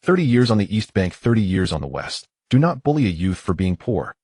30 years on the east bank, 30 years on the west. Do not bully a youth for being poor.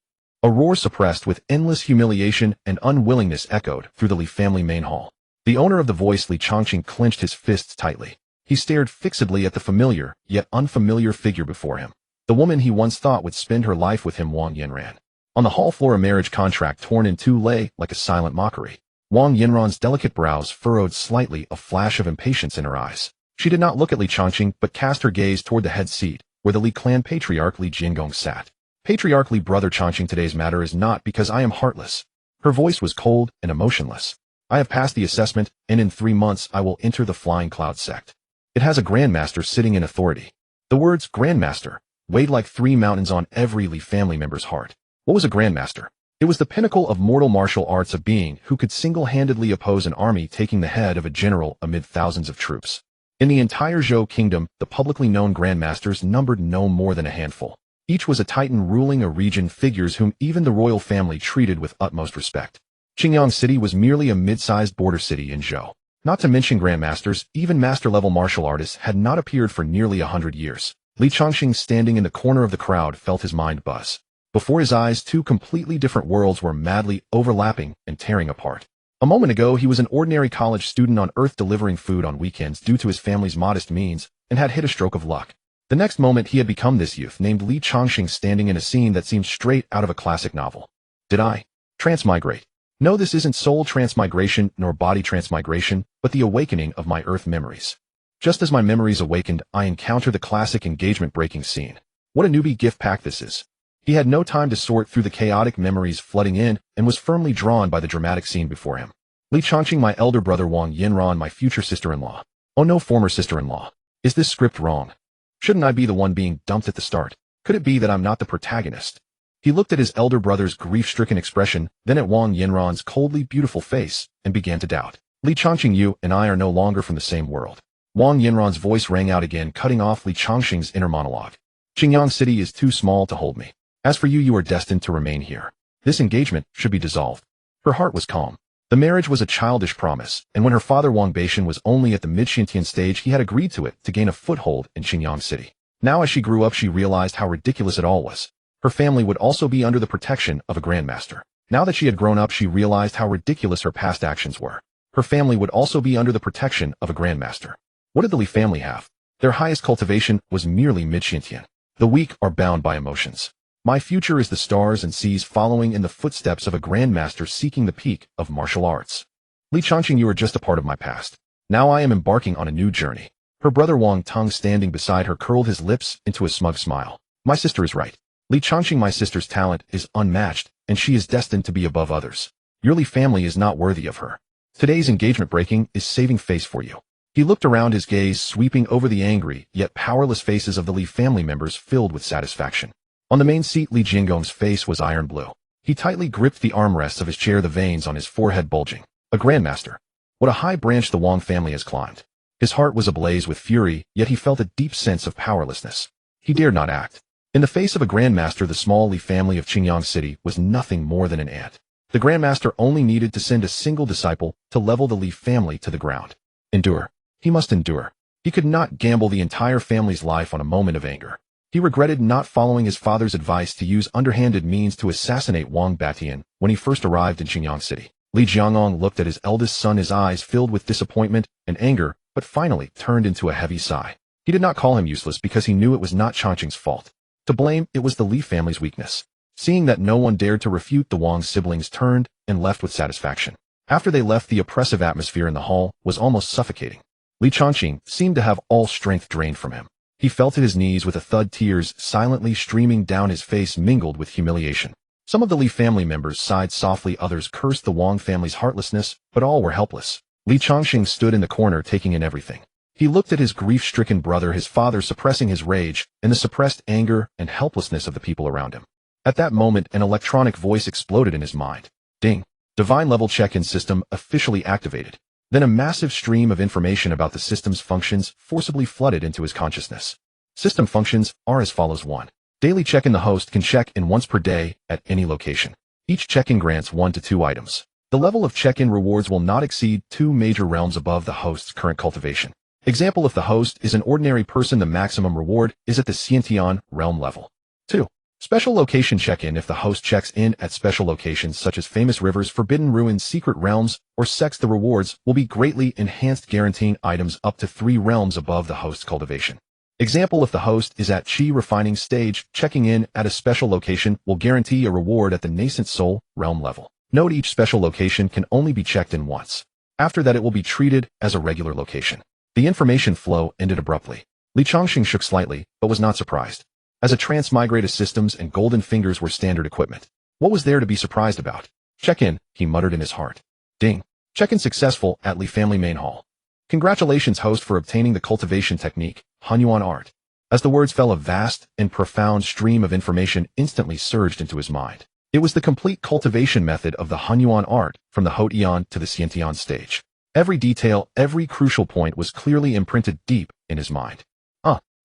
A roar suppressed with endless humiliation and unwillingness echoed through the Li family main hall. The owner of the voice, Li Changsheng, clenched his fists tightly. He stared fixedly at the familiar, yet unfamiliar figure before him. The woman he once thought would spend her life with him, Wang Yinran. On the hall floor, a marriage contract torn in two lay like a silent mockery. Wang Yinran's delicate brows furrowed slightly, a flash of impatience in her eyes. She did not look at Li Changsheng, but cast her gaze toward the head seat, where the Li clan patriarch Li Jingong sat. Patriarch Li, brother Changsheng, today's matter is not because I am heartless. Her voice was cold and emotionless. I have passed the assessment, and in 3 months I will enter the Flying Cloud sect. It has a grandmaster sitting in authority. The words grandmaster weighed like 3 mountains on every Li family member's heart. What was a grandmaster? It was the pinnacle of mortal martial arts, a being who could single-handedly oppose an army, taking the head of a general amid thousands of troops. In the entire Zhou kingdom, the publicly known grandmasters numbered no more than a handful. Each was a titan ruling a region, figures whom even the royal family treated with utmost respect. Qingyang City was merely a mid-sized border city in Zhou. Not to mention grandmasters, even master-level martial artists had not appeared for nearly 100 years. Li Changsheng, standing in the corner of the crowd, felt his mind buzz. Before his eyes, 2 completely different worlds were madly overlapping and tearing apart. A moment ago, he was an ordinary college student on Earth, delivering food on weekends due to his family's modest means, and had hit a stroke of luck. The next moment, he had become this youth named Li Changsheng, standing in a scene that seemed straight out of a classic novel. Did I transmigrate? No, this isn't soul transmigration nor body transmigration, but the awakening of my Earth memories. Just as my memories awakened, I encounter the classic engagement-breaking scene. What a newbie gift pack this is. He had no time to sort through the chaotic memories flooding in and was firmly drawn by the dramatic scene before him. Li Changsheng, my elder brother, Wang Yinran, my future sister-in-law. Oh no, former sister-in-law. Is this script wrong? Shouldn't I be the one being dumped at the start? Could it be that I'm not the protagonist? He looked at his elder brother's grief-stricken expression, then at Wang Yinran's coldly beautiful face, and began to doubt. Li Changsheng, you and I are no longer from the same world. Wang Yinran's voice rang out again, cutting off Li Changsheng's inner monologue. Qingyang City is too small to hold me. As for you, you are destined to remain here. This engagement should be dissolved. Her heart was calm. The marriage was a childish promise, and when her father Wang Beishan was only at the mid-Xintian stage, he had agreed to it to gain a foothold in Qingyang City. Now as she grew up, she realized how ridiculous it all was. Her family would also be under the protection of a grandmaster. Now that she had grown up, she realized how ridiculous her past actions were. Her family would also be under the protection of a grandmaster. What did the Li family have? Their highest cultivation was merely mid-Xintian. The weak are bound by emotions. My future is the stars and seas, following in the footsteps of a grandmaster seeking the peak of martial arts. Li Changsheng, you are just a part of my past. Now I am embarking on a new journey. Her brother Wang Tong, standing beside her, curled his lips into a smug smile. My sister is right. Li Changsheng, my sister's talent is unmatched, and she is destined to be above others. Your Li family is not worthy of her. Today's engagement breaking is saving face for you. He looked around, his gaze sweeping over the angry yet powerless faces of the Li family members, filled with satisfaction. On the main seat, Li Jingong's face was iron blue. He tightly gripped the armrests of his chair, the veins on his forehead bulging. A grandmaster. What a high branch the Wang family has climbed. His heart was ablaze with fury, yet he felt a deep sense of powerlessness. He dared not act. In the face of a grandmaster, the small Li family of Qingyang City was nothing more than an ant. The grandmaster only needed to send a single disciple to level the Li family to the ground. Endure. He must endure. He could not gamble the entire family's life on a moment of anger. He regretted not following his father's advice to use underhanded means to assassinate Wang Batian when he first arrived in Qingyang City. Li Jiangong looked at his eldest son, his eyes filled with disappointment and anger, but finally turned into a heavy sigh. He did not call him useless because he knew it was not Changsheng's fault. To blame, it was the Li family's weakness. Seeing that no one dared to refute, the Wang siblings turned and left with satisfaction. After they left, the oppressive atmosphere in the hall was almost suffocating. Li Changsheng seemed to have all strength drained from him. He fell to his knees with a thud, tears silently streaming down his face mingled with humiliation. Some of the Li family members sighed softly, others cursed the Wang family's heartlessness, but all were helpless. Li Changsheng stood in the corner, taking in everything. He looked at his grief-stricken brother, his father suppressing his rage, and the suppressed anger and helplessness of the people around him. At that moment, an electronic voice exploded in his mind. Ding! Divine level check-in system officially activated. Then a massive stream of information about the system's functions forcibly flooded into his consciousness. System functions are as follows. 1. Daily check-in. The host can check in once per day at any location. Each check-in grants 1 to 2 items. The level of check-in rewards will not exceed 2 major realms above the host's current cultivation. Example: if the host is an ordinary person, the maximum reward is at the Xiantian realm level. 2. Special location check-in. If the host checks in at special locations such as famous rivers, forbidden ruins, secret realms, or sects, the rewards will be greatly enhanced, guaranteeing items up to 3 realms above the host's cultivation. Example: if the host is at Qi refining stage, checking in at a special location will guarantee a reward at the nascent soul realm level. Note: each special location can only be checked in once. After that, it will be treated as a regular location. The information flow ended abruptly. Li Changsheng shook slightly, but was not surprised. As a transmigrated systems and golden fingers were standard equipment. What was there to be surprised about? Check-in, he muttered in his heart. Ding. Check-in successful at Li family main hall. Congratulations, host, for obtaining the cultivation technique, Hunyuan art. As the words fell, a vast and profound stream of information instantly surged into his mind. It was the complete cultivation method of the Hunyuan art, from the Houtian to the Xiantian stage. Every detail, every crucial point was clearly imprinted deep in his mind.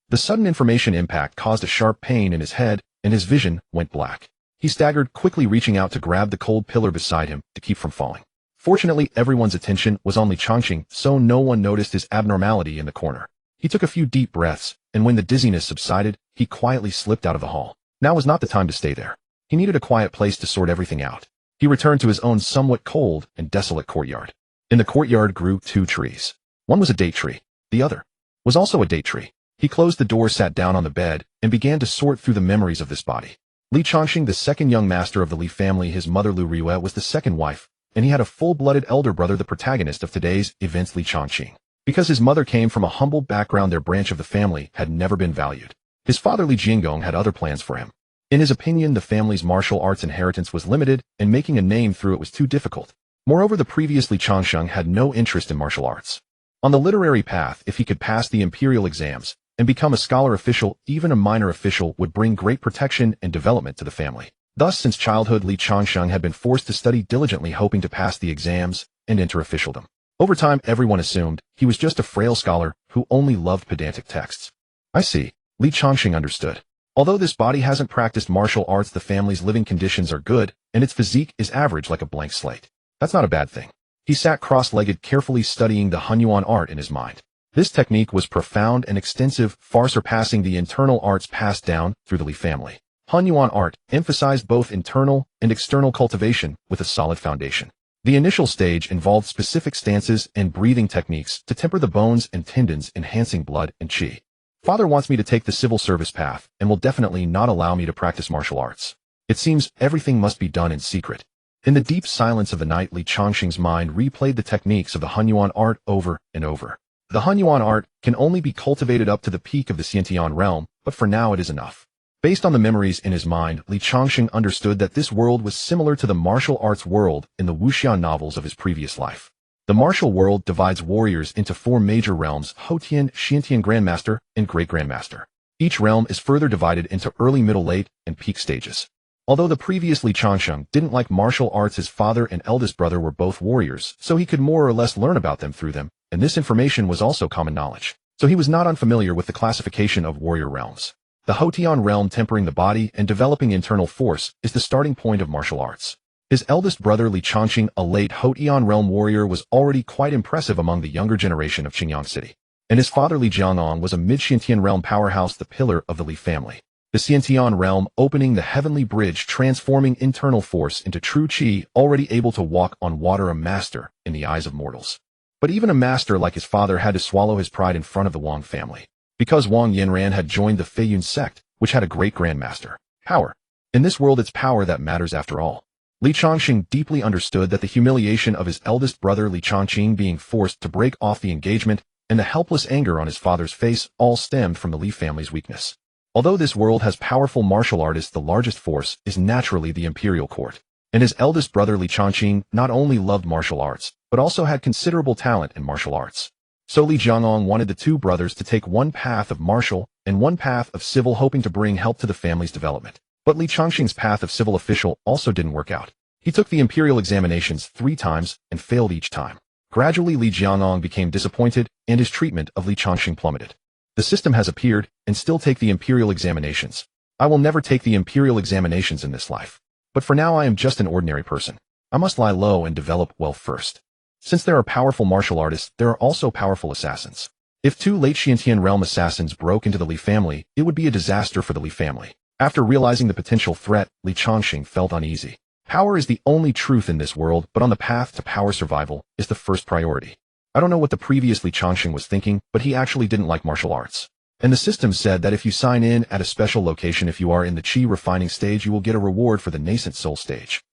The sudden information impact caused a sharp pain in his head, and his vision went black. He staggered, quickly reaching out to grab the cold pillar beside him to keep from falling. Fortunately, everyone's attention was on Li Changsheng, so no one noticed his abnormality in the corner. He took a few deep breaths, and when the dizziness subsided, he quietly slipped out of the hall. Now was not the time to stay there. He needed a quiet place to sort everything out. He returned to his own somewhat cold and desolate courtyard. In the courtyard grew 2 trees. One was a date tree. The other was also a date tree. He closed the door, sat down on the bed, and began to sort through the memories of this body. Li Changsheng, the second young master of the Li family, his mother Lu Riyue was the second wife, and he had a full-blooded elder brother, the protagonist of today's events, Li Changqing. Because his mother came from a humble background, their branch of the family had never been valued. His father Li Jinggong had other plans for him. In his opinion, the family's martial arts inheritance was limited, and making a name through it was too difficult. Moreover, the previous Li Changsheng had no interest in martial arts. On the literary path, if he could pass the imperial exams and become a scholar official, even a minor official would bring great protection and development to the family. Thus, since childhood, Li Changsheng had been forced to study diligently, hoping to pass the exams and enter officialdom. Over time, everyone assumed he was just a frail scholar who only loved pedantic texts. I see. Li Changsheng understood. Although this body hasn't practiced martial arts, the family's living conditions are good, and its physique is average, like a blank slate. That's not a bad thing. He sat cross-legged, carefully studying the Hunyuan art in his mind. This technique was profound and extensive, far surpassing the internal arts passed down through the Li family. Hunyuan art emphasized both internal and external cultivation with a solid foundation. The initial stage involved specific stances and breathing techniques to temper the bones and tendons, enhancing blood and qi. Father wants me to take the civil service path and will definitely not allow me to practice martial arts. It seems everything must be done in secret. In the deep silence of the night, Li Changsheng's mind replayed the techniques of the Hunyuan art over and over. The Hunyuan art can only be cultivated up to the peak of the Xiantian realm, but for now it is enough. Based on the memories in his mind, Li Changsheng understood that this world was similar to the martial arts world in the wuxian novels of his previous life. The martial world divides warriors into 4 major realms: Houtian, Xiantian Grandmaster, and Great Grandmaster. Each realm is further divided into early, middle, late, and peak stages. Although the previous Li Changsheng didn't like martial arts, his father and eldest brother were both warriors, so he could more or less learn about them through them, and this information was also common knowledge. So he was not unfamiliar with the classification of warrior realms. The Houtian realm, tempering the body and developing internal force, is the starting point of martial arts. His eldest brother Li Changqing, a late Houtian realm warrior, was already quite impressive among the younger generation of Qingyang City. And his father Li Jiangong was a mid-Xiantian realm powerhouse, the pillar of the Li family. The Xiantian realm, opening the heavenly bridge, transforming internal force into true qi, already able to walk on water, a master in the eyes of mortals. But even a master like his father had to swallow his pride in front of the Wang family. Because Wang Yanran had joined the Feiyun sect, which had a great grandmaster. Power. In this world, it's power that matters after all. Li Changsheng deeply understood that the humiliation of his eldest brother Li Changqing being forced to break off the engagement and the helpless anger on his father's face all stemmed from the Li family's weakness. Although this world has powerful martial artists, the largest force is naturally the imperial court. And his eldest brother Li Changqing not only loved martial arts, but also had considerable talent in martial arts. So Li Jiangong wanted the 2 brothers to take one path of martial and one path of civil, hoping to bring help to the family's development. But Li Changqing's path of civil official also didn't work out. He took the imperial examinations 3 times and failed each time. Gradually, Li Jiangong became disappointed, and his treatment of Li Changsheng plummeted. The system has appeared, and still take the imperial examinations. I will never take the imperial examinations in this life. But for now I am just an ordinary person. I must lie low and develop well first. Since there are powerful martial artists, there are also powerful assassins. If two late Xiantian realm assassins broke into the Li family, it would be a disaster for the Li family. After realizing the potential threat, Li Changsheng felt uneasy. Power is the only truth in this world, but on the path to power survival is the first priority. I don't know what the previous Li Changsheng was thinking, but he actually didn't like martial arts. And the system said that if you sign in at a special location if you are in the Qi refining stage, you will get a reward for the nascent soul stage.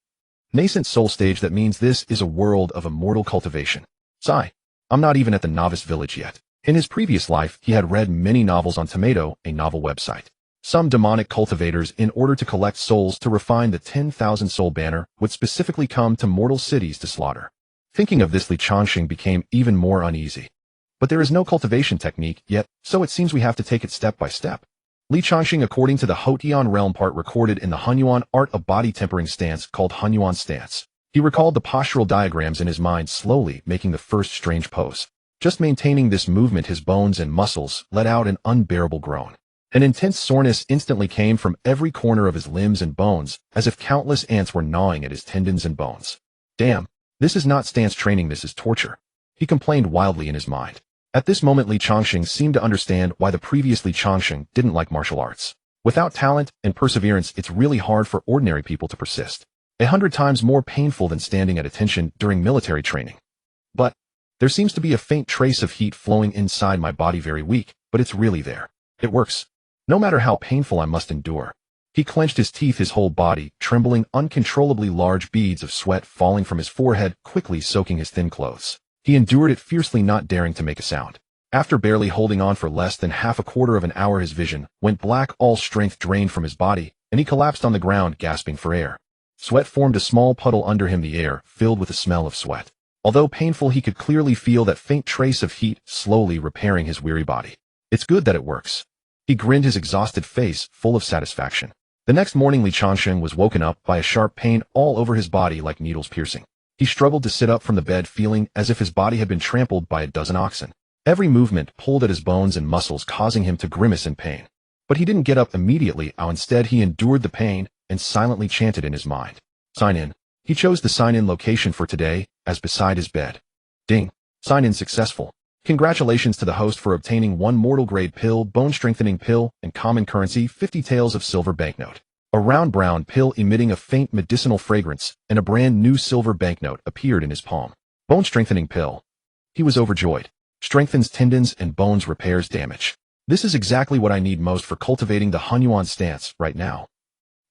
Nascent soul stage, that means this is a world of immortal cultivation. Sigh. I'm not even at the novice village yet. In his previous life, he had read many novels on Tomato, a novel website. Some demonic cultivators, in order to collect souls to refine the 10,000 soul banner, would specifically come to mortal cities to slaughter. Thinking of this, Li Changsheng became even more uneasy. But there is no cultivation technique yet, so it seems we have to take it step by step. Li Changsheng, according to the Houtian realm part recorded in the Hunyuan art of body tempering stance called Hunyuan stance. He recalled the postural diagrams in his mind, slowly making the first strange pose. Just maintaining this movement, his bones and muscles let out an unbearable groan. An intense soreness instantly came from every corner of his limbs and bones, as if countless ants were gnawing at his tendons and bones. Damn, this is not stance training, this is torture. He complained wildly in his mind. At this moment, Li Changsheng seemed to understand why the previous Li Changsheng didn't like martial arts. Without talent and perseverance, it's really hard for ordinary people to persist. 100 times more painful than standing at attention during military training. But there seems to be a faint trace of heat flowing inside my body, very weak, but it's really there. It works. No matter how painful I must endure. He clenched his teeth, his whole body trembling uncontrollably, large beads of sweat falling from his forehead, quickly soaking his thin clothes. He endured it fiercely, not daring to make a sound. After barely holding on for less than half a quarter of an hour, his vision went black, all strength drained from his body, and he collapsed on the ground, gasping for air. Sweat formed a small puddle under him, the air filled with the smell of sweat. Although painful, he could clearly feel that faint trace of heat slowly repairing his weary body. It's good that it works. He grinned, his exhausted face full of satisfaction. The next morning, Li Changsheng was woken up by a sharp pain all over his body, like needles piercing. He struggled to sit up from the bed, feeling as if his body had been trampled by a dozen oxen. Every movement pulled at his bones and muscles, causing him to grimace in pain. But he didn't get up immediately. Instead, he endured the pain and silently chanted in his mind. Sign in. He chose the sign-in location for today, as beside his bed. Ding. Sign-in successful. Congratulations to the host for obtaining 1 mortal-grade pill, bone-strengthening pill, and common currency 50 taels of silver banknote. A round brown pill emitting a faint medicinal fragrance and a brand new silver banknote appeared in his palm. Bone-strengthening pill. He was overjoyed. Strengthens tendons and bones, repairs damage. This is exactly what I need most for cultivating the Hunyuan stance right now.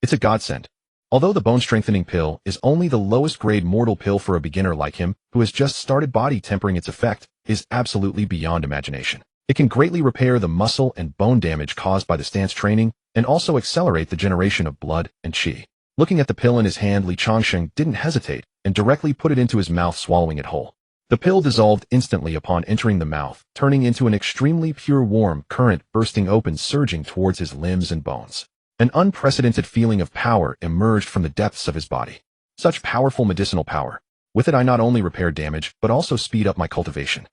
It's a godsend. Although the bone-strengthening pill is only the lowest grade mortal pill, for a beginner like him who has just started body tempering, its effect is absolutely beyond imagination. It can greatly repair the muscle and bone damage caused by the stance training and also accelerate the generation of blood and qi. Looking at the pill in his hand, Li Changsheng didn't hesitate and directly put it into his mouth, swallowing it whole. The pill dissolved instantly upon entering the mouth, turning into an extremely pure warm current bursting open, surging towards his limbs and bones. An unprecedented feeling of power emerged from the depths of his body. Such powerful medicinal power. With it, I not only repair damage, but also speed up my cultivation.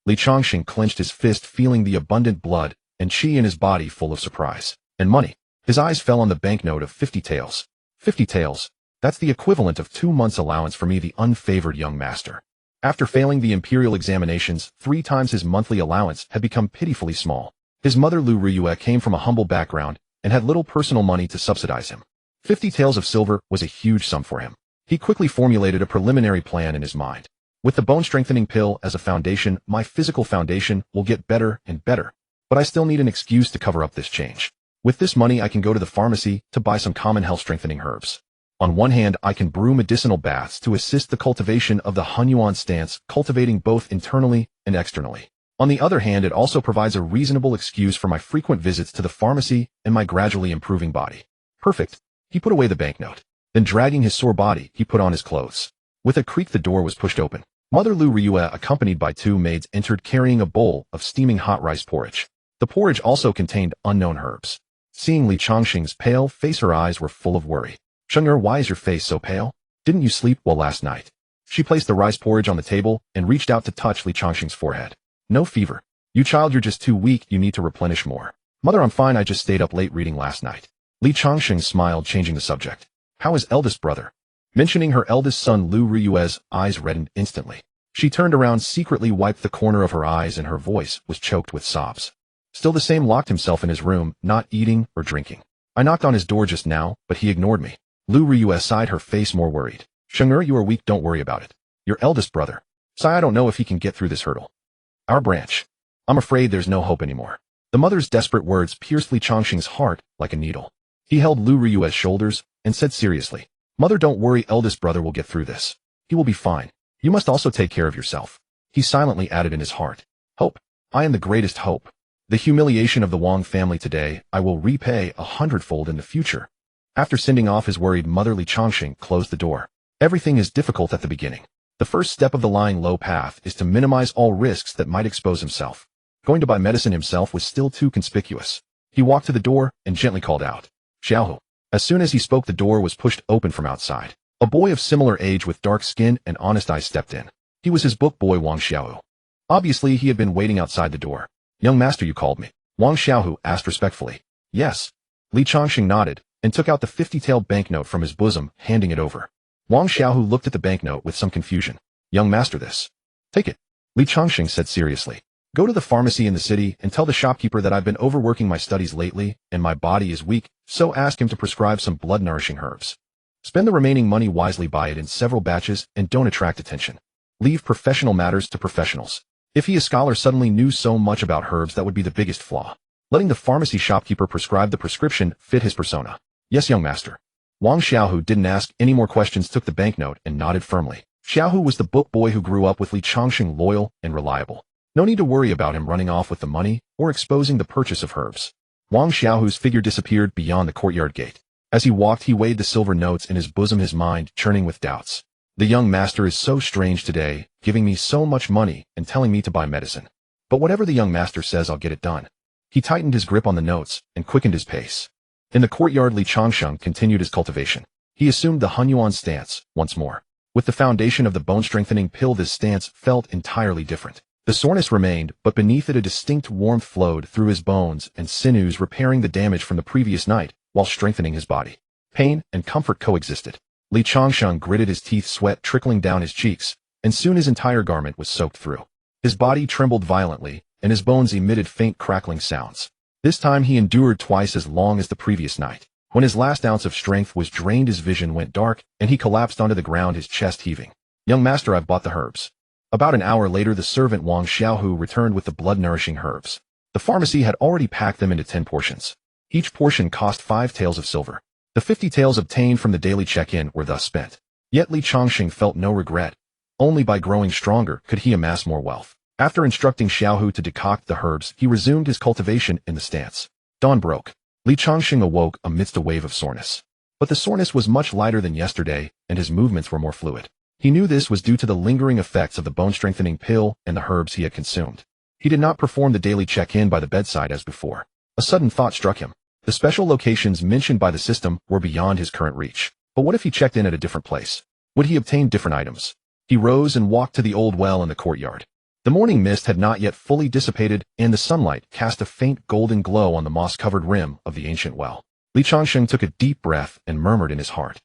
Li Changsheng clenched his fist, feeling the abundant blood and qi in his body, full of surprise. And money. His eyes fell on the banknote of 50 taels. 50 taels. That's the equivalent of 2 months' allowance for me, the unfavored young master. After failing the imperial examinations 3 times, his monthly allowance had become pitifully small. His mother Lu Riyue came from a humble background and had little personal money to subsidize him. 50 taels of silver was a huge sum for him. He quickly formulated a preliminary plan in his mind. With the bone-strengthening pill as a foundation, my physical foundation will get better and better. But I still need an excuse to cover up this change. With this money, I can go to the pharmacy to buy some common health-strengthening herbs. On one hand, I can brew medicinal baths to assist the cultivation of the Hunyuan stance, cultivating both internally and externally. On the other hand, it also provides a reasonable excuse for my frequent visits to the pharmacy and my gradually improving body. Perfect. He put away the banknote. Then, dragging his sore body, he put on his clothes. With a creak, the door was pushed open. Mother Lu Riyue, accompanied by 2 maids, entered carrying a bowl of steaming hot rice porridge. The porridge also contained unknown herbs. Seeing Li Changsheng's pale face, her eyes were full of worry. Sheng'er, why is your face so pale? Didn't you sleep well last night? She placed the rice porridge on the table and reached out to touch Li Changsheng's forehead. No fever. You child, you're just too weak, you need to replenish more. Mother, I'm fine, I just stayed up late reading last night. Li Changsheng smiled, changing the subject. How is eldest brother? Mentioning her eldest son Lu Riyue's eyes reddened instantly. She turned around, secretly wiped the corner of her eyes, and her voice was choked with sobs. Still the same, locked himself in his room, not eating or drinking. I knocked on his door just now, but he ignored me. Lu Ryu sighed, her face more worried. Sheng'er, you are weak, don't worry about it. Your eldest brother. Sai, I don't know if he can get through this hurdle. Our branch. I'm afraid there's no hope anymore. The mother's desperate words pierced Li Changsheng's heart like a needle. He held Lu Ryu's shoulders and said seriously, Mother, don't worry, eldest brother will get through this. He will be fine. You must also take care of yourself. He silently added in his heart. Hope. I am the greatest hope. The humiliation of the Wang family today I will repay 100-fold in the future. After sending off his worried mother, Li Changsheng closed the door. Everything is difficult at the beginning. The first step of the lying low path is to minimize all risks that might expose himself. Going to buy medicine himself was still too conspicuous. He walked to the door and gently called out, Xiaohu. As soon as he spoke, the door was pushed open from outside. A boy of similar age with dark skin and honest eyes stepped in. He was his book boy, Wang Xiaohu. Obviously, he had been waiting outside the door. Young master, you called me? Wang Xiaohu asked respectfully. Yes. Li Changsheng nodded and took out the 50-tael banknote from his bosom, handing it over. Wang Xiaohu looked at the banknote with some confusion. Young master, this. Take it. Li Changsheng said seriously. Go to the pharmacy in the city and tell the shopkeeper that I've been overworking my studies lately and my body is weak, so ask him to prescribe some blood-nourishing herbs. Spend the remaining money wisely, buy it in several batches, and don't attract attention. Leave professional matters to professionals. If he, a scholar, suddenly knew so much about herbs, that would be the biggest flaw. Letting the pharmacy shopkeeper prescribe the prescription fit his persona. Yes, young master. Wang Xiaohu didn't ask any more questions, took the banknote and nodded firmly. Xiaohu was the book boy who grew up with Li Changsheng, loyal and reliable. No need to worry about him running off with the money or exposing the purchase of herbs. Wang Xiaohu's figure disappeared beyond the courtyard gate. As he walked, he weighed the silver notes in his bosom, his mind churning with doubts. The young master is so strange today, giving me so much money and telling me to buy medicine. But whatever the young master says, I'll get it done. He tightened his grip on the notes and quickened his pace. In the courtyard, Li Changsheng continued his cultivation. He assumed the Hunyuan stance once more. With the foundation of the bone-strengthening pill, this stance felt entirely different. The soreness remained, but beneath it a distinct warmth flowed through his bones and sinews, repairing the damage from the previous night while strengthening his body. Pain and comfort coexisted. Li Changsheng gritted his teeth, sweat trickling down his cheeks, and soon his entire garment was soaked through. His body trembled violently, and his bones emitted faint crackling sounds. This time he endured twice as long as the previous night. When his last ounce of strength was drained, his vision went dark, and he collapsed onto the ground, his chest heaving. Young master, I've bought the herbs. About an hour later, the servant Wang Xiaohu returned with the blood-nourishing herbs. The pharmacy had already packed them into 10 portions. Each portion cost 5 taels of silver. The 50 taels obtained from the daily check-in were thus spent. Yet Li Changsheng felt no regret. Only by growing stronger could he amass more wealth. After instructing Xiaohu to decoct the herbs, he resumed his cultivation in the stance. Dawn broke. Li Changsheng awoke amidst a wave of soreness. But the soreness was much lighter than yesterday, and his movements were more fluid. He knew this was due to the lingering effects of the bone-strengthening pill and the herbs he had consumed. He did not perform the daily check-in by the bedside as before. A sudden thought struck him. The special locations mentioned by the system were beyond his current reach. But what if he checked in at a different place? Would he obtain different items? He rose and walked to the old well in the courtyard. The morning mist had not yet fully dissipated, and the sunlight cast a faint golden glow on the moss-covered rim of the ancient well. Li Changsheng took a deep breath and murmured in his heart,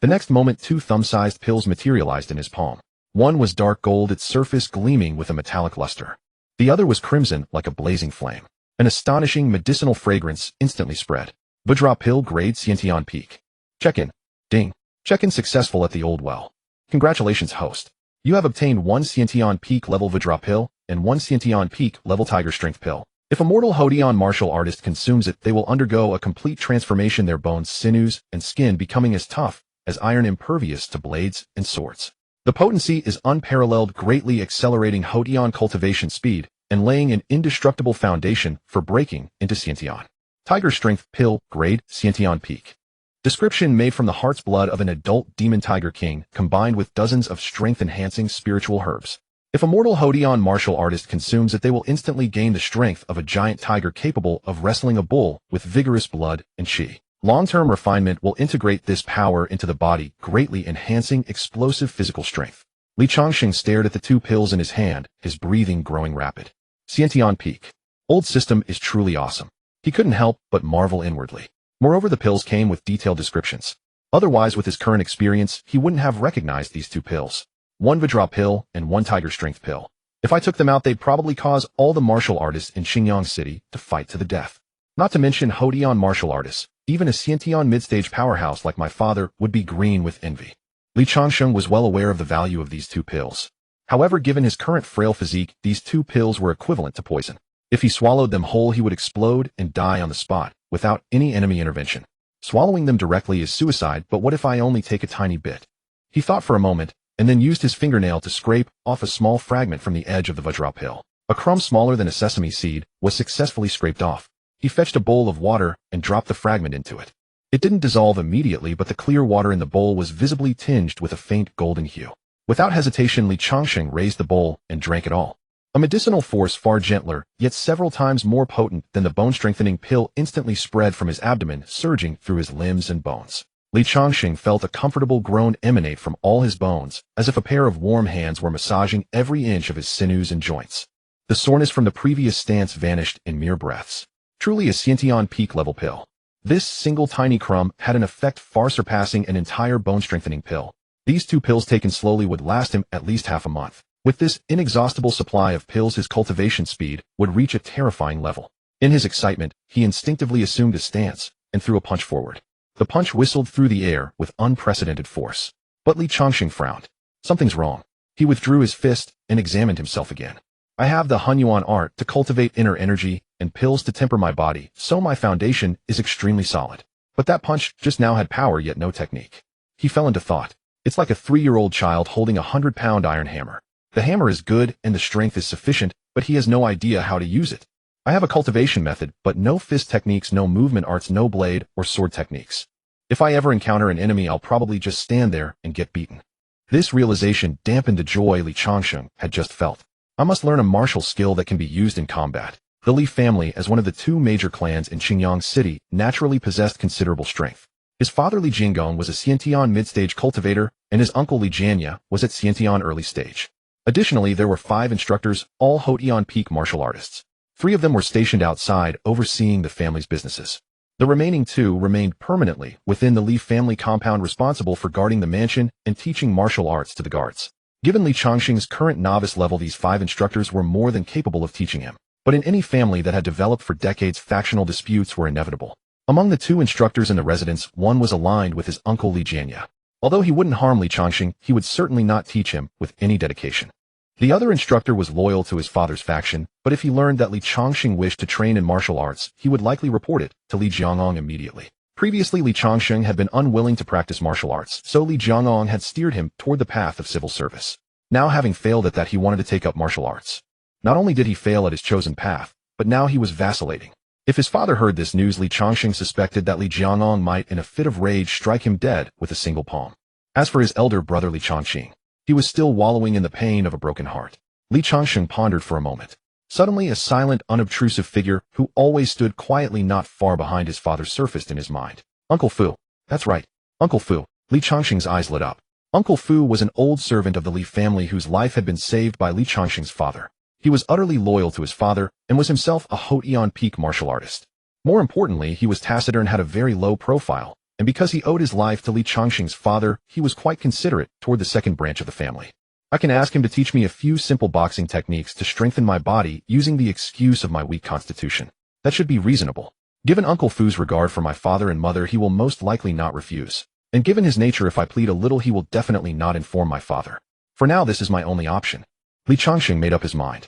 The next moment, 2 thumb-sized pills materialized in his palm. One was dark gold, its surface gleaming with a metallic luster. The other was crimson, like a blazing flame. An astonishing medicinal fragrance instantly spread. Vajra pill, grade Xiantian peak. Check-in. Ding. Check-in successful at the old well. Congratulations, host. You have obtained 1 Xiantian peak level Vajra pill and 1 Xiantian peak level Tiger Strength pill. If a mortal Hodian martial artist consumes it, they will undergo a complete transformation, their bones, sinews, and skin becoming as tough as iron, impervious to blades and swords. The potency is unparalleled, greatly accelerating Hodian cultivation speed and laying an indestructible foundation for breaking into Xiantian. Tiger Strength pill, grade Xiantian peak. Description: made from the heart's blood of an adult demon tiger king, combined with dozens of strength-enhancing spiritual herbs. If a mortal Hodian martial artist consumes it, they will instantly gain the strength of a giant tiger capable of wrestling a bull with vigorous blood and qi. Long-term refinement will integrate this power into the body, greatly enhancing explosive physical strength. Li Changsheng stared at the 2 pills in his hand, his breathing growing rapid. Xiantian peak. Old system is truly awesome. He couldn't help but marvel inwardly. Moreover, the pills came with detailed descriptions. Otherwise, with his current experience, he wouldn't have recognized these two pills. One Vajra pill and one Tiger Strength pill. If I took them out, they'd probably cause all the martial artists in Xinjiang City to fight to the death. Not to mention Hodian martial artists. Even a Xiantian mid-stage powerhouse like my father would be green with envy. Li Changsheng was well aware of the value of these two pills. However, given his current frail physique, these two pills were equivalent to poison. If he swallowed them whole, he would explode and die on the spot, without any enemy intervention. Swallowing them directly is suicide, but what if I only take a tiny bit? He thought for a moment, and then used his fingernail to scrape off a small fragment from the edge of the Vajra pill. A crumb smaller than a sesame seed was successfully scraped off. He fetched a bowl of water and dropped the fragment into it. It didn't dissolve immediately, but the clear water in the bowl was visibly tinged with a faint golden hue. Without hesitation, Li Changsheng raised the bowl and drank it all. A medicinal force far gentler, yet several times more potent than the bone-strengthening pill instantly spread from his abdomen, surging through his limbs and bones. Li Changsheng felt a comfortable groan emanate from all his bones, as if a pair of warm hands were massaging every inch of his sinews and joints. The soreness from the previous stance vanished in mere breaths. Truly a Xiantian peak-level pill. This single tiny crumb had an effect far surpassing an entire bone-strengthening pill. These two pills taken slowly would last him at least half a month. With this inexhaustible supply of pills, his cultivation speed would reach a terrifying level. In his excitement, he instinctively assumed a stance and threw a punch forward. The punch whistled through the air with unprecedented force. But Li Changsheng frowned. Something's wrong. He withdrew his fist and examined himself again. I have the Hunyuan art to cultivate inner energy and pills to temper my body, so my foundation is extremely solid. But that punch just now had power yet no technique. He fell into thought. It's like a 3-year-old child holding a 100-pound iron hammer. The hammer is good and the strength is sufficient, but he has no idea how to use it. I have a cultivation method, but no fist techniques, no movement arts, no blade or sword techniques. If I ever encounter an enemy, I'll probably just stand there and get beaten. This realization dampened the joy Li Changsheng had just felt. I must learn a martial skill that can be used in combat. The Li family, as one of the two major clans in Xinjiang City, naturally possessed considerable strength. His father Li Jinggong was a Xiantian mid-stage cultivator, and his uncle Li Jianya was at Xiantian early stage. Additionally, there were 5 instructors, all Hodian peak martial artists. 3 of them were stationed outside, overseeing the family's businesses. The remaining 2 remained permanently within the Li family compound, responsible for guarding the mansion and teaching martial arts to the guards. Given Li Changsheng's current novice level, these 5 instructors were more than capable of teaching him. But in any family that had developed for decades, factional disputes were inevitable. Among the 2 instructors in the residence, one was aligned with his uncle Li Jianya. Although he wouldn't harm Li Changsheng, he would certainly not teach him with any dedication. The other instructor was loyal to his father's faction, but if he learned that Li Changsheng wished to train in martial arts, he would likely report it to Li Jiangong immediately. Previously, Li Changsheng had been unwilling to practice martial arts, so Li Jiangong had steered him toward the path of civil service. Now, having failed at that, he wanted to take up martial arts. Not only did he fail at his chosen path, but now he was vacillating. If his father heard this news, Li Changsheng suspected that Li Jiangong might, in a fit of rage, strike him dead with a single palm. As for his elder brother Li Changxing, he was still wallowing in the pain of a broken heart. Li Changsheng pondered for a moment. Suddenly, a silent, unobtrusive figure who always stood quietly not far behind his father surfaced in his mind. Uncle Fu. That's right, Uncle Fu. Li Changsheng's eyes lit up. Uncle Fu was an old servant of the Li family whose life had been saved by Li Changsheng's father. He was utterly loyal to his father and was himself a Hodian peak martial artist. More importantly, he was taciturn, had a very low profile, and because he owed his life to Li Changsheng's father, he was quite considerate toward the second branch of the family. I can ask him to teach me a few simple boxing techniques to strengthen my body using the excuse of my weak constitution. That should be reasonable. Given Uncle Fu's regard for my father and mother, he will most likely not refuse. And given his nature, if I plead a little, he will definitely not inform my father. For now, this is my only option. Li Changsheng made up his mind.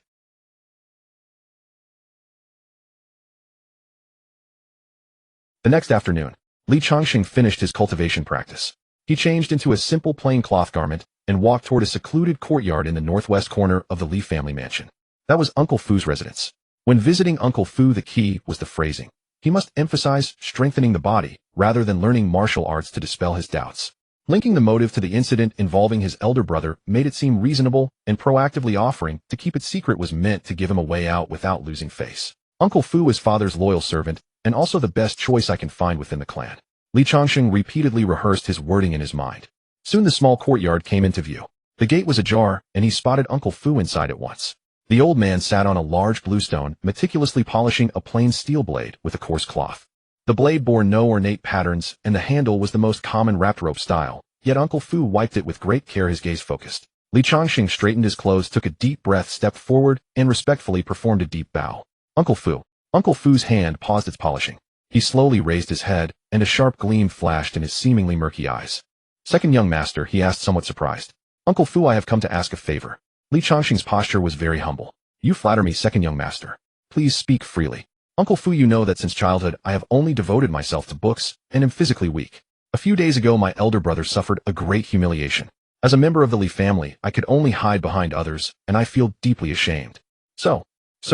The next afternoon, Li Changsheng finished his cultivation practice. He changed into a simple plain cloth garment and walked toward a secluded courtyard in the northwest corner of the Li family mansion. That was Uncle Fu's residence. When visiting Uncle Fu, the key was the phrasing. He must emphasize strengthening the body rather than learning martial arts to dispel his doubts. Linking the motive to the incident involving his elder brother made it seem reasonable, and proactively offering to keep it secret was meant to give him a way out without losing face. Uncle Fu is father's loyal servant, and also the best choice I can find within the clan. Li Changsheng repeatedly rehearsed his wording in his mind. Soon the small courtyard came into view. The gate was ajar, and he spotted Uncle Fu inside at once. The old man sat on a large bluestone, meticulously polishing a plain steel blade with a coarse cloth. The blade bore no ornate patterns, and the handle was the most common wrapped rope style, yet Uncle Fu wiped it with great care, his gaze focused. Li Changsheng straightened his clothes, took a deep breath, stepped forward, and respectfully performed a deep bow. Uncle Fu. Uncle Fu's hand paused its polishing. He slowly raised his head, and a sharp gleam flashed in his seemingly murky eyes. Second young master, he asked, somewhat surprised. Uncle Fu, I have come to ask a favor. Li Changsheng's posture was very humble. You flatter me, second young master. Please speak freely. Uncle Fu, you know that since childhood I have only devoted myself to books, and am physically weak. A few days ago my elder brother suffered a great humiliation. As a member of the Li family, I could only hide behind others, and I feel deeply ashamed. So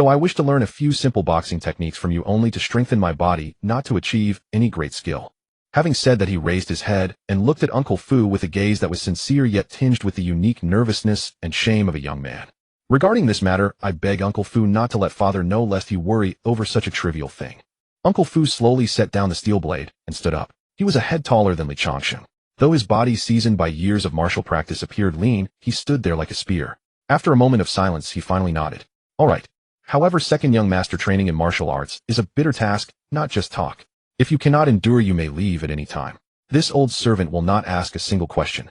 I wish to learn a few simple boxing techniques from you, only to strengthen my body, not to achieve any great skill. Having said that, he raised his head and looked at Uncle Fu with a gaze that was sincere yet tinged with the unique nervousness and shame of a young man. Regarding this matter, I beg Uncle Fu not to let father know, lest he worry over such a trivial thing. Uncle Fu slowly set down the steel blade and stood up. He was a head taller than Li Changsheng. Though his body, seasoned by years of martial practice, appeared lean, he stood there like a spear. After a moment of silence, he finally nodded. All right. However, second young master, training in martial arts is a bitter task, not just talk. If you cannot endure, you may leave at any time. This old servant will not ask a single question.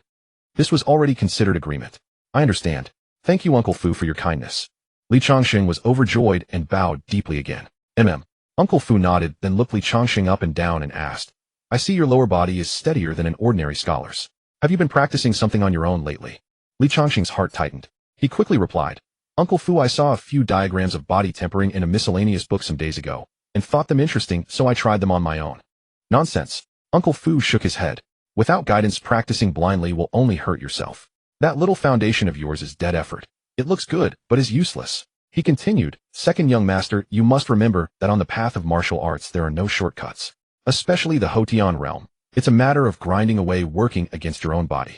This was already considered agreement. I understand. Thank you, Uncle Fu, for your kindness. Li Changsheng was overjoyed and bowed deeply again. Uncle Fu nodded, then looked Li Changsheng up and down and asked, I see your lower body is steadier than an ordinary scholar's. Have you been practicing something on your own lately? Li Changsheng's heart tightened. He quickly replied, Uncle Fu, I saw a few diagrams of body tempering in a miscellaneous book some days ago, and thought them interesting, so I tried them on my own. Nonsense. Uncle Fu shook his head. Without guidance, practicing blindly will only hurt yourself. That little foundation of yours is dead effort. It looks good, but is useless. He continued, Second young master, you must remember that on the path of martial arts there are no shortcuts. Especially the Hotian realm. It's a matter of grinding away, working against your own body.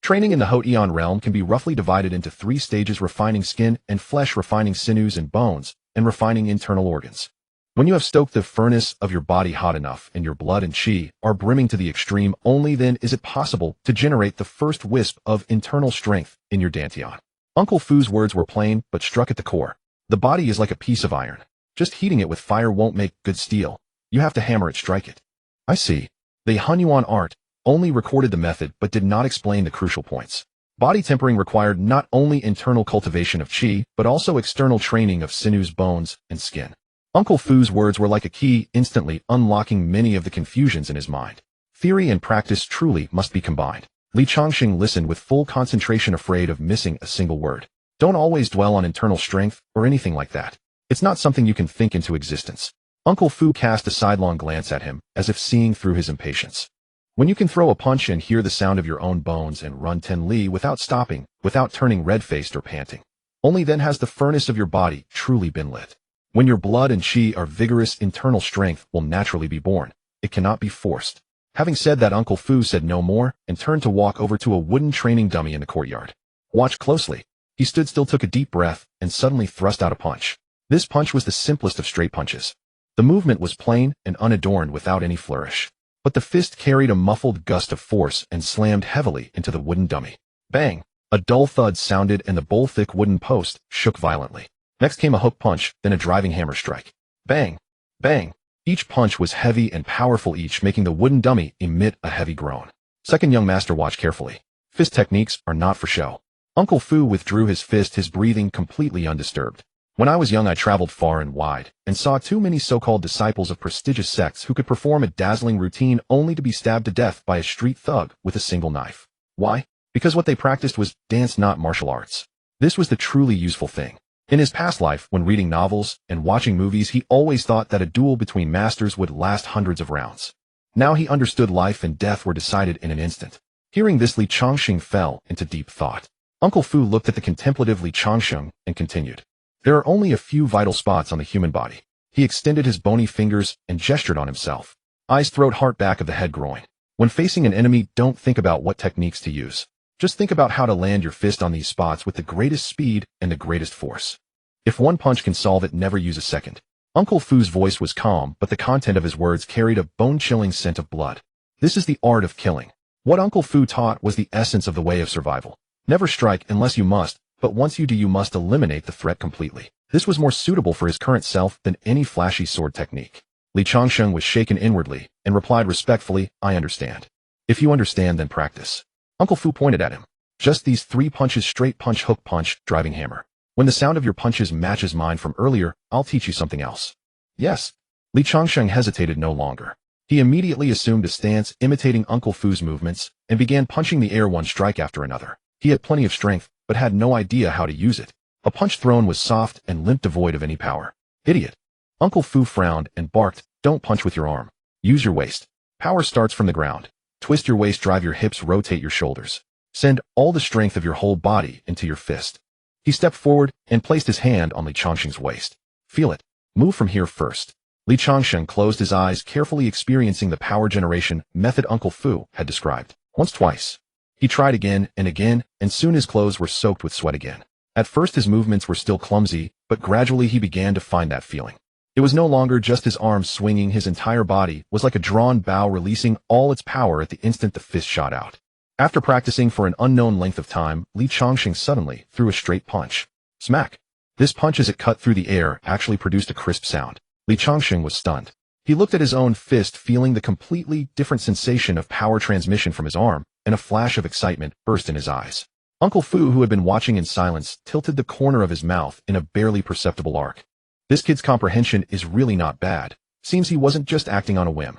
Training in the Hotian realm can be roughly divided into 3 stages: refining skin and flesh, refining sinews and bones, and refining internal organs. When you have stoked the furnace of your body hot enough and your blood and qi are brimming to the extreme, only then is it possible to generate the first wisp of internal strength in your dantian. Uncle Fu's words were plain, but struck at the core. The body is like a piece of iron. Just heating it with fire won't make good steel. You have to hammer it, strike it. I see. The Hunyuan art only recorded the method but did not explain the crucial points. Body tempering required not only internal cultivation of qi, but also external training of sinews, bones, and skin. Uncle Fu's words were like a key, instantly unlocking many of the confusions in his mind. Theory and practice truly must be combined. Li Changsheng listened with full concentration, afraid of missing a single word. Don't always dwell on internal strength or anything like that. It's not something you can think into existence. Uncle Fu cast a sidelong glance at him, as if seeing through his impatience. When you can throw a punch and hear the sound of your own bones and run 10 li without stopping, without turning red-faced or panting, only then has the furnace of your body truly been lit. When your blood and qi are vigorous, internal strength will naturally be born. It cannot be forced. Having said that, Uncle Fu said no more and turned to walk over to a wooden training dummy in the courtyard. Watch closely. He stood still, took a deep breath, and suddenly thrust out a punch. This punch was the simplest of straight punches. The movement was plain and unadorned, without any flourish. But the fist carried a muffled gust of force and slammed heavily into the wooden dummy. Bang! A dull thud sounded and the bowl-thick wooden post shook violently. Next came a hook punch, then a driving hammer strike. Bang! Bang! Each punch was heavy and powerful, each making the wooden dummy emit a heavy groan. Second young master, watch carefully. Fist techniques are not for show. Uncle Fu withdrew his fist, his breathing completely undisturbed. When I was young, I traveled far and wide, and saw too many so-called disciples of prestigious sects who could perform a dazzling routine only to be stabbed to death by a street thug with a single knife. Why? Because what they practiced was dance, not martial arts. This was the truly useful thing. In his past life, when reading novels and watching movies, he always thought that a duel between masters would last hundreds of rounds. Now he understood life and death were decided in an instant. Hearing this, Li Changsheng fell into deep thought. Uncle Fu looked at the contemplative Li Changsheng and continued. There are only a few vital spots on the human body. He extended his bony fingers and gestured on himself. Eyes, throat, heart, back of the head, groin. When facing an enemy, don't think about what techniques to use. Just think about how to land your fist on these spots with the greatest speed and the greatest force. If one punch can solve it, never use a second. Uncle Fu's voice was calm, but the content of his words carried a bone-chilling scent of blood. This is the art of killing. What Uncle Fu taught was the essence of the way of survival. Never strike unless you must, but once you do, you must eliminate the threat completely. This was more suitable for his current self than any flashy sword technique. Li Changsheng was shaken inwardly and replied respectfully, I understand. If you understand, then practice. Uncle Fu pointed at him. Just these 3 punches: straight punch, hook punch, driving hammer. When the sound of your punches matches mine from earlier, I'll teach you something else. Yes. Li Changsheng hesitated no longer. He immediately assumed a stance imitating Uncle Fu's movements and began punching the air one strike after another. He had plenty of strength, but had no idea how to use it. A punch thrown was soft and limp, devoid of any power. Idiot. Uncle Fu frowned and barked, don't punch with your arm. Use your waist. Power starts from the ground. Twist your waist, drive your hips, rotate your shoulders. Send all the strength of your whole body into your fist. He stepped forward and placed his hand on Li Changsheng's waist. Feel it. Move from here first. Li Changsheng closed his eyes, carefully experiencing the power generation method Uncle Fu had described. Once, twice. He tried again, and soon his clothes were soaked with sweat again. At first his movements were still clumsy, but gradually he began to find that feeling. It was no longer just his arms swinging, his entire body was like a drawn bow, releasing all its power at the instant the fist shot out. After practicing for an unknown length of time, Li Changsheng suddenly threw a straight punch. Smack! This punch, as it cut through the air, actually produced a crisp sound. Li Changsheng was stunned. He looked at his own fist, feeling the completely different sensation of power transmission from his arm, and a flash of excitement burst in his eyes. Uncle Fu, who had been watching in silence, tilted the corner of his mouth in a barely perceptible arc. This kid's comprehension is really not bad. Seems he wasn't just acting on a whim.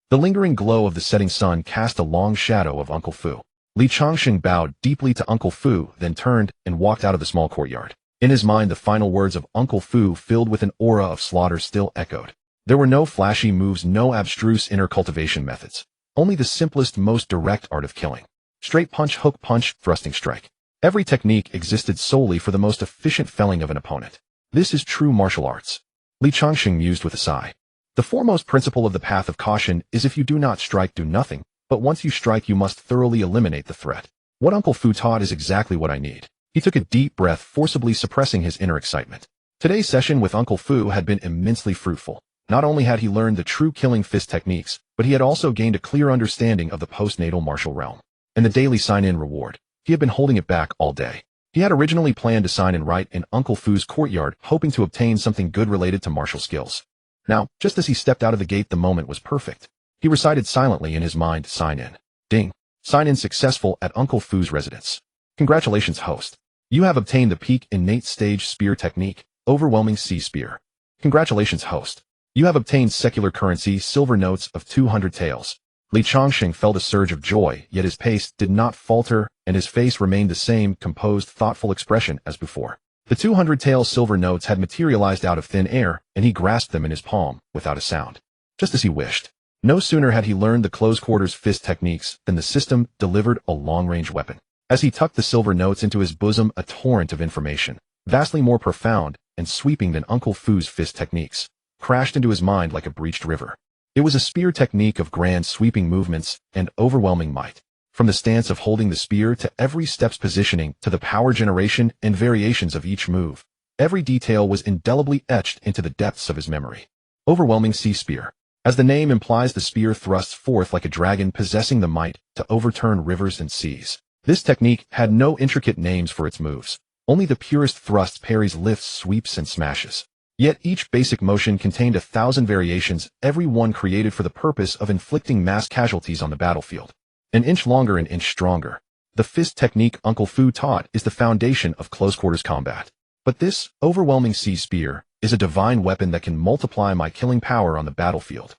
The lingering glow of the setting sun cast a long shadow of Uncle Fu. Li Changsheng bowed deeply to Uncle Fu, then turned and walked out of the small courtyard. In his mind, the final words of Uncle Fu, filled with an aura of slaughter, still echoed. There were no flashy moves, no abstruse inner cultivation methods. Only the simplest, most direct art of killing. Straight punch, hook punch, thrusting strike. Every technique existed solely for the most efficient felling of an opponent. This is true martial arts. Li Changsheng mused with a sigh. The foremost principle of the path of caution is if you do not strike, do nothing, but once you strike, you must thoroughly eliminate the threat. What Uncle Fu taught is exactly what I need. He took a deep breath, forcibly suppressing his inner excitement. Today's session with Uncle Fu had been immensely fruitful. Not only had he learned the true killing fist techniques, but he had also gained a clear understanding of the postnatal martial realm. And the daily sign-in reward. He had been holding it back all day. He had originally planned to sign in right in Uncle Fu's courtyard, hoping to obtain something good related to martial skills. Now, just as he stepped out of the gate, the moment was perfect. He recited silently in his mind, sign in. Ding. Sign in successful at Uncle Fu's residence. Congratulations, host. You have obtained the peak innate stage spear technique, overwhelming sea spear. Congratulations, host. You have obtained secular currency, silver notes of 200 taels. Li Changsheng felt a surge of joy, yet his pace did not falter, and his face remained the same composed, thoughtful expression as before. The 200 tael silver notes had materialized out of thin air, and he grasped them in his palm, without a sound. Just as he wished. No sooner had he learned the close quarters fist techniques than the system delivered a long-range weapon. As he tucked the silver notes into his bosom, a torrent of information, vastly more profound and sweeping than Uncle Fu's fist techniques, crashed into his mind like a breached river. It was a spear technique of grand sweeping movements and overwhelming might. From the stance of holding the spear to every step's positioning to the power generation and variations of each move, every detail was indelibly etched into the depths of his memory. Overwhelming sea spear. As the name implies, the spear thrusts forth like a dragon, possessing the might to overturn rivers and seas. This technique had no intricate names for its moves, only the purest thrusts, parries, lifts, sweeps, and smashes. Yet each basic motion contained 1,000 variations, every one created for the purpose of inflicting mass casualties on the battlefield. An inch longer, an inch stronger. The fist technique Uncle Fu taught is the foundation of close-quarters combat. But this overwhelming sea spear is a divine weapon that can multiply my killing power on the battlefield.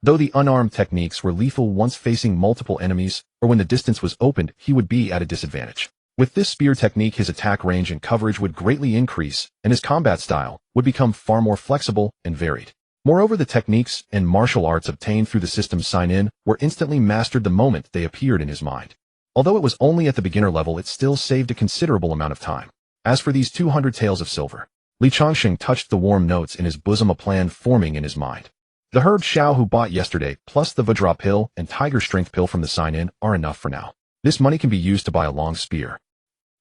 Though the unarmed techniques were lethal once facing multiple enemies, or when the distance was opened, he would be at a disadvantage. With this spear technique, his attack range and coverage would greatly increase, and his combat style would become far more flexible and varied. Moreover, the techniques and martial arts obtained through the system's sign-in were instantly mastered the moment they appeared in his mind. Although it was only at the beginner level, it still saved a considerable amount of time. As for these 200 taels of silver, Li Changsheng touched the warm notes in his bosom, a plan forming in his mind. The herb Xiao who bought yesterday, plus the Vajra pill and Tiger Strength pill from the sign-in, are enough for now. This money can be used to buy a long spear.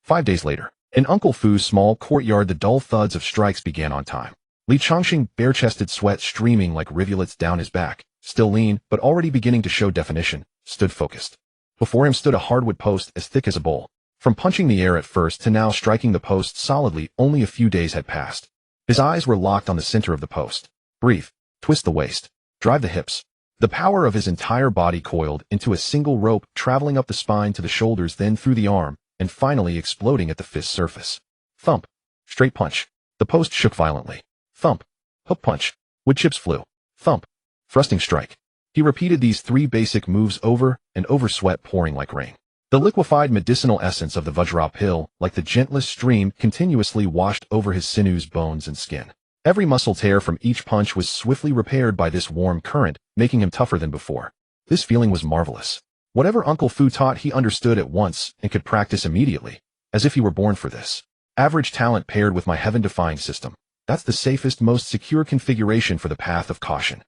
5 days later, in Uncle Fu's small courtyard, the dull thuds of strikes began on time. Li Changsheng, bare-chested, sweat streaming like rivulets down his back, still lean, but already beginning to show definition, stood focused. Before him stood a hardwood post as thick as a bowl. From punching the air at first to now striking the post solidly, only a few days had passed. His eyes were locked on the center of the post. Breathe. Twist the waist. Drive the hips. The power of his entire body coiled into a single rope, traveling up the spine to the shoulders, then through the arm, and finally exploding at the fist surface. Thump. Straight punch. The post shook violently. Thump. Hook punch. Wood chips flew. Thump. Thrusting strike. He repeated these 3 basic moves over and over, sweat pouring like rain. The liquefied medicinal essence of the Vajra pill, like the gentlest stream, continuously washed over his sinews, bones, and skin. Every muscle tear from each punch was swiftly repaired by this warm current, making him tougher than before. This feeling was marvelous. Whatever Uncle Fu taught he understood at once and could practice immediately, as if he were born for this. Average talent paired with my heaven-defying system. That's the safest, most secure configuration for the path of caution.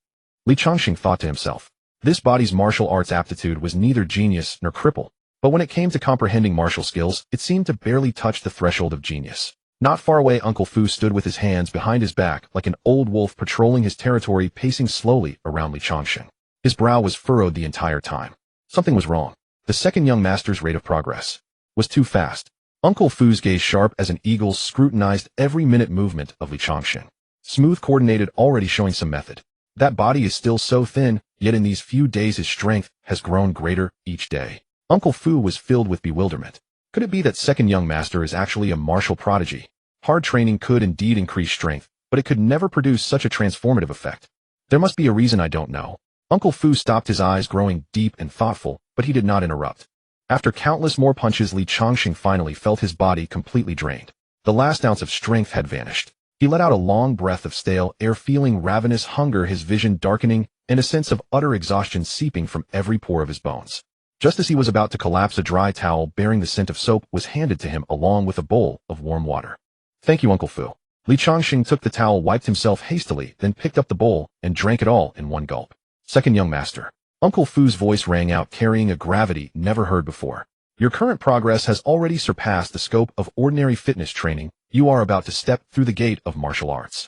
Li Changsheng thought to himself. This body's martial arts aptitude was neither genius nor cripple, but when it came to comprehending martial skills, it seemed to barely touch the threshold of genius. Not far away, Uncle Fu stood with his hands behind his back like an old wolf patrolling his territory, pacing slowly around Li Changsheng. His brow was furrowed the entire time. Something was wrong. The second young master's rate of progress was too fast. Uncle Fu's gaze, sharp as an eagle's, scrutinized every minute movement of Li Changsheng. Smooth, coordinated, already showing some method. That body is still so thin, yet in these few days his strength has grown greater each day. Uncle Fu was filled with bewilderment. Could it be that second young master is actually a martial prodigy? Hard training could indeed increase strength, but it could never produce such a transformative effect. There must be a reason I don't know. Uncle Fu stopped, his eyes growing deep and thoughtful, but he did not interrupt. After countless more punches, Li Changsheng finally felt his body completely drained. The last ounce of strength had vanished. He let out a long breath of stale air, feeling ravenous hunger, his vision darkening, and a sense of utter exhaustion seeping from every pore of his bones. Just as he was about to collapse, a dry towel bearing the scent of soap was handed to him along with a bowl of warm water. Thank you, Uncle Fu. Li Changsheng took the towel, wiped himself hastily, then picked up the bowl and drank it all in one gulp. Second young master. Uncle Fu's voice rang out, carrying a gravity never heard before. Your current progress has already surpassed the scope of ordinary fitness training. You are about to step through the gate of martial arts.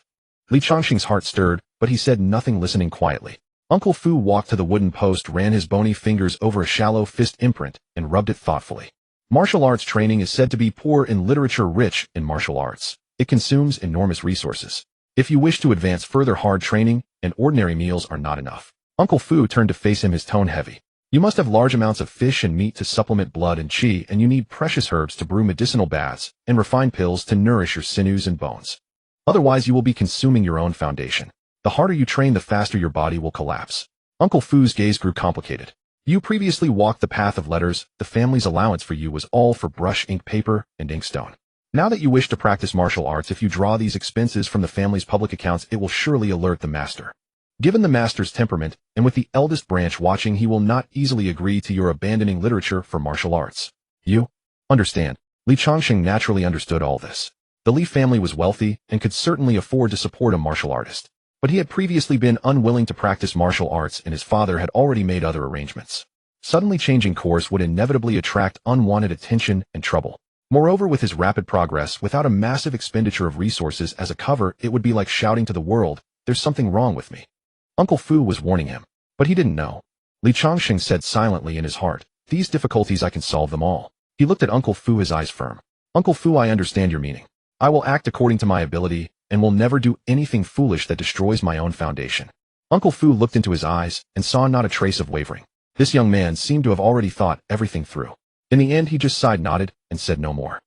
Li Changsheng's heart stirred, but he said nothing, listening quietly. Uncle Fu walked to the wooden post, ran his bony fingers over a shallow fist imprint, and rubbed it thoughtfully. Martial arts training is said to be poor in literature, rich in martial arts. It consumes enormous resources. If you wish to advance further, hard training and ordinary meals are not enough. Uncle Fu turned to face him, his tone heavy. You must have large amounts of fish and meat to supplement blood and qi, and you need precious herbs to brew medicinal baths and refined pills to nourish your sinews and bones. Otherwise, you will be consuming your own foundation. The harder you train, the faster your body will collapse. Uncle Fu's gaze grew complicated. You previously walked the path of letters. The family's allowance for you was all for brush, ink, paper, and inkstone. Now that you wish to practice martial arts, if you draw these expenses from the family's public accounts, it will surely alert the master. Given the master's temperament, and with the eldest branch watching, he will not easily agree to your abandoning literature for martial arts. You understand. Li Changsheng naturally understood all this. The Li family was wealthy and could certainly afford to support a martial artist. But he had previously been unwilling to practice martial arts, and his father had already made other arrangements. Suddenly changing course would inevitably attract unwanted attention and trouble. Moreover, with his rapid progress, without a massive expenditure of resources as a cover, it would be like shouting to the world, "There's something wrong with me." Uncle Fu was warning him, but he didn't know. Li Changsheng said silently in his heart, "These difficulties, I can solve them all." He looked at Uncle Fu, his eyes firm. "Uncle Fu, I understand your meaning. I will act according to my ability, and will never do anything foolish that destroys my own foundation." Uncle Fu looked into his eyes and saw not a trace of wavering. This young man seemed to have already thought everything through. In the end, he just sighed, nodded, and said no more.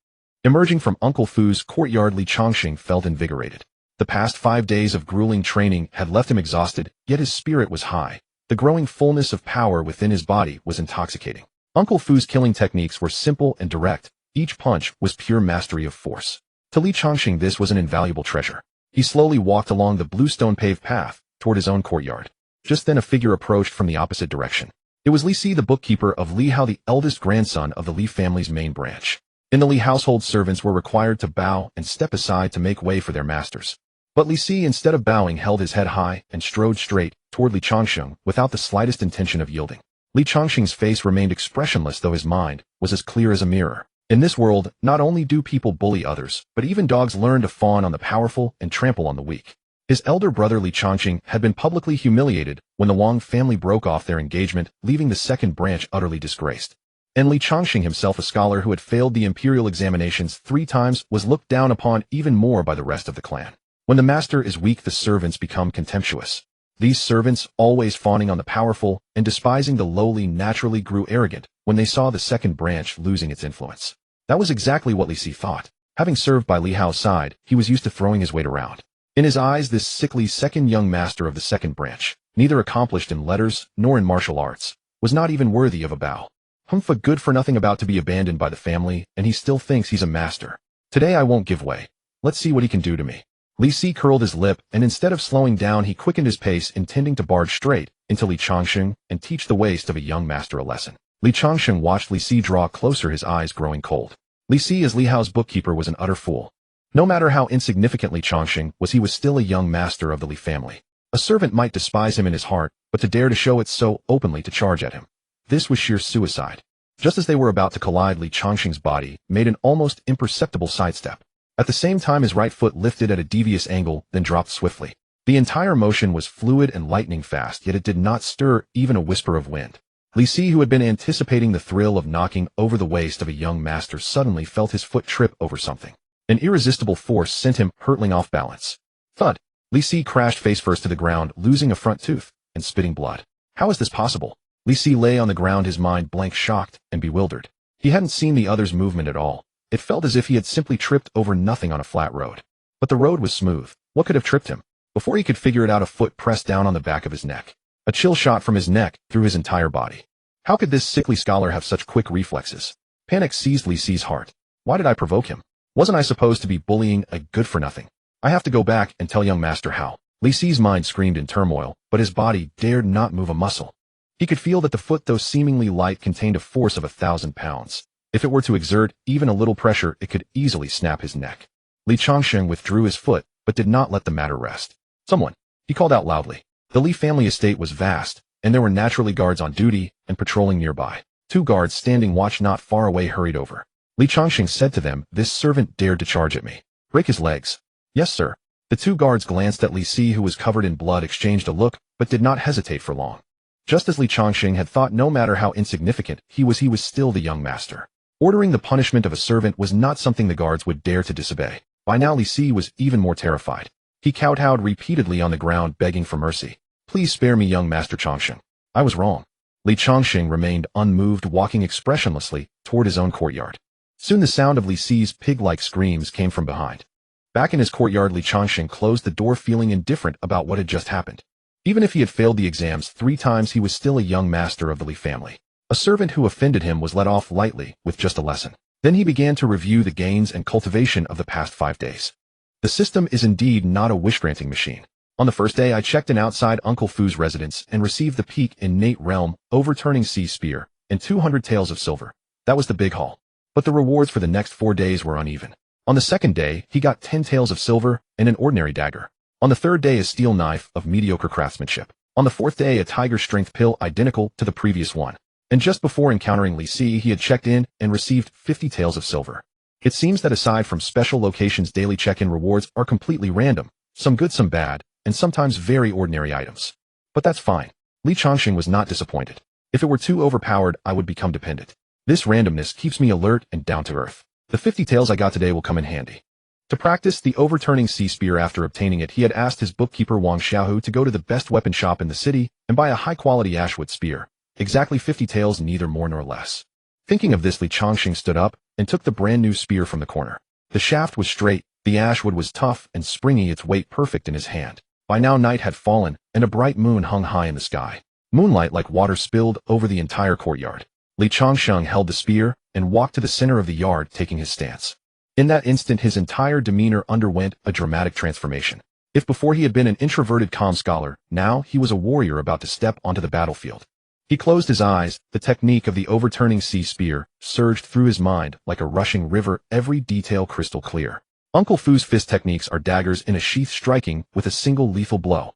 Emerging from Uncle Fu's courtyard, Li Changsheng felt invigorated. The past 5 days of grueling training had left him exhausted, yet his spirit was high. The growing fullness of power within his body was intoxicating. Uncle Fu's killing techniques were simple and direct. Each punch was pure mastery of force. To Li Changsheng, this was an invaluable treasure. He slowly walked along the bluestone paved path toward his own courtyard. Just then a figure approached from the opposite direction. It was Li Si, the bookkeeper of Li Hao, the eldest grandson of the Li family's main branch. In the Li household, servants were required to bow and step aside to make way for their masters. But Li Si, instead of bowing, held his head high and strode straight toward Li Changsheng without the slightest intention of yielding. Li Changsheng's face remained expressionless, though his mind was as clear as a mirror. In this world, not only do people bully others, but even dogs learn to fawn on the powerful and trample on the weak. His elder brother Li Changsheng had been publicly humiliated when the Wang family broke off their engagement, leaving the second branch utterly disgraced. And Li Changsheng himself, a scholar who had failed the imperial examinations 3 times, was looked down upon even more by the rest of the clan. When the master is weak, the servants become contemptuous. These servants, always fawning on the powerful and despising the lowly, naturally grew arrogant when they saw the second branch losing its influence. That was exactly what Li Si thought. Having served by Li Hao's side, he was used to throwing his weight around. In his eyes, this sickly second young master of the second branch, neither accomplished in letters nor in martial arts, was not even worthy of a bow. Humph, good for nothing, about to be abandoned by the family, and he still thinks he's a master. Today I won't give way. Let's see what he can do to me. Li Si curled his lip, and instead of slowing down, he quickened his pace, intending to barge straight into Li Changsheng and teach the waste of a young master a lesson. Li Changsheng watched Li Si draw closer, his eyes growing cold. Li Si, as Li Hao's bookkeeper, was an utter fool. No matter how insignificant Li Changsheng was, he was still a young master of the Li family. A servant might despise him in his heart, but to dare to show it so openly, to charge at him, this was sheer suicide. Just as they were about to collide, Li Changsheng's body made an almost imperceptible sidestep. At the same time, his right foot lifted at a devious angle, then dropped swiftly. The entire motion was fluid and lightning fast, yet it did not stir even a whisper of wind. Li Si, who had been anticipating the thrill of knocking over the waist of a young master, suddenly felt his foot trip over something. An irresistible force sent him hurtling off balance. Thud! Li Si crashed face first to the ground, losing a front tooth and spitting blood. How is this possible? Li Si lay on the ground, his mind blank, shocked and bewildered. He hadn't seen the other's movement at all. It felt as if he had simply tripped over nothing on a flat road. But the road was smooth. What could have tripped him? Before he could figure it out, a foot pressed down on the back of his neck. A chill shot from his neck through his entire body. How could this sickly scholar have such quick reflexes? Panic seized Li Si's heart. Why did I provoke him? Wasn't I supposed to be bullying a good-for-nothing? I have to go back and tell young master how. Li Si's mind screamed in turmoil, but his body dared not move a muscle. He could feel that the foot, though seemingly light, contained a force of 1,000 pounds. If it were to exert even a little pressure, it could easily snap his neck. Li Changsheng withdrew his foot, but did not let the matter rest. Someone! He called out loudly. The Li family estate was vast, and there were naturally guards on duty and patrolling nearby. 2 guards standing watch not far away hurried over. Li Changsheng said to them, "This servant dared to charge at me. Break his legs." "Yes, sir." The 2 guards glanced at Li Si, who was covered in blood, exchanged a look, but did not hesitate for long. Just as Li Changsheng had thought, no matter how insignificant he was still the young master. Ordering the punishment of a servant was not something the guards would dare to disobey. By now Li Si was even more terrified. He kowtowed repeatedly on the ground, begging for mercy. "Please spare me, young Master Changsheng. I was wrong." Li Changsheng remained unmoved, walking expressionlessly toward his own courtyard. Soon the sound of Li Si's pig-like screams came from behind. Back in his courtyard, Li Changsheng closed the door, feeling indifferent about what had just happened. Even if he had failed the exams 3 times, he was still a young master of the Li family. A servant who offended him was let off lightly with just a lesson. Then he began to review the gains and cultivation of the past 5 days. The system is indeed not a wish-granting machine. On the first day, I checked in outside Uncle Fu's residence and received the peak in Immortal Realm, overturning sea spear, and 200 taels of silver. That was the big haul. But the rewards for the next 4 days were uneven. On the second day, he got 10 taels of silver and an ordinary dagger. On the third day, a steel knife of mediocre craftsmanship. On the fourth day, a tiger strength pill identical to the previous one. And just before encountering Li Si, he had checked in and received 50 taels of silver. It seems that aside from special locations, daily check-in rewards are completely random, some good, some bad, and sometimes very ordinary items. But that's fine. Li Changsheng was not disappointed. If it were too overpowered, I would become dependent. This randomness keeps me alert and down to earth. The 50 taels I got today will come in handy. To practice the overturning sea spear, after obtaining it, he had asked his bookkeeper Wang Xiaohu to go to the best weapon shop in the city and buy a high-quality ashwood spear. Exactly 50 taels, neither more nor less. Thinking of this, Li Changsheng stood up and took the brand-new spear from the corner. The shaft was straight, the ashwood was tough and springy, its weight perfect in his hand. By now night had fallen, and a bright moon hung high in the sky. Moonlight like water spilled over the entire courtyard. Li Changsheng held the spear and walked to the center of the yard, taking his stance. In that instant, his entire demeanor underwent a dramatic transformation. If before he had been an introverted calm scholar, now he was a warrior about to step onto the battlefield. He closed his eyes. The technique of the overturning sea spear surged through his mind like a rushing river, every detail crystal clear. Uncle Fu's fist techniques are daggers in a sheath, striking with a single lethal blow.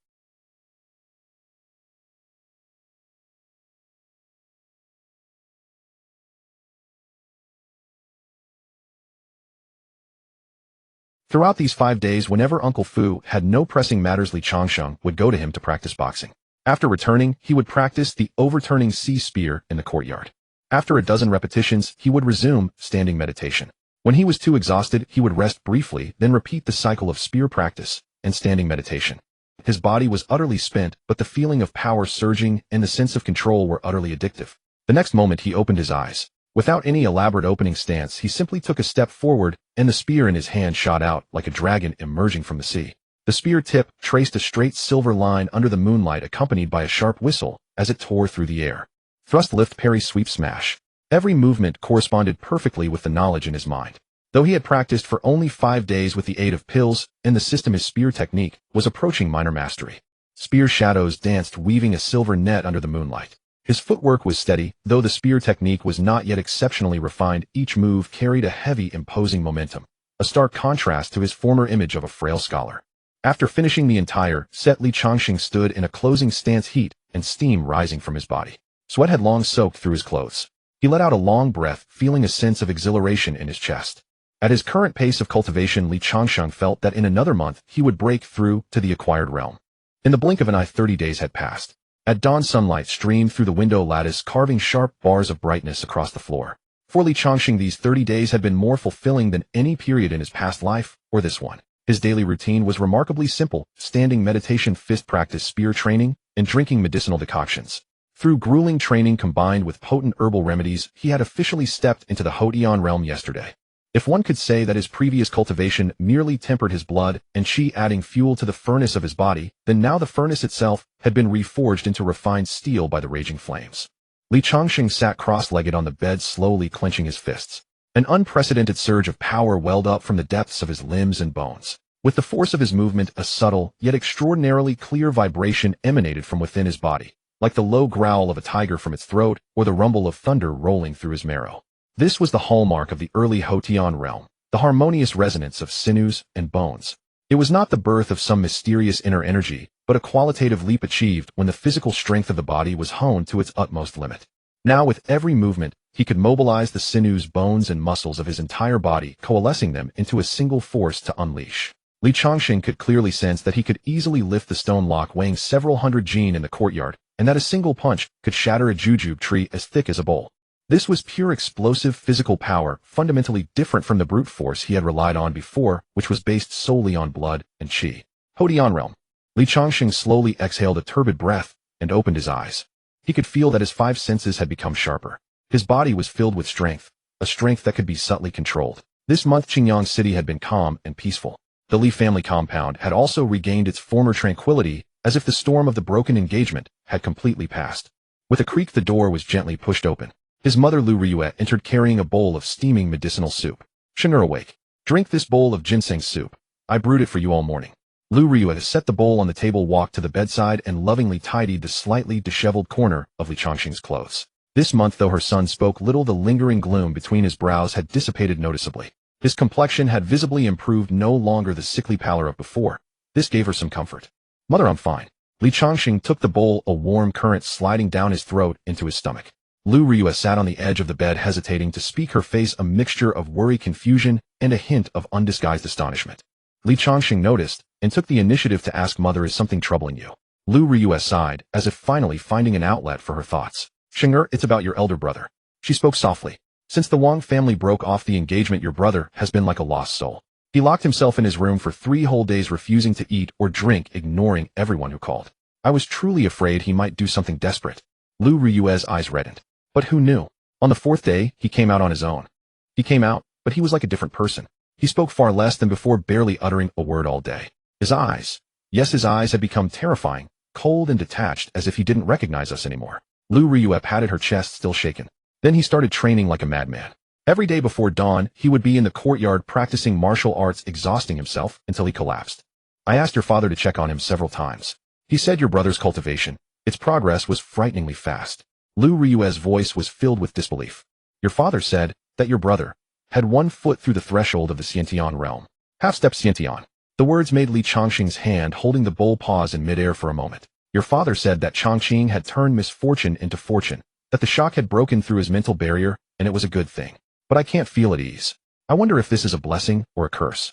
Throughout these 5 days, whenever Uncle Fu had no pressing matters, Li Changsheng would go to him to practice boxing. After returning, he would practice the overturning sea spear in the courtyard. After a dozen repetitions, he would resume standing meditation. When he was too exhausted, he would rest briefly, then repeat the cycle of spear practice and standing meditation. His body was utterly spent, but the feeling of power surging and the sense of control were utterly addictive. The next moment he opened his eyes. Without any elaborate opening stance, he simply took a step forward, and the spear in his hand shot out like a dragon emerging from the sea. The spear tip traced a straight silver line under the moonlight, accompanied by a sharp whistle as it tore through the air. Thrust, lift, parry, sweep, smash. Every movement corresponded perfectly with the knowledge in his mind. Though he had practiced for only 5 days with the aid of pills and the system, his spear technique was approaching minor mastery. Spear shadows danced, weaving a silver net under the moonlight. His footwork was steady, though the spear technique was not yet exceptionally refined. Each move carried a heavy, imposing momentum, a stark contrast to his former image of a frail scholar. After finishing the entire set, Li Changsheng stood in a closing stance, heat and steam rising from his body. Sweat had long soaked through his clothes. He let out a long breath, feeling a sense of exhilaration in his chest. At his current pace of cultivation, Li Changsheng felt that in another month he would break through to the acquired realm. In the blink of an eye, 30 days had passed. At dawn, sunlight streamed through the window lattice, carving sharp bars of brightness across the floor. For Li Changsheng, these 30 days had been more fulfilling than any period in his past life, or this one. His daily routine was remarkably simple: standing meditation, fist practice, spear training, and drinking medicinal decoctions. Through grueling training combined with potent herbal remedies, he had officially stepped into the Immortal Realm yesterday. If one could say that his previous cultivation merely tempered his blood and qi, adding fuel to the furnace of his body, then now the furnace itself had been reforged into refined steel by the raging flames. Li Changsheng sat cross-legged on the bed, slowly clenching his fists. An unprecedented surge of power welled up from the depths of his limbs and bones. With the force of his movement, a subtle, yet extraordinarily clear vibration emanated from within his body, like the low growl of a tiger from its throat or the rumble of thunder rolling through his marrow. This was the hallmark of the early Immortal Realm, the harmonious resonance of sinews and bones. It was not the birth of some mysterious inner energy, but a qualitative leap achieved when the physical strength of the body was honed to its utmost limit. Now, with every movement, he could mobilize the sinews, bones, and muscles of his entire body, coalescing them into a single force to unleash. Li Changsheng could clearly sense that he could easily lift the stone lock weighing several hundred jin in the courtyard, and that a single punch could shatter a jujube tree as thick as a bowl. This was pure explosive physical power, fundamentally different from the brute force he had relied on before, which was based solely on blood and qi. Immortal Realm. Li Changsheng slowly exhaled a turbid breath and opened his eyes. He could feel that his 5 senses had become sharper. His body was filled with strength, a strength that could be subtly controlled. This month, Qingyang City had been calm and peaceful. The Li family compound had also regained its former tranquility, as if the storm of the broken engagement had completely passed. With a creak, the door was gently pushed open. His mother Lu Ryue entered carrying a bowl of steaming medicinal soup. Sheng'er, awake. Drink this bowl of ginseng soup. I brewed it for you all morning. Lu Ryue set the bowl on the table, walked to the bedside, and lovingly tidied the slightly disheveled corner of Li Changsheng's clothes. This month, though her son spoke little, the lingering gloom between his brows had dissipated noticeably. His complexion had visibly improved, no longer the sickly pallor of before. This gave her some comfort. Mother, I'm fine. Li Changsheng took the bowl, a warm current sliding down his throat into his stomach. Lu Ryue sat on the edge of the bed, hesitating to speak, her face a mixture of worry, confusion, and a hint of undisguised astonishment. Li Changsheng noticed and took the initiative to ask, Mother, is something troubling you? Lu Ryue sighed, as if finally finding an outlet for her thoughts. Sheng'er, it's about your elder brother. She spoke softly. Since the Wang family broke off the engagement, your brother has been like a lost soul. He locked himself in his room for 3 whole days, refusing to eat or drink, ignoring everyone who called. I was truly afraid he might do something desperate. Lu Ryue's eyes reddened. But who knew? On the 4th day, he came out on his own. He came out, but he was like a different person. He spoke far less than before, barely uttering a word all day. His eyes. Yes, his eyes had become terrifying, cold and detached, as if he didn't recognize us anymore. Lu Ryue patted her chest, still shaken. Then he started training like a madman. Every day before dawn, he would be in the courtyard practicing martial arts, exhausting himself until he collapsed. I asked your father to check on him several times. He said your brother's cultivation, its progress was frighteningly fast. Lu Ryue's voice was filled with disbelief. Your father said that your brother had 1 foot through the threshold of the Xiantian realm. Half-step Xiantian. The words made Li Changsheng's hand holding the bowl pause in midair for a moment. Your father said that Changsheng had turned misfortune into fortune, that the shock had broken through his mental barrier, and it was a good thing. But I can't feel at ease. I wonder if this is a blessing or a curse.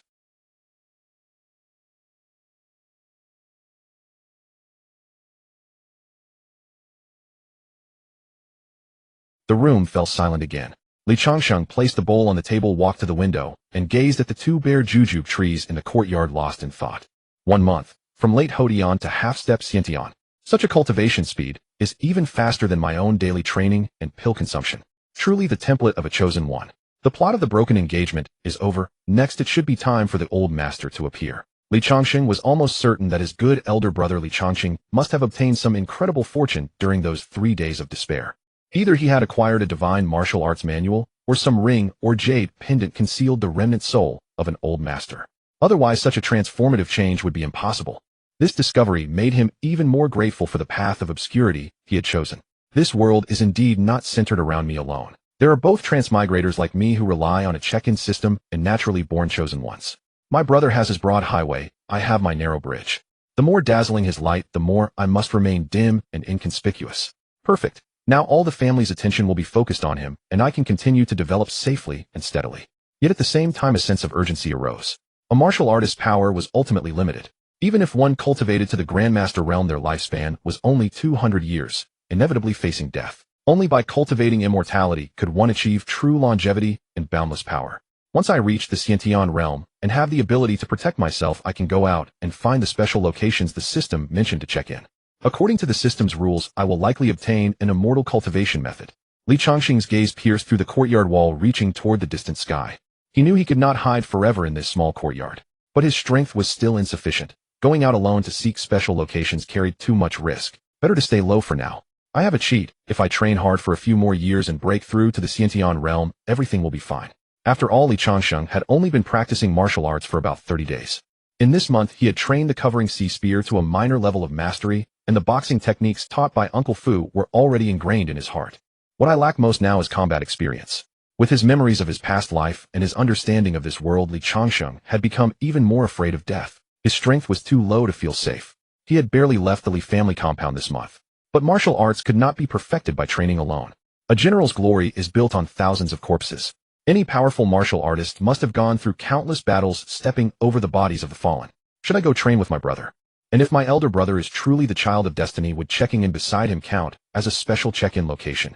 The room fell silent again. Li Changsheng placed the bowl on the table, walked to the window, and gazed at the two bare jujube trees in the courtyard, lost in thought. 1 month, from late Hodian to half-step Xiantian. Such a cultivation speed is even faster than my own daily training and pill consumption. Truly the template of a chosen one. The plot of the broken engagement is over. Next it should be time for the old master to appear. Li Changsheng was almost certain that his good elder brother Li Changsheng must have obtained some incredible fortune during those 3 days of despair. Either he had acquired a divine martial arts manual, or some ring or jade pendant concealed the remnant soul of an old master. Otherwise such a transformative change would be impossible. This discovery made him even more grateful for the path of obscurity he had chosen. This world is indeed not centered around me alone. There are both transmigrators like me who rely on a check-in system and naturally born chosen ones. My brother has his broad highway, I have my narrow bridge. The more dazzling his light, the more I must remain dim and inconspicuous. Perfect. Now all the family's attention will be focused on him, and I can continue to develop safely and steadily. Yet at the same time a sense of urgency arose. A martial artist's power was ultimately limited. Even if one cultivated to the Grandmaster realm, their lifespan was only 200 years, inevitably facing death. Only by cultivating immortality could one achieve true longevity and boundless power. Once I reach the Xiantian realm and have the ability to protect myself, I can go out and find the special locations the system mentioned to check in. According to the system's rules, I will likely obtain an immortal cultivation method. Li Changsheng's gaze pierced through the courtyard wall, reaching toward the distant sky. He knew he could not hide forever in this small courtyard. But his strength was still insufficient. Going out alone to seek special locations carried too much risk. Better to stay low for now. I have a cheat. If I train hard for a few more years and break through to the Xiantian realm, everything will be fine. After all, Li Changsheng had only been practicing martial arts for about 30 days. In this month, he had trained the covering sea spear to a minor level of mastery, and the boxing techniques taught by Uncle Fu were already ingrained in his heart. What I lack most now is combat experience. With his memories of his past life and his understanding of this world, Li Changsheng had become even more afraid of death. His strength was too low to feel safe. He had barely left the Li family compound this month. But martial arts could not be perfected by training alone. A general's glory is built on thousands of corpses. Any powerful martial artist must have gone through countless battles, stepping over the bodies of the fallen. Should I go train with my brother? And if my elder brother is truly the child of destiny, would checking in beside him count as a special check-in location?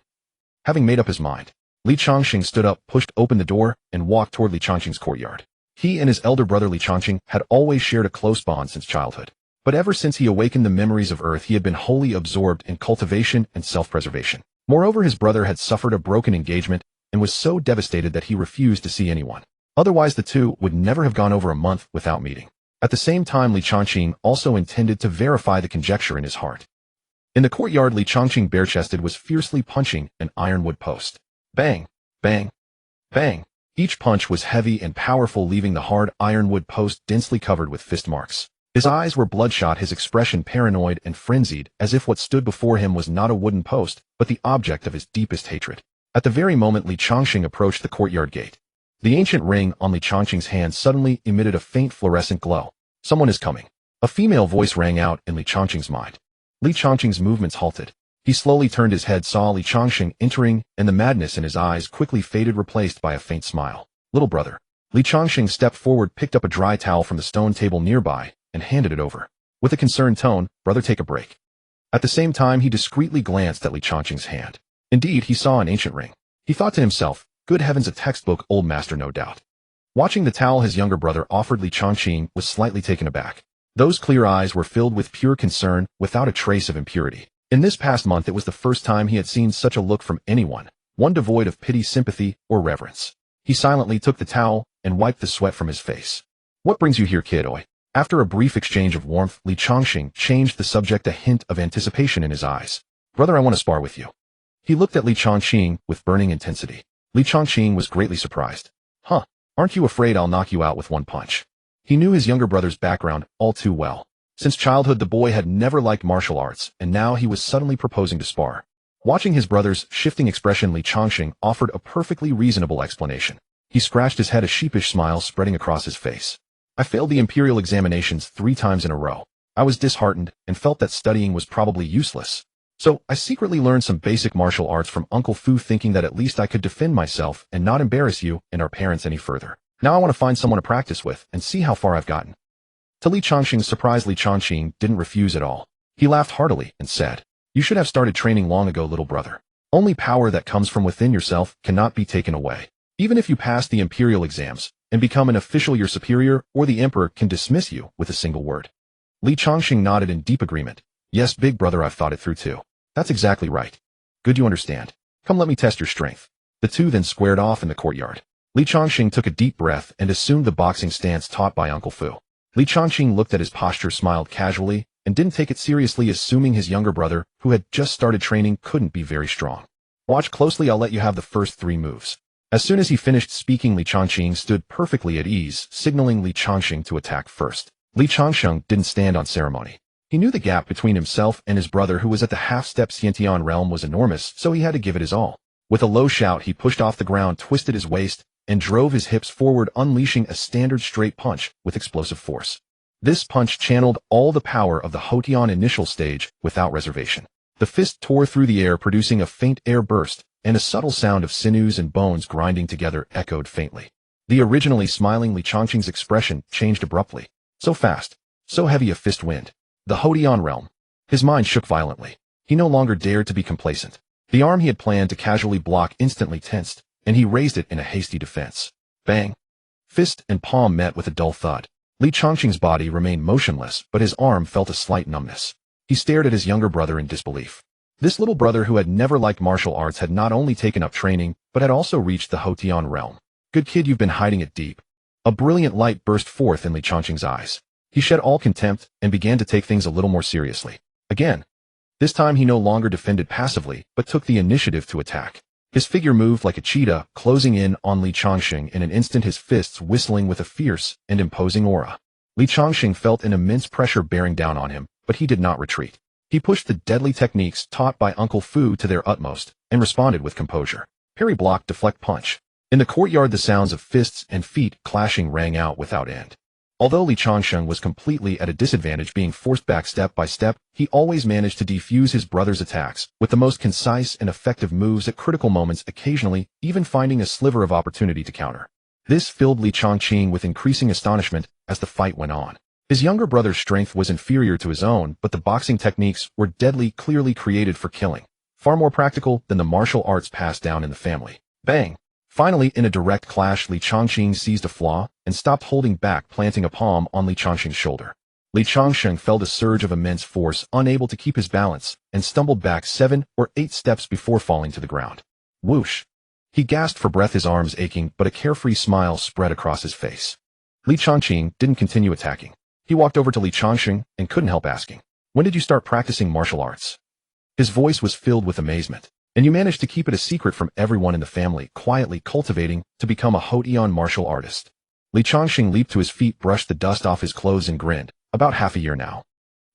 Having made up his mind, Li Changsheng stood up, pushed open the door, and walked toward Li Changsheng's courtyard. He and his elder brother Li Changsheng had always shared a close bond since childhood. But ever since he awakened the memories of Earth, he had been wholly absorbed in cultivation and self-preservation. Moreover, his brother had suffered a broken engagement and was so devastated that he refused to see anyone. Otherwise, the two would never have gone over a month without meeting. At the same time, Li Changsheng also intended to verify the conjecture in his heart. In the courtyard, Li Changsheng, bare-chested, was fiercely punching an ironwood post. Bang! Bang! Bang! Each punch was heavy and powerful, leaving the hard ironwood post densely covered with fist marks. His eyes were bloodshot, his expression paranoid and frenzied, as if what stood before him was not a wooden post, but the object of his deepest hatred. At the very moment Li Changsheng approached the courtyard gate, the ancient ring on Li Changsheng's hand suddenly emitted a faint fluorescent glow. Someone is coming. A female voice rang out in Li Changsheng's mind. Li Changsheng's movements halted. He slowly turned his head, saw Li Changsheng entering, and the madness in his eyes quickly faded, replaced by a faint smile. Little brother. Li Changsheng stepped forward, picked up a dry towel from the stone table nearby, and handed it over. With a concerned tone, brother, take a break. At the same time, he discreetly glanced at Li Changsheng's hand. Indeed, he saw an ancient ring. He thought to himself, good heavens, a textbook old master, no doubt. Watching the towel his younger brother offered, Li Changsheng was slightly taken aback. Those clear eyes were filled with pure concern, without a trace of impurity. In this past month, it was the first time he had seen such a look from anyone, one devoid of pity, sympathy, or reverence. He silently took the towel and wiped the sweat from his face. What brings you here, kiddo? After a brief exchange of warmth, Li Changsheng changed the subject, a hint of anticipation in his eyes. Brother, I want to spar with you. He looked at Li Changsheng with burning intensity. Li Changsheng was greatly surprised. Huh, aren't you afraid I'll knock you out with one punch? He knew his younger brother's background all too well. Since childhood, the boy had never liked martial arts, and now he was suddenly proposing to spar. Watching his brother's shifting expression, Li Changsheng offered a perfectly reasonable explanation. He scratched his head, a sheepish smile spreading across his face. I failed the imperial examinations 3 times in a row. I was disheartened and felt that studying was probably useless. So, I secretly learned some basic martial arts from Uncle Fu, thinking that at least I could defend myself and not embarrass you and our parents any further. Now I want to find someone to practice with and see how far I've gotten. To Li Changsheng's surprise, Li Changsheng didn't refuse at all. He laughed heartily and said, you should have started training long ago, little brother. Only power that comes from within yourself cannot be taken away. Even if you pass the imperial exams and become an official, your superior or the emperor can dismiss you with a single word. Li Changsheng nodded in deep agreement. Yes, big brother, I've thought it through too. That's exactly right. Good, you understand. Come, let me test your strength. The two then squared off in the courtyard. Li Changsheng took a deep breath and assumed the boxing stance taught by Uncle Fu. Li Changsheng looked at his posture, smiled casually, and didn't take it seriously, assuming his younger brother, who had just started training, couldn't be very strong. Watch closely, I'll let you have the first 3 moves. As soon as he finished speaking, Li Changsheng stood perfectly at ease, signaling Li Changsheng to attack first. Li Changsheng didn't stand on ceremony. He knew the gap between himself and his brother, who was at the half-step Immortal Realm, was enormous, so he had to give it his all. With a low shout, he pushed off the ground, twisted his waist, and drove his hips forward, unleashing a standard straight punch with explosive force. This punch channeled all the power of the Hotian initial stage without reservation. The fist tore through the air, producing a faint air burst, and a subtle sound of sinews and bones grinding together echoed faintly. The originally smiling Li Changsheng's expression changed abruptly. So fast, so heavy a fist wind. The Hotian realm. His mind shook violently. He no longer dared to be complacent. The arm he had planned to casually block instantly tensed, and he raised it in a hasty defense. Bang! Fist and palm met with a dull thud. Li Changsheng's body remained motionless, but his arm felt a slight numbness. He stared at his younger brother in disbelief. This little brother, who had never liked martial arts, had not only taken up training, but had also reached the Hotian realm. Good kid, you've been hiding it deep. A brilliant light burst forth in Li Changsheng's eyes. He shed all contempt and began to take things a little more seriously. Again. This time he no longer defended passively, but took the initiative to attack. His figure moved like a cheetah, closing in on Li Changsheng in an instant, his fists whistling with a fierce and imposing aura. Li Changsheng felt an immense pressure bearing down on him, but he did not retreat. He pushed the deadly techniques taught by Uncle Fu to their utmost, and responded with composure. Parry, block, deflect, punch. In the courtyard, the sounds of fists and feet clashing rang out without end. Although Li Changsheng was completely at a disadvantage, being forced back step by step, he always managed to defuse his brother's attacks with the most concise and effective moves at critical moments, occasionally even finding a sliver of opportunity to counter. This filled Li Changsheng with increasing astonishment as the fight went on. His younger brother's strength was inferior to his own, but the boxing techniques were deadly, clearly created for killing, far more practical than the martial arts passed down in the family. Bang! Finally, in a direct clash, Li Changsheng seized a flaw and stopped holding back, planting a palm on Li Changsheng's shoulder. Li Changsheng felt a surge of immense force, unable to keep his balance, and stumbled back 7 or 8 steps before falling to the ground. Whoosh! He gasped for breath, his arms aching, but a carefree smile spread across his face. Li Changsheng didn't continue attacking. He walked over to Li Changsheng and couldn't help asking, "When did you start practicing martial arts?" His voice was filled with amazement. "And you managed to keep it a secret from everyone in the family, quietly cultivating to become a Hotian martial artist." Li Changsheng leaped to his feet, brushed the dust off his clothes, and grinned. "About half a year now."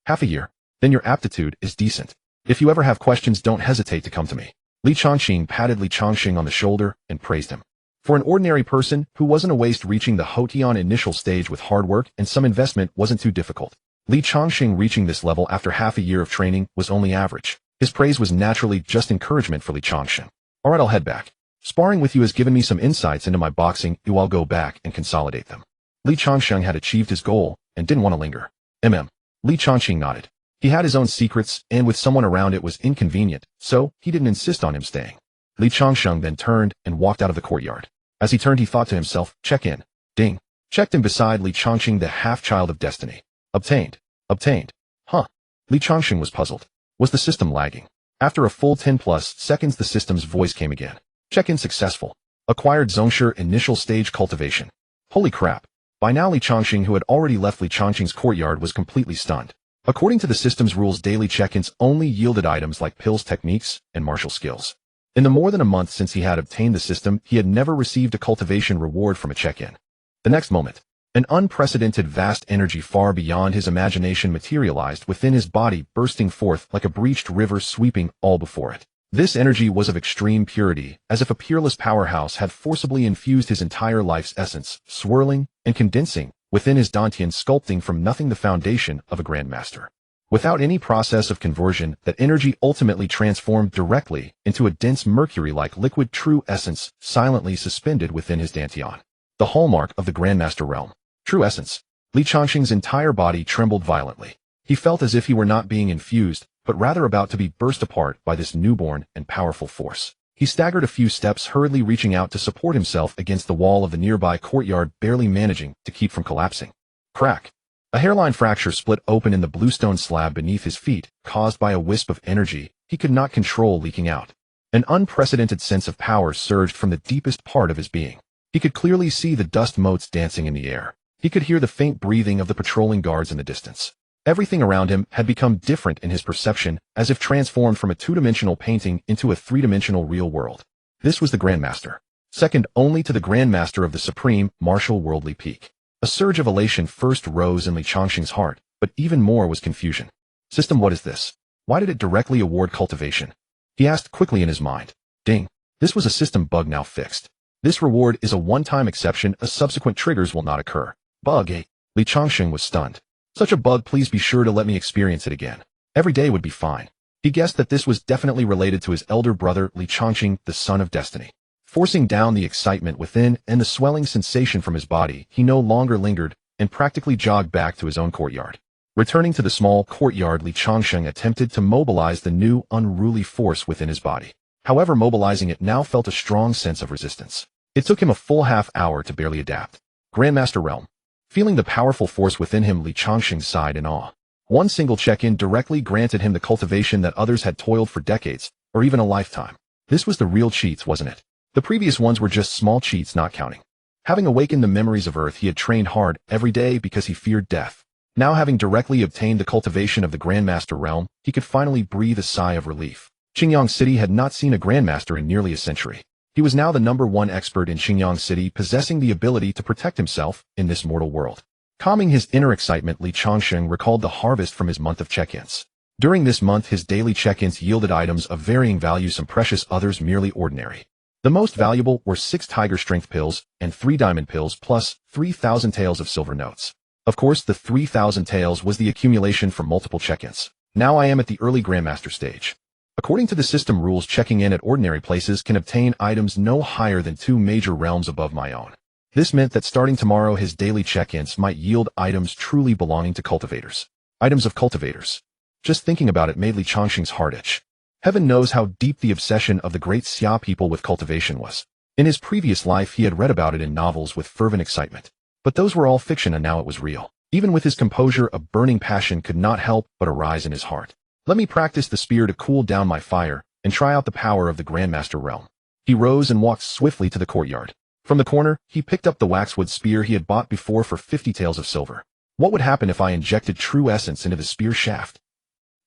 "Half a year? Then your aptitude is decent. If you ever have questions, don't hesitate to come to me." Li Changsheng patted Li Changsheng on the shoulder and praised him. For an ordinary person who wasn't a waste, reaching the Hotian initial stage with hard work and some investment wasn't too difficult. Li Changsheng reaching this level after half a year of training was only average. His praise was naturally just encouragement for Li Changsheng. "Alright, I'll head back. Sparring with you has given me some insights into my boxing. I'll go back and consolidate them." Li Changsheng had achieved his goal and didn't want to linger. Li Changsheng nodded. He had his own secrets, and with someone around it was inconvenient, so he didn't insist on him staying. Li Changsheng then turned and walked out of the courtyard. As he turned, he thought to himself, "Check in." Ding. Checked in beside Li Changsheng, the half-child of destiny. Obtained. Obtained. Huh. Li Changsheng was puzzled. Was the system lagging? After a full 10+ seconds, the system's voice came again. "Check-in successful. Acquired Zhongshe initial stage cultivation." Holy crap. By now Li Changsheng, who had already left Li Changsheng's courtyard, was completely stunned. According to the system's rules, daily check-ins only yielded items like pills, techniques, and martial skills. In the more than a month since he had obtained the system, he had never received a cultivation reward from a check-in. The next moment, an unprecedented vast energy far beyond his imagination materialized within his body, bursting forth like a breached river, sweeping all before it. This energy was of extreme purity, as if a peerless powerhouse had forcibly infused his entire life's essence, swirling and condensing within his dantian, sculpting from nothing the foundation of a grandmaster. Without any process of conversion, that energy ultimately transformed directly into a dense mercury-like liquid, true essence, silently suspended within his dantian. The hallmark of the grandmaster realm. True essence. Li Changsheng's entire body trembled violently. He felt as if he were not being infused, but rather about to be burst apart by this newborn and powerful force. He staggered a few steps, hurriedly reaching out to support himself against the wall of the nearby courtyard, barely managing to keep from collapsing. Crack! A hairline fracture split open in the bluestone slab beneath his feet, caused by a wisp of energy he could not control leaking out. An unprecedented sense of power surged from the deepest part of his being. He could clearly see the dust motes dancing in the air. He could hear the faint breathing of the patrolling guards in the distance. Everything around him had become different in his perception, as if transformed from a two-dimensional painting into a three-dimensional real world. This was the Grandmaster, second only to the Grandmaster of the supreme, martial worldly peak. A surge of elation first rose in Li Changsheng's heart, but even more was confusion. System, what is this? Why did it directly award cultivation? He asked quickly in his mind. Ding. This was a system bug now fixed. This reward is a one-time exception, as subsequent triggers will not occur. Bug 8. Li Changsheng was stunned. Such a bug, please be sure to let me experience it again. Every day would be fine. He guessed that this was definitely related to his elder brother Li Changsheng, the son of destiny. Forcing down the excitement within and the swelling sensation from his body, he no longer lingered and practically jogged back to his own courtyard. Returning to the small courtyard, Li Changsheng attempted to mobilize the new, unruly force within his body. However, mobilizing it now felt a strong sense of resistance. It took him a full half-hour to barely adapt. Grandmaster Realm. Feeling the powerful force within him, Li Changsheng sighed in awe. One single check-in directly granted him the cultivation that others had toiled for decades, or even a lifetime. This was the real cheats, wasn't it? The previous ones were just small cheats not counting. Having awakened the memories of Earth, he had trained hard every day because he feared death. Now, having directly obtained the cultivation of the Grandmaster Realm, he could finally breathe a sigh of relief. Qingyang City had not seen a Grandmaster in nearly a century. He was now the #1 expert in Qingyang City, possessing the ability to protect himself in this mortal world. Calming his inner excitement, Li Changsheng recalled the harvest from his month of check-ins. During this month, his daily check-ins yielded items of varying value, some precious, others merely ordinary. The most valuable were 6 tiger strength pills and 3 diamond pills, plus 3,000 taels of silver notes. Of course, the 3,000 taels was the accumulation from multiple check-ins. Now I am at the early Grandmaster stage. According to the system rules, checking in at ordinary places can obtain items no higher than 2 major realms above my own. This meant that starting tomorrow, his daily check-ins might yield items truly belonging to cultivators. Items of cultivators. Just thinking about it made Li Changsheng's heart itch. Heaven knows how deep the obsession of the great Xia people with cultivation was. In his previous life, he had read about it in novels with fervent excitement. But those were all fiction, and now it was real. Even with his composure, a burning passion could not help but arise in his heart. Let me practice the spear to cool down my fire and try out the power of the Grandmaster Realm. He rose and walked swiftly to the courtyard. From the corner, he picked up the waxwood spear he had bought before for 50 taels of silver. What would happen if I injected true essence into the spear shaft?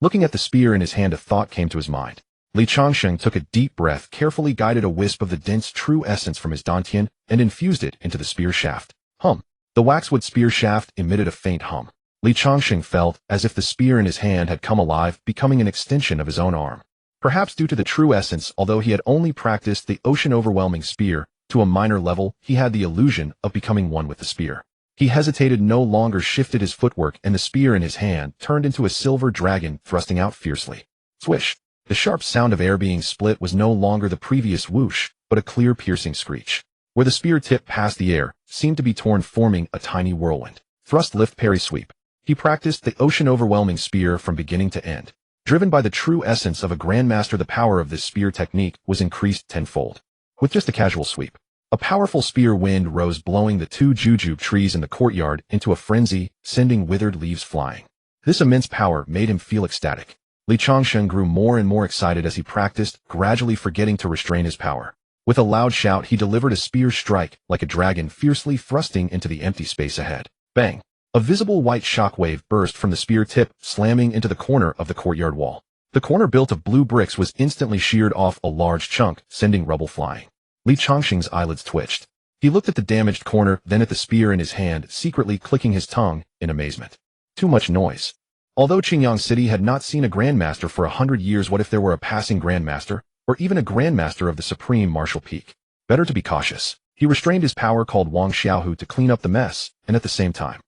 Looking at the spear in his hand, a thought came to his mind. Li Changsheng took a deep breath, carefully guided a wisp of the dense true essence from his dantian, and infused it into the spear shaft. Hum. The waxwood spear shaft emitted a faint hum. Li Changsheng felt as if the spear in his hand had come alive, becoming an extension of his own arm. Perhaps due to the true essence, although he had only practiced the ocean-overwhelming spear to a minor level, he had the illusion of becoming one with the spear. He hesitated, no longer shifted his footwork, and the spear in his hand turned into a silver dragon, thrusting out fiercely. Swish! The sharp sound of air being split was no longer the previous whoosh, but a clear, piercing screech. Where the spear tip passed, the air seemed to be torn, forming a tiny whirlwind. Thrust, lift, parry, sweep. He practiced the ocean-overwhelming spear from beginning to end. Driven by the true essence of a Grandmaster, the power of this spear technique was increased tenfold. With just a casual sweep, a powerful spear wind rose, blowing the 2 jujube trees in the courtyard into a frenzy, sending withered leaves flying. This immense power made him feel ecstatic. Li Changsheng grew more and more excited as he practiced, gradually forgetting to restrain his power. With a loud shout, he delivered a spear strike, like a dragon, fiercely thrusting into the empty space ahead. Bang! A visible white shockwave burst from the spear tip, slamming into the corner of the courtyard wall. The corner, built of blue bricks, was instantly sheared off a large chunk, sending rubble flying. Li Changsheng's eyelids twitched. He looked at the damaged corner, then at the spear in his hand, secretly clicking his tongue in amazement. Too much noise. Although Qingyang City had not seen a Grandmaster for 100 years, what if there were a passing Grandmaster, or even a Grandmaster of the supreme martial peak? Better to be cautious. He restrained his power, called Wang Xiaohu to clean up the mess, and at the same time,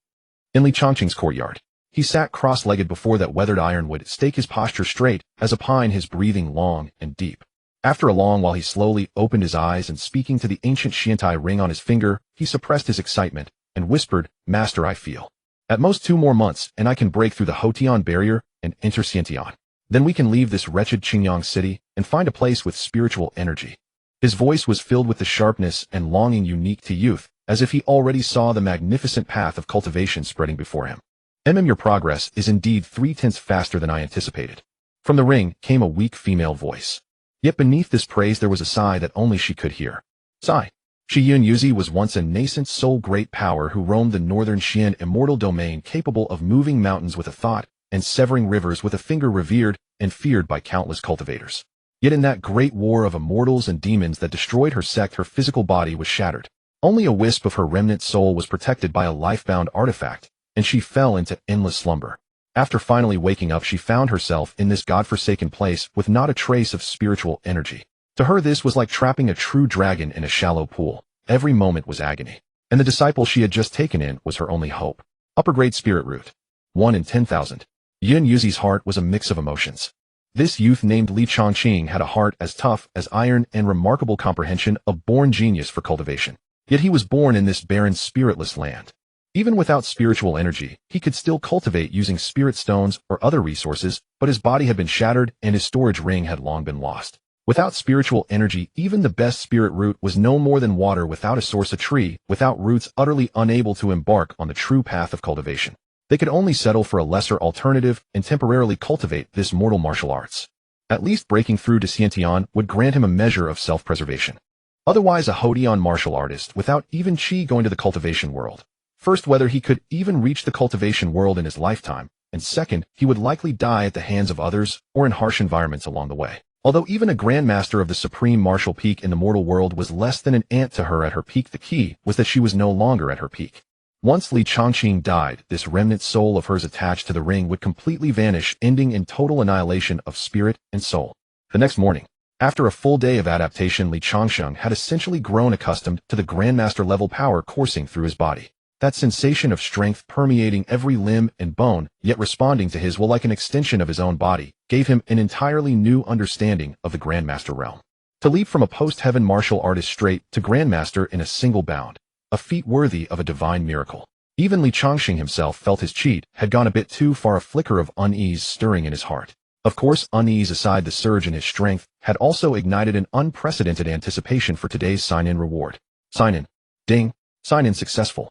in Li Changsheng's courtyard, he sat cross-legged before that weathered ironwood stake, his posture straight as a pine, his breathing long and deep. After a long while, he slowly opened his eyes, and speaking to the ancient Xiantai ring on his finger, he suppressed his excitement and whispered, "Master, I feel. At most 2 more months, and I can break through the Hotian barrier and enter Xiantian." Then we can leave this wretched Qingyang city and find a place with spiritual energy. His voice was filled with the sharpness and longing unique to youth, as if he already saw the magnificent path of cultivation spreading before him. Your progress is indeed 3/10 faster than I anticipated. From the ring came a weak female voice. Yet beneath this praise there was a sigh that only she could hear. Sigh. Shi Yuzi was once a nascent soul great power who roamed the northern Xian immortal domain, capable of moving mountains with a thought and severing rivers with a finger, revered and feared by countless cultivators. Yet in that great war of immortals and demons that destroyed her sect, her physical body was shattered. Only a wisp of her remnant soul was protected by a life-bound artifact, and she fell into endless slumber. After finally waking up, she found herself in this godforsaken place with not a trace of spiritual energy. To her, this was like trapping a true dragon in a shallow pool. Every moment was agony, and the disciple she had just taken in was her only hope. Upper grade spirit root. 1 in 10,000. Yun Yuzi's heart was a mix of emotions. This youth named Li Changsheng had a heart as tough as iron and remarkable comprehension, a born genius for cultivation. Yet he was born in this barren, spiritless land. Even without spiritual energy, he could still cultivate using spirit stones or other resources, but his body had been shattered and his storage ring had long been lost. Without spiritual energy, even the best spirit root was no more than water without a source, a tree without roots, utterly unable to embark on the true path of cultivation. They could only settle for a lesser alternative and temporarily cultivate this mortal martial arts. At least breaking through to Xiantian would grant him a measure of self-preservation. Otherwise, a Hodian martial artist without even Qi going to the cultivation world. First, whether he could even reach the cultivation world in his lifetime, and second, he would likely die at the hands of others or in harsh environments along the way. Although even a grandmaster of the supreme martial peak in the mortal world was less than an ant to her at her peak, the key was that she was no longer at her peak. Once Li Changqing died, this remnant soul of hers attached to the ring would completely vanish, ending in total annihilation of spirit and soul. The next morning, after a full day of adaptation, Li Changsheng had essentially grown accustomed to the grandmaster level power coursing through his body. That sensation of strength permeating every limb and bone, yet responding to his will like an extension of his own body, gave him an entirely new understanding of the Grandmaster realm. To leap from a post-heaven martial artist straight to Grandmaster in a single bound, a feat worthy of a divine miracle. Even Li Changxing himself felt his cheat had gone a bit too far, a flicker of unease stirring in his heart. Of course, unease aside, the surge in his strength had also ignited an unprecedented anticipation for today's sign-in reward. Sign-in. Ding. Sign-in successful.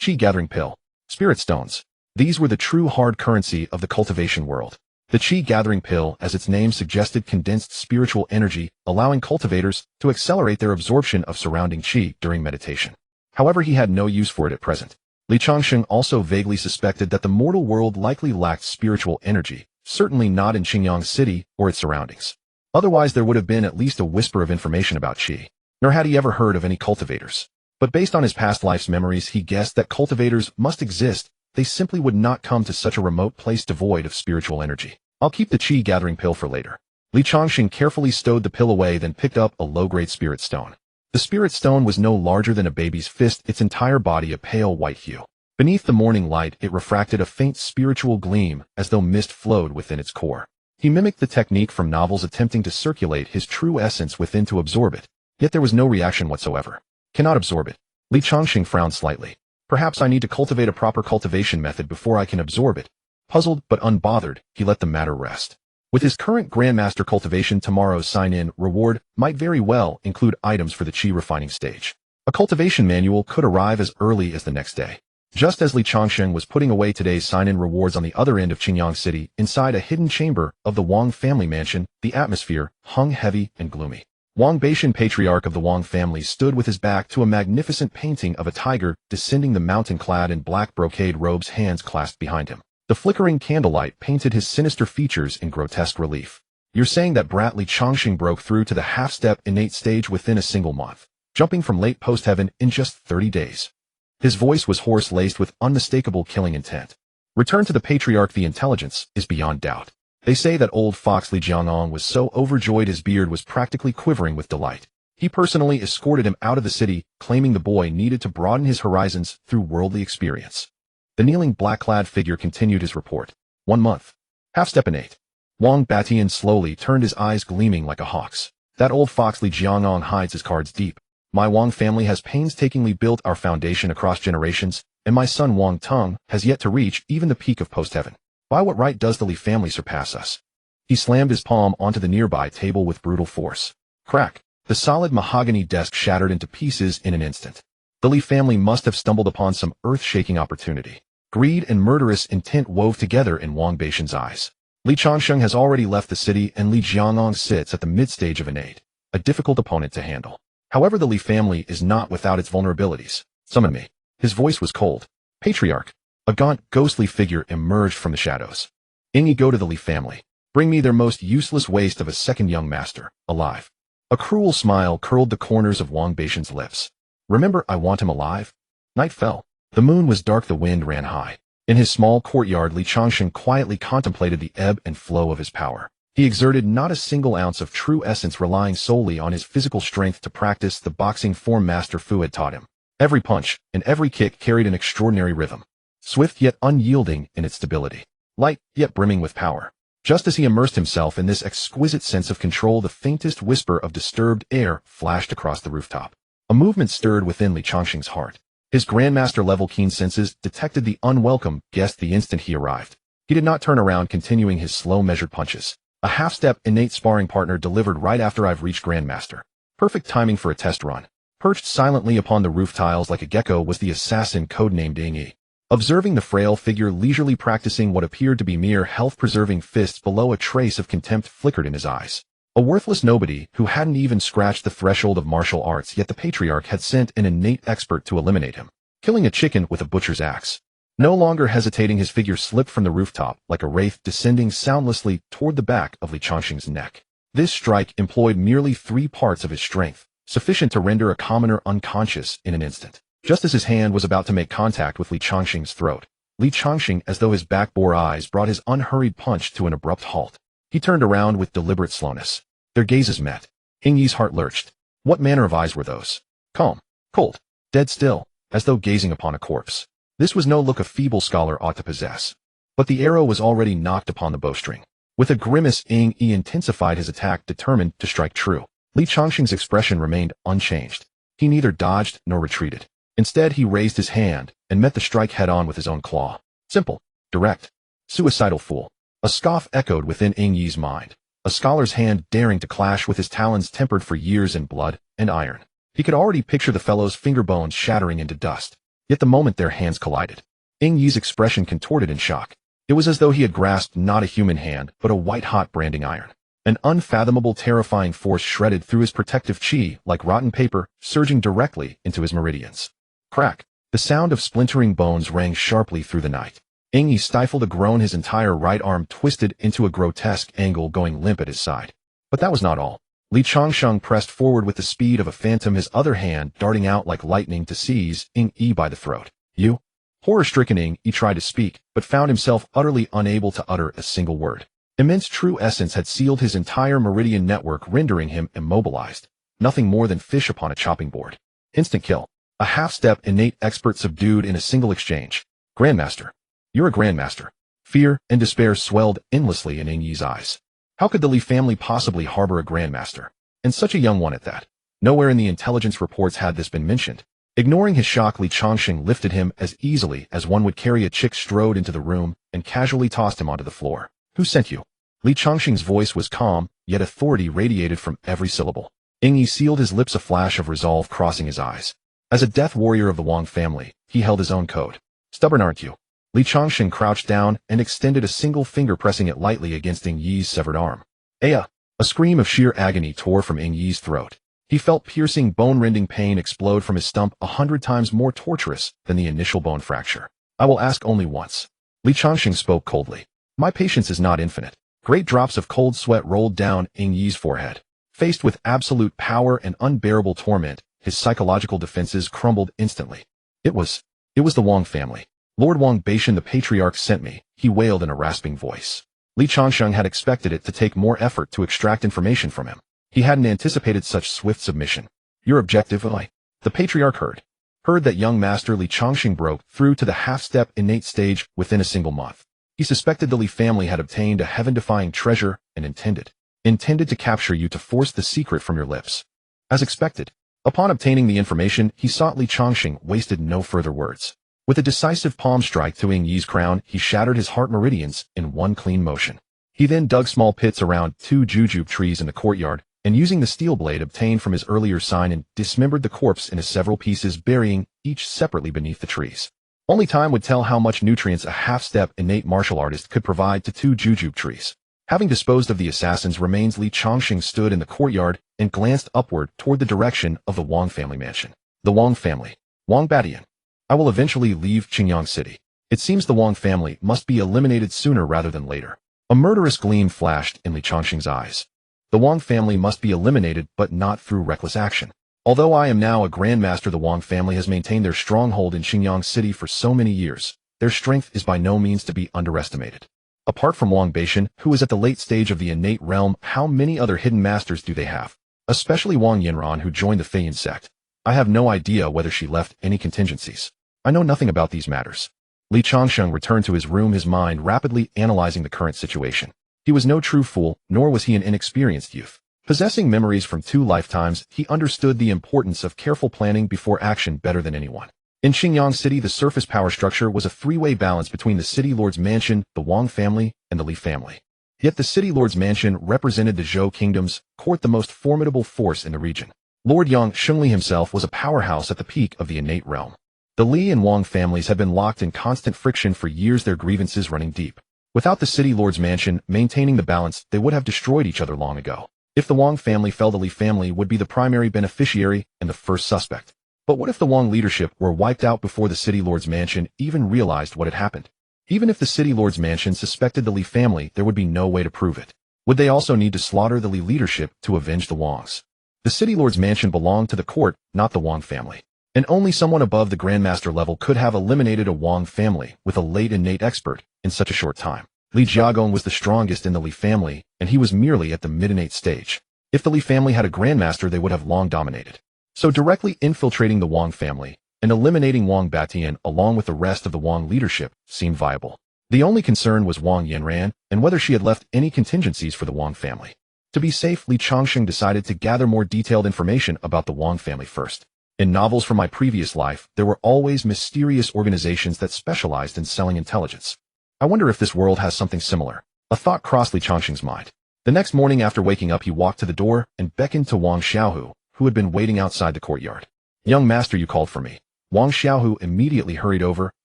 Qi Gathering Pill. Spirit Stones. These were the true hard currency of the cultivation world. The Qi Gathering Pill, as its name suggested, condensed spiritual energy, allowing cultivators to accelerate their absorption of surrounding Qi during meditation. However, he had no use for it at present. Li Changsheng also vaguely suspected that the mortal world likely lacked spiritual energy, certainly not in Qingyang City or its surroundings. Otherwise, there would have been at least a whisper of information about Qi. Nor had he ever heard of any cultivators. But based on his past life's memories, he guessed that cultivators must exist. They simply would not come to such a remote place devoid of spiritual energy. I'll keep the Qi Gathering Pill for later. Li Changxing carefully stowed the pill away, then picked up a low-grade spirit stone. The spirit stone was no larger than a baby's fist, its entire body a pale white hue. Beneath the morning light, it refracted a faint spiritual gleam, as though mist flowed within its core. He mimicked the technique from novels, attempting to circulate his true essence within to absorb it. Yet there was no reaction whatsoever. Cannot absorb it. Li Changxing frowned slightly. Perhaps I need to cultivate a proper cultivation method before I can absorb it. Puzzled but unbothered, he let the matter rest. With his current Grandmaster cultivation, tomorrow's sign-in reward might very well include items for the Qi refining stage. A cultivation manual could arrive as early as the next day. Just as Li Changsheng was putting away today's sign-in rewards on the other end of Qingyang City, inside a hidden chamber of the Wang family mansion, the atmosphere hung heavy and gloomy. Wang Beishan, patriarch of the Wang family, stood with his back to a magnificent painting of a tiger descending the mountain, clad in black brocade robes, hands clasped behind him. The flickering candlelight painted his sinister features in grotesque relief. You're saying that brat Li Changxing broke through to the half-step innate stage within a single month, jumping from late post-heaven in just 30 days. His voice was hoarse, laced with unmistakable killing intent. Return to the patriarch, the intelligence is beyond doubt. They say that old fox Li Jiangong was so overjoyed his beard was practically quivering with delight. He personally escorted him out of the city, claiming the boy needed to broaden his horizons through worldly experience. The kneeling black-clad figure continued his report. 1 month. Half-step innate. Wang Batian slowly turned, his eyes gleaming like a hawk's. That old fox Li Jiangong hides his cards deep. My Wang family has painstakingly built our foundation across generations, and my son Wang Teng has yet to reach even the peak of post-heaven. By what right does the Li family surpass us? He slammed his palm onto the nearby table with brutal force. Crack. The solid mahogany desk shattered into pieces in an instant. The Li family must have stumbled upon some earth-shaking opportunity. Greed and murderous intent wove together in Wang Beixian's eyes. Li Changsheng has already left the city, and Li Jiangong sits at the mid-stage of innate, a difficult opponent to handle. However, the Li family is not without its vulnerabilities. Summon me. His voice was cold. Patriarch. A gaunt, ghostly figure emerged from the shadows. Ingi, go to the Li family. Bring me their most useless waste of a second young master, alive. A cruel smile curled the corners of Wang Beixian's lips. Remember, I want him alive? Night fell. The moon was dark, the wind ran high. In his small courtyard, Li Changsheng quietly contemplated the ebb and flow of his power. He exerted not a single ounce of true essence, relying solely on his physical strength to practice the boxing form Master Fu had taught him. Every punch and every kick carried an extraordinary rhythm, swift yet unyielding in its stability, light yet brimming with power. Just as he immersed himself in this exquisite sense of control, the faintest whisper of disturbed air flashed across the rooftop. A movement stirred within Li Changsheng's heart. His grandmaster-level keen senses detected the unwelcome guest the instant he arrived. He did not turn around, continuing his slow, measured punches. A half-step innate sparring partner delivered right after I've reached grandmaster. Perfect timing for a test run. Perched silently upon the roof tiles like a gecko was the assassin codenamed Yingyi. Observing the frail figure leisurely practicing what appeared to be mere health-preserving fists below, a trace of contempt flickered in his eyes. A worthless nobody who hadn't even scratched the threshold of martial arts, yet the patriarch had sent an innate expert to eliminate him, killing a chicken with a butcher's axe. No longer hesitating, his figure slipped from the rooftop like a wraith, descending soundlessly toward the back of Li Changsheng's neck. This strike employed merely 3 parts of his strength, sufficient to render a commoner unconscious in an instant. Just as his hand was about to make contact with Li Changsheng's throat, Li Changsheng, as though his back bore eyes, brought his unhurried punch to an abrupt halt. He turned around with deliberate slowness. Their gazes met. Yingyi's heart lurched. What manner of eyes were those? Calm, cold, dead still, as though gazing upon a corpse. This was no look a feeble scholar ought to possess. But the arrow was already knocked upon the bowstring. With a grimace, Yingyi intensified his attack, determined to strike true. Li Changsheng's expression remained unchanged. He neither dodged nor retreated. Instead, he raised his hand and met the strike head-on with his own claw. Simple, direct, suicidal fool. A scoff echoed within Yingyi's mind. A scholar's hand daring to clash with his talons tempered for years in blood and iron. He could already picture the fellow's finger bones shattering into dust. Yet the moment their hands collided, Yingyi's expression contorted in shock. It was as though he had grasped not a human hand, but a white-hot branding iron. An unfathomable, terrifying force shredded through his protective chi like rotten paper, surging directly into his meridians. Crack! The sound of splintering bones rang sharply through the night. Yingyi stifled a groan, his entire right arm twisted into a grotesque angle, going limp at his side. But that was not all. Li Changsheng pressed forward with the speed of a phantom, his other hand darting out like lightning to seize Yingyi by the throat. You? Horror-stricken, Yingyi tried to speak, but found himself utterly unable to utter a single word. Immense true essence had sealed his entire meridian network, rendering him immobilized. Nothing more than fish upon a chopping board. Instant kill. A half-step innate expert subdued in a single exchange. Grandmaster. You're a grandmaster. Fear and despair swelled endlessly in Yingyi's eyes. How could the Li family possibly harbor a grandmaster? And such a young one at that? Nowhere in the intelligence reports had this been mentioned. Ignoring his shock, Li Changsheng lifted him as easily as one would carry a chick, strode into the room, and casually tossed him onto the floor. Who sent you? Li Changsheng's voice was calm, yet authority radiated from every syllable. Yingyi sealed his lips, a flash of resolve crossing his eyes. As a death warrior of the Wang family, he held his own code. Stubborn, aren't you? Li Changsheng crouched down and extended a single finger, pressing it lightly against Yingyi's severed arm. Aya! A scream of sheer agony tore from Yingyi's throat. He felt piercing, bone-rending pain explode from his stump, 100 times more torturous than the initial bone fracture. I will ask only once. Li Changsheng spoke coldly. My patience is not infinite. Great drops of cold sweat rolled down Yingyi's forehead. Faced with absolute power and unbearable torment, his psychological defenses crumbled instantly. It was the Wang family. Lord Wang Beixian, the patriarch, sent me, he wailed in a rasping voice. Li Changsheng had expected it to take more effort to extract information from him. He hadn't anticipated such swift submission. Your objective, The patriarch heard that young master Li Changsheng broke through to the half-step innate stage within a single month. He suspected the Li family had obtained a heaven-defying treasure and intended to capture you to force the secret from your lips. As expected, upon obtaining the information, he sought Li Changsheng wasted no further words. With a decisive palm strike to Ying Yi's crown, he shattered his heart meridians in one clean motion. He then dug small pits around 2 jujube trees in the courtyard, and using the steel blade obtained from his earlier sign and dismembered the corpse into several pieces, burying each separately beneath the trees. Only time would tell how much nutrients a half-step innate martial artist could provide to 2 jujube trees. Having disposed of the assassin's remains, Li Changsheng stood in the courtyard and glanced upward toward the direction of the Wang family mansion. The Wang family. Wang Batian. I will eventually leave Qingyang City. It seems the Wang family must be eliminated sooner rather than later. A murderous gleam flashed in Li Changsheng's eyes. The Wang family must be eliminated, but not through reckless action. Although I am now a grandmaster, the Wang family has maintained their stronghold in Qingyang City for so many years. Their strength is by no means to be underestimated. Apart from Wang Batian, who is at the late stage of the innate realm, how many other hidden masters do they have? Especially Wang Yinran, who joined the Feiyan sect. I have no idea whether she left any contingencies. I know nothing about these matters. Li Changsheng returned to his room, his mind rapidly analyzing the current situation. He was no true fool, nor was he an inexperienced youth. Possessing memories from 2 lifetimes, he understood the importance of careful planning before action better than anyone. In Qingyang City, the surface power structure was a 3-way balance between the city lord's mansion, the Wang family, and the Li family. Yet the city lord's mansion represented the Zhou kingdom's court, the most formidable force in the region. Lord Yang Shengli himself was a powerhouse at the peak of the innate realm. The Li and Wang families had been locked in constant friction for years, their grievances running deep. Without the city lord's mansion maintaining the balance, they would have destroyed each other long ago. If the Wang family fell, the Li family would be the primary beneficiary and the first suspect. But what if the Wang leadership were wiped out before the city lord's mansion even realized what had happened? Even if the city lord's mansion suspected the Li family, there would be no way to prove it. Would they also need to slaughter the Li leadership to avenge the Wangs? The city lord's mansion belonged to the court, not the Wang family. And only someone above the grandmaster level could have eliminated a Wang family with a late innate expert in such a short time. Li Jiagong was the strongest in the Li family, and he was merely at the mid-innate stage. If the Li family had a grandmaster, they would have long dominated. So directly infiltrating the Wang family and eliminating Wang Batian along with the rest of the Wang leadership seemed viable. The only concern was Wang Yinran and whether she had left any contingencies for the Wang family. To be safe, Li Changsheng decided to gather more detailed information about the Wang family first. In novels from my previous life, there were always mysterious organizations that specialized in selling intelligence. I wonder if this world has something similar. A thought crossed Li Changsheng's mind. The next morning after waking up, he walked to the door and beckoned to Wang Xiaohu, who had been waiting outside the courtyard. "Young master, you called for me." Wang Xiaohu immediately hurried over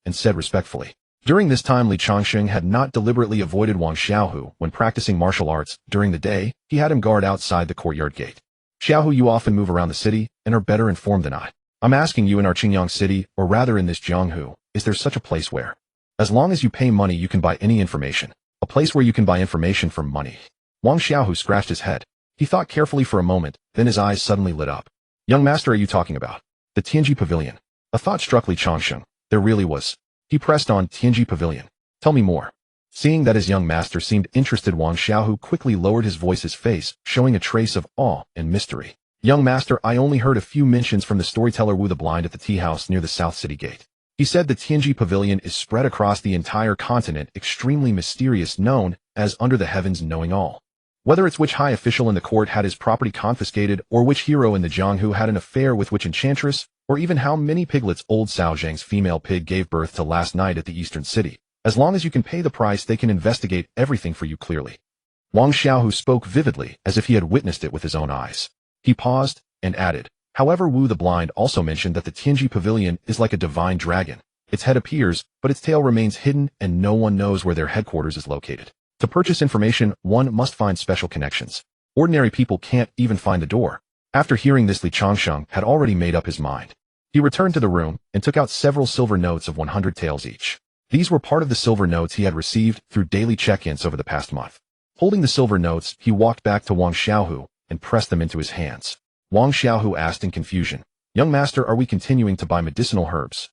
and said respectfully. During this time, Li Changsheng had not deliberately avoided Wang Xiaohu when practicing martial arts. During the day, he had him guard outside the courtyard gate. "Xiaohu, you often move around the city and are better informed than I. I'm asking you, in our Qingyang City, or rather in this Jianghu, is there such a place where, as long as you pay money, you can buy any information? A place where you can buy information for money?" Wang Xiaohu scratched his head. He thought carefully for a moment, then his eyes suddenly lit up. "Young master, are you talking about the Tianji Pavilion?" A thought struck Li Changsheng. There really was. He pressed on. "Tianji Pavilion. Tell me more." Seeing that his young master seemed interested, Wang Xiaohu quickly lowered his voice, his face showing a trace of awe and mystery. "Young master, I only heard a few mentions from the storyteller Wu the Blind at the tea house near the South City Gate. He said the Tianji Pavilion is spread across the entire continent, extremely mysterious, known as under the heavens, knowing all. Whether it's which high official in the court had his property confiscated, or which hero in the Jianghu had an affair with which enchantress, or even how many piglets old Cao Zhang's female pig gave birth to last night at the eastern city. As long as you can pay the price, they can investigate everything for you clearly." Wang Xiaohu spoke vividly, as if he had witnessed it with his own eyes. He paused and added, "However, Wu the Blind also mentioned that the Tianji Pavilion is like a divine dragon. Its head appears, but its tail remains hidden, and no one knows where their headquarters is located. To purchase information, one must find special connections. Ordinary people can't even find the door." After hearing this, Li Changsheng had already made up his mind. He returned to the room and took out several silver notes of 100 taels each. These were part of the silver notes he had received through daily check-ins over the past month. Holding the silver notes, he walked back to Wang Xiaohu and pressed them into his hands. Wang Xiaohu asked in confusion, "Young master, are we continuing to buy medicinal herbs?"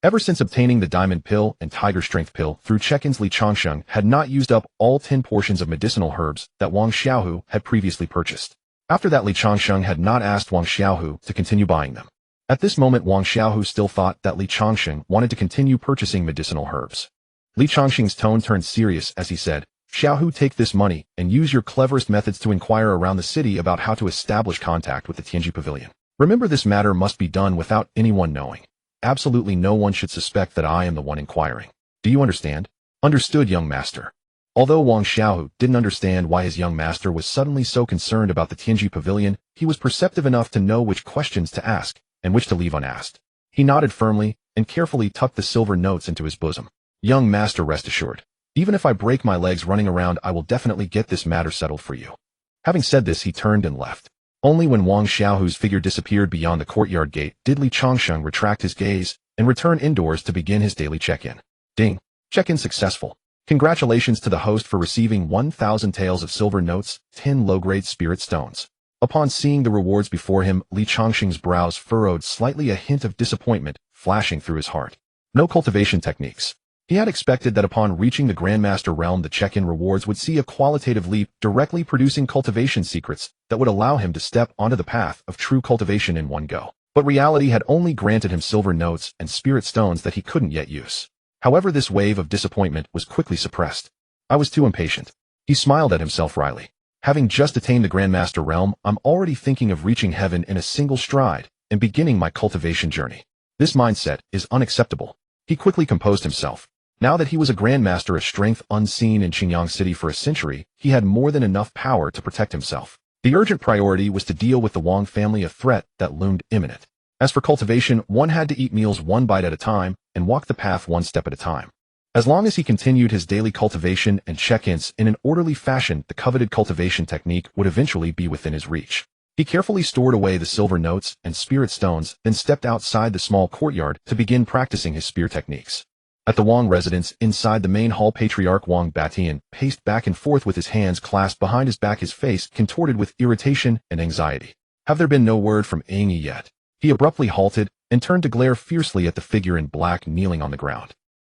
Ever since obtaining the diamond pill and tiger strength pill through check-ins, Li Changsheng had not used up all 10 portions of medicinal herbs that Wang Xiaohu had previously purchased. After that, Li Changsheng had not asked Wang Xiaohu to continue buying them. At this moment, Wang Xiaohu still thought that Li Changsheng wanted to continue purchasing medicinal herbs. Li Changsheng's tone turned serious as he said, Xiaohu, take this money and use your cleverest methods to inquire around the city about how to establish contact with the Tianji Pavilion. Remember, this matter must be done without anyone knowing. Absolutely no one should suspect that I am the one inquiring. Do you understand? Understood, young master. Although Wang Xiaohu didn't understand why his young master was suddenly so concerned about the Tianji Pavilion, he was perceptive enough to know which questions to ask and which to leave unasked. He nodded firmly and carefully tucked the silver notes into his bosom. Young master, rest assured. Even if I break my legs running around, I will definitely get this matter settled for you. Having said this, he turned and left. Only when Wang Xiaohu's figure disappeared beyond the courtyard gate did Li Changsheng retract his gaze and return indoors to begin his daily check-in. Ding. Check-in successful. Congratulations to the host for receiving 1,000 taels of silver notes, 10 low-grade spirit stones. Upon seeing the rewards before him, Li Changsheng's brows furrowed slightly, a hint of disappointment flashing through his heart. No cultivation techniques. He had expected that upon reaching the Grandmaster realm, the check-in rewards would see a qualitative leap, directly producing cultivation secrets that would allow him to step onto the path of true cultivation in one go. But reality had only granted him silver notes and spirit stones that he couldn't yet use. However, this wave of disappointment was quickly suppressed. I was too impatient. He smiled at himself wryly. Having just attained the Grandmaster realm, I'm already thinking of reaching heaven in a single stride and beginning my cultivation journey. This mindset is unacceptable. He quickly composed himself. Now that he was a Grandmaster, a strength unseen in Qingyang City for a century, he had more than enough power to protect himself. The urgent priority was to deal with the Wang family, a threat that loomed imminent. As for cultivation, one had to eat meals one bite at a time and walk the path one step at a time. As long as he continued his daily cultivation and check-ins in an orderly fashion, the coveted cultivation technique would eventually be within his reach. He carefully stored away the silver notes and spirit stones, then stepped outside the small courtyard to begin practicing his spear techniques. At the Wang residence, inside the main hall, Patriarch Wang Batian paced back and forth with his hands clasped behind his back, his face contorted with irritation and anxiety. Have there been no word from Ying Yi yet? He abruptly halted and turned to glare fiercely at the figure in black kneeling on the ground.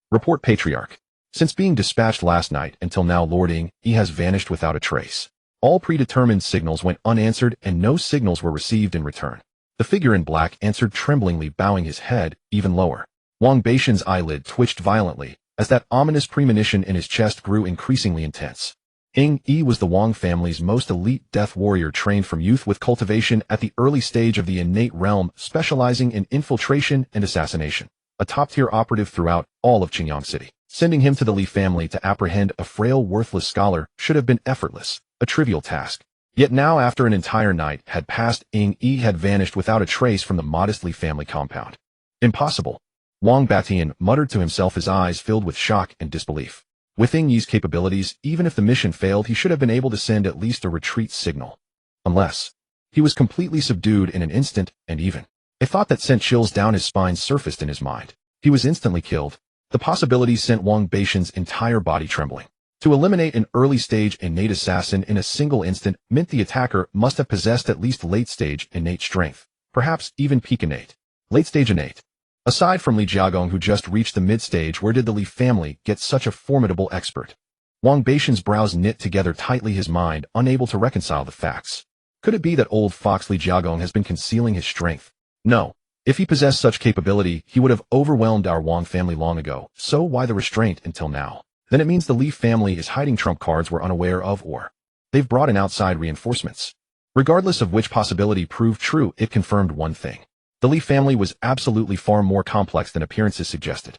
Report, Patriarch. Since being dispatched last night until now, Lord Ying Yi has vanished without a trace. All predetermined signals went unanswered and no signals were received in return. The figure in black answered tremblingly, bowing his head even lower. Wang Batian's eyelid twitched violently as that ominous premonition in his chest grew increasingly intense. Ying Yi was the Wang family's most elite death warrior, trained from youth with cultivation at the early stage of the innate realm, specializing in infiltration and assassination. A top-tier operative throughout all of Qingyang City. Sending him to the Li family to apprehend a frail, worthless scholar should have been effortless, a trivial task. Yet now, after an entire night had passed, Ying Yi had vanished without a trace from the modest Li family compound. Impossible. Wang Batian muttered to himself, his eyes filled with shock and disbelief. With Ying Yi's capabilities, even if the mission failed, he should have been able to send at least a retreat signal. Unless he was completely subdued in an instant, and even a thought that sent chills down his spine surfaced in his mind. He was instantly killed. The possibility sent Wang Batian's entire body trembling. To eliminate an early-stage innate assassin in a single instant meant the attacker must have possessed at least late-stage innate strength, perhaps even peak innate. Late-stage innate. Aside from Li Jiagong, who just reached the mid-stage, where did the Li family get such a formidable expert? Wang Batian's brows knit together tightly, his mind unable to reconcile the facts. Could it be that old fox Li Jiagong has been concealing his strength? No. If he possessed such capability, he would have overwhelmed our Wang family long ago. So why the restraint until now? Then it means the Li family is hiding trump cards we're unaware of, or they've brought in outside reinforcements. Regardless of which possibility proved true, it confirmed one thing. The Li family was absolutely far more complex than appearances suggested.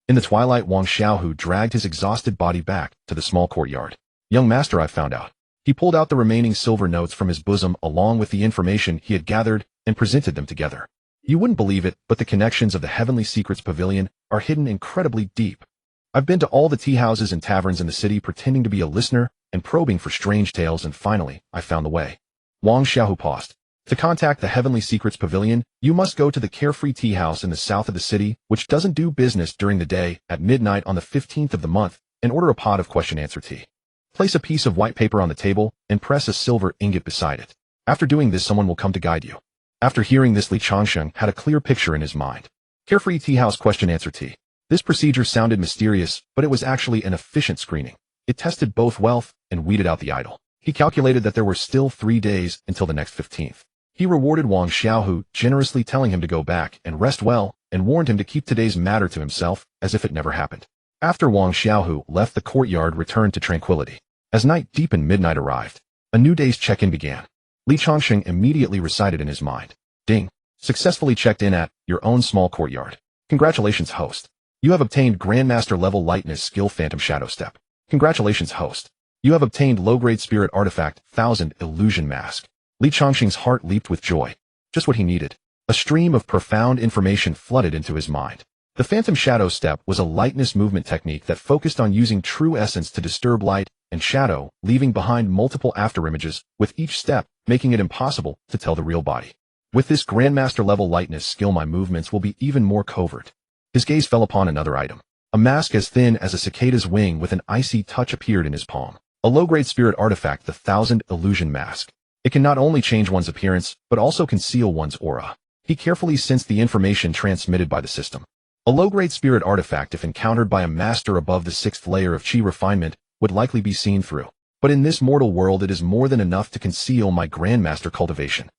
In the twilight, Wang Xiaohu dragged his exhausted body back to the small courtyard. Young master, I found out. He pulled out the remaining silver notes from his bosom along with the information he had gathered and presented them together. You wouldn't believe it, but the connections of the Heavenly Secrets Pavilion are hidden incredibly deep. I've been to all the tea houses and taverns in the city pretending to be a listener and probing for strange tales, and finally, I found the way. Wang Xiaohu paused. To contact the Heavenly Secrets Pavilion, you must go to the Carefree Tea House in the south of the city, which doesn't do business during the day, at midnight on the 15th of the month, and order a pot of question-answer tea. Place a piece of white paper on the table and press a silver ingot beside it. After doing this, someone will come to guide you. After hearing this, Li Changsheng had a clear picture in his mind. Carefree Tea House question-answer tea. This procedure sounded mysterious, but it was actually an efficient screening. It tested both wealth and weeded out the idle. He calculated that there were still 3 days until the next 15th. He rewarded Wang Xiaohu, generously telling him to go back and rest well, and warned him to keep today's matter to himself, as if it never happened. After Wang Xiaohu left the courtyard returned to tranquility. As night deepened, midnight arrived. A new day's check-in began. Li Changsheng immediately recited in his mind. Ding. Successfully checked in at your own small courtyard. Congratulations, host. You have obtained Grandmaster level lightness skill Phantom Shadow Step. Congratulations, host. You have obtained low-grade spirit artifact 1000 illusion mask. Li Changsheng's heart leaped with joy. Just what he needed. A stream of profound information flooded into his mind. The Phantom Shadow Step was a lightness movement technique that focused on using true essence to disturb light and shadow, leaving behind multiple afterimages, with each step making it impossible to tell the real body. With this Grandmaster level lightness skill, my movements will be even more covert. His gaze fell upon another item. A mask as thin as a cicada's wing with an icy touch appeared in his palm. A low-grade spirit artifact, the 1000 illusion mask. It can not only change one's appearance, but also conceal one's aura. He carefully sensed the information transmitted by the system. A low-grade spirit artifact, if encountered by a master above the 6th layer of chi refinement, would likely be seen through. But in this mortal world, it is more than enough to conceal my Grandmaster cultivation.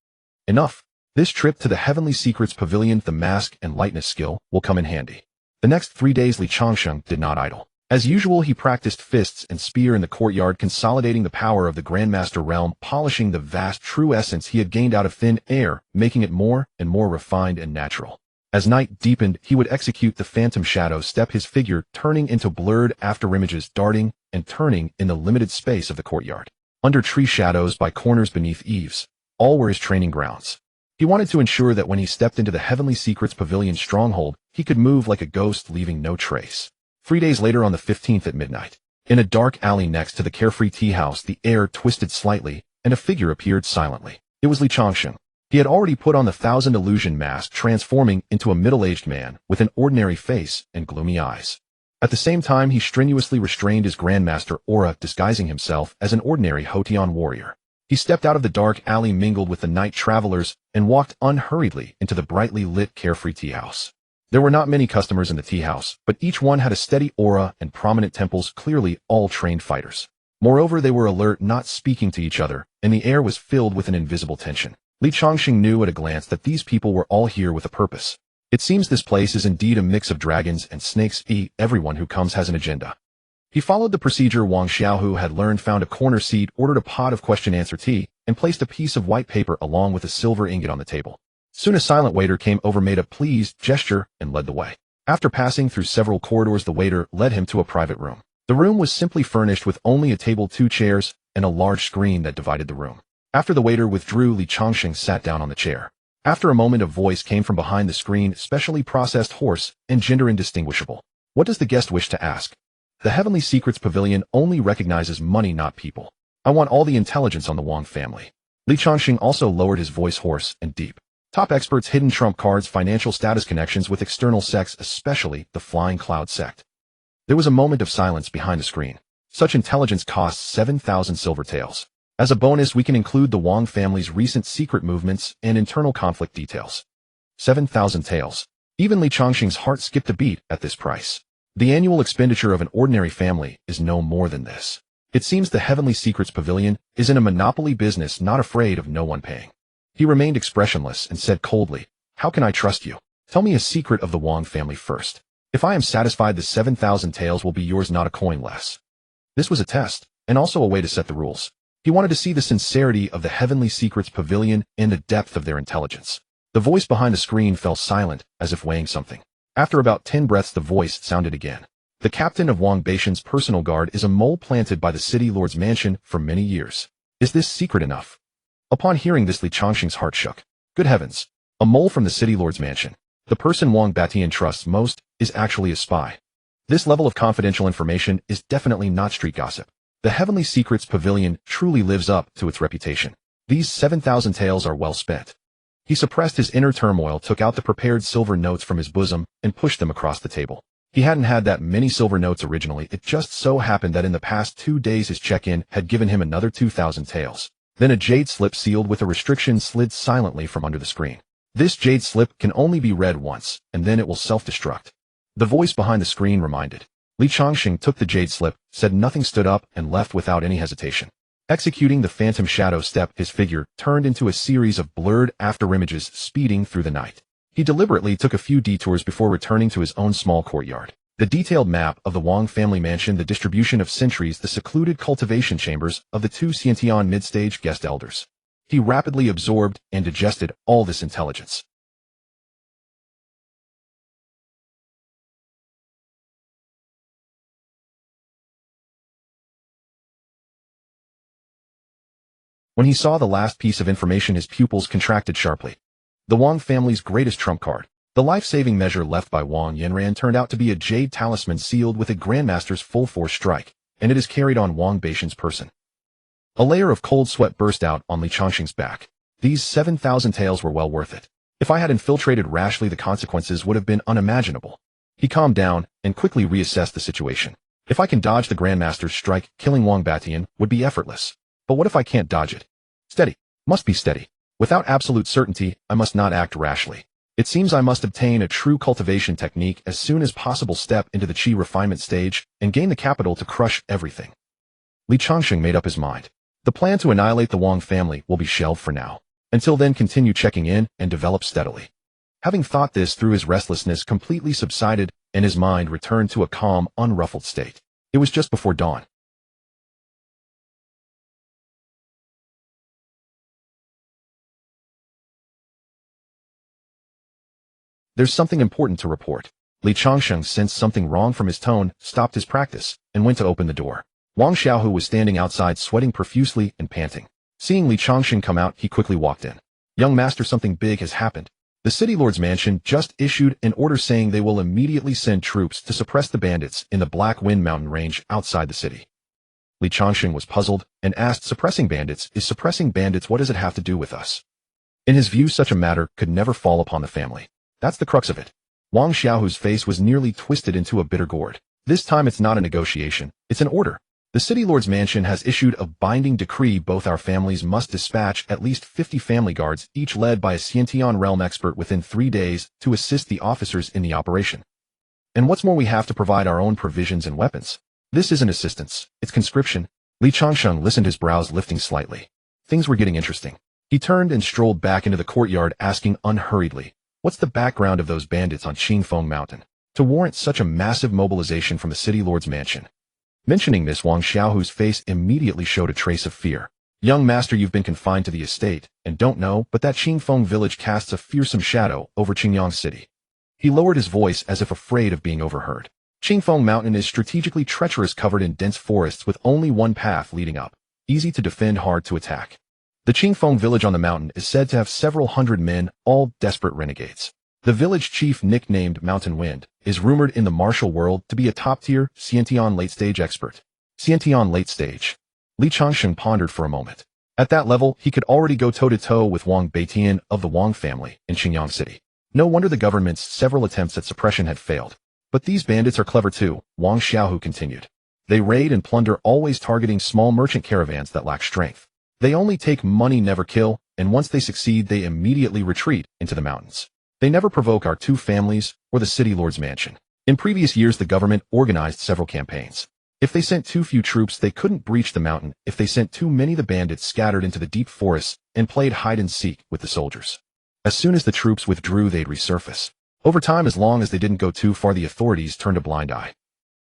Enough. This trip to the Heavenly Secrets Pavilion, the mask and lightness skill, will come in handy. The next 3 days Li Changsheng did not idle. As usual, he practiced fists and spear in the courtyard, consolidating the power of the Grandmaster realm, polishing the vast true essence he had gained out of thin air, making it more and more refined and natural. As night deepened, he would execute the Phantom Shadow Step, his figure turning into blurred afterimages, darting and turning in the limited space of the courtyard. Under tree shadows, by corners, beneath eaves, all were his training grounds. He wanted to ensure that when he stepped into the Heavenly Secrets Pavilion stronghold, he could move like a ghost, leaving no trace. 3 days later, on the 15th at midnight, in a dark alley next to the carefree tea house, the air twisted slightly, and a figure appeared silently. It was Li Changsheng. He had already put on the 1000 illusion mask, transforming into a middle-aged man with an ordinary face and gloomy eyes. At the same time, he strenuously restrained his Grandmaster aura, disguising himself as an ordinary Hotian warrior. He stepped out of the dark alley, mingled with the night travelers, and walked unhurriedly into the brightly lit carefree tea house. There were not many customers in the tea house, but each one had a steady aura and prominent temples, clearly all trained fighters. Moreover, they were alert, not speaking to each other, and the air was filled with an invisible tension. Li Changsheng knew at a glance that these people were all here with a purpose. It seems this place is indeed a mix of dragons and snakes. Everyone who comes has an agenda. He followed the procedure Wang Xiaohu had learned, found a corner seat, ordered a pot of question-answer tea, and placed a piece of white paper along with a silver ingot on the table. Soon a silent waiter came over, made a pleased gesture, and led the way. After passing through several corridors, the waiter led him to a private room. The room was simply furnished with only a table, 2 chairs, and a large screen that divided the room. After the waiter withdrew, Li Changsheng sat down on the chair. After a moment, a voice came from behind the screen, specially processed, hoarse, and gender indistinguishable. What does the guest wish to ask? The Heavenly Secrets Pavilion only recognizes money, not people. I want all the intelligence on the Wang family. Li Changsheng also lowered his voice, hoarse and deep. Top experts, hidden trump cards, financial status, connections with external sects, especially the Flying Cloud sect. There was a moment of silence behind the screen. Such intelligence costs 7,000 silver taels. As a bonus, we can include the Wang family's recent secret movements and internal conflict details. 7,000 taels. Even Li Changsheng's heart skipped a beat at this price. The annual expenditure of an ordinary family is no more than this. It seems the Heavenly Secrets Pavilion is in a monopoly business, not afraid of no one paying. He remained expressionless and said coldly, "How can I trust you? Tell me a secret of the Wang family first. If I am satisfied, the 7,000 taels will be yours, not a coin less." This was a test, and also a way to set the rules. He wanted to see the sincerity of the Heavenly Secrets Pavilion and the depth of their intelligence. The voice behind the screen fell silent, as if weighing something. After about 10 breaths, the voice sounded again. The captain of Wang Beishan's personal guard is a mole planted by the city lord's mansion for many years. Is this secret enough? Upon hearing this, Li Changsheng's heart shook. Good heavens! A mole from the city lord's mansion. The person Wang Batian trusts most is actually a spy. This level of confidential information is definitely not street gossip. The Heavenly Secrets Pavilion truly lives up to its reputation. These 7,000 taels are well spent. He suppressed his inner turmoil, took out the prepared silver notes from his bosom, and pushed them across the table. He hadn't had that many silver notes originally. It just so happened that in the past 2 days his check-in had given him another 2,000 taels. Then a jade slip sealed with a restriction slid silently from under the screen. This jade slip can only be read once, and then it will self-destruct. The voice behind the screen reminded. Li Changsheng took the jade slip, said nothing, stood up, and left without any hesitation. Executing the Phantom Shadow Step, his figure turned into a series of blurred afterimages, speeding through the night. He deliberately took a few detours before returning to his own small courtyard. The detailed map of the Wang family mansion, the distribution of sentries, the secluded cultivation chambers of the two Xiantian mid-stage guest elders. He rapidly absorbed and digested all this intelligence. When he saw the last piece of information, his pupils contracted sharply. The Wang family's greatest trump card, the life-saving measure left by Wang Yanran, turned out to be a jade talisman sealed with a Grandmaster's full-force strike, and it is carried on Wang Beixian's person. A layer of cold sweat burst out on Li Changsheng's back. These 7,000 taels were well worth it. If I had infiltrated rashly, the consequences would have been unimaginable. He calmed down and quickly reassessed the situation. If I can dodge the Grandmaster's strike, killing Wang Beixian would be effortless. But what if I can't dodge it? Steady. Must be steady. Without absolute certainty, I must not act rashly. It seems I must obtain a true cultivation technique as soon as possible, step into the qi refinement stage, and gain the capital to crush everything. Li Changsheng made up his mind. The plan to annihilate the Wang family will be shelved for now. Until then, continue checking in and develop steadily. Having thought this through, his restlessness completely subsided, and his mind returned to a calm, unruffled state. It was just before dawn. There's something important to report. Li Changsheng sensed something wrong from his tone, stopped his practice, and went to open the door. Wang Xiaohu was standing outside, sweating profusely and panting. Seeing Li Changsheng come out, he quickly walked in. Young master, something big has happened. The city lord's mansion just issued an order saying they will immediately send troops to suppress the bandits in the Black Wind Mountain range outside the city. Li Changsheng was puzzled and asked, suppressing bandits? Is suppressing bandits, what does it have to do with us? In his view, such a matter could never fall upon the family. That's the crux of it. Wang Xiaohu's face was nearly twisted into a bitter gourd. This time it's not a negotiation, it's an order. The city lord's mansion has issued a binding decree. Both our families must dispatch at least 50 family guards, each led by a Xiantian realm expert, within 3 days to assist the officers in the operation. And what's more, we have to provide our own provisions and weapons. This isn't assistance, it's conscription. Li Changsheng listened, his brows lifting slightly. Things were getting interesting. He turned and strolled back into the courtyard, asking unhurriedly, what's the background of those bandits on Qingfeng Mountain to warrant such a massive mobilization from the city lord's mansion? Mentioning this, Wang Xiaohu's face immediately showed a trace of fear. Young master, you've been confined to the estate and don't know, but that Qingfeng village casts a fearsome shadow over Qingyang city. He lowered his voice as if afraid of being overheard. Qingfeng Mountain is strategically treacherous, covered in dense forests with only one path leading up. Easy to defend, hard to attack. The Qingfeng village on the mountain is said to have several hundred men, all desperate renegades. The village chief, nicknamed Mountain Wind, is rumored in the martial world to be a top-tier Xiantian late-stage expert. Xiantian late stage. Li Changsheng pondered for a moment. At that level, he could already go toe-to-toe with Wang Beixian of the Wang family in Qingyang City. No wonder the government's several attempts at suppression had failed. But these bandits are clever too, Wang Xiaohu continued. They raid and plunder, always targeting small merchant caravans that lack strength. They only take money, never kill, and once they succeed, they immediately retreat into the mountains. They never provoke our two families or the city lord's mansion. In previous years, the government organized several campaigns. If they sent too few troops, they couldn't breach the mountain. If they sent too many, the bandits scattered into the deep forests and played hide and seek with the soldiers. As soon as the troops withdrew, they'd resurface. Over time, as long as they didn't go too far, the authorities turned a blind eye.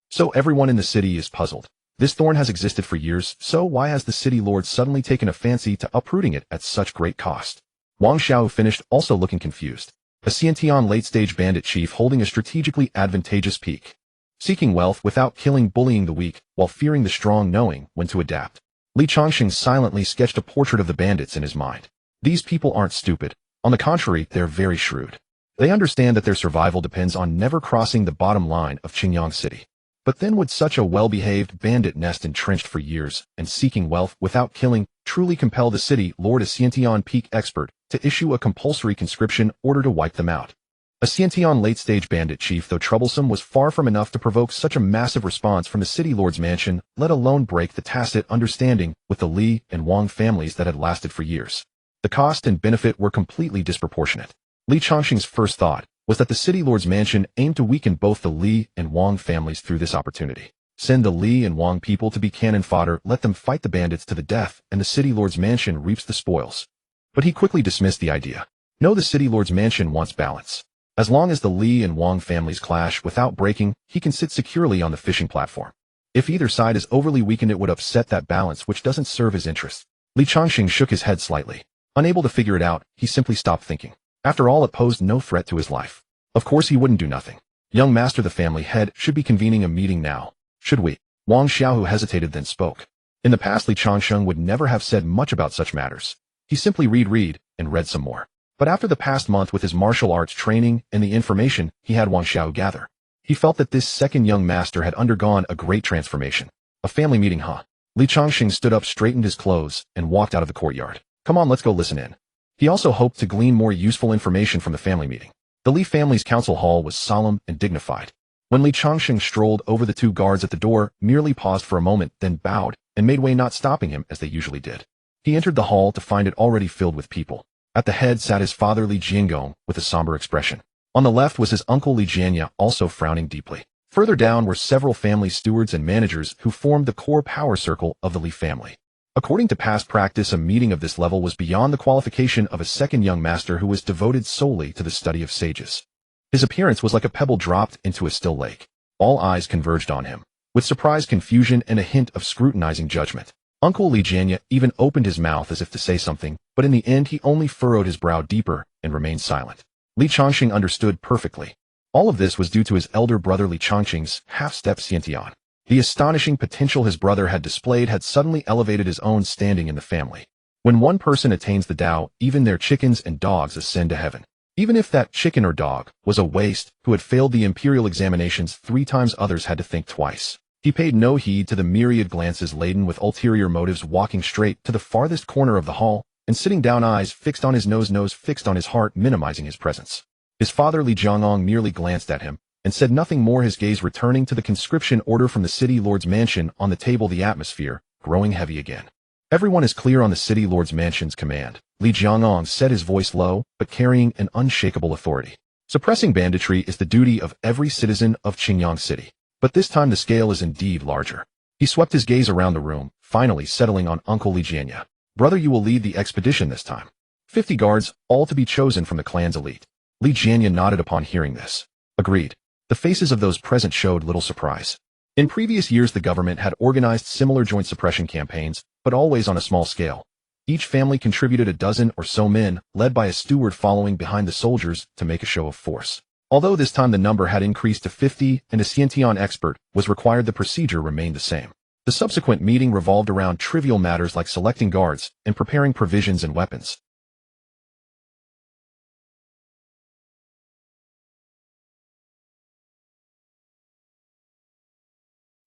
So everyone in the city is puzzled. This thorn has existed for years, so why has the city lord suddenly taken a fancy to uprooting it at such great cost? Wang Xiao finished, also looking confused. A Xiantian late-stage bandit chief holding a strategically advantageous peak. Seeking wealth without killing, bullying the weak, while fearing the strong, knowing when to adapt. Li Changsheng silently sketched a portrait of the bandits in his mind. These people aren't stupid. On the contrary, they're very shrewd. They understand that their survival depends on never crossing the bottom line of Qingyang City. But then would such a well-behaved bandit nest entrenched for years and seeking wealth without killing truly compel the city lord, a Xiantian peak expert, to issue a compulsory conscription order to wipe them out? A Xiantian late-stage bandit chief, though troublesome, was far from enough to provoke such a massive response from the city lord's mansion, let alone break the tacit understanding with the Li and Wang families that had lasted for years. The cost and benefit were completely disproportionate. Li Changsheng's first thought was that the city lord's mansion aimed to weaken both the Li and Wang families through this opportunity. Send the Li and Wang people to be cannon fodder, let them fight the bandits to the death, and the city lord's mansion reaps the spoils. But he quickly dismissed the idea. No, the city lord's mansion wants balance. As long as the Li and Wang families clash without breaking, he can sit securely on the fishing platform. If either side is overly weakened, it would upset that balance, which doesn't serve his interests. Li Changsheng shook his head slightly. Unable to figure it out, he simply stopped thinking. After all, it posed no threat to his life. Of course he wouldn't do nothing. Young master, the family head, should be convening a meeting now. Should we? Wang Xiaohu hesitated, then spoke. In the past, Li Changsheng would never have said much about such matters. He simply read, and read some more. But after the past month with his martial arts training and the information he had Wang Xiao gather, he felt that this second young master had undergone a great transformation. A family meeting, huh? Li Changsheng stood up, straightened his clothes, and walked out of the courtyard. Come on, let's go listen in. He also hoped to glean more useful information from the family meeting. The Li family's council hall was solemn and dignified. When Li Changsheng strolled over, the two guards at the door merely paused for a moment, then bowed and made way, not stopping him as they usually did. He entered the hall to find it already filled with people. At the head sat his father Li Jiangong with a somber expression. On the left was his uncle Li Jianya, also frowning deeply. Further down were several family stewards and managers who formed the core power circle of the Li family. According to past practice, a meeting of this level was beyond the qualification of a second young master who was devoted solely to the study of sages. His appearance was like a pebble dropped into a still lake. All eyes converged on him, with surprise, confusion, and a hint of scrutinizing judgment. Uncle Li Jianya even opened his mouth as if to say something, but in the end he only furrowed his brow deeper and remained silent. Li Changsheng understood perfectly. All of this was due to his elder brother Li Changsheng's half-step Xiantian. The astonishing potential his brother had displayed had suddenly elevated his own standing in the family. When one person attains the Tao, even their chickens and dogs ascend to heaven. Even if that chicken or dog was a waste who had failed the imperial examinations 3 times, others had to think twice. He paid no heed to the myriad glances laden with ulterior motives, walking straight to the farthest corner of the hall and sitting down, eyes fixed on his nose fixed on his heart, minimizing his presence. His father Li Jiangong merely glanced at him and said nothing more, his gaze returning to the conscription order from the city lord's mansion on the table, the atmosphere growing heavy again. Everyone is clear on the city lord's mansion's command. Li Jiangong said, his voice low, but carrying an unshakable authority. Suppressing banditry is the duty of every citizen of Qingyang City. But this time the scale is indeed larger. He swept his gaze around the room, finally settling on Uncle Li Jianya. Brother, you will lead the expedition this time. 50 guards, all to be chosen from the clan's elite. Li Jianya nodded upon hearing this. Agreed. The faces of those present showed little surprise. In previous years the government had organized similar joint suppression campaigns, but always on a small scale. Each family contributed a dozen or so men, led by a steward following behind the soldiers to make a show of force. Although this time the number had increased to 50 and a Xiantian expert was required, the procedure remained the same. The subsequent meeting revolved around trivial matters like selecting guards and preparing provisions and weapons.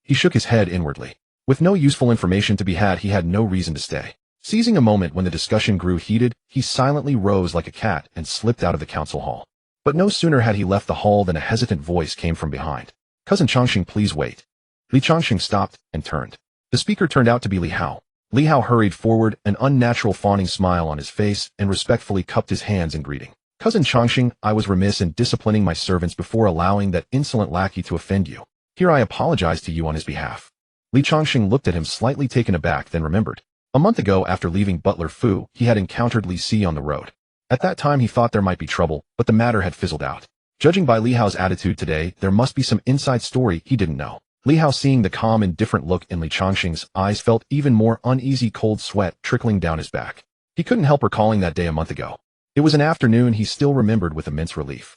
He shook his head inwardly. With no useful information to be had, he had no reason to stay. Seizing a moment when the discussion grew heated, he silently rose like a cat and slipped out of the council hall. But no sooner had he left the hall than a hesitant voice came from behind. Cousin Changsheng, please wait. Li Changsheng stopped and turned. The speaker turned out to be Li Hao. Li Hao hurried forward, an unnatural fawning smile on his face, and respectfully cupped his hands in greeting. Cousin Changsheng, I was remiss in disciplining my servants before allowing that insolent lackey to offend you. Here I apologize to you on his behalf. Li Changsheng looked at him, slightly taken aback, then remembered. A month ago, after leaving Butler Fu, he had encountered Li Si on the road. At that time he thought there might be trouble, but the matter had fizzled out. Judging by Li Hao's attitude today, there must be some inside story he didn't know. Li Hao, seeing the calm and different look in Li Changsheng's eyes, felt even more uneasy, cold sweat trickling down his back. He couldn't help recalling that day a month ago. It was an afternoon he still remembered with immense relief.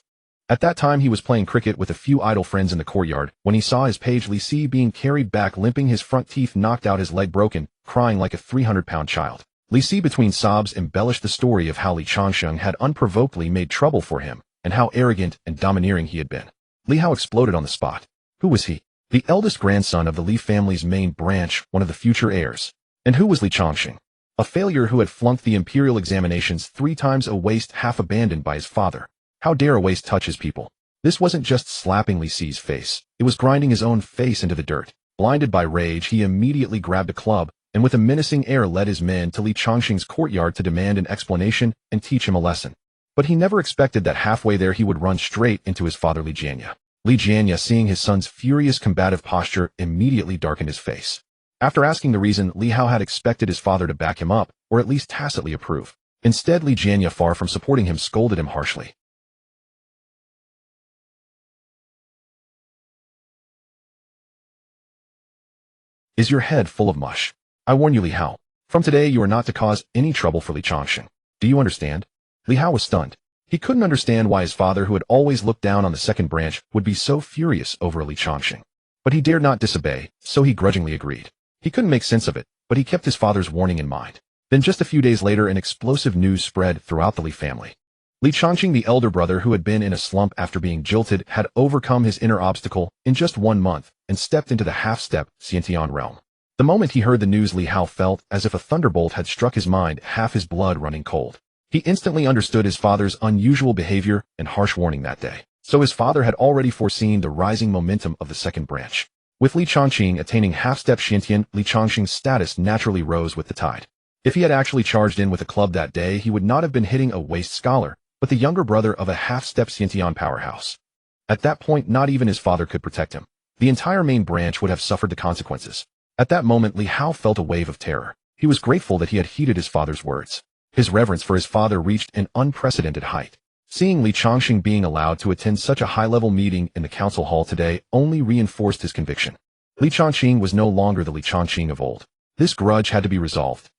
At that time he was playing cricket with a few idle friends in the courtyard when he saw his page Li Si being carried back, limping, his front teeth knocked out, his leg broken, crying like a 300-pound child. Li Si, between sobs, embellished the story of how Li Changsheng had unprovokedly made trouble for him and how arrogant and domineering he had been. Li Hao exploded on the spot. Who was he? The eldest grandson of the Li family's main branch, one of the future heirs. And who was Li Changsheng? A failure who had flunked the imperial examinations 3 times, a waste half abandoned by his father. How dare a waste touch his people? This wasn't just slapping Li Si's face, it was grinding his own face into the dirt. Blinded by rage, he immediately grabbed a club, and with a menacing air led his men to Li Changsheng's courtyard to demand an explanation and teach him a lesson. But he never expected that halfway there he would run straight into his father Li Jianya. Li Jianya, seeing his son's furious combative posture, immediately darkened his face. After asking the reason, Li Hao had expected his father to back him up, or at least tacitly approve. Instead, Li Jianya, far from supporting him, scolded him harshly. Is your head full of mush? I warn you, Li Hao. From today, you are not to cause any trouble for Li Changsheng. Do you understand? Li Hao was stunned. He couldn't understand why his father, who had always looked down on the second branch, would be so furious over Li Changsheng. But he dared not disobey, so he grudgingly agreed. He couldn't make sense of it, but he kept his father's warning in mind. Then just a few days later, an explosive news spread throughout the Li family. Li Changsheng, the elder brother who had been in a slump after being jilted, had overcome his inner obstacle in just 1 month and stepped into the half-step Immortal Realm. The moment he heard the news, Li Hao felt as if a thunderbolt had struck his mind, half his blood running cold. He instantly understood his father's unusual behavior and harsh warning that day. So his father had already foreseen the rising momentum of the second branch. With Li Changsheng attaining half-step Xiantian, Li Changsheng's status naturally rose with the tide. If he had actually charged in with a club that day, he would not have been hitting a waste scholar, but the younger brother of a half-step Xiantian powerhouse. At that point, not even his father could protect him. The entire main branch would have suffered the consequences. At that moment, Li Hao felt a wave of terror. He was grateful that he had heeded his father's words. His reverence for his father reached an unprecedented height. Seeing Li Changsheng being allowed to attend such a high-level meeting in the council hall today only reinforced his conviction. Li Changsheng was no longer the Li Changsheng of old. This grudge had to be resolved.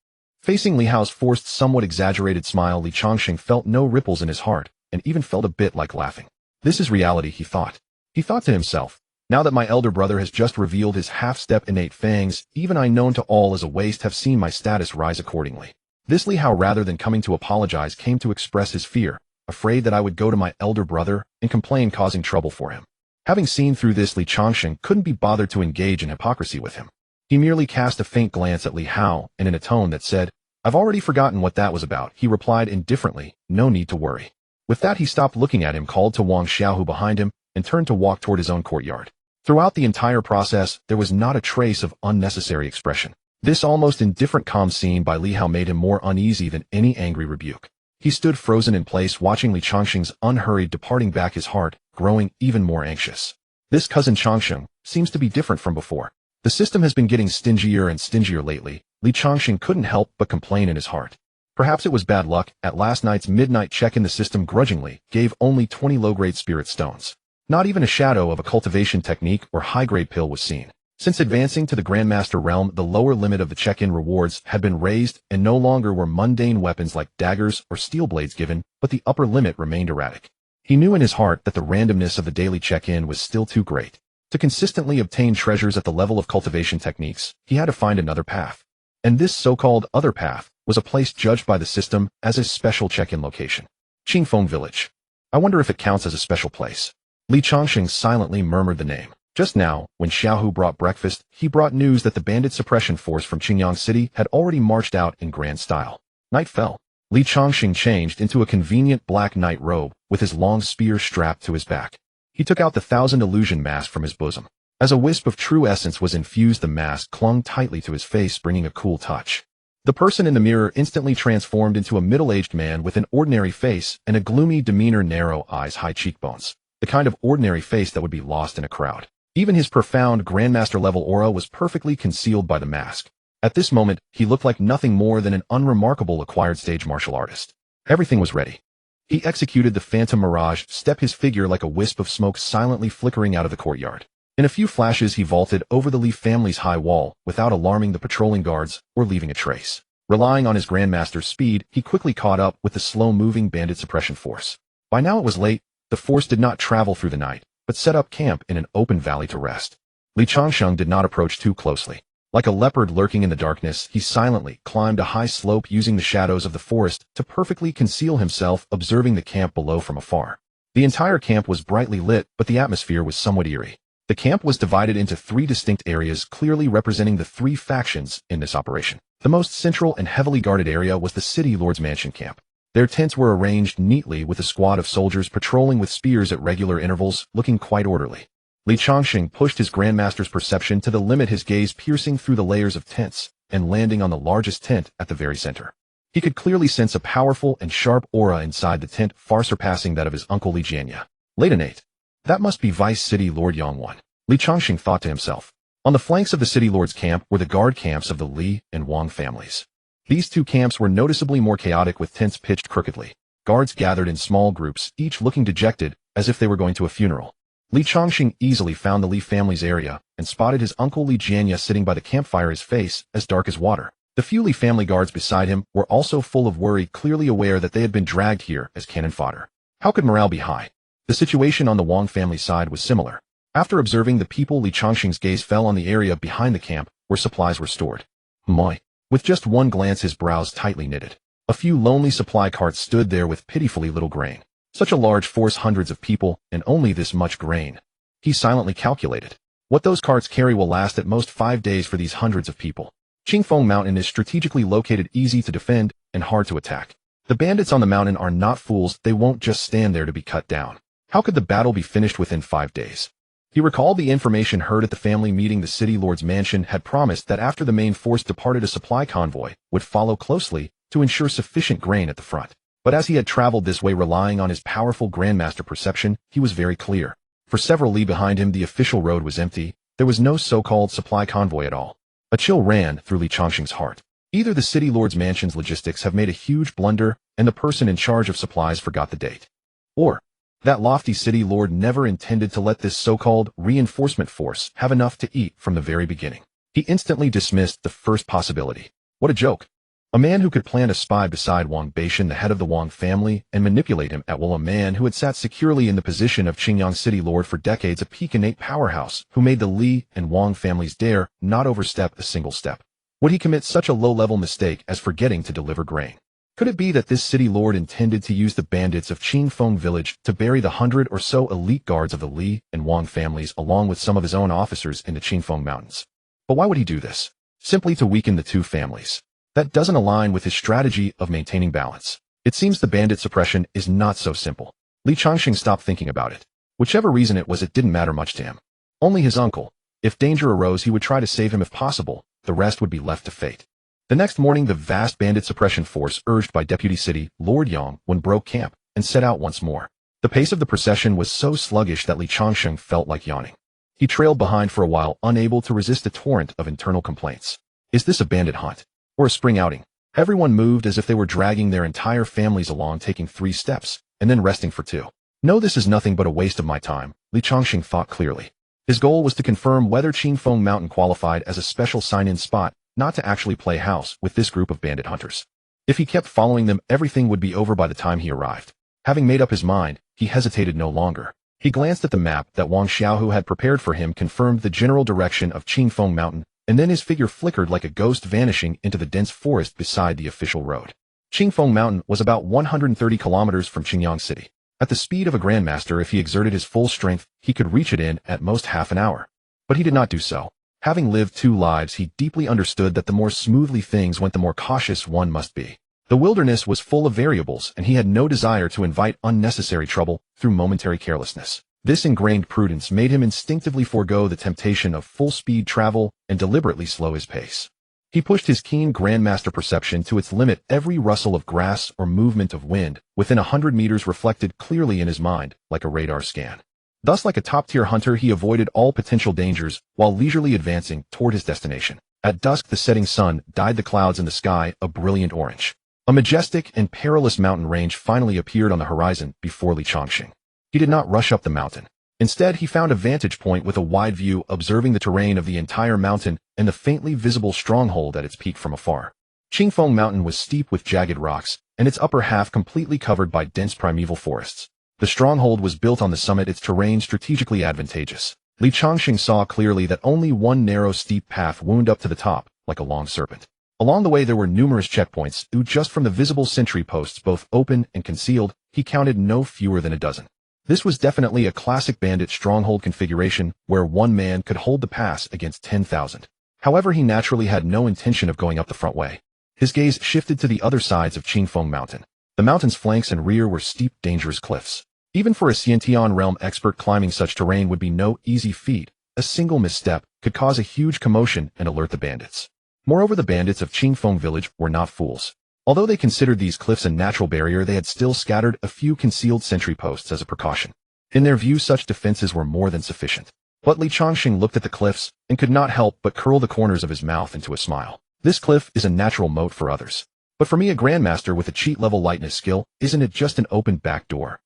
Facing Li Hao's forced, somewhat exaggerated smile, Li Changsheng felt no ripples in his heart, and even felt a bit like laughing. This is reality, he thought. He thought to himself, now that my elder brother has just revealed his half-step innate fangs, even I, known to all as a waste, have seen my status rise accordingly. This Li Hao, rather than coming to apologize, came to express his fear, afraid that I would go to my elder brother and complain, causing trouble for him. Having seen through this, Li Changsheng couldn't be bothered to engage in hypocrisy with him. He merely cast a faint glance at Li Hao, and in a tone that said, I've already forgotten what that was about, he replied indifferently, no need to worry. With that, he stopped looking at him, called to Wang Xiaohu behind him, and turned to walk toward his own courtyard. Throughout the entire process, there was not a trace of unnecessary expression. This almost indifferent calm scene by Li Hao made him more uneasy than any angry rebuke. He stood frozen in place, watching Li Changsheng's unhurried departing back, his heart growing even more anxious. This cousin Changsheng seems to be different from before. The system has been getting stingier and stingier lately. Li Changsheng couldn't help but complain in his heart. Perhaps it was bad luck. At last night's midnight check-in, the system grudgingly gave only 20 low-grade spirit stones. Not even a shadow of a cultivation technique or high-grade pill was seen. Since advancing to the Grandmaster realm, the lower limit of the check-in rewards had been raised, and no longer were mundane weapons like daggers or steel blades given, but the upper limit remained erratic. He knew in his heart that the randomness of the daily check-in was still too great. To consistently obtain treasures at the level of cultivation techniques, he had to find another path. And this so-called other path was a place judged by the system as a special check-in location. Qingfeng Village. I wonder if it counts as a special place. Li Changsheng silently murmured the name. Just now, when Xiaohu brought breakfast, he brought news that the bandit suppression force from Qingyang City had already marched out in grand style. Night fell. Li Changsheng changed into a convenient black night robe, with his long spear strapped to his back. He took out the 1000 illusion mask from his bosom. As a wisp of true essence was infused, the mask clung tightly to his face, bringing a cool touch. The person in the mirror instantly transformed into a middle-aged man with an ordinary face and a gloomy demeanor, narrow eyes, high cheekbones. The kind of ordinary face that would be lost in a crowd. Even his profound Grandmaster-level aura was perfectly concealed by the mask. At this moment, he looked like nothing more than an unremarkable acquired stage martial artist. Everything was ready. He executed the phantom mirage step, his figure like a wisp of smoke silently flickering out of the courtyard. In a few flashes, he vaulted over the Li family's high wall without alarming the patrolling guards or leaving a trace. Relying on his Grandmaster's speed, he quickly caught up with the slow-moving bandit suppression force. By now it was late. The force did not travel through the night, but set up camp in an open valley to rest. Li Changsheng did not approach too closely. Like a leopard lurking in the darkness, he silently climbed a high slope, using the shadows of the forest to perfectly conceal himself, observing the camp below from afar. The entire camp was brightly lit, but the atmosphere was somewhat eerie. The camp was divided into 3 distinct areas, clearly representing the 3 factions in this operation. The most central and heavily guarded area was the City Lord's Mansion camp. Their tents were arranged neatly, with a squad of soldiers patrolling with spears at regular intervals, looking quite orderly. Li Changsheng pushed his Grandmaster's perception to the limit, his gaze piercing through the layers of tents and landing on the largest tent at the very center. He could clearly sense a powerful and sharp aura inside the tent, far surpassing that of his uncle Li Jianya. Latinate. That must be Vice City Lord Yongwan. Li Changsheng thought to himself. On the flanks of the City Lord's camp were the guard camps of the Li and Wang families. These 2 camps were noticeably more chaotic, with tents pitched crookedly. Guards gathered in small groups, each looking dejected, as if they were going to a funeral. Li Changsheng easily found the Li family's area and spotted his uncle Li Jianya sitting by the campfire, his face as dark as water. The few Li family guards beside him were also full of worry, clearly aware that they had been dragged here as cannon fodder. How could morale be high? The situation on the Wang family side was similar. After observing the people, Li Changsheng's gaze fell on the area behind the camp where supplies were stored. Moi. With just one glance, his brows tightly knitted. A few lonely supply carts stood there with pitifully little grain. Such a large force, hundreds of people, and only this much grain. He silently calculated. What those carts carry will last at most 5 days for these hundreds of people. Qingfeng Mountain is strategically located, easy to defend, and hard to attack. The bandits on the mountain are not fools, they won't just stand there to be cut down. How could the battle be finished within 5 days? He recalled the information heard at the family meeting. The city lord's mansion had promised that after the main force departed, a supply convoy would follow closely to ensure sufficient grain at the front. But as he had traveled this way relying on his powerful grandmaster perception, he was very clear. For several li behind him, the official road was empty. There was no so-called supply convoy at all. A chill ran through Li Changsheng's heart. Either the city lord's mansion's logistics have made a huge blunder and the person in charge of supplies forgot the date. Or that lofty city lord never intended to let this so-called reinforcement force have enough to eat from the very beginning. He instantly dismissed the first possibility. What a joke. A man who could plant a spy beside Wang Beishan, the head of the Wang family, and manipulate him at will. A man who had sat securely in the position of Qingyang city lord for decades, a peak innate powerhouse who made the Li and Wang families dare not overstep a single step. Would he commit such a low-level mistake as forgetting to deliver grain? Could it be that this city lord intended to use the bandits of Qingfeng village to bury the 100 or so elite guards of the Li and Wang families along with some of his own officers in the Qingfeng mountains? But why would he do this? Simply to weaken the two families. That doesn't align with his strategy of maintaining balance. It seems the bandit suppression is not so simple. Li Changsheng stopped thinking about it. Whichever reason it was, it didn't matter much to him. Only his uncle. If danger arose, he would try to save him if possible. The rest would be left to fate. The next morning, the vast bandit suppression force, urged by Deputy City Lord Yang, broke camp and set out once more. The pace of the procession was so sluggish that Li Changsheng felt like yawning. He trailed behind for a while, unable to resist a torrent of internal complaints. Is this a bandit hunt? Or a spring outing? Everyone moved as if they were dragging their entire families along, taking 3 steps, and then resting for 2. No, this is nothing but a waste of my time, Li Changsheng thought clearly. His goal was to confirm whether Qingfeng Mountain qualified as a special sign-in spot, not to actually play house with this group of bandit hunters. If he kept following them, everything would be over by the time he arrived. Having made up his mind, he hesitated no longer. He glanced at the map that Wang Xiaohu had prepared for him, confirmed the general direction of Qingfeng Mountain, and then his figure flickered like a ghost, vanishing into the dense forest beside the official road. Qingfeng Mountain was about 130 kilometers from Qingyang City. At the speed of a grandmaster, if he exerted his full strength, he could reach it in at most half an hour. But he did not do so. Having lived 2 lives, he deeply understood that the more smoothly things went, the more cautious one must be. The wilderness was full of variables, and he had no desire to invite unnecessary trouble through momentary carelessness. This ingrained prudence made him instinctively forego the temptation of full-speed travel and deliberately slow his pace. He pushed his keen grandmaster perception to its limit. Every rustle of grass or movement of wind within 100 meters reflected clearly in his mind like a radar scan. Thus, like a top-tier hunter, he avoided all potential dangers while leisurely advancing toward his destination. At dusk, the setting sun dyed the clouds in the sky a brilliant orange. A majestic and perilous mountain range finally appeared on the horizon before Li Changsheng. He did not rush up the mountain. Instead, he found a vantage point with a wide view, observing the terrain of the entire mountain and the faintly visible stronghold at its peak from afar. Qingfeng Mountain was steep with jagged rocks, and its upper half completely covered by dense primeval forests. The stronghold was built on the summit, its terrain strategically advantageous. Li Changsheng saw clearly that only one narrow, steep path wound up to the top, like a long serpent. Along the way, there were numerous checkpoints, just from the visible sentry posts, both open and concealed. He counted no fewer than a dozen. This was definitely a classic bandit stronghold configuration, where one man could hold the pass against 10,000. However, he naturally had no intention of going up the front way. His gaze shifted to the other sides of Qingfeng Mountain. The mountain's flanks and rear were steep, dangerous cliffs. Even for a Immortal Realm expert, climbing such terrain would be no easy feat. A single misstep could cause a huge commotion and alert the bandits. Moreover, the bandits of Qingfeng village were not fools. Although they considered these cliffs a natural barrier, they had still scattered a few concealed sentry posts as a precaution. In their view, such defenses were more than sufficient. But Li Changsheng looked at the cliffs and could not help but curl the corners of his mouth into a smile. This cliff is a natural moat for others. But for me, a grandmaster with a cheat level lightness skill, isn't it just an open back door?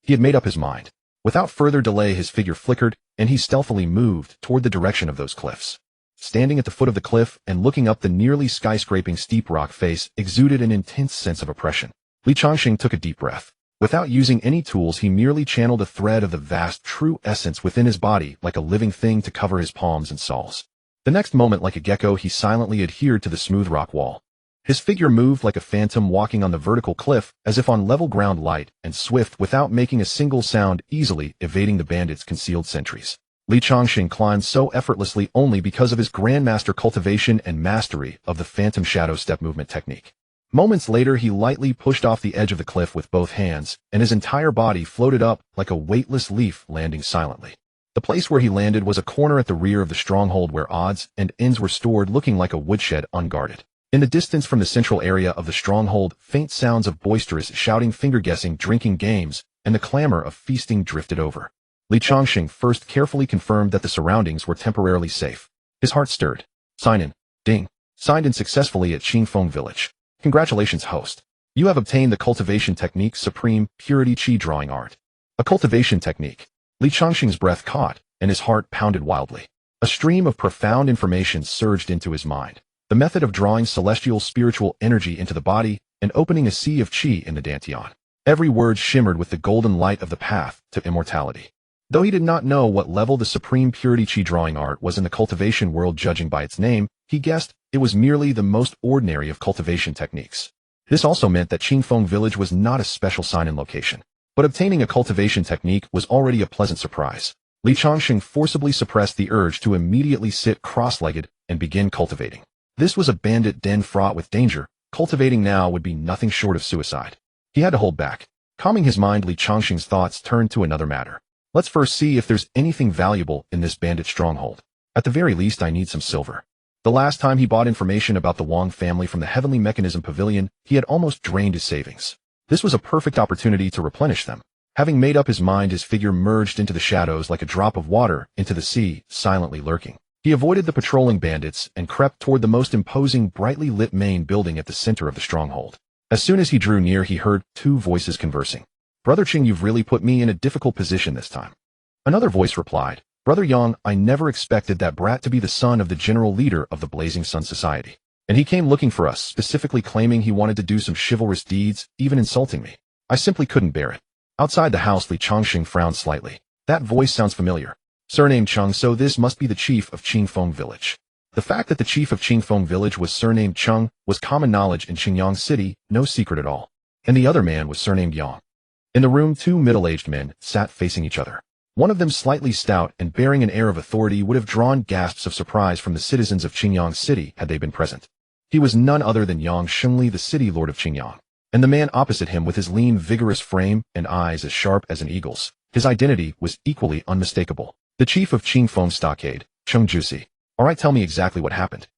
He had made up his mind. Without further delay, his figure flickered, and he stealthily moved toward the direction of those cliffs. Standing at the foot of the cliff and looking up, the nearly skyscraping steep rock face exuded an intense sense of oppression. Li Changsheng took a deep breath. Without using any tools, he merely channeled a thread of the vast, true essence within his body like a living thing to cover his palms and soles. The next moment, like a gecko, he silently adhered to the smooth rock wall. His figure moved like a phantom walking on the vertical cliff, as if on level ground, light and swift without making a single sound, easily evading the bandits' concealed sentries. Li Changsheng climbed so effortlessly only because of his grandmaster cultivation and mastery of the phantom shadow step movement technique. Moments later, he lightly pushed off the edge of the cliff with both hands, and his entire body floated up like a weightless leaf, landing silently. The place where he landed was a corner at the rear of the stronghold where odds and ends were stored, looking like a woodshed unguarded. In the distance from the central area of the stronghold, faint sounds of boisterous shouting, finger-guessing, drinking games, and the clamor of feasting drifted over. Li Changsheng first carefully confirmed that the surroundings were temporarily safe. His heart stirred. Sign in. Ding. Signed in successfully at Qingfeng Village. Congratulations, host. You have obtained the cultivation technique Supreme Purity Qi Drawing Art. A cultivation technique. Li Changsheng's breath caught, and his heart pounded wildly. A stream of profound information surged into his mind. The method of drawing celestial spiritual energy into the body and opening a sea of qi in the dantian. Every word shimmered with the golden light of the path to immortality. Though he did not know what level the Supreme Purity Qi Drawing Art was in the cultivation world, judging by its name, he guessed it was merely the most ordinary of cultivation techniques. This also meant that Qingfeng Village was not a special sign-in location. But obtaining a cultivation technique was already a pleasant surprise. Li Changsheng forcibly suppressed the urge to immediately sit cross-legged and begin cultivating. This was a bandit den fraught with danger. Cultivating now would be nothing short of suicide. He had to hold back. Calming his mind, Li Changsheng's thoughts turned to another matter. Let's first see if there's anything valuable in this bandit stronghold. At the very least, I need some silver. The last time he bought information about the Wang family from the Heavenly Mechanism Pavilion, he had almost drained his savings. This was a perfect opportunity to replenish them. Having made up his mind, his figure merged into the shadows like a drop of water into the sea, silently lurking. He avoided the patrolling bandits and crept toward the most imposing, brightly lit main building at the center of the stronghold. As soon as he drew near, he heard two voices conversing. Brother Qing, you've really put me in a difficult position this time. Another voice replied, Brother Yang, I never expected that brat to be the son of the general leader of the Blazing Sun Society. And he came looking for us, specifically claiming he wanted to do some chivalrous deeds, even insulting me. I simply couldn't bear it. Outside the house, Li Changsheng frowned slightly. That voice sounds familiar. Surnamed Cheng, so this must be the chief of Qingfeng Village. The fact that the chief of Qingfeng Village was surnamed Cheng was common knowledge in Qingyang City, no secret at all. And the other man was surnamed Yang. In the room, two middle-aged men sat facing each other. One of them, slightly stout and bearing an air of authority, would have drawn gasps of surprise from the citizens of Qingyang City had they been present. He was none other than Yang Shengli, the city lord of Qingyang. And the man opposite him, with his lean, vigorous frame and eyes as sharp as an eagle's, his identity was equally unmistakable. The chief of Qingfeng Stockade, Cheng Jusi. All right, tell me exactly what happened.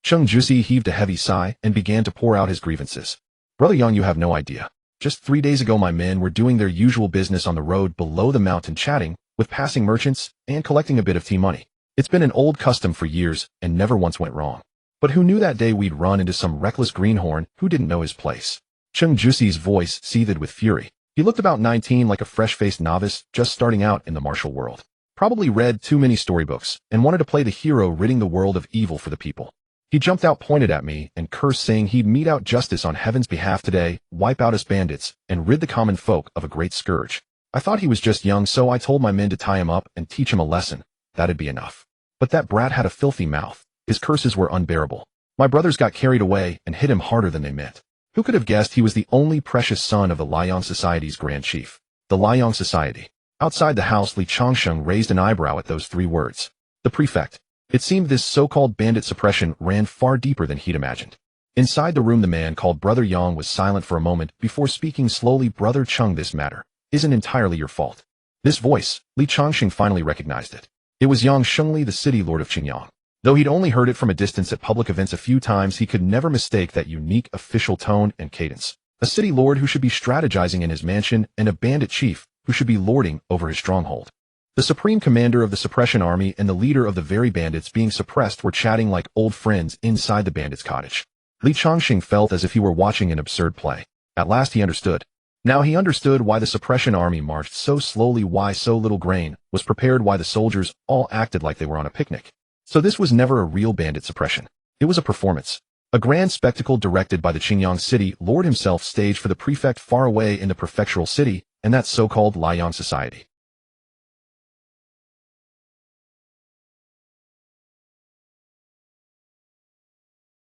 Cheng Jusi heaved a heavy sigh and began to pour out his grievances. Brother Yang, you have no idea. Just 3 days ago, my men were doing their usual business on the road below the mountain, chatting with passing merchants and collecting a bit of tea money. It's been an old custom for years and never once went wrong. But who knew that day we'd run into some reckless greenhorn who didn't know his place? Cheng Jusi's voice seethed with fury. He looked about 19, like a fresh-faced novice just starting out in the martial world. Probably read too many storybooks and wanted to play the hero, ridding the world of evil for the people. He jumped out, pointed at me, and cursed, saying he'd mete out justice on heaven's behalf today, wipe out us bandits, and rid the common folk of a great scourge. I thought he was just young, so I told my men to tie him up and teach him a lesson. That'd be enough. But that brat had a filthy mouth. His curses were unbearable. My brothers got carried away and hit him harder than they meant. Who could have guessed he was the only precious son of the Liang Society's Grand Chief? The Liang Society. Outside the house, Li Changsheng raised an eyebrow at those three words. The prefect. It seemed this so-called bandit suppression ran far deeper than he'd imagined. Inside the room, the man called Brother Yang was silent for a moment before speaking slowly. Brother Cheng, this matter isn't entirely your fault. This voice, Li Changsheng finally recognized it. It was Yang Shengli, the city lord of Qingyang. Though he'd only heard it from a distance at public events a few times, he could never mistake that unique official tone and cadence. A city lord who should be strategizing in his mansion, and a bandit chief who should be lording over his stronghold. The supreme commander of the suppression army and the leader of the very bandits being suppressed were chatting like old friends inside the bandits' cottage. Li Changsheng felt as if he were watching an absurd play. At last he understood. Now he understood why the suppression army marched so slowly, why so little grain was prepared, why the soldiers all acted like they were on a picnic. So this was never a real bandit suppression. It was a performance. A grand spectacle directed by the Qingyang city lord himself, staged for the prefect far away in the prefectural city, and that so-called Liang society.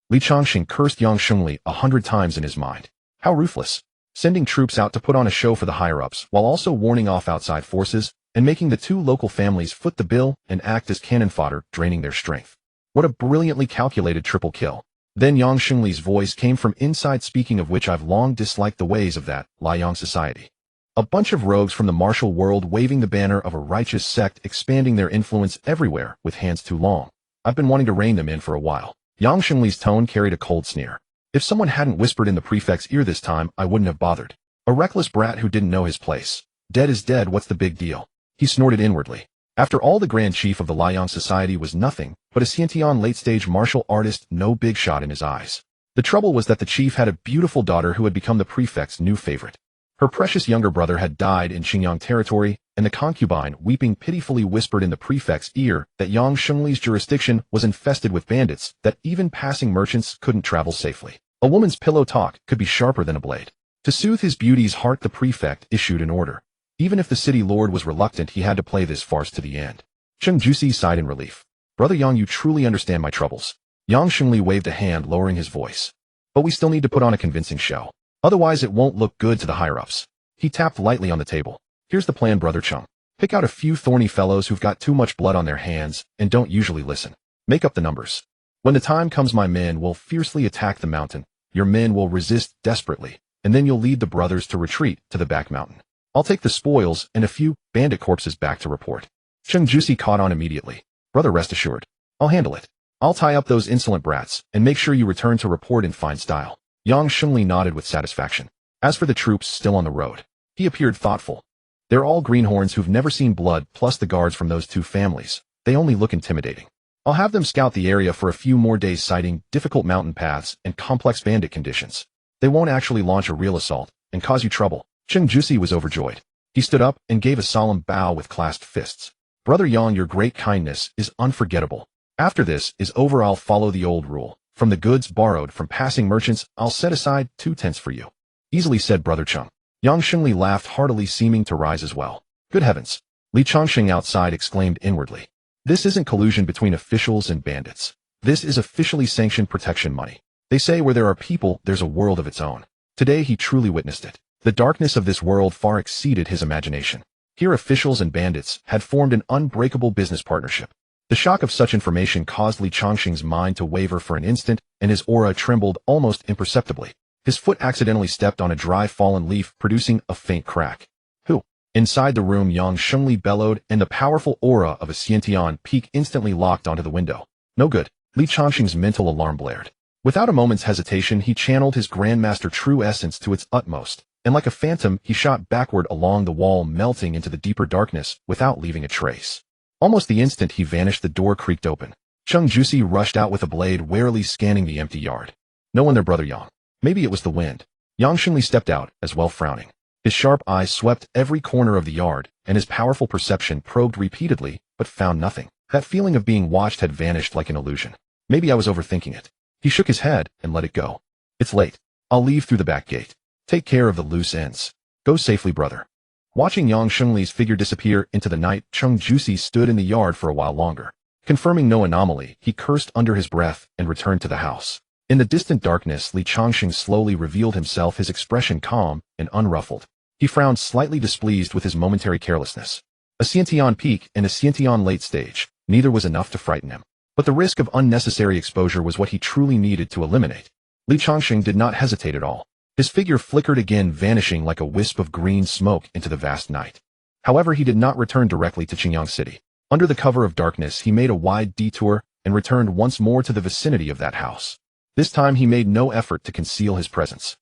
Li Changsheng cursed Yang Shengli 100 times in his mind. How ruthless. Sending troops out to put on a show for the higher-ups, while also warning off outside forces, and making the two local families foot the bill and act as cannon fodder, draining their strength. What a brilliantly calculated triple kill. Then Yang Shengli's voice came from inside, speaking of which, I've long disliked the ways of that Liang society. A bunch of rogues from the martial world waving the banner of a righteous sect, expanding their influence everywhere with hands too long. I've been wanting to rein them in for a while. Yang Shengli's tone carried a cold sneer. If someone hadn't whispered in the prefect's ear this time, I wouldn't have bothered. A reckless brat who didn't know his place. Dead is dead, what's the big deal? He snorted inwardly. After all, the Grand Chief of the Liang Society was nothing but a Xiantian late-stage martial artist, no big shot in his eyes. The trouble was that the chief had a beautiful daughter who had become the prefect's new favorite. Her precious younger brother had died in Xinjiang territory, and the concubine, weeping pitifully, whispered in the prefect's ear that Yang Shengli's jurisdiction was infested with bandits, that even passing merchants couldn't travel safely. A woman's pillow talk could be sharper than a blade. To soothe his beauty's heart, the prefect issued an order. Even if the city lord was reluctant, he had to play this farce to the end. Cheng Jusi sighed in relief. Brother Yang, you truly understand my troubles. Yang Shengli waved a hand, lowering his voice. But we still need to put on a convincing show. Otherwise it won't look good to the higher-ups. He tapped lightly on the table. Here's the plan, Brother Cheng. Pick out a few thorny fellows who've got too much blood on their hands and don't usually listen. Make up the numbers. When the time comes, my men will fiercely attack the mountain. Your men will resist desperately, and then you'll lead the brothers to retreat to the back mountain. I'll take the spoils and a few bandit corpses back to report. Cheng Jusi caught on immediately. Brother, rest assured. I'll handle it. I'll tie up those insolent brats and make sure you return to report in fine style. Yang Shengli nodded with satisfaction. As for the troops still on the road, he appeared thoughtful. They're all greenhorns who've never seen blood, plus the guards from those two families. They only look intimidating. I'll have them scout the area for a few more days, citing difficult mountain paths and complex bandit conditions. They won't actually launch a real assault and cause you trouble. Cheng Jusi was overjoyed. He stood up and gave a solemn bow with clasped fists. Brother Yang, your great kindness is unforgettable. After this is over, I'll follow the old rule. From the goods borrowed from passing merchants, I'll set aside 2 tenths for you. Easily said, Brother Cheng. Yang Shengli laughed heartily, seeming to rise as well. Good heavens. Li Changsheng outside exclaimed inwardly. This isn't collusion between officials and bandits. This is officially sanctioned protection money. They say where there are people, there's a world of its own. Today he truly witnessed it. The darkness of this world far exceeded his imagination. Here officials and bandits had formed an unbreakable business partnership. The shock of such information caused Li Changsheng's mind to waver for an instant, and his aura trembled almost imperceptibly. His foot accidentally stepped on a dry fallen leaf, producing a faint crack. Who? Inside the room, Yang Shengli bellowed, and the powerful aura of a Xiantian peak instantly locked onto the window. No good. Li Changsheng's mental alarm blared. Without a moment's hesitation, he channeled his Grandmaster true essence to its utmost, and like a phantom, he shot backward along the wall, melting into the deeper darkness without leaving a trace. Almost the instant he vanished, the door creaked open. Cheng Jusi rushed out with a blade, warily scanning the empty yard. No one there, Brother Yang. Maybe it was the wind. Yang Shengli stepped out, as well frowning. His sharp eyes swept every corner of the yard, and his powerful perception probed repeatedly, but found nothing. That feeling of being watched had vanished like an illusion. Maybe I was overthinking it. He shook his head and let it go. It's late. I'll leave through the back gate. Take care of the loose ends. Go safely, brother. Watching Yang Shengli's figure disappear into the night, Cheng Jusi stood in the yard for a while longer. Confirming no anomaly, he cursed under his breath and returned to the house. In the distant darkness, Li Changsheng slowly revealed himself, his expression calm and unruffled. He frowned, slightly displeased with his momentary carelessness. A Xiantian peak and a Xiantian late stage, neither was enough to frighten him. But the risk of unnecessary exposure was what he truly needed to eliminate. Li Changsheng did not hesitate at all. His figure flickered again, vanishing like a wisp of green smoke into the vast night. However, he did not return directly to Qingyang City. Under the cover of darkness, he made a wide detour and returned once more to the vicinity of that house. This time he made no effort to conceal his presence.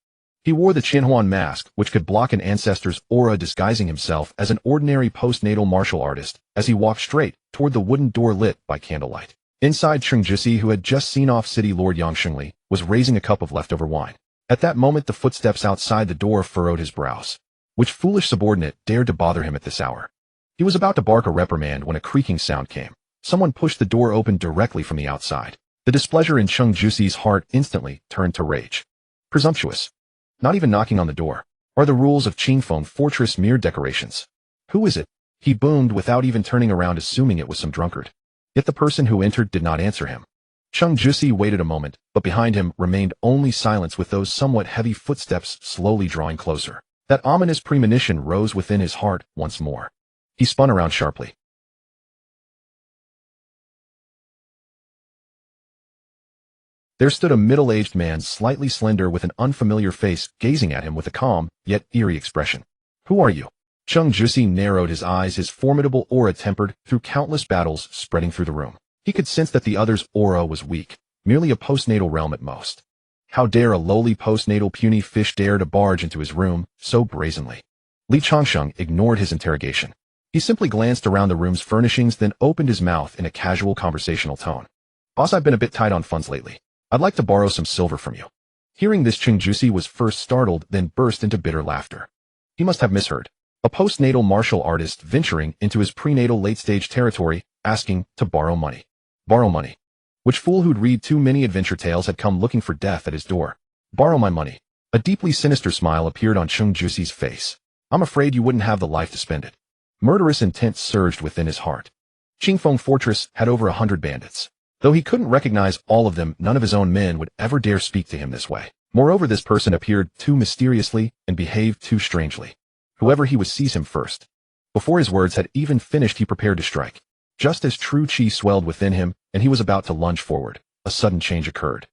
He wore the Qianhuan mask, which could block an ancestor's aura, disguising himself as an ordinary postnatal martial artist as he walked straight toward the wooden door lit by candlelight. Inside, Cheng Jusi, who had just seen off City Lord Yang Shengli, was raising a cup of leftover wine. At that moment, the footsteps outside the door furrowed his brows. Which foolish subordinate dared to bother him at this hour? He was about to bark a reprimand when a creaking sound came. Someone pushed the door open directly from the outside. The displeasure in Changsheng's heart instantly turned to rage. Presumptuous. Not even knocking on the door. Are the rules of Changsheng Fortress mere decorations? Who is it? He boomed without even turning around, assuming it was some drunkard. Yet the person who entered did not answer him. Changsheng waited a moment, but behind him remained only silence, with those somewhat heavy footsteps slowly drawing closer. That ominous premonition rose within his heart once more. He spun around sharply. There stood a middle-aged man, slightly slender, with an unfamiliar face, gazing at him with a calm, yet eerie expression. Who are you? Changsheng narrowed his eyes, his formidable aura tempered through countless battles spreading through the room. He could sense that the other's aura was weak, merely a postnatal realm at most. How dare a lowly postnatal puny fish dare to barge into his room so brazenly? Li Changsheng ignored his interrogation. He simply glanced around the room's furnishings, then opened his mouth in a casual conversational tone. Boss, I've been a bit tight on funds lately. I'd like to borrow some silver from you. Hearing this, Changsheng was first startled, then burst into bitter laughter. He must have misheard. A postnatal martial artist venturing into his prenatal late-stage territory, asking to borrow money. Borrow money. Which fool who'd read too many adventure tales had come looking for death at his door? Borrow my money. A deeply sinister smile appeared on Changsheng's face. I'm afraid you wouldn't have the life to spend it. Murderous intent surged within his heart. Changsheng Fortress had over 100 bandits. Though he couldn't recognize all of them, none of his own men would ever dare speak to him this way. Moreover, this person appeared too mysteriously and behaved too strangely. Whoever he was sees him first. Before his words had even finished, he prepared to strike. Just as true chi swelled within him and he was about to lunge forward, a sudden change occurred.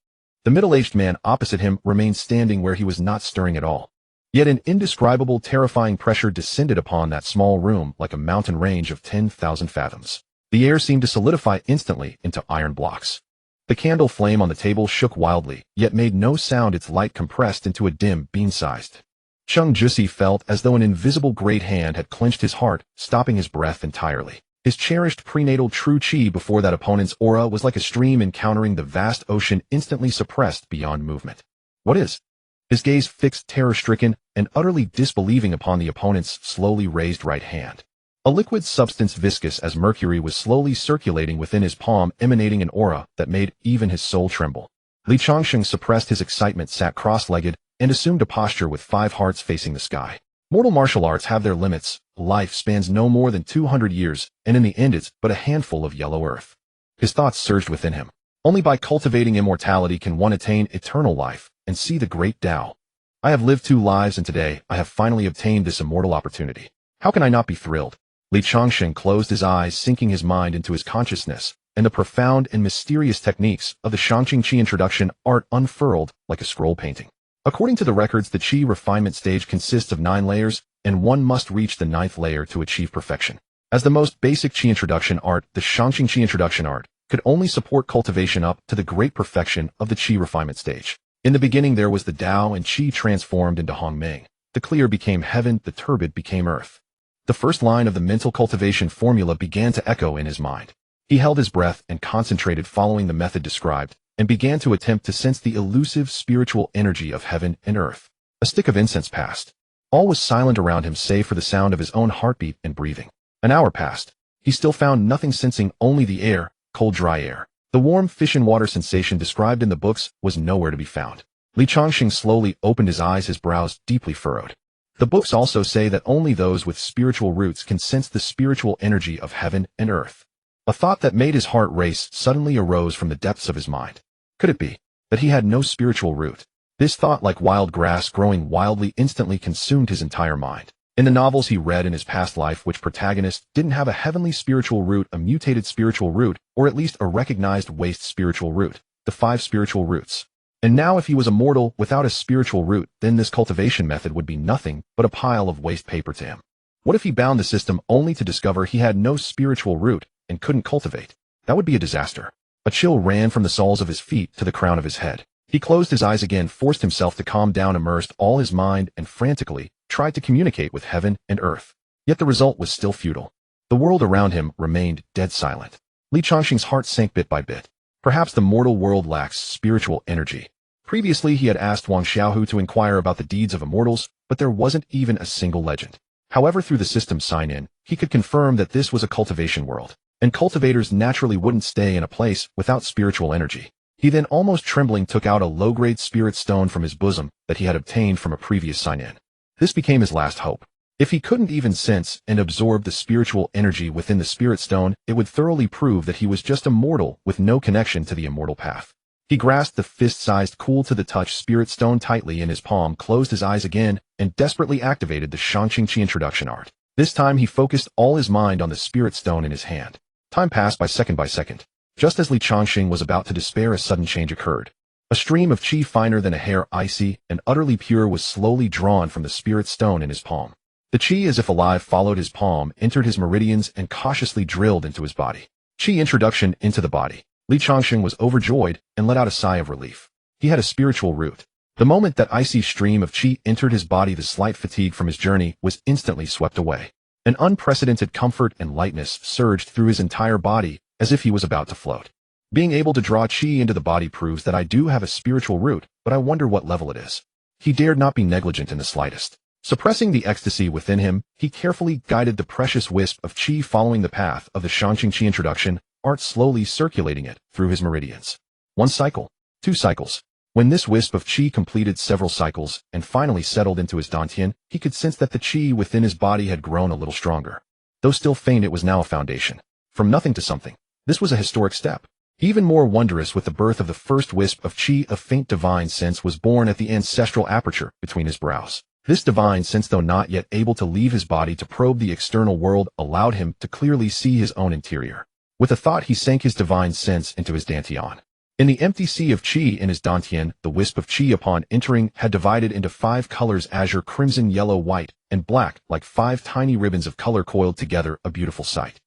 The middle-aged man opposite him remained standing where he was, not stirring at all. Yet an indescribable, terrifying pressure descended upon that small room like a mountain range of 10,000 fathoms. The air seemed to solidify instantly into iron blocks. The candle flame on the table shook wildly, yet made no sound, its light compressed into a dim, bean-sized. Changsheng felt as though an invisible great hand had clenched his heart, stopping his breath entirely. His cherished prenatal true chi before that opponent's aura was like a stream encountering the vast ocean, instantly suppressed beyond movement. What is? His gaze fixed, terror-stricken, and utterly disbelieving upon the opponent's slowly raised right hand. A liquid substance viscous as mercury was slowly circulating within his palm, emanating an aura that made even his soul tremble. Li Changsheng suppressed his excitement, sat cross-legged, and assumed a posture with 5 hearts facing the sky. Mortal martial arts have their limits. Life spans no more than 200 years, and in the end it's but a handful of yellow earth. His thoughts surged within him. Only by cultivating immortality can one attain eternal life and see the great Tao. I have lived 2 lives, and today I have finally obtained this immortal opportunity. How can I not be thrilled? Li Changsheng closed his eyes, sinking his mind into his consciousness, and the profound and mysterious techniques of the Changsheng Qi introduction art unfurled like a scroll painting. According to the records, the Qi refinement stage consists of 9 layers, and one must reach the 9th layer to achieve perfection. As the most basic Qi introduction art, the Changsheng Qi introduction art could only support cultivation up to the great perfection of the Qi refinement stage. In the beginning there was the Tao, and Qi transformed into Hongmeng. The clear became heaven, the turbid became earth. The first line of the mental cultivation formula began to echo in his mind. He held his breath and concentrated, following the method described, and began to attempt to sense the elusive spiritual energy of heaven and earth. A stick of incense passed. All was silent around him save for the sound of his own heartbeat and breathing. An hour passed. He still found nothing, sensing only the air, cold dry air. The warm fish and water sensation described in the books was nowhere to be found. Li Changsheng slowly opened his eyes, his brows deeply furrowed. The books also say that only those with spiritual roots can sense the spiritual energy of heaven and earth. A thought that made his heart race suddenly arose from the depths of his mind. Could it be that he had no spiritual root? This thought, like wild grass growing wildly, instantly consumed his entire mind. In the novels he read in his past life, which protagonist didn't have a heavenly spiritual root, a mutated spiritual root, or at least a recognized waste spiritual root? The 5 spiritual roots. And now if he was a mortal without a spiritual root, then this cultivation method would be nothing but a pile of waste paper to him. What if he bound the system only to discover he had no spiritual root and couldn't cultivate? That would be a disaster. A chill ran from the soles of his feet to the crown of his head. He closed his eyes again, forced himself to calm down, immersed all his mind, and frantically tried to communicate with heaven and earth. Yet the result was still futile. The world around him remained dead silent. Li Changsheng's heart sank bit by bit. Perhaps the mortal world lacks spiritual energy. Previously, he had asked Wang Xiaohu to inquire about the deeds of immortals, but there wasn't even a single legend. However, through the system's sign-in, he could confirm that this was a cultivation world, and cultivators naturally wouldn't stay in a place without spiritual energy. He then, almost trembling, took out a low-grade spirit stone from his bosom that he had obtained from a previous sign-in. This became his last hope. If he couldn't even sense and absorb the spiritual energy within the spirit stone, it would thoroughly prove that he was just a mortal with no connection to the immortal path. He grasped the fist-sized, cool-to-the-touch spirit stone tightly in his palm, closed his eyes again, and desperately activated the Changsheng introduction art. This time he focused all his mind on the spirit stone in his hand. Time passed by second. Just as Li Changsheng was about to despair, a sudden change occurred. A stream of qi finer than a hair, icy and utterly pure, was slowly drawn from the spirit stone in his palm. The qi, as if alive, followed his palm, entered his meridians, and cautiously drilled into his body. Qi introduction into the body. Li Changsheng was overjoyed and let out a sigh of relief. He had a spiritual root. The moment that icy stream of qi entered his body, the slight fatigue from his journey was instantly swept away. An unprecedented comfort and lightness surged through his entire body, as if he was about to float. Being able to draw qi into the body proves that I do have a spiritual root, but I wonder what level it is. He dared not be negligent in the slightest. Suppressing the ecstasy within him, he carefully guided the precious wisp of qi following the path of the Changsheng qi introduction, art slowly circulating it through his meridians. 1 cycle, 2 cycles. When this wisp of qi completed several cycles and finally settled into his dantian, he could sense that the qi within his body had grown a little stronger. Though still faint, it was now a foundation. From nothing to something. This was a historic step. Even more wondrous, with the birth of the first wisp of qi, a faint divine sense was born at the ancestral aperture between his brows. This divine sense, though not yet able to leave his body to probe the external world, allowed him to clearly see his own interior. With a thought, he sank his divine sense into his dantian. In the empty sea of qi in his dantian, the wisp of qi upon entering had divided into 5 colors: azure, crimson, yellow, white, and black, like 5 tiny ribbons of color coiled together, a beautiful sight.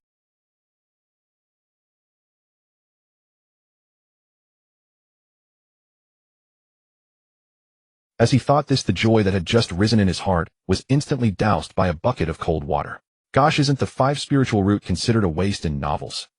As he thought this, the joy that had just risen in his heart was instantly doused by a bucket of cold water. Gosh, isn't the 5 spiritual root considered a waste in novels?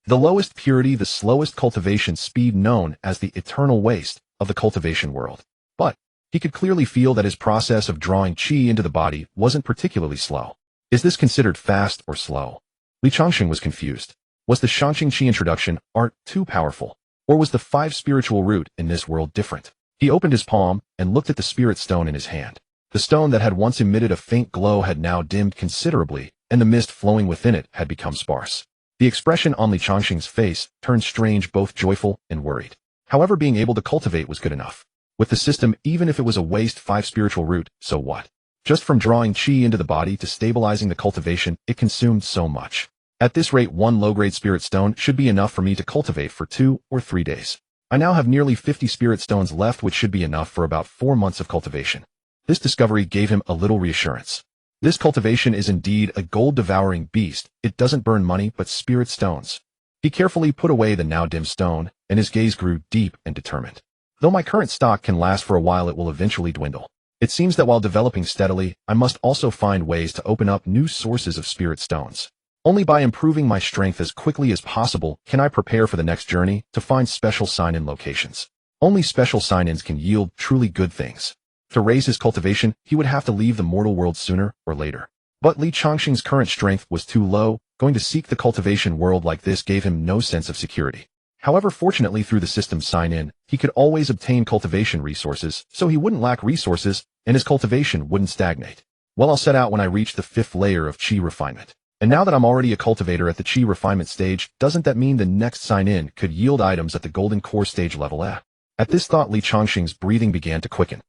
The lowest purity, the slowest cultivation speed, known as the eternal waste of the cultivation world. But he could clearly feel that his process of drawing qi into the body wasn't particularly slow. Is this considered fast or slow? Li Changsheng was confused. Was the Changsheng qi introduction art too powerful? Or was the 5 spiritual root in this world different? He opened his palm and looked at the spirit stone in his hand. The stone that had once emitted a faint glow had now dimmed considerably, and the mist flowing within it had become sparse. The expression on Li Changsheng's face turned strange, both joyful and worried. However, being able to cultivate was good enough. With the system, even if it was a waste 5 spiritual root, so what? Just from drawing qi into the body to stabilizing the cultivation, it consumed so much. At this rate, 1 low-grade spirit stone should be enough for me to cultivate for 2 or 3 days. I now have nearly 50 spirit stones left, which should be enough for about 4 months of cultivation. This discovery gave him a little reassurance. This cultivation is indeed a gold-devouring beast. It doesn't burn money, but spirit stones. He carefully put away the now dim stone, and his gaze grew deep and determined. Though my current stock can last for a while, it will eventually dwindle. It seems that while developing steadily, I must also find ways to open up new sources of spirit stones. Only by improving my strength as quickly as possible can I prepare for the next journey to find special sign-in locations. Only special sign-ins can yield truly good things. To raise his cultivation, he would have to leave the mortal world sooner or later. But Li Changsheng's current strength was too low. Going to seek the cultivation world like this gave him no sense of security. However, fortunately, through the system's sign-in, he could always obtain cultivation resources, so he wouldn't lack resources, and his cultivation wouldn't stagnate. Well, I'll set out when I reach the 5th layer of qi refinement. And now that I'm already a cultivator at the qi refinement stage, doesn't that mean the next sign-in could yield items at the golden core stage level? At this thought, Li Changsheng's breathing began to quicken.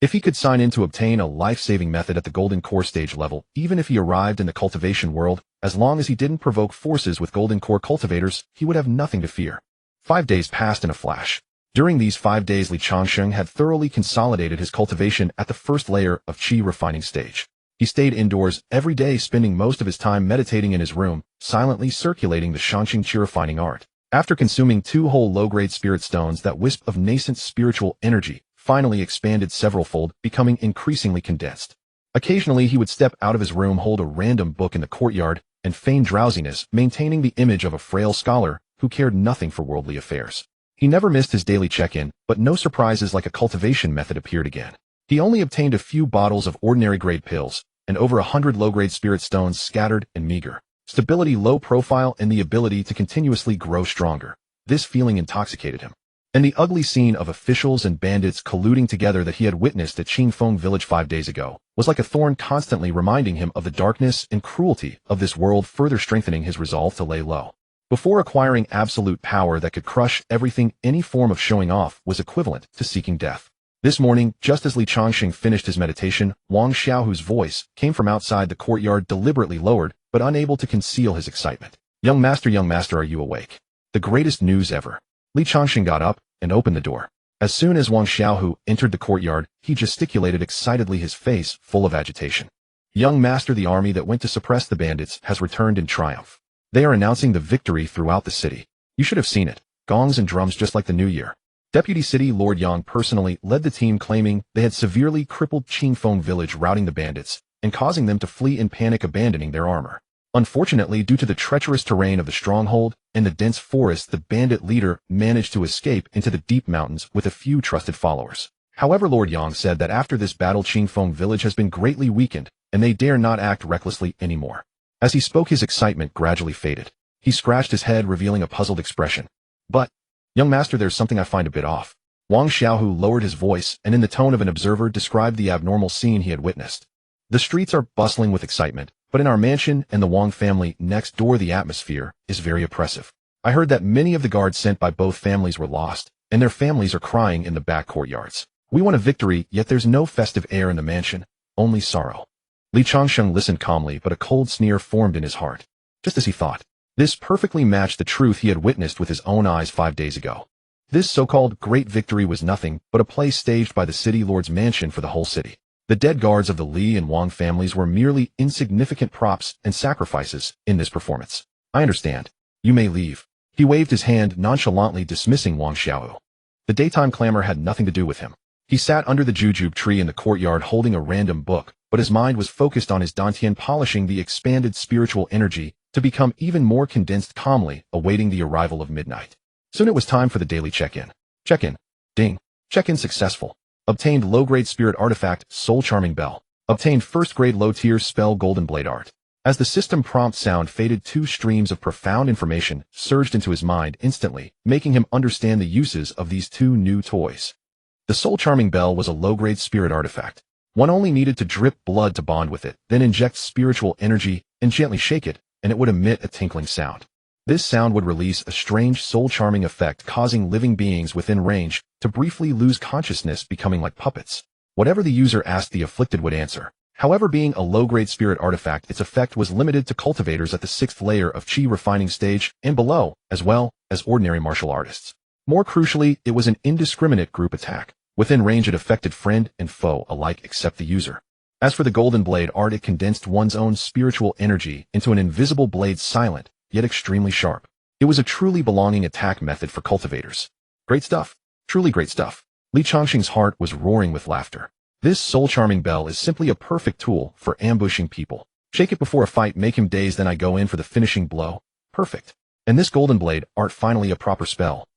If he could sign in to obtain a life-saving method at the golden core stage level, even if he arrived in the cultivation world, as long as he didn't provoke forces with golden core cultivators, he would have nothing to fear. 5 days passed in a flash. During these 5 days, Li Changsheng had thoroughly consolidated his cultivation at the 1st layer of qi refining stage. He stayed indoors every day, spending most of his time meditating in his room, silently circulating the Changsheng qi refining art. After consuming 2 whole low-grade spirit stones, that wisp of nascent spiritual energy finally expanded several-fold, becoming increasingly condensed. Occasionally, he would step out of his room, hold a random book in the courtyard, and feign drowsiness, maintaining the image of a frail scholar who cared nothing for worldly affairs. He never missed his daily check-in, but no surprises like a cultivation method appeared again. He only obtained a few bottles of ordinary grade pills, and over 100 low-grade spirit stones scattered and meager. Stability low profile and the ability to continuously grow stronger. This feeling intoxicated him. And the ugly scene of officials and bandits colluding together that he had witnessed at Changsheng village 5 days ago was like a thorn constantly reminding him of the darkness and cruelty of this world, further strengthening his resolve to lay low. Before acquiring absolute power that could crush everything, any form of showing off was equivalent to seeking death. This morning, just as Li Changsheng finished his meditation, Wang Xiaohu's voice came from outside the courtyard, deliberately lowered, but unable to conceal his excitement. Young master, are you awake? The greatest news ever. Li Changsheng got up and opened the door. As soon as Wang Xiaohu entered the courtyard, he gesticulated excitedly, his face full of agitation. Young master, the army that went to suppress the bandits has returned in triumph. They are announcing the victory throughout the city. You should have seen it. Gongs and drums just like the New Year. Deputy City Lord Yang personally led the team, claiming they had severely crippled Changsheng village, routing the bandits and causing them to flee in panic, abandoning their armor. Unfortunately, due to the treacherous terrain of the stronghold and the dense forest, the bandit leader managed to escape into the deep mountains with a few trusted followers. However, Lord Yang said that after this battle, Changsheng village has been greatly weakened, and they dare not act recklessly anymore. As he spoke, his excitement gradually faded. He scratched his head, revealing a puzzled expression. But, young master, there's something I find a bit off. Wang Xiaohu lowered his voice and in the tone of an observer described the abnormal scene he had witnessed. The streets are bustling with excitement, but in our mansion and the Wang family next door, the atmosphere is very oppressive. I heard that many of the guards sent by both families were lost, and their families are crying in the back courtyards. We want a victory, yet there's no festive air in the mansion, only sorrow. Li Changsheng listened calmly, but a cold sneer formed in his heart. Just as he thought. This perfectly matched the truth he had witnessed with his own eyes 5 days ago. This so-called great victory was nothing but a play staged by the city lord's mansion for the whole city. The dead guards of the Li and Wang families were merely insignificant props and sacrifices in this performance. I understand. You may leave. He waved his hand, nonchalantly dismissing Wang Xiaohu. The daytime clamor had nothing to do with him. He sat under the jujube tree in the courtyard holding a random book, but his mind was focused on his dantian, polishing the expanded spiritual energy to become even more condensed, calmly awaiting the arrival of midnight. Soon it was time for the daily check-in. Check-in. Ding. Check-in successful. Obtained low-grade spirit artifact, Soul Charming Bell. Obtained first-grade low-tier spell, Golden Blade Art. As the system prompt sound faded, 2 streams of profound information surged into his mind instantly, making him understand the uses of these 2 new toys. The Soul Charming Bell was a low-grade spirit artifact. One only needed to drip blood to bond with it, then inject spiritual energy and gently shake it, and it would emit a tinkling sound. This sound would release a strange soul-charming effect, causing living beings within range to briefly lose consciousness, becoming like puppets. Whatever the user asked, the afflicted would answer. However, being a low-grade spirit artifact, its effect was limited to cultivators at the 6th layer of Qi refining stage and below, as well as ordinary martial artists. More crucially, it was an indiscriminate group attack. Within range, it affected friend and foe alike except the user. As for the Golden Blade Art, it condensed one's own spiritual energy into an invisible blade, silent, yet extremely sharp. It was a truly belonging attack method for cultivators. Great stuff. Truly great stuff. Li Changsheng's heart was roaring with laughter. This soul-charming bell is simply a perfect tool for ambushing people. Shake it before a fight, make him dazed, then I go in for the finishing blow. Perfect. And this Golden Blade Art, finally a proper spell.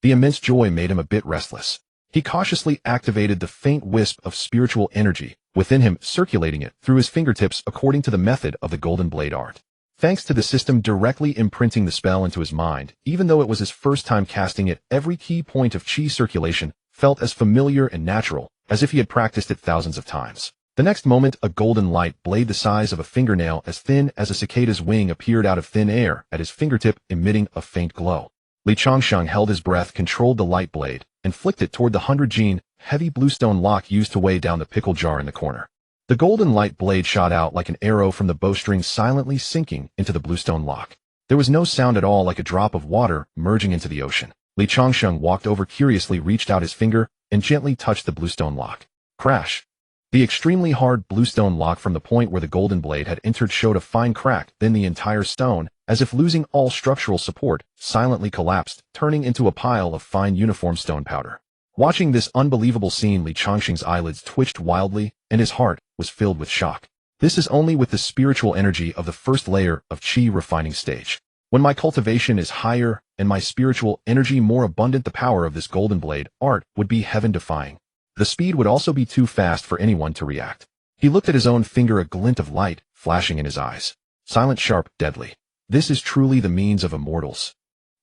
The immense joy made him a bit restless. He cautiously activated the faint wisp of spiritual energy within him, circulating it through his fingertips according to the method of the Golden Blade Art. Thanks to the system directly imprinting the spell into his mind, even though it was his first time casting it, every key point of Qi circulation felt as familiar and natural as if he had practiced it thousands of times. The next moment, a golden light blade the size of a fingernail, as thin as a cicada's wing, appeared out of thin air at his fingertip, emitting a faint glow. Li Changsheng held his breath, controlled the light blade, and flicked it toward the 100-gene, heavy bluestone lock used to weigh down the pickle jar in the corner. The golden light blade shot out like an arrow from the bowstring, silently sinking into the bluestone lock. There was no sound at all, like a drop of water merging into the ocean. Li Changsheng walked over curiously, reached out his finger, and gently touched the bluestone lock. Crash! The extremely hard bluestone lock from the point where the golden blade had entered showed a fine crack, then the entire stone, as if losing all structural support, silently collapsed, turning into a pile of fine uniform stone powder. Watching this unbelievable scene, Li Changsheng's eyelids twitched wildly, and his heart was filled with shock. This is only with the spiritual energy of the 1st layer of Qi refining stage. When my cultivation is higher and my spiritual energy more abundant, the power of this golden blade art would be heaven-defying. The speed would also be too fast for anyone to react. He looked at his own finger, a glint of light flashing in his eyes. Silent, sharp, deadly. This is truly the means of immortals.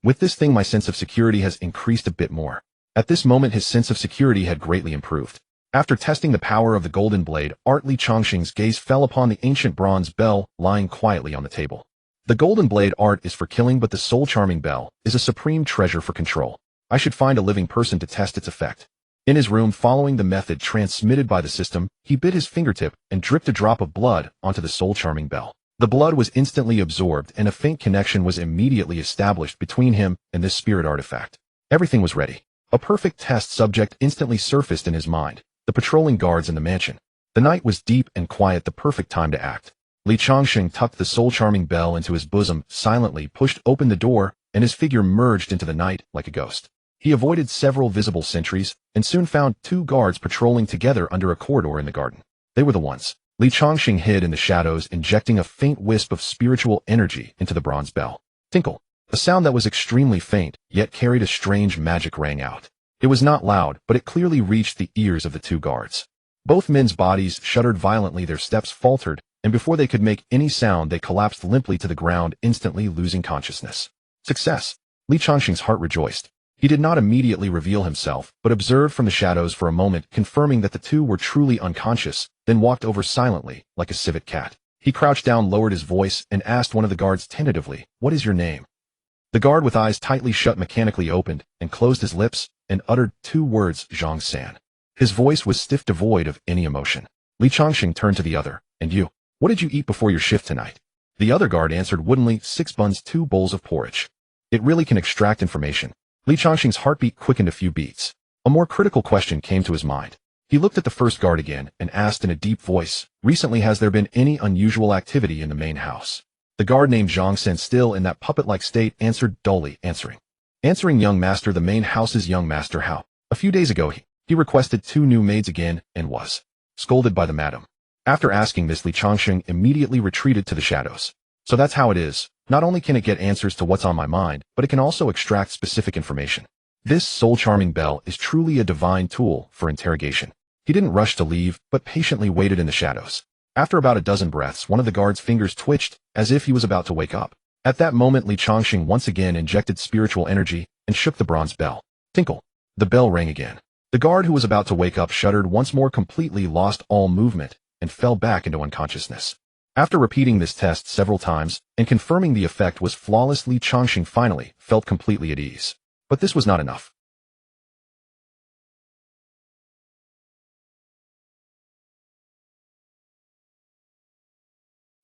With this thing, my sense of security has increased a bit more. At this moment, his sense of security had greatly improved. After testing the power of the golden blade art, Li Changsheng's gaze fell upon the ancient bronze bell lying quietly on the table. The golden blade art is for killing, but the soul-charming bell is a supreme treasure for control. I should find a living person to test its effect. In his room, following the method transmitted by the system, he bit his fingertip and dripped a drop of blood onto the soul-charming bell. The blood was instantly absorbed, and a faint connection was immediately established between him and this spirit artifact. Everything was ready. A perfect test subject instantly surfaced in his mind: the patrolling guards in the mansion. The night was deep and quiet, the perfect time to act. Li Changsheng tucked the soul-charming bell into his bosom, silently pushed open the door, and his figure merged into the night like a ghost. He avoided several visible sentries, and soon found two guards patrolling together under a corridor in the garden. They were the ones. Li Changsheng hid in the shadows, injecting a faint wisp of spiritual energy into the bronze bell. Tinkle. A sound that was extremely faint, yet carried a strange magic, rang out. It was not loud, but it clearly reached the ears of the two guards. Both men's bodies shuddered violently, their steps faltered, and before they could make any sound, they collapsed limply to the ground, instantly losing consciousness. Success! Li Changsheng's heart rejoiced. He did not immediately reveal himself, but observed from the shadows for a moment, confirming that the two were truly unconscious, then walked over silently, like a civet cat. He crouched down, lowered his voice, and asked one of the guards tentatively, "What is your name?" The guard, with eyes tightly shut, mechanically opened and closed his lips and uttered two words: Zhang San. His voice was stiff, devoid of any emotion. Li Changsheng turned to the other. "And you? What did you eat before your shift tonight?" The other guard answered woodenly, 6 buns, 2 bowls of porridge. It really can extract information. Li Changsheng's heartbeat quickened a few beats. A more critical question came to his mind. He looked at the first guard again and asked in a deep voice, "Recently, has there been any unusual activity in the main house?" The guard named Zhang San, still in that puppet-like state, answered dully, Answering, young master, the main house's young master. How? A few days ago, he requested 2 new maids again and was scolded by the madam." After asking this, Li Changsheng immediately retreated to the shadows. "So that's how it is. Not only can it get answers to what's on my mind, but it can also extract specific information. This soul-charming bell is truly a divine tool for interrogation." He didn't rush to leave, but patiently waited in the shadows. After about a dozen breaths, one of the guard's fingers twitched, as if he was about to wake up. At that moment, Li Changsheng once again injected spiritual energy and shook the bronze bell. Tinkle. The bell rang again. The guard, who was about to wake up, shuddered once more, completely lost all movement, and fell back into unconsciousness. After repeating this test several times and confirming the effect was flawless, Li Changsheng finally felt completely at ease. But this was not enough.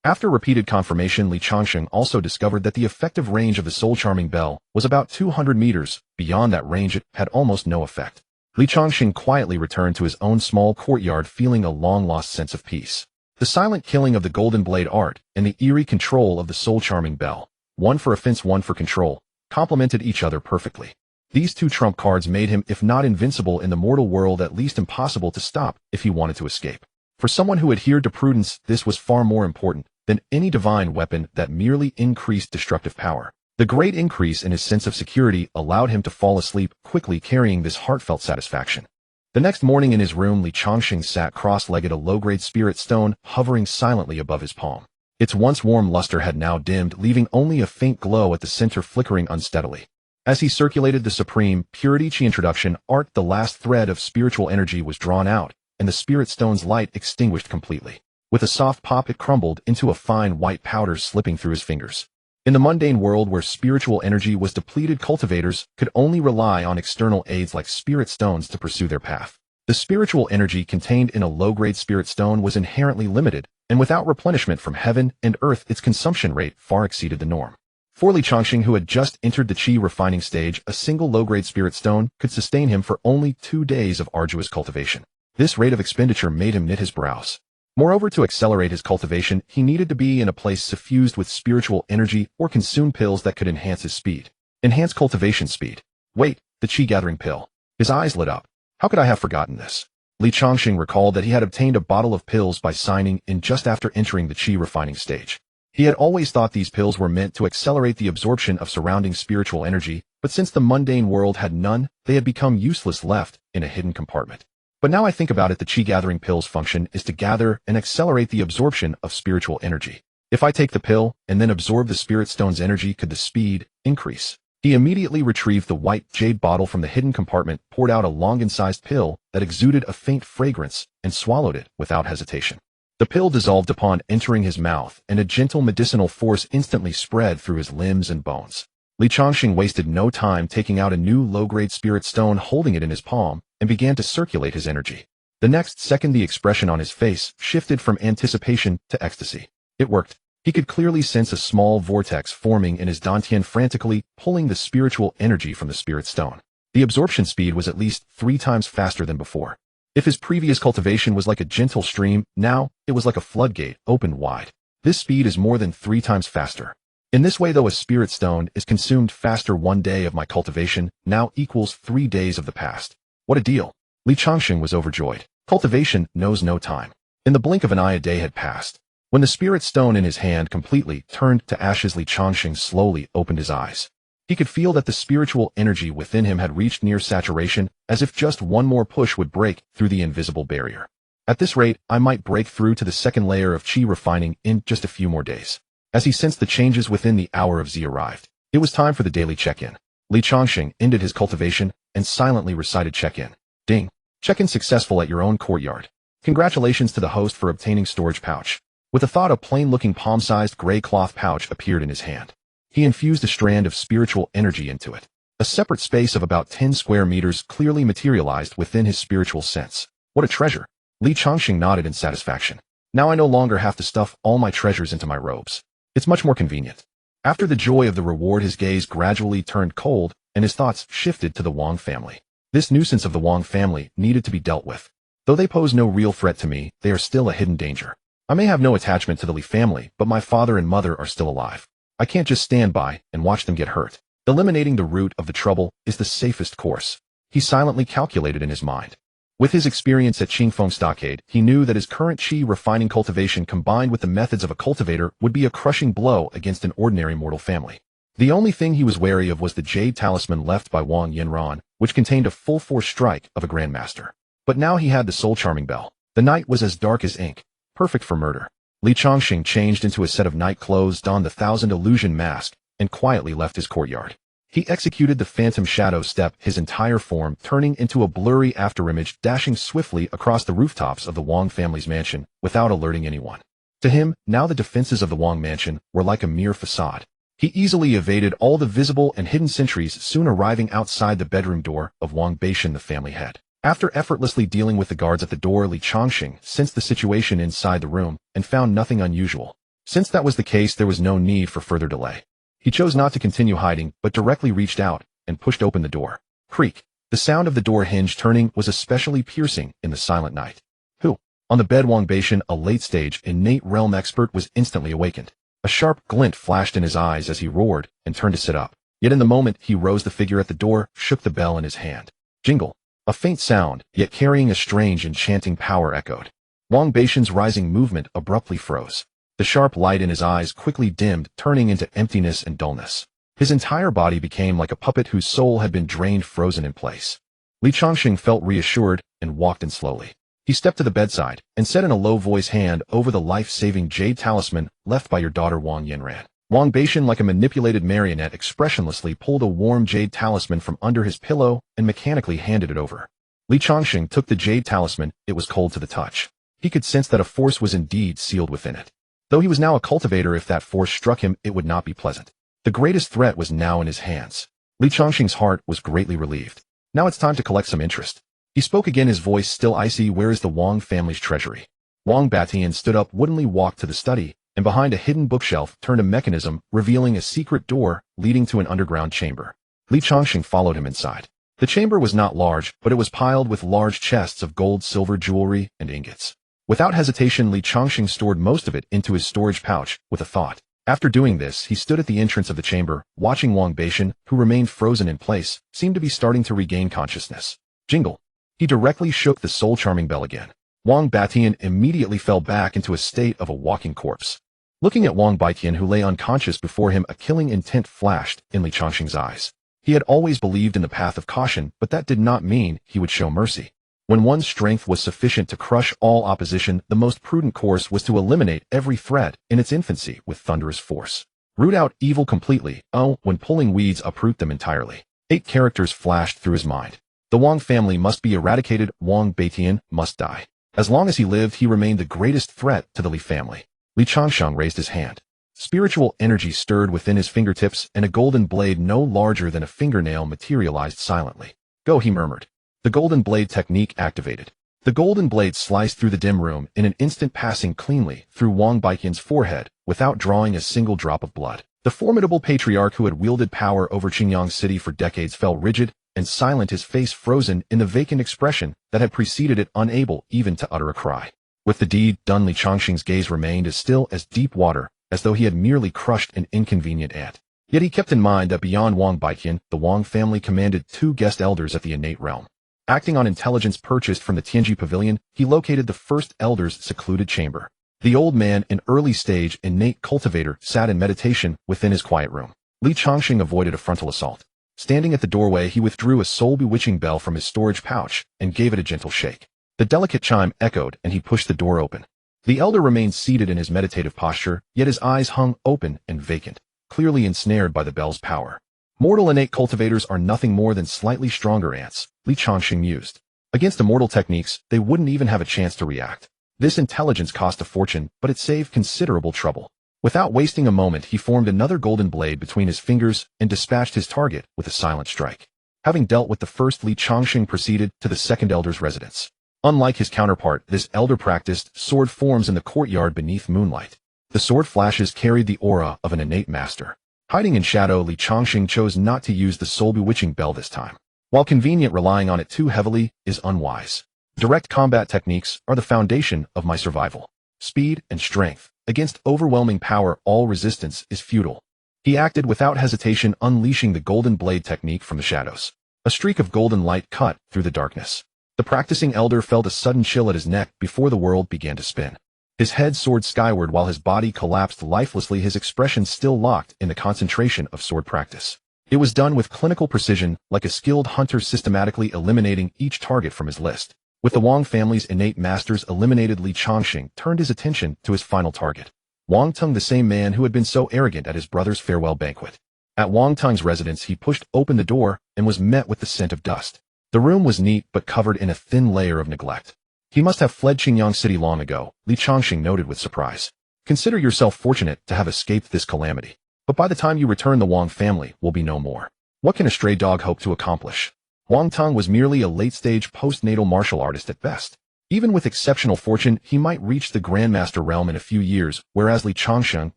After repeated confirmation, Li Changsheng also discovered that the effective range of the soul-charming bell was about 200 meters. Beyond that range, it had almost no effect. Li Changsheng quietly returned to his own small courtyard, feeling a long-lost sense of peace. The silent killing of the golden blade art and the eerie control of the soul-charming bell, one for offense, one for control, complemented each other perfectly. These two trump cards made him, if not invincible in the mortal world, at least impossible to stop if he wanted to escape. For someone who adhered to prudence, this was far more important than any divine weapon that merely increased destructive power. The great increase in his sense of security allowed him to fall asleep quickly, carrying this heartfelt satisfaction. The next morning in his room, Li Changsheng sat cross-legged, a low-grade spirit stone hovering silently above his palm. Its once warm luster had now dimmed, leaving only a faint glow at the center flickering unsteadily. As he circulated the supreme purity chi introduction art, the last thread of spiritual energy was drawn out, and the spirit stone's light extinguished completely. With a soft pop, it crumbled into a fine white powder, slipping through his fingers. In the mundane world where spiritual energy was depleted, cultivators could only rely on external aids like spirit stones to pursue their path. The spiritual energy contained in a low-grade spirit stone was inherently limited, and without replenishment from heaven and earth, its consumption rate far exceeded the norm. For Li Changsheng, who had just entered the chi refining stage, a single low-grade spirit stone could sustain him for only 2 days of arduous cultivation. This rate of expenditure made him knit his brows. Moreover, to accelerate his cultivation, he needed to be in a place suffused with spiritual energy or consume pills that could enhance his speed. Enhance cultivation speed. Wait, the chi-gathering pill. His eyes lit up. How could I have forgotten this? Li Changsheng recalled that he had obtained a bottle of pills by signing in just after entering the chi refining stage. He had always thought these pills were meant to accelerate the absorption of surrounding spiritual energy, but since the mundane world had none, they had become useless left in a hidden compartment. But now I think about it, the chi-gathering pill's function is to gather and accelerate the absorption of spiritual energy. If I take the pill and then absorb the spirit stone's energy, could the speed increase? He immediately retrieved the white jade bottle from the hidden compartment, poured out a longan-sized pill that exuded a faint fragrance, and swallowed it without hesitation. The pill dissolved upon entering his mouth, and a gentle medicinal force instantly spread through his limbs and bones. Changsheng wasted no time, taking out a new low-grade spirit stone, holding it in his palm, and began to circulate his energy. The next second, the expression on his face shifted from anticipation to ecstasy. It worked. He could clearly sense a small vortex forming in his dantian, frantically pulling the spiritual energy from the spirit stone. The absorption speed was at least 3 times faster than before. If his previous cultivation was like a gentle stream, now it was like a floodgate opened wide. This speed is more than 3 times faster. In this way, though, a spirit stone is consumed faster, 1 day of my cultivation now equals 3 days of the past. What a deal! Changsheng was overjoyed. Cultivation knows no time. In the blink of an eye, a day had passed. When the spirit stone in his hand completely turned to ashes, Changsheng slowly opened his eyes. He could feel that the spiritual energy within him had reached near saturation, as if just one more push would break through the invisible barrier. At this rate, I might break through to the second layer of chi refining in just a few more days. As he sensed the changes within, the hour of Z arrived. It was time for the daily check-in. Changsheng ended his cultivation and silently recited check-in. Ding. Check-in successful at your own courtyard. Congratulations to the host for obtaining storage pouch. With a thought, a plain-looking palm-sized gray cloth pouch appeared in his hand. He infused a strand of spiritual energy into it. A separate space of about 10 square meters clearly materialized within his spiritual sense. What a treasure! Changsheng nodded in satisfaction. Now I no longer have to stuff all my treasures into my robes. It's much more convenient. After the joy of the reward, his gaze gradually turned cold, and his thoughts shifted to the Wang family. This nuisance of the Wang family needed to be dealt with. Though they pose no real threat to me, they are still a hidden danger. I may have no attachment to the Li family, but my father and mother are still alive. I can't just stand by and watch them get hurt. Eliminating the root of the trouble is the safest course. He silently calculated in his mind. With his experience at Qingfeng Stockade, he knew that his current chi refining cultivation combined with the methods of a cultivator would be a crushing blow against an ordinary mortal family. The only thing he was wary of was the jade talisman left by Wang Yinran, which contained a full force strike of a grandmaster. But now he had the soul charming bell. The night was as dark as ink, perfect for murder. Changsheng changed into a set of night clothes, donned the thousand illusion mask, and quietly left his courtyard. He executed the phantom shadow step, his entire form turning into a blurry afterimage, dashing swiftly across the rooftops of the Wang family's mansion without alerting anyone. To him, now the defenses of the Wang mansion were like a mere facade. He easily evaded all the visible and hidden sentries, soon arriving outside the bedroom door of Wang Beishan, the family head. After effortlessly dealing with the guards at the door, Changsheng sensed the situation inside the room and found nothing unusual. Since that was the case, there was no need for further delay. He chose not to continue hiding, but directly reached out and pushed open the door. Creak. The sound of the door hinge turning was especially piercing in the silent night. Who? On the bed, Wang Beishan, a late-stage innate realm expert, was instantly awakened. A sharp glint flashed in his eyes as he roared and turned to sit up. Yet in the moment he rose, the figure at the door shook the bell in his hand. Jingle. A faint sound, yet carrying a strange enchanting power, echoed. Wang Beishan's rising movement abruptly froze. The sharp light in his eyes quickly dimmed, turning into emptiness and dullness. His entire body became like a puppet whose soul had been drained, frozen in place. Changsheng felt reassured and walked in slowly. He stepped to the bedside and said in a low voice, "Hand over the life-saving jade talisman left by your daughter Wang Yinran." Wang Beishan, like a manipulated marionette, expressionlessly pulled a warm jade talisman from under his pillow and mechanically handed it over. Changsheng took the jade talisman. It was cold to the touch. He could sense that a force was indeed sealed within it. Though he was now a cultivator, if that force struck him, it would not be pleasant. The greatest threat was now in his hands. Changsheng's heart was greatly relieved. Now it's time to collect some interest. He spoke again, his voice still icy. Where is the Wang family's treasury? Wang Batian stood up, woodenly walked to the study, and behind a hidden bookshelf turned a mechanism, revealing a secret door leading to an underground chamber. Changsheng followed him inside. The chamber was not large, but it was piled with large chests of gold, silver, jewelry, and ingots. Without hesitation, Changsheng stored most of it into his storage pouch, with a thought. After doing this, he stood at the entrance of the chamber, watching Wang Beishan, who remained frozen in place, seemed to be starting to regain consciousness. Jingle. He directly shook the soul-charming bell again. Wang Batian immediately fell back into a state of a walking corpse. Looking at Wang Baiqian, who lay unconscious before him, a killing intent flashed in Li Changsheng's eyes. He had always believed in the path of caution, but that did not mean he would show mercy. When one's strength was sufficient to crush all opposition, the most prudent course was to eliminate every threat in its infancy with thunderous force. Root out evil completely. Oh, when pulling weeds, uproot them entirely. 8 characters flashed through his mind. The Wang family must be eradicated. Wang Baiqian must die. As long as he lived, he remained the greatest threat to the Li family. Li Changsheng raised his hand. Spiritual energy stirred within his fingertips, and a golden blade no larger than a fingernail materialized silently. Go, he murmured. The golden blade technique activated. The golden blade sliced through the dim room in an instant, passing cleanly through Wang Baiqian's forehead without drawing a single drop of blood. The formidable patriarch who had wielded power over Qingyang City for decades fell rigid and silent, his face frozen in the vacant expression that had preceded it, unable even to utter a cry. With the deed done, Li Changsheng's gaze remained as still as deep water, as though he had merely crushed an inconvenient ant. Yet he kept in mind that beyond Wang Baiqian, the Wang family commanded 2 guest elders at the innate realm. Acting on intelligence purchased from the Tianji Pavilion, he located the first elder's secluded chamber. The old man, an early-stage innate cultivator, sat in meditation within his quiet room. Li Changsheng avoided a frontal assault. Standing at the doorway, he withdrew a soul-bewitching bell from his storage pouch and gave it a gentle shake. The delicate chime echoed, and he pushed the door open. The elder remained seated in his meditative posture, yet his eyes hung open and vacant, clearly ensnared by the bell's power. Mortal innate cultivators are nothing more than slightly stronger ants, Li Changsheng mused. Against immortal techniques, they wouldn't even have a chance to react. This intelligence cost a fortune, but it saved considerable trouble. Without wasting a moment, he formed another golden blade between his fingers and dispatched his target with a silent strike. Having dealt with the first, Li Changsheng proceeded to the second elder's residence. Unlike his counterpart, this elder practiced sword forms in the courtyard beneath moonlight. The sword flashes carried the aura of an innate master. Hiding in shadow, Li Changsheng chose not to use the soul-bewitching bell this time. While convenient, relying on it too heavily is unwise. Direct combat techniques are the foundation of my survival. Speed and strength. Against overwhelming power, all resistance is futile. He acted without hesitation, unleashing the golden blade technique from the shadows. A streak of golden light cut through the darkness. The practicing elder felt a sudden chill at his neck before the world began to spin. His head soared skyward while his body collapsed lifelessly, his expression still locked in the concentration of sword practice. It was done with clinical precision, like a skilled hunter systematically eliminating each target from his list. With the Wang family's innate masters eliminated, Li Changsheng turned his attention to his final target. Wang Teng, the same man who had been so arrogant at his brother's farewell banquet. At Wang Teng's residence, he pushed open the door and was met with the scent of dust. The room was neat but covered in a thin layer of neglect. He must have fled Qingyang City long ago, Li Changsheng noted with surprise. Consider yourself fortunate to have escaped this calamity. But by the time you return, the Wang family will be no more. What can a stray dog hope to accomplish? Wang Teng was merely a late-stage postnatal martial artist at best. Even with exceptional fortune, he might reach the Grandmaster realm in a few years, whereas Li Changsheng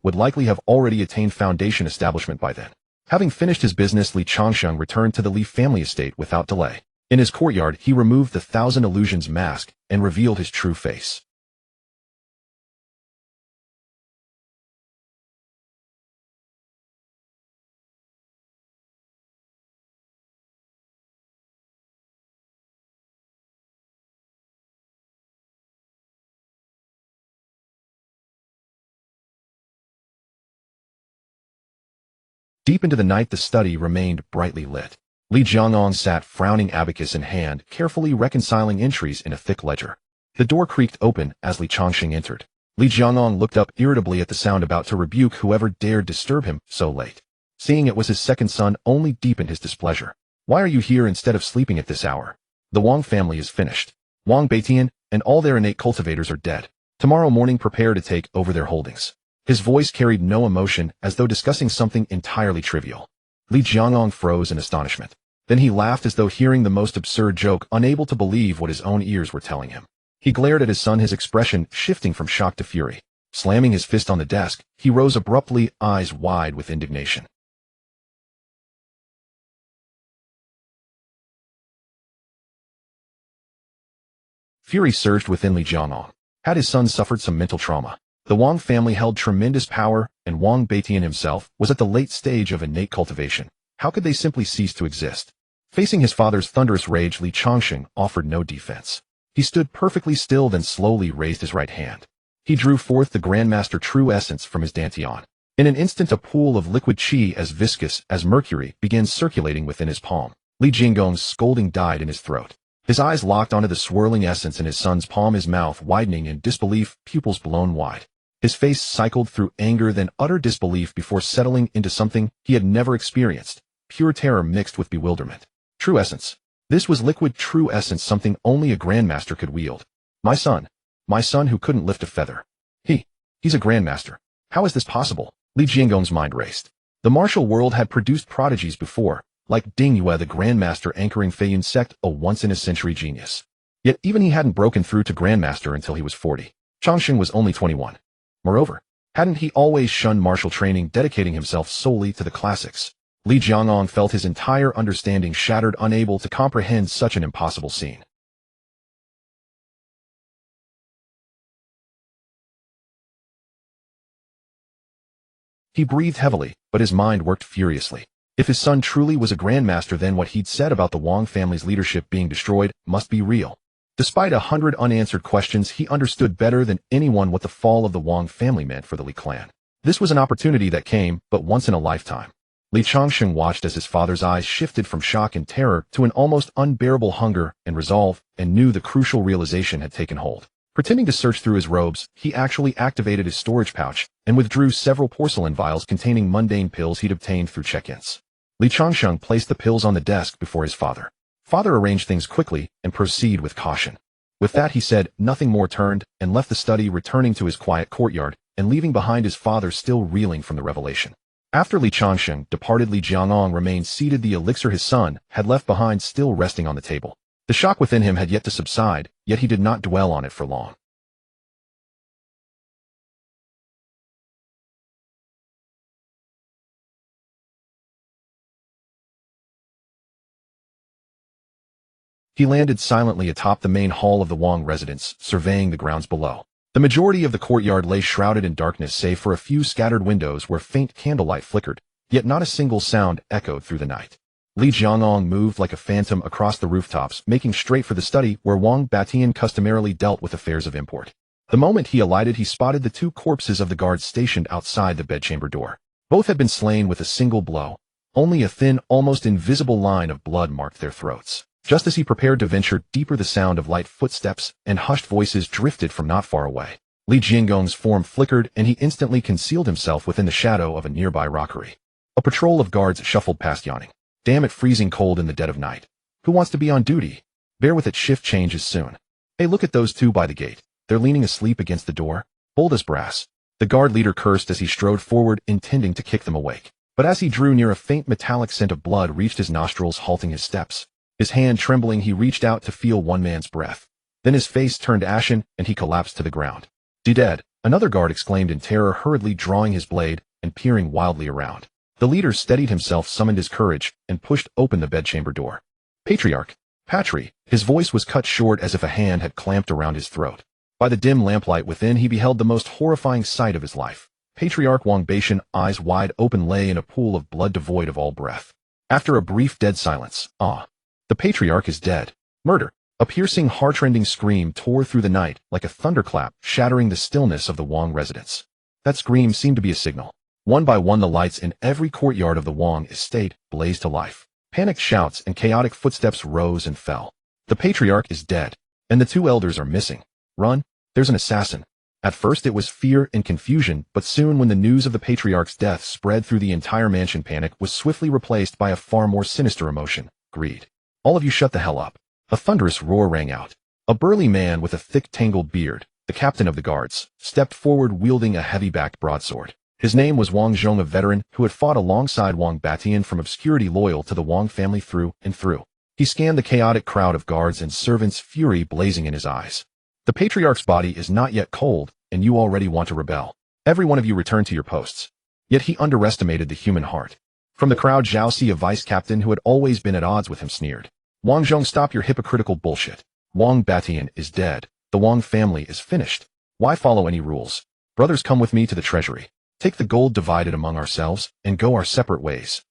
would likely have already attained foundation establishment by then. Having finished his business, Li Changsheng returned to the Li family estate without delay. In his courtyard, he removed the Thousand Illusions mask and revealed his true face. Deep into the night, the study remained brightly lit. Li Jiangong sat, frowning abacus in hand, carefully reconciling entries in a thick ledger. The door creaked open as Li Changsheng entered. Li Jiangong looked up irritably at the sound, about to rebuke whoever dared disturb him so late. Seeing it was his second son only deepened his displeasure. Why are you here instead of sleeping at this hour? The Wang family is finished. Wang Baiqian and all their innate cultivators are dead. Tomorrow morning, prepare to take over their holdings. His voice carried no emotion, as though discussing something entirely trivial. Li Jiangong froze in astonishment. Then he laughed as though hearing the most absurd joke, unable to believe what his own ears were telling him. He glared at his son, his expression shifting from shock to fury. Slamming his fist on the desk, he rose abruptly, eyes wide with indignation. Fury surged within Li Jiangong. Had his son suffered some mental trauma? The Wang family held tremendous power, and Wang Baiqian himself was at the late stage of innate cultivation. How could they simply cease to exist? Facing his father's thunderous rage, Li Changsheng offered no defense. He stood perfectly still, then slowly raised his right hand. He drew forth the Grandmaster True Essence from his dantian. In an instant a pool of liquid qi as viscous as mercury began circulating within his palm. Li Jinggong's scolding died in his throat. His eyes locked onto the swirling essence in his son's palm, his mouth widening in disbelief, pupils blown wide. His face cycled through anger, then utter disbelief before settling into something he had never experienced, pure terror mixed with bewilderment. True Essence. This was liquid true essence, something only a Grandmaster could wield. My son who couldn't lift a feather. He's a Grandmaster. How is this possible? Li Jinggong's mind raced. The martial world had produced prodigies before, like Ding Yue the Grandmaster anchoring Feiyun sect, a once-in-a-century genius. Yet even he hadn't broken through to Grandmaster until he was 40. Changsheng was only 21. Moreover, hadn't he always shunned martial training, dedicating himself solely to the classics? Li Jiangang felt his entire understanding shattered, unable to comprehend such an impossible scene. He breathed heavily, but his mind worked furiously. If his son truly was a Grandmaster, then what he'd said about the Wang family's leadership being destroyed must be real. Despite 100 unanswered questions, he understood better than anyone what the fall of the Wang family meant for the Li clan. This was an opportunity that came but once in a lifetime. Li Changsheng watched as his father's eyes shifted from shock and terror to an almost unbearable hunger and resolve, and knew the crucial realization had taken hold. Pretending to search through his robes, he actually activated his storage pouch and withdrew several porcelain vials containing mundane pills he'd obtained through check-ins. Li Changsheng placed the pills on the desk before his father. Father arranged things quickly and proceed with caution. With that, he said nothing more, turned and left the study, returning to his quiet courtyard and leaving behind his father still reeling from the revelation. After Li Changsheng departed, Li Jiangang remained seated, the elixir his son had left behind still resting on the table. The shock within him had yet to subside, yet he did not dwell on it for long. He landed silently atop the main hall of the Wang residence, surveying the grounds below. The majority of the courtyard lay shrouded in darkness save for a few scattered windows where faint candlelight flickered, yet not a single sound echoed through the night. Li Jiangang moved like a phantom across the rooftops, making straight for the study where Wang Batian customarily dealt with affairs of import. The moment he alighted, he spotted the two corpses of the guards stationed outside the bedchamber door. Both had been slain with a single blow. Only a thin, almost invisible line of blood marked their throats. Just as he prepared to venture deeper, the sound of light footsteps and hushed voices drifted from not far away. Li Jinggong's form flickered, and he instantly concealed himself within the shadow of a nearby rockery. A patrol of guards shuffled past, yawning. Damn it, freezing cold in the dead of night. Who wants to be on duty? Bear with it, shift changes soon. Hey, look at those two by the gate. They're leaning asleep against the door, bold as brass. The guard leader cursed as he strode forward, intending to kick them awake. But as he drew near, a faint metallic scent of blood reached his nostrils, halting his steps. His hand trembling, he reached out to feel one man's breath. Then his face turned ashen, and he collapsed to the ground. Dead, another guard exclaimed in terror, hurriedly drawing his blade and peering wildly around. The leader steadied himself, summoned his courage, and pushed open the bedchamber door. Patriarch, Patri, his voice was cut short as if a hand had clamped around his throat. By the dim lamplight within, he beheld the most horrifying sight of his life. Patriarch Wang Batian, eyes wide open, lay in a pool of blood devoid of all breath. After a brief dead silence, the Patriarch is dead. Murder. A piercing, heart-rending scream tore through the night like a thunderclap, shattering the stillness of the Wang residence. That scream seemed to be a signal. One by one, the lights in every courtyard of the Wang estate blazed to life. Panicked shouts and chaotic footsteps rose and fell. The Patriarch is dead, and the two elders are missing. Run, there's an assassin. At first it was fear and confusion, but soon when the news of the Patriarch's death spread through the entire mansion, panic was swiftly replaced by a far more sinister emotion, greed. All of you shut the hell up. A thunderous roar rang out. A burly man with a thick tangled beard, the captain of the guards, stepped forward wielding a heavy-backed broadsword. His name was Wang Zhong, a veteran who had fought alongside Wang Batian from obscurity, loyal to the Wang family through and through. He scanned the chaotic crowd of guards and servants, fury blazing in his eyes. The Patriarch's body is not yet cold, and you already want to rebel. Every one of you return to your posts. Yet he underestimated the human heart. From the crowd, Zhao Si, a vice-captain who had always been at odds with him, sneered. Wang Zhong, stop your hypocritical bullshit. Wang Batian is dead. The Wang family is finished. Why follow any rules? Brothers, come with me to the treasury. Take the gold divided among ourselves and go our separate ways.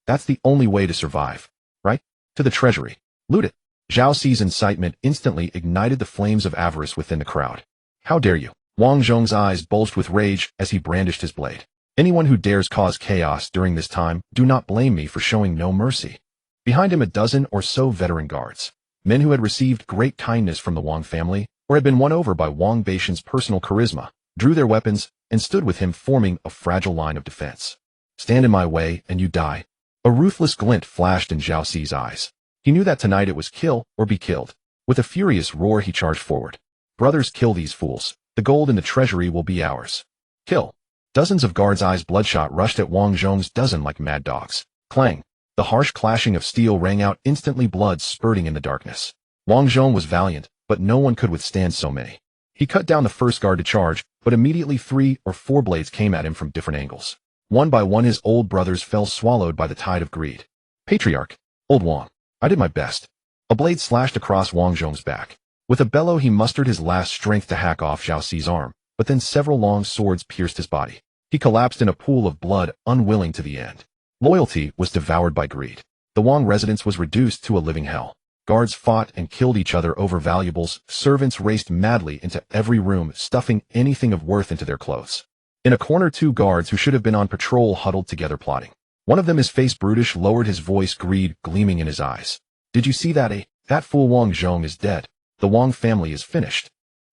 That's the only way to survive. Right? To the treasury. Loot it. Zhao Si's incitement instantly ignited the flames of avarice within the crowd. How dare you? Wang Zhong's eyes bulged with rage as he brandished his blade. Anyone who dares cause chaos during this time, do not blame me for showing no mercy. Behind him a dozen or so veteran guards, men who had received great kindness from the Wang family, or had been won over by Wang Beishan's personal charisma, drew their weapons and stood with him, forming a fragile line of defense. Stand in my way and you die. A ruthless glint flashed in Zhao Xi's eyes. He knew that tonight it was kill or be killed. With a furious roar he charged forward. Brothers, kill these fools. The gold in the treasury will be ours. Kill. Dozens of guards' eyes bloodshot rushed at Wang Zhong's dozen like mad dogs. Clang. The harsh clashing of steel rang out instantly, blood spurting in the darkness. Wang Zhong was valiant, but no one could withstand so many. He cut down the first guard to charge, but immediately 3 or 4 blades came at him from different angles. One by one his old brothers fell, swallowed by the tide of greed. Patriarch. Old Wang. I did my best. A blade slashed across Wang Zhong's back. With a bellow he mustered his last strength to hack off Zhao Xi's arm, but then several long swords pierced his body. He collapsed in a pool of blood, unwilling to the end. Loyalty was devoured by greed. The Wang residence was reduced to a living hell. Guards fought and killed each other over valuables. Servants raced madly into every room, stuffing anything of worth into their clothes. In a corner 2 guards who should have been on patrol huddled together plotting. One of them, his face brutish, lowered his voice, greed gleaming in his eyes. Did you see that? That fool Wang Zhong is dead. The Wang family is finished.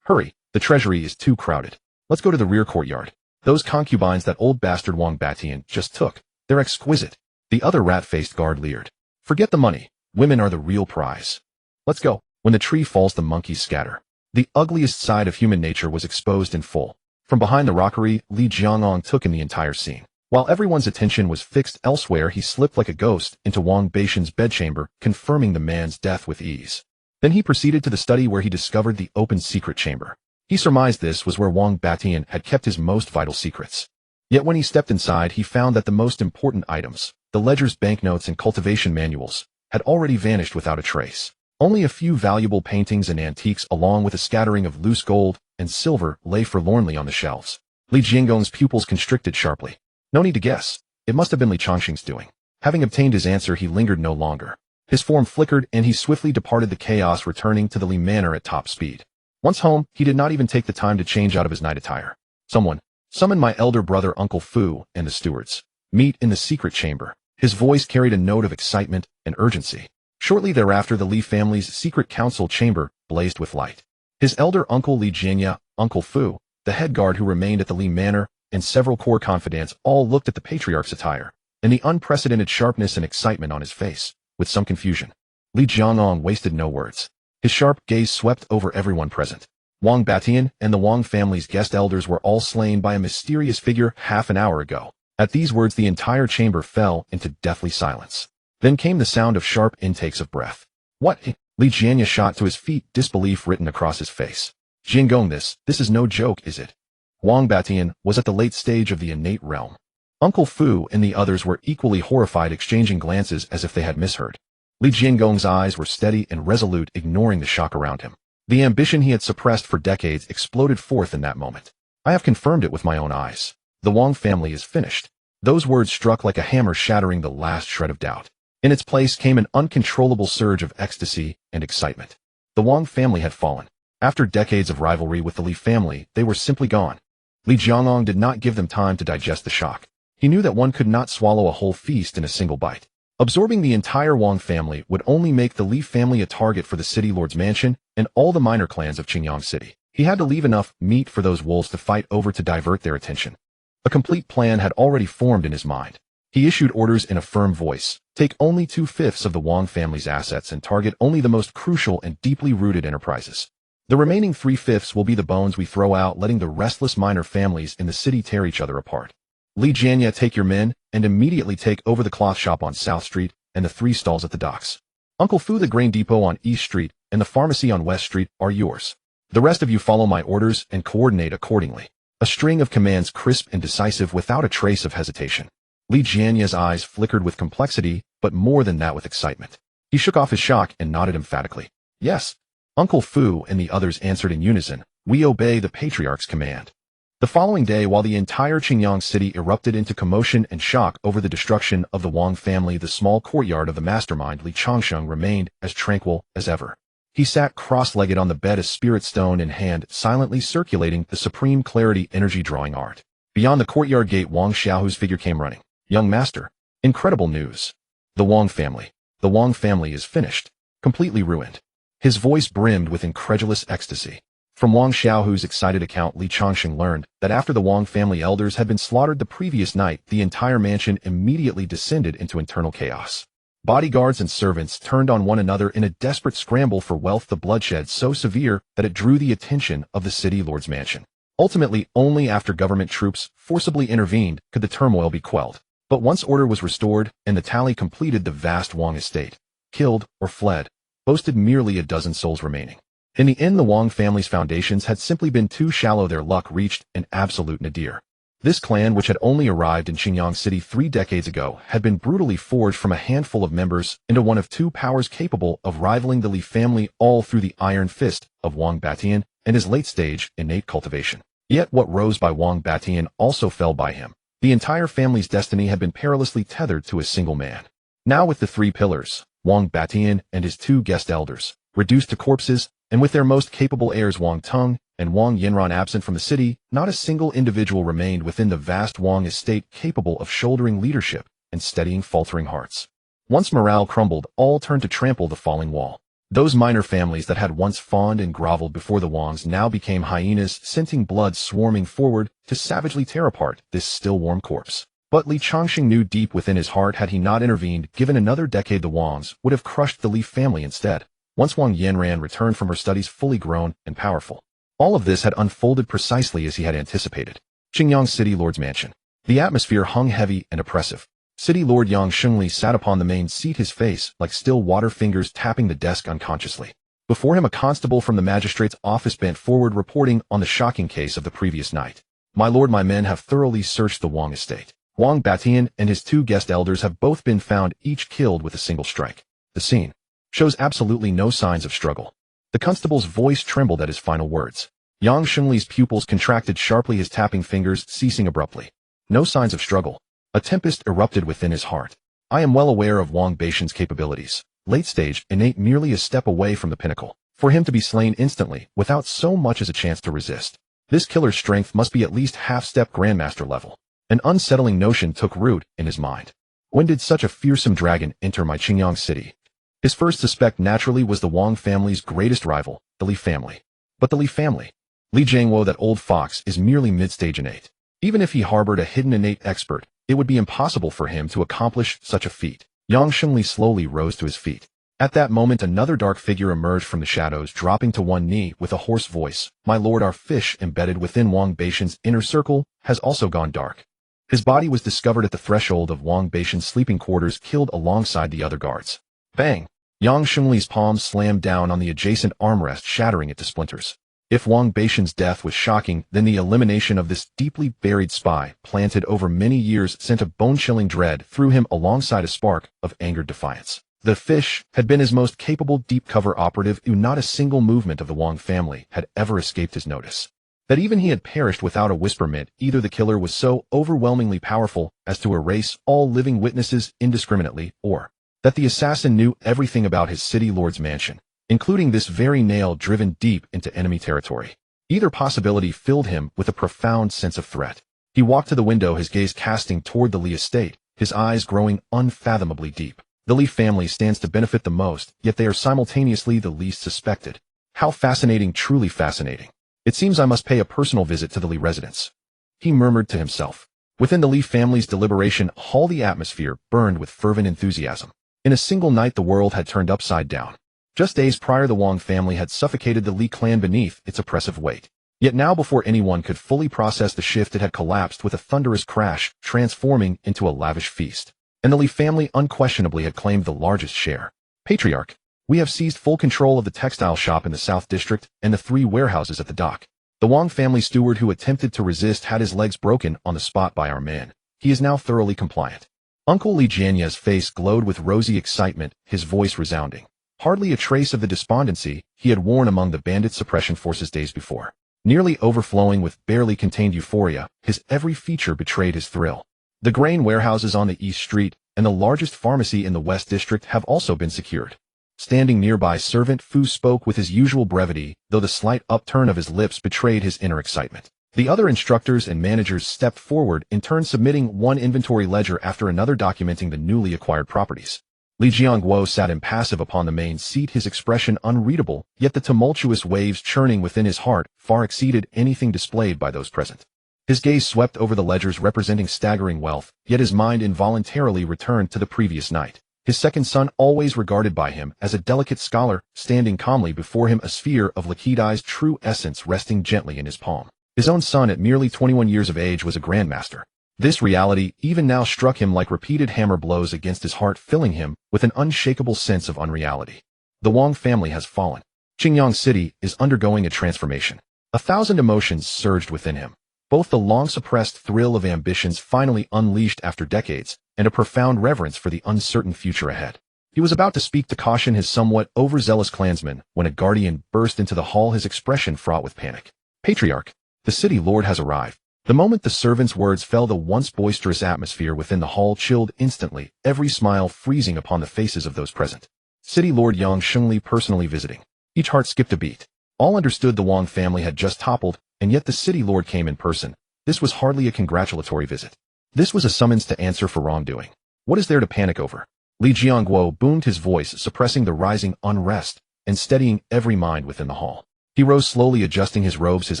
Hurry, the treasury is too crowded. Let's go to the rear courtyard. Those concubines that old bastard Wang Batian just took, they're exquisite. The other rat-faced guard leered. Forget the money. Women are the real prize. Let's go. When the tree falls, the monkeys scatter. The ugliest side of human nature was exposed in full. From behind the rockery, Li Jiangong took in the entire scene. While everyone's attention was fixed elsewhere, he slipped like a ghost into Wang Beishan's bedchamber, confirming the man's death with ease. Then he proceeded to the study where he discovered the open secret chamber. He surmised this was where Wang Batian had kept his most vital secrets. Yet when he stepped inside, he found that the most important items, the ledgers, banknotes, and cultivation manuals, had already vanished without a trace. Only a few valuable paintings and antiques, along with a scattering of loose gold and silver, lay forlornly on the shelves. Li Jiangong's pupils constricted sharply. No need to guess. It must have been Li Changsheng's doing. Having obtained his answer, he lingered no longer. His form flickered, and he swiftly departed the chaos, returning to the Li Manor at top speed. Once home, he did not even take the time to change out of his night attire. Someone, summon my elder brother Uncle Fu and the stewards. Meet in the secret chamber. His voice carried a note of excitement and urgency. Shortly thereafter, the Li family's secret council chamber blazed with light. His elder uncle Li Jianya, Uncle Fu, the head guard who remained at the Li Manor, and several core confidants all looked at the patriarch's attire, and the unprecedented sharpness and excitement on his face, with some confusion. Li Jiangong wasted no words. His sharp gaze swept over everyone present. Wang Batian and the Wang family's guest elders were all slain by a mysterious figure half an hour ago. At these words, the entire chamber fell into deathly silence. Then came the sound of sharp intakes of breath. What? Li Jianya shot to his feet, disbelief written across his face. Jiangong, this is no joke, is it? Wang Batian was at the late stage of the innate realm. Uncle Fu and the others were equally horrified, exchanging glances as if they had misheard. Li Jiangong's eyes were steady and resolute, ignoring the shock around him. The ambition he had suppressed for decades exploded forth in that moment. I have confirmed it with my own eyes. The Wang family is finished. Those words struck like a hammer, shattering the last shred of doubt. In its place came an uncontrollable surge of ecstasy and excitement. The Wang family had fallen. After decades of rivalry with the Li family, they were simply gone. Li Jiangong did not give them time to digest the shock. He knew that one could not swallow a whole feast in a single bite. Absorbing the entire Wang family would only make the Li family a target for the city lord's mansion and all the minor clans of Qingyang City. He had to leave enough meat for those wolves to fight over to divert their attention. A complete plan had already formed in his mind. He issued orders in a firm voice. Take only 2/5 of the Wang family's assets and target only the most crucial and deeply rooted enterprises. The remaining 3/5 will be the bones we throw out, letting the restless minor families in the city tear each other apart. Li Jianya, take your men and immediately take over the cloth shop on South Street and the 3 stalls at the docks. Uncle Fu, the grain depot on East Street and the pharmacy on West Street are yours. The rest of you follow my orders and coordinate accordingly. A string of commands, crisp and decisive, without a trace of hesitation. Li Jianya's eyes flickered with complexity, but more than that, with excitement. He shook off his shock and nodded emphatically. Yes. Uncle Fu and the others answered in unison. We obey the patriarch's command. The following day, while the entire Qingyang city erupted into commotion and shock over the destruction of the Wang family, the small courtyard of the mastermind Li Changsheng remained as tranquil as ever. He sat cross-legged on the bed, a spirit stone in hand, silently circulating the supreme clarity energy drawing art. Beyond the courtyard gate, Wang Xiaohu's figure came running. Young master. Incredible news. The Wang family. The Wang family is finished. Completely ruined. His voice brimmed with incredulous ecstasy. From Wang Xiaohu's excited account, Li Changsheng learned that after the Wang family elders had been slaughtered the previous night, the entire mansion immediately descended into internal chaos. Bodyguards and servants turned on one another in a desperate scramble for wealth, the bloodshed so severe that it drew the attention of the city lord's mansion. Ultimately, only after government troops forcibly intervened could the turmoil be quelled. But once order was restored and the tally completed, the vast Wang estate, killed or fled, boasted merely a dozen souls remaining. In the end, the Wang family's foundations had simply been too shallow. Their luck reached an absolute nadir. This clan, which had only arrived in Xinjiang City 3 decades ago, had been brutally forged from a handful of members into one of two powers capable of rivaling the Li family, all through the iron fist of Wang Batian and his late-stage innate cultivation. Yet what rose by Wang Batian also fell by him. The entire family's destiny had been perilously tethered to a single man. Now, with the 3 pillars, Wang Batian and his 2 guest elders, reduced to corpses, and with their most capable heirs Wang Tung and Wang Yinran absent from the city, not a single individual remained within the vast Wang estate capable of shouldering leadership and steadying faltering hearts. Once morale crumbled, all turned to trample the falling wall. Those minor families that had once fawned and groveled before the Wangs now became hyenas, scenting blood, swarming forward to savagely tear apart this still warm corpse. But Li Changsheng knew deep within his heart, had he not intervened, given another decade, the Wangs would have crushed the Li family instead. Once Wang Yanran returned from her studies fully grown and powerful. All of this had unfolded precisely as he had anticipated. Xinjiang City Lord's Mansion. The atmosphere hung heavy and oppressive. City Lord Yang Shengli sat upon the main seat, his face like still water, fingers tapping the desk unconsciously. Before him, a constable from the magistrate's office bent forward, reporting on the shocking case of the previous night. My lord, my men have thoroughly searched the Wang estate. Wang Batian and his 2 guest elders have both been found, each killed with a single strike. The scene shows absolutely no signs of struggle. The constable's voice trembled at his final words. Yang Shengli's pupils contracted sharply, his tapping fingers ceasing abruptly. No signs of struggle. A tempest erupted within his heart. I am well aware of Wang Beishan's capabilities. Late stage, innate, merely a step away from the pinnacle. For him to be slain instantly, without so much as a chance to resist. This killer's strength must be at least half-step grandmaster level. An unsettling notion took root in his mind. When did such a fearsome dragon enter my Xinjiang city? His first suspect naturally was the Wang family's greatest rival, the Li family. But the Li family, Li Jiangwo, that old fox, is merely mid-stage innate. Even if he harbored a hidden innate expert, it would be impossible for him to accomplish such a feat. Yang Shengli slowly rose to his feet. At that moment, another dark figure emerged from the shadows, dropping to one knee with a hoarse voice. My lord, our fish embedded within Wang Beishan's inner circle has also gone dark. His body was discovered at the threshold of Wang Beishan's sleeping quarters, killed alongside the other guards. Bang! Yang Shengli's palm slammed down on the adjacent armrest, shattering it to splinters. If Wang Beishan's death was shocking, then the elimination of this deeply buried spy, planted over many years, sent a bone-chilling dread through him alongside a spark of angered defiance. The fish had been his most capable deep-cover operative, who not a single movement of the Wang family had ever escaped his notice. That even he had perished without a whisper meant either the killer was so overwhelmingly powerful as to erase all living witnesses indiscriminately, or that the assassin knew everything about his city lord's mansion, including this very nail driven deep into enemy territory. Either possibility filled him with a profound sense of threat. He walked to the window, his gaze casting toward the Li estate, his eyes growing unfathomably deep. The Li family stands to benefit the most, yet they are simultaneously the least suspected. How fascinating, truly fascinating. It seems I must pay a personal visit to the Li residence, he murmured to himself. Within the Li family's deliberation hall, the atmosphere burned with fervent enthusiasm. In a single night, the world had turned upside down. Just days prior, the Wang family had suffocated the Li clan beneath its oppressive weight. Yet now, before anyone could fully process the shift, it had collapsed with a thunderous crash, transforming into a lavish feast. And the Li family unquestionably had claimed the largest share. Patriarch, we have seized full control of the textile shop in the South District and the 3 warehouses at the dock. The Wang family steward who attempted to resist had his legs broken on the spot by our men. He is now thoroughly compliant. Uncle Li Jianya's face glowed with rosy excitement, his voice resounding. Hardly a trace of the despondency he had worn among the bandit suppression forces days before. Nearly overflowing with barely contained euphoria, his every feature betrayed his thrill. The grain warehouses on the East Street and the largest pharmacy in the West District have also been secured. Standing nearby, Servant Fu spoke with his usual brevity, though the slight upturn of his lips betrayed his inner excitement. The other instructors and managers stepped forward, in turn submitting one inventory ledger after another documenting the newly acquired properties. Li Jiangguo sat impassive upon the main seat, his expression unreadable, yet the tumultuous waves churning within his heart far exceeded anything displayed by those present. His gaze swept over the ledgers representing staggering wealth, yet his mind involuntarily returned to the previous night. His second son, always regarded by him as a delicate scholar, standing calmly before him, a sphere of Lakidai's true essence resting gently in his palm. His own son at merely 21 years of age was a grandmaster. This reality even now struck him like repeated hammer blows against his heart, filling him with an unshakable sense of unreality. The Wang family has fallen. Qingyang City is undergoing a transformation. 1,000 emotions surged within him. Both the long-suppressed thrill of ambitions finally unleashed after decades, and a profound reverence for the uncertain future ahead. He was about to speak to caution his somewhat overzealous clansmen when a guardian burst into the hall, his expression fraught with panic. "Patriarch, the city lord has arrived." The moment the servant's words fell, the once boisterous atmosphere within the hall chilled instantly, every smile freezing upon the faces of those present. City Lord Yang Shengli personally visiting. Each heart skipped a beat. All understood the Wang family had just toppled, and yet the city lord came in person. This was hardly a congratulatory visit. This was a summons to answer for wrongdoing. What is there to panic over? Li Jiangguo boomed his voice, suppressing the rising unrest and steadying every mind within the hall. He rose slowly, adjusting his robes, his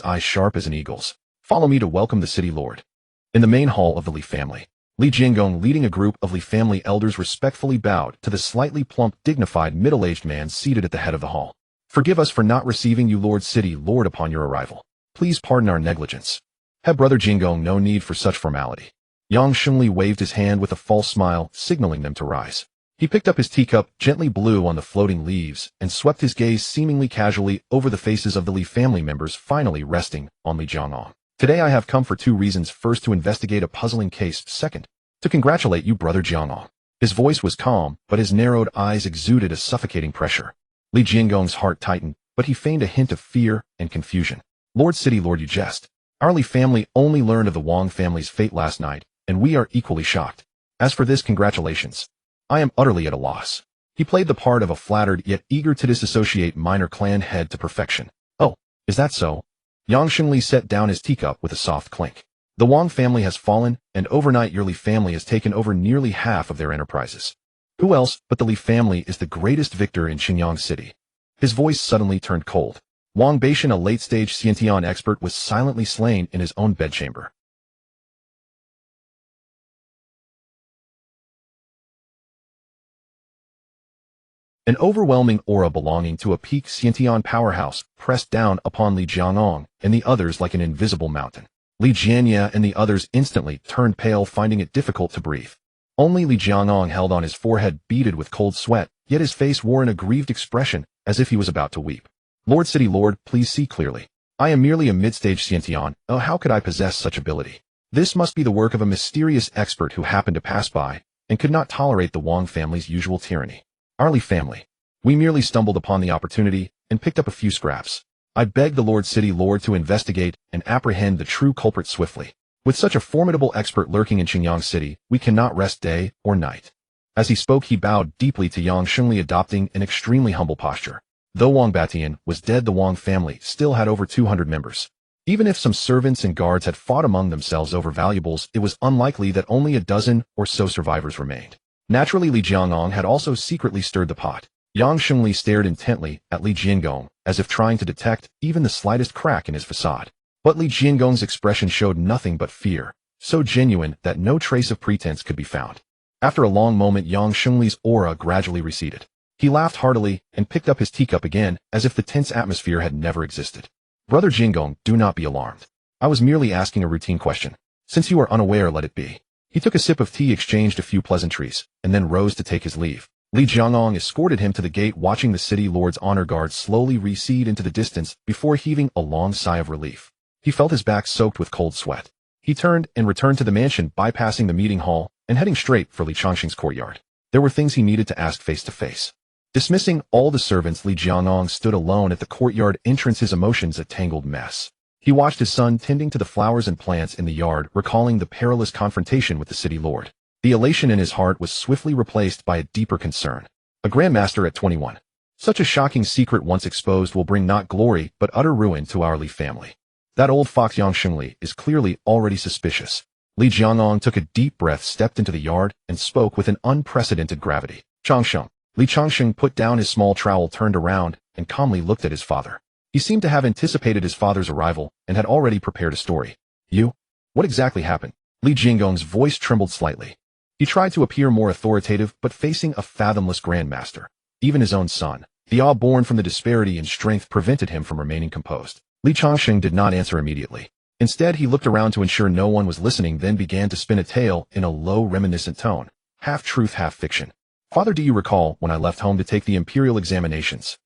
eyes sharp as an eagle's. "Follow me to welcome the city lord." In the main hall of the Li family, Li Jinggong, leading a group of Li family elders, respectfully bowed to the slightly plump, dignified, middle-aged man seated at the head of the hall. "Forgive us for not receiving you, Lord City Lord, upon your arrival. Please pardon our negligence." "Have Brother Jinggong, no need for such formality." Yang Shengli waved his hand with a false smile, signaling them to rise. He picked up his teacup, gently blew on the floating leaves, and swept his gaze seemingly casually over the faces of the Li family members, finally resting on Li Jiangong. "Today I have come for two reasons. First, to investigate a puzzling case. Second, to congratulate you, Brother Jiangong." His voice was calm, but his narrowed eyes exuded a suffocating pressure. Li Jinggong's heart tightened, but he feigned a hint of fear and confusion. "Lord City Lord, you jest. Our Li family only learned of the Wang family's fate last night, and we are equally shocked. As for this congratulations, I am utterly at a loss." He played the part of a flattered yet eager to disassociate minor clan head to perfection. "Oh, is that so?" Yang Shengli set down his teacup with a soft clink. "The Wang family has fallen, and overnight your Li family has taken over nearly half of their enterprises. Who else but the Li family is the greatest victor in Qingyang City?" His voice suddenly turned cold. Wang Baishan, a late-stage Xiantian expert, was silently slain in his own bedchamber. An overwhelming aura belonging to a peak Xiantian powerhouse pressed down upon Li Jiangong and the others like an invisible mountain. Li Jianya and the others instantly turned pale, finding it difficult to breathe. Only Li Jiangong held on, his forehead beaded with cold sweat, yet his face wore an aggrieved expression, as if he was about to weep. "Lord City Lord, please see clearly. I am merely a mid-stage Xiantian. Oh, how could I possess such ability? This must be the work of a mysterious expert who happened to pass by, and could not tolerate the Wang family's usual tyranny. Our Li family. We merely stumbled upon the opportunity, and picked up a few scraps. I beg the Lord City Lord to investigate and apprehend the true culprit swiftly. With such a formidable expert lurking in Qingyang City, we cannot rest day or night." As he spoke, he bowed deeply to Yang Shengli, adopting an extremely humble posture. Though Wang Batian was dead, the Wang family still had over 200 members. Even if some servants and guards had fought among themselves over valuables, it was unlikely that only a dozen or so survivors remained. Naturally, Li Jiangong had also secretly stirred the pot. Yang Shengli stared intently at Li Jiangong, as if trying to detect even the slightest crack in his facade. But Li Jiangong's expression showed nothing but fear, so genuine that no trace of pretense could be found. After a long moment, Yang Shengli's aura gradually receded. He laughed heartily and picked up his teacup again, as if the tense atmosphere had never existed. "Brother Jinggong, do not be alarmed. I was merely asking a routine question. Since you are unaware, let it be." He took a sip of tea, exchanged a few pleasantries, and then rose to take his leave. Li Jiangong escorted him to the gate, watching the city lord's honor guard slowly recede into the distance before heaving a long sigh of relief. He felt his back soaked with cold sweat. He turned and returned to the mansion, bypassing the meeting hall and heading straight for Li Changsheng's courtyard. There were things he needed to ask face to face. Dismissing all the servants, Li Jiangong stood alone at the courtyard entrance, his emotions a tangled mess. He watched his son tending to the flowers and plants in the yard, recalling the perilous confrontation with the city lord. The elation in his heart was swiftly replaced by a deeper concern. A grandmaster at 21, Such a shocking secret once exposed will bring not glory but utter ruin to our Li family. That old fox Changsheng Li is clearly already suspicious. Li Jiangong took a deep breath, stepped into the yard, and spoke with an unprecedented gravity. Changsheng. Li Changsheng put down his small trowel, turned around, and calmly looked at his father. He seemed to have anticipated his father's arrival and had already prepared a story. You? What exactly happened? Li Jiangong's voice trembled slightly. He tried to appear more authoritative, but facing a fathomless grandmaster. Even his own son, the awe born from the disparity in strength, prevented him from remaining composed. Li Changsheng did not answer immediately. Instead, he looked around to ensure no one was listening, then began to spin a tale in a low, reminiscent tone. Half truth, half fiction. Father, do you recall when I left home to take the imperial examinations?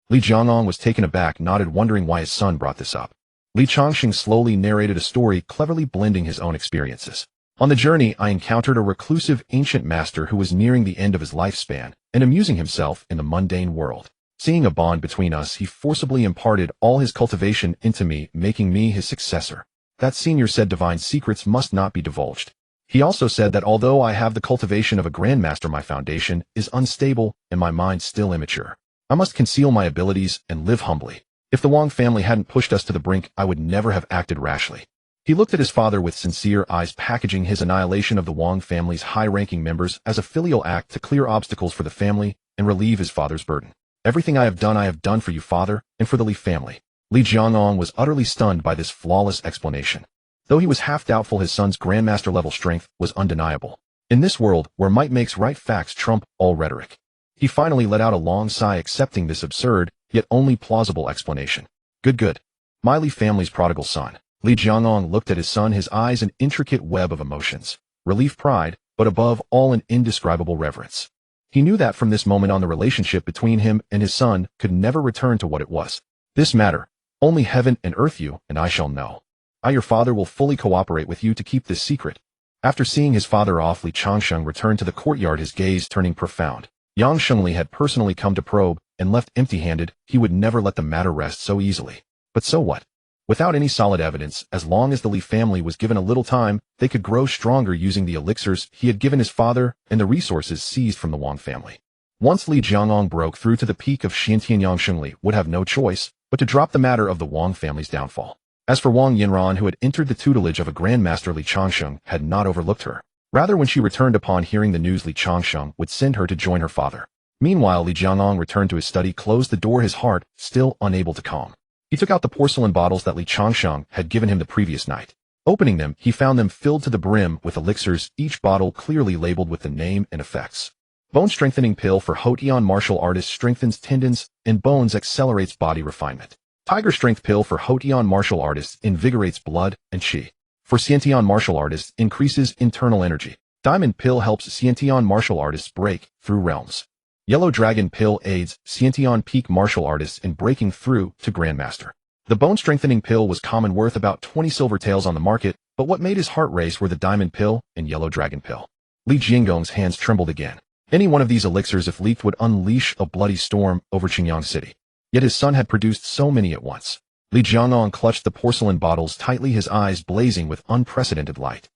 Li Jiangong was taken aback, nodded, wondering why his son brought this up. Li Changsheng slowly narrated a story, cleverly blending his own experiences. On the journey, I encountered a reclusive ancient master who was nearing the end of his lifespan and amusing himself in the mundane world. Seeing a bond between us, he forcibly imparted all his cultivation into me, making me his successor. That senior said divine secrets must not be divulged. He also said that although I have the cultivation of a grandmaster, my foundation is unstable and my mind still immature. I must conceal my abilities and live humbly. If the Wang family hadn't pushed us to the brink, I would never have acted rashly. He looked at his father with sincere eyes, packaging his annihilation of the Wang family's high-ranking members as a filial act to clear obstacles for the family and relieve his father's burden. Everything I have done for you, father, and for the Li family. Li Jiangong was utterly stunned by this flawless explanation. Though he was half doubtful, his son's grandmaster-level strength was undeniable. In this world, where might makes right, facts trump all rhetoric. He finally let out a long sigh, accepting this absurd, yet only plausible explanation. Good. My Li family's prodigal son. Li Jiangong looked at his son, his eyes an intricate web of emotions. Relief, pride, but above all an indescribable reverence. He knew that from this moment on, the relationship between him and his son could never return to what it was. This matter, only heaven and earth, you and I shall know. I, your father, will fully cooperate with you to keep this secret. After seeing his father off, Li Changsheng returned to the courtyard, his gaze turning profound. Yang Shengli had personally come to probe, and left empty-handed, he would never let the matter rest so easily. But so what? Without any solid evidence, as long as the Li family was given a little time, they could grow stronger using the elixirs he had given his father and the resources seized from the Wang family. Once Li Jiangong broke through to the peak of Xiantian, Yang Shengli would have no choice but to drop the matter of the Wang family's downfall. As for Wang Yinran, who had entered the tutelage of a grandmaster, Li Changsheng had not overlooked her. Rather, when she returned upon hearing the news, Li Changsheng would send her to join her father. Meanwhile, Li Jiangong returned to his study, closed the door, his heart still unable to calm. He took out the porcelain bottles that Li Changsheng had given him the previous night. Opening them, he found them filled to the brim with elixirs, each bottle clearly labeled with the name and effects. Bone strengthening pill for Houtian martial artist, strengthens tendons and bones, accelerates body refinement. Tiger strength pill for Houtian martial artists, invigorates blood and qi. For Xiantian martial artists, increases internal energy. Diamond pill helps Xiantian martial artists break through realms. Yellow Dragon pill aids Xiantian peak martial artists in breaking through to Grandmaster. The bone strengthening pill was common, worth about 20 silver taels on the market, but what made his heart race were the Diamond pill and Yellow Dragon pill. Li Jiangong's hands trembled again. Any one of these elixirs, if leaked, would unleash a bloody storm over Qingyang City. Yet his son had produced so many at once. Li Jiangong clutched the porcelain bottles tightly, his eyes blazing with unprecedented light.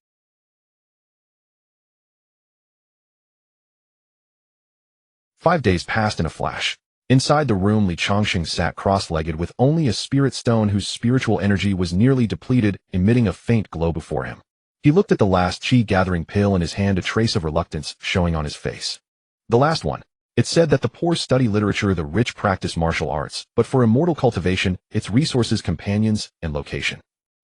5 days passed in a flash. Inside the room, Li Changsheng sat cross-legged with only a spirit stone whose spiritual energy was nearly depleted, emitting a faint glow before him. He looked at the last qi-gathering pill in his hand, a trace of reluctance showing on his face. The last one. It said that the poor study literature, the rich practice martial arts, but for immortal cultivation, its resources, companions, and location.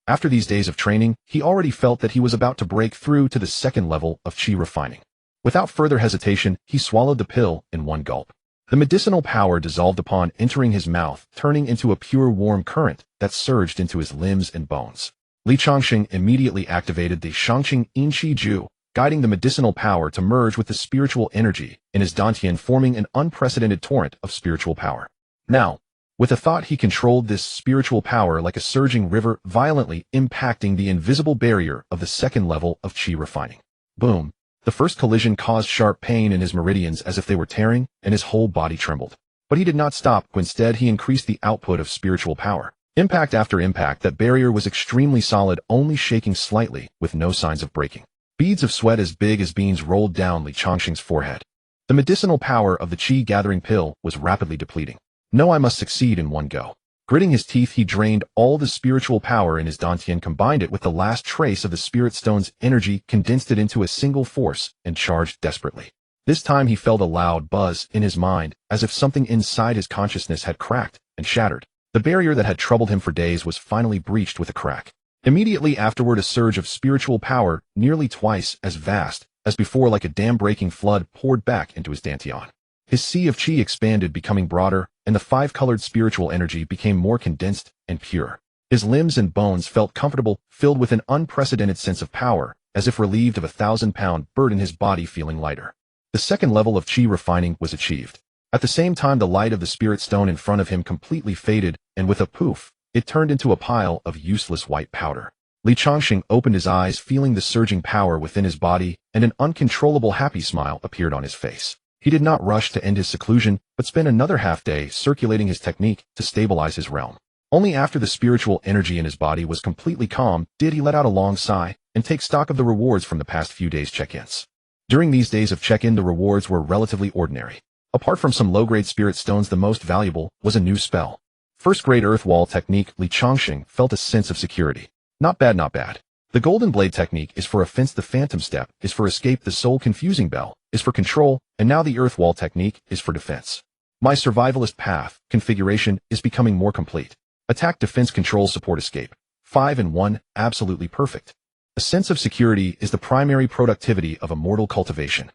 After these days of training, he already felt that he was about to break through to the second level of qi refining. Without further hesitation, he swallowed the pill in one gulp. The medicinal power dissolved upon entering his mouth, turning into a pure warm current that surged into his limbs and bones. Li Changsheng immediately activated the Changsheng Inqi Ju, guiding the medicinal power to merge with the spiritual energy in his dantian, forming an unprecedented torrent of spiritual power. Now, with a thought, he controlled this spiritual power like a surging river, violently impacting the invisible barrier of the second level of qi refining. Boom! The first collision caused sharp pain in his meridians as if they were tearing, and his whole body trembled. But he did not stop. Instead, he increased the output of spiritual power. Impact after impact, that barrier was extremely solid, only shaking slightly, with no signs of breaking. Beads of sweat as big as beans rolled down Li Changsheng's forehead. The medicinal power of the chi-gathering pill was rapidly depleting. No, I must succeed in one go. Gritting his teeth, he drained all the spiritual power in his dantian, combined it with the last trace of the spirit stone's energy, condensed it into a single force, and charged desperately. This time he felt a loud buzz in his mind, as if something inside his consciousness had cracked and shattered. The barrier that had troubled him for days was finally breached with a crack. Immediately afterward, a surge of spiritual power, nearly twice as vast as before, like a dam-breaking flood, poured back into his dantian. His sea of chi expanded, becoming broader, and the five-colored spiritual energy became more condensed and pure. His limbs and bones felt comfortable, filled with an unprecedented sense of power, as if relieved of a 1,000-pound burden, his body feeling lighter. The second level of chi refining was achieved. At the same time, the light of the spirit stone in front of him completely faded, and with a poof, it turned into a pile of useless white powder. Changsheng opened his eyes, feeling the surging power within his body, and an uncontrollable happy smile appeared on his face. He did not rush to end his seclusion, but spent another half-day circulating his technique to stabilize his realm. Only after the spiritual energy in his body was completely calm did he let out a long sigh and take stock of the rewards from the past few days' check-ins. During these days of check-in, the rewards were relatively ordinary. Apart from some low-grade spirit stones, the most valuable was a new spell. First-grade Earth Wall technique. Changsheng felt a sense of security. Not bad, not bad. The Golden Blade technique is for offense, the Phantom Step is for escape, the Soul Confusing Bell is for control, and now the Earth Wall technique is for defense. My survivalist path configuration is becoming more complete. Attack, defense, control, support, escape. 5 in 1, absolutely perfect. A sense of security is the primary productivity of immortal cultivation.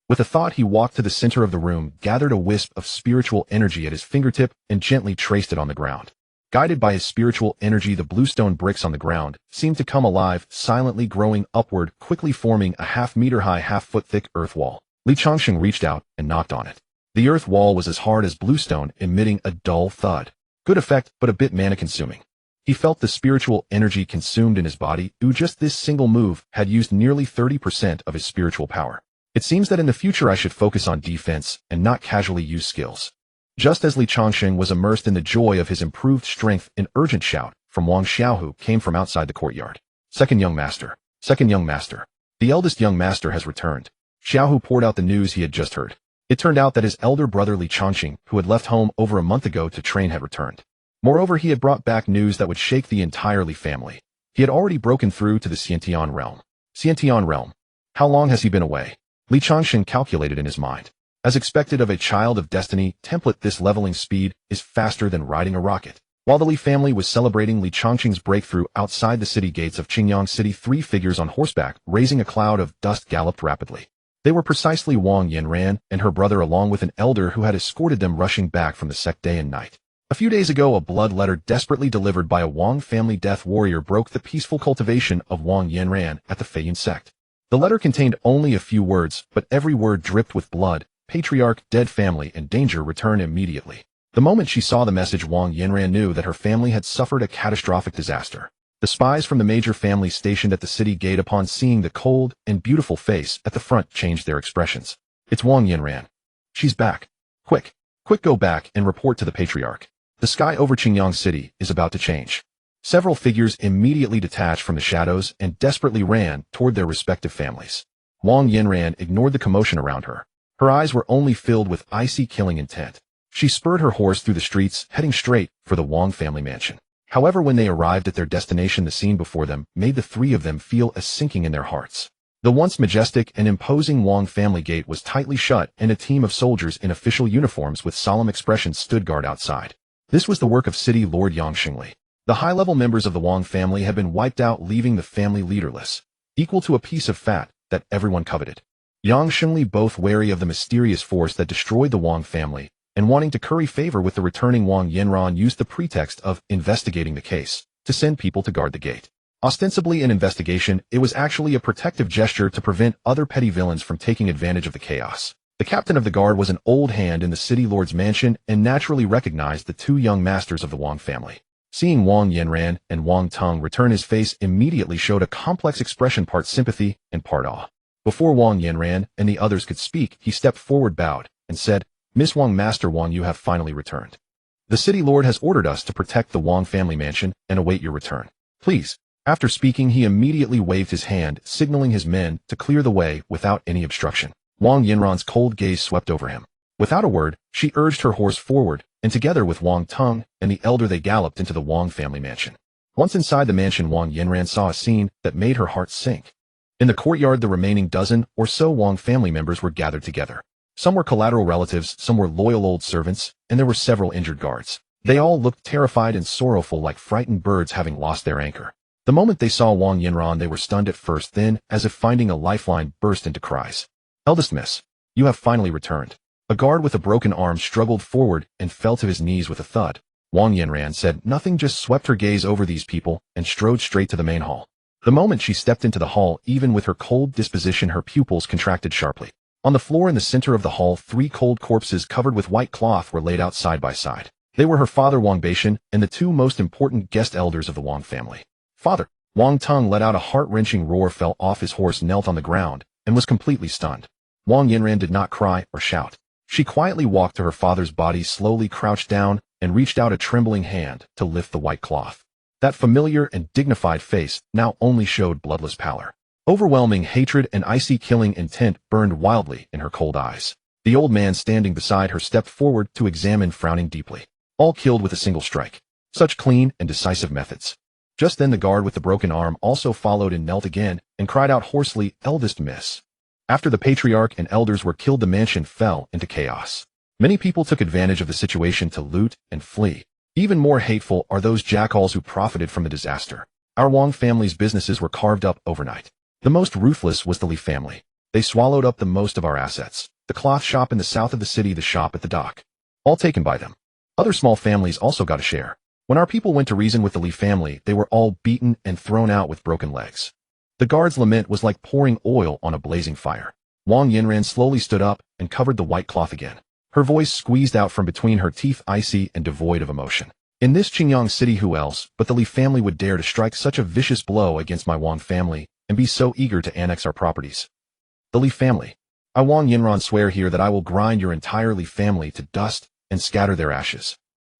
With a thought, he walked to the center of the room, gathered a wisp of spiritual energy at his fingertip, and gently traced it on the ground. Guided by his spiritual energy, the bluestone bricks on the ground seemed to come alive, silently growing upward, quickly forming a half-meter-high, half-foot-thick earth wall. Changsheng reached out and knocked on it. The earth wall was as hard as bluestone, emitting a dull thud. Good effect, but a bit mana-consuming. He felt the spiritual energy consumed in his body. Just this single move had used nearly 30% of his spiritual power. It seems that in the future I should focus on defense and not casually use skills. Just as Changsheng was immersed in the joy of his improved strength, an urgent shout from Wang Xiaohu came from outside the courtyard. Second young master. Second young master. The eldest young master has returned. Xiaohu poured out the news he had just heard. It turned out that his elder brother Changsheng, who had left home over a month ago to train, had returned. Moreover, he had brought back news that would shake the entire Li family. He had already broken through to the Xiantian realm. Xiantian realm. How long has he been away? Changsheng calculated in his mind. As expected of a child of destiny, template, this leveling speed is faster than riding a rocket. While the Li family was celebrating Changsheng's breakthrough outside the city gates of Qingyang City, 3 figures on horseback, raising a cloud of dust, galloped rapidly. They were precisely Wang Yanran and her brother, along with an elder who had escorted them, rushing back from the sect day and night. A few days ago, a blood letter desperately delivered by a Wang family death warrior broke the peaceful cultivation of Wang Yanran at the Feiyun sect. The letter contained only a few words, but every word dripped with blood. Patriarch, dead family, and danger, return immediately. The moment she saw the message, Wang Yanran knew that her family had suffered a catastrophic disaster. The spies from the major families stationed at the city gate, upon seeing the cold and beautiful face at the front, changed their expressions. It's Wang Yanran. She's back. Quick, go back and report to the patriarch. The sky over Qingyang City is about to change. Several figures immediately detached from the shadows and desperately ran toward their respective families. Wang Yanran ignored the commotion around her. Her eyes were only filled with icy, killing intent. She spurred her horse through the streets, heading straight for the Wang family mansion. However, when they arrived at their destination, the scene before them made the 3 of them feel a sinking in their hearts. The once majestic and imposing Wang family gate was tightly shut, and a team of soldiers in official uniforms with solemn expressions stood guard outside. This was the work of City Lord Yang Xingli. The high-level members of the Wang family had been wiped out, leaving the family leaderless, equal to a piece of fat that everyone coveted. Yang Xingli, both wary of the mysterious force that destroyed the Wang family and wanting to curry favor with the returning Wang Yanran, used the pretext of investigating the case to send people to guard the gate. Ostensibly an investigation, it was actually a protective gesture to prevent other petty villains from taking advantage of the chaos. The captain of the guard was an old hand in the city lord's mansion and naturally recognized the 2 young masters of the Wang family. Seeing Wang Yanran and Wang Teng return, his face immediately showed a complex expression, part sympathy and part awe. Before Wang Yanran and the others could speak, he stepped forward, bowed, and said, "Miss Wang, Master Wang, you have finally returned. The city lord has ordered us to protect the Wang family mansion and await your return. Please." After speaking, he immediately waved his hand, signaling his men to clear the way without any obstruction. Wang Yinran's cold gaze swept over him. Without a word, she urged her horse forward, and together with Wang Teng and the elder they galloped into the Wang family mansion. Once inside the mansion, Wang Yinran saw a scene that made her heart sink. In the courtyard, the remaining dozen or so Wang family members were gathered together. Some were collateral relatives, some were loyal old servants, and there were several injured guards. They all looked terrified and sorrowful, like frightened birds having lost their anchor. The moment they saw Wang Yinran, they were stunned at first, then, as if finding a lifeline, burst into cries. "Eldest miss, you have finally returned." A guard with a broken arm struggled forward and fell to his knees with a thud. Wang Yinran said nothing, just swept her gaze over these people and strode straight to the main hall. The moment she stepped into the hall, even with her cold disposition, her pupils contracted sharply. On the floor in the center of the hall, 3 cold corpses covered with white cloth were laid out side by side. They were her father Wang Beishan and the 2 most important guest elders of the Wang family. "Father!" Wang Teng let out a heart-wrenching roar, fell off his horse, knelt on the ground, and was completely stunned. Wang Yinran did not cry or shout. She quietly walked to her father's body, slowly crouched down, and reached out a trembling hand to lift the white cloth. That familiar and dignified face now only showed bloodless pallor. Overwhelming hatred and icy killing intent burned wildly in her cold eyes. The old man standing beside her stepped forward to examine, frowning deeply. All killed with a single strike. Such clean and decisive methods. Just then the guard with the broken arm also followed and knelt again and cried out hoarsely, "Eldest miss." After the patriarch and elders were killed, the mansion fell into chaos. Many people took advantage of the situation to loot and flee. Even more hateful are those jackals who profited from the disaster. Our Wang family's businesses were carved up overnight. The most ruthless was the Li family. They swallowed up the most of our assets. The cloth shop in the south of the city, the shop at the dock. All taken by them. Other small families also got a share. When our people went to reason with the Li family, they were all beaten and thrown out with broken legs. The guard's lament was like pouring oil on a blazing fire. Wang Yinran slowly stood up and covered the white cloth again. Her voice squeezed out from between her teeth, icy and devoid of emotion. "In this Qingyang city, who else but the Li family would dare to strike such a vicious blow against my Wang family and be so eager to annex our properties? The Li family. I, Wang Yinran, swear here that I will grind your entire Li family to dust and scatter their ashes."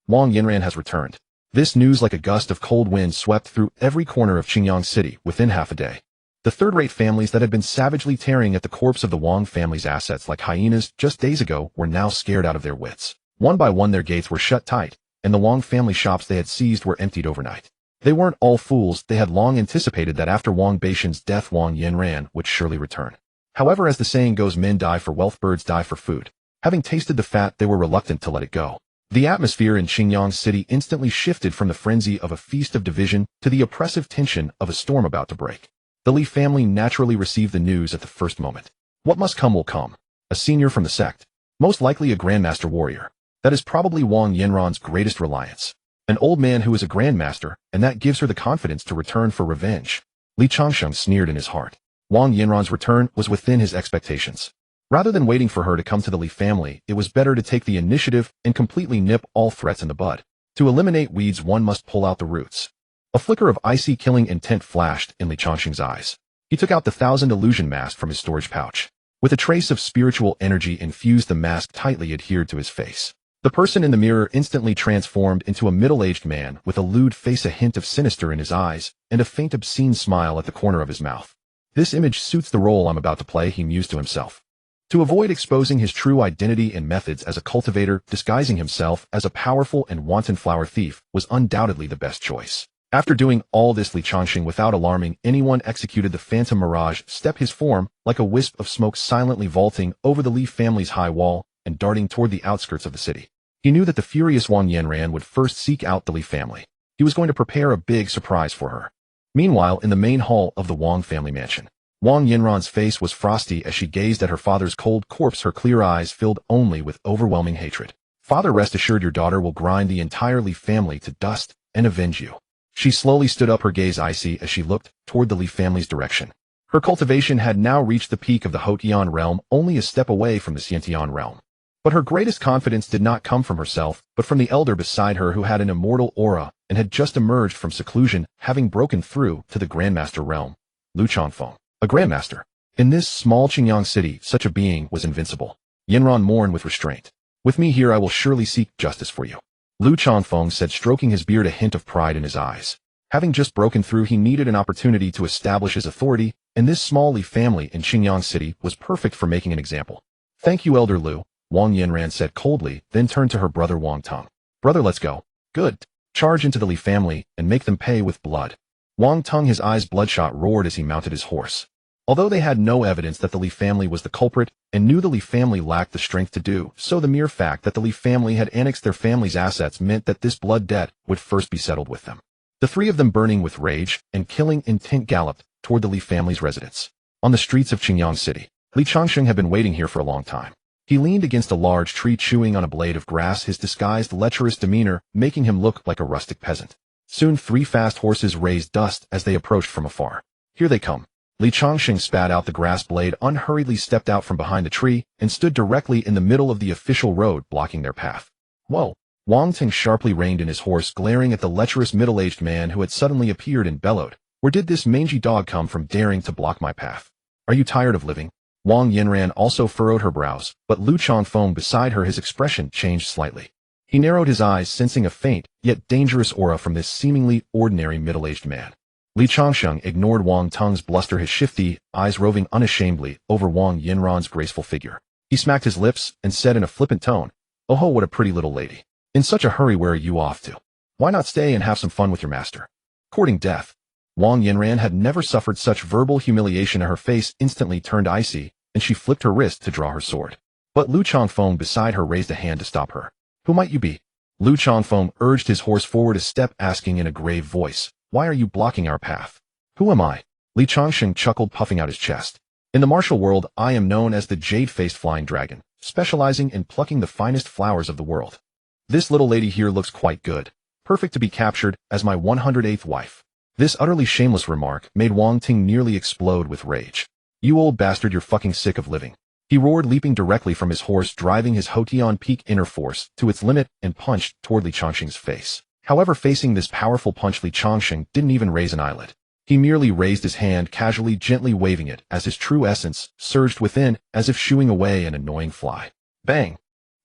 Wang Yinran has returned. This news, like a gust of cold wind, swept through every corner of Qingyang city within half a day. The third-rate families that had been savagely tearing at the corpse of the Wang family's assets like hyenas just days ago were now scared out of their wits. One by one their gates were shut tight, and the Wang family shops they had seized were emptied overnight. They weren't all fools. They had long anticipated that after Wang Beishan's death, Wang Yinran would surely return. However, as the saying goes, men die for wealth, birds die for food. Having tasted the fat, they were reluctant to let it go. The atmosphere in Qingyang city instantly shifted from the frenzy of a feast of division to the oppressive tension of a storm about to break. The Li family naturally received the news at the first moment. What must come will come. A senior from the sect. Most likely a grandmaster warrior. That is probably Wang Yinran's greatest reliance. An old man who is a grandmaster, and that gives her the confidence to return for revenge. Li Changsheng sneered in his heart. Wang Yinran's return was within his expectations. Rather than waiting for her to come to the Li family, it was better to take the initiative and completely nip all threats in the bud. To eliminate weeds, one must pull out the roots. A flicker of icy killing intent flashed in Li Changsheng's eyes. He took out the 1,000 illusion mask from his storage pouch. With a trace of spiritual energy infused, the mask tightly adhered to his face. The person in the mirror instantly transformed into a middle-aged man with a lewd face, a hint of sinister in his eyes, and a faint obscene smile at the corner of his mouth. This image suits the role I'm about to play, he mused to himself. To avoid exposing his true identity and methods as a cultivator, disguising himself as a powerful and wanton flower thief was undoubtedly the best choice. After doing all this, Li Changsheng, without alarming anyone, executed the phantom mirage step, his form like a wisp of smoke silently vaulting over the Li family's high wall and darting toward the outskirts of the city. He knew that the furious Wang Yinran would first seek out the Li family. He was going to prepare a big surprise for her. Meanwhile, in the main hall of the Wang family mansion, Wang Yinran's face was frosty as she gazed at her father's cold corpse, her clear eyes filled only with overwhelming hatred. "Father, rest assured your daughter will grind the entire Li family to dust and avenge you." She slowly stood up, her gaze icy as she looked toward the Li family's direction. Her cultivation had now reached the peak of the Houtian realm, only a step away from the Xiantian realm. But her greatest confidence did not come from herself, but from the elder beside her, who had an immortal aura and had just emerged from seclusion, having broken through to the grandmaster realm. Lu Changfeng, a grandmaster. In this small Qingyang city, such a being was invincible. Yinran mourned with restraint. "With me here, I will surely seek justice for you," Lu Changfeng said, stroking his beard, a hint of pride in his eyes. Having just broken through, he needed an opportunity to establish his authority, and this small Li family in Qingyang City was perfect for making an example. Thank you, Elder Lu, Wang Yinran said coldly, then turned to her brother Wang Tong. Brother, let's go. Good. Charge into the Li family and make them pay with blood. Wang Tong, his eyes bloodshot, roared as he mounted his horse. Although they had no evidence that the Li family was the culprit and knew the Li family lacked the strength to do so, the mere fact that the Li family had annexed their family's assets meant that this blood debt would first be settled with them. The three of them, burning with rage and killing intent, galloped toward the Li family's residence. On the streets of Qingyang City, Li Changsheng had been waiting here for a long time. He leaned against a large tree, chewing on a blade of grass, his disguised lecherous demeanor making him look like a rustic peasant. Soon 3 fast horses raised dust as they approached from afar. Here they come. Li Changsheng spat out the grass blade, unhurriedly stepped out from behind the tree, and stood directly in the middle of the official road, blocking their path. Whoa! Wang Ting sharply reined in his horse, glaring at the lecherous middle-aged man who had suddenly appeared, and bellowed, "Where did this mangy dog come from, daring to block my path? Are you tired of living?" Wang Yinran also furrowed her brows, but Lu Changfeng beside her, his expression changed slightly. He narrowed his eyes, sensing a faint, yet dangerous aura from this seemingly ordinary middle-aged man. Li Changsheng ignored Wang Tong's bluster, his shifty eyes roving unashamedly over Wang Yinran's graceful figure. He smacked his lips and said in a flippant tone, "Oh ho, what a pretty little lady. In such a hurry, where are you off to? Why not stay and have some fun with your master?" Courting death. Wang Yinran had never suffered such verbal humiliation. Her face instantly turned icy, and she flipped her wrist to draw her sword. But Lu Changfeng beside her raised a hand to stop her. "Who might you be?" Lu Changfeng urged his horse forward a step, asking in a grave voice, "Why are you blocking our path?" "Who am I?" Li Changsheng chuckled, puffing out his chest. "In the martial world, I am known as the jade-faced flying dragon, specializing in plucking the finest flowers of the world. This little lady here looks quite good, perfect to be captured as my 108th wife." This utterly shameless remark made Wang Ting nearly explode with rage. "You old bastard, you're fucking sick of living," he roared, leaping directly from his horse, driving his Hotian peak inner force to its limit, and punched toward Li Changsheng's face. However, facing this powerful punch, Li Changsheng didn't even raise an eyelid. He merely raised his hand, casually, gently waving it as his true essence surged within, as if shooing away an annoying fly. Bang!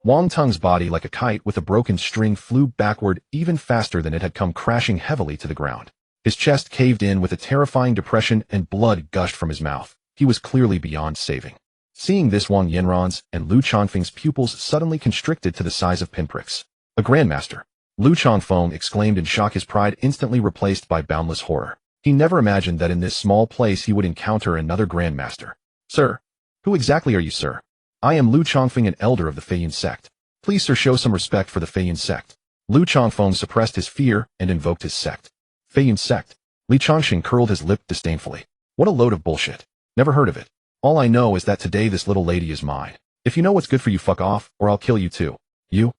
Wang Tong's body, like a kite with a broken string, flew backward even faster than it had come, crashing heavily to the ground. His chest caved in with a terrifying depression, and blood gushed from his mouth. He was clearly beyond saving. Seeing this, Wang Yinran's and Lu Changfeng's pupils suddenly constricted to the size of pinpricks. "A grandmaster!" Lu Changfeng exclaimed in shock, his pride instantly replaced by boundless horror. He never imagined that in this small place he would encounter another grandmaster. "Sir? Who exactly are you, sir?" "I am Lu Changfeng, an elder of the Feiyun sect. Please, sir, show some respect for the Feiyun sect." Lu Changfeng suppressed his fear and invoked his sect. "Feiyun sect?" Li Changsheng curled his lip disdainfully. "What a load of bullshit. Never heard of it. All I know is that today this little lady is mine. If you know what's good for you, fuck off, or I'll kill you too." You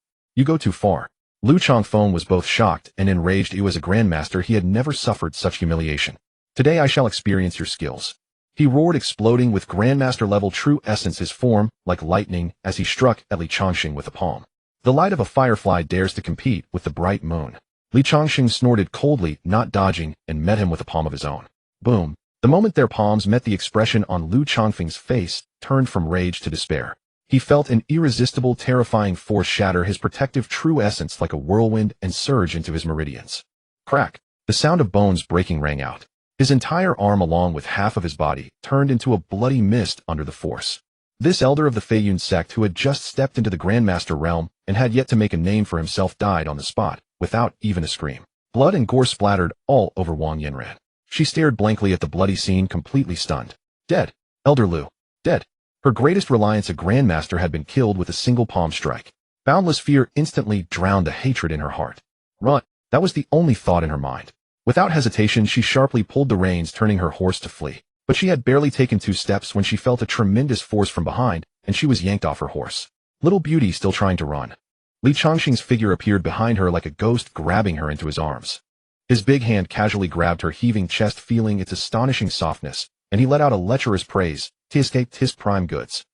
go too far." Lu Changfeng was both shocked and enraged. As a grandmaster, he had never suffered such humiliation. "Today I shall experience your skills," he roared, exploding with grandmaster-level true essence, his form like lightning as he struck at Li Changsheng with a palm. The light of a firefly dares to compete with the bright moon. Li Changsheng snorted coldly, not dodging, and met him with a palm of his own. Boom! The moment their palms met, the expression on Lu Changfeng's face turned from rage to despair. He felt an irresistible, terrifying force shatter his protective true essence like a whirlwind and surge into his meridians. Crack! The sound of bones breaking rang out. His entire arm, along with half of his body, turned into a bloody mist under the force. This elder of the Feiyun sect, who had just stepped into the Grandmaster realm and had yet to make a name for himself, died on the spot, without even a scream. Blood and gore splattered all over Wang Yinran. She stared blankly at the bloody scene, completely stunned. Dead. Elder Lu. Dead. Her greatest reliance, a Grandmaster, had been killed with a single palm strike. Boundless fear instantly drowned the hatred in her heart. Run. That was the only thought in her mind. Without hesitation, she sharply pulled the reins, turning her horse to flee. But she had barely taken 2 steps when she felt a tremendous force from behind, and she was yanked off her horse. Little beauty still trying to run. Li Changsheng's figure appeared behind her like a ghost, grabbing her into his arms. His big hand casually grabbed her heaving chest, feeling its astonishing softness, and he let out a lecherous praise. "Tis prime goods."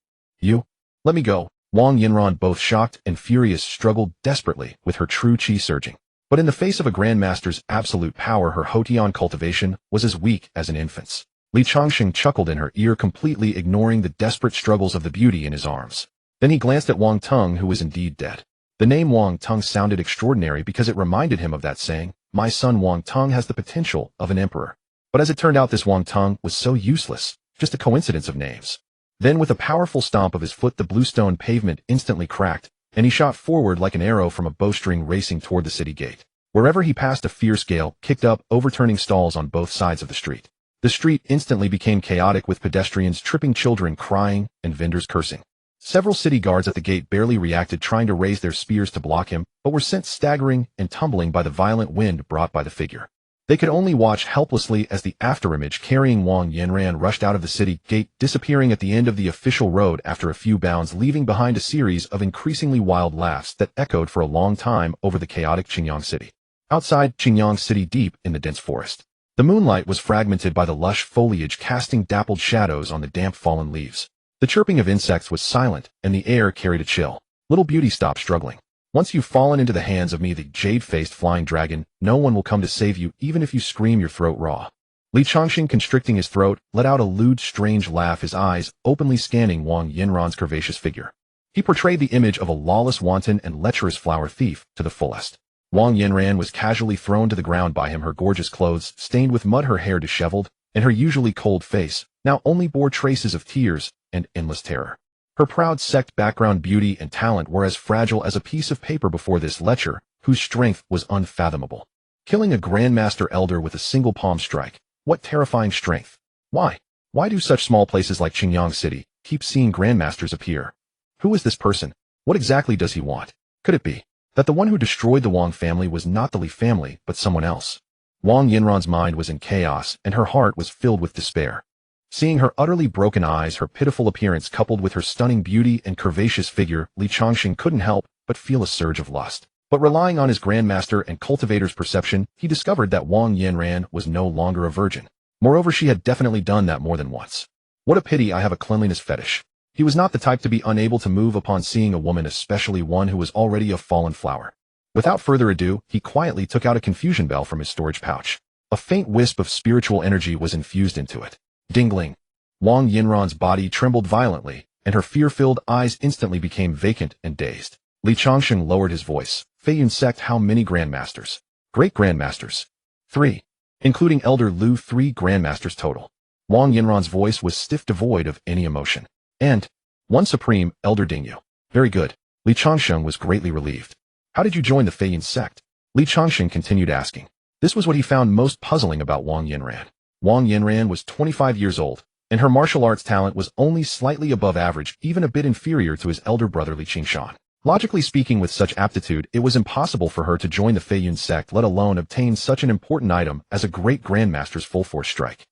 "You? Let me go." Wang Yinran, both shocked and furious, struggled desperately with her true chi surging. But in the face of a Grandmaster's absolute power, her Hotian cultivation was as weak as an infant's. Li Changsheng chuckled in her ear, completely ignoring the desperate struggles of the beauty in his arms. Then he glanced at Wang Tong, who was indeed dead. The name Wang Tong sounded extraordinary because it reminded him of that saying, my son Wang Teng has the potential of an emperor. But as it turned out, this Wang Teng was so useless, just a coincidence of names. Then with a powerful stomp of his foot, the bluestone pavement instantly cracked, and he shot forward like an arrow from a bowstring racing toward the city gate. Wherever he passed, a fierce gale kicked up, overturning stalls on both sides of the street. The street instantly became chaotic, with pedestrians tripping, children crying, and vendors cursing. Several city guards at the gate barely reacted, trying to raise their spears to block him, but were sent staggering and tumbling by the violent wind brought by the figure. They could only watch helplessly as the afterimage carrying Wang Yanran rushed out of the city gate, disappearing at the end of the official road after a few bounds, leaving behind a series of increasingly wild laughs that echoed for a long time over the chaotic Qingyang city. Outside Qingyang city, deep in the dense forest, the moonlight was fragmented by the lush foliage, casting dappled shadows on the damp fallen leaves. The chirping of insects was silent, and the air carried a chill. Little beauty, stop struggling. Once you've fallen into the hands of me, the jade-faced flying dragon, no one will come to save you, even if you scream your throat raw. Li Changsheng, constricting his throat, let out a lewd, strange laugh, his eyes openly scanning Wang Yanran's curvaceous figure. He portrayed the image of a lawless, wanton, and lecherous flower thief to the fullest. Wang Yanran was casually thrown to the ground by him, her gorgeous clothes stained with mud, her hair disheveled, and her usually cold face now only bore traces of tears and endless terror. Her proud sect background, beauty, and talent were as fragile as a piece of paper before this lecher, whose strength was unfathomable. Killing a Grandmaster Elder with a single palm strike. What terrifying strength! Why? Why do such small places like Qingyang City keep seeing Grandmasters appear? Who is this person? What exactly does he want? Could it be that the one who destroyed the Wang family was not the Li family, but someone else? Wang Yanran's mind was in chaos, and her heart was filled with despair. Seeing her utterly broken eyes, her pitiful appearance coupled with her stunning beauty and curvaceous figure, Li Changsheng couldn't help but feel a surge of lust. But relying on his Grandmaster and cultivator's perception, he discovered that Wang Yanran was no longer a virgin. Moreover, she had definitely done that more than once. What a pity I have a cleanliness fetish. He was not the type to be unable to move upon seeing a woman, especially one who was already a fallen flower. Without further ado, he quietly took out a confusion bell from his storage pouch. A faint wisp of spiritual energy was infused into it. Dingling. Wang Yanran's body trembled violently, and her fear-filled eyes instantly became vacant and dazed. Li Changsheng lowered his voice. Feiyun sect, how many Grandmasters? Great Grandmasters. 3. Including Elder Lu, 3 Grandmasters total. Wang Yanran's voice was stiff, devoid of any emotion. And 1 Supreme Elder Dingyu. Very good. Li Changsheng was greatly relieved. How did you join the Feiyun sect? Li Changsheng continued asking. This was what he found most puzzling about Wang Yanran. Wang Yanran was 25 years old, and her martial arts talent was only slightly above average, even a bit inferior to his elder brother Li Qingshan. Logically speaking, with such aptitude, it was impossible for her to join the Feiyun sect, let alone obtain such an important item as a great Grandmaster's full force strike.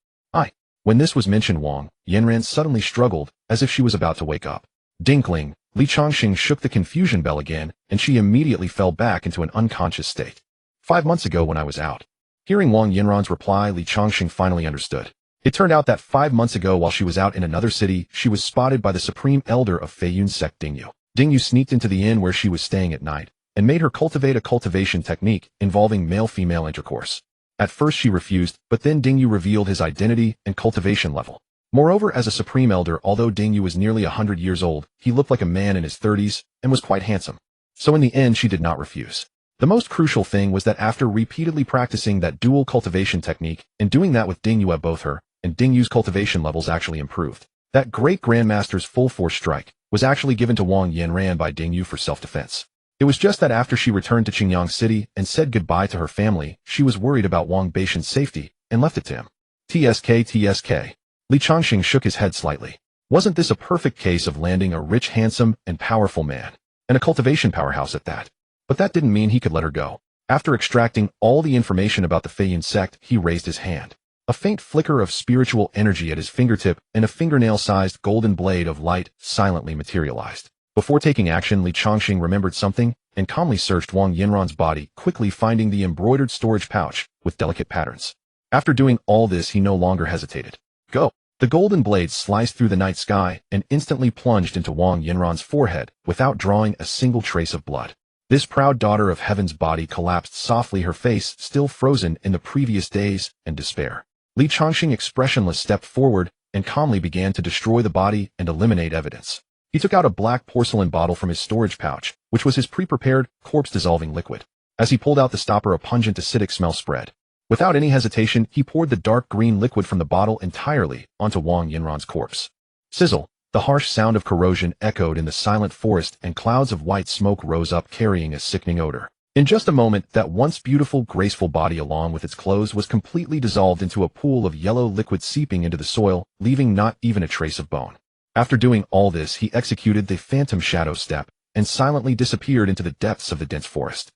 When this was mentioned, Wang Yanran suddenly struggled, as if she was about to wake up. Dinkling, Li Changsheng shook the confusion bell again, and she immediately fell back into an unconscious state. 5 months ago when I was out. Hearing Wang Yanran's reply, Li Changsheng finally understood. It turned out that 5 months ago, while she was out in another city, she was spotted by the Supreme Elder of Feiyun sect, Dingyu. Dingyu sneaked into the inn where she was staying at night, and made her cultivate a cultivation technique involving male-female intercourse. At first she refused, but then Dingyu revealed his identity and cultivation level. Moreover, as a Supreme Elder, although Dingyu was nearly 100 years old, he looked like a man in his 30s, and was quite handsome. So in the end she did not refuse. The most crucial thing was that after repeatedly practicing that dual cultivation technique, and doing that with Dingyu, both her and Dingyu's cultivation levels actually improved. That great Grandmaster's full force strike was actually given to Wang Yanran by Dingyu for self-defense. It was just that after she returned to Qingyang City and said goodbye to her family, she was worried about Wang Baishan's safety and left it to him. TSK. Li Changsheng shook his head slightly. Wasn't this a perfect case of landing a rich, handsome, and powerful man, and a cultivation powerhouse at that? But that didn't mean he could let her go. After extracting all the information about the Feiyun sect, he raised his hand. A faint flicker of spiritual energy at his fingertip and a fingernail-sized golden blade of light silently materialized. Before taking action, Li Changsheng remembered something and calmly searched Wang Yanran's body, quickly finding the embroidered storage pouch with delicate patterns. After doing all this, he no longer hesitated. Go! The golden blade sliced through the night sky and instantly plunged into Wang Yanran's forehead without drawing a single trace of blood. This proud daughter of heaven's body collapsed softly, her face still frozen in the previous days and despair. Li Changsheng, expressionless, stepped forward and calmly began to destroy the body and eliminate evidence. He took out a black porcelain bottle from his storage pouch, which was his pre-prepared corpse-dissolving liquid. As he pulled out the stopper, a pungent acidic smell spread. Without any hesitation, he poured the dark green liquid from the bottle entirely onto Wang Yinran's corpse. Sizzle! The harsh sound of corrosion echoed in the silent forest, and clouds of white smoke rose up carrying a sickening odor. In just a moment, that once beautiful, graceful body along with its clothes was completely dissolved into a pool of yellow liquid seeping into the soil, leaving not even a trace of bone. After doing all this, he executed the phantom shadow step and silently disappeared into the depths of the dense forest.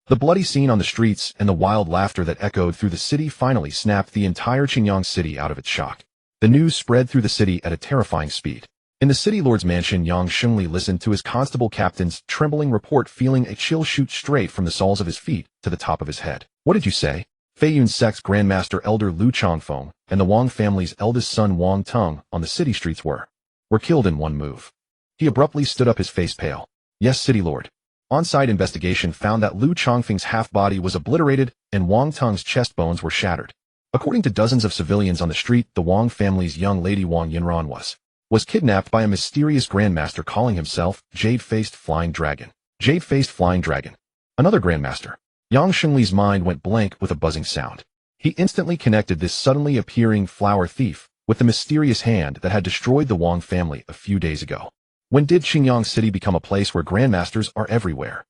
The bloody scene on the streets and the wild laughter that echoed through the city finally snapped the entire Qingyang city out of its shock. The news spread through the city at a terrifying speed. In the city lord's mansion, Yang Shengli listened to his constable captain's trembling report, feeling a chill shoot straight from the soles of his feet to the top of his head. What did you say? Feiyun sect's Grandmaster Elder Lu Changfeng and the Wang family's eldest son Wang Teng on the city streets were killed in one move. He abruptly stood up, his face pale. Yes, city lord. On-site investigation found that Lu Changfeng's half-body was obliterated and Wang Teng's chest bones were shattered. According to dozens of civilians on the street, the Wang family's young lady Wang Yinran was kidnapped by a mysterious grandmaster calling himself Jade-Faced Flying Dragon. Jade-Faced Flying Dragon. Another grandmaster. Yang Shengli's mind went blank with a buzzing sound. He instantly connected this suddenly appearing flower thief with the mysterious hand that had destroyed the Wang family a few days ago. When did Qingyang City become a place where grandmasters are everywhere?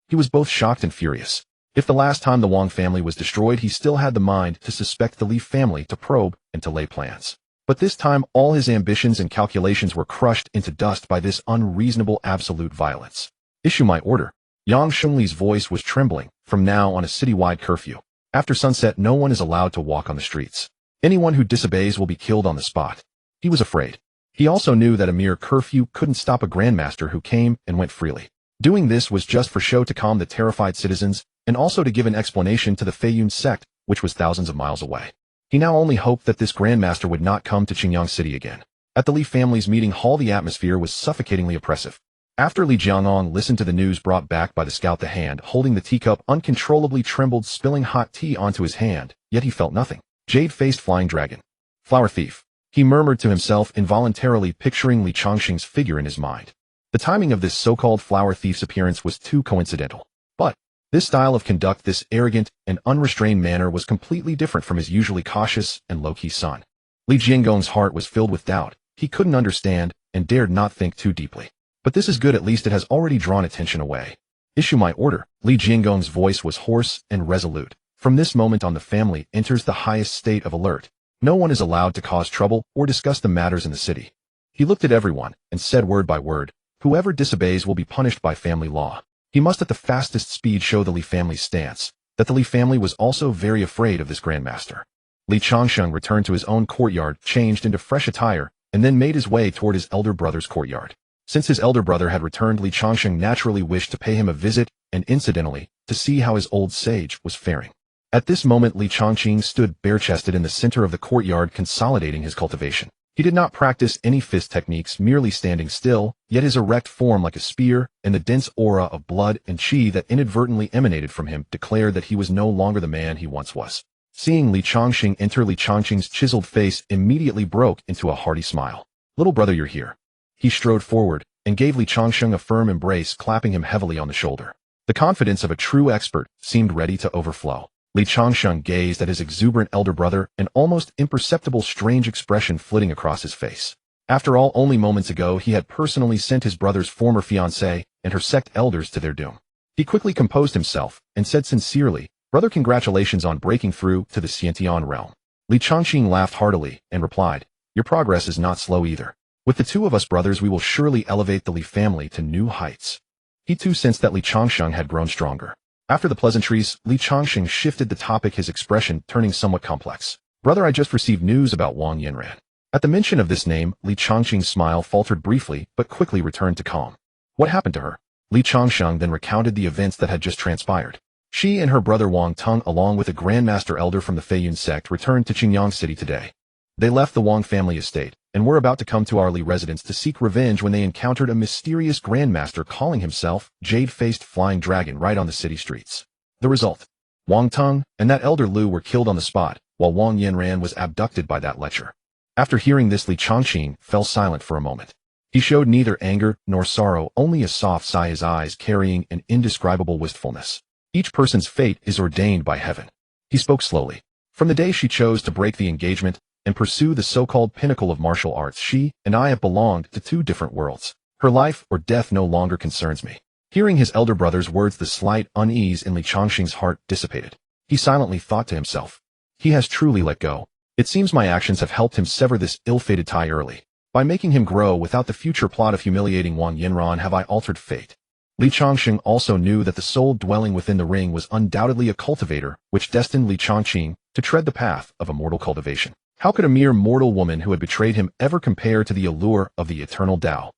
He was both shocked and furious. If the last time the Wang family was destroyed, he still had the mind to suspect the Li family, to probe, and to lay plans. But this time, all his ambitions and calculations were crushed into dust by this unreasonable absolute violence. Issue my order. Yang Shengli's voice was trembling. From now on, a citywide curfew. After sunset, no one is allowed to walk on the streets. Anyone who disobeys will be killed on the spot. He was afraid. He also knew that a mere curfew couldn't stop a grandmaster who came and went freely. Doing this was just for show, to calm the terrified citizens, and also to give an explanation to the Feiyun sect, which was thousands of miles away. He now only hoped that this grandmaster would not come to Qingyang City again. At the Li family's meeting hall, the atmosphere was suffocatingly oppressive. After Li Jiangong listened to the news brought back by the scout, the hand holding the teacup uncontrollably trembled, spilling hot tea onto his hand, yet he felt nothing. Jade-Faced Flying Dragon. Flower thief. He murmured to himself, involuntarily picturing Li Changsheng's figure in his mind. The timing of this so-called flower thief's appearance was too coincidental. But this style of conduct, this arrogant and unrestrained manner, was completely different from his usually cautious and low-key son. Li Jiangong's heart was filled with doubt. He couldn't understand and dared not think too deeply. But this is good, at least it has already drawn attention away. Issue my order. Li Jiangong's voice was hoarse and resolute. From this moment on, the family enters the highest state of alert. No one is allowed to cause trouble or discuss the matters in the city. He looked at everyone and said word by word, whoever disobeys will be punished by family law. He must at the fastest speed show the Li family's stance, that the Li family was also very afraid of this grandmaster. Li Changsheng returned to his own courtyard, changed into fresh attire, and then made his way toward his elder brother's courtyard. Since his elder brother had returned, Li Changsheng naturally wished to pay him a visit and, incidentally, to see how his old sage was faring. At this moment, Li Changqing stood bare-chested in the center of the courtyard, consolidating his cultivation. He did not practice any fist techniques, merely standing still, yet his erect form like a spear, and the dense aura of blood and qi that inadvertently emanated from him declared that he was no longer the man he once was. Seeing Li Changqing enter, Li Changqing's chiseled face immediately broke into a hearty smile. Little brother, you're here. He strode forward and gave Li Changsheng a firm embrace, clapping him heavily on the shoulder. The confidence of a true expert seemed ready to overflow. Li Changsheng gazed at his exuberant elder brother, an almost imperceptible strange expression flitting across his face. After all, only moments ago he had personally sent his brother's former fiancée and her sect elders to their doom. He quickly composed himself and said sincerely, "Brother, congratulations on breaking through to the Immortal Realm." Li Changqing laughed heartily and replied, "Your progress is not slow either. With the two of us brothers, we will surely elevate the Li family to new heights." He too sensed that Li Changsheng had grown stronger. After the pleasantries, Li Changsheng shifted the topic, his expression turning somewhat complex. "Brother, I just received news about Wang Yinran." At the mention of this name, Li Changsheng's smile faltered briefly, but quickly returned to calm. "What happened to her?" Li Changsheng then recounted the events that had just transpired. She and her brother Wang Teng, along with a grandmaster elder from the Feiyun sect, returned to Qingyang City today. They left the Wang family estate, and were about to come to our Li residence to seek revenge when they encountered a mysterious grandmaster calling himself Jade-Faced Flying Dragon right on the city streets. The result: Wang Teng and that elder Lu were killed on the spot, while Wang Yinran was abducted by that lecher. After hearing this, Li Changqing fell silent for a moment. He showed neither anger nor sorrow, only a soft sigh, his eyes carrying an indescribable wistfulness. Each person's fate is ordained by heaven. He spoke slowly. From the day she chose to break the engagement and pursue the so-called pinnacle of martial arts, she and I have belonged to two different worlds. Her life or death no longer concerns me. Hearing his elder brother's words, the slight unease in Li Changsheng's heart dissipated. He silently thought to himself, he has truly let go. It seems my actions have helped him sever this ill-fated tie early. By making him grow without the future plot of humiliating Wang Yinran have I altered fate. Li Changsheng also knew that the soul dwelling within the ring was undoubtedly a cultivator, which destined Li Changqing to tread the path of immortal cultivation. How could a mere mortal woman who had betrayed him ever compare to the allure of the eternal Tao?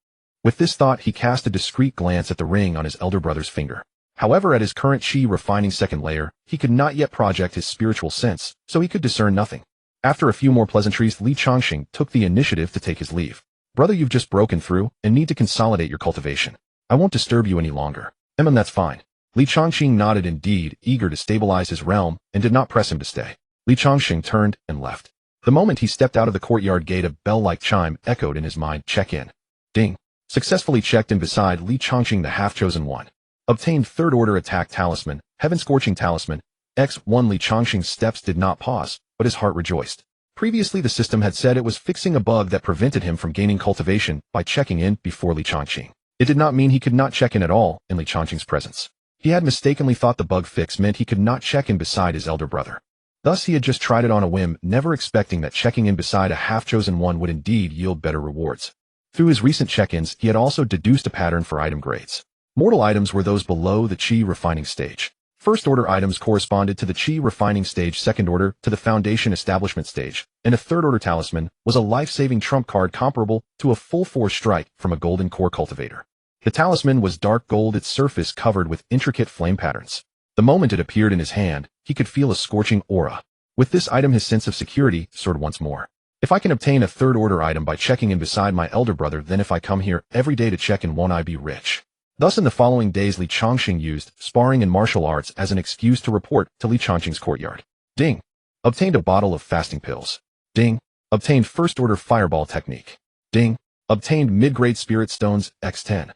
With this thought, he cast a discreet glance at the ring on his elder brother's finger. However, at his current chi refining second layer, he could not yet project his spiritual sense, so he could discern nothing. After a few more pleasantries, Li Changsheng took the initiative to take his leave. Brother, you've just broken through and need to consolidate your cultivation. I won't disturb you any longer. That's fine. Li Changsheng nodded, indeed, eager to stabilize his realm, and did not press him to stay. Li Changsheng turned and left. The moment he stepped out of the courtyard gate, a bell-like chime echoed in his mind. Check in. Ding. Successfully checked in beside Li Changsheng, the half-chosen one. Obtained third-order attack talisman, heaven-scorching talisman, X1. Li Changsheng's steps did not pause, but his heart rejoiced. Previously, the system had said it was fixing a bug that prevented him from gaining cultivation by checking in before Li Changsheng. It did not mean he could not check in at all in Li Changsheng's presence. He had mistakenly thought the bug fix meant he could not check in beside his elder brother. Thus, he had just tried it on a whim, never expecting that checking in beside a half-chosen one would indeed yield better rewards. Through his recent check-ins, he had also deduced a pattern for item grades. Mortal items were those below the chi refining stage. First-order items corresponded to the chi refining stage, second order to the foundation establishment stage, and a third-order talisman was a life-saving trump card comparable to a full-force strike from a golden core cultivator. The talisman was dark gold, its surface covered with intricate flame patterns. The moment it appeared in his hand, he could feel a scorching aura. With this item, his sense of security soared once more. If I can obtain a third-order item by checking in beside my elder brother, then if I come here every day to check in, won't I be rich? Thus, in the following days, Li Changsheng used sparring and martial arts as an excuse to report to Li Changsheng's courtyard. Ding. Obtained a bottle of fasting pills. Ding. Obtained first-order fireball technique. Ding. Obtained mid-grade spirit stones, X10.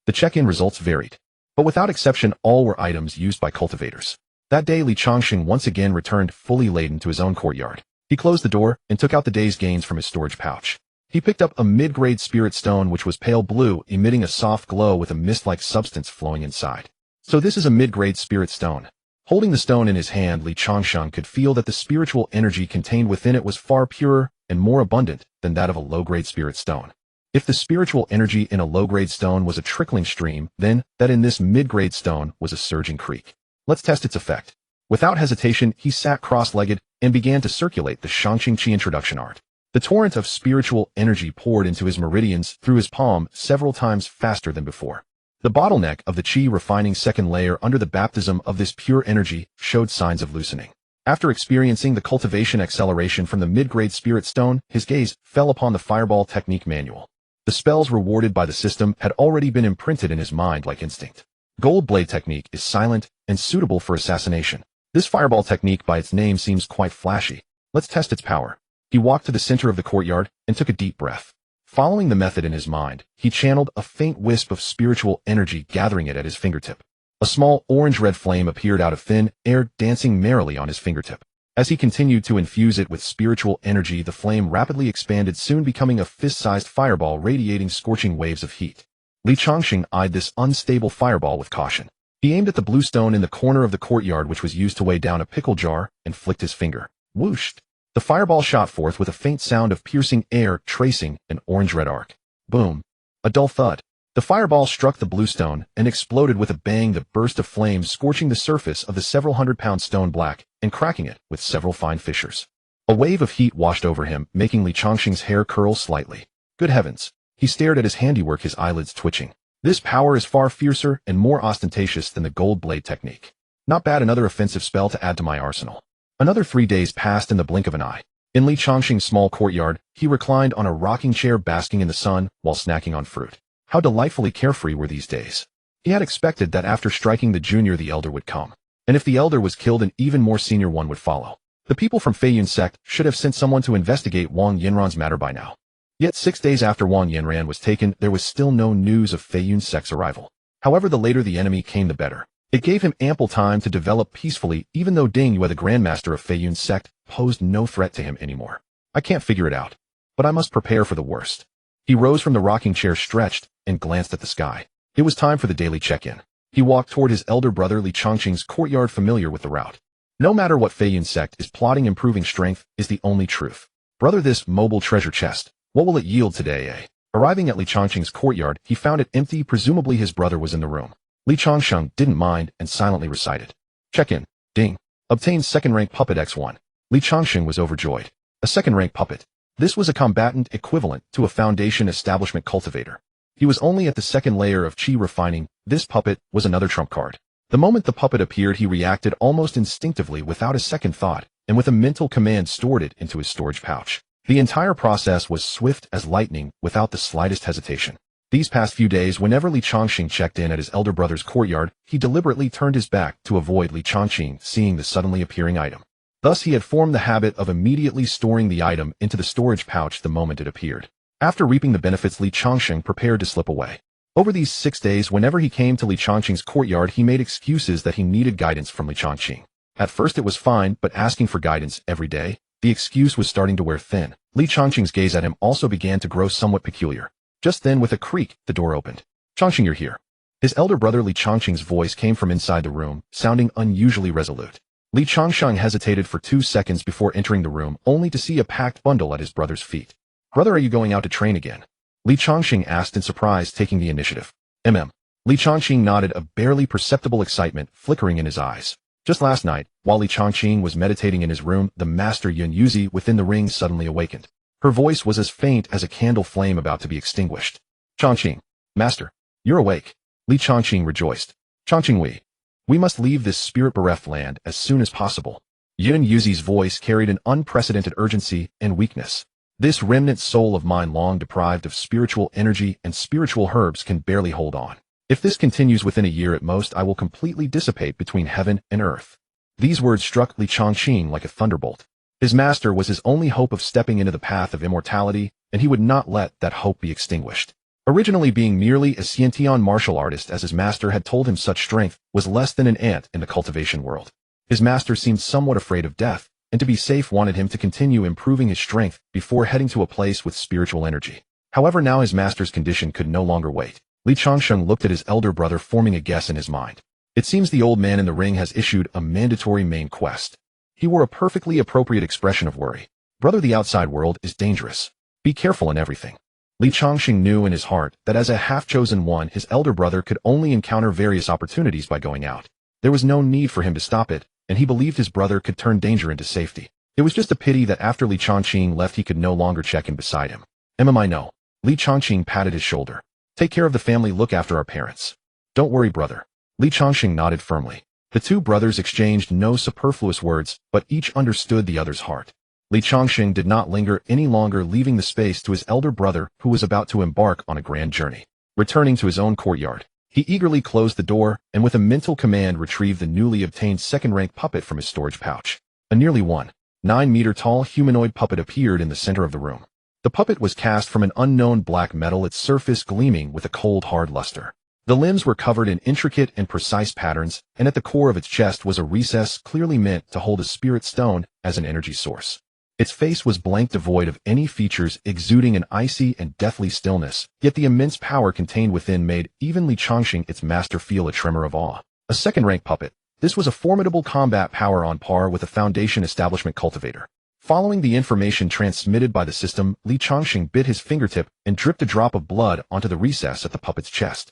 The check-in results varied, but without exception, all were items used by cultivators. That day, Li Changsheng once again returned fully laden to his own courtyard. He closed the door and took out the day's gains from his storage pouch. He picked up a mid-grade spirit stone which was pale blue, emitting a soft glow with a mist-like substance flowing inside. So this is a mid-grade spirit stone. Holding the stone in his hand, Li Changsheng could feel that the spiritual energy contained within it was far purer and more abundant than that of a low-grade spirit stone. If the spiritual energy in a low-grade stone was a trickling stream, then that in this mid-grade stone was a surging creek. Let's test its effect. Without hesitation, he sat cross-legged and began to circulate the Changsheng Qi introduction art. The torrent of spiritual energy poured into his meridians through his palm several times faster than before. The bottleneck of the chi refining second layer under the baptism of this pure energy showed signs of loosening. After experiencing the cultivation acceleration from the mid-grade spirit stone, his gaze fell upon the fireball technique manual. The spells rewarded by the system had already been imprinted in his mind like instinct. Gold blade technique is silent and suitable for assassination. This fireball technique by its name seems quite flashy. Let's test its power. He walked to the center of the courtyard and took a deep breath. Following the method in his mind, he channeled a faint wisp of spiritual energy, gathering it at his fingertip. A small orange-red flame appeared out of thin air, dancing merrily on his fingertip. As he continued to infuse it with spiritual energy, the flame rapidly expanded, soon becoming a fist-sized fireball radiating scorching waves of heat. Li Changsheng eyed this unstable fireball with caution. He aimed at the blue stone in the corner of the courtyard which was used to weigh down a pickle jar and flicked his finger. Whoosh! The fireball shot forth with a faint sound of piercing air, tracing an orange-red arc. Boom! A dull thud. The fireball struck the blue stone and exploded with a bang. The burst of flames scorching the surface of the several hundred-pound stone black and cracking it with several fine fissures. A wave of heat washed over him, making Li Changsheng's hair curl slightly. Good heavens! He stared at his handiwork, his eyelids twitching. This power is far fiercer and more ostentatious than the gold blade technique. Not bad, another offensive spell to add to my arsenal. Another 3 days passed in the blink of an eye. In Li Changsheng's small courtyard, he reclined on a rocking chair, basking in the sun while snacking on fruit. How delightfully carefree were these days. He had expected that after striking the junior, the elder would come. And if the elder was killed, an even more senior one would follow. The people from Feiyun's sect should have sent someone to investigate Wang Yinran's matter by now. Yet 6 days after Wang Yinran was taken, there was still no news of Feiyun's sect's arrival. However, the later the enemy came, the better. It gave him ample time to develop peacefully, even though Ding Yue, the Grandmaster of Feiyun's sect, posed no threat to him anymore. I can't figure it out, but I must prepare for the worst. He rose from the rocking chair, stretched, and glanced at the sky. It was time for the daily check-in. He walked toward his elder brother Li Changsheng's courtyard, familiar with the route. No matter what, Feiyun's sect is plotting, improving strength is the only truth. Brother, this mobile treasure chest, what will it yield today, eh? Arriving at Li Changsheng's courtyard, he found it empty. Presumably his brother was in the room. Li Changsheng didn't mind and silently recited. Check-in. Ding. Obtained second-rank puppet X1. Li Changsheng was overjoyed. A second-rank puppet. This was a combatant equivalent to a Foundation establishment cultivator. He was only at the second layer of chi refining. This puppet was another trump card. The moment the puppet appeared, he reacted almost instinctively without a second thought, and with a mental command stored it into his storage pouch. The entire process was swift as lightning, without the slightest hesitation. These past few days, whenever Li Changsheng checked in at his elder brother's courtyard, he deliberately turned his back to avoid Li Changsheng seeing the suddenly appearing item. Thus, he had formed the habit of immediately storing the item into the storage pouch the moment it appeared. After reaping the benefits, Li Changsheng prepared to slip away. Over these 6 days, whenever he came to Li Changsheng's courtyard, he made excuses that he needed guidance from Li Changsheng. At first it was fine, but asking for guidance every day, the excuse was starting to wear thin. Li Changsheng's gaze at him also began to grow somewhat peculiar. Just then, with a creak, the door opened. Changsheng, you're here. His elder brother Li Changsheng's voice came from inside the room, sounding unusually resolute. Li Changsheng hesitated for 2 seconds before entering the room, only to see a packed bundle at his brother's feet. Brother, are you going out to train again? Li Changsheng asked in surprise, taking the initiative. Li Changsheng nodded, a barely perceptible excitement flickering in his eyes. Just last night, while Li Changsheng was meditating in his room, the master Yun Yuzi within the ring suddenly awakened. Her voice was as faint as a candle flame about to be extinguished. Changsheng, master, you're awake. Li Changsheng rejoiced. Changsheng, we must leave this spirit-bereft land as soon as possible. Yun Yuzi's voice carried an unprecedented urgency and weakness. This remnant soul of mine, long deprived of spiritual energy and spiritual herbs, can barely hold on. If this continues, within a year at most, I will completely dissipate between heaven and earth. These words struck Li Changsheng like a thunderbolt. His master was his only hope of stepping into the path of immortality, and he would not let that hope be extinguished. Originally being merely a Xiantian martial artist, as his master had told him, such strength was less than an ant in the cultivation world. His master seemed somewhat afraid of death, and to be safe wanted him to continue improving his strength before heading to a place with spiritual energy. However, now his master's condition could no longer wait. Li Changsheng looked at his elder brother, forming a guess in his mind. It seems the old man in the ring has issued a mandatory main quest. He wore a perfectly appropriate expression of worry. Brother, the outside world is dangerous. Be careful in everything. Li Changsheng knew in his heart that as a half-chosen one, his elder brother could only encounter various opportunities by going out. There was no need for him to stop it, and he believed his brother could turn danger into safety. It was just a pity that after Li Changsheng left, he could no longer check in beside him. I know. Li Changsheng patted his shoulder. Take care of the family, look after our parents. Don't worry, brother. Li Changsheng nodded firmly. The two brothers exchanged no superfluous words, but each understood the other's heart. Li Changsheng did not linger any longer, leaving the space to his elder brother, who was about to embark on a grand journey. Returning to his own courtyard, he eagerly closed the door and with a mental command retrieved the newly obtained second-rank puppet from his storage pouch. A nearly 1.9-meter-tall humanoid puppet appeared in the center of the room. The puppet was cast from an unknown black metal, its surface gleaming with a cold, hard luster. The limbs were covered in intricate and precise patterns, and at the core of its chest was a recess clearly meant to hold a spirit stone as an energy source. Its face was blank, devoid of any features, exuding an icy and deathly stillness, yet the immense power contained within made even Li Changsheng, its master, feel a tremor of awe. A second-rank puppet. This was a formidable combat power on par with a Foundation establishment cultivator. Following the information transmitted by the system, Li Changsheng bit his fingertip and dripped a drop of blood onto the recess at the puppet's chest.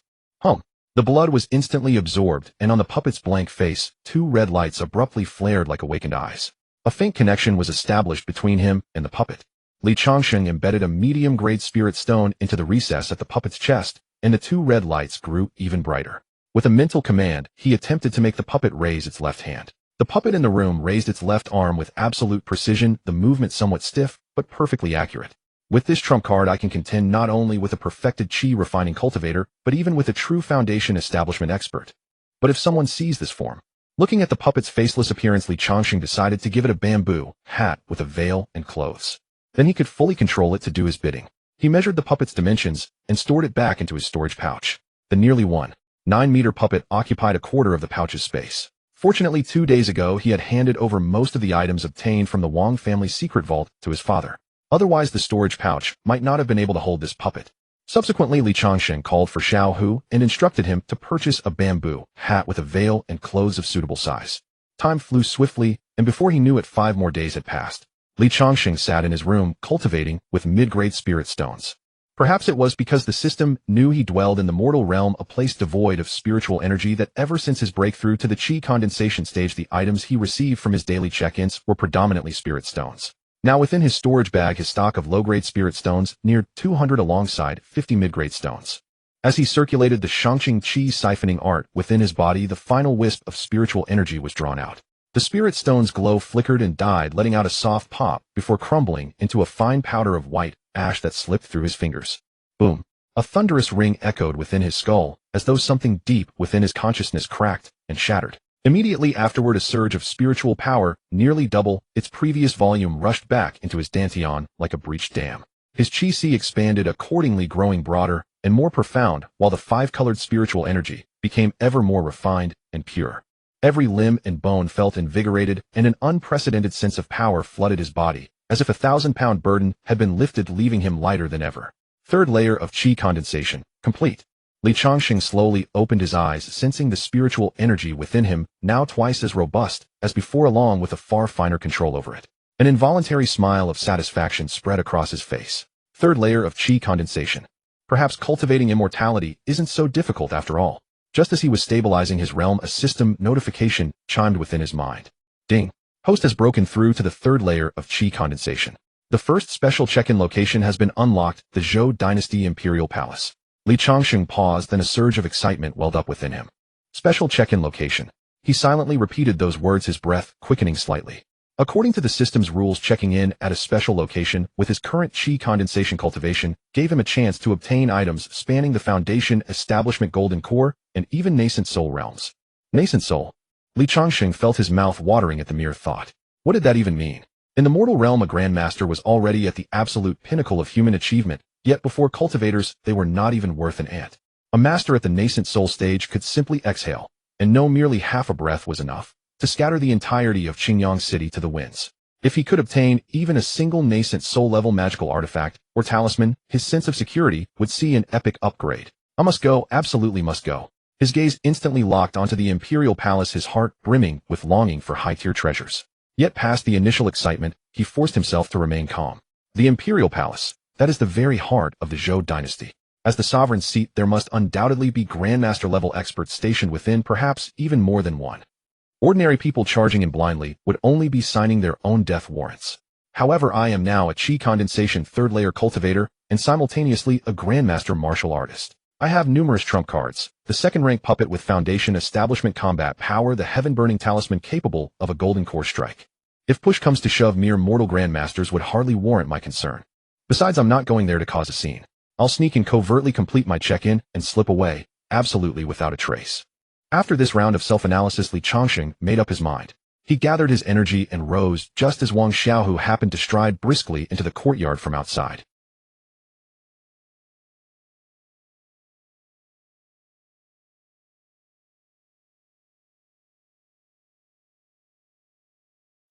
The blood was instantly absorbed, and on the puppet's blank face, 2 red lights abruptly flared like awakened eyes. A faint connection was established between him and the puppet. Li Changsheng embedded a medium-grade spirit stone into the recess at the puppet's chest, and the 2 red lights grew even brighter. With a mental command, he attempted to make the puppet raise its left hand. The puppet in the room raised its left arm with absolute precision, the movement somewhat stiff, but perfectly accurate. With this trump card, I can contend not only with a perfected chi refining cultivator, but even with a true Foundation establishment expert. But if someone sees this form, looking at the puppet's faceless appearance, Li Changsheng decided to give it a bamboo hat with a veil and clothes. Then he could fully control it to do his bidding. He measured the puppet's dimensions and stored it back into his storage pouch. The nearly 9-meter puppet occupied a quarter of the pouch's space. Fortunately, 2 days ago, he had handed over most of the items obtained from the Wang family's secret vault to his father. Otherwise, the storage pouch might not have been able to hold this puppet. Subsequently, Li Changsheng called for Xiao Hu and instructed him to purchase a bamboo hat with a veil and clothes of suitable size. Time flew swiftly, and before he knew it, 5 more days had passed. Li Changsheng sat in his room, cultivating with mid-grade spirit stones. Perhaps it was because the system knew he dwelled in the mortal realm, a place devoid of spiritual energy, that ever since his breakthrough to the chi condensation stage, the items he received from his daily check-ins were predominantly spirit stones. Now within his storage bag, his stock of low-grade spirit stones neared 200 alongside 50 mid-grade stones. As he circulated the Changsheng chi siphoning art within his body, the final wisp of spiritual energy was drawn out. The spirit stone's glow flickered and died, letting out a soft pop before crumbling into a fine powder of white ash that slipped through his fingers. Boom! A thunderous ring echoed within his skull, as though something deep within his consciousness cracked and shattered. Immediately afterward, a surge of spiritual power, nearly double its previous volume, rushed back into his dantian like a breached dam. His chi-si expanded accordingly, growing broader and more profound, while the 5-colored spiritual energy became ever more refined and pure. Every limb and bone felt invigorated, and an unprecedented sense of power flooded his body, as if a 1,000-pound burden had been lifted, leaving him lighter than ever. 3rd layer of chi condensation, complete. Li Changsheng slowly opened his eyes, sensing the spiritual energy within him, now twice as robust as before, along with a far finer control over it. An involuntary smile of satisfaction spread across his face. 3rd layer of chi condensation. Perhaps cultivating immortality isn't so difficult after all. Just as he was stabilizing his realm, a system notification chimed within his mind. Ding! Host has broken through to the 3rd layer of chi condensation. The first special check-in location has been unlocked, the Zhou Dynasty Imperial Palace. Li Changsheng paused, then a surge of excitement welled up within him. Special check-in location. He silently repeated those words, his breath quickening slightly. According to the system's rules, checking in at a special location with his current chi condensation cultivation gave him a chance to obtain items spanning the Foundation, Establishment, Golden Core, and even Nascent Soul realms. Nascent Soul? Li Changsheng felt his mouth watering at the mere thought. What did that even mean? In the mortal realm, a grandmaster was already at the absolute pinnacle of human achievement, yet before cultivators, they were not even worth an ant. A master at the nascent soul stage could simply exhale, and know merely half a breath was enough to scatter the entirety of Qingyang City to the winds. If he could obtain even a single nascent soul-level magical artifact or talisman, his sense of security would see an epic upgrade. I must go, absolutely must go. His gaze instantly locked onto the Imperial Palace, his heart brimming with longing for high-tier treasures. Yet past the initial excitement, he forced himself to remain calm. The Imperial Palace, that is the very heart of the Zhou dynasty. As the sovereign seat, there must undoubtedly be Grandmaster-level experts stationed within, perhaps even more than one. Ordinary people charging in blindly would only be signing their own death warrants. However, I am now a chi condensation 3rd-layer cultivator and simultaneously a Grandmaster martial artist. I have numerous trump cards. The 2nd-rank puppet with Foundation Establishment combat power, the heaven-burning talisman capable of a golden core strike. If push comes to shove, mere mortal grandmasters would hardly warrant my concern. Besides, I'm not going there to cause a scene. I'll sneak and covertly complete my check-in and slip away, absolutely without a trace. After this round of self-analysis, Li Changsheng made up his mind. He gathered his energy and rose just as Wang Xiaohu happened to stride briskly into the courtyard from outside.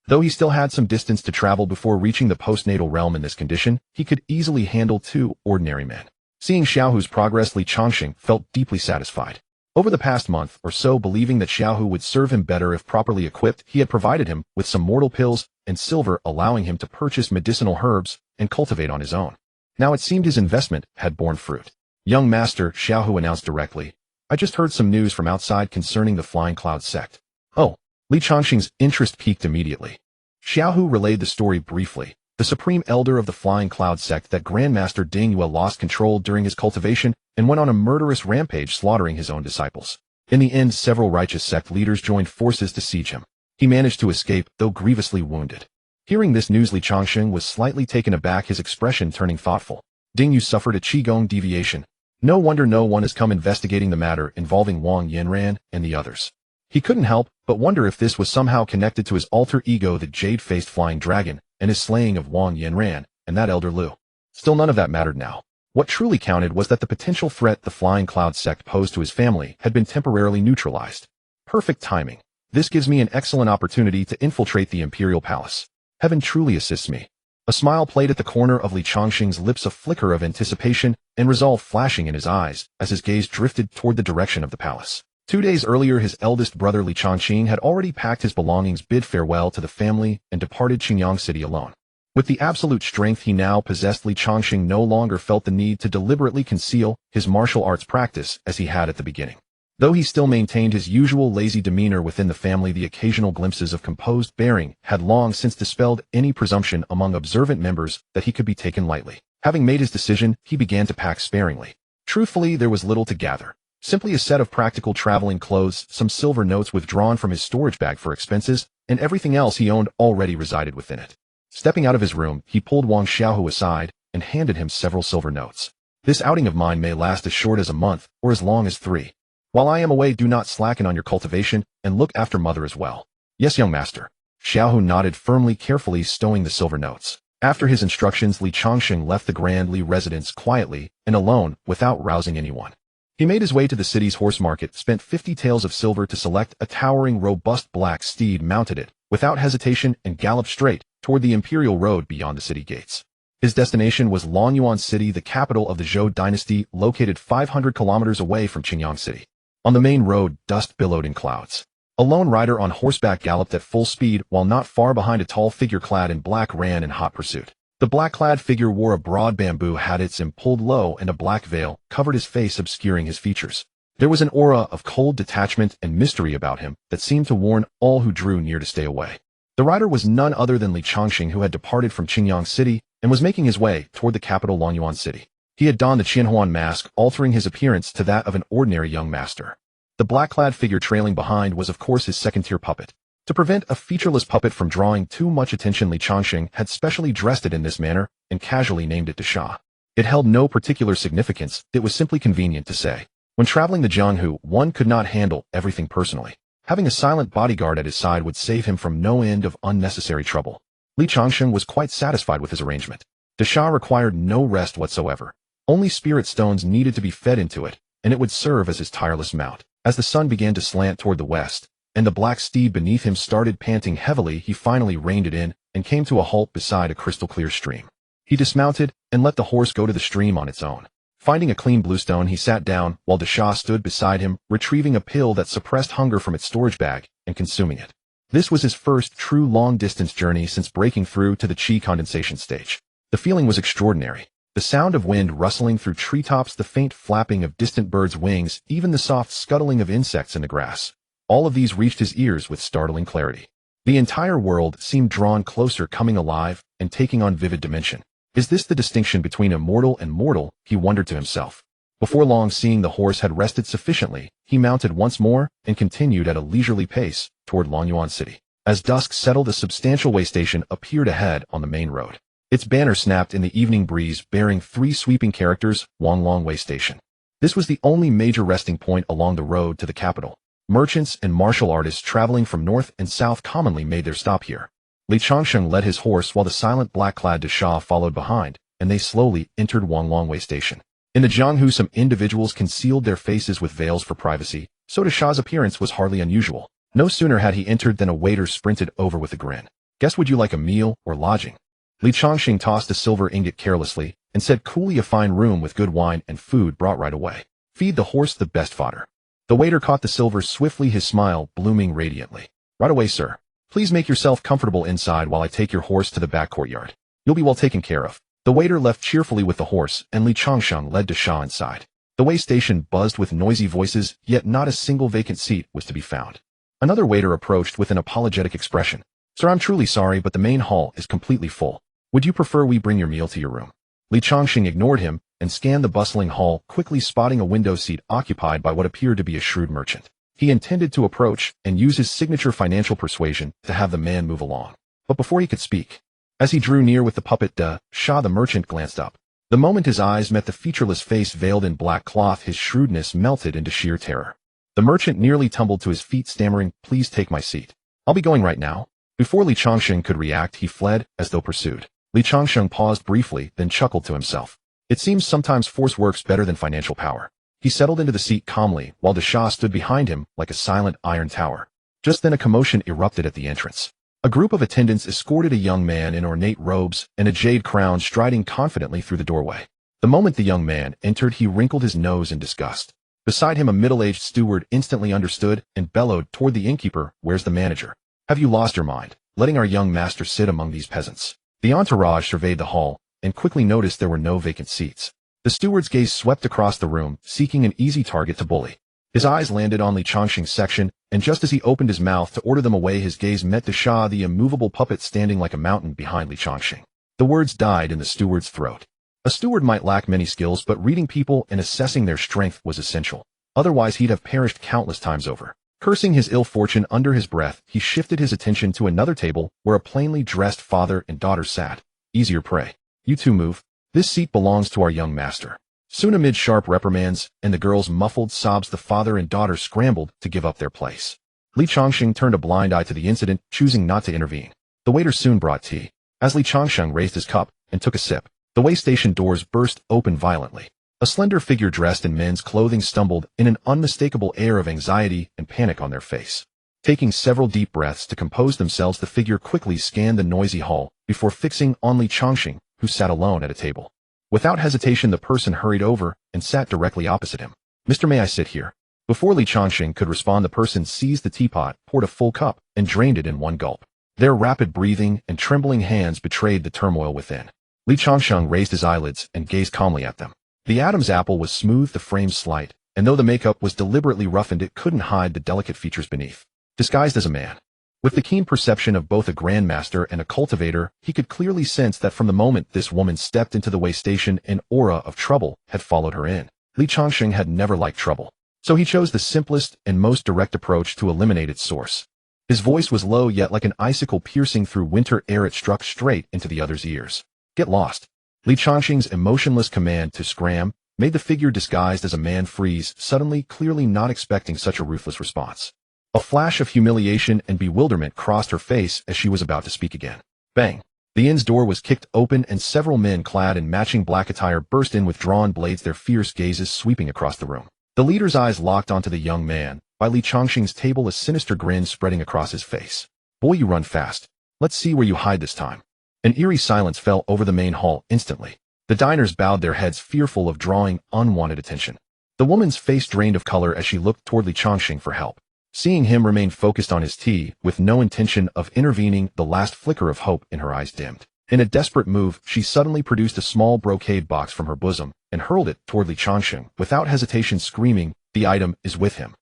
Though he still had some distance to travel before reaching the postnatal realm in this condition, he could easily handle 2 ordinary men. Seeing Xiaohu's progress, Li Changsheng felt deeply satisfied. Over the past month or so, believing that Xiaohu would serve him better if properly equipped, he had provided him with some mortal pills and silver, allowing him to purchase medicinal herbs and cultivate on his own. Now it seemed his investment had borne fruit. Young master, Xiaohu announced directly, I just heard some news from outside concerning the Flying Cloud sect. Oh. Li Changsheng's interest peaked immediately. Xiaohu relayed the story briefly. The supreme elder of the Flying Cloud sect, that Grandmaster Ding Yue, lost control during his cultivation and went on a murderous rampage, slaughtering his own disciples. In the end, several righteous sect leaders joined forces to siege him. He managed to escape, though grievously wounded. Hearing this news, Li Changsheng was slightly taken aback, his expression turning thoughtful. Ding Yue suffered a qigong deviation. No wonder no one has come investigating the matter involving Wang Yanran and the others. He couldn't help but wonder if this was somehow connected to his alter ego, the jade-faced flying dragon, and his slaying of Wang Yanran and that elder Lu. Still, none of that mattered now. What truly counted was that the potential threat the Flying Cloud sect posed to his family had been temporarily neutralized. Perfect timing. This gives me an excellent opportunity to infiltrate the Imperial Palace. Heaven truly assists me. A smile played at the corner of Li Changsheng's lips, a flicker of anticipation and resolve flashing in his eyes as his gaze drifted toward the direction of the palace. 2 days earlier, his eldest brother Li Changsheng had already packed his belongings, bid farewell to the family, and departed Qingyang City alone. With the absolute strength he now possessed, Li Changsheng no longer felt the need to deliberately conceal his martial arts practice as he had at the beginning. Though he still maintained his usual lazy demeanor within the family, the occasional glimpses of composed bearing had long since dispelled any presumption among observant members that he could be taken lightly. Having made his decision, he began to pack sparingly. Truthfully, there was little to gather. Simply a set of practical traveling clothes, some silver notes withdrawn from his storage bag for expenses, and everything else he owned already resided within it. Stepping out of his room, he pulled Wang Xiaohu aside and handed him several silver notes. This outing of mine may last as short as a month or as long as 3. While I am away, do not slacken on your cultivation and look after mother as well. Yes, young master. Xiaohu nodded firmly, carefully stowing the silver notes. After his instructions, Li Changsheng left the Grand Li residence quietly and alone without rousing anyone. He made his way to the city's horse market, spent 50 taels of silver to select a towering, robust black steed, mounted it without hesitation, and galloped straight toward the Imperial Road beyond the city gates. His destination was Lonyuan City, the capital of the Zhou dynasty, located 500 kilometers away from Qingyang City. On the main road, dust billowed in clouds. A lone rider on horseback galloped at full speed, while not far behind a tall figure clad in black ran in hot pursuit. The black-clad figure wore a broad bamboo hat, its brim pulled low, and a black veil covered his face, obscuring his features. There was an aura of cold detachment and mystery about him that seemed to warn all who drew near to stay away. The rider was none other than Li Changsheng, who had departed from Qingyang City and was making his way toward the capital Lonyuan City. He had donned the Qianhuan mask, altering his appearance to that of an ordinary young master. The black-clad figure trailing behind was of course his second-tier puppet. To prevent a featureless puppet from drawing too much attention, Li Changsheng had specially dressed it in this manner and casually named it Dasha. It held no particular significance, it was simply convenient to say. When traveling the Jianghu, one could not handle everything personally. Having a silent bodyguard at his side would save him from no end of unnecessary trouble. Li Changsheng was quite satisfied with his arrangement. Dasha required no rest whatsoever. Only spirit stones needed to be fed into it, and it would serve as his tireless mount. As the sun began to slant toward the west, and the black steed beneath him started panting heavily, he finally reined it in and came to a halt beside a crystal-clear stream. He dismounted and let the horse go to the stream on its own. Finding a clean bluestone, he sat down while Dasha stood beside him, retrieving a pill that suppressed hunger from its storage bag and consuming it. This was his first true long-distance journey since breaking through to the qi condensation stage. The feeling was extraordinary. The sound of wind rustling through treetops, the faint flapping of distant birds' wings, even the soft scuttling of insects in the grass. All of these reached his ears with startling clarity. The entire world seemed drawn closer, coming alive and taking on vivid dimension. Is this the distinction between immortal and mortal? He wondered to himself. Before long, seeing the horse had rested sufficiently, he mounted once more and continued at a leisurely pace toward Lonyuan City. As dusk settled, a substantial way station appeared ahead on the main road. Its banner snapped in the evening breeze, bearing 3 sweeping characters, Wanglong Way Station. This was the only major resting point along the road to the capital. Merchants and martial artists traveling from north and south commonly made their stop here. Li Changsheng led his horse while the silent black-clad Dasha followed behind, and they slowly entered Wanglong Way Station. In the Jianghu, some individuals concealed their faces with veils for privacy, so Dasha's appearance was hardly unusual. No sooner had he entered than a waiter sprinted over with a grin. Guess, would you like a meal or lodging? Li Changsheng tossed a silver ingot carelessly and said coolly, a fine room with good wine and food brought right away. Feed the horse the best fodder. The waiter caught the silver swiftly, his smile blooming radiantly. Right away, sir. Please make yourself comfortable inside while I take your horse to the back courtyard. You'll be well taken care of. The waiter left cheerfully with the horse, and Li Changsheng led Dasha inside. The way station buzzed with noisy voices, yet not a single vacant seat was to be found. Another waiter approached with an apologetic expression. Sir, I'm truly sorry, but the main hall is completely full. Would you prefer we bring your meal to your room? Li Changsheng ignored him and scanned the bustling hall, quickly spotting a window seat occupied by what appeared to be a shrewd merchant. He intended to approach and use his signature financial persuasion to have the man move along. But before he could speak, as he drew near with the puppet Dasha, the merchant glanced up. The moment his eyes met the featureless face veiled in black cloth, his shrewdness melted into sheer terror. The merchant nearly tumbled to his feet, stammering, "Please take my seat. I'll be going right now." Before Li Changsheng could react, he fled as though pursued. Li Changsheng paused briefly, then chuckled to himself. It seems sometimes force works better than financial power. He settled into the seat calmly, while the Shah stood behind him like a silent iron tower. Just then a commotion erupted at the entrance. A group of attendants escorted a young man in ornate robes and a jade crown striding confidently through the doorway. The moment the young man entered, he wrinkled his nose in disgust. Beside him, a middle-aged steward instantly understood and bellowed toward the innkeeper, "Where's the manager? Have you lost your mind, letting our young master sit among these peasants?" The entourage surveyed the hall and quickly noticed there were no vacant seats. The steward's gaze swept across the room, seeking an easy target to bully. His eyes landed on Li Changsheng's section, and just as he opened his mouth to order them away, his gaze met the Shah, the immovable puppet standing like a mountain behind Li Changsheng. The words died in the steward's throat. A steward might lack many skills, but reading people and assessing their strength was essential. Otherwise, he'd have perished countless times over. Cursing his ill fortune under his breath, he shifted his attention to another table where a plainly dressed father and daughter sat. "Easier prey. You two move. This seat belongs to our young master." Soon, amid sharp reprimands and the girl's muffled sobs, the father and daughter scrambled to give up their place. Li Changsheng turned a blind eye to the incident, choosing not to intervene. The waiter soon brought tea. As Li Changsheng raised his cup and took a sip, the way station doors burst open violently. A slender figure dressed in men's clothing stumbled in, an unmistakable air of anxiety and panic on their face. Taking several deep breaths to compose themselves, the figure quickly scanned the noisy hall before fixing on Li Changsheng, who sat alone at a table. Without hesitation, the person hurried over and sat directly opposite him. "Mr. May I sit here?" Before Li Changsheng could respond, the person seized the teapot, poured a full cup, and drained it in one gulp. Their rapid breathing and trembling hands betrayed the turmoil within. Li Changsheng raised his eyelids and gazed calmly at them. The Adam's apple was smooth, the frame slight, and though the makeup was deliberately roughened, it couldn't hide the delicate features beneath. Disguised as a man, with the keen perception of both a grandmaster and a cultivator, he could clearly sense that from the moment this woman stepped into the way station, an aura of trouble had followed her in. Li Changsheng had never liked trouble, so he chose the simplest and most direct approach to eliminate its source. His voice was low, yet like an icicle piercing through winter air, it struck straight into the other's ears. "Get lost." Li Changsheng's emotionless command to scram made the figure disguised as a man freeze suddenly, clearly not expecting such a ruthless response. A flash of humiliation and bewilderment crossed her face as she was about to speak again. Bang! The inn's door was kicked open and several men clad in matching black attire burst in with drawn blades, their fierce gazes sweeping across the room. The leader's eyes locked onto the young man by Li Changsheng's table, a sinister grin spreading across his face. "Boy, you run fast. Let's see where you hide this time." An eerie silence fell over the main hall instantly. The diners bowed their heads, fearful of drawing unwanted attention. The woman's face drained of color as she looked toward Li Changsheng for help. Seeing him remain focused on his tea, with no intention of intervening, the last flicker of hope in her eyes dimmed. In a desperate move, she suddenly produced a small brocade box from her bosom and hurled it toward Li Changsheng, without hesitation, screaming, "The item is with him.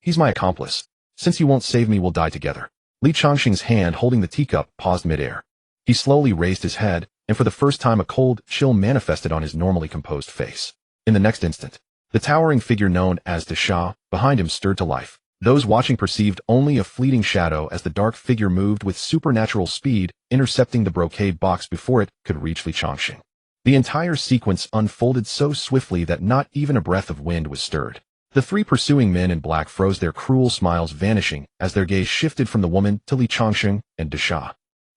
He's my accomplice. Since you won't save me, we'll die together." Li Changsheng's hand holding the teacup paused midair. He slowly raised his head, and for the first time a cold chill manifested on his normally composed face. In the next instant, the towering figure known as the Shah behind him stirred to life. Those watching perceived only a fleeting shadow as the dark figure moved with supernatural speed, intercepting the brocade box before it could reach Li Changsheng. The entire sequence unfolded so swiftly that not even a breath of wind was stirred. The three pursuing men in black froze, their cruel smiles vanishing as their gaze shifted from the woman to Li Changsheng and the Shah.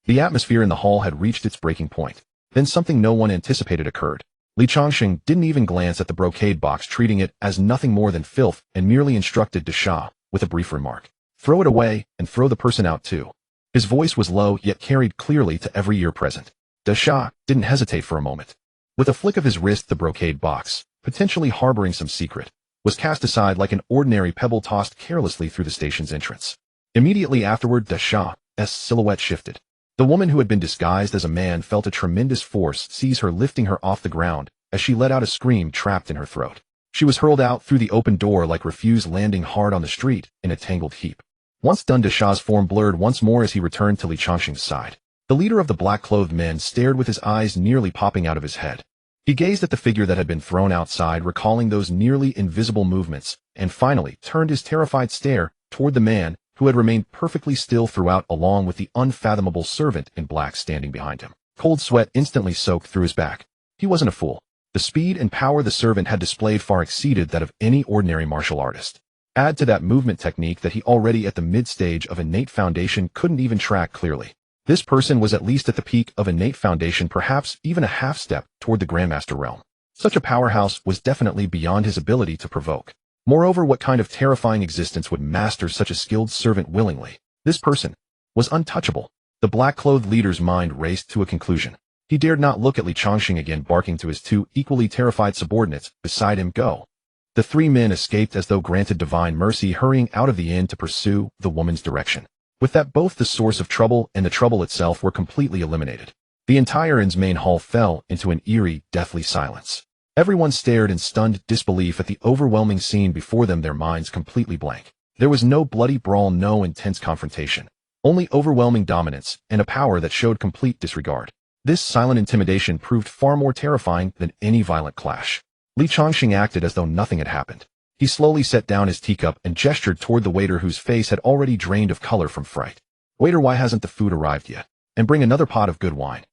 The atmosphere in the hall had reached its breaking point. Then something no one anticipated occurred. Li Changsheng didn't even glance at the brocade box, treating it as nothing more than filth, and merely instructed the Shah with a brief remark. "Throw it away, and throw the person out too." His voice was low, yet carried clearly to every ear present. The Shah didn't hesitate for a moment. With a flick of his wrist, the brocade box, potentially harboring some secret, was cast aside like an ordinary pebble tossed carelessly through the station's entrance. Immediately afterward, the Shah's silhouette shifted. The woman who had been disguised as a man felt a tremendous force seize her, lifting her off the ground as she let out a scream trapped in her throat. She was hurled out through the open door like refuse landing hard on the street in a tangled heap. Once done, the Shah's form blurred once more as he returned to Li Changsheng's side. The leader of the black-clothed men stared with his eyes nearly popping out of his head. He gazed at the figure that had been thrown outside, recalling those nearly invisible movements, and finally turned his terrified stare toward the man who had remained perfectly still throughout, along with the unfathomable servant in black standing behind him. Cold sweat instantly soaked through his back. He wasn't a fool. The speed and power the servant had displayed far exceeded that of any ordinary martial artist. Add to that movement technique that he already at the mid-stage of innate foundation couldn't even track clearly. This person was at least at the peak of innate foundation, perhaps even a half step toward the Grandmaster realm. Such a powerhouse was definitely beyond his ability to provoke. Moreover, what kind of terrifying existence would master such a skilled servant willingly? This person was untouchable. The black-clothed leader's mind raced to a conclusion. He dared not look at Li Changsheng again, barking to his two equally terrified subordinates beside him, "Go." The three men escaped as though granted divine mercy, hurrying out of the inn to pursue the woman's direction. With that, both the source of trouble and the trouble itself were completely eliminated. The entire inn's main hall fell into an eerie, deathly silence. Everyone stared in stunned disbelief at the overwhelming scene before them, their minds completely blank. There was no bloody brawl, no intense confrontation. Only overwhelming dominance and a power that showed complete disregard. This silent intimidation proved far more terrifying than any violent clash. Li Changsheng acted as though nothing had happened. He slowly set down his teacup and gestured toward the waiter, whose face had already drained of color from fright. "Waiter, why hasn't the food arrived yet? And bring another pot of good wine."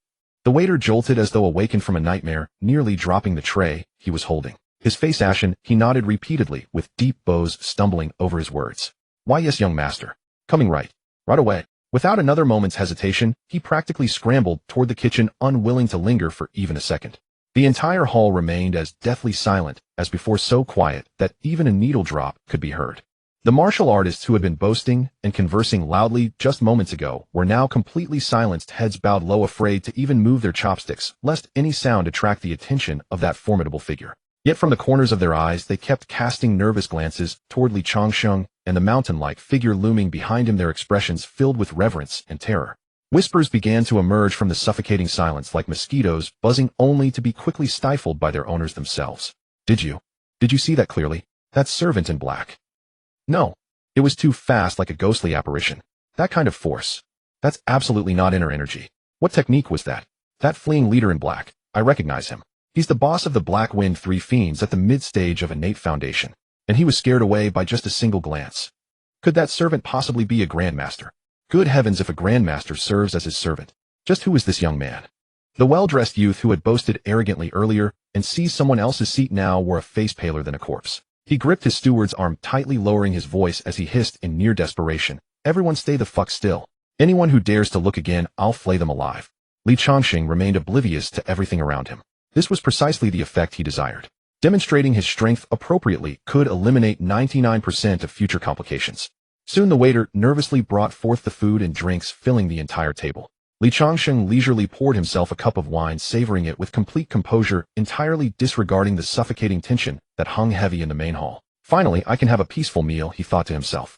The waiter jolted as though awakened from a nightmare, nearly dropping the tray he was holding. His face ashen, he nodded repeatedly, with deep bows stumbling over his words. "Why, yes, young master. Coming right away." Without another moment's hesitation, he practically scrambled toward the kitchen, unwilling to linger for even a second. The entire hall remained as deathly silent as before, so quiet that even a needle drop could be heard. The martial artists who had been boasting and conversing loudly just moments ago were now completely silenced, heads bowed low, afraid to even move their chopsticks, lest any sound attract the attention of that formidable figure. Yet from the corners of their eyes they kept casting nervous glances toward Li Changsheng and the mountain-like figure looming behind him, their expressions filled with reverence and terror. Whispers began to emerge from the suffocating silence like mosquitoes, buzzing only to be quickly stifled by their owners themselves. Did you see that clearly? That servant in black." "No. It was too fast, like a ghostly apparition. That kind of force. That's absolutely not inner energy. What technique was that? That fleeing leader in black. I recognize him. He's the boss of the Black Wind Three Fiends at the mid-stage of innate foundation. And he was scared away by just a single glance. Could that servant possibly be a grandmaster? Good heavens, if a grandmaster serves as his servant. Just who is this young man?" The well-dressed youth who had boasted arrogantly earlier and seized someone else's seat now wore a face paler than a corpse. He gripped his steward's arm tightly, lowering his voice as he hissed in near desperation, "Everyone stay the fuck still. Anyone who dares to look again, I'll flay them alive." Li Changsheng remained oblivious to everything around him. This was precisely the effect he desired. Demonstrating his strength appropriately could eliminate 99% of future complications. Soon the waiter nervously brought forth the food and drinks, filling the entire table. Li Changsheng leisurely poured himself a cup of wine, savoring it with complete composure, entirely disregarding the suffocating tension that hung heavy in the main hall. "Finally, I can have a peaceful meal," he thought to himself.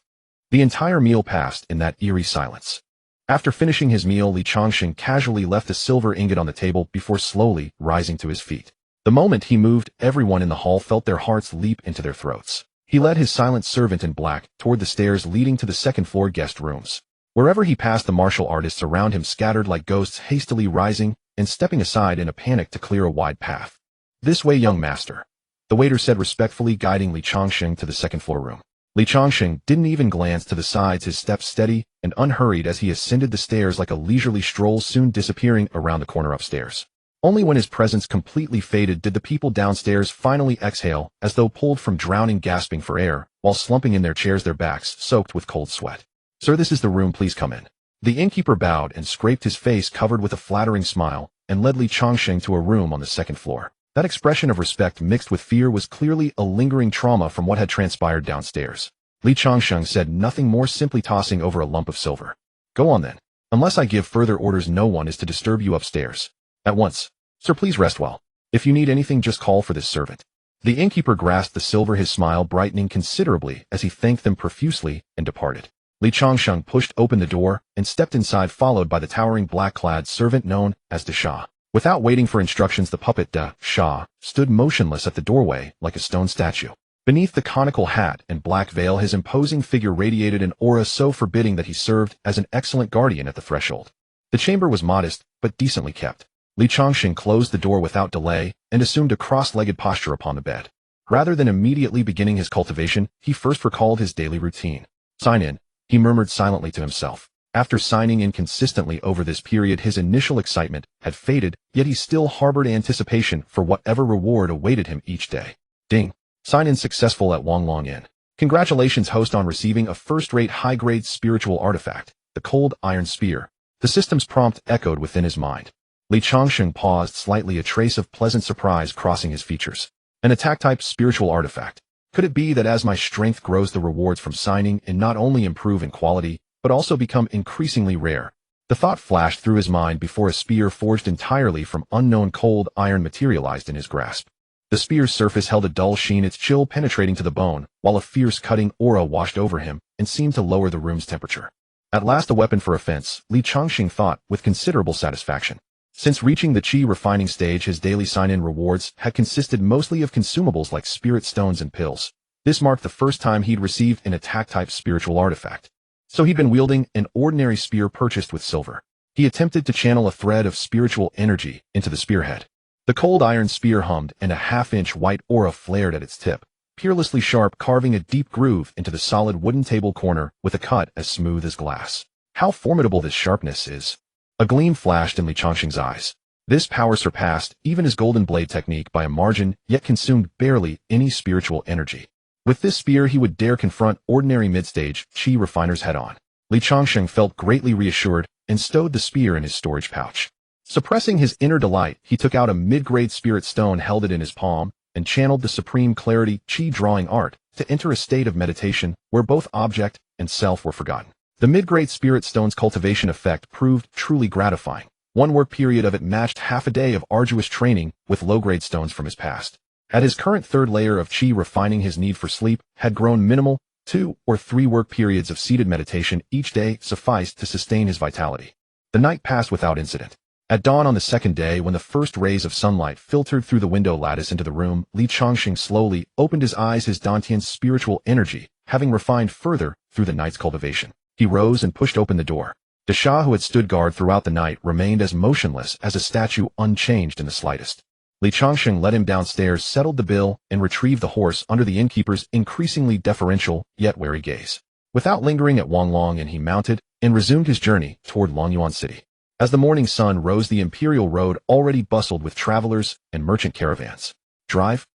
The entire meal passed in that eerie silence. After finishing his meal, Li Changsheng casually left a silver ingot on the table before slowly rising to his feet. The moment he moved, everyone in the hall felt their hearts leap into their throats. He led his silent servant in black toward the stairs leading to the second-floor guest rooms. Wherever he passed, the martial artists around him scattered like ghosts, hastily rising and stepping aside in a panic to clear a wide path. "This way, young master," the waiter said respectfully, guiding Li Changsheng to the second-floor room. Li Changsheng didn't even glance to the sides, his steps steady and unhurried as he ascended the stairs like a leisurely stroll, soon disappearing around the corner upstairs. Only when his presence completely faded did the people downstairs finally exhale, as though pulled from drowning, gasping for air, while slumping in their chairs, their backs soaked with cold sweat. "Sir, this is the room, please come in." The innkeeper bowed and scraped his face covered with a flattering smile, and led Li Changsheng to a room on the second floor. That expression of respect mixed with fear was clearly a lingering trauma from what had transpired downstairs. Li Changsheng said nothing more, simply tossing over a lump of silver. "Go on then. Unless I give further orders, no one is to disturb you upstairs. At once. Sir, please rest well. If you need anything, just call for this servant." The innkeeper grasped the silver, his smile brightening considerably as he thanked them profusely and departed. Li Changsheng pushed open the door and stepped inside, followed by the towering black-clad servant known as the Shah. Without waiting for instructions, the puppet Shah stood motionless at the doorway like a stone statue. Beneath the conical hat and black veil, his imposing figure radiated an aura so forbidding that he served as an excellent guardian at the threshold. The chamber was modest, but decently kept. Li Changsheng closed the door without delay and assumed a cross-legged posture upon the bed. Rather than immediately beginning his cultivation, he first recalled his daily routine. "Sign in," he murmured silently to himself. After signing in consistently over this period, his initial excitement had faded, yet he still harbored anticipation for whatever reward awaited him each day. Ding. Sign in successful at Wang Long Inn. Congratulations, host, on receiving a first-rate high-grade spiritual artifact, the Cold Iron Spear. The system's prompt echoed within his mind. Li Changsheng paused slightly, a trace of pleasant surprise crossing his features. An attack-type spiritual artifact. Could it be that as my strength grows, the rewards from signing in not only improve in quality, but also become increasingly rare? The thought flashed through his mind before a spear forged entirely from unknown cold iron materialized in his grasp. The spear's surface held a dull sheen, its chill penetrating to the bone, while a fierce cutting aura washed over him and seemed to lower the room's temperature. At last a weapon for offense, Li Changsheng thought with considerable satisfaction. Since reaching the chi refining stage, his daily sign-in rewards had consisted mostly of consumables like spirit stones and pills. This marked the first time he'd received an attack-type spiritual artifact. So he'd been wielding an ordinary spear purchased with silver. He attempted to channel a thread of spiritual energy into the spearhead. The cold iron spear hummed, and a half-inch white aura flared at its tip, peerlessly sharp, carving a deep groove into the solid wooden table corner with a cut as smooth as glass. How formidable this sharpness is! A gleam flashed in Li Changsheng's eyes. This power surpassed even his golden blade technique by a margin, yet consumed barely any spiritual energy. With this spear he would dare confront ordinary mid-stage chi refiners head-on. Li Changsheng felt greatly reassured and stowed the spear in his storage pouch. Suppressing his inner delight, he took out a mid-grade spirit stone, held it in his palm, and channeled the supreme clarity chi drawing art to enter a state of meditation where both object and self were forgotten. The mid-grade spirit stone's cultivation effect proved truly gratifying. One work period of it matched half a day of arduous training with low-grade stones from his past. At his current third layer of chi refining, his need for sleep had grown minimal. 2 or 3 work periods of seated meditation each day sufficed to sustain his vitality. The night passed without incident. At dawn on the second day, when the first rays of sunlight filtered through the window lattice into the room, Li Changsheng slowly opened his eyes, his Dantian's spiritual energy having refined further through the night's cultivation. He rose and pushed open the door. The Shah, who had stood guard throughout the night, remained as motionless as a statue, unchanged in the slightest. Li Changsheng led him downstairs, settled the bill, and retrieved the horse under the innkeeper's increasingly deferential yet wary gaze. Without lingering at Wanglong, he mounted and resumed his journey toward Longyuan City. As the morning sun rose, the imperial road already bustled with travelers and merchant caravans. Drive.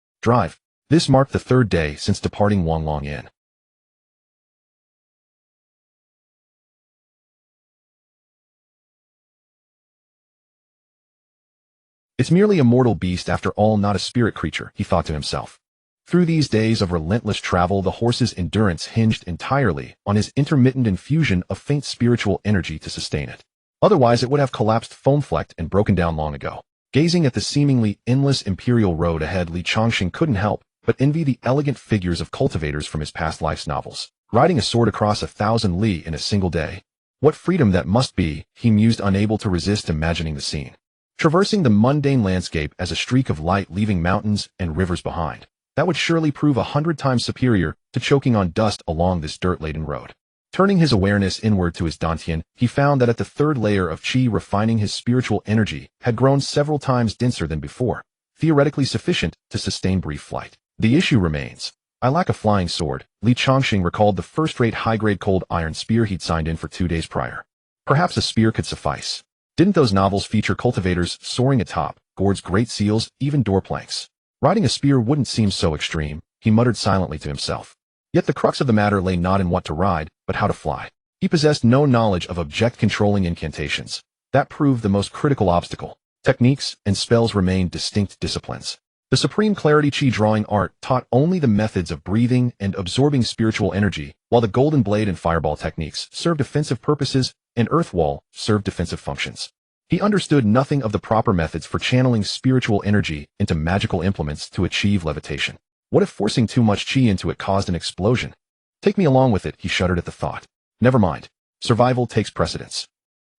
This marked the third day since departing Wanglong Inn. It's merely a mortal beast after all, not a spirit creature, he thought to himself. Through these days of relentless travel, the horse's endurance hinged entirely on his intermittent infusion of faint spiritual energy to sustain it. Otherwise, it would have collapsed foam-flecked and broken down long ago. Gazing at the seemingly endless imperial road ahead, Li Changsheng couldn't help but envy the elegant figures of cultivators from his past life's novels, riding a sword across 1,000 li in a single day. What freedom that must be, he mused, unable to resist imagining the scene. Traversing the mundane landscape as a streak of light, leaving mountains and rivers behind. That would surely prove 100 times superior to choking on dust along this dirt-laden road. Turning his awareness inward to his Dantian, he found that at the third layer of chi refining, his spiritual energy had grown several times denser than before, theoretically sufficient to sustain brief flight. The issue remains. I lack a flying sword. Li Changsheng recalled the first-rate high-grade cold iron spear he'd signed in for 2 days prior. Perhaps a spear could suffice. Didn't those novels feature cultivators soaring atop gourds, great seals, even door planks? Riding a spear wouldn't seem so extreme, he muttered silently to himself. Yet the crux of the matter lay not in what to ride, but how to fly. He possessed no knowledge of object-controlling incantations. That proved the most critical obstacle. Techniques and spells remained distinct disciplines. The supreme clarity chi drawing art taught only the methods of breathing and absorbing spiritual energy, while the golden blade and fireball techniques served offensive purposes and earth wall served defensive functions. He understood nothing of the proper methods for channeling spiritual energy into magical implements to achieve levitation. What if forcing too much chi into it caused an explosion? Take me along with it, he shuddered at the thought. Never mind. Survival takes precedence.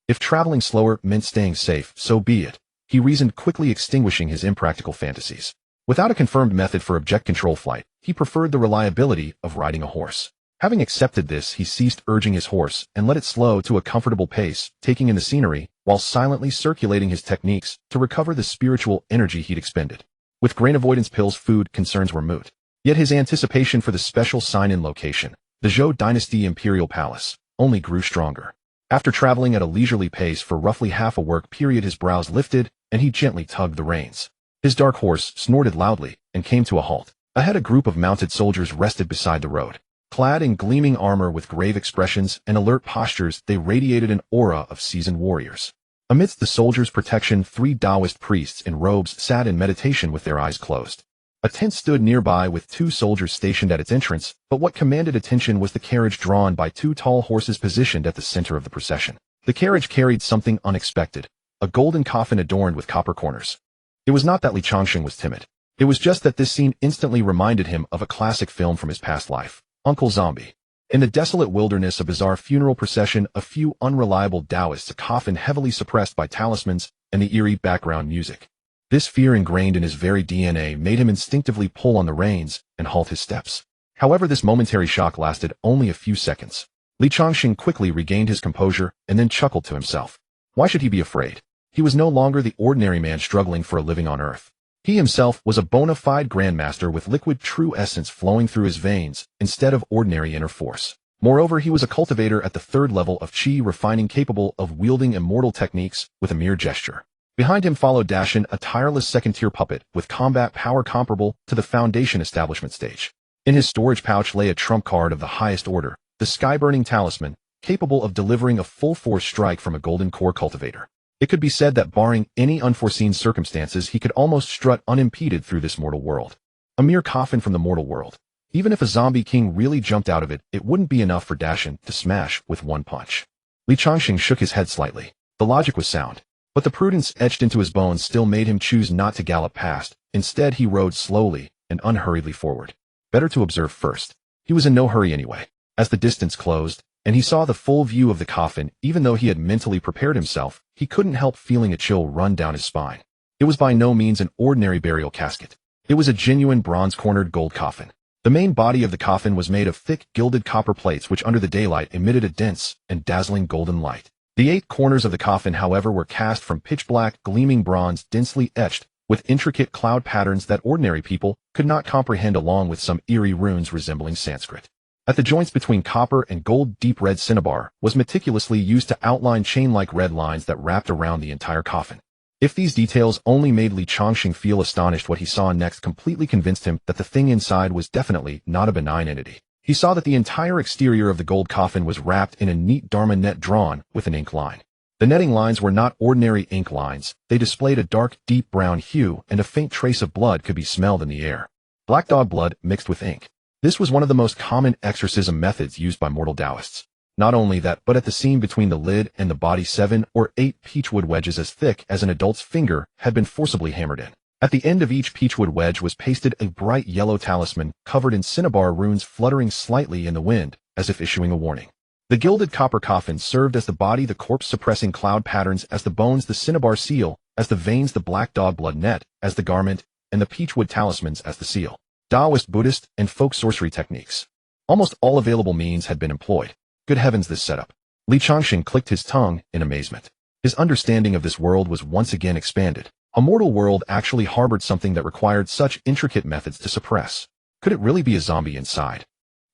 If traveling slower meant staying safe, so be it, he reasoned, quickly extinguishing his impractical fantasies. Without a confirmed method for object control flight, he preferred the reliability of riding a horse. Having accepted this, he ceased urging his horse and let it slow to a comfortable pace, taking in the scenery, while silently circulating his techniques to recover the spiritual energy he'd expended. With grain avoidance pills, food concerns were moot. Yet his anticipation for the special sign-in location, the Zhou Dynasty Imperial Palace, only grew stronger. After traveling at a leisurely pace for roughly half a work period, his brows lifted and he gently tugged the reins. His dark horse snorted loudly and came to a halt. Ahead, a group of mounted soldiers rested beside the road. Clad in gleaming armor with grave expressions and alert postures, they radiated an aura of seasoned warriors. Amidst the soldiers' protection, 3 Taoist priests in robes sat in meditation with their eyes closed. A tent stood nearby with 2 soldiers stationed at its entrance, but what commanded attention was the carriage drawn by 2 tall horses positioned at the center of the procession. The carriage carried something unexpected, a golden coffin adorned with copper corners. It was not that Li Changsheng was timid. It was just that this scene instantly reminded him of a classic film from his past life, Uncle Zombie. In the desolate wilderness, a bizarre funeral procession, a few unreliable Taoists, a coffin heavily suppressed by talismans, and the eerie background music. This fear ingrained in his very DNA made him instinctively pull on the reins and halt his steps. However, this momentary shock lasted only a few seconds. Li Changsheng quickly regained his composure and then chuckled to himself. Why should he be afraid? He was no longer the ordinary man struggling for a living on Earth. He himself was a bona fide grandmaster with liquid true essence flowing through his veins instead of ordinary inner force. Moreover, he was a cultivator at the 3rd level of Qi refining, capable of wielding immortal techniques with a mere gesture. Behind him followed Dashan, a tireless second-tier puppet with combat power comparable to the Foundation establishment stage. In his storage pouch lay a trump card of the highest order, the sky-burning talisman, capable of delivering a full-force strike from a golden core cultivator. It could be said that barring any unforeseen circumstances, he could almost strut unimpeded through this mortal world. A mere coffin from the mortal world. Even if a zombie king really jumped out of it, it wouldn't be enough for Dashan to smash with one punch. Li Changsheng shook his head slightly. The logic was sound, but the prudence etched into his bones still made him choose not to gallop past. Instead, he rode slowly and unhurriedly forward. Better to observe first. He was in no hurry anyway. As the distance closed, and he saw the full view of the coffin, even though he had mentally prepared himself, he couldn't help feeling a chill run down his spine. It was by no means an ordinary burial casket. It was a genuine bronze-cornered gold coffin. The main body of the coffin was made of thick, gilded copper plates which under the daylight emitted a dense and dazzling golden light. The 8 corners of the coffin, however, were cast from pitch-black, gleaming bronze, densely etched, with intricate cloud patterns that ordinary people could not comprehend, along with some eerie runes resembling Sanskrit. At the joints between copper and gold, deep red cinnabar was meticulously used to outline chain-like red lines that wrapped around the entire coffin. If these details only made Li Changsheng feel astonished, what he saw next completely convinced him that the thing inside was definitely not a benign entity. He saw that the entire exterior of the gold coffin was wrapped in a neat Dharma net drawn with an ink line. The netting lines were not ordinary ink lines. They displayed a dark, deep brown hue, and a faint trace of blood could be smelled in the air. Black dog blood mixed with ink. This was one of the most common exorcism methods used by mortal Taoists. Not only that, but at the seam between the lid and the body, 7 or 8 peachwood wedges as thick as an adult's finger had been forcibly hammered in. At the end of each peachwood wedge was pasted a bright yellow talisman covered in cinnabar runes fluttering slightly in the wind, as if issuing a warning. The gilded copper coffin served as the body, the corpse-suppressing cloud patterns as the bones, the cinnabar seal as the veins, the black dog blood net as the garment, and the peachwood talismans as the seal. Taoist, Buddhist, and folk sorcery techniques. Almost all available means had been employed. Good heavens, this setup. Li Changsheng clicked his tongue in amazement. His understanding of this world was once again expanded. A mortal world actually harbored something that required such intricate methods to suppress. Could it really be a zombie inside?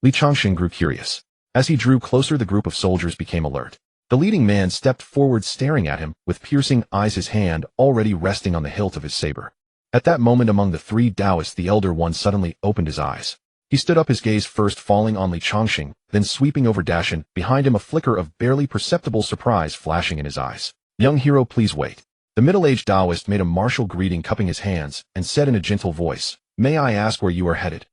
Li Changsheng grew curious. As he drew closer, the group of soldiers became alert. The leading man stepped forward, staring at him with piercing eyes, his hand already resting on the hilt of his saber. At that moment, among the 3 Taoists, the elder one suddenly opened his eyes. He stood up, his gaze first falling on Li Changsheng, then sweeping over Dashan, behind him, a flicker of barely perceptible surprise flashing in his eyes. "Young hero, please wait." The middle-aged Taoist made a martial greeting, cupping his hands, and said in a gentle voice, "May I ask where you are headed?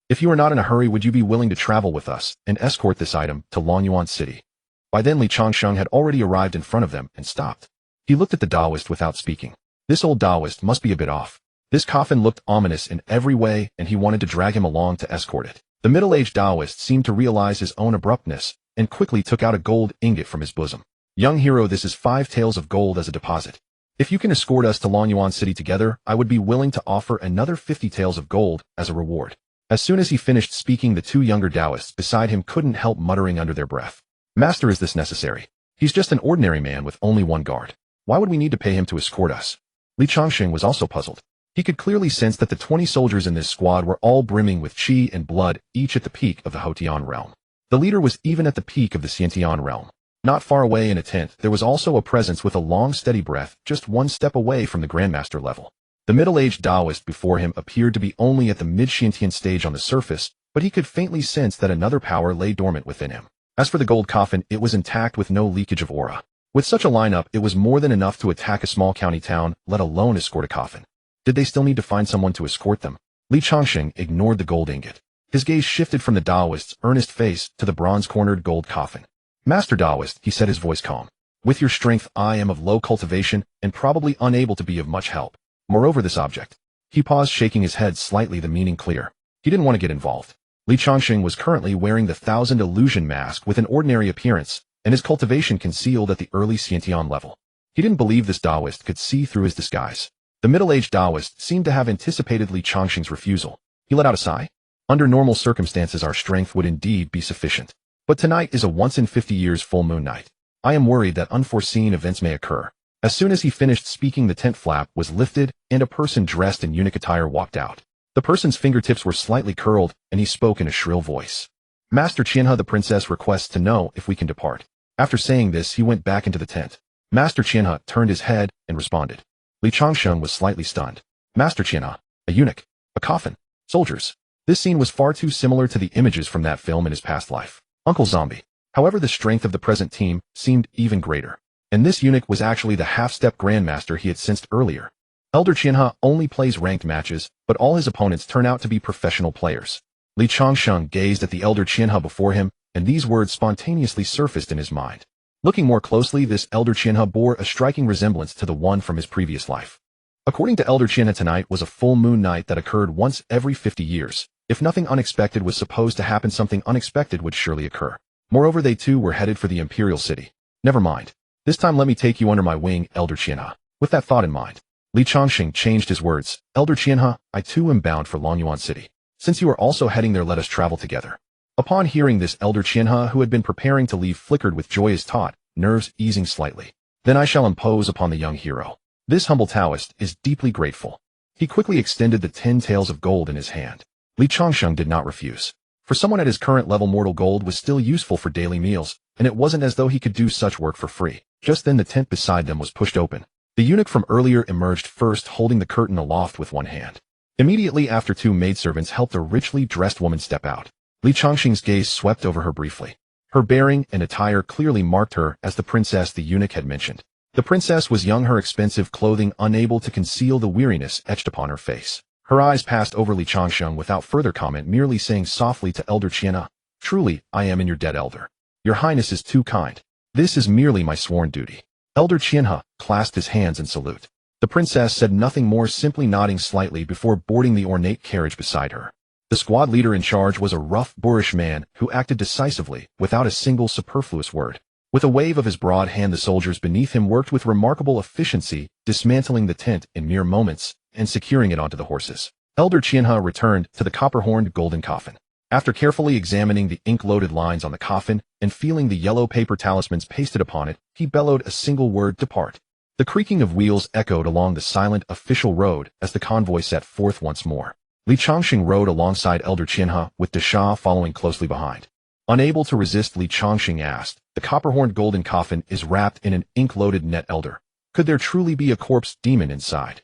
If you are not in a hurry, would you be willing to travel with us and escort this item to Longyuan City?" By then, Li Changsheng had already arrived in front of them and stopped. He looked at the Taoist without speaking. This old Taoist must be a bit off. This coffin looked ominous in every way, and he wanted to drag him along to escort it. The middle-aged Taoist seemed to realize his own abruptness and quickly took out a gold ingot from his bosom. "Young hero, this is 5 taels of gold as a deposit. If you can escort us to Longyuan City together, I would be willing to offer another 50 taels of gold as a reward." As soon as he finished speaking, the 2 younger Taoists beside him couldn't help muttering under their breath. "Master, is this necessary? He's just an ordinary man with only 1 guard. Why would we need to pay him to escort us?" Li Changsheng was also puzzled. He could clearly sense that the 20 soldiers in this squad were all brimming with qi and blood, each at the peak of the Hotian realm. The leader was even at the peak of the Xiantian realm. Not far away in a tent, there was also a presence with a long, steady breath, just 1 step away from the Grandmaster level. The middle-aged Taoist before him appeared to be only at the mid-Xiantian stage on the surface, but he could faintly sense that another power lay dormant within him. As for the gold coffin, it was intact with no leakage of aura. With such a lineup, it was more than enough to attack a small county town, let alone escort a coffin. Did they still need to find someone to escort them? Li Changsheng ignored the gold ingot. His gaze shifted from the Taoist's earnest face to the bronze-cornered gold coffin. Master Taoist, he said, his voice calm. With your strength, I am of low cultivation and probably unable to be of much help. Moreover, this object. He paused, shaking his head slightly, the meaning clear. He didn't want to get involved. Li Changsheng was currently wearing the Thousand Illusion mask with an ordinary appearance, and his cultivation concealed at the early Xiantian level. He didn't believe this Taoist could see through his disguise. The middle-aged Taoist seemed to have anticipated Li Changsheng's refusal. He let out a sigh. Under normal circumstances, our strength would indeed be sufficient. But tonight is a once-in-50 years full moon night. I am worried that unforeseen events may occur. As soon as he finished speaking, the tent flap was lifted, and a person dressed in eunuch attire walked out. The person's fingertips were slightly curled, and he spoke in a shrill voice. Master Qianhe, the princess requests to know if we can depart. After saying this, he went back into the tent. Master Qianhe turned his head and responded. Li Changsheng was slightly stunned. Master Qianhe, a eunuch, a coffin, soldiers. This scene was far too similar to the images from that film in his past life. Uncle Zombie. However, the strength of the present team seemed even greater. And this eunuch was actually the half-step grandmaster he had sensed earlier. Elder Qianhe only plays ranked matches, but all his opponents turn out to be professional players. Li Changsheng gazed at the Elder Qianhe before him, and these words spontaneously surfaced in his mind. Looking more closely, this Elder Qianhe bore a striking resemblance to the one from his previous life. According to Elder Qianhe, tonight was a full moon night that occurred once every 50 years. If nothing unexpected was supposed to happen, something unexpected would surely occur. Moreover, they too were headed for the Imperial City. Never mind. This time let me take you under my wing, Elder Qianhe. With that thought in mind, Li Changsheng changed his words. Elder Qianhe, I too am bound for Longyuan City. Since you are also heading there, let us travel together. Upon hearing this, Elder Qianhe, who had been preparing to leave, flickered with joy as taught, nerves easing slightly. Then I shall impose upon the young hero. This humble Taoist is deeply grateful. He quickly extended the 10 taels of gold in his hand. Li Changsheng did not refuse. For someone at his current level, mortal gold was still useful for daily meals, and it wasn't as though he could do such work for free. Just then the tent beside them was pushed open. The eunuch from earlier emerged first, holding the curtain aloft with one hand. Immediately after, 2 maidservants helped a richly dressed woman step out. Li Changsheng's gaze swept over her briefly. Her bearing and attire clearly marked her as the princess the eunuch had mentioned. The princess was young, her expensive clothing unable to conceal the weariness etched upon her face. Her eyes passed over Li Changsheng without further comment, merely saying softly to Elder Qianhe, Truly, I am in your debt, Elder. Your Highness is too kind. This is merely my sworn duty. Elder Qianhe clasped his hands in salute. The princess said nothing more, simply nodding slightly before boarding the ornate carriage beside her. The squad leader in charge was a rough, boorish man who acted decisively, without a single superfluous word. With a wave of his broad hand, the soldiers beneath him worked with remarkable efficiency, dismantling the tent in mere moments and securing it onto the horses. Elder Qianhe returned to the copper-horned golden coffin. After carefully examining the ink-loaded lines on the coffin and feeling the yellow paper talismans pasted upon it, he bellowed a single word: depart. The creaking of wheels echoed along the silent official road as the convoy set forth once more. Li Changsheng rode alongside Elder Qianhe, with Desha following closely behind. Unable to resist, Li Changsheng asked, The copper-horned golden coffin is wrapped in an ink-loaded net, Elder. Could there truly be a corpse demon inside?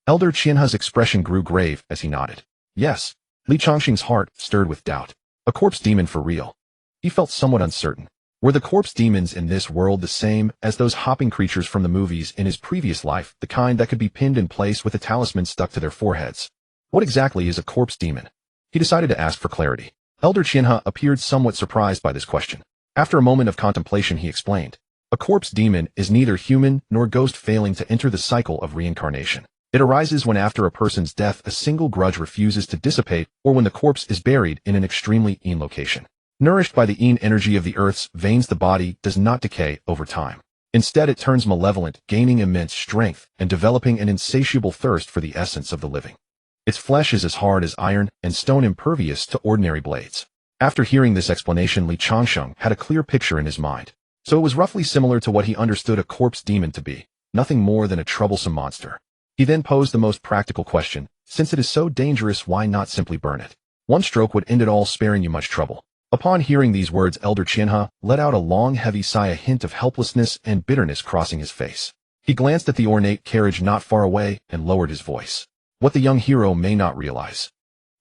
Elder Qianhe's expression grew grave as he nodded. Yes. Li Changsheng's heart stirred with doubt. A corpse demon for real? He felt somewhat uncertain. Were the corpse demons in this world the same as those hopping creatures from the movies in his previous life, the kind that could be pinned in place with a talisman stuck to their foreheads? What exactly is a corpse demon? He decided to ask for clarity. Elder Qianhe appeared somewhat surprised by this question. After a moment of contemplation, he explained. A corpse demon is neither human nor ghost, failing to enter the cycle of reincarnation. It arises when, after a person's death, a single grudge refuses to dissipate, or when the corpse is buried in an extremely yin location. Nourished by the yin energy of the earth's veins, the body does not decay over time. Instead, it turns malevolent, gaining immense strength and developing an insatiable thirst for the essence of the living. Its flesh is as hard as iron and stone, impervious to ordinary blades. After hearing this explanation, Li Changsheng had a clear picture in his mind. So it was roughly similar to what he understood a corpse demon to be, nothing more than a troublesome monster. He then posed the most practical question: since it is so dangerous, why not simply burn it? One stroke would end it all, sparing you much trouble. Upon hearing these words, Elder Qianhe let out a long, heavy sigh, a hint of helplessness and bitterness crossing his face. He glanced at the ornate carriage not far away and lowered his voice. What the young hero may not realize.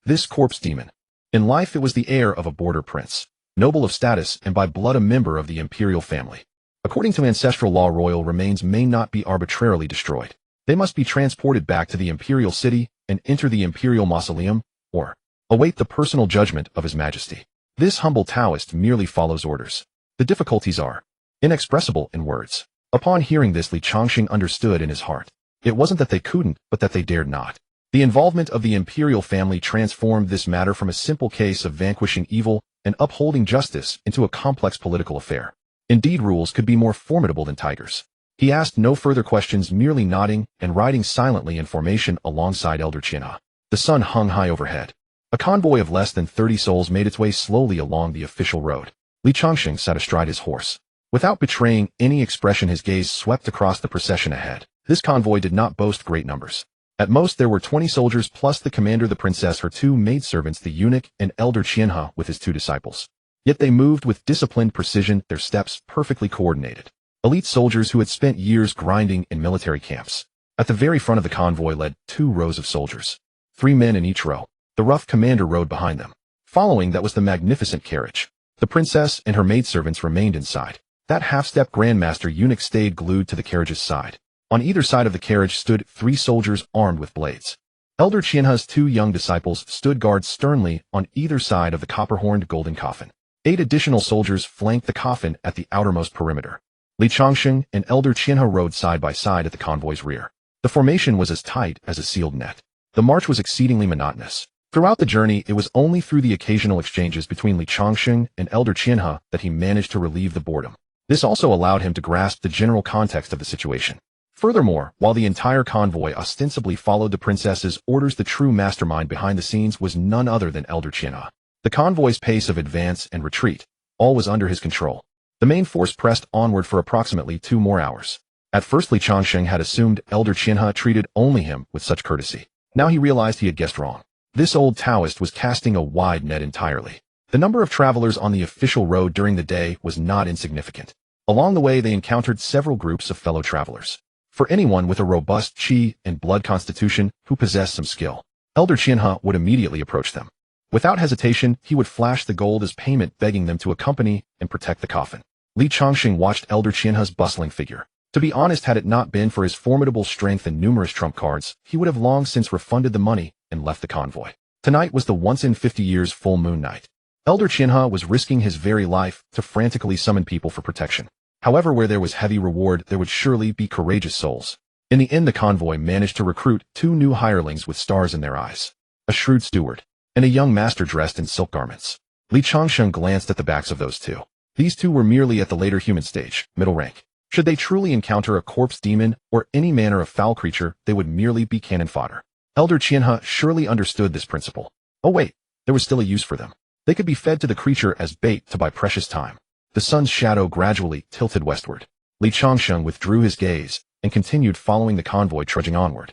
This corpse demon. In life, it was the heir of a border prince, noble of status and by blood a member of the imperial family. According to ancestral law, royal remains may not be arbitrarily destroyed. They must be transported back to the imperial city and enter the imperial mausoleum, or await the personal judgment of His Majesty. This humble Taoist merely follows orders. The difficulties are inexpressible in words. Upon hearing this, Li Changsheng understood in his heart. It wasn't that they couldn't, but that they dared not. The involvement of the imperial family transformed this matter from a simple case of vanquishing evil and upholding justice into a complex political affair. Indeed, rules could be more formidable than tigers. He asked no further questions, merely nodding and riding silently in formation alongside Elder Qianhe. The sun hung high overhead. A convoy of less than 30 souls made its way slowly along the official road. Li Changsheng sat astride his horse. Without betraying any expression, his gaze swept across the procession ahead. This convoy did not boast great numbers. At most, there were 20 soldiers plus the commander, the princess, her 2 maidservants, the eunuch, and Elder Qianhe with his 2 disciples. Yet they moved with disciplined precision, their steps perfectly coordinated. Elite soldiers who had spent years grinding in military camps. At the very front of the convoy led 2 rows of soldiers. 3 men in each row. The rough commander rode behind them. Following that was the magnificent carriage. The princess and her maidservants remained inside. That half-step grandmaster eunuch stayed glued to the carriage's side. On either side of the carriage stood 3 soldiers armed with blades. Elder Qianhe's 2 young disciples stood guard sternly on either side of the copper-horned golden coffin. 8 additional soldiers flanked the coffin at the outermost perimeter. Li Changsheng and Elder Qianhe rode side by side at the convoy's rear. The formation was as tight as a sealed net. The march was exceedingly monotonous. Throughout the journey, it was only through the occasional exchanges between Li Changsheng and Elder Qianhe that he managed to relieve the boredom. This also allowed him to grasp the general context of the situation. Furthermore, while the entire convoy ostensibly followed the princess's orders, the true mastermind behind the scenes was none other than Elder Qianhe. The convoy's pace of advance and retreat, all was under his control. The main force pressed onward for approximately 2 more hours. At first, Li Changsheng had assumed Elder Qianhe treated only him with such courtesy. Now he realized he had guessed wrong. This old Taoist was casting a wide net entirely. The number of travelers on the official road during the day was not insignificant. Along the way, they encountered several groups of fellow travelers. For anyone with a robust qi and blood constitution who possessed some skill, Elder Qianhe would immediately approach them. Without hesitation, he would flash the gold as payment, begging them to accompany and protect the coffin. Li Changsheng watched Elder Qianhe's bustling figure. To be honest, had it not been for his formidable strength and numerous trump cards, he would have long since refunded the money and left the convoy. Tonight was the once-in-50 years full moon night. Elder Qianhe was risking his very life to frantically summon people for protection. However, where there was heavy reward, there would surely be courageous souls. In the end, the convoy managed to recruit 2 new hirelings with stars in their eyes. A shrewd steward, and a young master dressed in silk garments. Li Changsheng glanced at the backs of those 2. These 2 were merely at the later human stage, middle rank. Should they truly encounter a corpse demon or any manner of foul creature, they would merely be cannon fodder. Elder Qianhe surely understood this principle. Oh wait, there was still a use for them. They could be fed to the creature as bait to buy precious time. The sun's shadow gradually tilted westward. Li Changsheng withdrew his gaze and continued following the convoy trudging onward.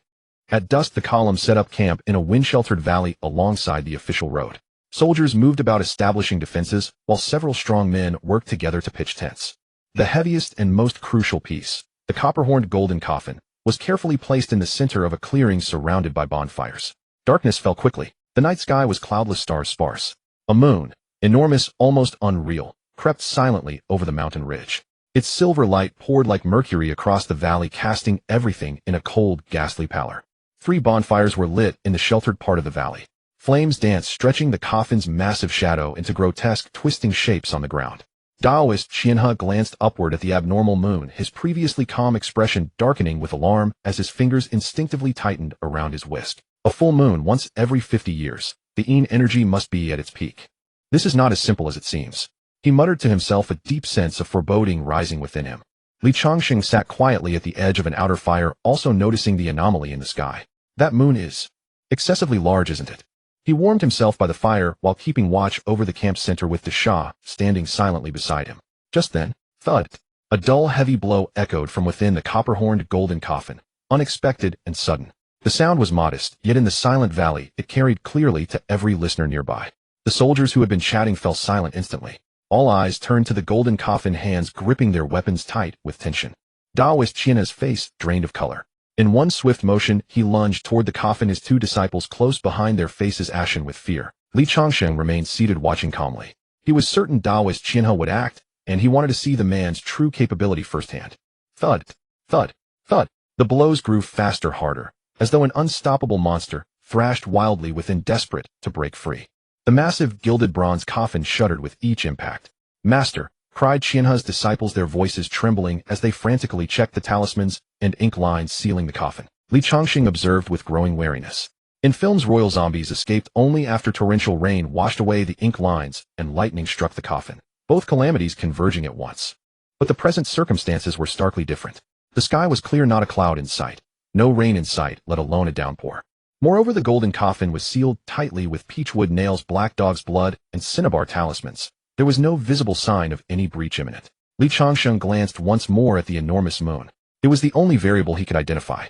At dusk, the column set up camp in a wind-sheltered valley alongside the official road. Soldiers moved about establishing defenses, while several strong men worked together to pitch tents. The heaviest and most crucial piece, the copper-horned golden coffin, was carefully placed in the center of a clearing surrounded by bonfires. Darkness fell quickly. The night sky was cloudless, stars sparse. A moon, enormous, almost unreal, crept silently over the mountain ridge. Its silver light poured like mercury across the valley, casting everything in a cold, ghastly pallor. 3 bonfires were lit in the sheltered part of the valley. Flames danced, stretching the coffin's massive shadow into grotesque, twisting shapes on the ground. Taoist Qianhe glanced upward at the abnormal moon, his previously calm expression darkening with alarm as his fingers instinctively tightened around his whisk. A full moon once every 50 years. The yin energy must be at its peak. This is not as simple as it seems. He muttered to himself, a deep sense of foreboding rising within him. Li Changsheng sat quietly at the edge of an outer fire, also noticing the anomaly in the sky. That moon is excessively large, isn't it? He warmed himself by the fire while keeping watch over the camp center with the Shah standing silently beside him. Just then, thud! A dull, heavy blow echoed from within the copper-horned golden coffin, unexpected and sudden. The sound was modest, yet in the silent valley, it carried clearly to every listener nearby. The soldiers who had been chatting fell silent instantly. All eyes turned to the golden coffin, hands gripping their weapons tight with tension. Taoist Qianhe's face drained of color. In one swift motion, he lunged toward the coffin, his 2 disciples close behind, their faces ashen with fear. Li Changsheng remained seated, watching calmly. He was certain Taoist Qianhe would act, and he wanted to see the man's true capability firsthand. Thud, thud, thud. The blows grew faster, harder, as though an unstoppable monster thrashed wildly within, desperate to break free. The massive gilded bronze coffin shuddered with each impact. "Master," cried Qianhe's disciples, their voices trembling as they frantically checked the talismans and ink lines sealing the coffin. Li Changsheng observed with growing wariness. In films, royal zombies escaped only after torrential rain washed away the ink lines and lightning struck the coffin, both calamities converging at once. But the present circumstances were starkly different. The sky was clear, not a cloud in sight. No rain in sight, let alone a downpour. Moreover, the golden coffin was sealed tightly with peachwood nails, black dog's blood, and cinnabar talismans. There was no visible sign of any breach imminent. Li Changsheng glanced once more at the enormous moon. It was the only variable he could identify.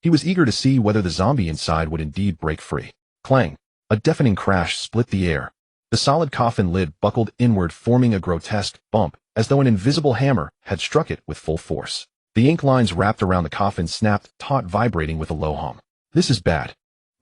He was eager to see whether the zombie inside would indeed break free. Clang! A deafening crash split the air. The solid coffin lid buckled inward, forming a grotesque bump, as though an invisible hammer had struck it with full force. The ink lines wrapped around the coffin snapped, taut, vibrating with a low hum. "This is bad."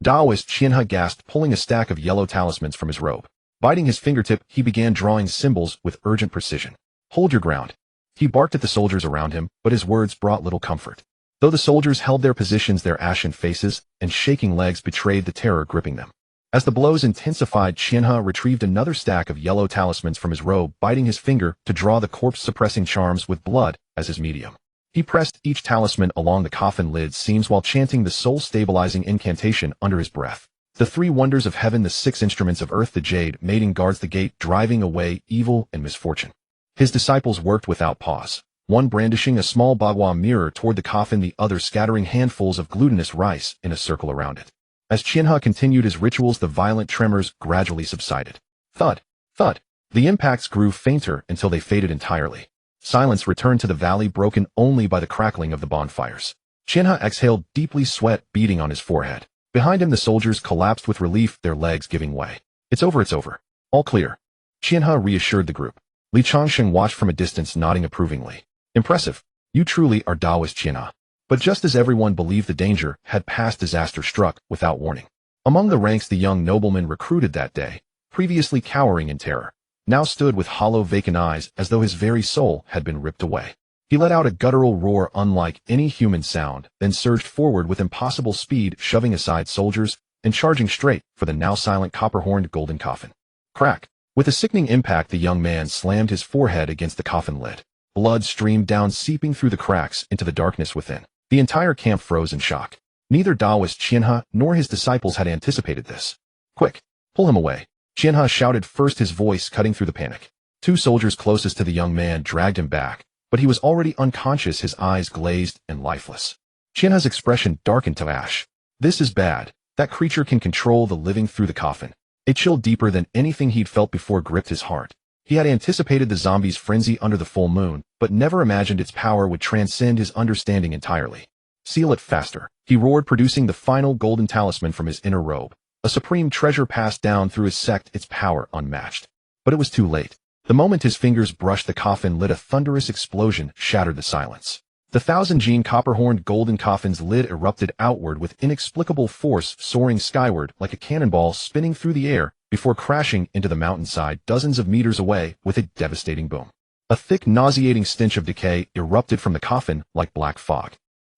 Taoist Qianhe gasped, pulling a stack of yellow talismans from his robe. Biting his fingertip, he began drawing symbols with urgent precision. "Hold your ground." He barked at the soldiers around him, but his words brought little comfort. Though the soldiers held their positions, their ashen faces and shaking legs betrayed the terror gripping them. As the blows intensified, Qianhe retrieved another stack of yellow talismans from his robe, biting his finger to draw the corpse-suppressing charms with blood as his medium. He pressed each talisman along the coffin lid seams while chanting the soul-stabilizing incantation under his breath. The three wonders of heaven, the six instruments of earth, the jade maiden guards the gate, driving away evil and misfortune. His disciples worked without pause, one brandishing a small bagua mirror toward the coffin, the other scattering handfuls of glutinous rice in a circle around it. As Qianhe continued his rituals, the violent tremors gradually subsided. Thud, thud. The impacts grew fainter until they faded entirely. Silence returned to the valley, broken only by the crackling of the bonfires. Qianhe exhaled deeply, sweat beading on his forehead. Behind him, the soldiers collapsed with relief, their legs giving way. It's over, it's over. All clear." Qianhe reassured the group. Li Changsheng watched from a distance, nodding approvingly. "Impressive. You truly are Taoist, Qianhe." But just as everyone believed the danger had passed, disaster struck without warning. Among the ranks, the young nobleman recruited that day, previously cowering in terror, now stood with hollow, vacant eyes as though his very soul had been ripped away. He let out a guttural roar unlike any human sound, then surged forward with impossible speed, shoving aside soldiers and charging straight for the now silent copper-horned golden coffin. Crack! With a sickening impact, the young man slammed his forehead against the coffin lid. Blood streamed down, seeping through the cracks into the darkness within. The entire camp froze in shock. Neither Taoist Qianhe nor his disciples had anticipated this. "Quick! Pull him away!" Qianhe shouted, first, his voice cutting through the panic. Two soldiers closest to the young man dragged him back, but he was already unconscious, his eyes glazed and lifeless. Qianhe's expression darkened to ash. "This is bad. That creature can control the living through the coffin." A chill deeper than anything he'd felt before gripped his heart. He had anticipated the zombie's frenzy under the full moon, but never imagined its power would transcend his understanding entirely. "Seal it faster," he roared, producing the final golden talisman from his inner robe. A supreme treasure passed down through his sect, its power unmatched. But it was too late. The moment his fingers brushed the coffin lid, a thunderous explosion shattered the silence. The 1,000-gene copper-horned golden coffin's lid erupted outward with inexplicable force, soaring skyward like a cannonball spinning through the air before crashing into the mountainside dozens of meters away with a devastating boom. A thick, nauseating stench of decay erupted from the coffin like black fog.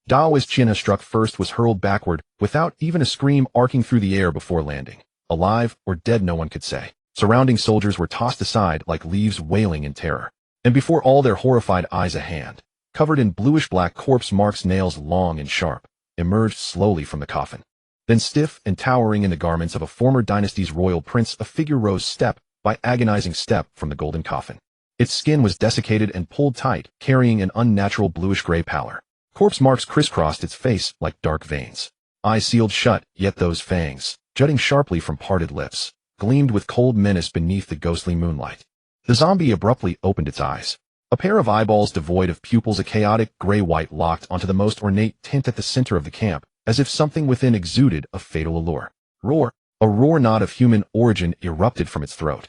Taoist Qianhe, struck first, was hurled backward, without even a scream arcing through the air before landing. Alive or dead, no one could say. Surrounding soldiers were tossed aside like leaves, wailing in terror. And before all their horrified eyes, a hand, covered in bluish-black corpse marks, nails long and sharp, emerged slowly from the coffin. Then, stiff and towering in the garments of a former dynasty's royal prince, a figure rose step by agonizing step from the golden coffin. Its skin was desiccated and pulled tight, carrying an unnatural bluish-gray pallor. Corpse marks crisscrossed its face like dark veins. Eyes sealed shut, yet those fangs, jutting sharply from parted lips, gleamed with cold menace beneath the ghostly moonlight. The zombie abruptly opened its eyes. A pair of eyeballs devoid of pupils, a chaotic gray-white, locked onto the most ornate tint at the center of the camp, as if something within exuded a fatal allure. Roar! A roar not of human origin erupted from its throat.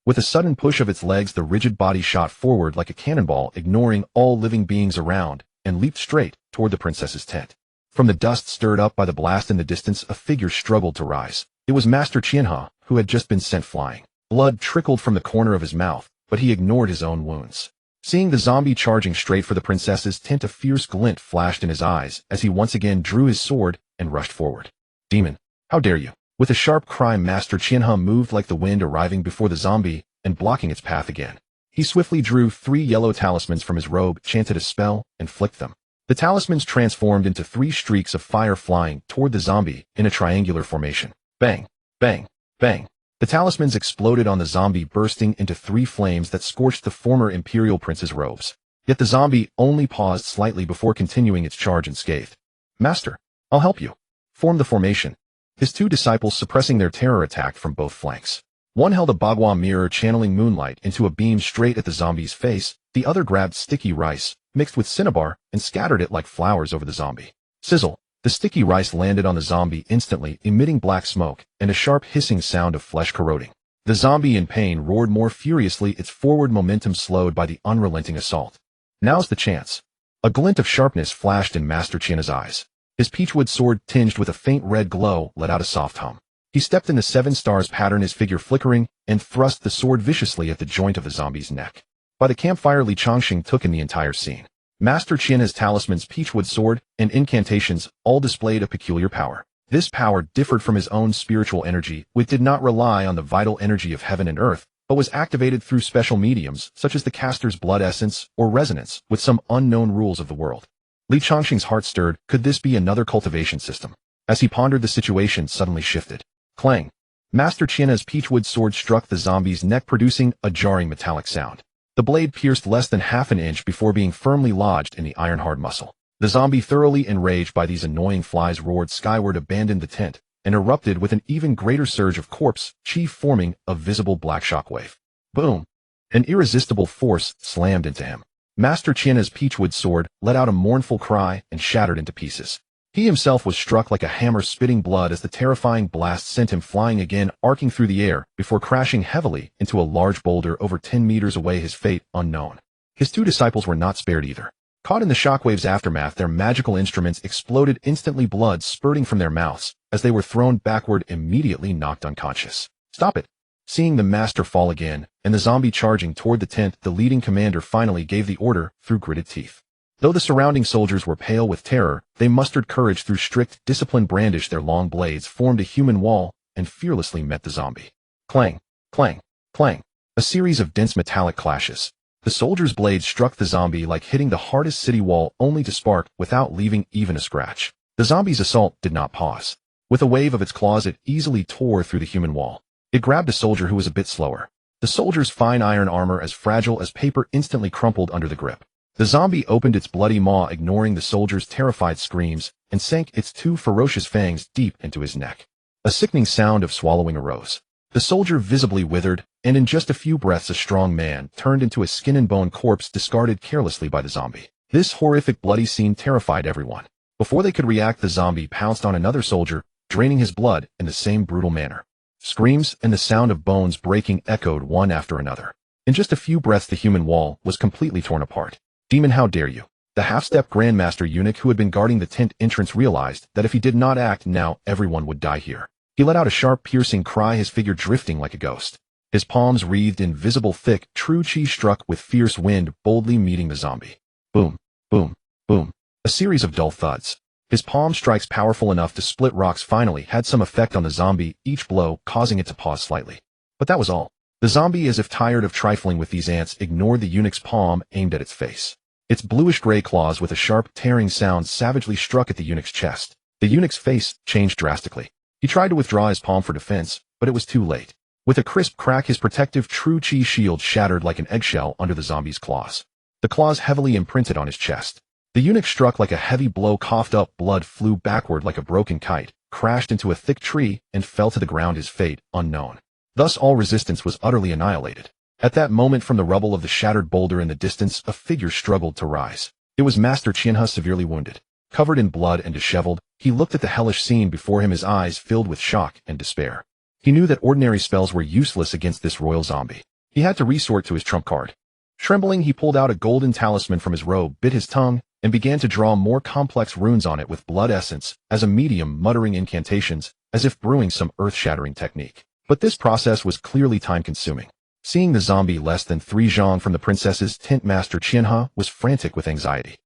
With a sudden push of its legs, the rigid body shot forward like a cannonball, ignoring all living beings around, and leaped straight toward the princess's tent. From the dust stirred up by the blast in the distance, a figure struggled to rise. It was Master Qianhe, who had just been sent flying. Blood trickled from the corner of his mouth, but he ignored his own wounds. Seeing the zombie charging straight for the princess's tent, a fierce glint flashed in his eyes as he once again drew his sword and rushed forward. Demon, how dare you? With a sharp cry, Master Qianhe moved like the wind, arriving before the zombie and blocking its path again. He swiftly drew 3 yellow talismans from his robe, chanted a spell, and flicked them. The talismans transformed into 3 streaks of fire flying toward the zombie in a triangular formation. Bang, bang, bang. The talismans exploded on the zombie, bursting into 3 flames that scorched the former imperial prince's robes. Yet the zombie only paused slightly before continuing its charge unscathed. Master, I'll help you. Form the formation. His 2 disciples suppressing their terror attacked from both flanks. One held a bagua mirror, channeling moonlight into a beam straight at the zombie's face. The other grabbed sticky rice, mixed with cinnabar, and scattered it like flowers over the zombie. Sizzle. The sticky rice landed on the zombie instantly, emitting black smoke and a sharp hissing sound of flesh corroding. The zombie, in pain, roared more furiously, its forward momentum slowed by the unrelenting assault. Now's the chance. A glint of sharpness flashed in Master Qianhe's eyes. His peachwood sword, tinged with a faint red glow, let out a soft hum. He stepped in the 7 stars pattern, his figure flickering, and thrust the sword viciously at the joint of the zombie's neck. By the campfire, Changsheng took in the entire scene. Master Qianhe's talismans, peachwood sword, and incantations all displayed a peculiar power. This power differed from his own spiritual energy, which did not rely on the vital energy of heaven and earth, but was activated through special mediums, such as the caster's blood essence or resonance, with some unknown rules of the world. Changsheng's heart stirred. Could this be another cultivation system? As he pondered, the situation suddenly shifted. Clang! Master Qianhe's peachwood sword struck the zombie's neck, producing a jarring metallic sound. The blade pierced less than half an inch before being firmly lodged in the iron-hard muscle. The zombie, thoroughly enraged by these annoying flies, roared skyward, abandoned the tent, and erupted with an even greater surge of corpse chi, forming a visible black shockwave. Boom! An irresistible force slammed into him. Master Qianhe's peachwood sword let out a mournful cry and shattered into pieces. He himself was struck like a hammer, spitting blood as the terrifying blast sent him flying again, arcing through the air before crashing heavily into a large boulder over 10 meters away, his fate unknown. His 2 disciples were not spared either. Caught in the shockwave's aftermath, their magical instruments exploded instantly, blood spurting from their mouths as they were thrown backward, immediately knocked unconscious. Stop it! Seeing the master fall again and the zombie charging toward the tent, the leading commander finally gave the order through gritted teeth. Though the surrounding soldiers were pale with terror, they mustered courage through strict discipline, brandished their long blades, formed a human wall, and fearlessly met the zombie. Clang, clang, clang. A series of dense metallic clashes. The soldiers' blades struck the zombie like hitting the hardest city wall, only to spark without leaving even a scratch. The zombie's assault did not pause. With a wave of its claws, it easily tore through the human wall. It grabbed a soldier who was a bit slower. The soldier's fine iron armor, as fragile as paper, instantly crumpled under the grip. The zombie opened its bloody maw, ignoring the soldier's terrified screams, and sank its 2 ferocious fangs deep into his neck. A sickening sound of swallowing arose. The soldier visibly withered, and in just a few breaths a strong man turned into a skin-and-bone corpse, discarded carelessly by the zombie. This horrific bloody scene terrified everyone. Before they could react, the zombie pounced on another soldier, draining his blood in the same brutal manner. Screams and the sound of bones breaking echoed one after another. In just a few breaths, the human wall was completely torn apart. Demon, how dare you? The half-step Grandmaster eunuch who had been guarding the tent entrance realized that if he did not act now, everyone would die here. He let out a sharp, piercing cry, his figure drifting like a ghost. His palms wreathed in visible thick, true chi, struck with fierce wind, boldly meeting the zombie. Boom, boom, boom. A series of dull thuds. His palm strikes, powerful enough to split rocks, finally had some effect on the zombie, each blow causing it to pause slightly. But that was all. The zombie, as if tired of trifling with these ants, ignored the eunuch's palm aimed at its face. Its bluish-gray claws, with a sharp, tearing sound, savagely struck at the eunuch's chest. The eunuch's face changed drastically. He tried to withdraw his palm for defense, but it was too late. With a crisp crack, his protective true chi shield shattered like an eggshell under the zombie's claws. The claws heavily imprinted on his chest. The eunuch struck like a heavy blow, coughed up blood, flew backward like a broken kite, crashed into a thick tree, and fell to the ground, his fate unknown. Thus all resistance was utterly annihilated. At that moment, from the rubble of the shattered boulder in the distance, a figure struggled to rise. It was Master Qianhe, severely wounded. Covered in blood and disheveled, he looked at the hellish scene before him, his eyes filled with shock and despair. He knew that ordinary spells were useless against this royal zombie. He had to resort to his trump card. Trembling, he pulled out a golden talisman from his robe, bit his tongue, and began to draw more complex runes on it with blood essence, as a medium, muttering incantations, as if brewing some earth-shattering technique. But this process was clearly time-consuming. Seeing the zombie less than 3 zhang from the princess's tent, Master Qianhe was frantic with anxiety.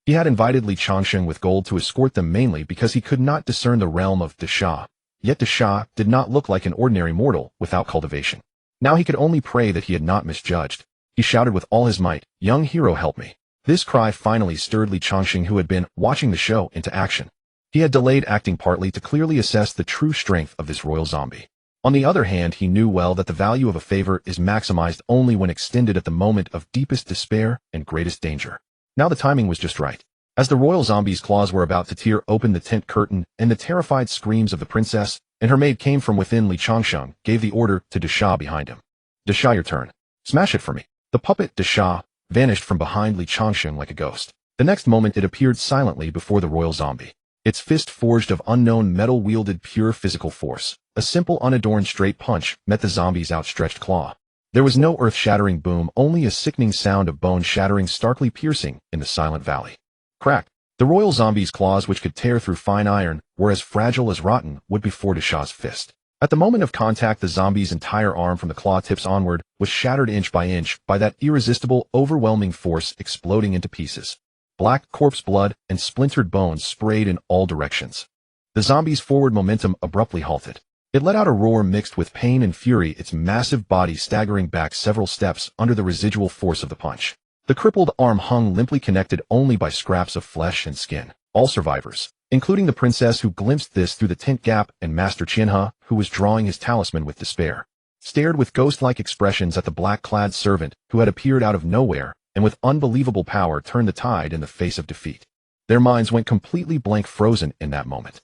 He had invited Li Changsheng with gold to escort them mainly because he could not discern the realm of Desha. Yet Desha did not look like an ordinary mortal without cultivation. Now he could only pray that he had not misjudged. He shouted with all his might, "Young hero, help me." This cry finally stirred Li Changsheng, who had been watching the show, into action. He had delayed acting partly to clearly assess the true strength of this royal zombie. On the other hand, he knew well that the value of a favor is maximized only when extended at the moment of deepest despair and greatest danger. Now the timing was just right. As the royal zombie's claws were about to tear open the tent curtain and the terrified screams of the princess and her maid came from within, Li Changsheng gave the order to Desha behind him. "Desha, your turn. Smash it for me." The puppet Desha vanished from behind Li Changsheng like a ghost. The next moment it appeared silently before the royal zombie. Its fist forged of unknown metal wielded pure physical force. A simple unadorned straight punch met the zombie's outstretched claw. There was no earth-shattering boom, only a sickening sound of bone shattering, starkly piercing in the silent valley. Crack! The royal zombie's claws, which could tear through fine iron, were as fragile as rotten wood before Desha's fist. At the moment of contact, the zombie's entire arm from the claw tips onward was shattered inch by that irresistible, overwhelming force, exploding into pieces. Black corpse blood and splintered bones sprayed in all directions. The zombie's forward momentum abruptly halted. It let out a roar mixed with pain and fury, its massive body staggering back several steps under the residual force of the punch. The crippled arm hung limply, connected only by scraps of flesh and skin. All survivors, including the princess who glimpsed this through the tent gap and Master Qianhe, who was drawing his talisman with despair, stared with ghost-like expressions at the black-clad servant who had appeared out of nowhere and with unbelievable power turned the tide in the face of defeat. Their minds went completely blank, frozen in that moment.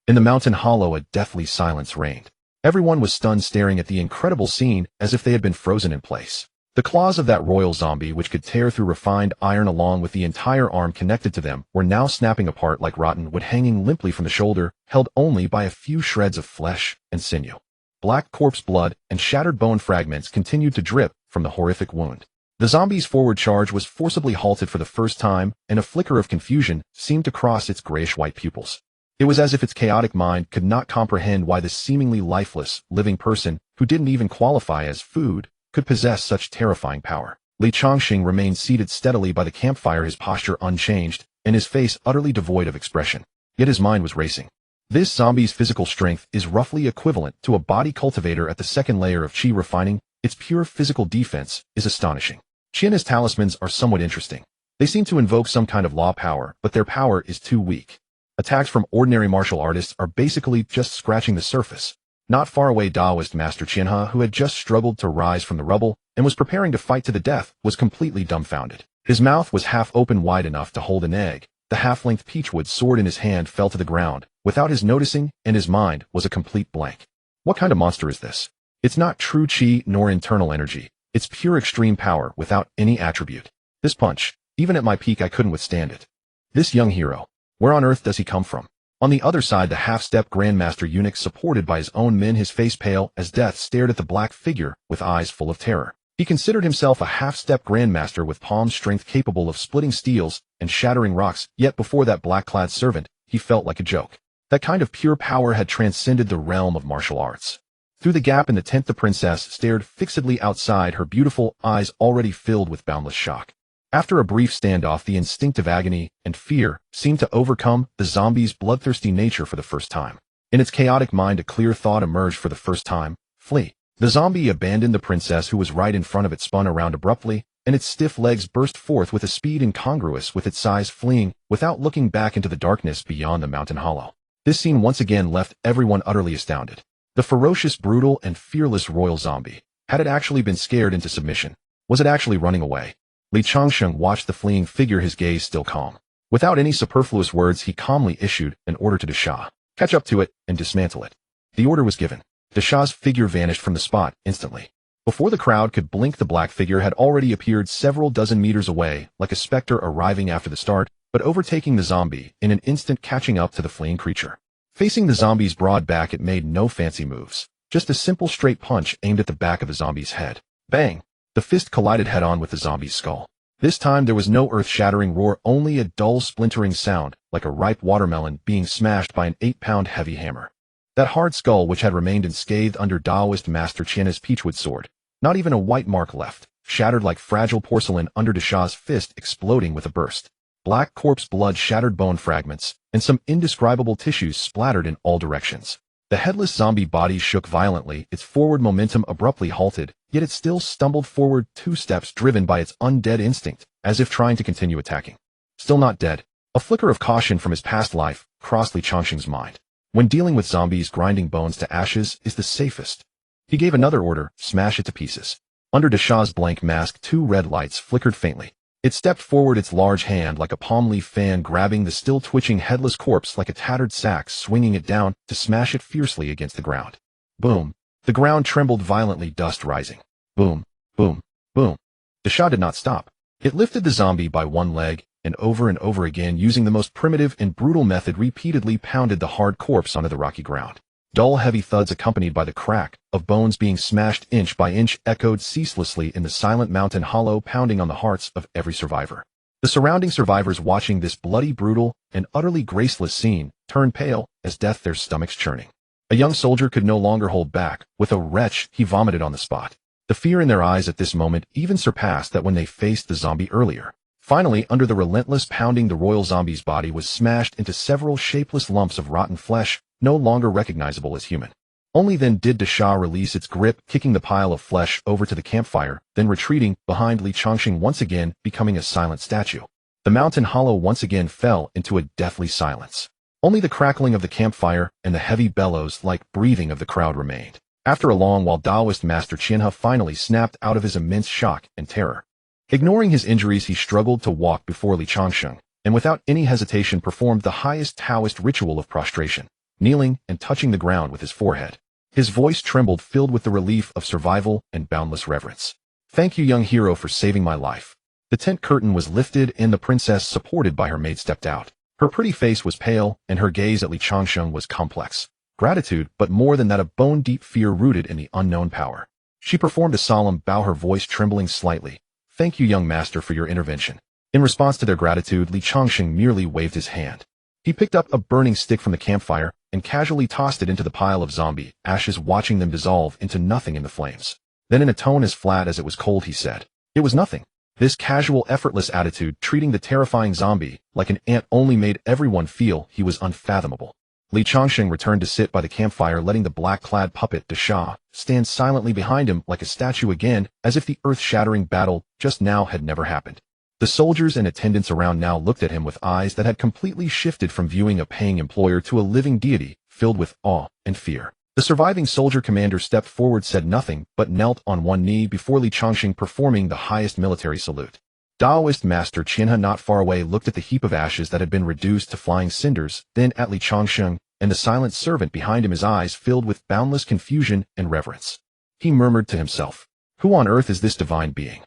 In the mountain hollow, a deathly silence reigned. Everyone was stunned, staring at the incredible scene as if they had been frozen in place. The claws of that royal zombie, which could tear through refined iron along with the entire arm connected to them, were now snapping apart like rotten wood, hanging limply from the shoulder, held only by a few shreds of flesh and sinew. Black corpse blood and shattered bone fragments continued to drip from the horrific wound. The zombie's forward charge was forcibly halted for the first time, and a flicker of confusion seemed to cross its grayish-white pupils. It was as if its chaotic mind could not comprehend why this seemingly lifeless, living person, who didn't even qualify as food, could possess such terrifying power. Li Changsheng remained seated steadily by the campfire, his posture unchanged, and his face utterly devoid of expression. Yet his mind was racing. This zombie's physical strength is roughly equivalent to a body cultivator at the second layer of qi refining. Its pure physical defense is astonishing. Qianhe's talismans are somewhat interesting. They seem to invoke some kind of law power, but their power is too weak. Attacks from ordinary martial artists are basically just scratching the surface. Not far away, Taoist Master Qianhe, who had just struggled to rise from the rubble and was preparing to fight to the death, was completely dumbfounded. His mouth was half open, wide enough to hold an egg. The half-length peachwood sword in his hand fell to the ground, without his noticing, and his mind was a complete blank. What kind of monster is this? It's not true qi nor internal energy. It's pure extreme power without any attribute. This punch, even at my peak I couldn't withstand it. This young hero, where on earth does he come from? On the other side, the half-step Grandmaster eunuch, supported by his own men, his face pale as death, stared at the black figure with eyes full of terror. He considered himself a half-step Grandmaster with palm strength capable of splitting steels and shattering rocks, yet before that black-clad servant, he felt like a joke. That kind of pure power had transcended the realm of martial arts. Through the gap in the tent, the princess stared fixedly outside, her beautiful eyes already filled with boundless shock. After a brief standoff, the instinctive agony and fear seemed to overcome the zombie's bloodthirsty nature for the first time. In its chaotic mind, a clear thought emerged for the first time: flee. The zombie abandoned the princess, who was right in front of it, spun around abruptly, and its stiff legs burst forth with a speed incongruous with its size, fleeing without looking back into the darkness beyond the mountain hollow. This scene once again left everyone utterly astounded. The ferocious, brutal, and fearless royal zombie. Had it actually been scared into submission? Was it actually running away? Li Changsheng watched the fleeing figure, his gaze still calm. Without any superfluous words, he calmly issued an order to Desha. Catch up to it and dismantle it. The order was given. Desha's figure vanished from the spot instantly. Before the crowd could blink, the black figure had already appeared several dozen meters away, like a specter arriving after the start, but overtaking the zombie in an instant, catching up to the fleeing creature. Facing the zombie's broad back, it made no fancy moves. Just a simple straight punch aimed at the back of the zombie's head. Bang! The fist collided head-on with the zombie's skull. This time there was no earth-shattering roar, only a dull splintering sound, like a ripe watermelon being smashed by an 8-pound heavy hammer. That hard skull which had remained unscathed under Taoist Master Qian's peachwood sword. Not even a white mark left, shattered like fragile porcelain under de Sha's fist, exploding with a burst. Black corpse blood, shattered bone fragments, and some indescribable tissues splattered in all directions. The headless zombie body shook violently, its forward momentum abruptly halted, yet it still stumbled forward 2 steps, driven by its undead instinct, as if trying to continue attacking. Still not dead. A flicker of caution from his past life crossed Li Changsheng's mind. When dealing with zombies, grinding bones to ashes is the safest. He gave another order: smash it to pieces. Under de Sha's blank mask, 2 red lights flickered faintly. It stepped forward, its large hand like a palm leaf fan grabbing the still twitching headless corpse like a tattered sack, swinging it down to smash it fiercely against the ground. Boom. The ground trembled violently, dust rising. Boom, boom, boom. De Sha did not stop. It lifted the zombie by one leg, and over again, using the most primitive and brutal method, repeatedly pounded the hard corpse onto the rocky ground. Dull, heavy thuds accompanied by the crack of bones being smashed inch by inch echoed ceaselessly in the silent mountain hollow, pounding on the hearts of every survivor. The surrounding survivors, watching this bloody, brutal, and utterly graceless scene, turned pale as death, their stomachs churning. A young soldier could no longer hold back. With a retch, he vomited on the spot. The fear in their eyes at this moment even surpassed that when they faced the zombie earlier. Finally, under the relentless pounding, the royal zombie's body was smashed into several shapeless lumps of rotten flesh, no longer recognizable as human. Only then did de Sha release its grip, kicking the pile of flesh over to the campfire, then retreating behind Li Changsheng, once again becoming a silent statue. The mountain hollow once again fell into a deathly silence. Only the crackling of the campfire and the heavy bellows-like breathing of the crowd remained. After a long while, Taoist Master Qian finally snapped out of his immense shock and terror. Ignoring his injuries, he struggled to walk before Li Changsheng, and without any hesitation performed the highest Taoist ritual of prostration, kneeling and touching the ground with his forehead. His voice trembled, filled with the relief of survival and boundless reverence. "Thank you, young hero, for saving my life." The tent curtain was lifted and the princess, supported by her maid, stepped out. Her pretty face was pale, and her gaze at Li Changsheng was complex. Gratitude, but more than that, a bone-deep fear rooted in the unknown power. She performed a solemn bow, her voice trembling slightly. "Thank you, young master, for your intervention." In response to their gratitude, Li Changsheng merely waved his hand. He picked up a burning stick from the campfire and casually tossed it into the pile of zombie ashes, watching them dissolve into nothing in the flames. Then, in a tone as flat as it was cold, he said, "It was nothing." This casual, effortless attitude, treating the terrifying zombie like an ant, only made everyone feel he was unfathomable. Li Changsheng returned to sit by the campfire, letting the black-clad puppet de Sha stand silently behind him like a statue again, as if the earth-shattering battle just now had never happened. The soldiers and attendants around now looked at him with eyes that had completely shifted from viewing a paying employer to a living deity, filled with awe and fear. The surviving soldier commander stepped forward, said nothing, but knelt on one knee before Li Changsheng, performing the highest military salute. Taoist Master Qian, not far away, looked at the heap of ashes that had been reduced to flying cinders, then at Li Changsheng and the silent servant behind him, his eyes filled with boundless confusion and reverence. He murmured to himself, "Who on earth is this divine being?"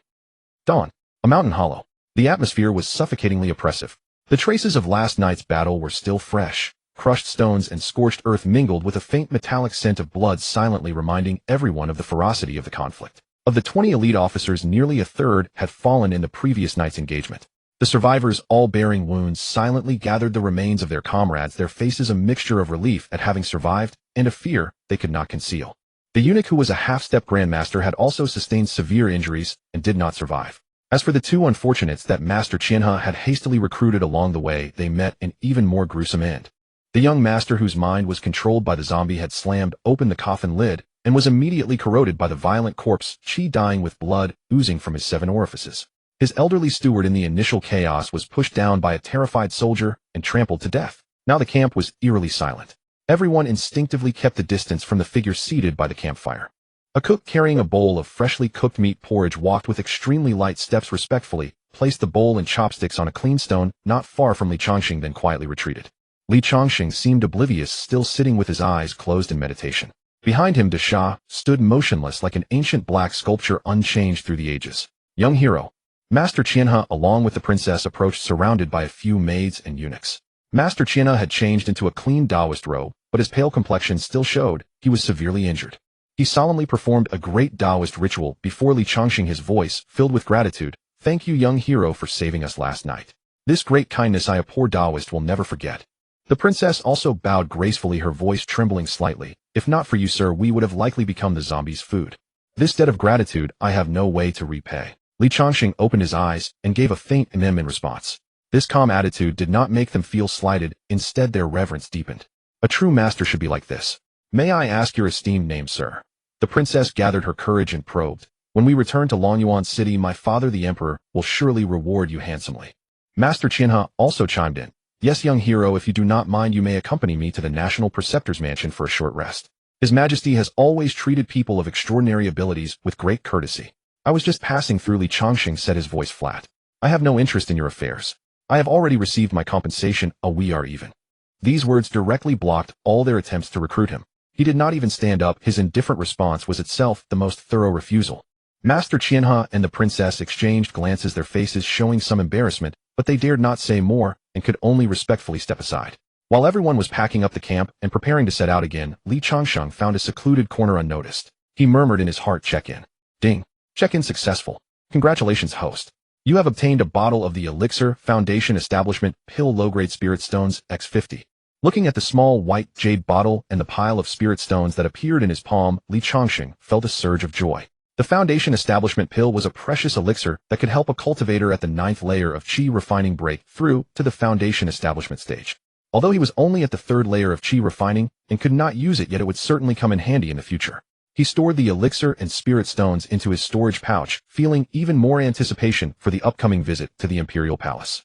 Dawn. A mountain hollow. The atmosphere was suffocatingly oppressive. The traces of last night's battle were still fresh. Crushed stones and scorched earth mingled with a faint metallic scent of blood, silently reminding everyone of the ferocity of the conflict. Of the 20 elite officers, nearly a third had fallen in the previous night's engagement. The survivors, all bearing wounds, silently gathered the remains of their comrades, their faces a mixture of relief at having survived and of fear they could not conceal. The eunuch, who was a half-step grandmaster, had also sustained severe injuries and did not survive. As for the 2 unfortunates that Master Qian had hastily recruited along the way, they met an even more gruesome end. The young master, whose mind was controlled by the zombie, had slammed open the coffin lid and was immediately corroded by the violent corpse, Qi dying with blood oozing from his 7 orifices. His elderly steward, in the initial chaos, was pushed down by a terrified soldier and trampled to death. Now the camp was eerily silent. Everyone instinctively kept the distance from the figure seated by the campfire. A cook carrying a bowl of freshly cooked meat porridge walked with extremely light steps, respectfully placed the bowl and chopsticks on a clean stone not far from Li Changsheng, then quietly retreated. Li Changsheng seemed oblivious, still sitting with his eyes closed in meditation. Behind him, de Sha stood motionless like an ancient black sculpture, unchanged through the ages. "Young hero." Master Qian, along with the princess, approached, surrounded by a few maids and eunuchs. Master Qian had changed into a clean Taoist robe, but his pale complexion still showed he was severely injured. He solemnly performed a great Taoist ritual before Li Changsheng, his voice filled with gratitude. Thank you, young hero, for saving us last night. This great kindness a poor Taoist will never forget. The princess also bowed gracefully, her voice trembling slightly. If not for you, sir, we would have likely become the zombies' food. This debt of gratitude I have no way to repay. Changsheng opened his eyes and gave a faint mm in response. This calm attitude did not make them feel slighted, instead their reverence deepened. A true master should be like this. May I ask your esteemed name, sir? The princess gathered her courage and probed. When we return to Longyuan City, my father the emperor will surely reward you handsomely. Master Qianhe also chimed in. Yes, young hero, if you do not mind, you may accompany me to the National Preceptor's Mansion for a short rest. His Majesty has always treated people of extraordinary abilities with great courtesy. I was just passing through. Changsheng said, his voice flat. I have no interest in your affairs. I have already received my compensation, we are even. These words directly blocked all their attempts to recruit him. He did not even stand up. His indifferent response was itself the most thorough refusal. Master Qianhe and the princess exchanged glances, their faces showing some embarrassment, but they dared not say more and could only respectfully step aside. While everyone was packing up the camp and preparing to set out again, Changsheng found a secluded corner unnoticed. He murmured in his heart, check-in. Ding. Check-in successful. Congratulations, host. You have obtained a bottle of the Elixir Foundation Establishment Pill Low-Grade Spirit Stones X50. Looking at the small white jade bottle and the pile of spirit stones that appeared in his palm, Changsheng felt a surge of joy. The Foundation Establishment Pill was a precious elixir that could help a cultivator at the 9th layer of Qi refining break through to the Foundation Establishment stage. Although he was only at the 3rd layer of Qi refining and could not use it yet, it would certainly come in handy in the future. He stored the elixir and spirit stones into his storage pouch, feeling even more anticipation for the upcoming visit to the Imperial Palace.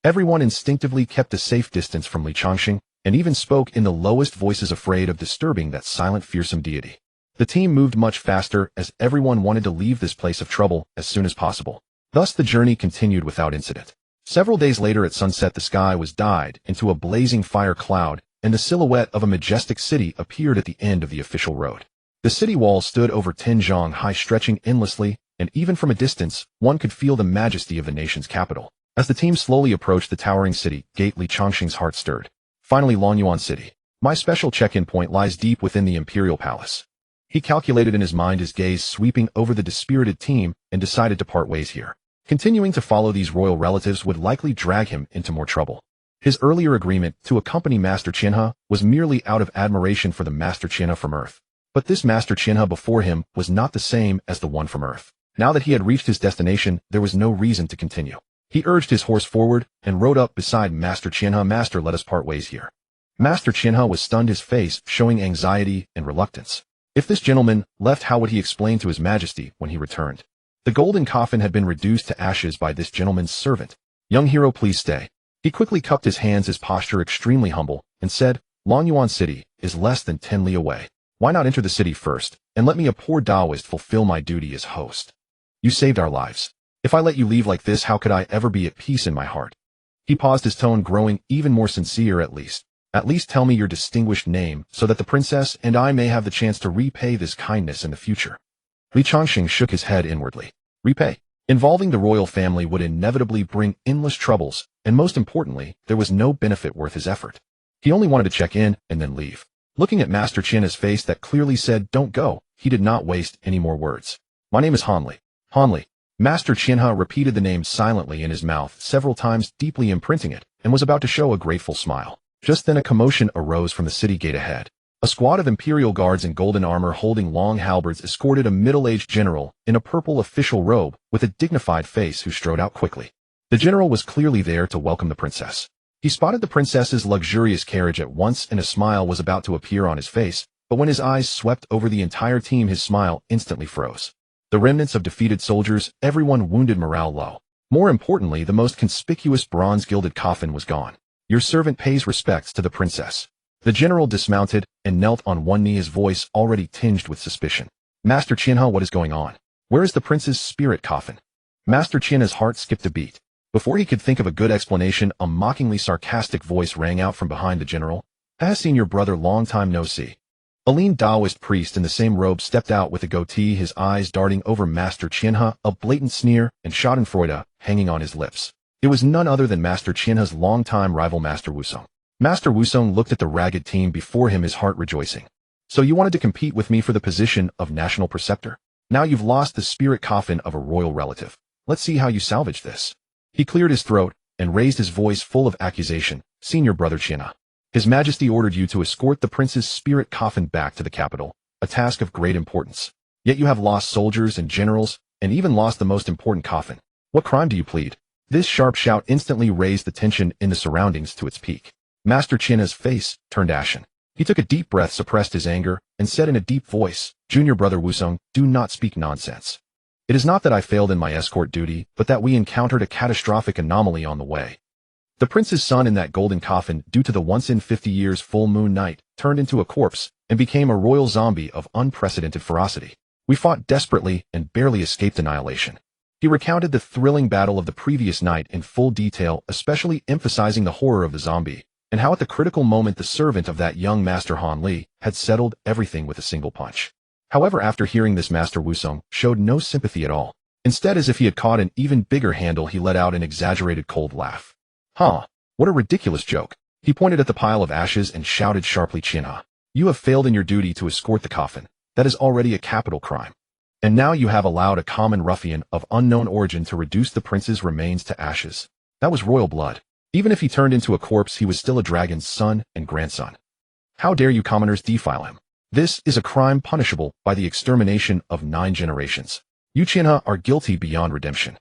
Everyone instinctively kept a safe distance from Changsheng, and even spoke in the lowest voices, afraid of disturbing that silent, fearsome deity. The team moved much faster as everyone wanted to leave this place of trouble as soon as possible. Thus the journey continued without incident. Several days later at sunset, the sky was dyed into a blazing fire cloud, and the silhouette of a majestic city appeared at the end of the official road. The city walls stood over 10 zhang high, stretching endlessly, and even from a distance, one could feel the majesty of the nation's capital. As the team slowly approached the towering city gate, Changsheng's heart stirred. Finally, Longyuan City. My special check-in point lies deep within the Imperial Palace. He calculated in his mind, his gaze sweeping over the dispirited team, and decided to part ways here. Continuing to follow these royal relatives would likely drag him into more trouble. His earlier agreement to accompany Master Qianhe was merely out of admiration for the Master Qianhe from Earth. But this Master Qianhe before him was not the same as the one from Earth. Now that he had reached his destination, there was no reason to continue. He urged his horse forward and rode up beside Master Qianhe. Master, let us part ways here. Master Qianhe was stunned, his face showing anxiety and reluctance. If this gentleman left, how would he explain to his Majesty when he returned? The golden coffin had been reduced to ashes by this gentleman's servant. Young hero, please stay. He quickly cupped his hands, his posture extremely humble, and said, Longyuan City is less than 10 li away. Why not enter the city first, and let me, a poor Taoist, fulfill my duty as host? You saved our lives. If I let you leave like this, how could I ever be at peace in my heart? He paused, his tone growing even more sincere. At least tell me your distinguished name, so that the princess and I may have the chance to repay this kindness in the future. Changsheng shook his head inwardly. Repay? Involving the royal family would inevitably bring endless troubles, and most importantly, there was no benefit worth his effort. He only wanted to check in and then leave. Looking at Master Qianhe's face that clearly said, don't go, he did not waste any more words. My name is Hanli. Hanli. Master Qianhe repeated the name silently in his mouth several times, deeply imprinting it, and was about to show a grateful smile. Just then a commotion arose from the city gate ahead. A squad of imperial guards in golden armor holding long halberds escorted a middle-aged general in a purple official robe with a dignified face who strode out quickly. The general was clearly there to welcome the princess. He spotted the princess's luxurious carriage at once, and a smile was about to appear on his face, but when his eyes swept over the entire team, his smile instantly froze. The remnants of defeated soldiers, everyone wounded, morale low. More importantly, the most conspicuous bronze-gilded coffin was gone. Your servant pays respects to the princess. The general dismounted and knelt on one knee, his voice already tinged with suspicion. Master Qianhe, what is going on? Where is the prince's spirit coffin? Master Qianhe's heart skipped a beat. Before he could think of a good explanation, a mockingly sarcastic voice rang out from behind the general. I have seen your brother, long time no see. A lean Taoist priest in the same robe stepped out with a goatee, his eyes darting over Master Qianhe, a blatant sneer and schadenfreude hanging on his lips. It was none other than Master Qianhe's longtime rival, Master Wusong. Master Wusong looked at the ragged team before him, his heart rejoicing. So you wanted to compete with me for the position of national preceptor? Now you've lost the spirit coffin of a royal relative. Let's see how you salvage this. He cleared his throat and raised his voice full of accusation. Senior brother China, His Majesty ordered you to escort the prince's spirit coffin back to the capital, a task of great importance. Yet you have lost soldiers and generals, and even lost the most important coffin. What crime do you plead? This sharp shout instantly raised the tension in the surroundings to its peak. Master China's face turned ashen. He took a deep breath, suppressed his anger, and said in a deep voice, Junior brother Wusong, do not speak nonsense. It is not that I failed in my escort duty, but that we encountered a catastrophic anomaly on the way. The prince's son in that golden coffin, due to the once-in-50 years full moon night, turned into a corpse and became a royal zombie of unprecedented ferocity. We fought desperately and barely escaped annihilation. He recounted the thrilling battle of the previous night in full detail, especially emphasizing the horror of the zombie, and how at the critical moment the servant of that young Master Han Li had settled everything with a single punch. However, after hearing this, Master Wusong showed no sympathy at all. Instead, as if he had caught an even bigger handle, he let out an exaggerated cold laugh. Huh, what a ridiculous joke. He pointed at the pile of ashes and shouted sharply, Chinha, you have failed in your duty to escort the coffin. That is already a capital crime. And now you have allowed a common ruffian of unknown origin to reduce the prince's remains to ashes. That was royal blood. Even if he turned into a corpse, he was still a dragon's son and grandson. How dare you commoners defile him? This is a crime punishable by the extermination of 9 generations. You Chinha are guilty beyond redemption.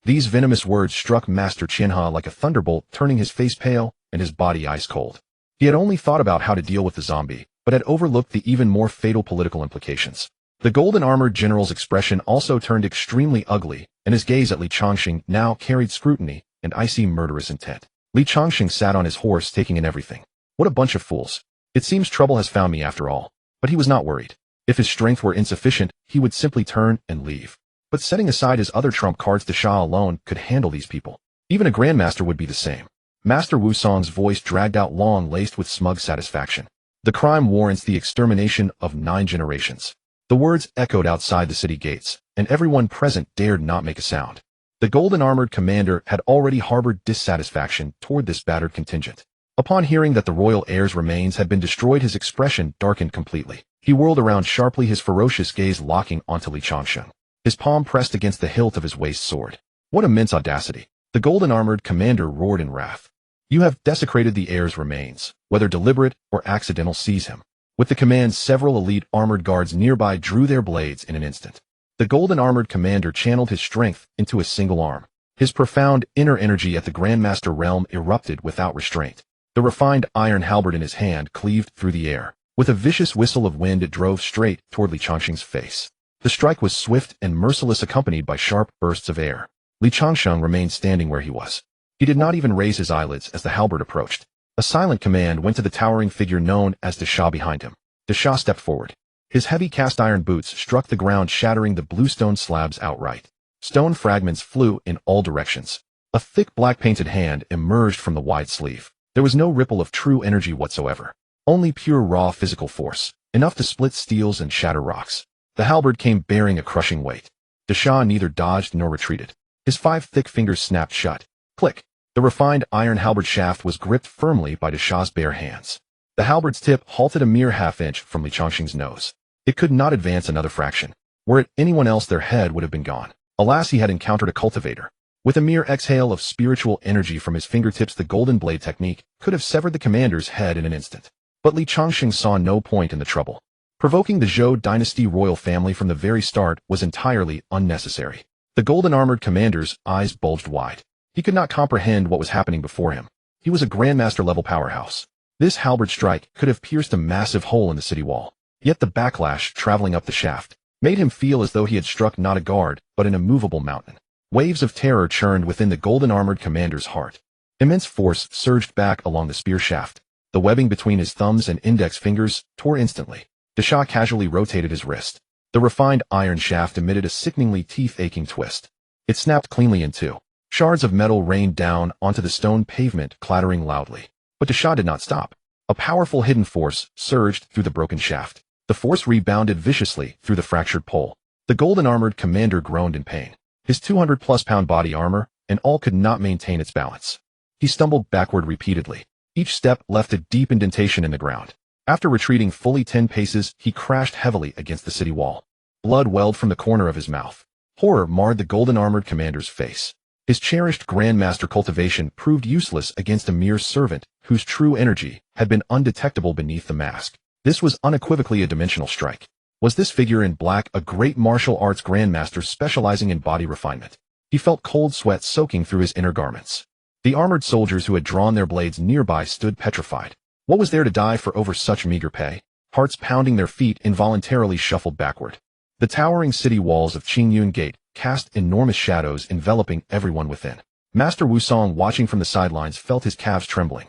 These venomous words struck Master Chinha like a thunderbolt, turning his face pale and his body ice cold. He had only thought about how to deal with the zombie, but had overlooked the even more fatal political implications. The golden-armored general's expression also turned extremely ugly, and his gaze at Li Changsheng now carried scrutiny and icy murderous intent. Li Changsheng sat on his horse, taking in everything. What a bunch of fools. It seems trouble has found me after all. But he was not worried. If his strength were insufficient, he would simply turn and leave. But setting aside his other trump cards, the Shah alone could handle these people. Even a grandmaster would be the same. Master Wusong's voice dragged out long, laced with smug satisfaction. The crime warrants the extermination of 9 generations. The words echoed outside the city gates, and everyone present dared not make a sound. The golden-armored commander had already harbored dissatisfaction toward this battered contingent. Upon hearing that the royal heir's remains had been destroyed, his expression darkened completely. He whirled around sharply, his ferocious gaze locking onto Li Changsheng. His palm pressed against the hilt of his waist sword. What immense audacity! The golden-armored commander roared in wrath. You have desecrated the heir's remains, whether deliberate or accidental. Seize him. With the command, several elite armored guards nearby drew their blades in an instant. The golden-armored commander channeled his strength into a single arm. His profound inner energy at the Grandmaster realm erupted without restraint. The refined iron halberd in his hand cleaved through the air. With a vicious whistle of wind, it drove straight toward Li Changsheng's face. The strike was swift and merciless, accompanied by sharp bursts of air. Li Changsheng remained standing where he was. He did not even raise his eyelids as the halberd approached. A silent command went to the towering figure known as the Shah behind him. The Shah stepped forward. His heavy cast-iron boots struck the ground, shattering the bluestone slabs outright. Stone fragments flew in all directions. A thick black-painted hand emerged from the wide sleeve. There was no ripple of true energy whatsoever. Only pure raw physical force, enough to split steels and shatter rocks. The halberd came bearing a crushing weight. The Shah neither dodged nor retreated. His 5 thick fingers snapped shut. Click! The refined iron halberd shaft was gripped firmly by the Shah's bare hands. The halberd's tip halted a mere half-inch from Li Changsheng's nose. It could not advance another fraction. Were it anyone else, their head would have been gone. Alas, he had encountered a cultivator. With a mere exhale of spiritual energy from his fingertips, the golden blade technique could have severed the commander's head in an instant. But Li Changsheng saw no point in the trouble. Provoking the Zhou dynasty royal family from the very start was entirely unnecessary. The golden-armored commander's eyes bulged wide. He could not comprehend what was happening before him. He was a grandmaster-level powerhouse. This halberd strike could have pierced a massive hole in the city wall. Yet the backlash traveling up the shaft made him feel as though he had struck not a guard, but an immovable mountain. Waves of terror churned within the golden-armored commander's heart. Immense force surged back along the spear shaft. The webbing between his thumbs and index fingers tore instantly. The Shah casually rotated his wrist. The refined iron shaft emitted a sickeningly teeth-aching twist. It snapped cleanly in two. Shards of metal rained down onto the stone pavement, clattering loudly. But the Shah did not stop. A powerful hidden force surged through the broken shaft. The force rebounded viciously through the fractured pole. The golden-armored commander groaned in pain. His 200-plus-pound body armor and all could not maintain its balance. He stumbled backward repeatedly. Each step left a deep indentation in the ground. After retreating fully 10 paces, he crashed heavily against the city wall. Blood welled from the corner of his mouth. Horror marred the golden-armored commander's face. His cherished Grandmaster cultivation proved useless against a mere servant whose true energy had been undetectable beneath the mask. This was unequivocally a dimensional strike. Was this figure in black a great martial arts grandmaster specializing in body refinement? He felt cold sweat soaking through his inner garments. The armored soldiers who had drawn their blades nearby stood petrified. What was there to die for over such meager pay? Hearts pounding their feet involuntarily shuffled backward. The towering city walls of Qingyun Gate cast enormous shadows enveloping everyone within. Master Wusong, watching from the sidelines, felt his calves trembling.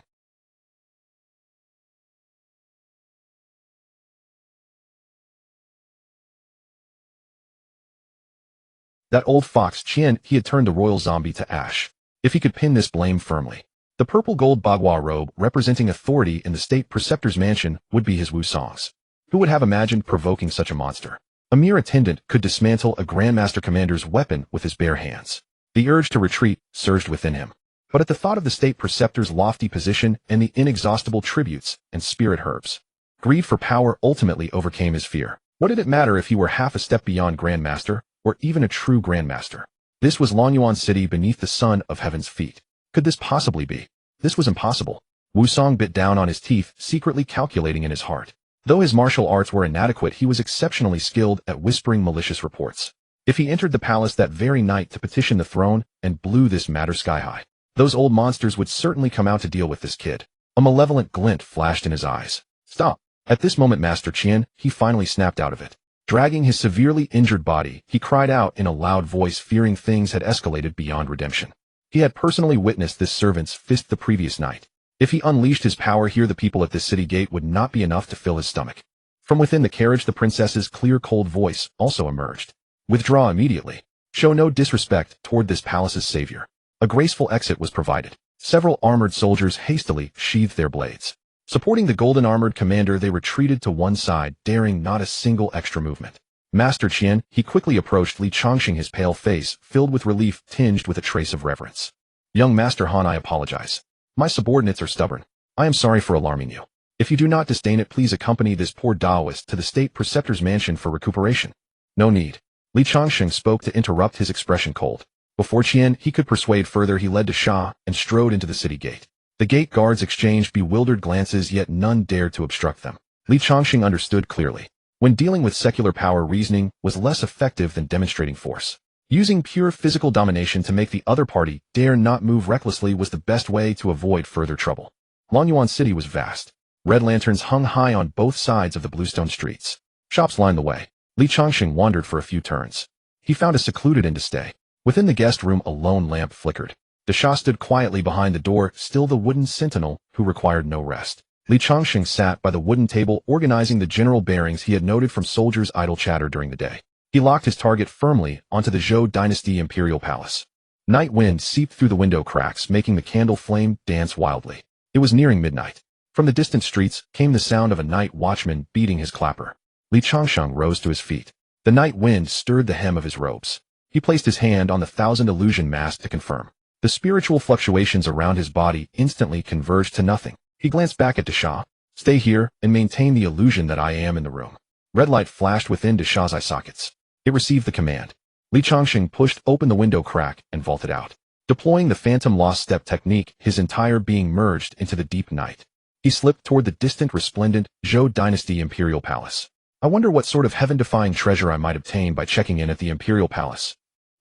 That old fox Qian, he had turned the royal zombie to ash. If he could pin this blame firmly. The purple-gold bagua robe representing authority in the state preceptor's mansion would be his Wusong's. Who would have imagined provoking such a monster? A mere attendant could dismantle a Grandmaster Commander's weapon with his bare hands. The urge to retreat surged within him. But at the thought of the state preceptor's lofty position and the inexhaustible tributes and spirit herbs, greed for power ultimately overcame his fear. What did it matter if he were half a step beyond Grandmaster, or even a true Grandmaster? This was Longyuan City beneath the sun of heaven's feet. Could this possibly be? This was impossible. Wusong bit down on his teeth, secretly calculating in his heart. Though his martial arts were inadequate, he was exceptionally skilled at whispering malicious reports. If he entered the palace that very night to petition the throne and blew this matter sky-high, those old monsters would certainly come out to deal with this kid. A malevolent glint flashed in his eyes. Stop. At this moment, Master Qian, he finally snapped out of it. Dragging his severely injured body, he cried out in a loud voice, fearing things had escalated beyond redemption. He had personally witnessed this servant's fist the previous night. If he unleashed his power here, the people at this city gate would not be enough to fill his stomach. From within the carriage, the princess's clear, cold voice also emerged. Withdraw immediately. Show no disrespect toward this palace's savior. A graceful exit was provided. Several armored soldiers hastily sheathed their blades. Supporting the golden-armored commander, they retreated to one side, daring not a single extra movement. Master Qian, he quickly approached Li Changsheng, his pale face filled with relief tinged with a trace of reverence. Young Master Han, I apologize. My subordinates are stubborn. I am sorry for alarming you. If you do not disdain it, please accompany this poor Taoist to the state preceptor's mansion for recuperation. No need. Li Changsheng spoke to interrupt, his expression cold. Before Qian he could persuade further, he led to Sha and strode into the city gate. The gate guards exchanged bewildered glances, yet none dared to obstruct them. Li Changsheng understood clearly. When dealing with secular power, reasoning was less effective than demonstrating force. Using pure physical domination to make the other party dare not move recklessly was the best way to avoid further trouble. Longyuan City was vast. Red lanterns hung high on both sides of the bluestone streets. Shops lined the way. Li Changsheng wandered for a few turns. He found a secluded inn to stay. Within the guest room, a lone lamp flickered. The Shah stood quietly behind the door, still the wooden sentinel who required no rest. Li Changsheng sat by the wooden table, organizing the general bearings he had noted from soldiers' idle chatter during the day. He locked his target firmly onto the Zhou Dynasty Imperial Palace. Night wind seeped through the window cracks, making the candle flame dance wildly. It was nearing midnight. From the distant streets came the sound of a night watchman beating his clapper. Li Changsheng rose to his feet. The night wind stirred the hem of his robes. He placed his hand on the thousand illusion mask to confirm. The spiritual fluctuations around his body instantly converged to nothing. He glanced back at Desha. Stay here and maintain the illusion that I am in the room. Red light flashed within Desha's eye sockets. It received the command. Li Changsheng pushed open the window crack and vaulted out. Deploying the phantom lost step technique, his entire being merged into the deep night. He slipped toward the distant, resplendent Zhou Dynasty Imperial Palace. I wonder what sort of heaven-defying treasure I might obtain by checking in at the Imperial Palace.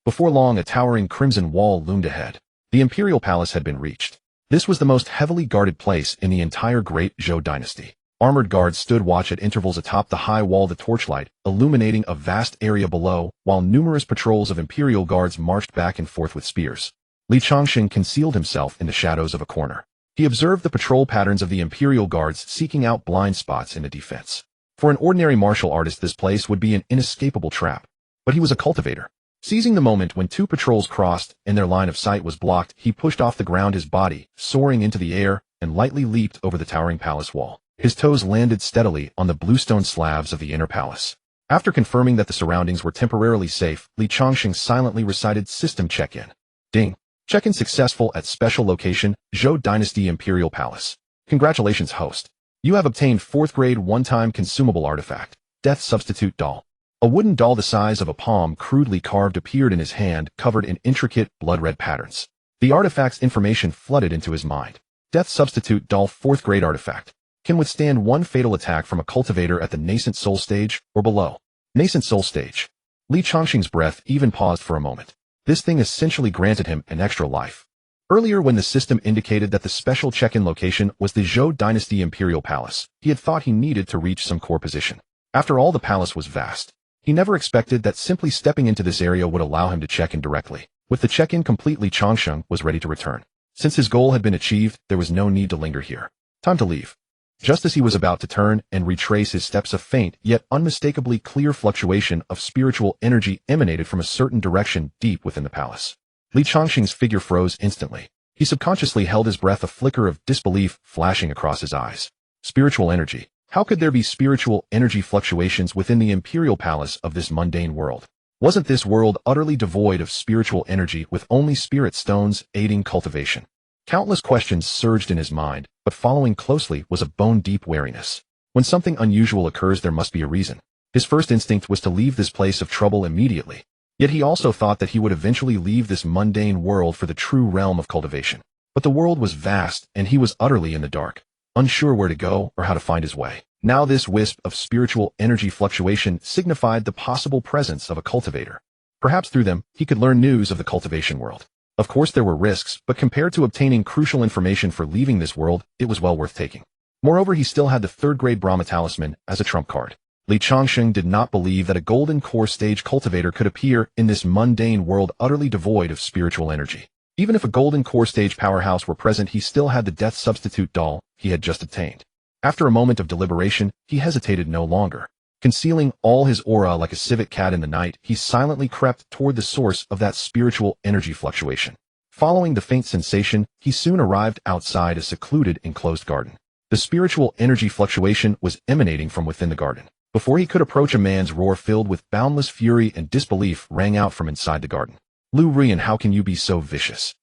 Before long, a towering crimson wall loomed ahead. The Imperial Palace had been reached. This was the most heavily guarded place in the entire great Zhou Dynasty. Armored guards stood watch at intervals atop the high wall, the torchlight illuminating a vast area below, while numerous patrols of Imperial guards marched back and forth with spears. Li Changsheng concealed himself in the shadows of a corner. He observed the patrol patterns of the Imperial guards, seeking out blind spots in the defense. For an ordinary martial artist, this place would be an inescapable trap. But he was a cultivator. Seizing the moment when two patrols crossed and their line of sight was blocked, he pushed off the ground, his body soaring into the air, and lightly leaped over the towering palace wall. His toes landed steadily on the bluestone slabs of the inner palace. After confirming that the surroundings were temporarily safe, Li Changsheng silently recited system check-in. Ding. Check-in successful at special location, Zhou Dynasty Imperial Palace. Congratulations, host. You have obtained 4th grade one-time consumable artifact, Death Substitute Doll. A wooden doll the size of a palm crudely carved appeared in his hand, covered in intricate, blood-red patterns. The artifact's information flooded into his mind. Death Substitute Doll 4th grade artifact. Can withstand one fatal attack from a cultivator at the nascent soul stage or below. Nascent soul stage. Li Changsheng's breath even paused for a moment. This thing essentially granted him an extra life. Earlier, when the system indicated that the special check-in location was the Zhou Dynasty Imperial Palace, he had thought he needed to reach some core position. After all, the palace was vast. He never expected that simply stepping into this area would allow him to check in directly. With the check-in complete, Li Changsheng was ready to return. Since his goal had been achieved, there was no need to linger here. Time to leave. Just as he was about to turn and retrace his steps, a faint, yet unmistakably clear fluctuation of spiritual energy emanated from a certain direction deep within the palace. Li Changsheng's figure froze instantly. He subconsciously held his breath, a flicker of disbelief flashing across his eyes. Spiritual energy. How could there be spiritual energy fluctuations within the imperial palace of this mundane world? Wasn't this world utterly devoid of spiritual energy, with only spirit stones aiding cultivation? Countless questions surged in his mind, but following closely was a bone-deep wariness. When something unusual occurs, there must be a reason. His first instinct was to leave this place of trouble immediately. Yet he also thought that he would eventually leave this mundane world for the true realm of cultivation. But the world was vast, and he was utterly in the dark, unsure where to go or how to find his way. Now this wisp of spiritual energy fluctuation signified the possible presence of a cultivator. Perhaps through them, he could learn news of the cultivation world. Of course, there were risks, but compared to obtaining crucial information for leaving this world, it was well worth taking. Moreover, he still had the 3rd grade Brahma talisman as a trump card. Li Changsheng did not believe that a golden core stage cultivator could appear in this mundane world utterly devoid of spiritual energy. Even if a golden core stage powerhouse were present, he still had the Death Substitute Doll he had just obtained. After a moment of deliberation, he hesitated no longer. Concealing all his aura like a civet cat in the night, he silently crept toward the source of that spiritual energy fluctuation. Following the faint sensation, he soon arrived outside a secluded enclosed garden. The spiritual energy fluctuation was emanating from within the garden. Before he could approach, a man's roar filled with boundless fury and disbelief rang out from inside the garden. Lu Rian, how can you be so vicious?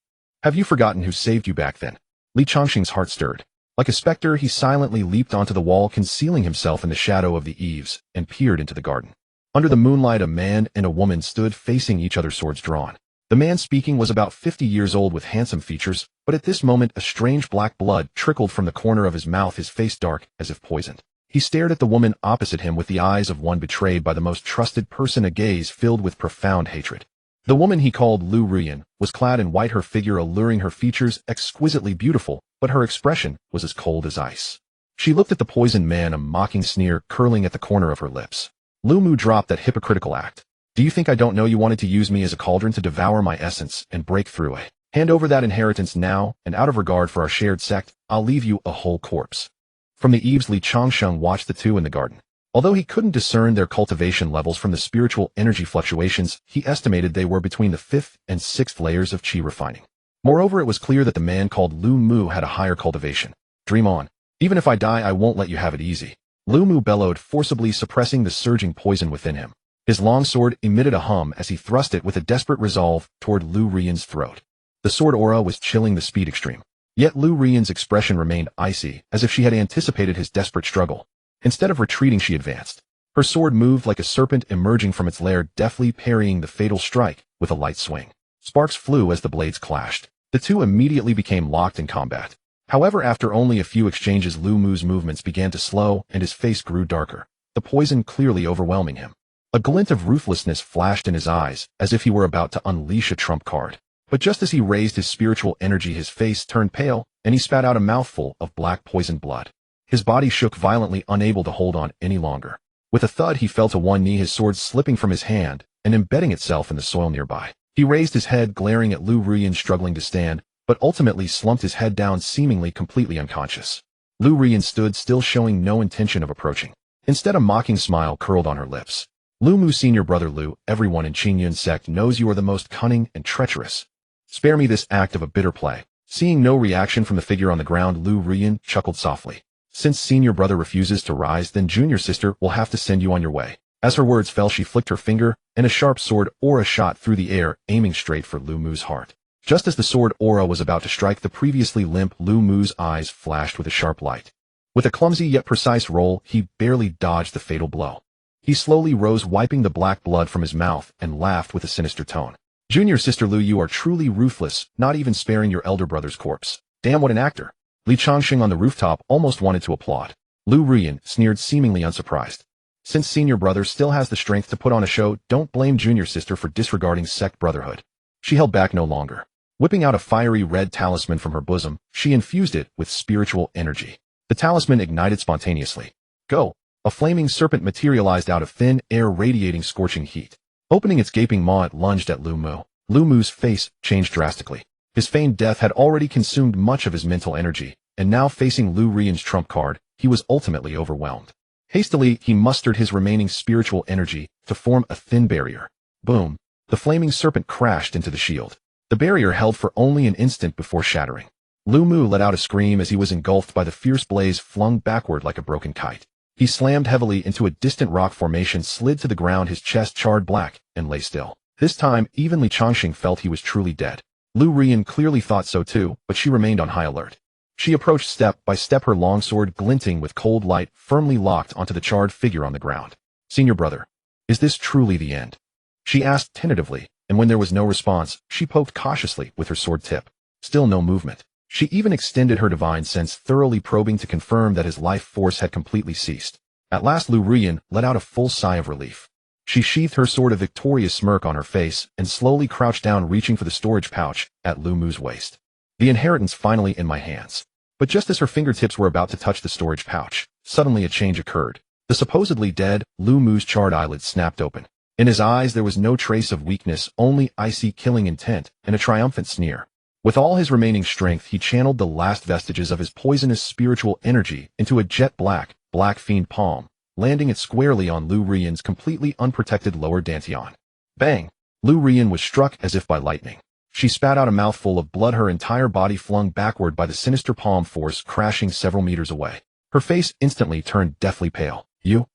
Have you forgotten who saved you back then? Li Changsheng's heart stirred. Like a specter, he silently leaped onto the wall, concealing himself in the shadow of the eaves, and peered into the garden. Under the moonlight, a man and a woman stood facing each other, swords drawn. The man speaking was about 50 years old with handsome features, but at this moment a strange black blood trickled from the corner of his mouth, his face dark as if poisoned. He stared at the woman opposite him with the eyes of one betrayed by the most trusted person, a gaze filled with profound hatred. The woman he called Lu Rian was clad in white, her figure alluring, her features exquisitely beautiful, but her expression was as cold as ice. She looked at the poisoned man, a mocking sneer curling at the corner of her lips. Lu Mu dropped that hypocritical act. Do you think I don't know you wanted to use me as a cauldron to devour my essence and break through it? Hand over that inheritance now, and out of regard for our shared sect, I'll leave you a whole corpse. From the eaves, Li Changsheng watched the two in the garden. Although he couldn't discern their cultivation levels from the spiritual energy fluctuations, he estimated they were between the 5th and 6th layers of qi refining. Moreover, it was clear that the man called Lu Mu had a higher cultivation. Dream on. Even if I die, I won't let you have it easy. Lu Mu bellowed, forcibly suppressing the surging poison within him. His long sword emitted a hum as he thrust it with a desperate resolve toward Lu Rian's throat. The sword aura was chilling the speed extreme. Yet Lu Rian's expression remained icy, as if she had anticipated his desperate struggle. Instead of retreating, she advanced. Her sword moved like a serpent emerging from its lair, deftly parrying the fatal strike with a light swing. Sparks flew as the blades clashed. The two immediately became locked in combat. However, after only a few exchanges, Lu Mu's movements began to slow and his face grew darker, the poison clearly overwhelming him. A glint of ruthlessness flashed in his eyes, as if he were about to unleash a trump card. But just as he raised his spiritual energy, his face turned pale, and he spat out a mouthful of black poisoned blood. His body shook violently, unable to hold on any longer. With a thud, he fell to one knee, his sword slipping from his hand and embedding itself in the soil nearby. He raised his head, glaring at Lu Rian struggling to stand, but ultimately slumped his head down, seemingly completely unconscious. Lu Rian stood still, showing no intention of approaching. Instead, a mocking smile curled on her lips. Lu Mu, senior brother Lu, everyone in Qingyun's sect knows you are the most cunning and treacherous. Spare me this act of a bitter play. Seeing no reaction from the figure on the ground, Lu Rian chuckled softly. Since senior brother refuses to rise, then junior sister will have to send you on your way. As her words fell, she flicked her finger, and a sharp sword aura shot through the air, aiming straight for Lu Mu's heart. Just as the sword aura was about to strike the previously limp Lu Mu's eyes flashed with a sharp light. With a clumsy yet precise roll, he barely dodged the fatal blow. He slowly rose, wiping the black blood from his mouth, and laughed with a sinister tone. Junior sister Lu, you are truly ruthless, not even sparing your elder brother's corpse. Damn, what an actor. Li Changsheng on the rooftop almost wanted to applaud. Lu Rian sneered, seemingly unsurprised. Since senior brother still has the strength to put on a show, don't blame junior sister for disregarding sect brotherhood. She held back no longer. Whipping out a fiery red talisman from her bosom, she infused it with spiritual energy. The talisman ignited spontaneously. Go! A flaming serpent materialized out of thin air, radiating scorching heat. Opening its gaping maw, it lunged at Lu Mu. Lu Mu's face changed drastically. His feigned death had already consumed much of his mental energy, and now facing Lu Rian's trump card, he was ultimately overwhelmed. Hastily, he mustered his remaining spiritual energy to form a thin barrier. Boom! The flaming serpent crashed into the shield. The barrier held for only an instant before shattering. Lu Mu let out a scream as he was engulfed by the fierce blaze, flung backward like a broken kite. He slammed heavily into a distant rock formation, slid to the ground, his chest charred black, and lay still. This time, even Li Changsheng felt he was truly dead. Lu Rian clearly thought so too, but she remained on high alert. She approached step by step, her longsword glinting with cold light, firmly locked onto the charred figure on the ground. Senior brother, is this truly the end? She asked tentatively, and when there was no response, she poked cautiously with her sword tip. Still no movement. She even extended her divine sense, thoroughly probing to confirm that his life force had completely ceased. At last Lu Rian let out a full sigh of relief. She sheathed her sword, a victorious smirk on her face, and slowly crouched down, reaching for the storage pouch at Lu Mu's waist. The inheritance finally in my hands. But just as her fingertips were about to touch the storage pouch, suddenly a change occurred. The supposedly dead Lu Mu's charred eyelids snapped open. In his eyes there was no trace of weakness, only icy killing intent and a triumphant sneer. With all his remaining strength, he channeled the last vestiges of his poisonous spiritual energy into a jet black fiend palm, landing it squarely on Lu Rian's completely unprotected lower dantian. Bang! Lu Rian was struck as if by lightning. She spat out a mouthful of blood, her entire body flung backward by the sinister palm force, crashing several meters away. Her face instantly turned deathly pale. You.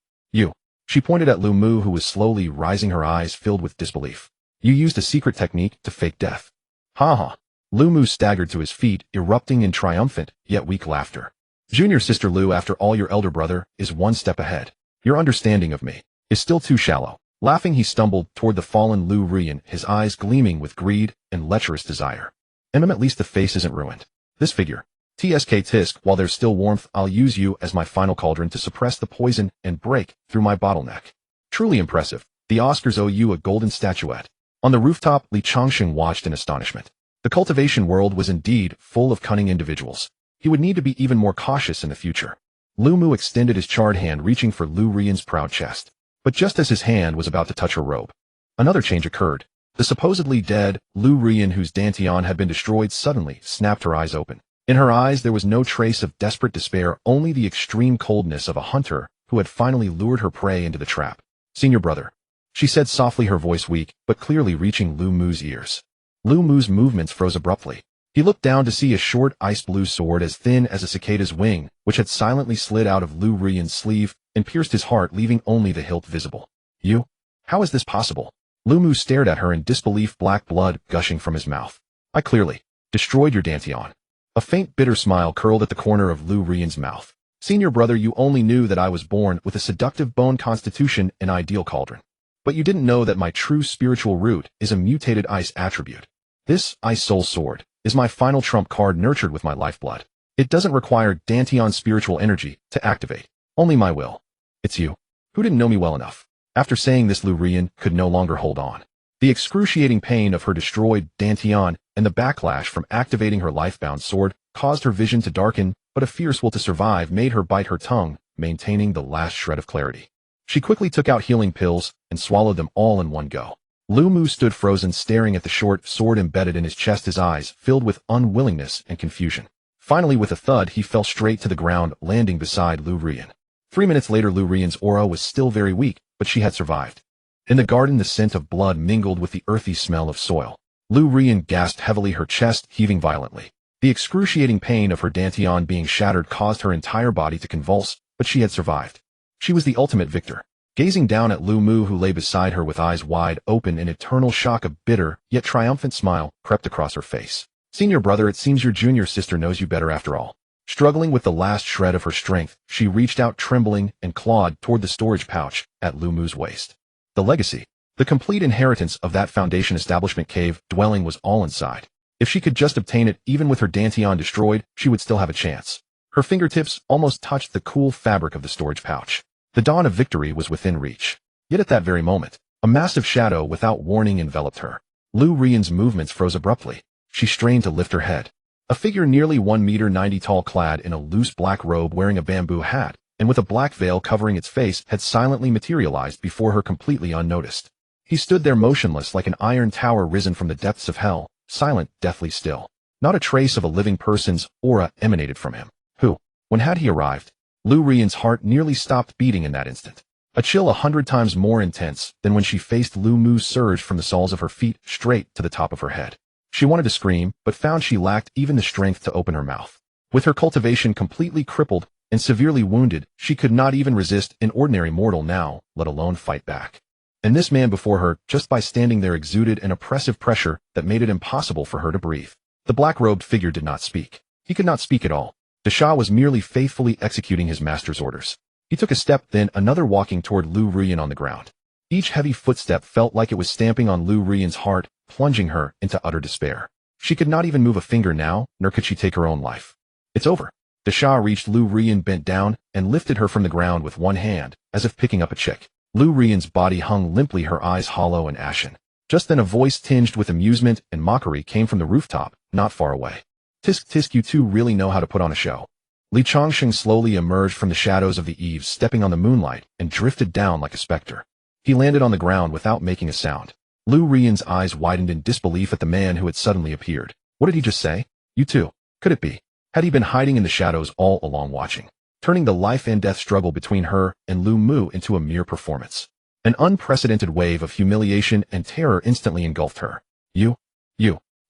She pointed at Lu Mu, who was slowly rising, her eyes filled with disbelief. You used a secret technique to fake death. Ha ha. Lu Mu staggered to his feet, erupting in triumphant, yet weak laughter. Junior sister Lu, after all, your elder brother is one step ahead. Your understanding of me is still too shallow. Laughing, he stumbled toward the fallen Lu Rian, his eyes gleaming with greed and lecherous desire. At least the face isn't ruined. This figure. Tsk tisk, while there's still warmth, I'll use you as my final cauldron to suppress the poison and break through my bottleneck. Truly impressive. The Oscars owe you a golden statuette. On the rooftop, Li Changsheng watched in astonishment. The cultivation world was indeed full of cunning individuals. He would need to be even more cautious in the future. Lu Mu extended his charred hand, reaching for Lu Rian's proud chest. But just as his hand was about to touch her robe, another change occurred. The supposedly dead Lu Rian, whose dantian had been destroyed, suddenly snapped her eyes open. In her eyes there was no trace of desperate despair, only the extreme coldness of a hunter who had finally lured her prey into the trap. Senior brother, she said softly, her voice weak, but clearly reaching Lu Mu's ears. Lu Mu's movements froze abruptly. He looked down to see a short ice blue sword as thin as a cicada's wing, which had silently slid out of Lu Rian's sleeve and pierced his heart, leaving only the hilt visible. You? How is this possible? Lu Mu stared at her in disbelief, black blood gushing from his mouth. I clearly destroyed your dantian. A faint bitter smile curled at the corner of Lu Rian's mouth. Senior brother, you only knew that I was born with a seductive bone constitution and ideal cauldron. But you didn't know that my true spiritual root is a mutated ice attribute. This ice soul sword is my final trump card, nurtured with my lifeblood. It doesn't require dantian spiritual energy to activate, only my will. It's you, who didn't know me well enough. After saying this, Lu Rian could no longer hold on. The excruciating pain of her destroyed dantian and the backlash from activating her life-bound sword caused her vision to darken, but a fierce will to survive made her bite her tongue, maintaining the last shred of clarity. She quickly took out healing pills and swallowed them all in one go. Lu Mu stood frozen, staring at the short sword embedded in his chest, his eyes filled with unwillingness and confusion. Finally, with a thud, he fell straight to the ground, landing beside Lu Rian. 3 minutes later, Lu Rian's aura was still very weak, but she had survived. In the garden, the scent of blood mingled with the earthy smell of soil. Lu Rian gasped heavily, her chest heaving violently. The excruciating pain of her dantian being shattered caused her entire body to convulse, but she had survived. She was the ultimate victor. Gazing down at Lu Mu, who lay beside her with eyes wide open, an eternal shock of bitter, yet triumphant smile crept across her face. "Senior brother, it seems your junior sister knows you better after all." Struggling with the last shred of her strength, she reached out trembling and clawed toward the storage pouch at Lu Mu's waist. The legacy. The complete inheritance of that Foundation establishment cave dwelling was all inside. If she could just obtain it, even with her Dantian destroyed, she would still have a chance. Her fingertips almost touched the cool fabric of the storage pouch. The dawn of victory was within reach. Yet at that very moment, a massive shadow without warning enveloped her. Lu Rian's movements froze abruptly. She strained to lift her head. A figure nearly 1.90 meters tall, clad in a loose black robe, wearing a bamboo hat, and with a black veil covering its face, had silently materialized before her completely unnoticed. He stood there motionless like an iron tower risen from the depths of hell, silent, deathly still. Not a trace of a living person's aura emanated from him. Who? When had he arrived? Lu Rian's heart nearly stopped beating in that instant. A chill 100 times more intense than when she faced Lu Mu surged from the soles of her feet straight to the top of her head. She wanted to scream, but found she lacked even the strength to open her mouth. With her cultivation completely crippled and severely wounded, she could not even resist an ordinary mortal now, let alone fight back. And this man before her, just by standing there, exuded an oppressive pressure that made it impossible for her to breathe. The black-robed figure did not speak. He could not speak at all. Desha was merely faithfully executing his master's orders. He took a step, then another, walking toward Lu Rian on the ground. Each heavy footstep felt like it was stamping on Lu Rian's heart, plunging her into utter despair. She could not even move a finger now, nor could she take her own life. "It's over." Desha reached Lu Rian, bent down, and lifted her from the ground with one hand, as if picking up a chick. Lu Rian's body hung limply, her eyes hollow and ashen. Just then a voice tinged with amusement and mockery came from the rooftop, not far away. "Tisk tisk, you two really know how to put on a show." Li Changsheng slowly emerged from the shadows of the eaves, stepping on the moonlight, and drifted down like a specter. He landed on the ground without making a sound. Lu Rian's eyes widened in disbelief at the man who had suddenly appeared. What did he just say? You two? Could it be? Had he been hiding in the shadows all along, watching, turning the life and death struggle between her and Lu Mu into a mere performance? An unprecedented wave of humiliation and terror instantly engulfed her. You.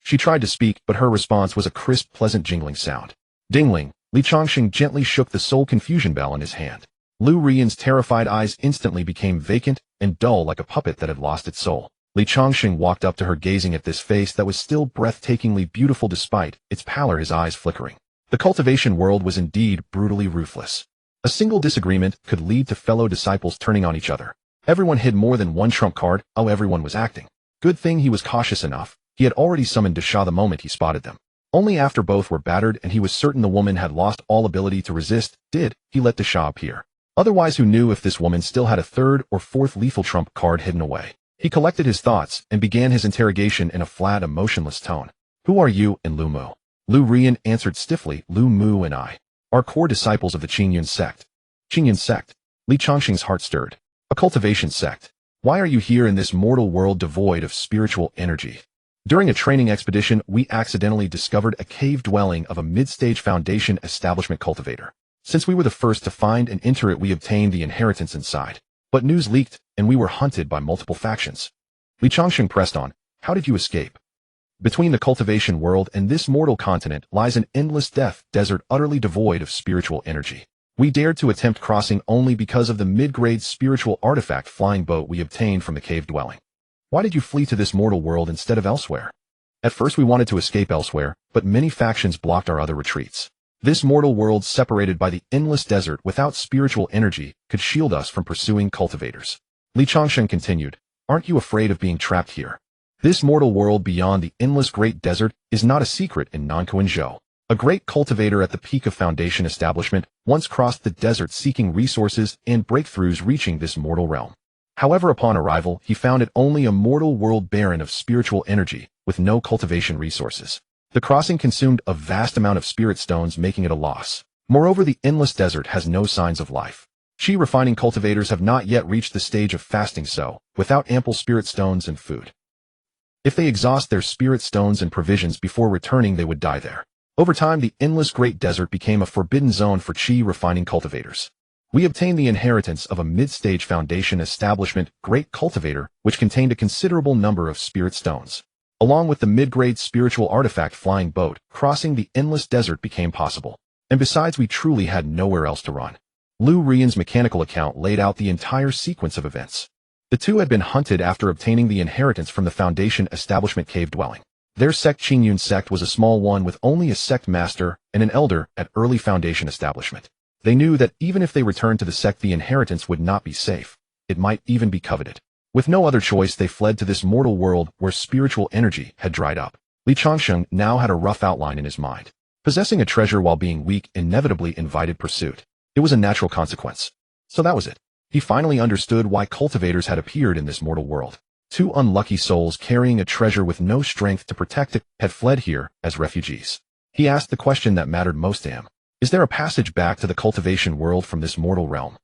She tried to speak, but her response was a crisp, pleasant jingling sound. Dingling. Li Changsheng gently shook the soul confusion bell in his hand. Lu Rian's terrified eyes instantly became vacant and dull like a puppet that had lost its soul. Li Changsheng walked up to her, gazing at this face that was still breathtakingly beautiful despite its pallor, his eyes flickering. The cultivation world was indeed brutally ruthless. A single disagreement could lead to fellow disciples turning on each other. Everyone hid more than one trump card. Oh, everyone was acting. Good thing he was cautious enough. He had already summoned Desha the moment he spotted them. Only after both were battered and he was certain the woman had lost all ability to resist did he let Desha appear. Otherwise, who knew if this woman still had a third or fourth lethal trump card hidden away? He collected his thoughts and began his interrogation in a flat, emotionless tone. "Who are you and Lu Mu?" Lu Rian answered stiffly. "Lu Mu and I are core disciples of the Qingyun sect." Qingyun sect? Li Changsheng's heart stirred. A cultivation sect? Why are you here in this mortal world devoid of spiritual energy? During a training expedition, we accidentally discovered a cave dwelling of a mid-stage Foundation establishment cultivator. Since we were the first to find and enter it, we obtained the inheritance inside. But news leaked, and we were hunted by multiple factions. Li Changsheng pressed on. How did you escape? Between the cultivation world and this mortal continent lies an endless death desert utterly devoid of spiritual energy. We dared to attempt crossing only because of the mid-grade spiritual artifact flying boat we obtained from the cave dwelling. Why did you flee to this mortal world instead of elsewhere? At first we wanted to escape elsewhere, but many factions blocked our other retreats. This mortal world, separated by the endless desert without spiritual energy, could shield us from pursuing cultivators. Li Changsheng continued. Aren't you afraid of being trapped here? This mortal world beyond the endless great desert is not a secret in Nankuanzhou. A great cultivator at the peak of Foundation establishment once crossed the desert seeking resources and breakthroughs, reaching this mortal realm. However, upon arrival, he found it only a mortal world barren of spiritual energy, with no cultivation resources. The crossing consumed a vast amount of spirit stones, making it a loss. Moreover, the endless desert has no signs of life. Qi refining cultivators have not yet reached the stage of fasting, so, without ample spirit stones and food. If they exhaust their spirit stones and provisions before returning, they would die there. Over time, the endless great desert became a forbidden zone for Qi refining cultivators. We obtained the inheritance of a mid-stage Foundation establishment great cultivator, which contained a considerable number of spirit stones. Along with the mid-grade spiritual artifact flying boat, crossing the endless desert became possible. And besides, we truly had nowhere else to run. Lu Rian's mechanical account laid out the entire sequence of events. The two had been hunted after obtaining the inheritance from the Foundation establishment cave dwelling. Their sect, Qingyun sect, was a small one with only a sect master and an elder at early Foundation establishment. They knew that even if they returned to the sect, the inheritance would not be safe. It might even be coveted. With no other choice, they fled to this mortal world where spiritual energy had dried up. Changsheng now had a rough outline in his mind. Possessing a treasure while being weak inevitably invited pursuit. It was a natural consequence. So that was it. He finally understood why cultivators had appeared in this mortal world. Two unlucky souls carrying a treasure with no strength to protect it had fled here as refugees. He asked the question that mattered most to him. Is there a passage back to the cultivation world from this mortal realm?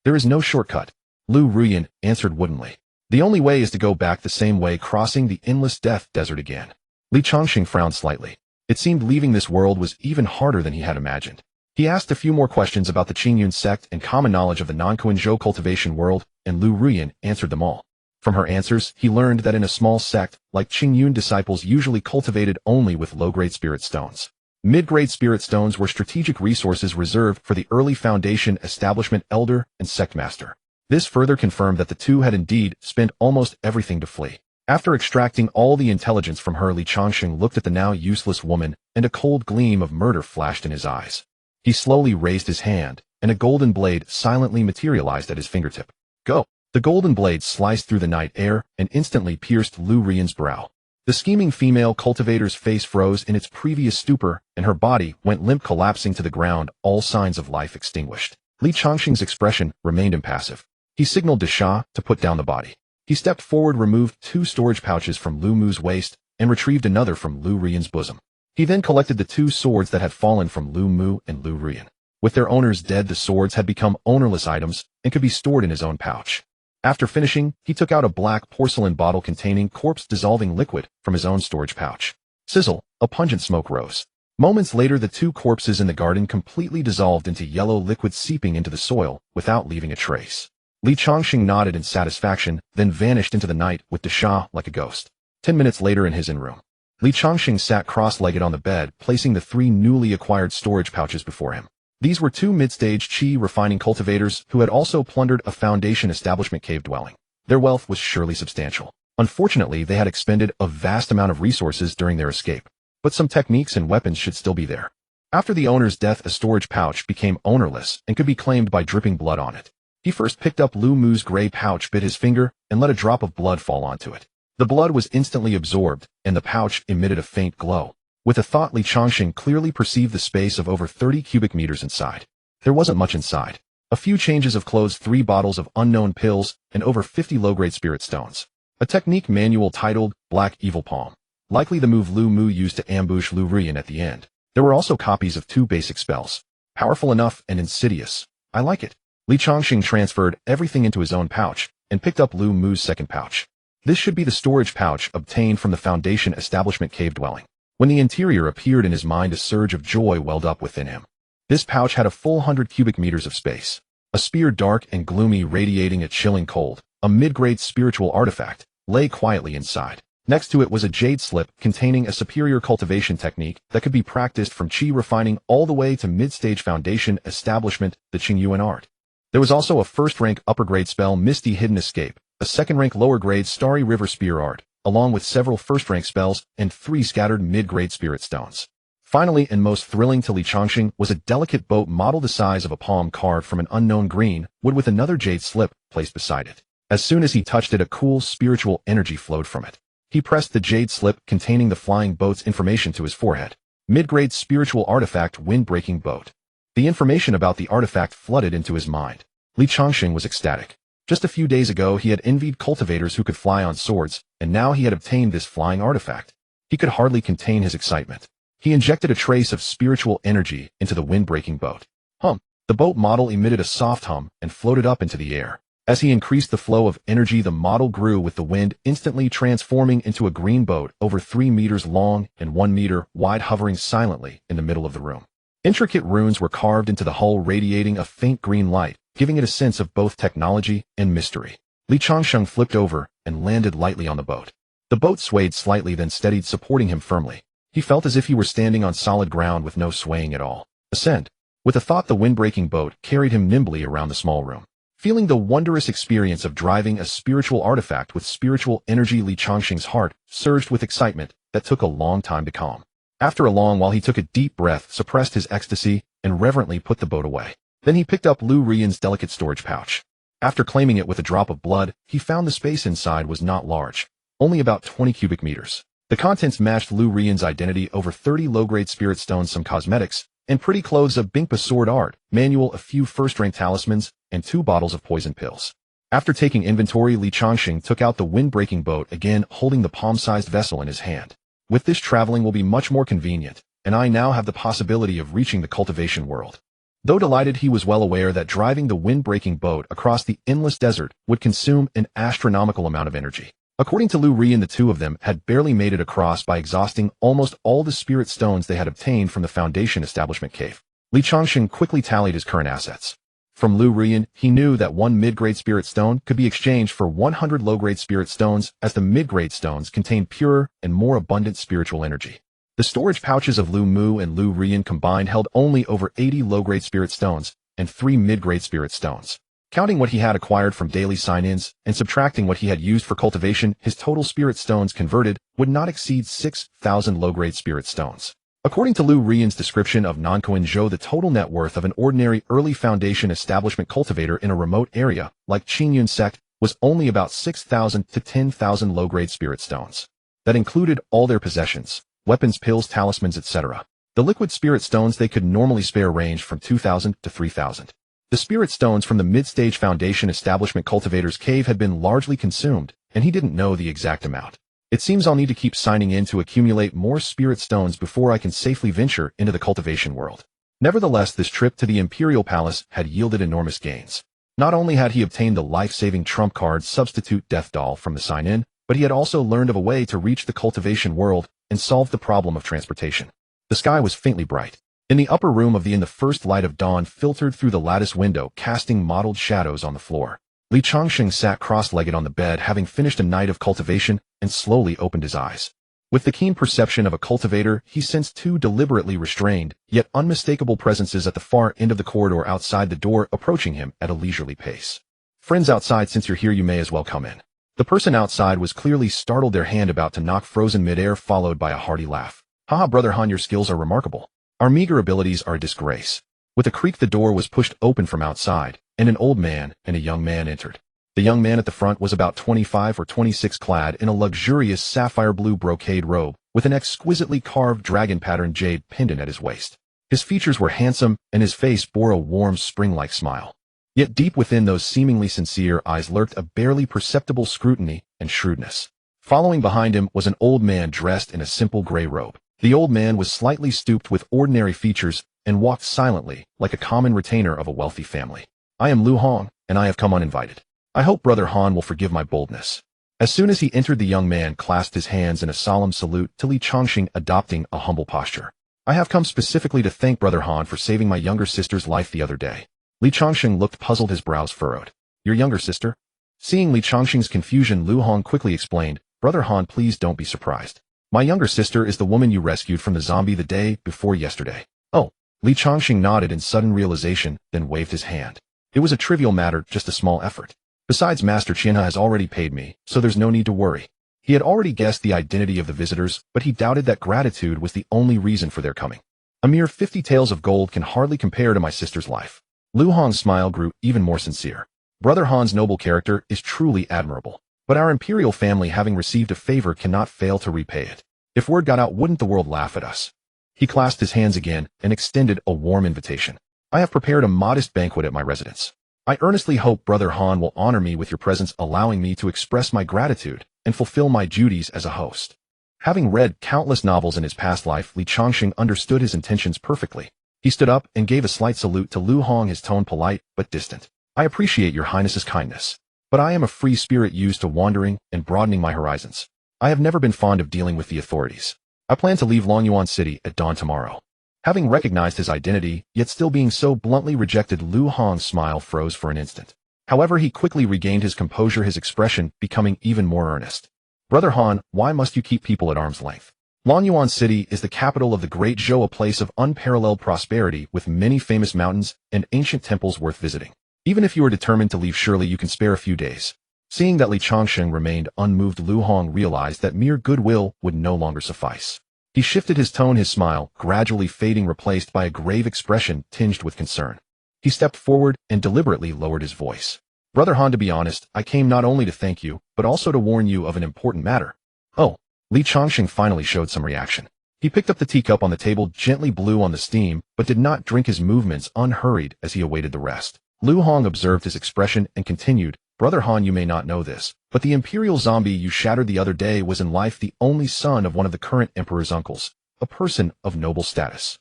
There is no shortcut, Lu Ruyan answered woodenly. The only way is to go back the same way, crossing the endless death desert again. Changsheng frowned slightly. It seemed leaving this world was even harder than he had imagined. He asked a few more questions about the Qingyun sect and common knowledge of the non-Quinzhou cultivation world, and Lu Ruyan answered them all. From her answers, he learned that in a small sect, like Qingyun, disciples usually cultivated only with low-grade spirit stones. Mid-grade spirit stones were strategic resources reserved for the early Foundation establishment elder and sect master. This further confirmed that the two had indeed spent almost everything to flee. After extracting all the intelligence from her, Changsheng looked at the now useless woman, and a cold gleam of murder flashed in his eyes. He slowly raised his hand, and a golden blade silently materialized at his fingertip. Go! The golden blade sliced through the night air and instantly pierced Lu Rian's brow. The scheming female cultivator's face froze in its previous stupor, and her body went limp, collapsing to the ground, all signs of life extinguished. Changsheng's expression remained impassive. He signaled to Sha to put down the body. He stepped forward, removed 2 storage pouches from Lu Mu's waist, and retrieved another from Lu Rian's bosom. He then collected the 2 swords that had fallen from Lu Mu and Lu Rian. With their owners dead, the swords had become ownerless items and could be stored in his own pouch. After finishing, he took out a black porcelain bottle containing corpse-dissolving liquid from his own storage pouch. Sizzle, a pungent smoke rose. Moments later, the 2 corpses in the garden completely dissolved into yellow liquid, seeping into the soil without leaving a trace. Changsheng nodded in satisfaction, then vanished into the night with Desha like a ghost. 10 minutes later, in his in-room, Changsheng sat cross-legged on the bed, placing the 3 newly acquired storage pouches before him. These were 2 mid-stage Qi refining cultivators who had also plundered a Foundation establishment cave dwelling. Their wealth was surely substantial. Unfortunately, they had expended a vast amount of resources during their escape, but some techniques and weapons should still be there. After the owner's death, a storage pouch became ownerless and could be claimed by dripping blood on it. He first picked up Lu Mu's gray pouch, bit his finger, and let a drop of blood fall onto it. The blood was instantly absorbed, and the pouch emitted a faint glow. With a thought, Changsheng clearly perceived the space of over 30 cubic meters inside. There wasn't much inside. A few changes of clothes, 3 bottles of unknown pills, and over 50 low-grade spirit stones. A technique manual titled Black Evil Palm. Likely the move Lu Mu used to ambush Lu Rian at the end. There were also copies of 2 basic spells. Powerful enough and insidious. I like it. Changsheng transferred everything into his own pouch and picked up Lu Mu's second pouch. This should be the storage pouch obtained from the Foundation establishment cave dwelling. When the interior appeared in his mind, a surge of joy welled up within him. This pouch had a full 100 cubic meters of space. A spear, dark and gloomy, radiating a chilling cold, a mid-grade spiritual artifact, lay quietly inside. Next to it was a jade slip containing a superior cultivation technique that could be practiced from Qi refining all the way to mid-stage Foundation establishment, the Qingyuan art. There was also a first-rank upper-grade spell, Misty Hidden Escape, a second-rank lower-grade Starry River Spear art, along with several first-rank spells and 3 scattered mid-grade spirit stones. Finally, and most thrilling to Changsheng, was a delicate boat model the size of a palm, carved from an unknown green wood with another jade slip placed beside it. As soon as he touched it, a cool spiritual energy flowed from it. He pressed the jade slip containing the flying boat's information to his forehead. Mid-grade spiritual artifact, wind-breaking boat. The information about the artifact flooded into his mind. Changsheng was ecstatic. Just a few days ago, he had envied cultivators who could fly on swords, and now he had obtained this flying artifact. He could hardly contain his excitement. He injected a trace of spiritual energy into the wind-breaking boat. Hum. The boat model emitted a soft hum and floated up into the air. As he increased the flow of energy, the model grew with the wind, instantly transforming into a green boat over 3 meters long and 1 meter wide, hovering silently in the middle of the room. Intricate runes were carved into the hull, radiating a faint green light, giving it a sense of both technology and mystery. Changsheng flipped over and landed lightly on the boat. The boat swayed slightly, then steadied, supporting him firmly. He felt as if he were standing on solid ground with no swaying at all. Ascend. With a thought, the wind-breaking boat carried him nimbly around the small room. Feeling the wondrous experience of driving a spiritual artifact with spiritual energy, Li Changsheng's heart surged with excitement that took a long time to calm. After a long while, he took a deep breath, suppressed his ecstasy, and reverently put the boat away. Then he picked up Lu Rian's delicate storage pouch. After claiming it with a drop of blood, he found the space inside was not large, only about 20 cubic meters. The contents matched Lu Rian's identity: over 30 low-grade spirit stones, some cosmetics, and pretty clothes, a Bingpa sword art manual, a few first-rank talismans, and 2 bottles of poison pills. After taking inventory, Li Changsheng took out the wind-breaking boat again, holding the palm-sized vessel in his hand. With this, traveling will be much more convenient, and I now have the possibility of reaching the cultivation world. Though delighted, he was well aware that driving the wind-breaking boat across the endless desert would consume an astronomical amount of energy. According to Lu Rian, the two of them had barely made it across by exhausting almost all the spirit stones they had obtained from the Foundation Establishment cave. Li Changsheng quickly tallied his current assets. From Lu Rian, he knew that 1 mid-grade spirit stone could be exchanged for 100 low-grade spirit stones, as the mid-grade stones contained purer and more abundant spiritual energy. The storage pouches of Lu Mu and Lu Rian combined held only over 80 low-grade spirit stones and 3 mid-grade spirit stones. Counting what he had acquired from daily sign-ins and subtracting what he had used for cultivation, his total spirit stones converted would not exceed 6,000 low-grade spirit stones. According to Lu Rian's description of Nankoin Zhou, the total net worth of an ordinary early Foundation Establishment cultivator in a remote area like Qingyun sect was only about 6,000 to 10,000 low-grade spirit stones. That included all their possessions, weapons, pills, talismans, etc. The liquid spirit stones they could normally spare ranged from 2,000 to 3,000. The spirit stones from the mid-stage Foundation Establishment cultivator's cave had been largely consumed, and he didn't know the exact amount. It seems I'll need to keep signing in to accumulate more spirit stones before I can safely venture into the cultivation world. Nevertheless, this trip to the Imperial Palace had yielded enormous gains. Not only had he obtained the life-saving trump card substitute death doll from the sign-in, but he had also learned of a way to reach the cultivation world and solve the problem of transportation. The sky was faintly bright. In the upper room of the inn, the first light of dawn filtered through the lattice window, casting mottled shadows on the floor. Li Changsheng sat cross-legged on the bed, having finished a night of cultivation, and slowly opened his eyes. With the keen perception of a cultivator, he sensed 2 deliberately restrained, yet unmistakable presences at the far end of the corridor outside the door, approaching him at a leisurely pace. "Friends outside, since you're here, you may as well come in." The person outside was clearly startled, their hand about to knock frozen mid-air, followed by a hearty laugh. "Haha, Brother Han, your skills are remarkable. Our meager abilities are a disgrace." With a creak, the door was pushed open from outside, and an old man and a young man entered. The young man at the front was about 25 or 26, clad in a luxurious sapphire blue brocade robe, with an exquisitely carved dragon-patterned jade pendant at his waist. His features were handsome, and his face bore a warm, spring-like smile. Yet deep within those seemingly sincere eyes lurked a barely perceptible scrutiny and shrewdness. Following behind him was an old man dressed in a simple gray robe. The old man was slightly stooped with ordinary features and walked silently, like a common retainer of a wealthy family. "I am Lu Hong, and I have come uninvited. I hope Brother Han will forgive my boldness." As soon as he entered, the young man clasped his hands in a solemn salute to Li Changsheng, adopting a humble posture. "I have come specifically to thank Brother Han for saving my younger sister's life the other day." Li Changsheng looked puzzled, his brows furrowed. "Your younger sister?" Seeing Li Changsheng's confusion, Lu Hong quickly explained, "Brother Han, please don't be surprised. My younger sister is the woman you rescued from the zombie the day before yesterday." "Oh." Li Changsheng nodded in sudden realization, then waved his hand. "It was a trivial matter, just a small effort. Besides, Master Qianhe has already paid me, so there's no need to worry." He had already guessed the identity of the visitors, but he doubted that gratitude was the only reason for their coming. "A mere 50 taels of gold can hardly compare to my sister's life." Lu Hong's smile grew even more sincere. "Brother Han's noble character is truly admirable, but our imperial family, having received a favor, cannot fail to repay it. If word got out, wouldn't the world laugh at us?" He clasped his hands again and extended a warm invitation. "I have prepared a modest banquet at my residence. I earnestly hope Brother Han will honor me with your presence, allowing me to express my gratitude and fulfill my duties as a host." Having read countless novels in his past life, Li Changsheng understood his intentions perfectly. He stood up and gave a slight salute to Lu Hong, his tone polite but distant. "I appreciate your highness's kindness, but I am a free spirit used to wandering and broadening my horizons. I have never been fond of dealing with the authorities. I plan to leave Longyuan City at dawn tomorrow." Having recognized his identity, yet still being so bluntly rejected, Lu Hong's smile froze for an instant. However, he quickly regained his composure, his expression becoming even more earnest. "Brother Han, why must you keep people at arm's length? Lonyuan City is the capital of the Great Zhou, a place of unparalleled prosperity with many famous mountains and ancient temples worth visiting. Even if you are determined to leave, surely you can spare a few days. Seeing that Li Changsheng remained unmoved, Lu Hong realized that mere goodwill would no longer suffice. He shifted his tone, his smile gradually fading, replaced by a grave expression tinged with concern. He stepped forward and deliberately lowered his voice. Brother Han, to be honest, I came not only to thank you, but also to warn you of an important matter. Oh. Li Changsheng finally showed some reaction. He picked up the teacup on the table, gently blew on the steam, but did not drink, his movements unhurried as he awaited the rest. Lu Hong observed his expression and continued, Brother Han, you may not know this, but the imperial zombie you shattered the other day was in life the only son of one of the current emperor's uncles, a person of noble status.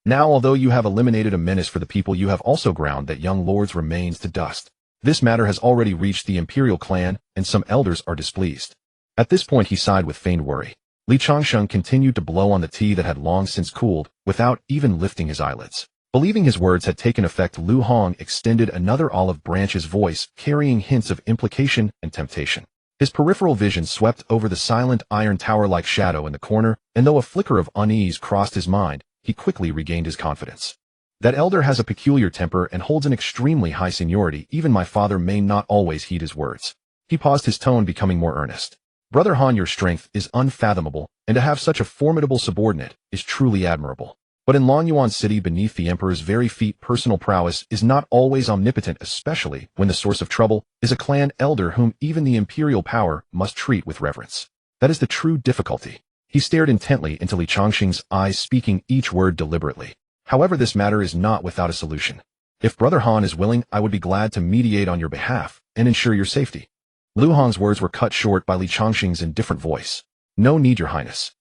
Now, although you have eliminated a menace for the people, you have also ground that young lord's remains to dust. This matter has already reached the imperial clan, and some elders are displeased. At this point he sighed with feigned worry. Li Changsheng continued to blow on the tea that had long since cooled, without even lifting his eyelids. Believing his words had taken effect, Lu Hong extended another olive branch, his voice carrying hints of implication and temptation. His peripheral vision swept over the silent iron tower-like shadow in the corner, and though a flicker of unease crossed his mind, he quickly regained his confidence. That elder has a peculiar temper and holds an extremely high seniority. Even my father may not always heed his words. He paused, his tone becoming more earnest. Brother Han, your strength is unfathomable, and to have such a formidable subordinate is truly admirable. But in Lonyuan City, beneath the emperor's very feet, personal prowess is not always omnipotent, especially when the source of trouble is a clan elder whom even the imperial power must treat with reverence. That is the true difficulty. He stared intently into Li Changsheng's eyes, speaking each word deliberately. However, this matter is not without a solution. If Brother Han is willing, I would be glad to mediate on your behalf and ensure your safety. Lu Hong's words were cut short by Li Changsheng's indifferent voice. No need, your highness.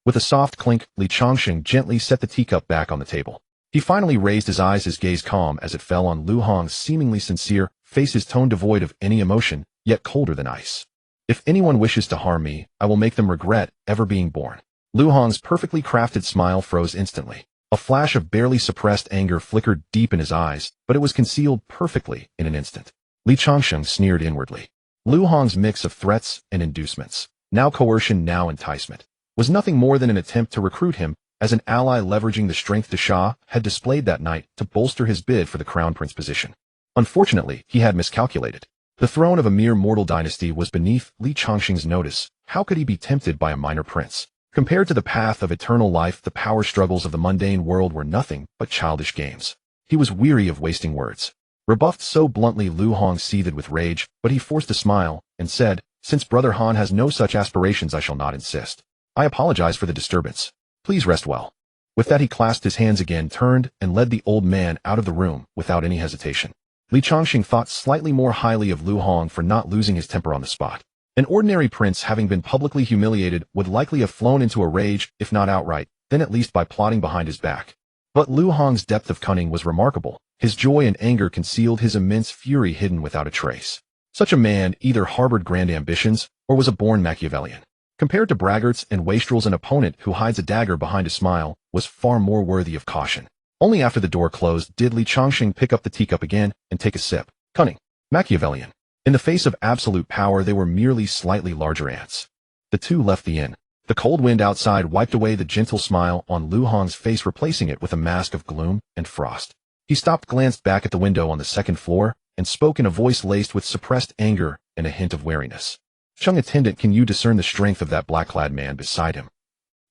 With a soft clink, Li Changsheng gently set the teacup back on the table. He finally raised his eyes, his gaze calm as it fell on Lu Hong's seemingly sincere face, his tone devoid of any emotion, yet colder than ice. If anyone wishes to harm me, I will make them regret ever being born. Lu Hong's perfectly crafted smile froze instantly. A flash of barely suppressed anger flickered deep in his eyes, but it was concealed perfectly in an instant. Li Changsheng sneered inwardly. Lu Hong's mix of threats and inducements, now coercion, now enticement, was nothing more than an attempt to recruit him as an ally, leveraging the strength the Shah had displayed that night to bolster his bid for the crown prince position. Unfortunately, he had miscalculated. The throne of a mere mortal dynasty was beneath Li Changsheng's notice. How could he be tempted by a minor prince? Compared to the path of eternal life, the power struggles of the mundane world were nothing but childish games. He was weary of wasting words. Rebuffed so bluntly, Lu Hong seethed with rage, but he forced a smile and said, Since Brother Han has no such aspirations, I shall not insist. I apologize for the disturbance. Please rest well. With that, he clasped his hands again, turned, and led the old man out of the room without any hesitation. Li Changsheng thought slightly more highly of Lu Hong for not losing his temper on the spot. An ordinary prince, having been publicly humiliated, would likely have flown into a rage, if not outright, then at least by plotting behind his back. But Lu Hong's depth of cunning was remarkable. His joy and anger concealed his immense fury, hidden without a trace. Such a man either harbored grand ambitions or was a born Machiavellian. Compared to braggarts and wastrels, an opponent who hides a dagger behind a smile was far more worthy of caution. Only after the door closed did Li Changsheng pick up the teacup again and take a sip. Cunning. Machiavellian. In the face of absolute power, they were merely slightly larger ants. The two left the inn. The cold wind outside wiped away the gentle smile on Lu Hong's face, replacing it with a mask of gloom and frost. He stopped, glanced back at the window on the second floor, and spoke in a voice laced with suppressed anger and a hint of wariness. Chung, attendant, can you discern the strength of that black-clad man beside him?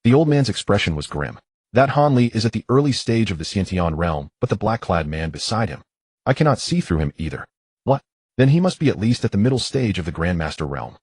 The old man's expression was grim. That Han Li is at the early stage of the Immortal Realm, but the black-clad man beside him, I cannot see through him either. What? Then he must be at least at the middle stage of the Grandmaster realm.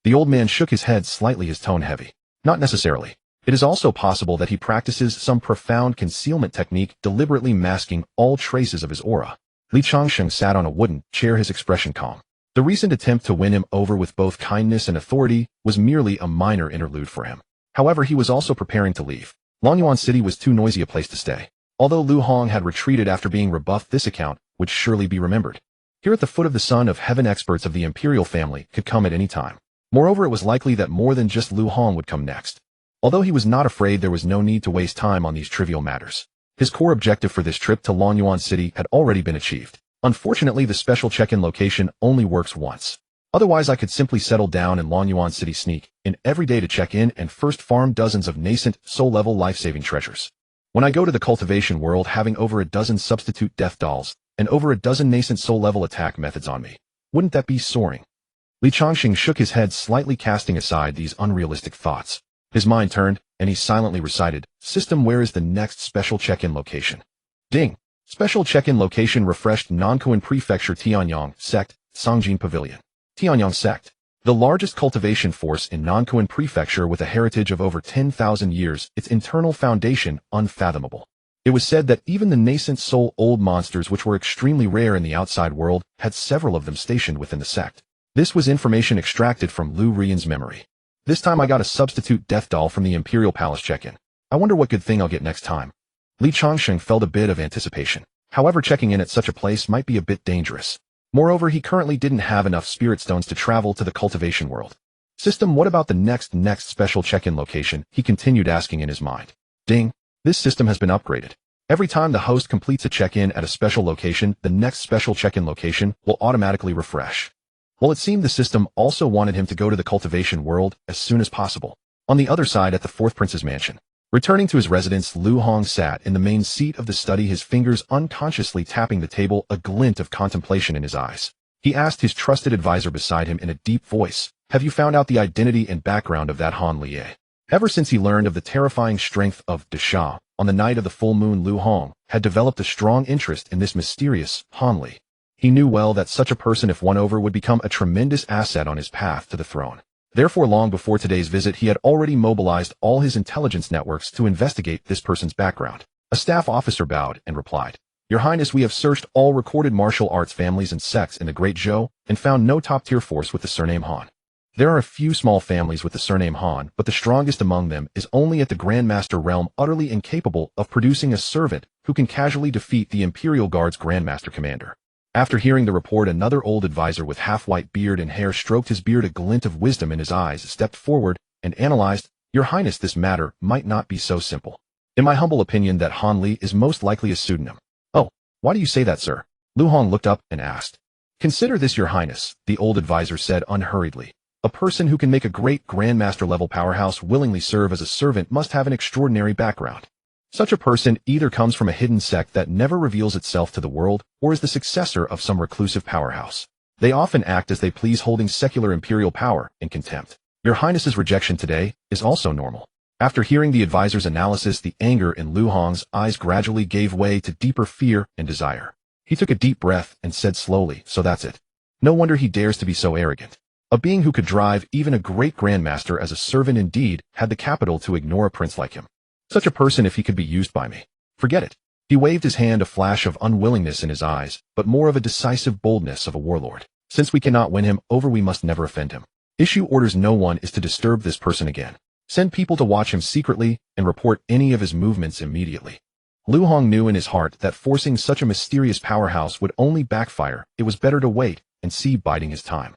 The old man shook his head slightly, his tone heavy. Not necessarily. It is also possible that he practices some profound concealment technique, deliberately masking all traces of his aura. Li Changsheng sat on a wooden chair, his expression calm. The recent attempt to win him over with both kindness and authority was merely a minor interlude for him. However, he was also preparing to leave. Lonyuan City was too noisy a place to stay. Although Lu Hong had retreated after being rebuffed, this account would surely be remembered. Here at the foot of the Son of Heaven, experts of the imperial family could come at any time. Moreover, it was likely that more than just Lu Hong would come next. Although he was not afraid, there was no need to waste time on these trivial matters. His core objective for this trip to Lonyuan City had already been achieved. Unfortunately, the special check-in location only works once. Otherwise, I could simply settle down in Lonyuan City sneak in every day to check in and first farm dozens of nascent, soul-level life-saving treasures. When I go to the cultivation world having over a dozen substitute death dolls and over a dozen nascent soul-level attack methods on me, wouldn't that be soaring? Li Changsheng shook his head, slightly casting aside these unrealistic thoughts. His mind turned, and he silently recited, "System, where is the next special check-in location?" Ding! Special check-in location refreshed. Nankoan Prefecture, Tianyang Sect, Songjin Pavilion. Tianyang Sect, the largest cultivation force in Nankoan Prefecture with a heritage of over 10,000 years, its internal foundation unfathomable. It was said that even the nascent soul-old monsters, which were extremely rare in the outside world, had several of them stationed within the sect. This was information extracted from Lu Rian's memory. This time I got a substitute death doll from the Imperial Palace check-in. I wonder what good thing I'll get next time. Li Changsheng felt a bit of anticipation. However, checking in at such a place might be a bit dangerous. Moreover, he currently didn't have enough spirit stones to travel to the cultivation world. System, what about the next special check-in location? He continued asking in his mind. Ding! This system has been upgraded. Every time the host completes a check-in at a special location, the next special check-in location will automatically refresh. Well, it seemed the system also wanted him to go to the cultivation world as soon as possible. On the other side, at the fourth prince's mansion. Returning to his residence, Lu Hong sat in the main seat of the study, his fingers unconsciously tapping the table, a glint of contemplation in his eyes. He asked his trusted advisor beside him in a deep voice, "Have you found out the identity and background of that Han Lie?" Ever since he learned of the terrifying strength of Desha on the night of the full moon, Lu Hong had developed a strong interest in this mysterious Han Lie. He knew well that such a person, if won over, would become a tremendous asset on his path to the throne. Therefore, long before today's visit, he had already mobilized all his intelligence networks to investigate this person's background. A staff officer bowed and replied, "Your Highness, we have searched all recorded martial arts families and sects in the Great Zhou and found no top-tier force with the surname Han. There are a few small families with the surname Han, but the strongest among them is only at the Grandmaster realm, utterly incapable of producing a servant who can casually defeat the Imperial Guard's Grandmaster Commander." After hearing the report, another old advisor with half-white beard and hair stroked his beard, a glint of wisdom in his eyes, stepped forward and analyzed, "Your Highness, this matter might not be so simple. In my humble opinion, that Han Li is most likely a pseudonym." "Oh, why do you say that, sir?" Lu Hong looked up and asked. "Consider this, Your Highness," the old advisor said unhurriedly. "A person who can make a great Grandmaster-level powerhouse willingly serve as a servant must have an extraordinary background. Such a person either comes from a hidden sect that never reveals itself to the world, or is the successor of some reclusive powerhouse. They often act as they please, holding secular imperial power in contempt. Your Highness's rejection today is also normal." After hearing the advisor's analysis, the anger in Lu Hong's eyes gradually gave way to deeper fear and desire. He took a deep breath and said slowly, "So that's it. No wonder he dares to be so arrogant. A being who could drive even a great Grandmaster as a servant indeed had the capital to ignore a prince like him. Such a person, if he could be used by me, forget it." He waved his hand, a flash of unwillingness in his eyes, but more of a decisive boldness of a warlord. "Since we cannot win him over, we must never offend him. Issue orders no one is to disturb this person again. Send people to watch him secretly and report any of his movements immediately." Lu Hong knew in his heart that forcing such a mysterious powerhouse would only backfire. It was better to wait and see, biding his time.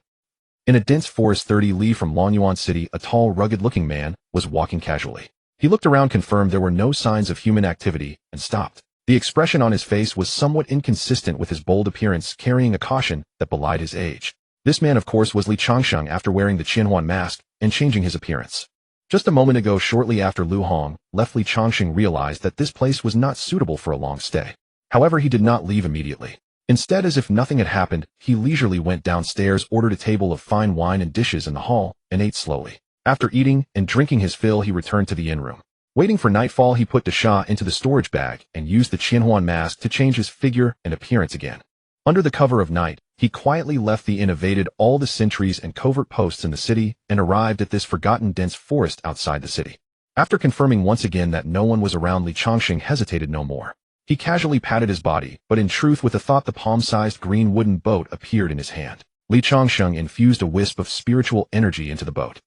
In a dense forest 30 li from Lonyuan City, a tall, rugged-looking man was walking casually. He looked around, confirmed there were no signs of human activity, and stopped. The expression on his face was somewhat inconsistent with his bold appearance, carrying a caution that belied his age. This man, of course, was Li Changsheng, after wearing the Qianhuan mask and changing his appearance. Just a moment ago, shortly after Lu Hong left, Li Changsheng realized that this place was not suitable for a long stay. However, he did not leave immediately. Instead, as if nothing had happened, he leisurely went downstairs, ordered a table of fine wine and dishes in the hall, and ate slowly. After eating and drinking his fill, he returned to the inn room. Waiting for nightfall, he put Desha into the storage bag and used the Qianhuan mask to change his figure and appearance again. Under the cover of night, he quietly left the inn, evaded all the sentries and covert posts in the city, and arrived at this forgotten dense forest outside the city. After confirming once again that no one was around, Li Changsheng hesitated no more. He casually patted his body, but in truth, with a thought, the palm-sized green wooden boat appeared in his hand. Li Changsheng infused a wisp of spiritual energy into the boat.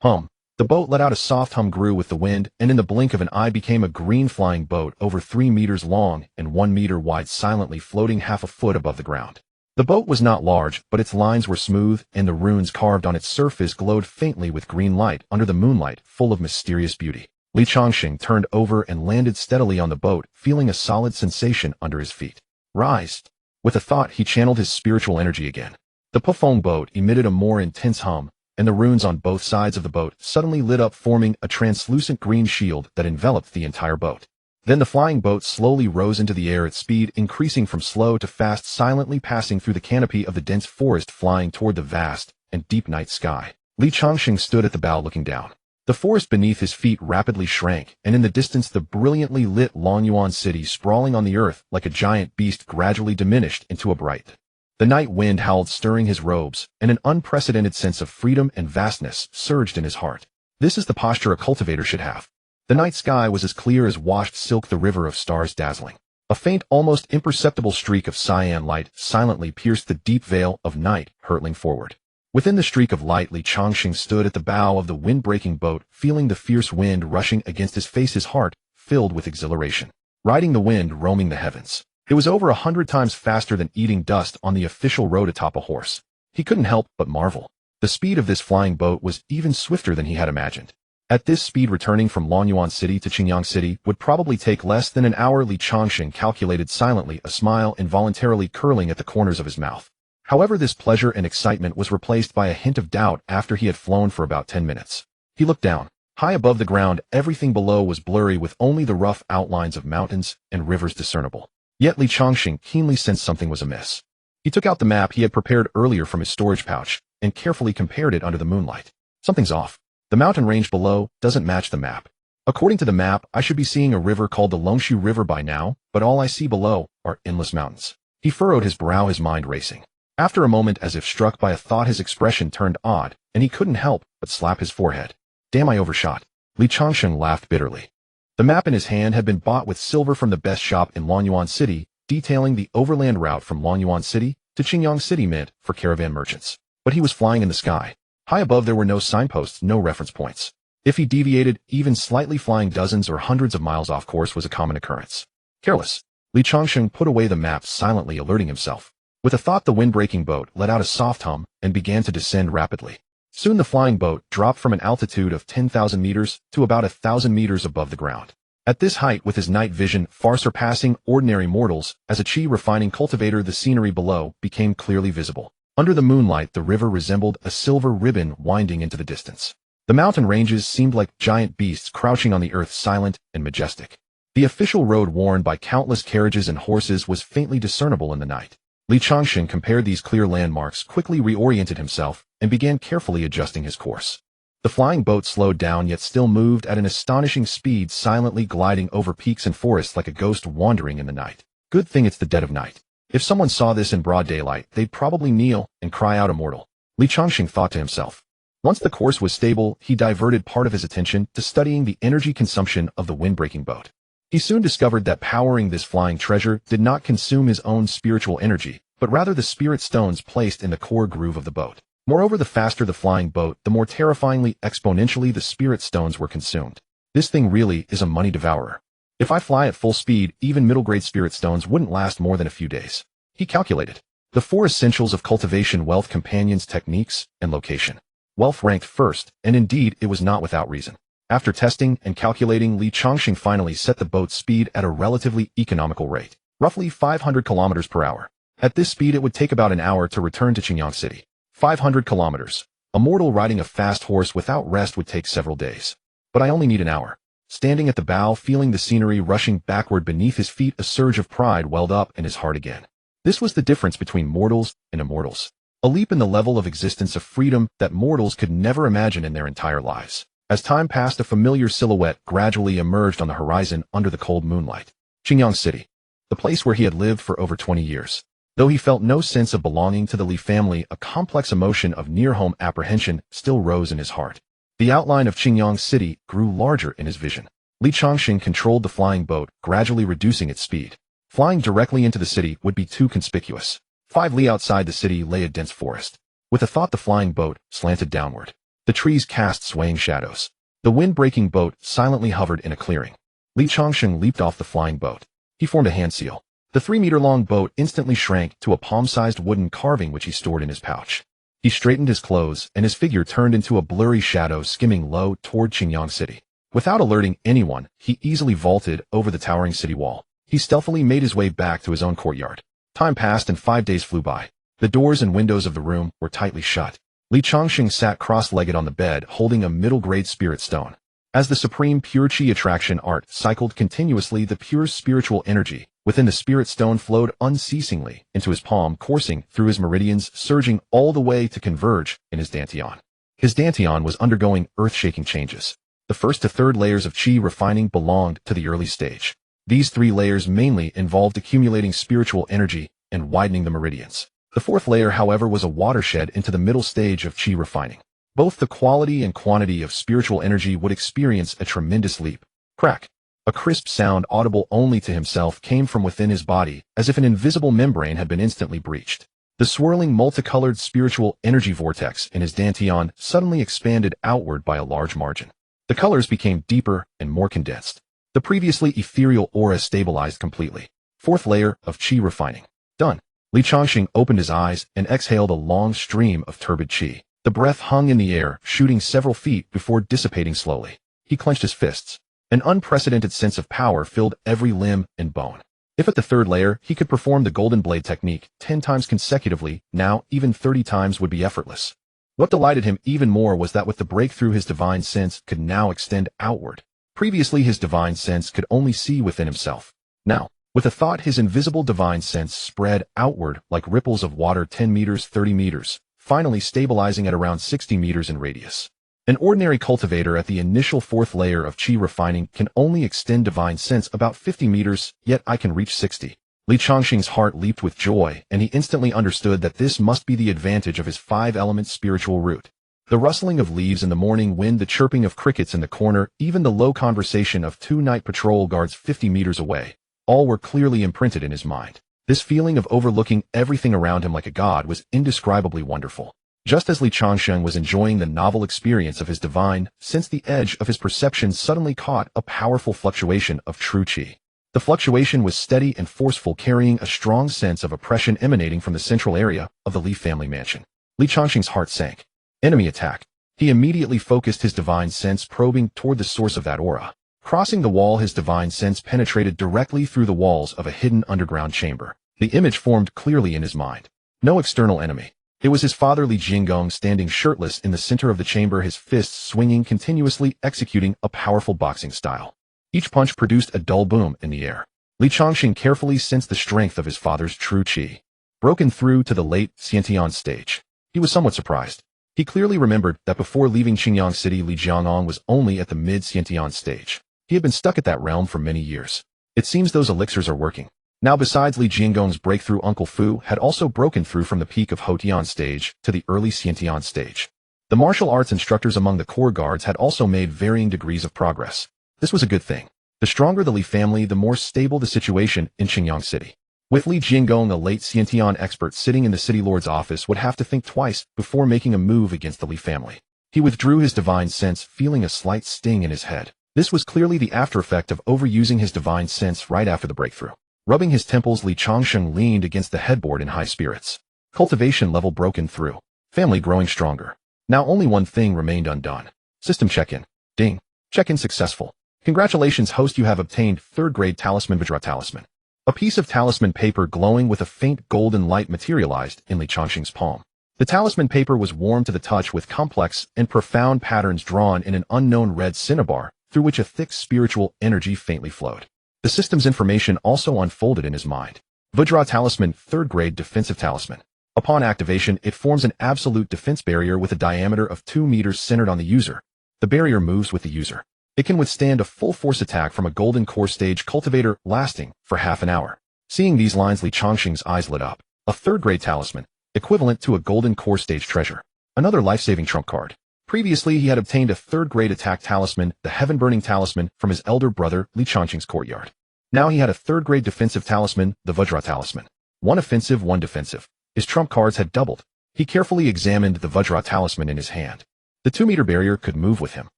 The boat let out a soft hum, grew with the wind, and in the blink of an eye became a green flying boat over 3 meters long and 1 meter wide, silently floating half a foot above the ground. The boat was not large, but its lines were smooth, and the runes carved on its surface glowed faintly with green light under the moonlight, full of mysterious beauty. Li Changsheng turned over and landed steadily on the boat, feeling a solid sensation under his feet. "Rise." With a thought, he channeled his spiritual energy again. The Pufong boat emitted a more intense hum, and the runes on both sides of the boat suddenly lit up, forming a translucent green shield that enveloped the entire boat. Then the flying boat slowly rose into the air, its speed increasing from slow to fast, silently passing through the canopy of the dense forest, flying toward the vast and deep night sky. Li Changsheng stood at the bow looking down. The forest beneath his feet rapidly shrank, and in the distance the brilliantly lit Longyuan city sprawling on the earth like a giant beast gradually diminished into a bright. The night wind howled, stirring his robes, and an unprecedented sense of freedom and vastness surged in his heart. This is the posture a cultivator should have. The night sky was as clear as washed silk, the river of stars dazzling. A faint, almost imperceptible streak of cyan light silently pierced the deep veil of night, hurtling forward. Within the streak of light, Li Changsheng stood at the bow of the wind-breaking boat, feeling the fierce wind rushing against his face, his heart filled with exhilaration. Riding the wind, roaming the heavens. It was over 100 times faster than eating dust on the official road atop a horse. He couldn't help but marvel. The speed of this flying boat was even swifter than he had imagined. At this speed, returning from Longyuan City to Qingyang City would probably take less than an hour. Li Changsheng calculated silently, a smile involuntarily curling at the corners of his mouth. However, this pleasure and excitement was replaced by a hint of doubt after he had flown for about 10 minutes. He looked down. High above the ground, everything below was blurry, with only the rough outlines of mountains and rivers discernible. Yet Li Changsheng keenly sensed something was amiss. He took out the map he had prepared earlier from his storage pouch and carefully compared it under the moonlight. Something's off. The mountain range below doesn't match the map. According to the map, I should be seeing a river called the Longshu River by now, but all I see below are endless mountains. He furrowed his brow, his mind racing. After a moment, as if struck by a thought, his expression turned odd, and he couldn't help but slap his forehead. Damn, I overshot. Li Changsheng laughed bitterly. The map in his hand had been bought with silver from the best shop in Longyuan City, detailing the overland route from Longyuan City to Qingyang City meant for caravan merchants. But he was flying in the sky. High above there were no signposts, no reference points. If he deviated, even slightly, flying dozens or hundreds of miles off course was a common occurrence. Careless. Li Changsheng put away the map, silently alerting himself. With a thought, the wind-breaking boat let out a soft hum and began to descend rapidly. Soon the flying boat dropped from an altitude of 10,000 meters to about 1,000 meters above the ground. At this height, with his night vision far surpassing ordinary mortals, as a chi-refining cultivator, the scenery below became clearly visible. Under the moonlight, the river resembled a silver ribbon winding into the distance. The mountain ranges seemed like giant beasts crouching on the earth, silent and majestic. The official road, worn by countless carriages and horses, was faintly discernible in the night. Li Changsheng compared these clear landmarks, quickly reoriented himself, and began carefully adjusting his course. The flying boat slowed down, yet still moved at an astonishing speed, silently gliding over peaks and forests like a ghost wandering in the night. Good thing it's the dead of night. If someone saw this in broad daylight, they'd probably kneel and cry out immortal. Li Changsheng thought to himself. Once the course was stable, he diverted part of his attention to studying the energy consumption of the wind-breaking boat. He soon discovered that powering this flying treasure did not consume his own spiritual energy, but rather the spirit stones placed in the core groove of the boat. Moreover, the faster the flying boat, the more terrifyingly exponentially the spirit stones were consumed. This thing really is a money devourer. If I fly at full speed, even middle-grade spirit stones wouldn't last more than a few days. He calculated. The 4 essentials of cultivation: wealth, companions, techniques, and location. Wealth ranked first, and indeed it was not without reason. After testing and calculating, Li Changsheng finally set the boat's speed at a relatively economical rate, roughly 500 kilometers per hour. At this speed, it would take about an hour to return to Qingyang City. 500 kilometers. A mortal riding a fast horse without rest would take several days. But I only need an hour. Standing at the bow, feeling the scenery rushing backward beneath his feet, a surge of pride welled up in his heart again. This was the difference between mortals and immortals. A leap in the level of existence of freedom that mortals could never imagine in their entire lives. As time passed, a familiar silhouette gradually emerged on the horizon under the cold moonlight. Qingyang City. The place where he had lived for over 20 years. Though he felt no sense of belonging to the Li family, a complex emotion of near-home apprehension still rose in his heart. The outline of Qingyang City grew larger in his vision. Li Changsheng controlled the flying boat, gradually reducing its speed. Flying directly into the city would be too conspicuous. 5 li outside the city lay a dense forest. With a thought, the flying boat slanted downward. The trees cast swaying shadows. The wind-breaking boat silently hovered in a clearing. Li Changsheng leaped off the flying boat. He formed a hand seal. The 3-meter-long boat instantly shrank to a palm-sized wooden carving which he stored in his pouch. He straightened his clothes, and his figure turned into a blurry shadow skimming low toward Qingyang City. Without alerting anyone, he easily vaulted over the towering city wall. He stealthily made his way back to his own courtyard. Time passed and 5 days flew by. The doors and windows of the room were tightly shut. Li Changsheng sat cross-legged on the bed, holding a middle-grade spirit stone. As the supreme pure chi attraction art cycled continuously, the pure spiritual energy within the spirit stone flowed unceasingly into his palm, coursing through his meridians, surging all the way to converge in his dantian. His dantian was undergoing earth-shaking changes. The first to third layers of chi refining belonged to the early stage. These 3 layers mainly involved accumulating spiritual energy and widening the meridians. The 4th layer, however, was a watershed into the middle stage of chi refining. Both the quality and quantity of spiritual energy would experience a tremendous leap. Crack! A crisp sound audible only to himself came from within his body, as if an invisible membrane had been instantly breached. The swirling multicolored spiritual energy vortex in his dantian suddenly expanded outward by a large margin. The colors became deeper and more condensed. The previously ethereal aura stabilized completely. 4th layer of chi refining. Done. Li Changsheng opened his eyes and exhaled a long stream of turbid chi. The breath hung in the air, shooting several feet before dissipating slowly. He clenched his fists. An unprecedented sense of power filled every limb and bone. If at the 3rd layer he could perform the golden blade technique 10 times consecutively, now even 30 times would be effortless. What delighted him even more was that with the breakthrough, his divine sense could now extend outward. Previously, his divine sense could only see within himself. Now, with a thought, his invisible divine sense spread outward like ripples of water, 10 meters, 30 meters, finally stabilizing at around 60 meters in radius. An ordinary cultivator at the initial 4th layer of chi refining can only extend divine sense about 50 meters, yet I can reach 60. Li Changsheng's heart leaped with joy, and he instantly understood that this must be the advantage of his 5-element spiritual root. The rustling of leaves in the morning wind, the chirping of crickets in the corner, even the low conversation of 2 night patrol guards 50 meters away, all were clearly imprinted in his mind. This feeling of overlooking everything around him like a god was indescribably wonderful. Just as Li Changsheng was enjoying the novel experience of his divine sense, the edge of his perception suddenly caught a powerful fluctuation of true chi. The fluctuation was steady and forceful, carrying a strong sense of oppression emanating from the central area of the Li family mansion. Li Changsheng's heart sank. Enemy attack. He immediately focused his divine sense, probing toward the source of that aura. Crossing the wall, his divine sense penetrated directly through the walls of a hidden underground chamber. The image formed clearly in his mind. No external enemy. It was his father Li Jinggong standing shirtless in the center of the chamber, his fists swinging continuously, executing a powerful boxing style. Each punch produced a dull boom in the air. Li Changsheng carefully sensed the strength of his father's true chi. Broken through to the late Xiantian stage. He was somewhat surprised. He clearly remembered that before leaving Qingyang City, Li Jiangong was only at the mid-Xiantian stage. He had been stuck at that realm for many years. It seems those elixirs are working. Now, besides Li Jinggong's breakthrough, Uncle Fu had also broken through from the peak of Hotian stage to the early Xiantian stage. The martial arts instructors among the core guards had also made varying degrees of progress. This was a good thing. The stronger the Li family, the more stable the situation in Qingyang City. With Li Jinggong, a late Xiantian expert sitting in the city lord's office, would have to think twice before making a move against the Li family. He withdrew his divine sense, feeling a slight sting in his head. This was clearly the after effect of overusing his divine sense right after the breakthrough. Rubbing his temples, Li Changsheng leaned against the headboard in high spirits. Cultivation level broken through. Family growing stronger. Now only one thing remained undone. System check-in. Ding. Check-in successful. Congratulations, host, you have obtained 3rd grade talisman Vajra talisman. A piece of talisman paper glowing with a faint golden light materialized in Li Changsheng's palm. The talisman paper was warm to the touch with complex and profound patterns drawn in an unknown red cinnabar through which a thick spiritual energy faintly flowed. The system's information also unfolded in his mind. Vajra talisman, 3rd grade defensive talisman. Upon activation, it forms an absolute defense barrier with a diameter of 2 meters centered on the user. The barrier moves with the user. It can withstand a full force attack from a golden core stage cultivator, lasting for half an hour. Seeing these lines, Li Changsheng's eyes lit up. A 3rd grade talisman, equivalent to a golden core stage treasure. Another life-saving trump card. Previously, he had obtained a 3rd grade attack talisman, the heaven-burning talisman, from his elder brother, Li Changsheng's courtyard. Now he had a 3rd grade defensive talisman, the Vajra talisman. 1 offensive, 1 defensive. His trump cards had doubled. He carefully examined the Vajra talisman in his hand. The 2-meter barrier could move with him.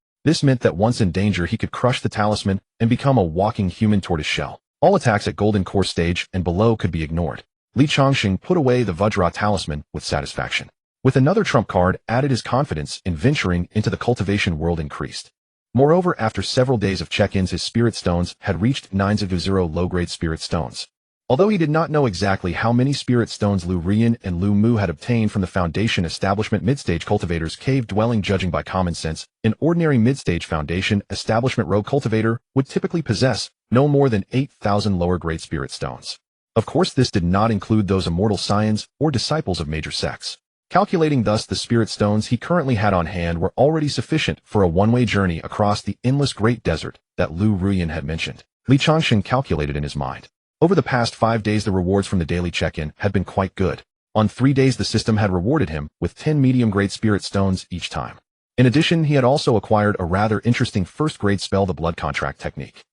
This meant that once in danger, he could crush the talisman and become a walking human tortoise shell. All attacks at golden core stage and below could be ignored. Li Changsheng put away the Vajra talisman with satisfaction. With another trump card added, his confidence in venturing into the cultivation world increased. Moreover, after several days of check-ins, his spirit stones had reached 9/0 low-grade spirit stones. Although he did not know exactly how many spirit stones Lu Rian and Lu Mu had obtained from the Foundation Establishment Midstage Cultivators Cave Dwelling, judging by common sense, an ordinary Midstage Foundation Establishment Rogue Cultivator would typically possess no more than 8,000 lower-grade spirit stones. Of course, this did not include those immortal scions or disciples of major sects. Calculating thus, the spirit stones he currently had on hand were already sufficient for a one-way journey across the endless great desert that Lu Rian had mentioned. Li Changsheng calculated in his mind. Over the past 5 days, the rewards from the daily check-in had been quite good. On 3 days, the system had rewarded him with 10 medium-grade spirit stones each time. In addition, he had also acquired a rather interesting first-grade spell, the blood contract technique.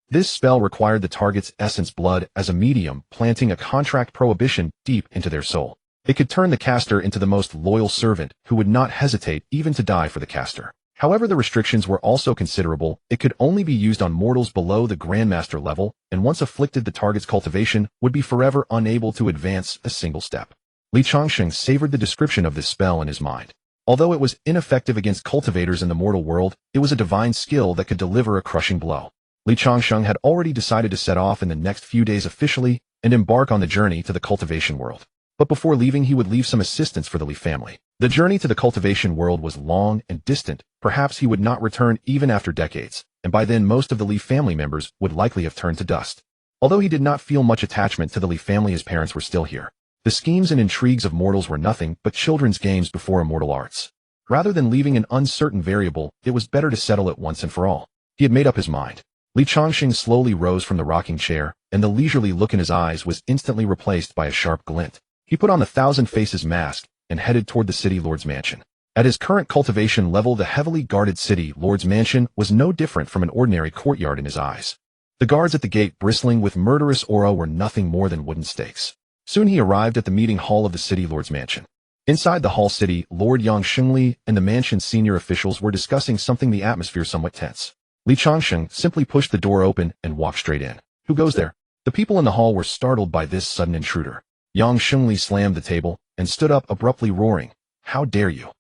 This spell required the target's essence blood as a medium, planting a contract prohibition deep into their soul. It could turn the caster into the most loyal servant who would not hesitate even to die for the caster. However, the restrictions were also considerable. It could only be used on mortals below the Grandmaster level, and once afflicted, the target's cultivation would be forever unable to advance a single step. Li Changsheng savored the description of this spell in his mind. Although it was ineffective against cultivators in the mortal world, it was a divine skill that could deliver a crushing blow. Li Changsheng had already decided to set off in the next few days officially and embark on the journey to the cultivation world. But before leaving, he would leave some assistance for the Li family. The journey to the cultivation world was long and distant. Perhaps he would not return even after decades, and by then most of the Li family members would likely have turned to dust. Although he did not feel much attachment to the Li family, his parents were still here. The schemes and intrigues of mortals were nothing but children's games before immortal arts. Rather than leaving an uncertain variable, it was better to settle it once and for all. He had made up his mind. Li Changsheng slowly rose from the rocking chair, and the leisurely look in his eyes was instantly replaced by a sharp glint. He put on the Thousand Faces mask and headed toward the City Lord's mansion. At his current cultivation level, the heavily guarded City Lord's mansion was no different from an ordinary courtyard in his eyes. The guards at the gate, bristling with murderous aura, were nothing more than wooden stakes. Soon he arrived at the meeting hall of the City Lord's mansion. Inside the hall, City Lord Yang Shengli and the mansion's senior officials were discussing something, the atmosphere somewhat tense. Li Changsheng simply pushed the door open and walked straight in. "Who goes there?" The people in the hall were startled by this sudden intruder. Yang Shengli slammed the table and stood up abruptly, roaring, "How dare you!"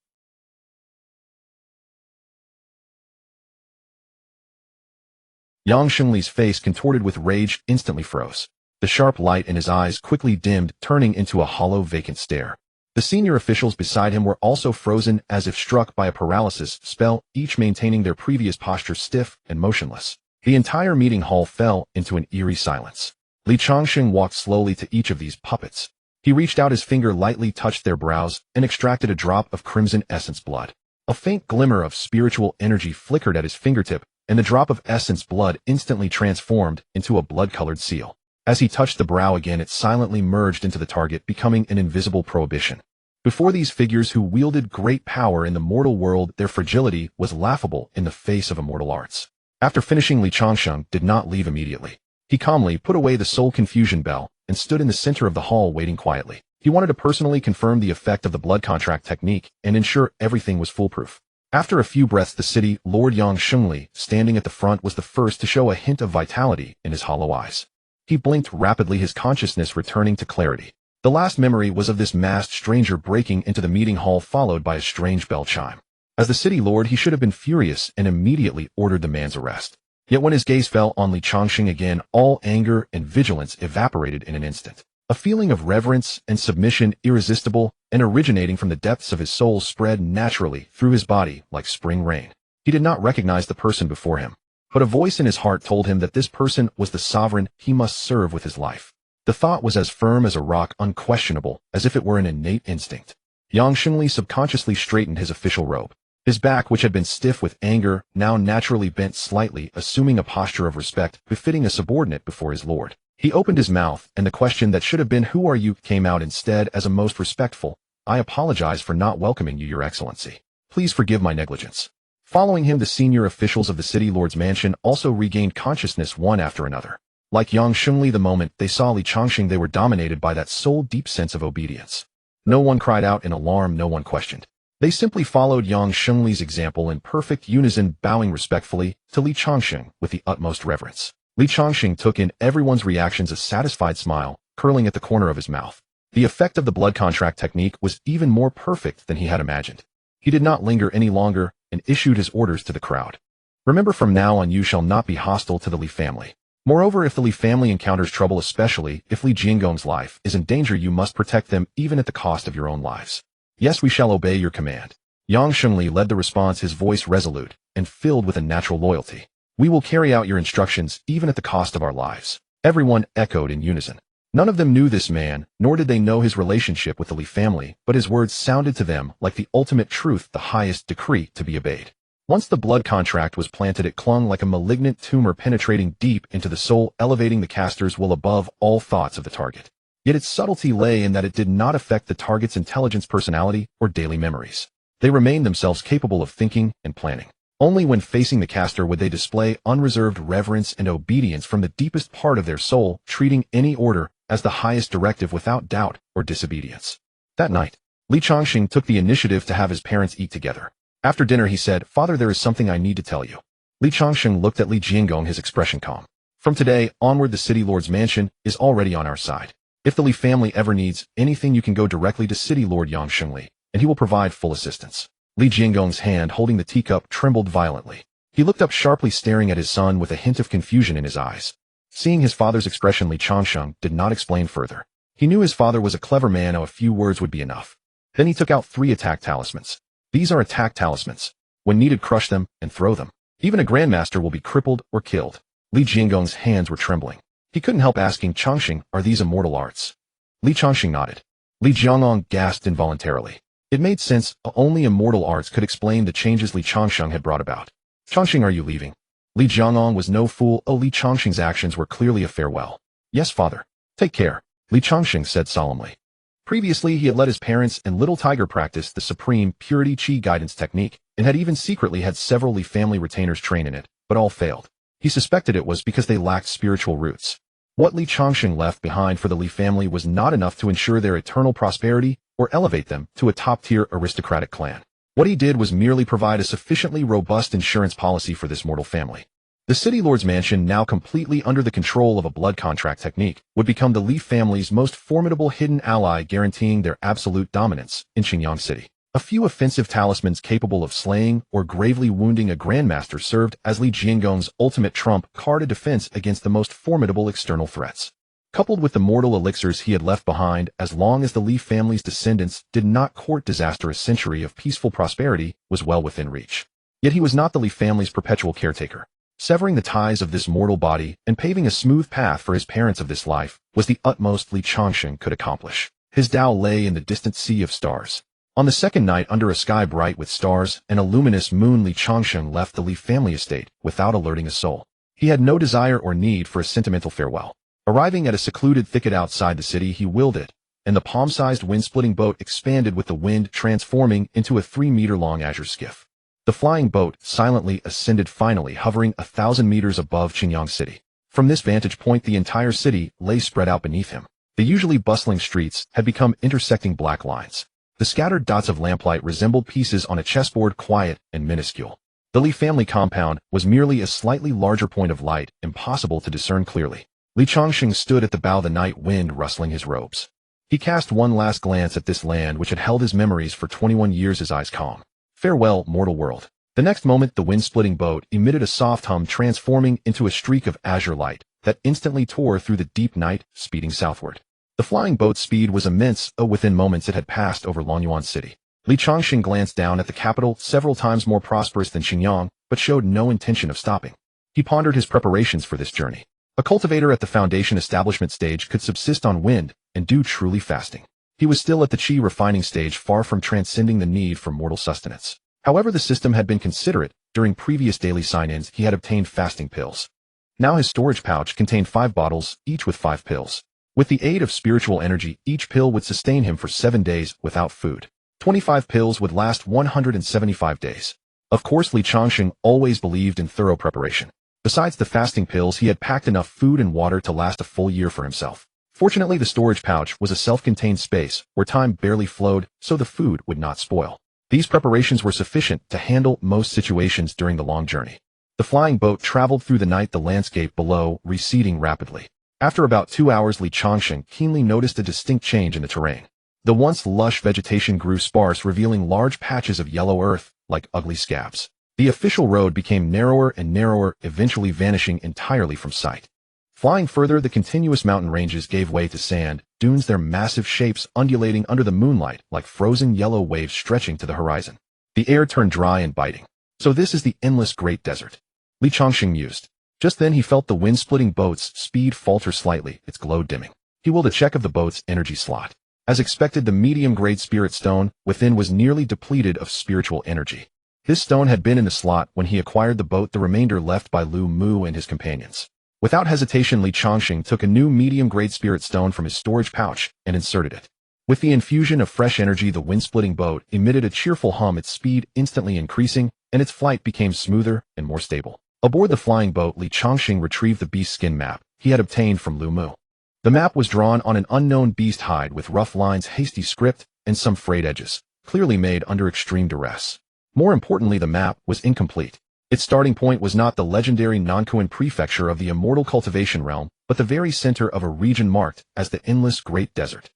Yang Shengli's face, contorted with rage, instantly froze. The sharp light in his eyes quickly dimmed, turning into a hollow, vacant stare. The senior officials beside him were also frozen, as if struck by a paralysis spell, each maintaining their previous posture, stiff and motionless. The entire meeting hall fell into an eerie silence. Li Changsheng walked slowly to each of these puppets. He reached out his finger, lightly touched their brows, and extracted a drop of crimson essence blood. A faint glimmer of spiritual energy flickered at his fingertip, and the drop of essence blood instantly transformed into a blood-colored seal. As he touched the brow again, it silently merged into the target, becoming an invisible prohibition. Before these figures who wielded great power in the mortal world, their fragility was laughable in the face of immortal arts. After finishing, Li Changsheng did not leave immediately. He calmly put away the soul confusion bell and stood in the center of the hall, waiting quietly. He wanted to personally confirm the effect of the blood contract technique and ensure everything was foolproof. After a few breaths, the City Lord Yang Shengli, standing at the front, was the first to show a hint of vitality in his hollow eyes. He blinked rapidly, his consciousness returning to clarity. The last memory was of this masked stranger breaking into the meeting hall, followed by a strange bell chime. As the City Lord, he should have been furious and immediately ordered the man's arrest. Yet when his gaze fell on Li Changsheng again, all anger and vigilance evaporated in an instant. A feeling of reverence and submission, irresistible and originating from the depths of his soul, spread naturally through his body like spring rain. He did not recognize the person before him, but a voice in his heart told him that this person was the sovereign he must serve with his life. The thought was as firm as a rock, unquestionable, as if it were an innate instinct. Yang Shengli subconsciously straightened his official robe. His back, which had been stiff with anger, now naturally bent slightly, assuming a posture of respect befitting a subordinate before his lord. He opened his mouth, and the question that should have been "Who are you?" came out instead as a most respectful, "I apologize for not welcoming you, Your Excellency. Please forgive my negligence." Following him, the senior officials of the City Lord's mansion also regained consciousness one after another. Like Yang Shengli, the moment they saw Li Changsheng, they were dominated by that soul-deep sense of obedience. No one cried out in alarm, no one questioned. They simply followed Yang Shengli's example in perfect unison, bowing respectfully to Li Changsheng with the utmost reverence. Li Changsheng took in everyone's reactions, a satisfied smile curling at the corner of his mouth. The effect of the blood contract technique was even more perfect than he had imagined. He did not linger any longer and issued his orders to the crowd. "Remember, from now on you shall not be hostile to the Li family. Moreover, if the Li family encounters trouble, especially if Li Jinggong's life is in danger, you must protect them even at the cost of your own lives. Yes, we shall obey your command. Yang Shengli led the response, his voice resolute and filled with a natural loyalty. We will carry out your instructions even at the cost of our lives. Everyone echoed in unison. None of them knew this man, nor did they know his relationship with the Li family, but his words sounded to them like the ultimate truth, the highest decree to be obeyed. Once the blood contract was planted, it clung like a malignant tumor, penetrating deep into the soul, elevating the caster's will above all thoughts of the target. Yet its subtlety lay in that it did not affect the target's intelligence, personality, or daily memories. They remained themselves capable of thinking and planning. Only when facing the caster would they display unreserved reverence and obedience from the deepest part of their soul, treating any order as the highest directive without doubt or disobedience. That night, Li Changsheng took the initiative to have his parents eat together. After dinner he said, "Father, there is something I need to tell you." Li Changsheng looked at Li Jinggong, his expression calm. "From today onward, the city lord's mansion is already on our side. If the Li family ever needs anything, you can go directly to City Lord Yang Shengli, and he will provide full assistance." Li Jinggong's hand holding the teacup trembled violently. He looked up sharply, staring at his son with a hint of confusion in his eyes. Seeing his father's expression, Li Changsheng did not explain further. He knew his father was a clever man, a few words would be enough. Then he took out 3 attack talismans. These are attack talismans. When needed, crush them and throw them. Even a grandmaster will be crippled or killed. Li Jinggong's hands were trembling. He couldn't help asking, "Changsheng, are these immortal arts?" Li Changsheng nodded. Li Jianglong gasped involuntarily. It made sense. Only immortal arts could explain the changes Li Changsheng had brought about. "Changsheng, are you leaving?" Li Jianglong was no fool. Li Changsheng's actions were clearly a farewell. "Yes, father. Take care," Li Changsheng said solemnly. Previously, he had let his parents and Little Tiger practice the supreme purity chi guidance technique, and had even secretly had several Li family retainers train in it, but all failed. He suspected it was because they lacked spiritual roots. What Li Changsheng left behind for the Li family was not enough to ensure their eternal prosperity or elevate them to a top-tier aristocratic clan. What he did was merely provide a sufficiently robust insurance policy for this mortal family. The City Lord's mansion, now completely under the control of a blood contract technique, would become the Li family's most formidable hidden ally, guaranteeing their absolute dominance in Xinjiang City. A few offensive talismans capable of slaying or gravely wounding a grandmaster served as Li Jinggong's ultimate trump card, a defense against the most formidable external threats. Coupled with the mortal elixirs he had left behind, as long as the Li family's descendants did not court disaster, a century of peaceful prosperity was well within reach. Yet he was not the Li family's perpetual caretaker. Severing the ties of this mortal body and paving a smooth path for his parents of this life was the utmost Li Changsheng could accomplish. His Tao lay in the distant sea of stars. On the second night, under a sky bright with stars and a luminous moon, Li Changsheng left the Li family estate without alerting a soul. He had no desire or need for a sentimental farewell. Arriving at a secluded thicket outside the city, he willed it, and the palm-sized wind-splitting boat expanded with the wind, transforming into a 3-meter-long azure skiff. The flying boat silently ascended, finally hovering 1,000 meters above Xinjiang City. From this vantage point, the entire city lay spread out beneath him. The usually bustling streets had become intersecting black lines. The scattered dots of lamplight resembled pieces on a chessboard, quiet and minuscule. The Li family compound was merely a slightly larger point of light, impossible to discern clearly. Li Changsheng stood at the bow, the night wind rustling his robes. He cast one last glance at this land which had held his memories for 21 years, his eyes calm. Farewell, mortal world. The next moment, the wind-splitting boat emitted a soft hum, transforming into a streak of azure light that instantly tore through the deep night, speeding southward. The flying boat's speed was immense. Within moments it had passed over Longyuan City. Li Changsheng glanced down at the capital, several times more prosperous than Xinjiang, but showed no intention of stopping. He pondered his preparations for this journey. A cultivator at the foundation establishment stage could subsist on wind and do truly fasting. He was still at the chi refining stage, far from transcending the need for mortal sustenance. However, the system had been considerate. During previous daily sign-ins, he had obtained fasting pills. Now his storage pouch contained 5 bottles, each with 5 pills. With the aid of spiritual energy, each pill would sustain him for 7 days without food. 25 pills would last 175 days. Of course, Li Changsheng always believed in thorough preparation. Besides the fasting pills, he had packed enough food and water to last a full year for himself. Fortunately, the storage pouch was a self-contained space where time barely flowed, so the food would not spoil. These preparations were sufficient to handle most situations during the long journey. The flying boat traveled through the night, the landscape below receding rapidly. After about 2 hours, Li Changsheng keenly noticed a distinct change in the terrain. The once lush vegetation grew sparse, revealing large patches of yellow earth like ugly scabs. The official road became narrower and narrower, eventually vanishing entirely from sight. Flying further, the continuous mountain ranges gave way to sand dunes, their massive shapes undulating under the moonlight like frozen yellow waves stretching to the horizon. The air turned dry and biting. So this is the endless great desert, Li Changsheng mused. Just then he felt the wind-splitting boat's speed falter slightly, its glow dimming. He willed a check of the boat's energy slot. As expected, the medium-grade spirit stone within was nearly depleted of spiritual energy. This stone had been in the slot when he acquired the boat, the remainder left by Lu Mu and his companions. Without hesitation, Li Changsheng took a new medium-grade spirit stone from his storage pouch and inserted it. With the infusion of fresh energy, the wind-splitting boat emitted a cheerful hum, its speed instantly increasing, and its flight became smoother and more stable. Aboard the flying boat, Li Changsheng retrieved the beast skin map he had obtained from Lu Mu. The map was drawn on an unknown beast hide with rough lines, hasty script, and some frayed edges, clearly made under extreme duress. More importantly, the map was incomplete. Its starting point was not the legendary Nankuan prefecture of the immortal cultivation realm, but the very center of a region marked as the endless Great Desert.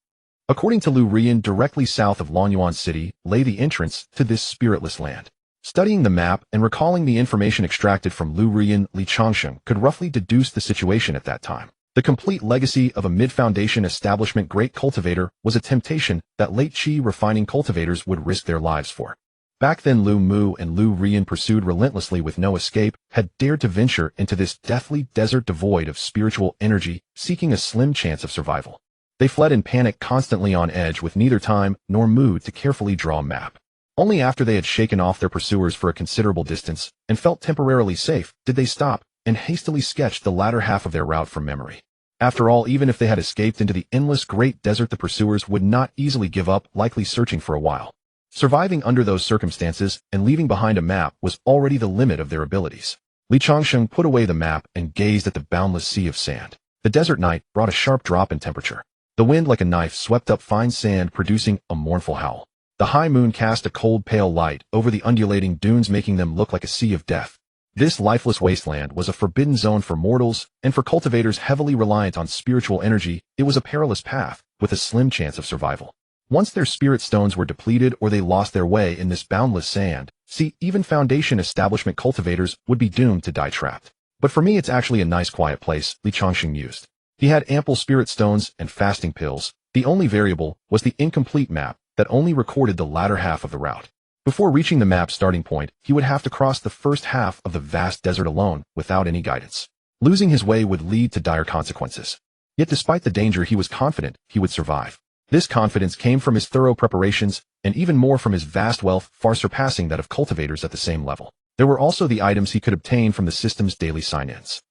According to Lu Rian, directly south of Lonyuan City lay the entrance to this spiritless land. Studying the map and recalling the information extracted from Lu Rian, Li Changsheng could roughly deduce the situation at that time. The complete legacy of a mid-foundation establishment great cultivator was a temptation that late Qi refining cultivators would risk their lives for. Back then, Lu Mu and Lu Rian, pursued relentlessly with no escape, had dared to venture into this deathly desert devoid of spiritual energy, seeking a slim chance of survival. They fled in panic, constantly on edge, with neither time nor mood to carefully draw a map. Only after they had shaken off their pursuers for a considerable distance and felt temporarily safe did they stop and hastily sketch the latter half of their route from memory. After all, even if they had escaped into the endless great desert, the pursuers would not easily give up, likely searching for a while. Surviving under those circumstances and leaving behind a map was already the limit of their abilities. Li Changsheng put away the map and gazed at the boundless sea of sand. The desert night brought a sharp drop in temperature. The wind, like a knife, swept up fine sand, producing a mournful howl. The high moon cast a cold, pale light over the undulating dunes, making them look like a sea of death. This lifeless wasteland was a forbidden zone for mortals, and for cultivators heavily reliant on spiritual energy, it was a perilous path, with a slim chance of survival. Once their spirit stones were depleted or they lost their way in this boundless sand, even foundation establishment cultivators would be doomed to die trapped. But for me, it's actually a nice quiet place, Li Changsheng mused. He had ample spirit stones and fasting pills. The only variable was the incomplete map that only recorded the latter half of the route. Before reaching the map's starting point, he would have to cross the first half of the vast desert alone, without any guidance. Losing his way would lead to dire consequences. Yet despite the danger, he was confident he would survive. This confidence came from his thorough preparations, and even more from his vast wealth, far surpassing that of cultivators at the same level. There were also the items he could obtain from the system's daily sign-ins.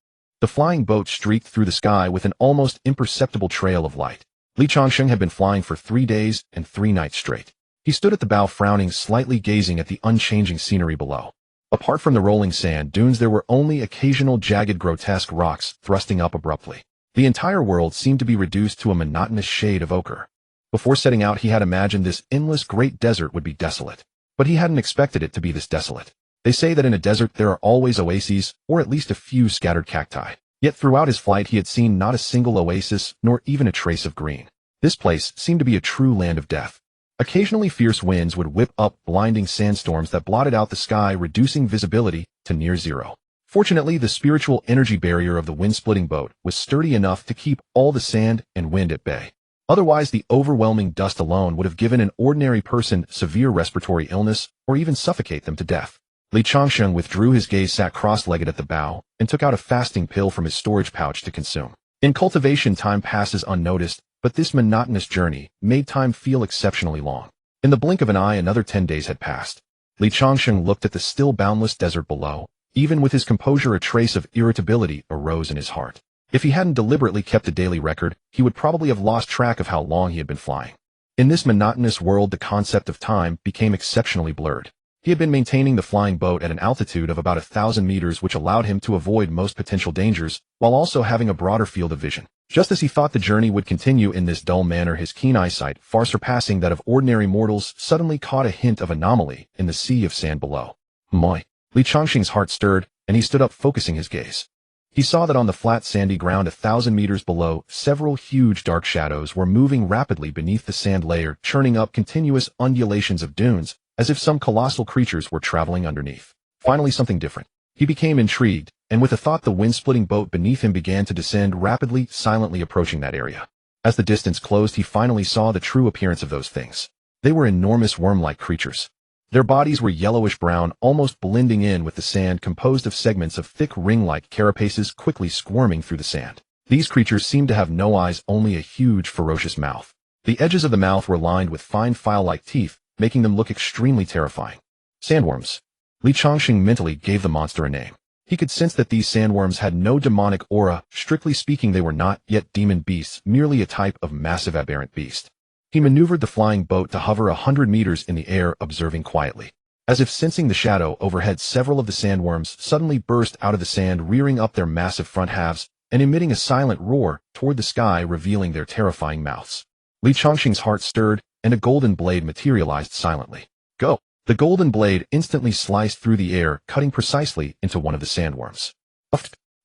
The flying boat streaked through the sky with an almost imperceptible trail of light. Li Changsheng had been flying for 3 days and 3 nights straight. He stood at the bow, frowning slightly, gazing at the unchanging scenery below. Apart from the rolling sand dunes, there were only occasional jagged, grotesque rocks thrusting up abruptly. The entire world seemed to be reduced to a monotonous shade of ochre. Before setting out, he had imagined this endless great desert would be desolate. But he hadn't expected it to be this desolate. They say that in a desert there are always oases, or at least a few scattered cacti. Yet throughout his flight he had seen not a single oasis, nor even a trace of green. This place seemed to be a true land of death. Occasionally fierce winds would whip up blinding sandstorms that blotted out the sky, reducing visibility to near zero. Fortunately, the spiritual energy barrier of the wind-splitting boat was sturdy enough to keep all the sand and wind at bay. Otherwise, the overwhelming dust alone would have given an ordinary person severe respiratory illness or even suffocate them to death. Li Changsheng withdrew his gaze, sat cross-legged at the bow, and took out a fasting pill from his storage pouch to consume. In cultivation, time passes unnoticed, but this monotonous journey made time feel exceptionally long. In the blink of an eye, another 10 days had passed. Li Changsheng looked at the still boundless desert below. Even with his composure, a trace of irritability arose in his heart. If he hadn't deliberately kept a daily record, he would probably have lost track of how long he had been flying. In this monotonous world, the concept of time became exceptionally blurred. He had been maintaining the flying boat at an altitude of about 1,000 meters, which allowed him to avoid most potential dangers, while also having a broader field of vision. Just as he thought the journey would continue in this dull manner, his keen eyesight, far surpassing that of ordinary mortals, suddenly caught a hint of anomaly in the sea of sand below. Moi! Li Changsheng's heart stirred, and he stood up, focusing his gaze. He saw that on the flat sandy ground 1,000 meters below, several huge dark shadows were moving rapidly beneath the sand layer, churning up continuous undulations of dunes, as if some colossal creatures were traveling underneath. Finally, something different. He became intrigued, and with a thought the wind-splitting boat beneath him began to descend rapidly, silently approaching that area. As the distance closed, he finally saw the true appearance of those things. They were enormous worm-like creatures. Their bodies were yellowish-brown, almost blending in with the sand, composed of segments of thick ring-like carapaces quickly squirming through the sand. These creatures seemed to have no eyes, only a huge, ferocious mouth. The edges of the mouth were lined with fine file-like teeth, making them look extremely terrifying. Sandworms. Li Changsheng mentally gave the monster a name. He could sense that these sandworms had no demonic aura. Strictly speaking, they were not yet demon beasts, merely a type of massive aberrant beast. He maneuvered the flying boat to hover 100 meters in the air, observing quietly. As if sensing the shadow overhead, several of the sandworms suddenly burst out of the sand, rearing up their massive front halves and emitting a silent roar toward the sky, revealing their terrifying mouths. Li Changsheng's heart stirred, and a golden blade materialized silently. Go! The golden blade instantly sliced through the air, cutting precisely into one of the sandworms.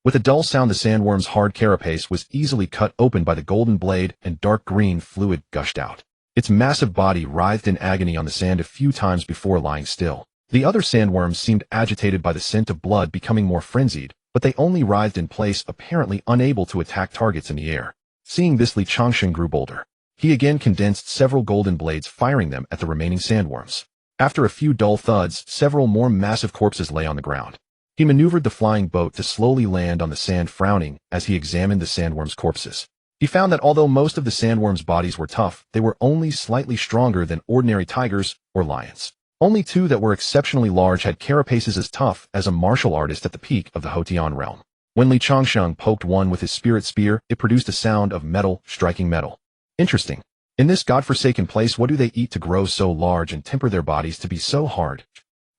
With a dull sound, the sandworm's hard carapace was easily cut open by the golden blade, and dark green fluid gushed out. Its massive body writhed in agony on the sand a few times before lying still. The other sandworms seemed agitated by the scent of blood, becoming more frenzied, but they only writhed in place, apparently unable to attack targets in the air. Seeing this, Li Changsheng grew bolder. He again condensed several golden blades, firing them at the remaining sandworms. After a few dull thuds, several more massive corpses lay on the ground. He maneuvered the flying boat to slowly land on the sand, frowning as he examined the sandworms' corpses. He found that although most of the sandworms' bodies were tough, they were only slightly stronger than ordinary tigers or lions. Only two that were exceptionally large had carapaces as tough as a martial artist at the peak of the Immortal Realm. When Li Changsheng poked one with his spirit spear, it produced a sound of metal striking metal. Interesting. In this godforsaken place, what do they eat to grow so large and temper their bodies to be so hard?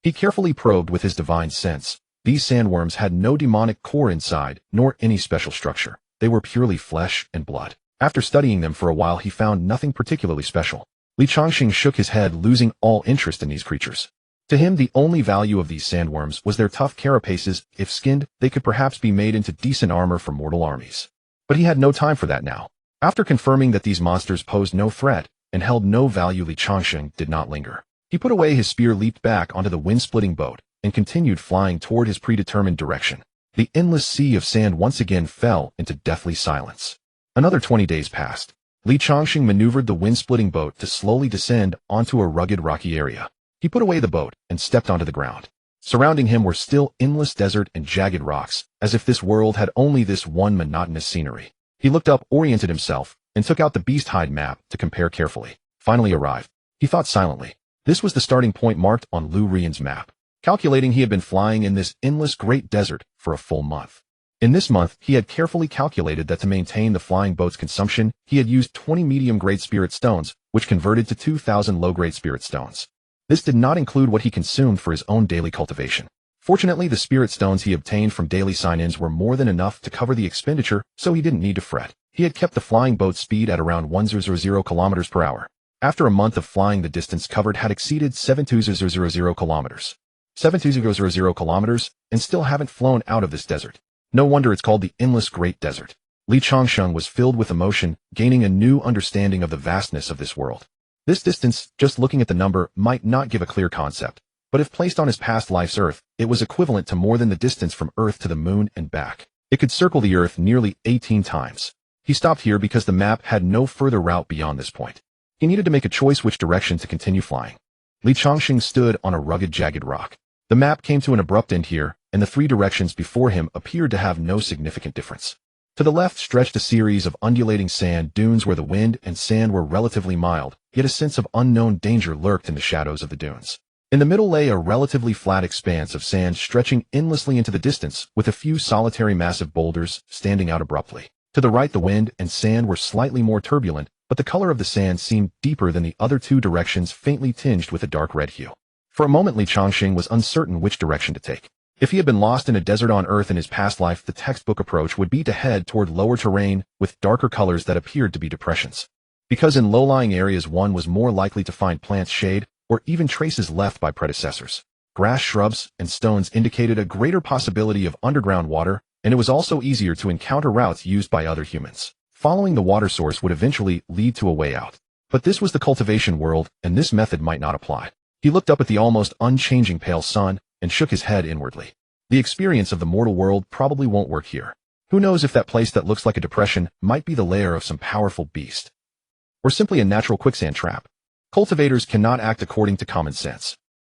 He carefully probed with his divine sense. These sandworms had no demonic core inside, nor any special structure. They were purely flesh and blood. After studying them for a while, he found nothing particularly special. Li Changsheng shook his head, losing all interest in these creatures. To him, the only value of these sandworms was their tough carapaces. If skinned, they could perhaps be made into decent armor for mortal armies. But he had no time for that now. After confirming that these monsters posed no threat and held no value, Li Changsheng did not linger. He put away his spear, leaped back onto the wind-splitting boat, and continued flying toward his predetermined direction. The endless sea of sand once again fell into deathly silence. Another 20 days passed. Li Changsheng maneuvered the wind-splitting boat to slowly descend onto a rugged rocky area. He put away the boat and stepped onto the ground. Surrounding him were still endless desert and jagged rocks, as if this world had only this one monotonous scenery. He looked up, oriented himself, and took out the beast hide map to compare carefully. Finally arrived. He thought silently. This was the starting point marked on Lu Rian's map. Calculating, he had been flying in this endless great desert for a full month. In this month, he had carefully calculated that to maintain the flying boat's consumption, he had used 20 medium-grade spirit stones, which converted to 2,000 low-grade spirit stones. This did not include what he consumed for his own daily cultivation. Fortunately, the spirit stones he obtained from daily sign-ins were more than enough to cover the expenditure, so he didn't need to fret. He had kept the flying boat's speed at around 1,000 kilometers per hour. After a month of flying, the distance covered had exceeded 7,200 kilometers. 7,200 kilometers, and still haven't flown out of this desert. No wonder it's called the Endless Great Desert. Li Changsheng was filled with emotion, gaining a new understanding of the vastness of this world. This distance, just looking at the number, might not give a clear concept, but if placed on his past life's Earth, it was equivalent to more than the distance from Earth to the moon and back. It could circle the Earth nearly 18 times. He stopped here because the map had no further route beyond this point. He needed to make a choice which direction to continue flying. Li Changsheng stood on a rugged, jagged rock. The map came to an abrupt end here, and the three directions before him appeared to have no significant difference. To the left stretched a series of undulating sand dunes where the wind and sand were relatively mild, yet a sense of unknown danger lurked in the shadows of the dunes. In the middle lay a relatively flat expanse of sand stretching endlessly into the distance, with a few solitary massive boulders standing out abruptly. To the right, the wind and sand were slightly more turbulent, but the color of the sand seemed deeper than the other two directions, faintly tinged with a dark red hue. For a moment, Li Changsheng was uncertain which direction to take. If he had been lost in a desert on Earth in his past life, the textbook approach would be to head toward lower terrain with darker colors that appeared to be depressions. Because in low-lying areas one was more likely to find plants, shade, or even traces left by predecessors. Grass, shrubs, and stones indicated a greater possibility of underground water, and it was also easier to encounter routes used by other humans. Following the water source would eventually lead to a way out. But this was the cultivation world, and this method might not apply. He looked up at the almost unchanging pale sun and shook his head inwardly. The experience of the mortal world probably won't work here. Who knows if that place that looks like a depression might be the lair of some powerful beast. Or simply a natural quicksand trap. Cultivators cannot act according to common sense.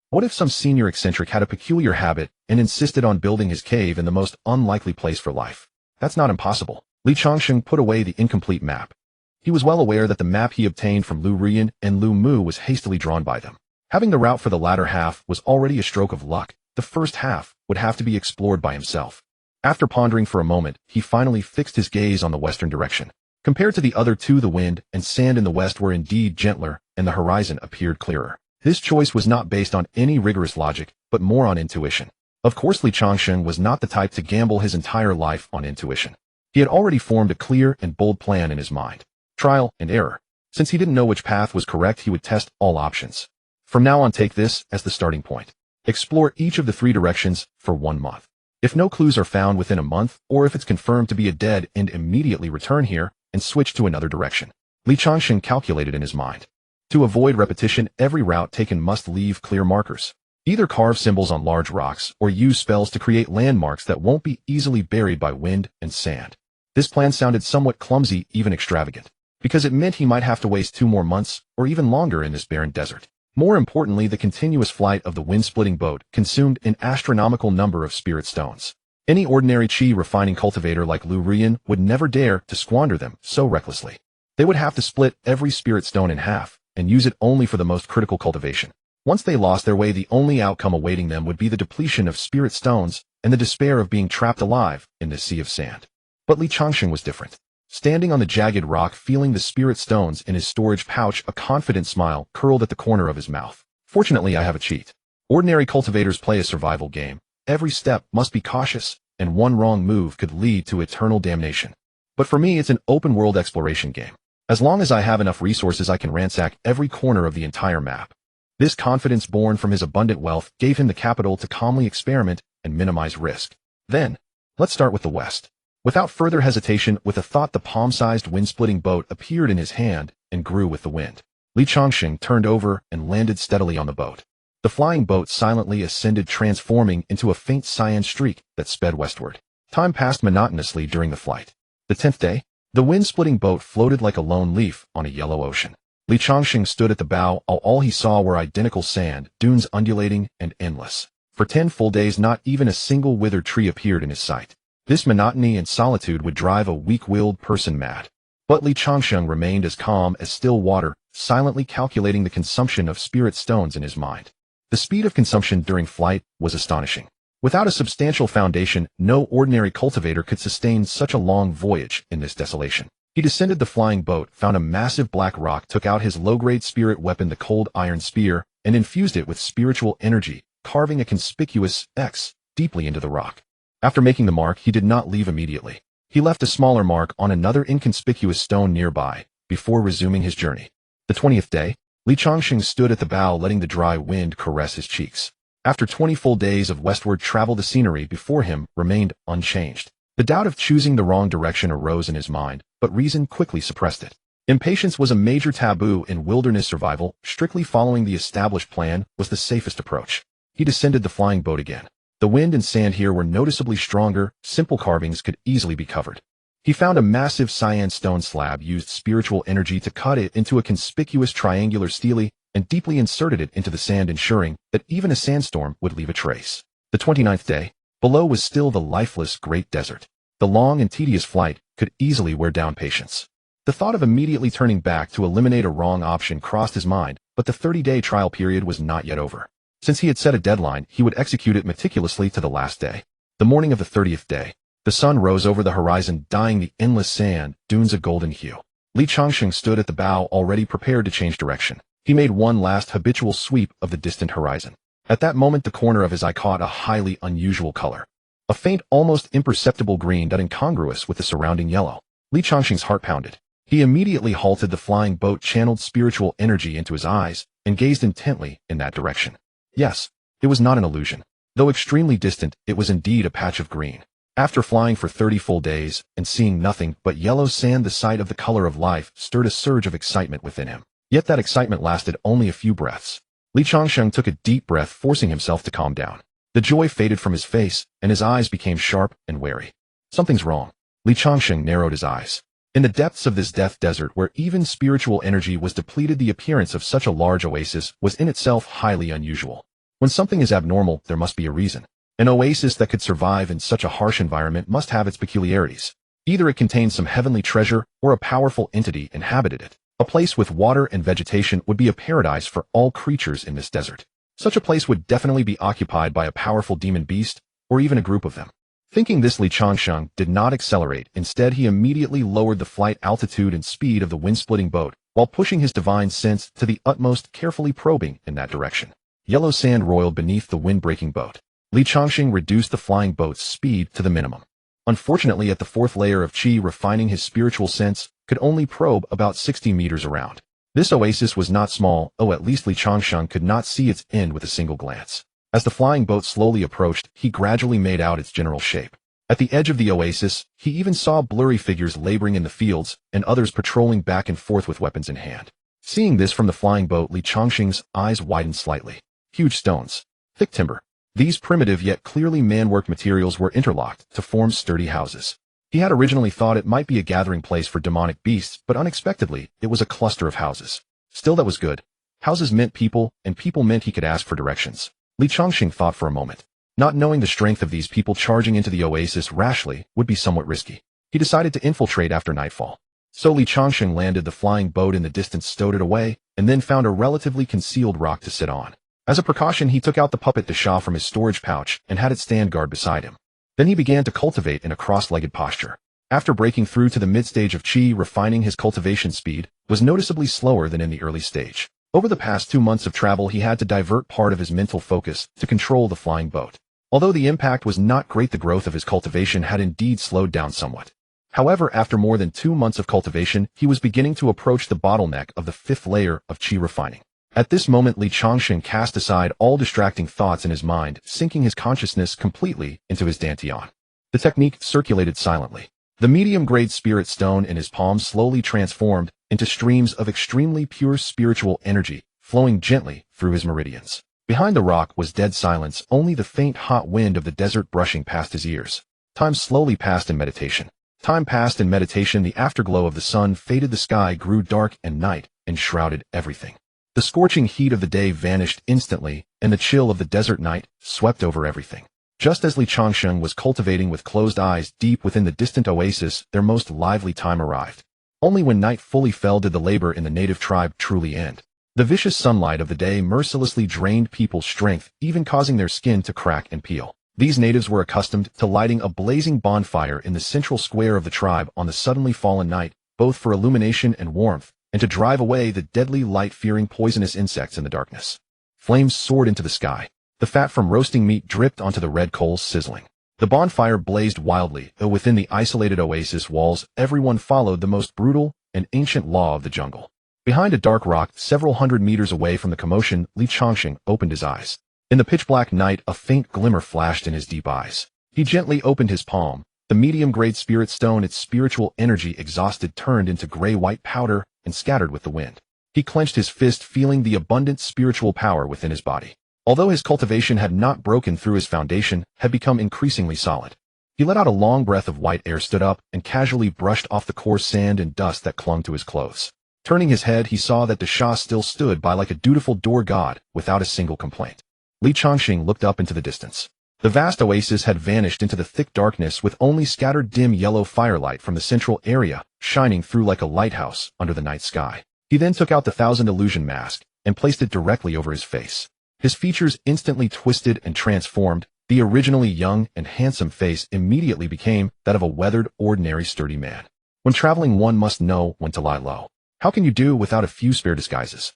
What if some senior eccentric had a peculiar habit and insisted on building his cave in the most unlikely place for life? That's not impossible. Changsheng put away the incomplete map. He was well aware that the map he obtained from Lu Rian and Lu Mu was hastily drawn by them. Having the route for the latter half was already a stroke of luck. The first half would have to be explored by himself. After pondering for a moment, he finally fixed his gaze on the western direction. Compared to the other two, the wind and sand in the west were indeed gentler, and the horizon appeared clearer. This choice was not based on any rigorous logic, but more on intuition. Of course, Changsheng was not the type to gamble his entire life on intuition. He had already formed a clear and bold plan in his mind. Trial and error. Since he didn't know which path was correct, he would test all options. From now on, take this as the starting point. Explore each of the 3 directions for 1 month. If no clues are found within a month, or if it's confirmed to be a dead end, immediately return here and switch to another direction. Changsheng calculated in his mind. To avoid repetition, every route taken must leave clear markers. Either carve symbols on large rocks or use spells to create landmarks that won't be easily buried by wind and sand. This plan sounded somewhat clumsy, even extravagant, because it meant he might have to waste 2 more months or even longer in this barren desert. More importantly, the continuous flight of the wind-splitting boat consumed an astronomical number of spirit stones. Any ordinary chi-refining cultivator like Lu Rian would never dare to squander them so recklessly. They would have to split every spirit stone in half and use it only for the most critical cultivation. Once they lost their way, the only outcome awaiting them would be the depletion of spirit stones and the despair of being trapped alive in this sea of sand. But Changsheng was different. Standing on the jagged rock, feeling the spirit stones in his storage pouch, a confident smile curled at the corner of his mouth. Fortunately, I have a cheat. Ordinary cultivators play a survival game. Every step must be cautious, and one wrong move could lead to eternal damnation. But for me, it's an open-world exploration game. As long as I have enough resources, I can ransack every corner of the entire map. This confidence, born from his abundant wealth, gave him the capital to calmly experiment and minimize risk. Then, let's start with the west. Without further hesitation, with a thought, the palm-sized wind-splitting boat appeared in his hand and grew with the wind. Changsheng turned over and landed steadily on the boat. The flying boat silently ascended, transforming into a faint cyan streak that sped westward. Time passed monotonously during the flight. The 10th day, the wind-splitting boat floated like a lone leaf on a yellow ocean. Changsheng stood at the bow. All he saw were identical sand, dunes undulating and endless. For 10 full days, not even a single withered tree appeared in his sight. This monotony and solitude would drive a weak-willed person mad. But Changsheng remained as calm as still water, silently calculating the consumption of spirit stones in his mind. The speed of consumption during flight was astonishing. Without a substantial foundation, no ordinary cultivator could sustain such a long voyage in this desolation. He descended the flying boat, found a massive black rock, took out his low-grade spirit weapon, the cold iron spear, and infused it with spiritual energy, carving a conspicuous X deeply into the rock. After making the mark, he did not leave immediately. He left a smaller mark on another inconspicuous stone nearby, before resuming his journey. The 20th day, Changsheng stood at the bow, letting the dry wind caress his cheeks. After 20 full days of westward travel, the scenery before him remained unchanged. The doubt of choosing the wrong direction arose in his mind, but reason quickly suppressed it. Impatience was a major taboo in wilderness survival. Strictly following the established plan was the safest approach. He descended the flying boat again. The wind and sand here were noticeably stronger. Simple carvings could easily be covered. He found a massive cyan stone slab, used spiritual energy to cut it into a conspicuous triangular stele, and deeply inserted it into the sand, ensuring that even a sandstorm would leave a trace. The 29th day, below was still the lifeless great desert. The long and tedious flight could easily wear down patience. The thought of immediately turning back to eliminate a wrong option crossed his mind, but the 30-day trial period was not yet over. Since he had set a deadline, he would execute it meticulously to the last day. The morning of the 30th day, the sun rose over the horizon, dyeing the endless sand dunes a golden hue. Changsheng stood at the bow, already prepared to change direction. He made one last habitual sweep of the distant horizon. At that moment, the corner of his eye caught a highly unusual color. A faint, almost imperceptible green that incongruous with the surrounding yellow. Changsheng's heart pounded. He immediately halted the flying boat, channeled spiritual energy into his eyes, and gazed intently in that direction. Yes, it was not an illusion. Though extremely distant, it was indeed a patch of green. After flying for 30 full days and seeing nothing but yellow sand, the sight of the color of life stirred a surge of excitement within him. Yet that excitement lasted only a few breaths. Changsheng took a deep breath, forcing himself to calm down. The joy faded from his face, and his eyes became sharp and wary. Something's wrong. Li Changsheng narrowed his eyes. In the depths of this death desert where even spiritual energy was depleted, the appearance of such a large oasis was in itself highly unusual. When something is abnormal, there must be a reason. An oasis that could survive in such a harsh environment must have its peculiarities. Either it contained some heavenly treasure or a powerful entity inhabited it. A place with water and vegetation would be a paradise for all creatures in this desert. Such a place would definitely be occupied by a powerful demon beast, or even a group of them. Thinking this, Li Changsheng did not accelerate. Instead, he immediately lowered the flight altitude and speed of the wind-splitting boat, while pushing his divine sense to the utmost, carefully probing in that direction. Yellow sand roiled beneath the wind-breaking boat. Li Changsheng reduced the flying boat's speed to the minimum. Unfortunately, at the fourth layer of qi, refining his spiritual sense could only probe about 60 meters around. This oasis was not small, at least Li Changsheng could not see its end with a single glance. As the flying boat slowly approached, he gradually made out its general shape. At the edge of the oasis, he even saw blurry figures laboring in the fields, and others patrolling back and forth with weapons in hand. Seeing this from the flying boat, Li Changsheng's eyes widened slightly. Huge stones, thick timber. These primitive yet clearly man-worked materials were interlocked to form sturdy houses. He had originally thought it might be a gathering place for demonic beasts, but unexpectedly, it was a cluster of houses. Still, that was good. Houses meant people, and people meant he could ask for directions. Li Changsheng thought for a moment. Not knowing the strength of these people, charging into the oasis rashly would be somewhat risky. He decided to infiltrate after nightfall. So Li Changsheng landed the flying boat in the distance, stowed it away, and then found a relatively concealed rock to sit on. As a precaution, he took out the puppet Dasha from his storage pouch and had it stand guard beside him. Then he began to cultivate in a cross-legged posture. After breaking through to the mid-stage of qi, refining his cultivation speed was noticeably slower than in the early stage. Over the past 2 months of travel, he had to divert part of his mental focus to control the flying boat. Although the impact was not great, the growth of his cultivation had indeed slowed down somewhat. However, after more than 2 months of cultivation, he was beginning to approach the bottleneck of the 5th layer of qi refining. At this moment, Li Changsheng cast aside all distracting thoughts in his mind, sinking his consciousness completely into his dantian. The technique circulated silently. The medium-grade spirit stone in his palm slowly transformed into streams of extremely pure spiritual energy, flowing gently through his meridians. Behind the rock was dead silence, only the faint hot wind of the desert brushing past his ears. Time slowly passed in meditation. The afterglow of the sun faded, the sky grew dark, and night enshrouded everything. The scorching heat of the day vanished instantly, and the chill of the desert night swept over everything. Just as Li Changsheng was cultivating with closed eyes deep within the distant oasis, their most lively time arrived. Only when night fully fell did the labor in the native tribe truly end. The vicious sunlight of the day mercilessly drained people's strength, even causing their skin to crack and peel. These natives were accustomed to lighting a blazing bonfire in the central square of the tribe on the suddenly fallen night, both for illumination and warmth, and to drive away the deadly light-fearing poisonous insects in the darkness. Flames soared into the sky. The fat from roasting meat dripped onto the red coals, sizzling. The bonfire blazed wildly, though within the isolated oasis walls, everyone followed the most brutal and ancient law of the jungle. Behind a dark rock, several hundred meters away from the commotion, Li Changsheng opened his eyes. In the pitch-black night, a faint glimmer flashed in his deep eyes. He gently opened his palm. The medium-grade spirit stone, its spiritual energy exhausted, turned into gray-white powder and scattered with the wind. He clenched his fist, feeling the abundant spiritual power within his body. Although his cultivation had not broken through, his foundation had become increasingly solid. He let out a long breath of white air, stood up, and casually brushed off the coarse sand and dust that clung to his clothes. Turning his head, he saw that the Shah still stood by like a dutiful door god, without a single complaint. Li Changsheng looked up into the distance. The vast oasis had vanished into the thick darkness, with only scattered dim yellow firelight from the central area shining through like a lighthouse under the night sky. He then took out the 1,000 illusion mask and placed it directly over his face. His features instantly twisted and transformed. The originally young and handsome face immediately became that of a weathered, ordinary, sturdy man. When traveling, one must know when to lie low. How can you do without a few spare disguises?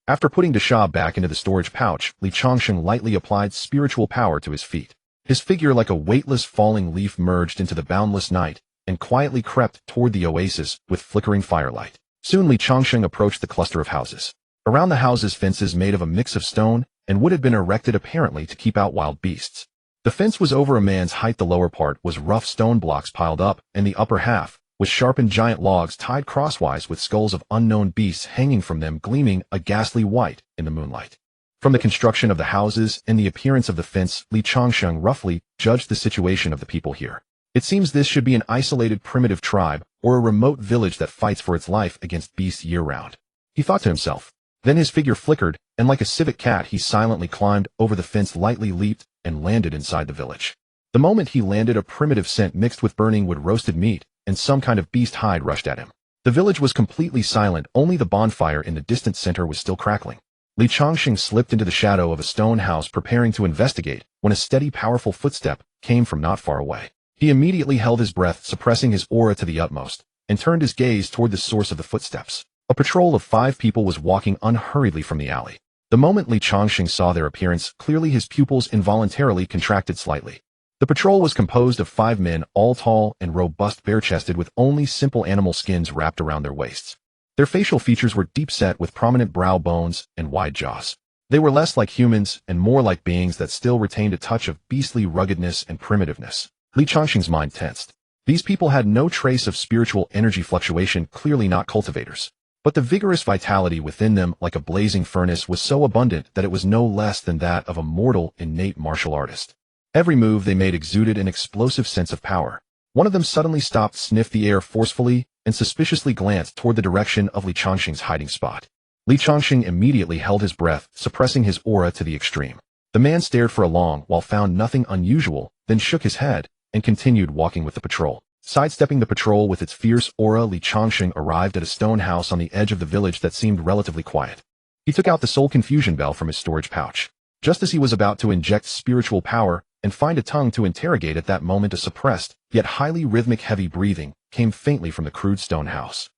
After putting Dasha back into the storage pouch, Li Changsheng lightly applied spiritual power to his feet. His figure, like a weightless falling leaf, merged into the boundless night and quietly crept toward the oasis with flickering firelight. Soon Li Changsheng approached the cluster of houses. Around the houses, fences made of a mix of stone and wood had been erected, apparently to keep out wild beasts. The fence was over a man's height. The lower part was rough stone blocks piled up, and the upper half was sharpened giant logs tied crosswise with skulls of unknown beasts hanging from them, gleaming a ghastly white in the moonlight. From the construction of the houses and the appearance of the fence, Li Changsheng roughly judged the situation of the people here. It seems this should be an isolated primitive tribe, or a remote village that fights for its life against beasts year-round. He thought to himself. Then his figure flickered, and like a civet cat he silently climbed over the fence, lightly leaped, and landed inside the village. The moment he landed, a primitive scent mixed with burning wood roasted meat, and some kind of beast hide rushed at him. The village was completely silent, only the bonfire in the distant center was still crackling. Li Changsheng slipped into the shadow of a stone house preparing to investigate, when a steady, powerful footstep came from not far away. He immediately held his breath, suppressing his aura to the utmost, and turned his gaze toward the source of the footsteps. A patrol of 5 people was walking unhurriedly from the alley. The moment Li Changsheng saw their appearance, clearly his pupils involuntarily contracted slightly. The patrol was composed of 5 men, all tall and robust, bare-chested, with only simple animal skins wrapped around their waists. Their facial features were deep-set with prominent brow bones and wide jaws. They were less like humans and more like beings that still retained a touch of beastly ruggedness and primitiveness. Li Changsheng's mind tensed. These people had no trace of spiritual energy fluctuation, clearly not cultivators. But the vigorous vitality within them, like a blazing furnace, was so abundant that it was no less than that of a mortal, innate martial artist. Every move they made exuded an explosive sense of power. One of them suddenly stopped, sniffed the air forcefully, and suspiciously glanced toward the direction of Li Changsheng's hiding spot. Li Changsheng immediately held his breath, suppressing his aura to the extreme. The man stared for a long while, found nothing unusual, then shook his head, and continued walking with the patrol. Sidestepping the patrol with its fierce aura, Li Changsheng arrived at a stone house on the edge of the village that seemed relatively quiet. He took out the soul confusion bell from his storage pouch. Just as he was about to inject spiritual power and find a tongue to interrogate, at that moment a suppressed, yet highly rhythmic heavy breathing came faintly from the crude stone house.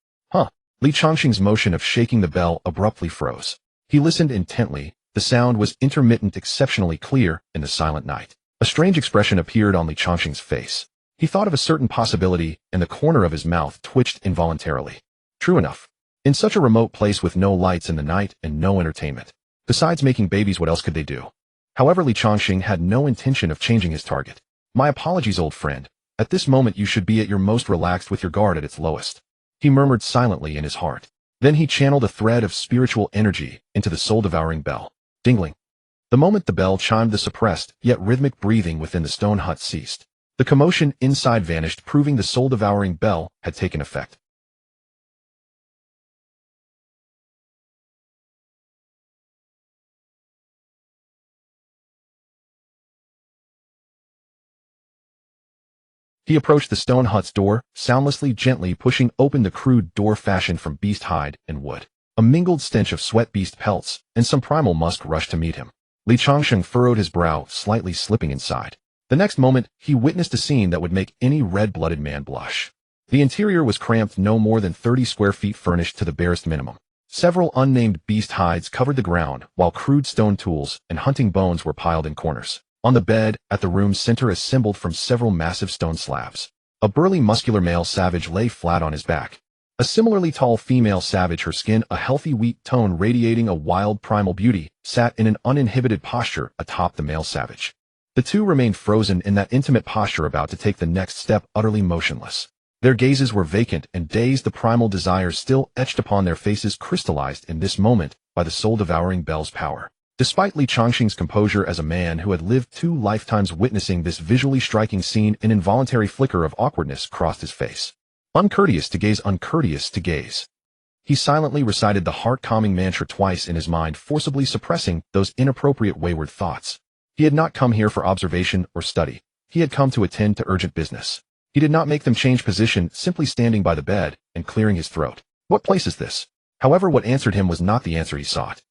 Li Changsheng's motion of shaking the bell abruptly froze. He listened intently. The sound was intermittent, exceptionally clear in the silent night. A strange expression appeared on Li Changsheng's face. He thought of a certain possibility, and the corner of his mouth twitched involuntarily. True enough. In such a remote place with no lights in the night and no entertainment. Besides making babies, what else could they do? However, Li Changsheng had no intention of changing his target. My apologies, old friend. At this moment you should be at your most relaxed, with your guard at its lowest. He murmured silently in his heart. Then he channeled a thread of spiritual energy into the soul-devouring bell. Dingling. The moment the bell chimed, the suppressed, yet rhythmic breathing within the stone hut ceased. The commotion inside vanished, proving the soul-devouring bell had taken effect. He approached the stone hut's door, soundlessly, gently pushing open the crude door fashioned from beast hide and wood. A mingled stench of sweat, beast pelts, and some primal musk rushed to meet him. Li Changsheng furrowed his brow, slightly slipping inside. The next moment, he witnessed a scene that would make any red-blooded man blush. The interior was cramped, no more than 30 square feet, furnished to the barest minimum. Several unnamed beast hides covered the ground, while crude stone tools and hunting bones were piled in corners. On the bed, at the room's center, assembled from several massive stone slabs, a burly, muscular male savage lay flat on his back. A similarly tall female savage, her skin a healthy wheat tone radiating a wild primal beauty, sat in an uninhibited posture atop the male savage. The two remained frozen in that intimate posture, about to take the next step, utterly motionless. Their gazes were vacant and dazed, the primal desires still etched upon their faces crystallized in this moment by the soul-devouring bell's power. Despite Li Changsheng's composure as a man who had lived 2 lifetimes, witnessing this visually striking scene, an involuntary flicker of awkwardness crossed his face. Uncourteous to gaze, uncourteous to gaze. He silently recited the heart-calming mantra twice in his mind, forcibly suppressing those inappropriate, wayward thoughts. He had not come here for observation or study. He had come to attend to urgent business. He did not make them change position, simply standing by the bed and clearing his throat. What place is this? However, what answered him was not the answer he sought.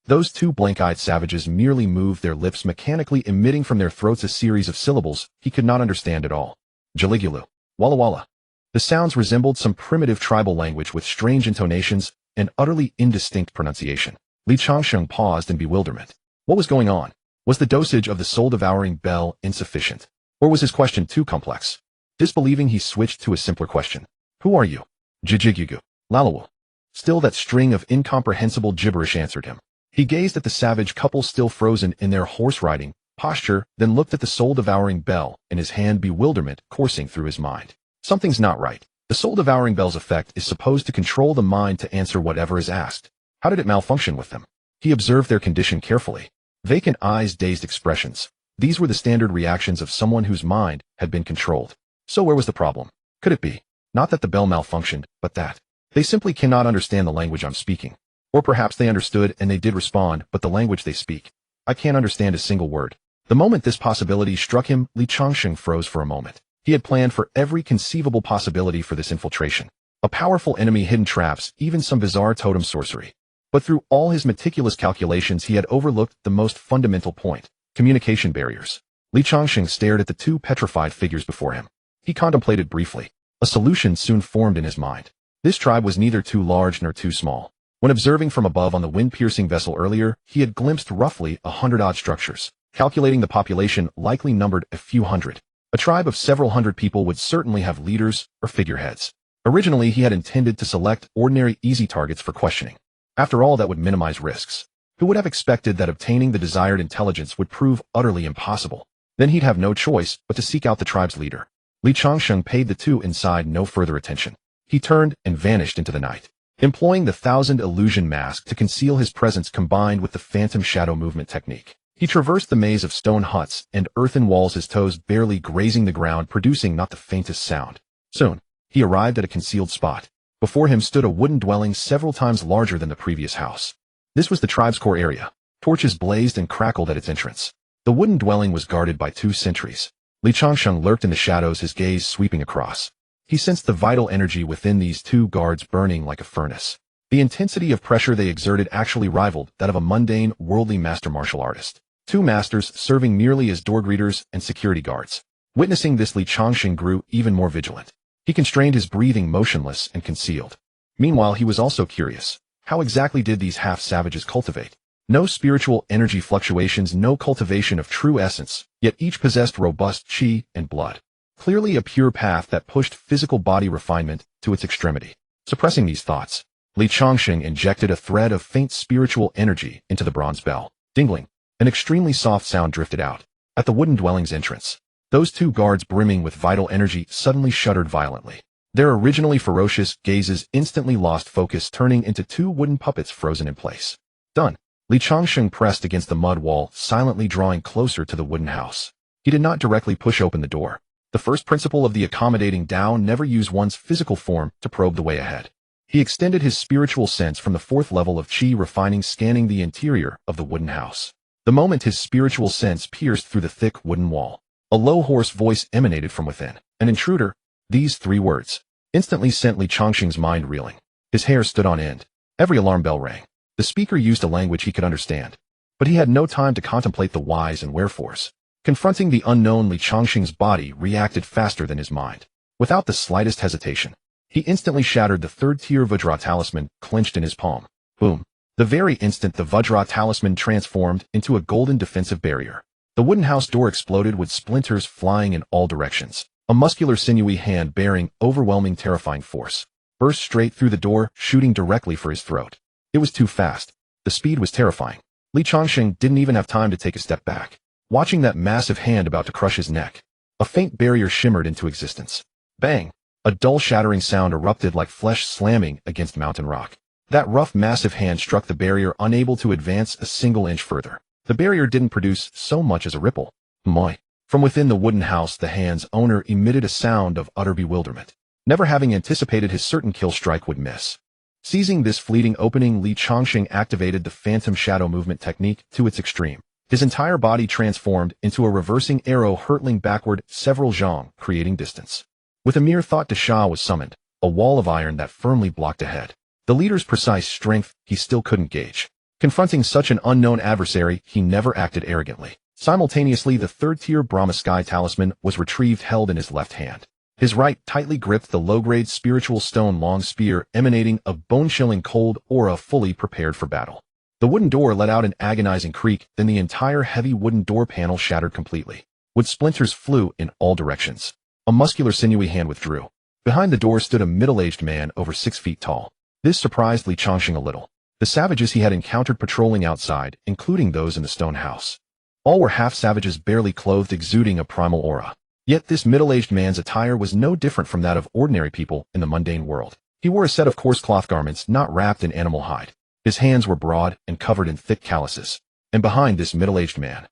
Those 2 blank-eyed savages merely moved their lips, mechanically emitting from their throats a series of syllables he could not understand at all. Jaligulu. Walla Walla. The sounds resembled some primitive tribal language with strange intonations and utterly indistinct pronunciation. Li Changsheng paused in bewilderment. What was going on? Was the dosage of the soul-devouring bell insufficient? Or was his question too complex? Disbelieving, he switched to a simpler question. Who are you? Jijigugu. Lalawu. Still that string of incomprehensible gibberish answered him. He gazed at the savage couple still frozen in their horse-riding posture, then looked at the soul-devouring bell in his hand, bewilderment coursing through his mind. Something's not right. The soul-devouring bell's effect is supposed to control the mind to answer whatever is asked. How did it malfunction with them? He observed their condition carefully. Vacant eyes, dazed expressions. These were the standard reactions of someone whose mind had been controlled. So where was the problem? Could it be? Not that the bell malfunctioned, but that they simply cannot understand the language I'm speaking. Or perhaps they understood and they did respond, but the language they speak, I can't understand a single word. The moment this possibility struck him, Changsheng froze for a moment. He had planned for every conceivable possibility for this infiltration. A powerful enemy, hidden traps, even some bizarre totem sorcery. But through all his meticulous calculations, he had overlooked the most fundamental point: communication barriers. Changsheng stared at the two petrified figures before him. He contemplated briefly. A solution soon formed in his mind. This tribe was neither too large nor too small. When observing from above on the wind-piercing vessel earlier, he had glimpsed roughly 100-odd structures. Calculating the population likely numbered a few hundred. A tribe of several hundred people would certainly have leaders or figureheads. Originally, he had intended to select ordinary, easy targets for questioning. After all, that would minimize risks. Who would have expected that obtaining the desired intelligence would prove utterly impossible? Then he'd have no choice but to seek out the tribe's leader. Changsheng paid the two inside no further attention. He turned and vanished into the night. Employing the 1,000 illusion mask to conceal his presence combined with the phantom shadow movement technique, he traversed the maze of stone huts and earthen walls, his toes barely grazing the ground, producing not the faintest sound. Soon, he arrived at a concealed spot. Before him stood a wooden dwelling several times larger than the previous house. This was the tribe's core area. Torches blazed and crackled at its entrance. The wooden dwelling was guarded by 2 sentries. Changsheng lurked in the shadows, his gaze sweeping across. He sensed the vital energy within these 2 guards burning like a furnace. The intensity of pressure they exerted actually rivaled that of a mundane, worldly master martial artist. 2 masters serving merely as door greeters and security guards. Witnessing this, Changsheng grew even more vigilant. He constrained his breathing, motionless and concealed. Meanwhile, he was also curious. How exactly did these half-savages cultivate? No spiritual energy fluctuations, no cultivation of true essence, yet each possessed robust chi and blood. Clearly a pure path that pushed physical body refinement to its extremity. Suppressing these thoughts, Changsheng injected a thread of faint spiritual energy into the bronze bell. Dingling, an extremely soft sound drifted out. At the wooden dwelling's entrance, those 2 guards brimming with vital energy suddenly shuddered violently. Their originally ferocious gazes instantly lost focus, turning into 2 wooden puppets frozen in place. Done. Changsheng pressed against the mud wall, silently drawing closer to the wooden house. He did not directly push open the door. The first principle of the accommodating Tao: never use one's physical form to probe the way ahead. He extended his spiritual sense from the 4th level of chi, refining, scanning the interior of the wooden house. The moment his spiritual sense pierced through the thick wooden wall, a low, hoarse voice emanated from within. An intruder. These 3 words instantly sent Changsheng's mind reeling. His hair stood on end. Every alarm bell rang. The speaker used a language he could understand, but he had no time to contemplate the whys and wherefores. Confronting the unknown, Changsheng's body reacted faster than his mind. Without the slightest hesitation, he instantly shattered the 3rd-tier Vajra talisman clenched in his palm. Boom. The very instant the Vajra talisman transformed into a golden defensive barrier, the wooden house door exploded with splinters flying in all directions. A muscular, sinewy hand bearing overwhelming, terrifying force burst straight through the door, shooting directly for his throat. It was too fast. The speed was terrifying. Changsheng didn't even have time to take a step back. Watching that massive hand about to crush his neck, a faint barrier shimmered into existence. Bang! A dull, shattering sound erupted like flesh slamming against mountain rock. That rough, massive hand struck the barrier, unable to advance a single inch further. The barrier didn't produce so much as a ripple. Moi! From within the wooden house, the hand's owner emitted a sound of utter bewilderment, never having anticipated his certain kill strike would miss. Seizing this fleeting opening, Changsheng activated the phantom shadow movement technique to its extreme. His entire body transformed into a reversing arrow, hurtling backward several zhang, creating distance. With a mere thought, Sha was summoned, a wall of iron that firmly blocked ahead. The leader's precise strength he still couldn't gauge. Confronting such an unknown adversary, he never acted arrogantly. Simultaneously, the 3rd-tier Brahma Sky talisman was retrieved, held in his left hand. His right tightly gripped the low-grade spiritual stone long spear, emanating a bone-chilling cold aura, fully prepared for battle. The wooden door let out an agonizing creak, then the entire heavy wooden door panel shattered completely. Wood splinters flew in all directions. A muscular, sinewy hand withdrew. Behind the door stood a middle-aged man over 6 feet tall. This surprised Changsheng a little. The savages he had encountered patrolling outside, including those in the stone house, all were half-savages, barely clothed, exuding a primal aura. Yet this middle-aged man's attire was no different from that of ordinary people in the mundane world. He wore a set of coarse cloth garments, not wrapped in animal hide. His hands were broad and covered in thick calluses, and behind this middle-aged man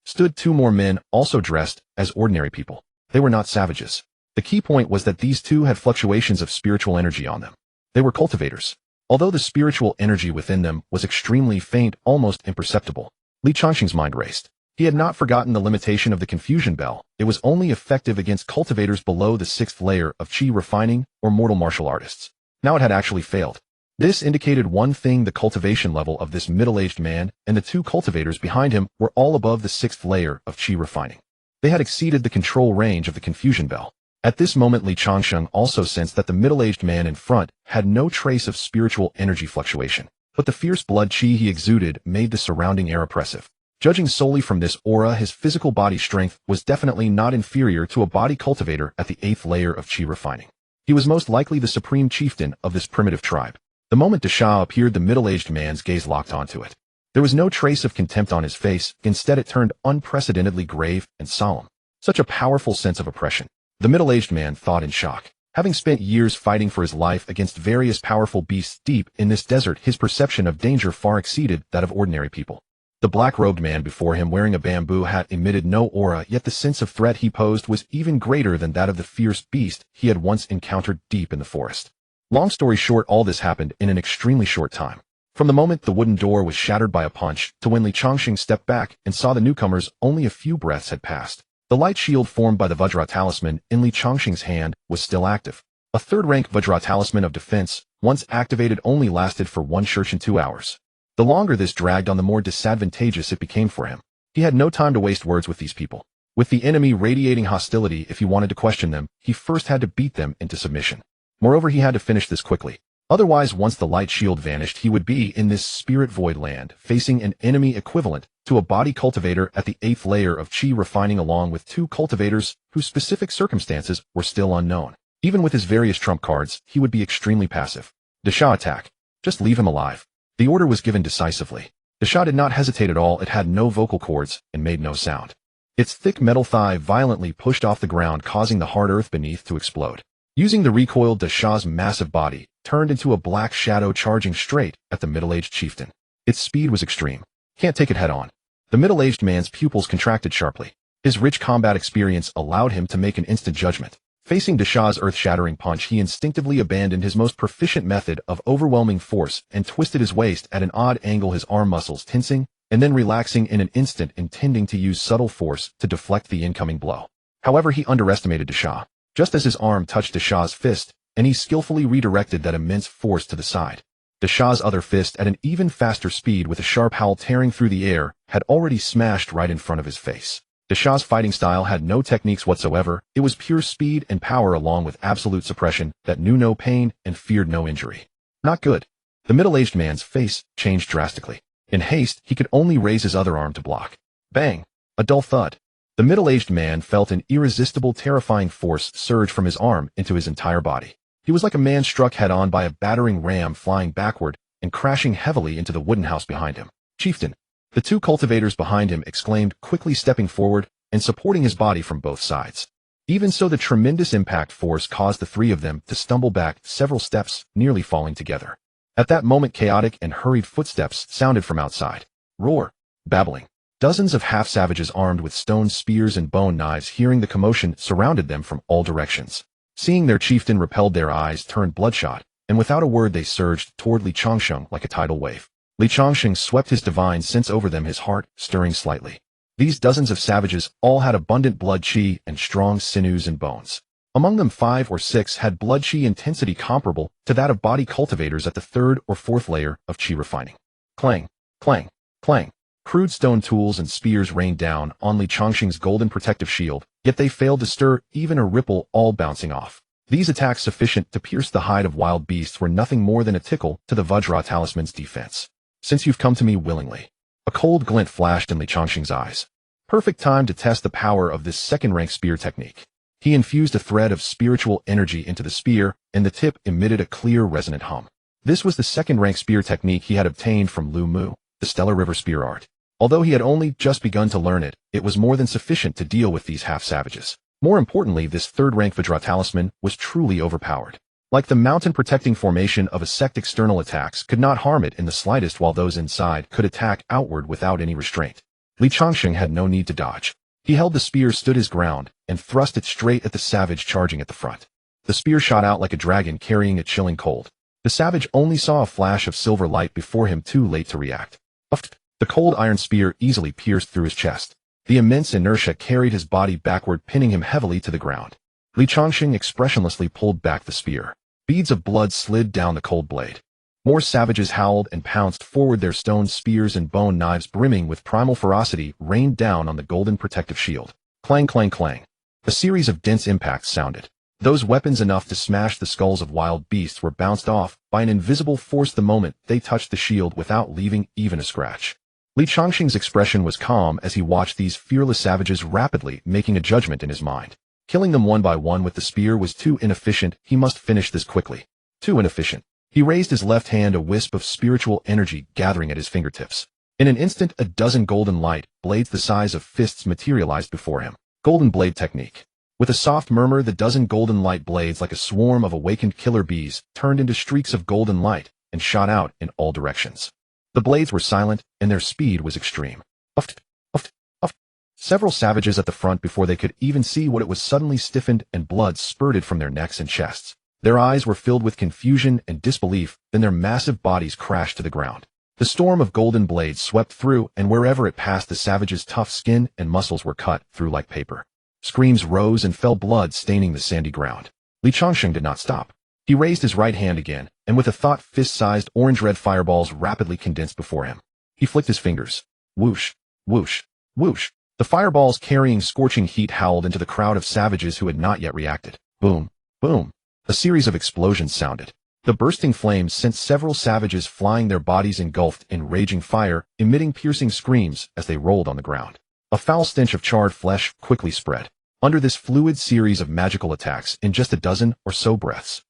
stood two more men also dressed as ordinary people. They were not savages. The key point was that these two had fluctuations of spiritual energy on them. They were cultivators. Although the spiritual energy within them was extremely faint, almost imperceptible, Li Changsheng's mind raced. He had not forgotten the limitation of the confusion bell. It was only effective against cultivators below the 6th layer of qi refining or mortal martial artists. Now it had actually failed. This indicated one thing: the cultivation level of this middle-aged man and the two cultivators behind him were all above the 6th layer of qi refining. They had exceeded the control range of the confusion bell. At this moment, Li Changsheng also sensed that the middle-aged man in front had no trace of spiritual energy fluctuation, but the fierce blood qi he exuded made the surrounding air oppressive. Judging solely from this aura, his physical body strength was definitely not inferior to a body cultivator at the 8th layer of qi refining. He was most likely the supreme chieftain of this primitive tribe. The moment Desha appeared, the middle-aged man's gaze locked onto it. There was no trace of contempt on his face. Instead, it turned unprecedentedly grave and solemn. Such a powerful sense of oppression. The middle-aged man thought in shock. Having spent years fighting for his life against various powerful beasts deep in this desert, his perception of danger far exceeded that of ordinary people. The black-robed man before him, wearing a bamboo hat, emitted no aura, yet the sense of threat he posed was even greater than that of the fierce beast he had once encountered deep in the forest. Long story short, all this happened in an extremely short time. From the moment the wooden door was shattered by a punch to when Li Changsheng stepped back and saw the newcomers, only a few breaths had passed. The light shield formed by the Vajra talisman in Li Changsheng's hand was still active. A third-rank Vajra talisman of defense, once activated, only lasted for 1 and 2 hours. The longer this dragged on, the more disadvantageous it became for him. He had no time to waste words with these people. With the enemy radiating hostility, if he wanted to question them, he first had to beat them into submission. Moreover, he had to finish this quickly. Otherwise, once the light shield vanished, he would be in this spirit void land, facing an enemy equivalent to a body cultivator at the 8th layer of qi refining, along with two cultivators whose specific circumstances were still unknown. Even with his various trump cards, he would be extremely passive. Desha, attack. Just leave him alive. The order was given decisively. Desha did not hesitate at all. It had no vocal cords and made no sound. Its thick metal thigh violently pushed off the ground, causing the hard earth beneath to explode. Using the recoil, Desha's massive body turned into a black shadow, charging straight at the middle-aged chieftain. Its speed was extreme. Can't take it head-on. The middle-aged man's pupils contracted sharply. His rich combat experience allowed him to make an instant judgment. Facing Desha's earth-shattering punch, he instinctively abandoned his most proficient method of overwhelming force and twisted his waist at an odd angle, his arm muscles tensing and then relaxing in an instant, intending to use subtle force to deflect the incoming blow. However, he underestimated Desha. Just as his arm touched Desha's fist, and he skillfully redirected that immense force to the side. Desha's other fist, at an even faster speed, with a sharp howl tearing through the air, had already smashed right in front of his face. Desha's fighting style had no techniques whatsoever. It was pure speed and power, along with absolute suppression that knew no pain and feared no injury. Not good. The middle-aged man's face changed drastically. In haste, he could only raise his other arm to block. Bang! A dull thud. The middle-aged man felt an irresistible, terrifying force surge from his arm into his entire body. He was like a man struck head-on by a battering ram, flying backward and crashing heavily into the wooden house behind him. Chieftain! The two cultivators behind him exclaimed, quickly stepping forward and supporting his body from both sides. Even so, the tremendous impact force caused the three of them to stumble back several steps, nearly falling together. At that moment, chaotic and hurried footsteps sounded from outside. Roar! Babbling. Dozens of half-savages armed with stone spears and bone knives, hearing the commotion, surrounded them from all directions. Seeing their chieftain repelled, their eyes turned bloodshot, and without a word they surged toward Li Changsheng like a tidal wave. Li Changsheng swept his divine sense over them, his heart stirring slightly. These dozens of savages all had abundant blood qi and strong sinews and bones. Among them 5 or 6 had blood qi intensity comparable to that of body cultivators at the 3rd or 4th layer of qi refining. Clang, clang, clang. Crude stone tools and spears rained down on Li Changsheng's golden protective shield, yet they failed to stir even a ripple, all bouncing off. These attacks, sufficient to pierce the hide of wild beasts, were nothing more than a tickle to the Vajra talisman's defense. Since you've come to me willingly. A cold glint flashed in Li Changsheng's eyes. Perfect time to test the power of this second-rank spear technique. He infused a thread of spiritual energy into the spear, and the tip emitted a clear, resonant hum. This was the second-rank spear technique he had obtained from Lu Mu, the Stellar River spear art. Although he had only just begun to learn it, it was more than sufficient to deal with these half-savages. More importantly, this third-rank Vajra talisman was truly overpowered. Like the mountain-protecting formation of a sect, external attacks could not harm it in the slightest, while those inside could attack outward without any restraint. Li Changsheng had no need to dodge. He held the spear, stood his ground, and thrust it straight at the savage charging at the front. The spear shot out like a dragon carrying a chilling cold. The savage only saw a flash of silver light before him, too late to react. The cold iron spear easily pierced through his chest. The immense inertia carried his body backward, pinning him heavily to the ground. Li Changsheng expressionlessly pulled back the spear. Beads of blood slid down the cold blade. More savages howled and pounced forward, their stone spears and bone knives brimming with primal ferocity rained down on the golden protective shield. Clang, clang, clang. A series of dense impacts sounded. Those weapons enough to smash the skulls of wild beasts were bounced off by an invisible force the moment they touched the shield, without leaving even a scratch. Li Changsheng's expression was calm as he watched these fearless savages, rapidly making a judgment in his mind. Killing them one by one with the spear was too inefficient. He must finish this quickly. Too inefficient. He raised his left hand, a wisp of spiritual energy gathering at his fingertips. In an instant, a dozen golden light blades the size of fists materialized before him. Golden blade technique. With a soft murmur, the dozen golden light blades, like a swarm of awakened killer bees, turned into streaks of golden light and shot out in all directions. The blades were silent, and their speed was extreme. Uft, uft, uft. Several savages at the front, before they could even see what it was, suddenly stiffened and blood spurted from their necks and chests. Their eyes were filled with confusion and disbelief, then their massive bodies crashed to the ground. The storm of golden blades swept through, and wherever it passed, the savages' tough skin and muscles were cut through like paper. Screams rose and fell, blood staining the sandy ground. Li Changsheng did not stop. He raised his right hand again, and with a thought, fist-sized orange-red fireballs rapidly condensed before him. He flicked his fingers. Whoosh, whoosh, whoosh. The fireballs, carrying scorching heat, howled into the crowd of savages who had not yet reacted. Boom, boom. A series of explosions sounded. The bursting flames sent several savages flying, their bodies engulfed in raging fire, emitting piercing screams as they rolled on the ground. A foul stench of charred flesh quickly spread. Under this fluid series of magical attacks, in just a dozen or so breaths,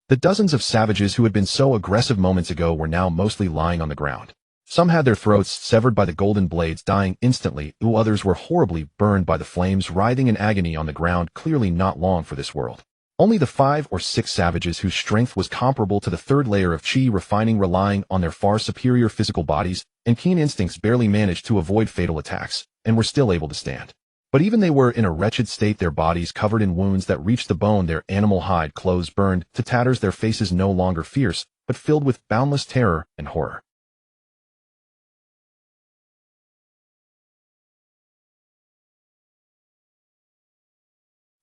the dozens of savages who had been so aggressive moments ago were now mostly lying on the ground. Some had their throats severed by the golden blades, dying instantly, while others were horribly burned by the flames, writhing in agony on the ground, clearly not long for this world. Only the 5 or 6 savages whose strength was comparable to the third layer of chi refining, relying on their far superior physical bodies and keen instincts, barely managed to avoid fatal attacks, and were still able to stand. But even they were in a wretched state, their bodies covered in wounds that reached the bone, their animal hide clothes burned to tatters, their faces no longer fierce, but filled with boundless terror and horror.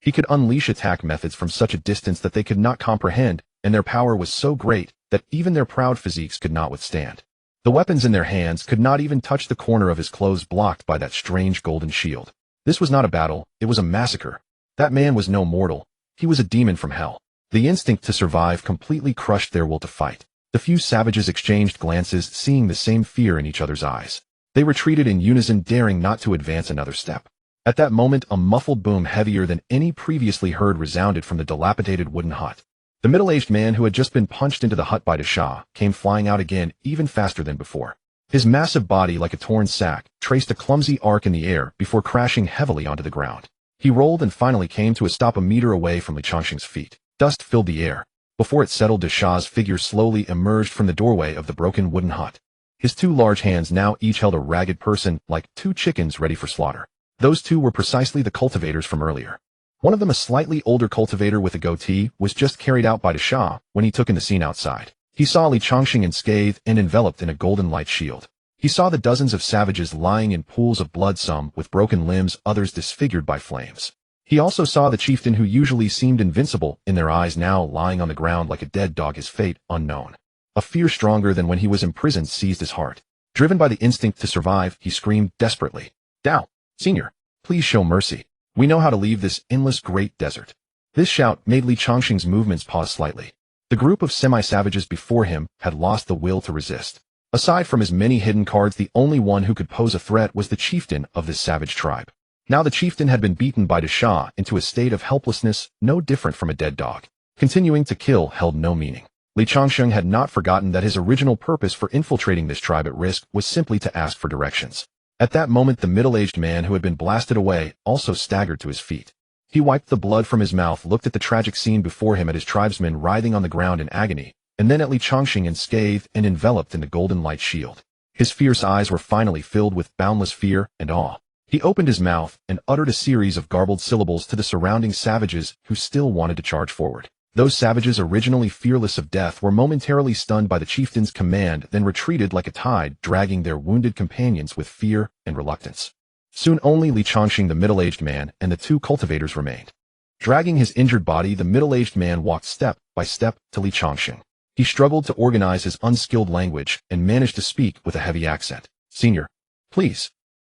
He could unleash attack methods from such a distance that they could not comprehend, and their power was so great that even their proud physiques could not withstand. The weapons in their hands could not even touch the corner of his clothes, blocked by that strange golden shield. This was not a battle, it was a massacre. That man was no mortal. He was a demon from hell. The instinct to survive completely crushed their will to fight. The few savages exchanged glances, seeing the same fear in each other's eyes. They retreated in unison, daring not to advance another step. At that moment, a muffled boom heavier than any previously heard resounded from the dilapidated wooden hut. The middle-aged man who had just been punched into the hut by the Shah came flying out again, even faster than before. His massive body, like a torn sack, traced a clumsy arc in the air before crashing heavily onto the ground. He rolled and finally came to a stop a meter away from Li Changsheng's feet. Dust filled the air. Before it settled, the Shah's figure slowly emerged from the doorway of the broken wooden hut. His 2 large hands now each held a ragged person, like 2 chickens ready for slaughter. Those 2 were precisely the cultivators from earlier. One of them, a slightly older cultivator with a goatee, was just carried out by the Shah when he took in the scene outside. He saw Li Changsheng unscathed and enveloped in a golden light shield. He saw the dozens of savages lying in pools of blood, some with broken limbs, others disfigured by flames. He also saw the chieftain who usually seemed invincible in their eyes, now lying on the ground like a dead dog, his fate unknown. A fear stronger than when he was imprisoned seized his heart. Driven by the instinct to survive, he screamed desperately, "Dao, Senior, please show mercy. We know how to leave this endless great desert." This shout made Li Changsheng's movements pause slightly. The group of semi-savages before him had lost the will to resist. Aside from his many hidden cards, the only one who could pose a threat was the chieftain of this savage tribe. Now the chieftain had been beaten by the Shah into a state of helplessness, no different from a dead dog. Continuing to kill held no meaning. Li Changsheng had not forgotten that his original purpose for infiltrating this tribe at risk was simply to ask for directions. At that moment, the middle-aged man who had been blasted away also staggered to his feet. He wiped the blood from his mouth, looked at the tragic scene before him, at his tribesmen writhing on the ground in agony, and then at Li Changsheng, unscathed and enveloped in the golden light shield. His fierce eyes were finally filled with boundless fear and awe. He opened his mouth and uttered a series of garbled syllables to the surrounding savages who still wanted to charge forward. Those savages, originally fearless of death, were momentarily stunned by the chieftain's command, then retreated like a tide, dragging their wounded companions with fear and reluctance. Soon only Li Changsheng, the middle-aged man, and the two cultivators remained. Dragging his injured body, the middle-aged man walked step by step to Li Changsheng. He struggled to organize his unskilled language and managed to speak with a heavy accent. "Senior, please."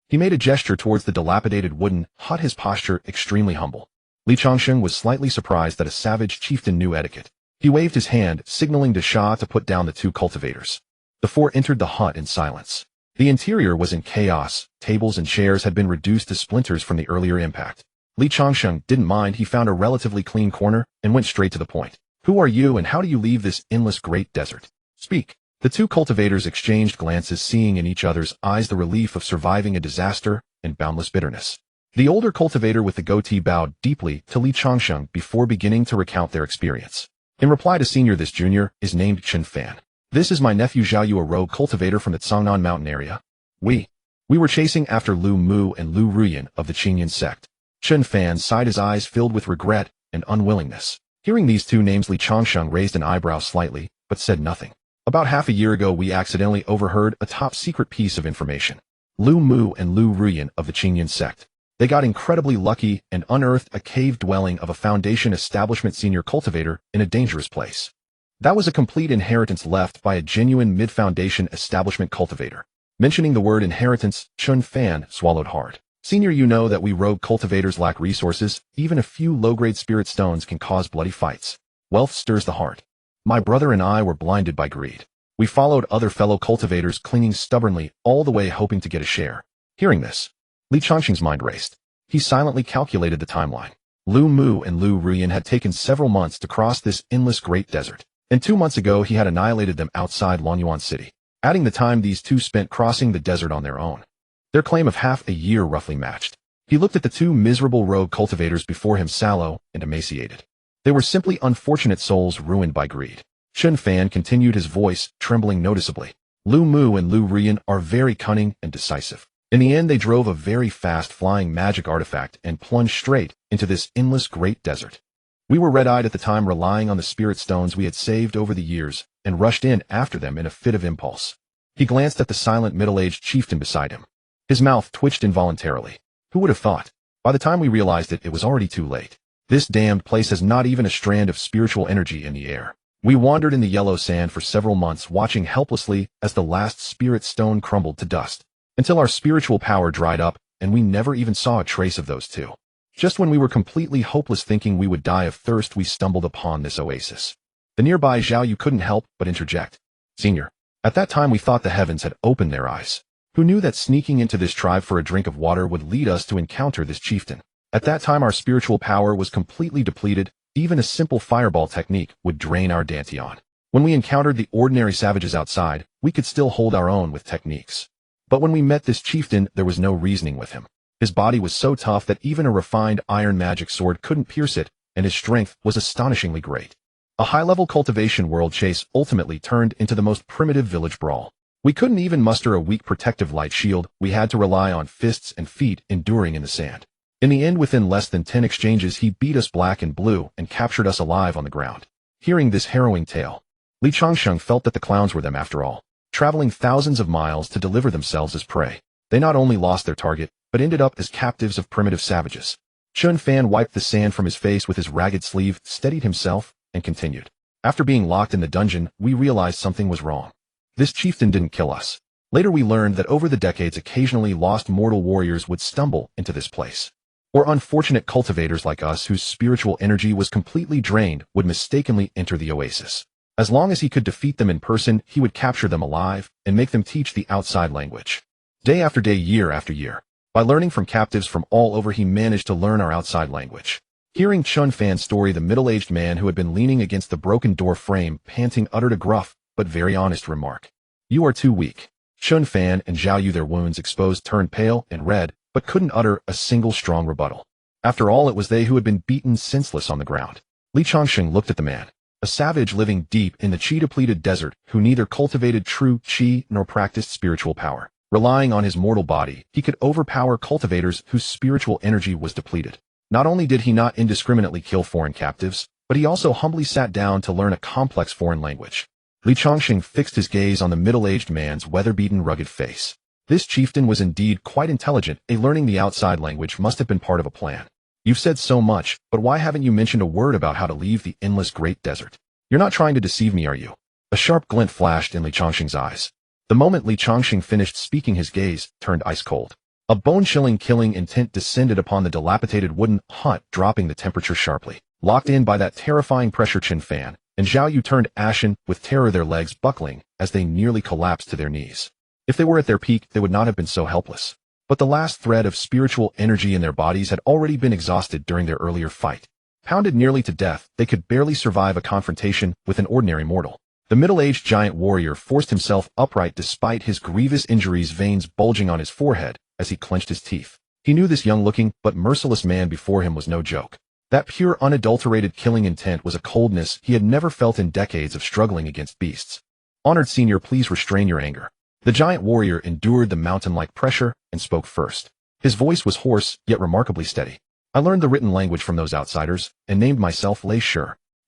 He made a gesture towards the dilapidated wooden hut, his posture extremely humble. Li Changsheng was slightly surprised that a savage chieftain knew etiquette. He waved his hand, signaling to Sha to put down the two cultivators. The four entered the hut in silence. The interior was in chaos. Tables and chairs had been reduced to splinters from the earlier impact. Li Changsheng didn't mind. He found a relatively clean corner and went straight to the point. "Who are you, and how do you leave this endless great desert? Speak." The two cultivators exchanged glances, seeing in each other's eyes the relief of surviving a disaster and boundless bitterness. The older cultivator with the goatee bowed deeply to Li Changsheng before beginning to recount their experience. In reply to Senior, "This junior is named Chen Fan. This is my nephew Zhao Yu, a rogue cultivator from the Cangnan mountain area. We were chasing after Lu Mu and Lu Ruyan of the Qingyan sect." Chen Fan sighed, his eyes filled with regret and unwillingness. Hearing these two names, Li Changsheng raised an eyebrow slightly, but said nothing. "About half a year ago, we accidentally overheard a top-secret piece of information. Lu Mu and Lu Ruyan of the Qingyan sect. They got incredibly lucky and unearthed a cave dwelling of a Foundation establishment senior cultivator in a dangerous place. That was a complete inheritance left by a genuine mid-Foundation establishment cultivator." Mentioning the word inheritance, Chen Fan swallowed hard. "Senior, you know that we rogue cultivators lack resources. Even a few low-grade spirit stones can cause bloody fights. Wealth stirs the heart. My brother and I were blinded by greed. We followed other fellow cultivators, clinging stubbornly all the way, hoping to get a share." Hearing this, Li Changsheng's mind raced. He silently calculated the timeline. Lu Mu and Lu Ruyan had taken several months to cross this endless great desert, and 2 months ago he had annihilated them outside Lonyuan City. Adding the time these two spent crossing the desert on their own, their claim of half a year roughly matched. He looked at the two miserable rogue cultivators before him, sallow and emaciated. They were simply unfortunate souls ruined by greed. Chen Fan continued, his voice trembling noticeably. "Lu Mu and Lu Ruyan are very cunning and decisive. In the end, they drove a very fast flying magic artifact and plunged straight into this endless great desert. We were red-eyed at the time, relying on the spirit stones we had saved over the years, and rushed in after them in a fit of impulse." He glanced at the silent middle-aged chieftain beside him. His mouth twitched involuntarily. "Who would have thought? By the time we realized it, it was already too late. This damned place has not even a strand of spiritual energy in the air. We wandered in the yellow sand for several months, watching helplessly as the last spirit stone crumbled to dust, until our spiritual power dried up, and we never even saw a trace of those two. Just when we were completely hopeless, thinking we would die of thirst, we stumbled upon this oasis." The nearby Zhao Yu couldn't help but interject. "Senior, at that time we thought the heavens had opened their eyes. Who knew that sneaking into this tribe for a drink of water would lead us to encounter this chieftain? At that time our spiritual power was completely depleted. Even a simple fireball technique would drain our dantian. When we encountered the ordinary savages outside, we could still hold our own with techniques. But when we met this chieftain, there was no reasoning with him. His body was so tough that even a refined iron magic sword couldn't pierce it, and his strength was astonishingly great. A high-level cultivation world chase ultimately turned into the most primitive village brawl. We couldn't even muster a weak protective light shield. We had to rely on fists and feet enduring in the sand. In the end, within less than 10 exchanges, he beat us black and blue and captured us alive on the ground." Hearing this harrowing tale, Li Changsheng felt that the clowns were them after all, traveling thousands of miles to deliver themselves as prey. They not only lost their target, but ended up as captives of primitive savages. Chen Fan wiped the sand from his face with his ragged sleeve, steadied himself, and continued. "After being locked in the dungeon, we realized something was wrong. This chieftain didn't kill us. Later we learned that over the decades, occasionally lost mortal warriors would stumble into this place. Or unfortunate cultivators like us, whose spiritual energy was completely drained, would mistakenly enter the oasis. As long as he could defeat them in person, he would capture them alive and make them teach the outside language. Day after day, year after year. By learning from captives from all over, he managed to learn our outside language." Hearing Chen Fan's story, the middle-aged man who had been leaning against the broken door frame, panting, uttered a gruff but very honest remark. "You are too weak." Chen Fan and Zhao Yu, their wounds exposed, turned pale and red, but couldn't utter a single strong rebuttal. After all, it was they who had been beaten senseless on the ground. Li Changsheng looked at the man, a savage living deep in the chi-depleted desert who neither cultivated true chi nor practiced spiritual power. Relying on his mortal body, he could overpower cultivators whose spiritual energy was depleted. Not only did he not indiscriminately kill foreign captives, but he also humbly sat down to learn a complex foreign language. Li Changsheng fixed his gaze on the middle-aged man's weather-beaten rugged face. This chieftain was indeed quite intelligent, learning the outside language must have been part of a plan. You've said so much, but why haven't you mentioned a word about how to leave the endless great desert? You're not trying to deceive me, are you? A sharp glint flashed in Li Changsheng's eyes. The moment Li Changsheng finished speaking, his gaze turned ice-cold. A bone-chilling killing intent descended upon the dilapidated wooden hut, dropping the temperature sharply. Locked in by that terrifying pressure chin fan, and Zhao Yu turned ashen, with terror, their legs buckling as they nearly collapsed to their knees. If they were at their peak, they would not have been so helpless. But the last thread of spiritual energy in their bodies had already been exhausted during their earlier fight. Pounded nearly to death, they could barely survive a confrontation with an ordinary mortal. The middle-aged giant warrior forced himself upright despite his grievous injuries, veins bulging on his forehead as he clenched his teeth. He knew this young-looking but merciless man before him was no joke. That pure, unadulterated killing intent was a coldness he had never felt in decades of struggling against beasts. "Honored senior, please restrain your anger." The giant warrior endured the mountain-like pressure and spoke first. His voice was hoarse, yet remarkably steady. "I learned the written language from those outsiders, and named myself Lei Shi."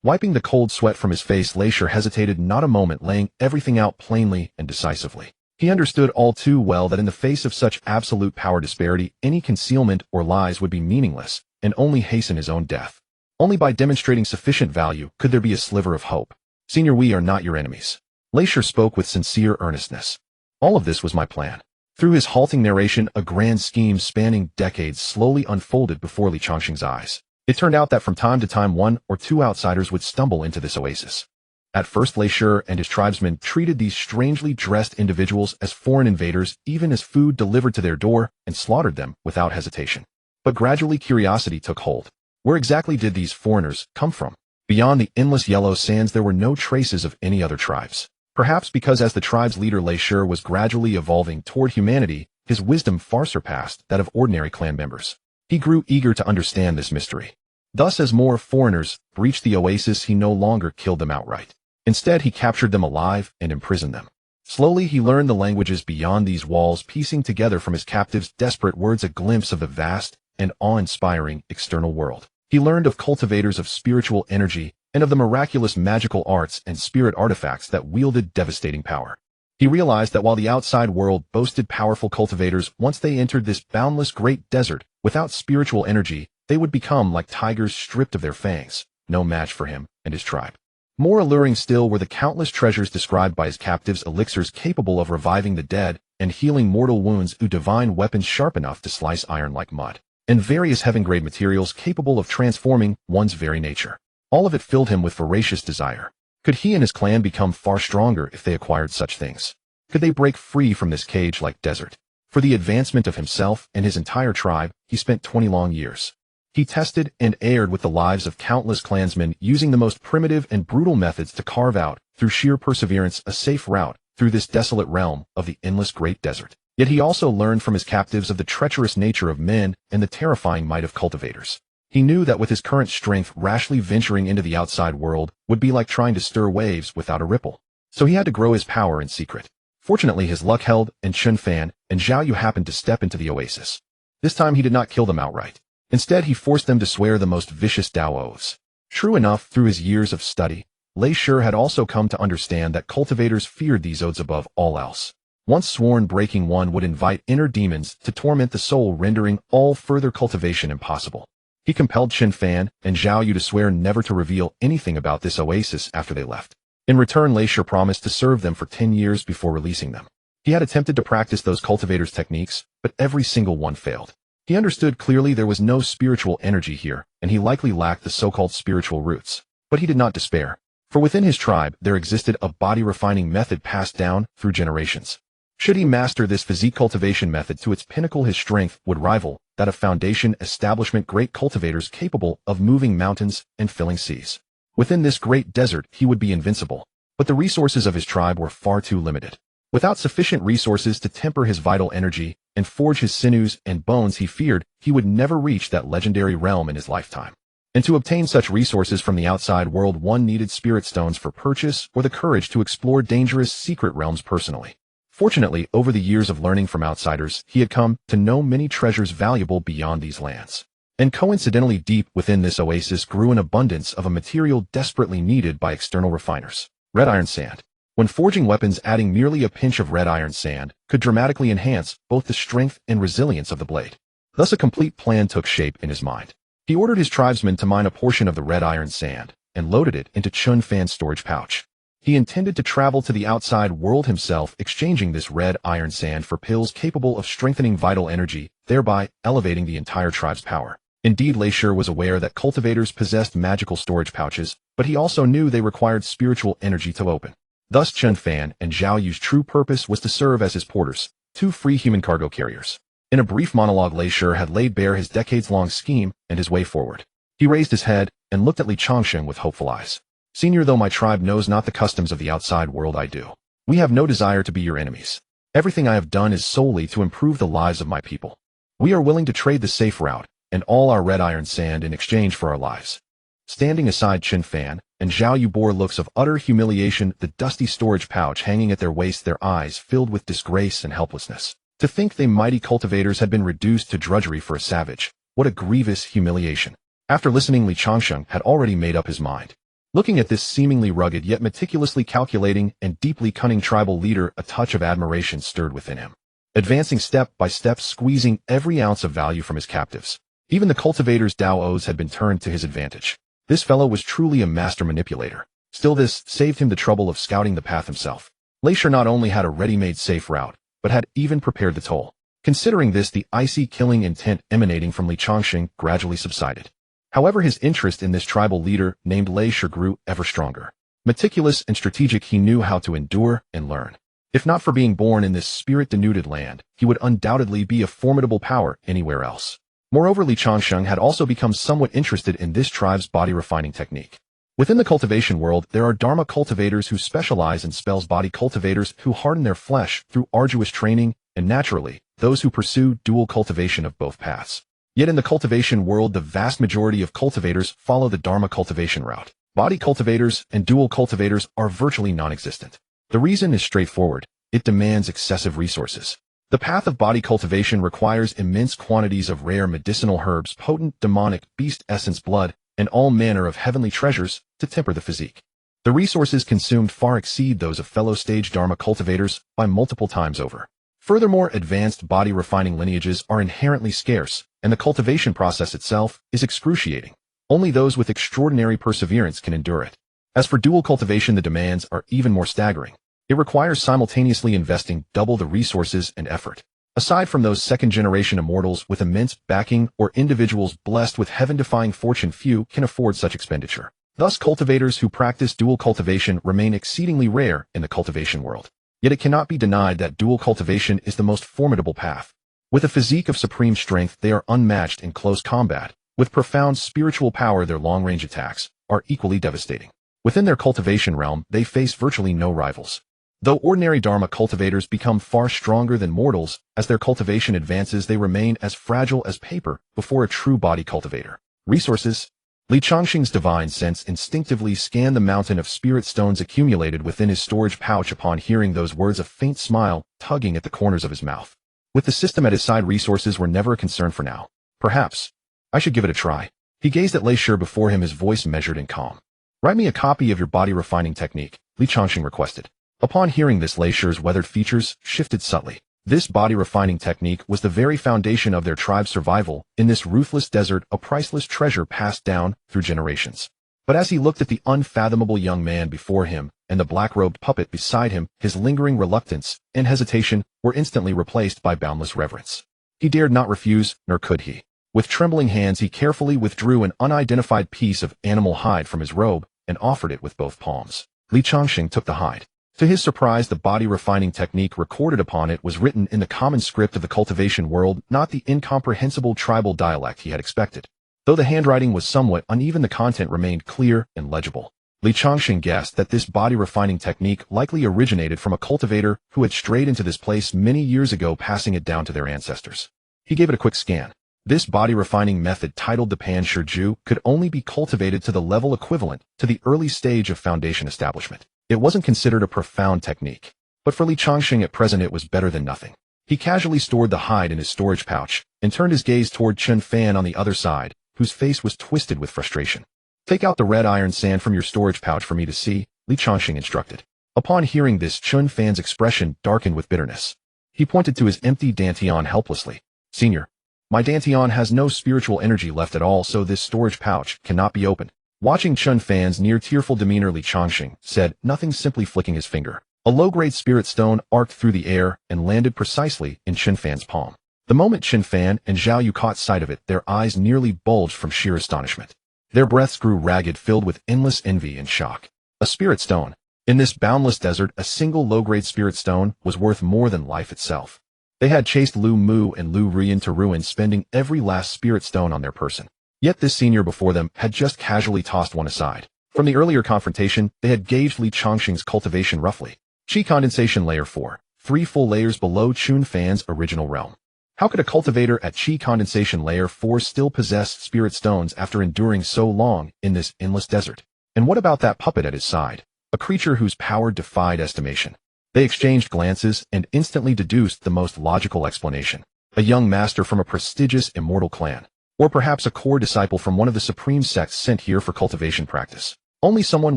Wiping the cold sweat from his face, Lei Shi hesitated not a moment, laying everything out plainly and decisively. He understood all too well that in the face of such absolute power disparity, any concealment or lies would be meaningless and only hasten his own death. Only by demonstrating sufficient value could there be a sliver of hope. "Senior, we are not your enemies." Lei Shi spoke with sincere earnestness. "All of this was my plan." Through his halting narration, a grand scheme spanning decades slowly unfolded before Li Changsheng's eyes. It turned out that from time to time one or two outsiders would stumble into this oasis. At first, Lei Shi and his tribesmen treated these strangely dressed individuals as foreign invaders, even as food delivered to their door, and slaughtered them without hesitation. But gradually curiosity took hold. Where exactly did these foreigners come from? Beyond the endless yellow sands there were no traces of any other tribes. Perhaps because as the tribe's leader Lei Shi was gradually evolving toward humanity, his wisdom far surpassed that of ordinary clan members. He grew eager to understand this mystery. Thus, as more foreigners breached the oasis, he no longer killed them outright. Instead, he captured them alive and imprisoned them. Slowly, he learned the languages beyond these walls, piecing together from his captives' desperate words a glimpse of the vast and awe-inspiring external world. He learned of cultivators of spiritual energy and of the miraculous magical arts and spirit artifacts that wielded devastating power. He realized that while the outside world boasted powerful cultivators, once they entered this boundless great desert, without spiritual energy, they would become like tigers stripped of their fangs, no match for him and his tribe. More alluring still were the countless treasures described by his captives, elixirs capable of reviving the dead and healing mortal wounds, divine weapons sharp enough to slice iron like mud, and various heaven-grade materials capable of transforming one's very nature. All of it filled him with voracious desire. Could he and his clan become far stronger if they acquired such things? Could they break free from this cage-like desert? For the advancement of himself and his entire tribe, he spent 20 long years. He tested and erred with the lives of countless clansmen, using the most primitive and brutal methods to carve out, through sheer perseverance, a safe route through this desolate realm of the endless great desert. Yet he also learned from his captives of the treacherous nature of men and the terrifying might of cultivators. He knew that with his current strength, rashly venturing into the outside world would be like trying to stir waves without a ripple. So he had to grow his power in secret. Fortunately, his luck held, and Chun Fan and Zhao Yu happened to step into the oasis. This time he did not kill them outright. Instead, he forced them to swear the most vicious Tao oaths. True enough, through his years of study, Lei Shi had also come to understand that cultivators feared these oaths above all else. Once sworn, breaking one would invite inner demons to torment the soul, rendering all further cultivation impossible. He compelled Chun Fan and Zhao Yu to swear never to reveal anything about this oasis after they left. In return, Lei Shi promised to serve them for 10 years before releasing them. He had attempted to practice those cultivators' techniques, but every single one failed. He understood clearly there was no spiritual energy here, and he likely lacked the so-called spiritual roots. But he did not despair, for within his tribe there existed a body-refining method passed down through generations. Should he master this physique cultivation method to its pinnacle, his strength would rival that of foundation establishment great cultivators capable of moving mountains and filling seas. Within this great desert he would be invincible, but the resources of his tribe were far too limited. Without sufficient resources to temper his vital energy and forge his sinews and bones, he feared he would never reach that legendary realm in his lifetime. And to obtain such resources from the outside world, one needed spirit stones for purchase or the courage to explore dangerous secret realms personally. Fortunately, over the years of learning from outsiders, he had come to know many treasures valuable beyond these lands. And coincidentally, deep within this oasis grew an abundance of a material desperately needed by external refiners: red iron sand. When forging weapons, adding merely a pinch of red iron sand could dramatically enhance both the strength and resilience of the blade. Thus a complete plan took shape in his mind. He ordered his tribesmen to mine a portion of the red iron sand and loaded it into Changsheng's storage pouch. He intended to travel to the outside world himself, exchanging this red iron sand for pills capable of strengthening vital energy, thereby elevating the entire tribe's power. Indeed, Leisure was aware that cultivators possessed magical storage pouches, but he also knew they required spiritual energy to open. Thus, Chen Fan and Zhao Yu's true purpose was to serve as his porters, two free human cargo carriers. In a brief monologue, Leisure had laid bare his decades-long scheme and his way forward. He raised his head and looked at Li Changsheng with hopeful eyes. "Senior, though my tribe knows not the customs of the outside world, I do. We have no desire to be your enemies. Everything I have done is solely to improve the lives of my people. We are willing to trade the safe route and all our red iron sand in exchange for our lives." Standing aside, Chen Fan and Zhao Yu bore looks of utter humiliation, the dusty storage pouch hanging at their waist, their eyes filled with disgrace and helplessness. To think they mighty cultivators had been reduced to drudgery for a savage. What a grievous humiliation. After listening, Li Changsheng had already made up his mind. Looking at this seemingly rugged yet meticulously calculating and deeply cunning tribal leader, a touch of admiration stirred within him. Advancing step by step, squeezing every ounce of value from his captives. Even the cultivators' Daos had been turned to his advantage. This fellow was truly a master manipulator. Still, this saved him the trouble of scouting the path himself. Leisure not only had a ready-made safe route, but had even prepared the toll. Considering this, the icy killing intent emanating from Li Changsheng gradually subsided. However, his interest in this tribal leader named Leisure grew ever stronger. Meticulous and strategic, he knew how to endure and learn. If not for being born in this spirit-denuded land, he would undoubtedly be a formidable power anywhere else. Moreover, Li Changsheng had also become somewhat interested in this tribe's body refining technique. Within the cultivation world, there are Dharma cultivators who specialize in spells, body cultivators who harden their flesh through arduous training, and naturally, those who pursue dual cultivation of both paths. Yet in the cultivation world, the vast majority of cultivators follow the Dharma cultivation route. Body cultivators and dual cultivators are virtually non-existent. The reason is straightforward: it demands excessive resources. The path of body cultivation requires immense quantities of rare medicinal herbs, potent demonic beast essence, blood, and all manner of heavenly treasures to temper the physique. The resources consumed far exceed those of fellow stage Dharma cultivators by multiple times over. Furthermore, advanced body refining lineages are inherently scarce, and the cultivation process itself is excruciating. Only those with extraordinary perseverance can endure it. As for dual cultivation, the demands are even more staggering. It requires simultaneously investing double the resources and effort. Aside from those second-generation immortals with immense backing or individuals blessed with heaven-defying fortune, few can afford such expenditure. Thus, cultivators who practice dual cultivation remain exceedingly rare in the cultivation world. Yet it cannot be denied that dual cultivation is the most formidable path. With a physique of supreme strength, they are unmatched in close combat. With profound spiritual power, their long-range attacks are equally devastating. Within their cultivation realm, they face virtually no rivals. Though ordinary Dharma cultivators become far stronger than mortals, as their cultivation advances, they remain as fragile as paper before a true body cultivator. Resources. Li Changsheng's divine sense instinctively scanned the mountain of spirit stones accumulated within his storage pouch. Upon hearing those words, a faint smile tugging at the corners of his mouth. With the system at his side, resources were never a concern for now. Perhaps I should give it a try. He gazed at Leisure before him, his voice measured and calm. "Write me a copy of your body refining technique," Li Changsheng requested. Upon hearing this, Leisure's weathered features shifted subtly. This body refining technique was the very foundation of their tribe's survival in this ruthless desert, a priceless treasure passed down through generations. But as he looked at the unfathomable young man before him and the black-robed puppet beside him, his lingering reluctance and hesitation were instantly replaced by boundless reverence. He dared not refuse, nor could he. With trembling hands, he carefully withdrew an unidentified piece of animal hide from his robe and offered it with both palms. Li Changsheng took the hide. To his surprise, the body refining technique recorded upon it was written in the common script of the cultivation world, not the incomprehensible tribal dialect he had expected. Though the handwriting was somewhat uneven, the content remained clear and legible. Li Changsheng guessed that this body-refining technique likely originated from a cultivator who had strayed into this place many years ago, passing it down to their ancestors. He gave it a quick scan. This body-refining method, titled the Pan Shiju, could only be cultivated to the level equivalent to the early stage of foundation establishment. It wasn't considered a profound technique, but for Li Changsheng at present it was better than nothing. He casually stored the hide in his storage pouch and turned his gaze toward Chun Fan on the other side, whose face was twisted with frustration. "Take out the red iron sand from your storage pouch for me to see," Li Changsheng instructed. Upon hearing this, Chun Fan's expression darkened with bitterness. He pointed to his empty dantian helplessly. "Senior, my dantian has no spiritual energy left at all, so this storage pouch cannot be opened." Watching Chun Fan's near-tearful demeanor, Li Changsheng said nothing, simply flicking his finger. A low-grade spirit stone arced through the air and landed precisely in Chun Fan's palm. The moment Chun Fan and Zhao Yu caught sight of it, their eyes nearly bulged from sheer astonishment. Their breaths grew ragged, filled with endless envy and shock. A spirit stone. In this boundless desert, a single low-grade spirit stone was worth more than life itself. They had chased Lu Mu and Lu Rian to ruin, spending every last spirit stone on their person. Yet this senior before them had just casually tossed one aside. From the earlier confrontation, they had gauged Li Changsheng's cultivation roughly. Qi condensation layer 4, 3 full layers below Chun Fan's original realm. How could a cultivator at Qi condensation layer 4 still possess spirit stones after enduring so long in this endless desert? And what about that puppet at his side? A creature whose power defied estimation. They exchanged glances and instantly deduced the most logical explanation. A young master from a prestigious immortal clan. Or perhaps a core disciple from one of the supreme sects sent here for cultivation practice. Only someone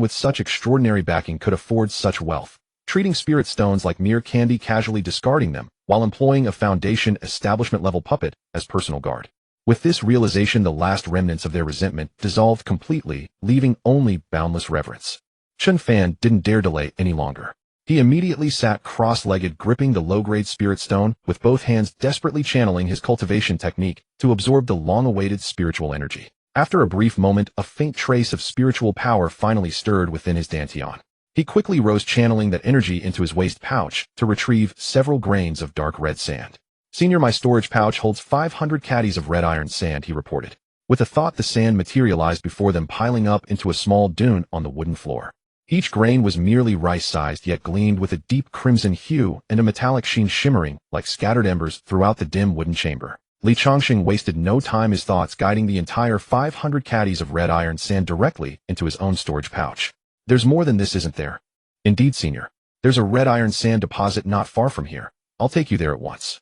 with such extraordinary backing could afford such wealth, treating spirit stones like mere candy, casually discarding them, while employing a foundation establishment-level puppet as personal guard. With this realization, the last remnants of their resentment dissolved completely, leaving only boundless reverence. Chun Fan didn't dare delay any longer. He immediately sat cross-legged, gripping the low-grade spirit stone, with both hands desperately channeling his cultivation technique to absorb the long-awaited spiritual energy. After a brief moment, a faint trace of spiritual power finally stirred within his dantian. He quickly rose, channeling that energy into his waist pouch to retrieve several grains of dark red sand. "Senior, my storage pouch holds 500 caddies of red iron sand," he reported. With a thought, the sand materialized before them, piling up into a small dune on the wooden floor. Each grain was merely rice-sized, yet gleamed with a deep crimson hue and a metallic sheen, shimmering like scattered embers throughout the dim wooden chamber. Li Changsheng wasted no time, his thoughts guiding the entire 500 caddies of red iron sand directly into his own storage pouch. "There's more than this, isn't there?" "Indeed, senior. There's a red iron sand deposit not far from here. I'll take you there at once."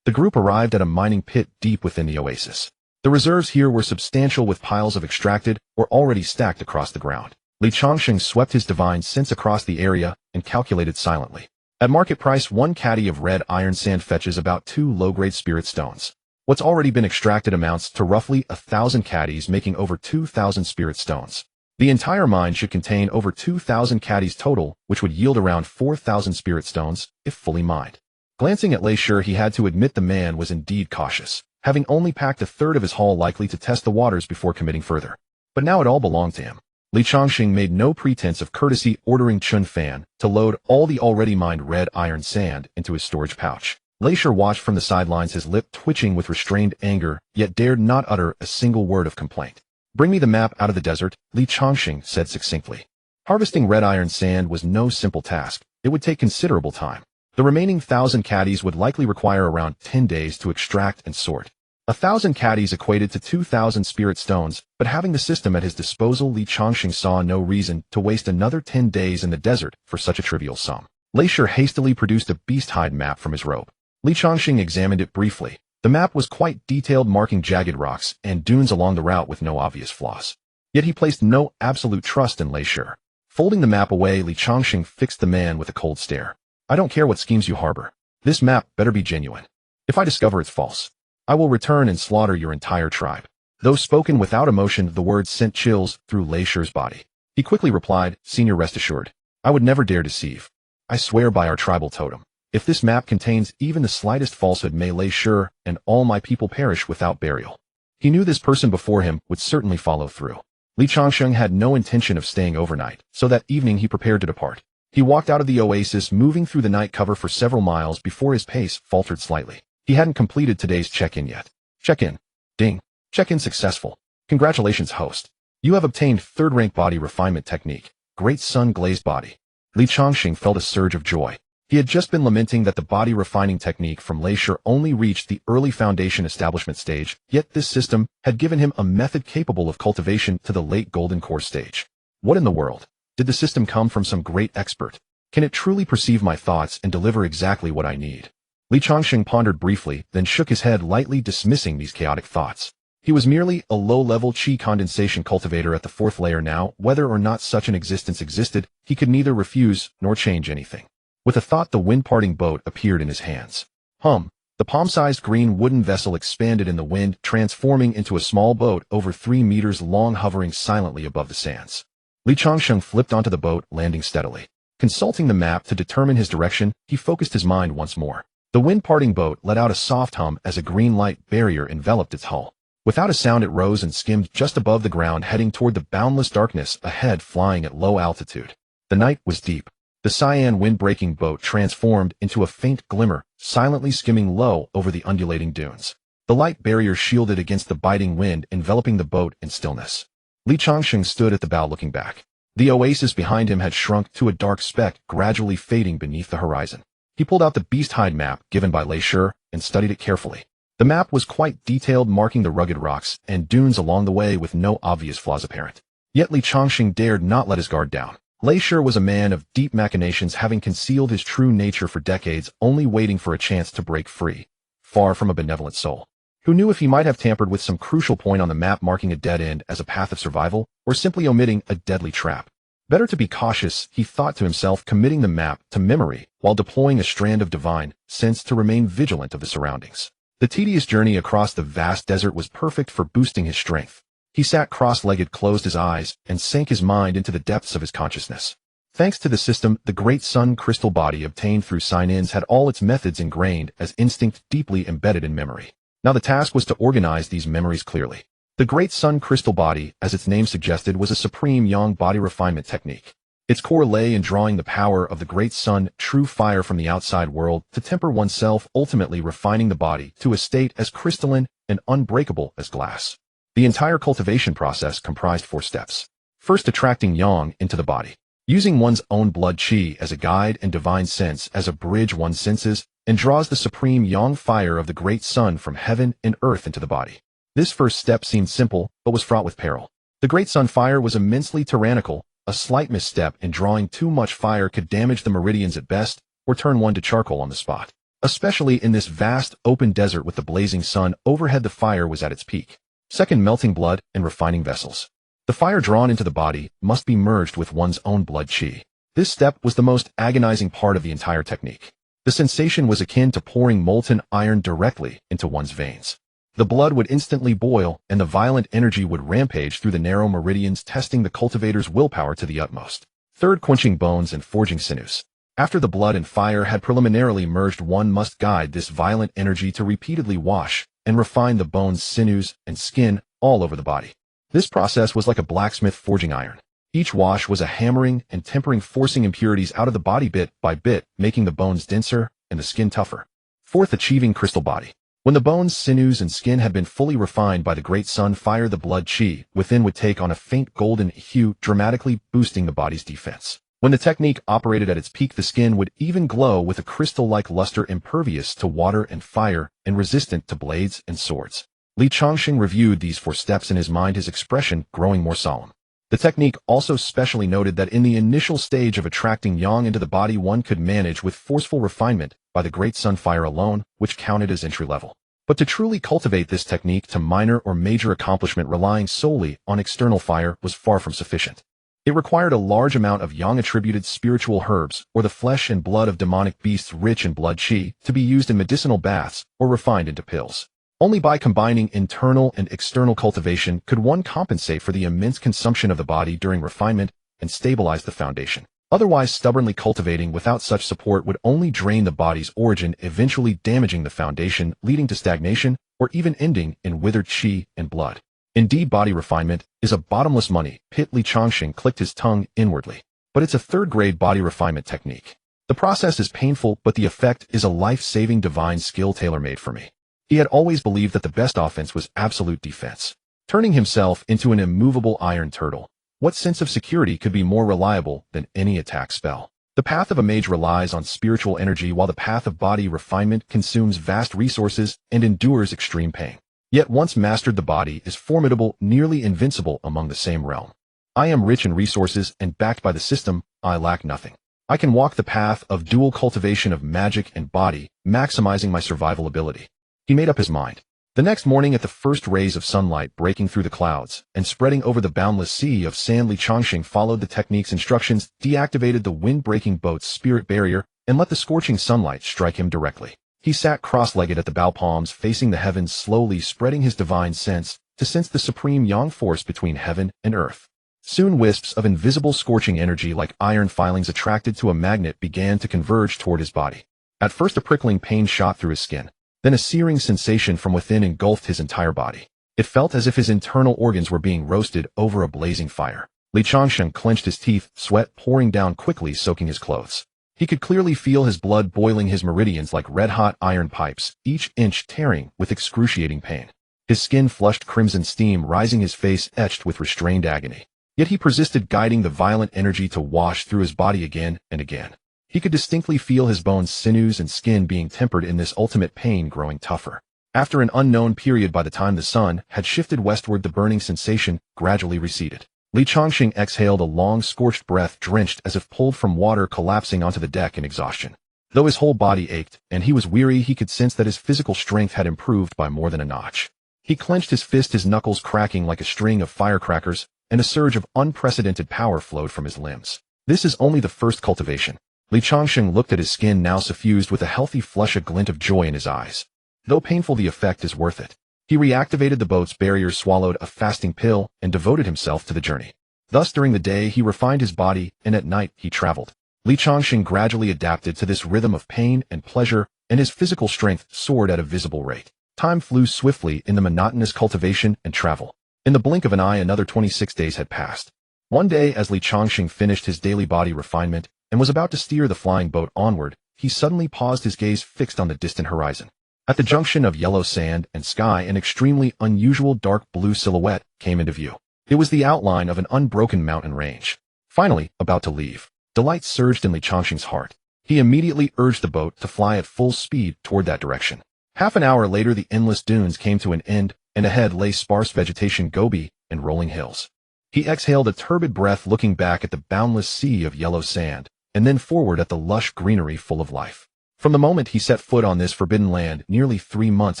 The group arrived at a mining pit deep within the oasis. The reserves here were substantial, with piles of extracted or already stacked across the ground. Li Changsheng swept his divine sense across the area and calculated silently. At market price, 1 caddy of red iron sand fetches about 2 low-grade spirit stones. What's already been extracted amounts to roughly 1,000 caddies, making over 2,000 spirit stones. The entire mine should contain over 2,000 caddies total, which would yield around 4,000 spirit stones, if fully mined. Glancing at Lei Shur, he had to admit the man was indeed cautious, having only packed a third of his haul, likely to test the waters before committing further. But now it all belonged to him. Li Changsheng made no pretense of courtesy, ordering Chun Fan to load all the already mined red iron sand into his storage pouch. Lei Shur watched from the sidelines, his lip twitching with restrained anger, yet dared not utter a single word of complaint. "Bring me the map out of the desert," Li Changsheng said succinctly. Harvesting red iron sand was no simple task. It would take considerable time. The remaining 1,000 caddies would likely require around 10 days to extract and sort. 1,000 caddies equated to 2,000 spirit stones, but having the system at his disposal, Li Changsheng saw no reason to waste another 10 days in the desert for such a trivial sum. Lei Shur hastily produced a beast-hide map from his robe. Li Changsheng examined it briefly. The map was quite detailed, marking jagged rocks and dunes along the route with no obvious flaws. Yet he placed no absolute trust in Lei Shur. Folding the map away, Li Changsheng fixed the man with a cold stare. "I don't care what schemes you harbor. This map better be genuine. If I discover it's false, I will return and slaughter your entire tribe." Though spoken without emotion, the words sent chills through Lei Shur's body. He quickly replied, "Senior, rest assured. I would never dare deceive. I swear by our tribal totem. If this map contains even the slightest falsehood, may Lei Shur and all my people perish without burial." He knew this person before him would certainly follow through. Li Changsheng had no intention of staying overnight, so that evening he prepared to depart. He walked out of the oasis, moving through the night cover for several miles before his pace faltered slightly. He hadn't completed today's check-in yet. Check-in. Ding. Check-in successful. Congratulations, host. You have obtained 3rd rank body refinement technique. great sun-glazed body. Li Changsheng felt a surge of joy. He had just been lamenting that the body refining technique from Leisure only reached the early foundation establishment stage, yet this system had given him a method capable of cultivation to the late golden core stage. What in the world? Did the system come from some great expert? Can it truly perceive my thoughts and deliver exactly what I need? Li Changsheng pondered briefly, then shook his head, lightly dismissing these chaotic thoughts. He was merely a low-level qi condensation cultivator at the 4th layer now. Whether or not such an existence existed, he could neither refuse nor change anything. With a thought, the wind-parting boat appeared in his hands. The palm-sized green wooden vessel expanded in the wind, transforming into a small boat over 3 meters long, hovering silently above the sands. Li Changsheng flipped onto the boat, landing steadily. Consulting the map to determine his direction, he focused his mind once more. The wind-parting boat let out a soft hum as a green light barrier enveloped its hull. Without a sound, it rose and skimmed just above the ground, heading toward the boundless darkness ahead, flying at low altitude. The night was deep. The cyan wind-breaking boat transformed into a faint glimmer, silently skimming low over the undulating dunes. The light barrier shielded against the biting wind, enveloping the boat in stillness. Li Changsheng stood at the bow, looking back. The oasis behind him had shrunk to a dark speck, gradually fading beneath the horizon. He pulled out the beast-hide map given by Leisure and studied it carefully. The map was quite detailed, marking the rugged rocks and dunes along the way with no obvious flaws apparent. Yet Li Changsheng dared not let his guard down. Leisure was a man of deep machinations, having concealed his true nature for decades, only waiting for a chance to break free. Far from a benevolent soul. Who knew if he might have tampered with some crucial point on the map, marking a dead end as a path of survival, or simply omitting a deadly trap. Better to be cautious, he thought to himself, committing the map to memory while deploying a strand of divine sense to remain vigilant of the surroundings. The tedious journey across the vast desert was perfect for boosting his strength. He sat cross-legged, closed his eyes, and sank his mind into the depths of his consciousness. Thanks to the system, the great sun crystal body obtained through sign-ins had all its methods ingrained as instinct, deeply embedded in memory. Now the task was to organize these memories clearly. The great sun crystal body, as its name suggested, was a supreme yang body refinement technique. Its core lay in drawing the power of the great sun, true fire, from the outside world to temper oneself, ultimately refining the body to a state as crystalline and unbreakable as glass. The entire cultivation process comprised 4 steps. First, attracting yang into the body. Using one's own blood qi as a guide and divine sense as a bridge, one senses and draws the supreme yang fire of the great sun from heaven and earth into the body. This first step seemed simple, but was fraught with peril. The great sun fire was immensely tyrannical. A slight misstep in drawing too much fire could damage the meridians at best, or turn one to charcoal on the spot. Especially in this vast, open desert with the blazing sun overhead, the fire was at its peak. Second, melting blood and refining vessels. The fire drawn into the body must be merged with one's own blood qi. This step was the most agonizing part of the entire technique. The sensation was akin to pouring molten iron directly into one's veins. The blood would instantly boil, and the violent energy would rampage through the narrow meridians, testing the cultivator's willpower to the utmost. Third, quenching bones and forging sinews. After the blood and fire had preliminarily merged, one must guide this violent energy to repeatedly wash and refine the bones, sinews, and skin all over the body. This process was like a blacksmith forging iron. Each wash was a hammering and tempering, forcing impurities out of the body bit by bit, making the bones denser and the skin tougher. Fourth, achieving crystal body. When the bones, sinews, and skin had been fully refined by the great sun fire, the blood qi within would take on a faint golden hue, dramatically boosting the body's defense. When the technique operated at its peak, the skin would even glow with a crystal-like luster, impervious to water and fire and resistant to blades and swords. Li Changsheng reviewed these 4 steps in his mind, his expression growing more solemn. The technique also specially noted that in the initial stage of attracting yang into the body, one could manage with forceful refinement by the great sun fire alone, which counted as entry level. But to truly cultivate this technique to minor or major accomplishment, relying solely on external fire was far from sufficient. It required a large amount of yang-attributed spiritual herbs or the flesh and blood of demonic beasts rich in blood qi to be used in medicinal baths or refined into pills. Only by combining internal and external cultivation could one compensate for the immense consumption of the body during refinement and stabilize the foundation. Otherwise, stubbornly cultivating without such support would only drain the body's origin, eventually damaging the foundation, leading to stagnation, or even ending in withered qi and blood. Indeed, body refinement is a bottomless money pit. Li Changsheng clicked his tongue inwardly. But it's a third-grade body refinement technique. The process is painful, but the effect is a life-saving divine skill tailor-made for me. He had always believed that the best offense was absolute defense. Turning himself into an immovable iron turtle, What sense of security could be more reliable than any attack spell? The path of a mage relies on spiritual energy while the path of body refinement consumes vast resources and endures extreme pain. Yet once mastered, the body is formidable, nearly invincible among the same realm. I am rich in resources and backed by the system, I lack nothing. I can walk the path of dual cultivation of magic and body, maximizing my survival ability. He made up his mind. The next morning, at the first rays of sunlight breaking through the clouds and spreading over the boundless sea of sand, Changsheng followed the technique's instructions, deactivated the wind-breaking boat's spirit barrier, and let the scorching sunlight strike him directly. He sat cross-legged at the bow palms, facing the heavens, slowly spreading his divine sense to sense the supreme yang force between heaven and earth. Soon wisps of invisible scorching energy like iron filings attracted to a magnet began to converge toward his body. At first, a prickling pain shot through his skin. Then a searing sensation from within engulfed his entire body. It felt as if his internal organs were being roasted over a blazing fire. Changsheng clenched his teeth, sweat pouring down quickly, soaking his clothes. He could clearly feel his blood boiling, his meridians like red-hot iron pipes, each inch tearing with excruciating pain. His skin flushed crimson steam, rising, his face etched with restrained agony. Yet he persisted, guiding the violent energy to wash through his body again and again. He could distinctly feel his bones, sinews, and skin being tempered in this ultimate pain, growing tougher. After an unknown period, by the time the sun had shifted westward, the burning sensation gradually receded. Changsheng exhaled a long, scorched breath, drenched as if pulled from water, collapsing onto the deck in exhaustion. Though his whole body ached and he was weary, he could sense that his physical strength had improved by more than a notch. He clenched his fist, his knuckles cracking like a string of firecrackers, and a surge of unprecedented power flowed from his limbs. This is only the first cultivation. Changsheng looked at his skin, now suffused with a healthy flush, a glint of joy in his eyes. Though painful, the effect is worth it. He reactivated the boat's barriers, swallowed a fasting pill, and devoted himself to the journey. Thus, during the day, he refined his body, and at night, he traveled. Changsheng gradually adapted to this rhythm of pain and pleasure, and his physical strength soared at a visible rate. Time flew swiftly in the monotonous cultivation and travel. In the blink of an eye, another 26 days had passed. One day, as Changsheng finished his daily body refinement and was about to steer the flying boat onward, he suddenly paused, his gaze fixed on the distant horizon. At the junction of yellow sand and sky, an extremely unusual dark blue silhouette came into view. It was the outline of an unbroken mountain range. Finally, about to leave, delight surged in Changsheng's heart. He immediately urged the boat to fly at full speed toward that direction. Half an hour later, the endless dunes came to an end, and ahead lay sparse vegetation, gobi, and rolling hills. He exhaled a turbid breath, looking back at the boundless sea of yellow sand, and then forward at the lush greenery full of life. From the moment he set foot on this forbidden land, nearly 3 months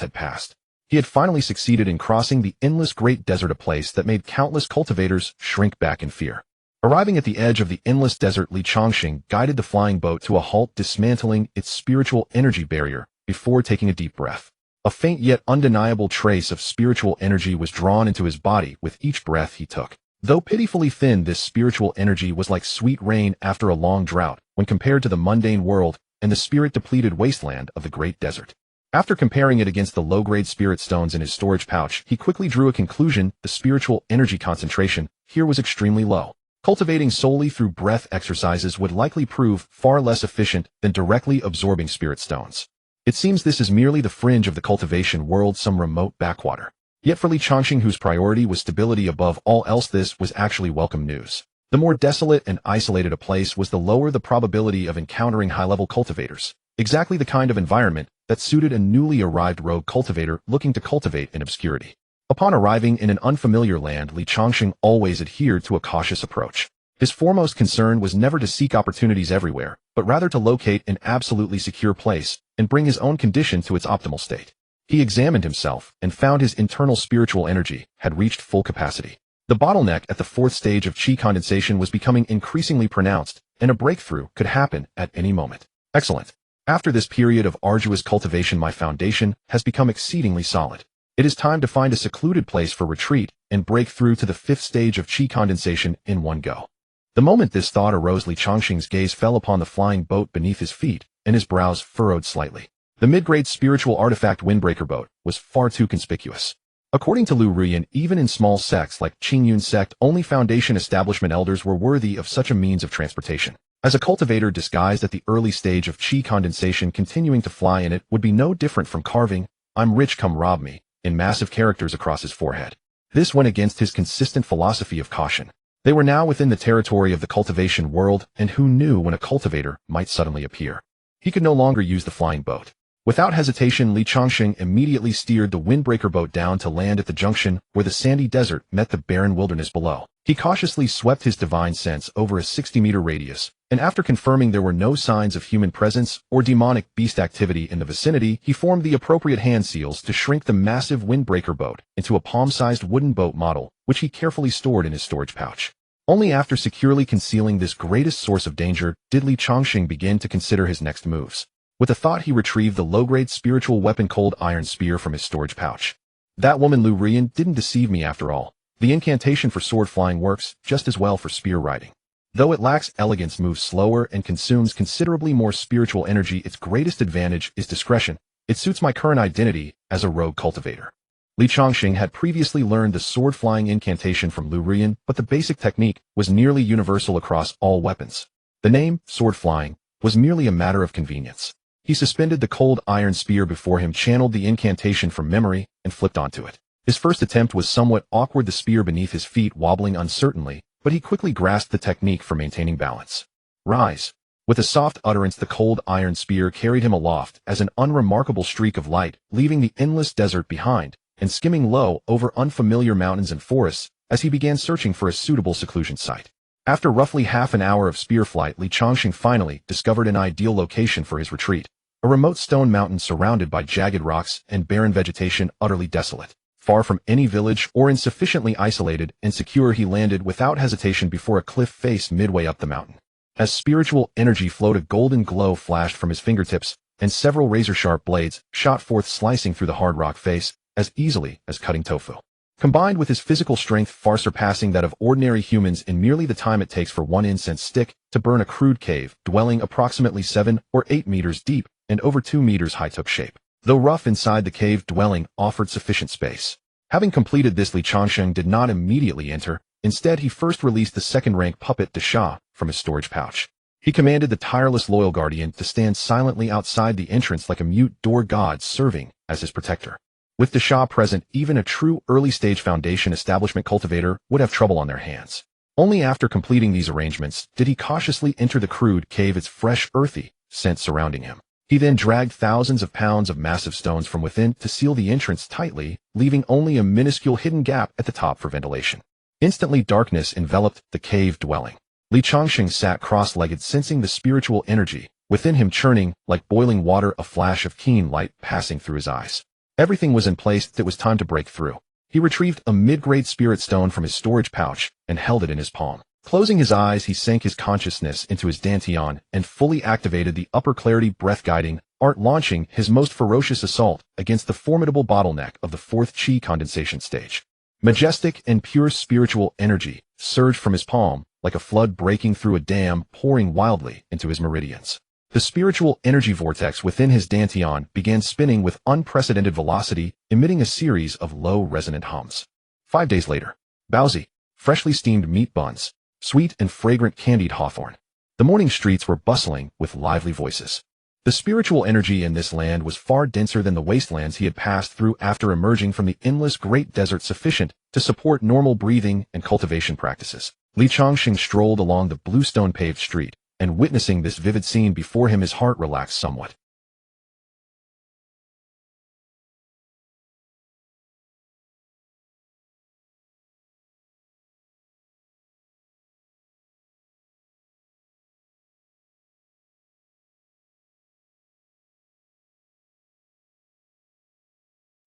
had passed. He had finally succeeded in crossing the endless great desert, a place that made countless cultivators shrink back in fear. Arriving at the edge of the endless desert, Changsheng guided the flying boat to a halt, dismantling its spiritual energy barrier before taking a deep breath. A faint yet undeniable trace of spiritual energy was drawn into his body with each breath he took. Though pitifully thin, this spiritual energy was like sweet rain after a long drought when compared to the mundane world and the spirit-depleted wasteland of the great desert. After comparing it against the low-grade spirit stones in his storage pouch, he quickly drew a conclusion: the spiritual energy concentration here was extremely low. Cultivating solely through breath exercises would likely prove far less efficient than directly absorbing spirit stones. It seems this is merely the fringe of the cultivation world, some remote backwater. Yet for Changsheng, whose priority was stability above all else, this was actually welcome news. The more desolate and isolated a place was, the lower the probability of encountering high-level cultivators. Exactly the kind of environment that suited a newly arrived rogue cultivator looking to cultivate in obscurity. Upon arriving in an unfamiliar land, Changsheng always adhered to a cautious approach. His foremost concern was never to seek opportunities everywhere, but rather to locate an absolutely secure place and bring his own condition to its optimal state. He examined himself and found his internal spiritual energy had reached full capacity. The bottleneck at the 4th stage of chi condensation was becoming increasingly pronounced, and a breakthrough could happen at any moment. Excellent. After this period of arduous cultivation, my foundation has become exceedingly solid. It is time to find a secluded place for retreat and break through to the 5th stage of chi condensation in one go. The moment this thought arose, Changsheng's gaze fell upon the flying boat beneath his feet, and his brows furrowed slightly. The mid-grade spiritual artifact windbreaker boat was far too conspicuous. According to Lu Ruyan, even in small sects like Qingyun sect, only foundation establishment elders were worthy of such a means of transportation. As a cultivator disguised at the early stage of chi condensation, continuing to fly in it would be no different from carving "I'm rich, come rob me" in massive characters across his forehead. This went against his consistent philosophy of caution. They were now within the territory of the cultivation world, and who knew when a cultivator might suddenly appear. He could no longer use the flying boat. Without hesitation, Changsheng immediately steered the windbreaker boat down to land at the junction where the sandy desert met the barren wilderness below. He cautiously swept his divine sense over a 60-meter radius, and after confirming there were no signs of human presence or demonic beast activity in the vicinity, he formed the appropriate hand seals to shrink the massive windbreaker boat into a palm-sized wooden boat model, which he carefully stored in his storage pouch. Only after securely concealing this greatest source of danger did Changsheng begin to consider his next moves. With a thought, he retrieved the low-grade spiritual weapon Cold Iron Spear from his storage pouch. That woman Lu Rian didn't deceive me after all. The incantation for sword flying works just as well for spear riding. Though it lacks elegance, moves slower, and consumes considerably more spiritual energy, its greatest advantage is discretion. It suits my current identity as a rogue cultivator. Changsheng had previously learned the sword flying incantation from Lu Rian, but the basic technique was nearly universal across all weapons. The name, sword flying, was merely a matter of convenience. He suspended the cold iron spear before him, channeled the incantation from memory, and flipped onto it. His first attempt was somewhat awkward, the spear beneath his feet wobbling uncertainly, but he quickly grasped the technique for maintaining balance. Rise. With a soft utterance, the cold iron spear carried him aloft as an unremarkable streak of light, leaving the endless desert behind, and skimming low over unfamiliar mountains and forests as he began searching for a suitable seclusion site. After roughly half an hour of spear flight, Changsheng finally discovered an ideal location for his retreat. A remote stone mountain surrounded by jagged rocks and barren vegetation, utterly desolate. Far from any village or insufficiently isolated and secure, he landed without hesitation before a cliff face midway up the mountain. As spiritual energy flowed, a golden glow flashed from his fingertips, and several razor-sharp blades shot forth, slicing through the hard rock face as easily as cutting tofu. Combined with his physical strength far surpassing that of ordinary humans in merely the time it takes for one incense stick to burn a crude cave dwelling approximately 7 or 8 meters deep and over 2 meters high took shape. Though rough inside, the cave dwelling offered sufficient space. Having completed this, Changsheng did not immediately enter. Instead, he first released the second-rank puppet Dasha from his storage pouch. He commanded the tireless loyal guardian to stand silently outside the entrance like a mute door god, serving as his protector. With Dasha present, even a true early-stage Foundation establishment cultivator would have trouble on their hands. Only after completing these arrangements did he cautiously enter the crude cave, its fresh, earthy scent surrounding him. He then dragged thousands of pounds of massive stones from within to seal the entrance tightly, leaving only a minuscule hidden gap at the top for ventilation. Instantly, darkness enveloped the cave dwelling. Changsheng sat cross-legged, sensing the spiritual energy within him churning like boiling water, a flash of keen light passing through his eyes. Everything was in place. It was time to break through. He retrieved a mid-grade spirit stone from his storage pouch and held it in his palm. Closing his eyes, he sank his consciousness into his dantian and fully activated the upper clarity breath guiding art, launching his most ferocious assault against the formidable bottleneck of the fourth chi condensation stage. Majestic and pure spiritual energy surged from his palm like a flood breaking through a dam, pouring wildly into his meridians. The spiritual energy vortex within his dantian began spinning with unprecedented velocity, emitting a series of low resonant hums. 5 days later. Baozi. Freshly steamed meat buns. Sweet and fragrant candied hawthorn. The morning streets were bustling with lively voices. The spiritual energy in this land was far denser than the wastelands he had passed through after emerging from the endless great desert, sufficient to support normal breathing and cultivation practices. Changsheng strolled along the bluestone paved street, and witnessing this vivid scene before him, his heart relaxed somewhat.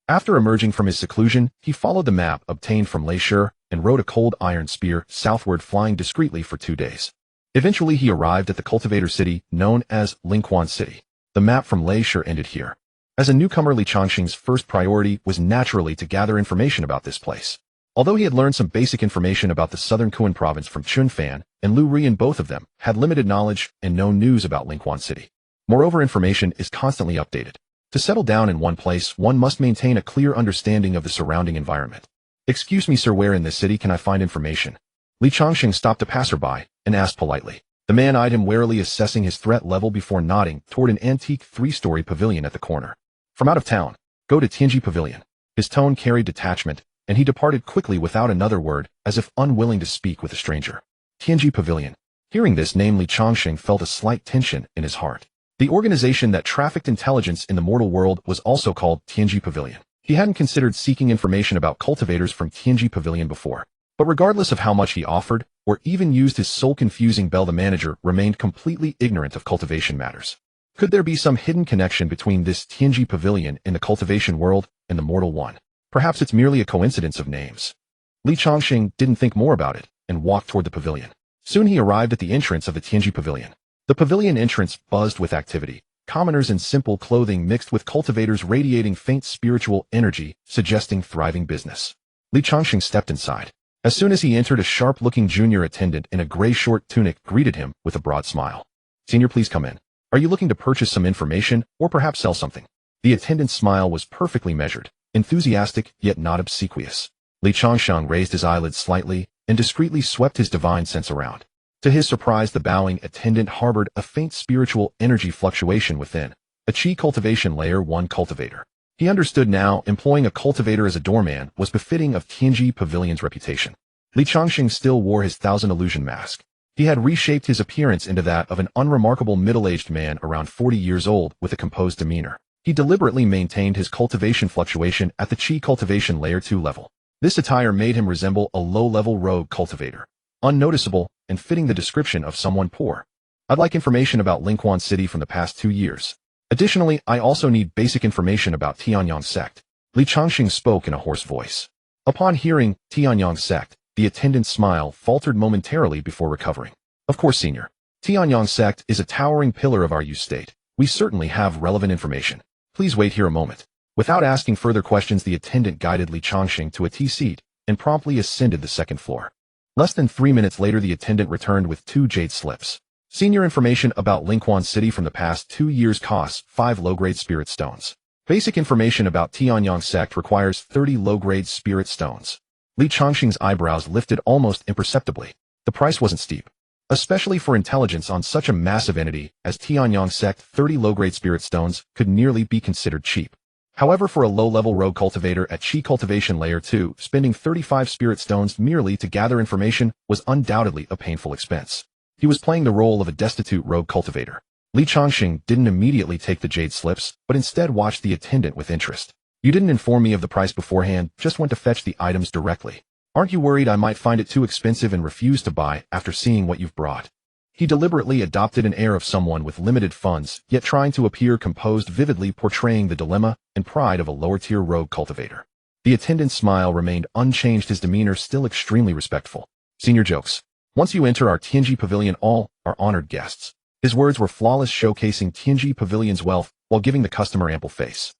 After emerging from his seclusion, he followed the map obtained from Leisure and rode a cold iron spear southward, flying discreetly for 2 days. Eventually, he arrived at the cultivator city known as Linquan City. The map from Leisure ended here. As a newcomer, Changsheng's first priority was naturally to gather information about this place. Although he had learned some basic information about the southern Kuan province from Chunfan and Lu Rian, both of them had limited knowledge and no news about Linquan City. Moreover, information is constantly updated. To settle down in one place, one must maintain a clear understanding of the surrounding environment. "Excuse me, sir, where in this city can I find information?" Changsheng stopped a passerby and asked politely. The man eyed him warily, assessing his threat level before nodding toward an antique 3-story pavilion at the corner. "From out of town, go to Tianji Pavilion." His tone carried detachment, and he departed quickly without another word, as if unwilling to speak with a stranger. Tianji Pavilion. Hearing this name, Li Changsheng felt a slight tension in his heart. The organization that trafficked intelligence in the mortal world was also called Tianji Pavilion. He hadn't considered seeking information about cultivators from Tianji Pavilion before. But regardless of how much he offered, or even used his soul-confusing bell, the manager remained completely ignorant of cultivation matters. Could there be some hidden connection between this Tianji Pavilion in the cultivation world and the mortal one? Perhaps it's merely a coincidence of names. Li Changsheng didn't think more about it, and walked toward the pavilion. Soon he arrived at the entrance of the Tianji Pavilion. The pavilion entrance buzzed with activity. Commoners in simple clothing mixed with cultivators radiating faint spiritual energy, suggesting thriving business. Li Changsheng stepped inside. As soon as he entered, a sharp-looking junior attendant in a gray short tunic greeted him with a broad smile. "Senior, please come in. Are you looking to purchase some information, or perhaps sell something?" The attendant's smile was perfectly measured, enthusiastic yet not obsequious. Li Changsheng raised his eyelids slightly and discreetly swept his divine sense around. To his surprise, the bowing attendant harbored a faint spiritual energy fluctuation within, a Qi cultivation layer 1 cultivator. He understood now employing a cultivator as a doorman was befitting of Tianji Pavilion's reputation. Li Changsheng still wore his thousand illusion mask. He had reshaped his appearance into that of an unremarkable middle-aged man around 40 years old with a composed demeanor. He deliberately maintained his cultivation fluctuation at the Qi cultivation layer 2 level. This attire made him resemble a low-level rogue cultivator, unnoticeable and fitting the description of someone poor. "I'd like information about Lingquan City from the past 2 years. Additionally, I also need basic information about Tianyang sect." Li Changsheng spoke in a hoarse voice. Upon hearing Tianyang sect, the attendant's smile faltered momentarily before recovering. "Of course, senior. Tianyang sect is a towering pillar of our Yu state. We certainly have relevant information. Please wait here a moment." Without asking further questions, the attendant guided Li Changsheng to a tea seat and promptly ascended the second floor. Less than 3 minutes later, the attendant returned with 2 jade slips. "Senior, information about Lingquan City from the past 2 years costs 5 low-grade spirit stones. Basic information about Tianyang sect requires 30 low-grade spirit stones." Li Changsheng's eyebrows lifted almost imperceptibly. The price wasn't steep. Especially for intelligence on such a massive entity as Tianyang sect, 30 low-grade spirit stones could nearly be considered cheap. However, for a low-level rogue cultivator at Qi cultivation layer 2, spending 35 spirit stones merely to gather information was undoubtedly a painful expense. He was playing the role of a destitute rogue cultivator. Li Changsheng didn't immediately take the jade slips, but instead watched the attendant with interest. "You didn't inform me of the price beforehand, just went to fetch the items directly. Aren't you worried I might find it too expensive and refuse to buy after seeing what you've brought?" He deliberately adopted an air of someone with limited funds, yet trying to appear composed, vividly portraying the dilemma and pride of a lower-tier rogue cultivator. The attendant's smile remained unchanged, his demeanor still extremely respectful. "Senior jokes. Once you enter our Tianji Pavilion, all are honored guests." His words were flawless, showcasing Tianji Pavilion's wealth while giving the customer ample face.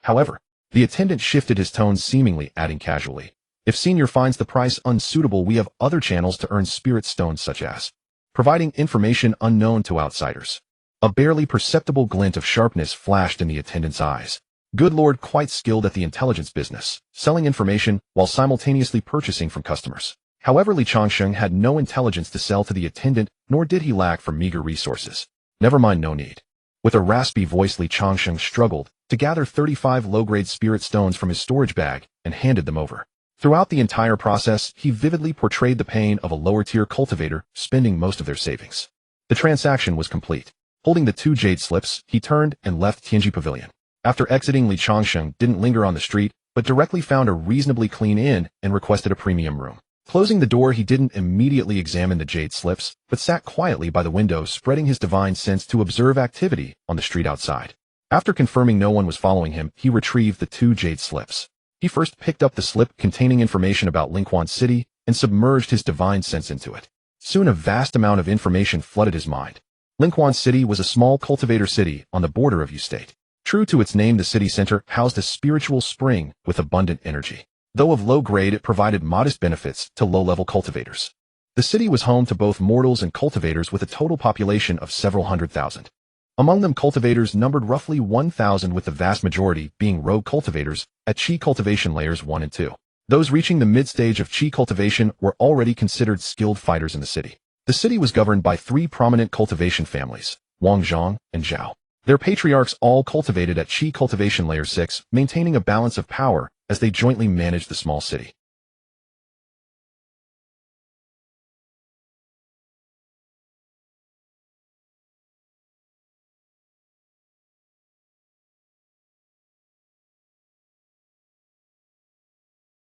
However, the attendant shifted his tone, seemingly adding casually, "If senior finds the price unsuitable, we have other channels to earn spirit stones, such as providing information unknown to outsiders." A barely perceptible glint of sharpness flashed in the attendant's eyes. Good lord, quite skilled at the intelligence business, selling information while simultaneously purchasing from customers. However, Li Changsheng had no intelligence to sell to the attendant, nor did he lack for meager resources. "Never mind, no need." With a raspy voice, Li Changsheng struggled to gather 35 low-grade spirit stones from his storage bag and handed them over. Throughout the entire process, he vividly portrayed the pain of a lower-tier cultivator spending most of their savings. The transaction was complete. Holding the 2 jade slips, he turned and left Tianji Pavilion. After exiting, Li Changsheng didn't linger on the street, but directly found a reasonably clean inn and requested a premium room. Closing the door, he didn't immediately examine the jade slips, but sat quietly by the window, spreading his divine sense to observe activity on the street outside. After confirming no one was following him, he retrieved the 2 jade slips. He first picked up the slip containing information about Lingquan City and submerged his divine sense into it. Soon a vast amount of information flooded his mind. Lingquan City was a small cultivator city on the border of Yu State. True to its name, the city center housed a spiritual spring with abundant energy. Though of low grade, it provided modest benefits to low-level cultivators. The city was home to both mortals and cultivators with a total population of several hundred thousand. Among them, cultivators numbered roughly 1,000, with the vast majority being rogue cultivators at Qi cultivation layers 1 and 2. Those reaching the mid-stage of Qi cultivation were already considered skilled fighters in the city. The city was governed by 3 prominent cultivation families, Wang Zhang and Zhao. Their patriarchs all cultivated at Qi cultivation layer 6, maintaining a balance of power as they jointly managed the small city.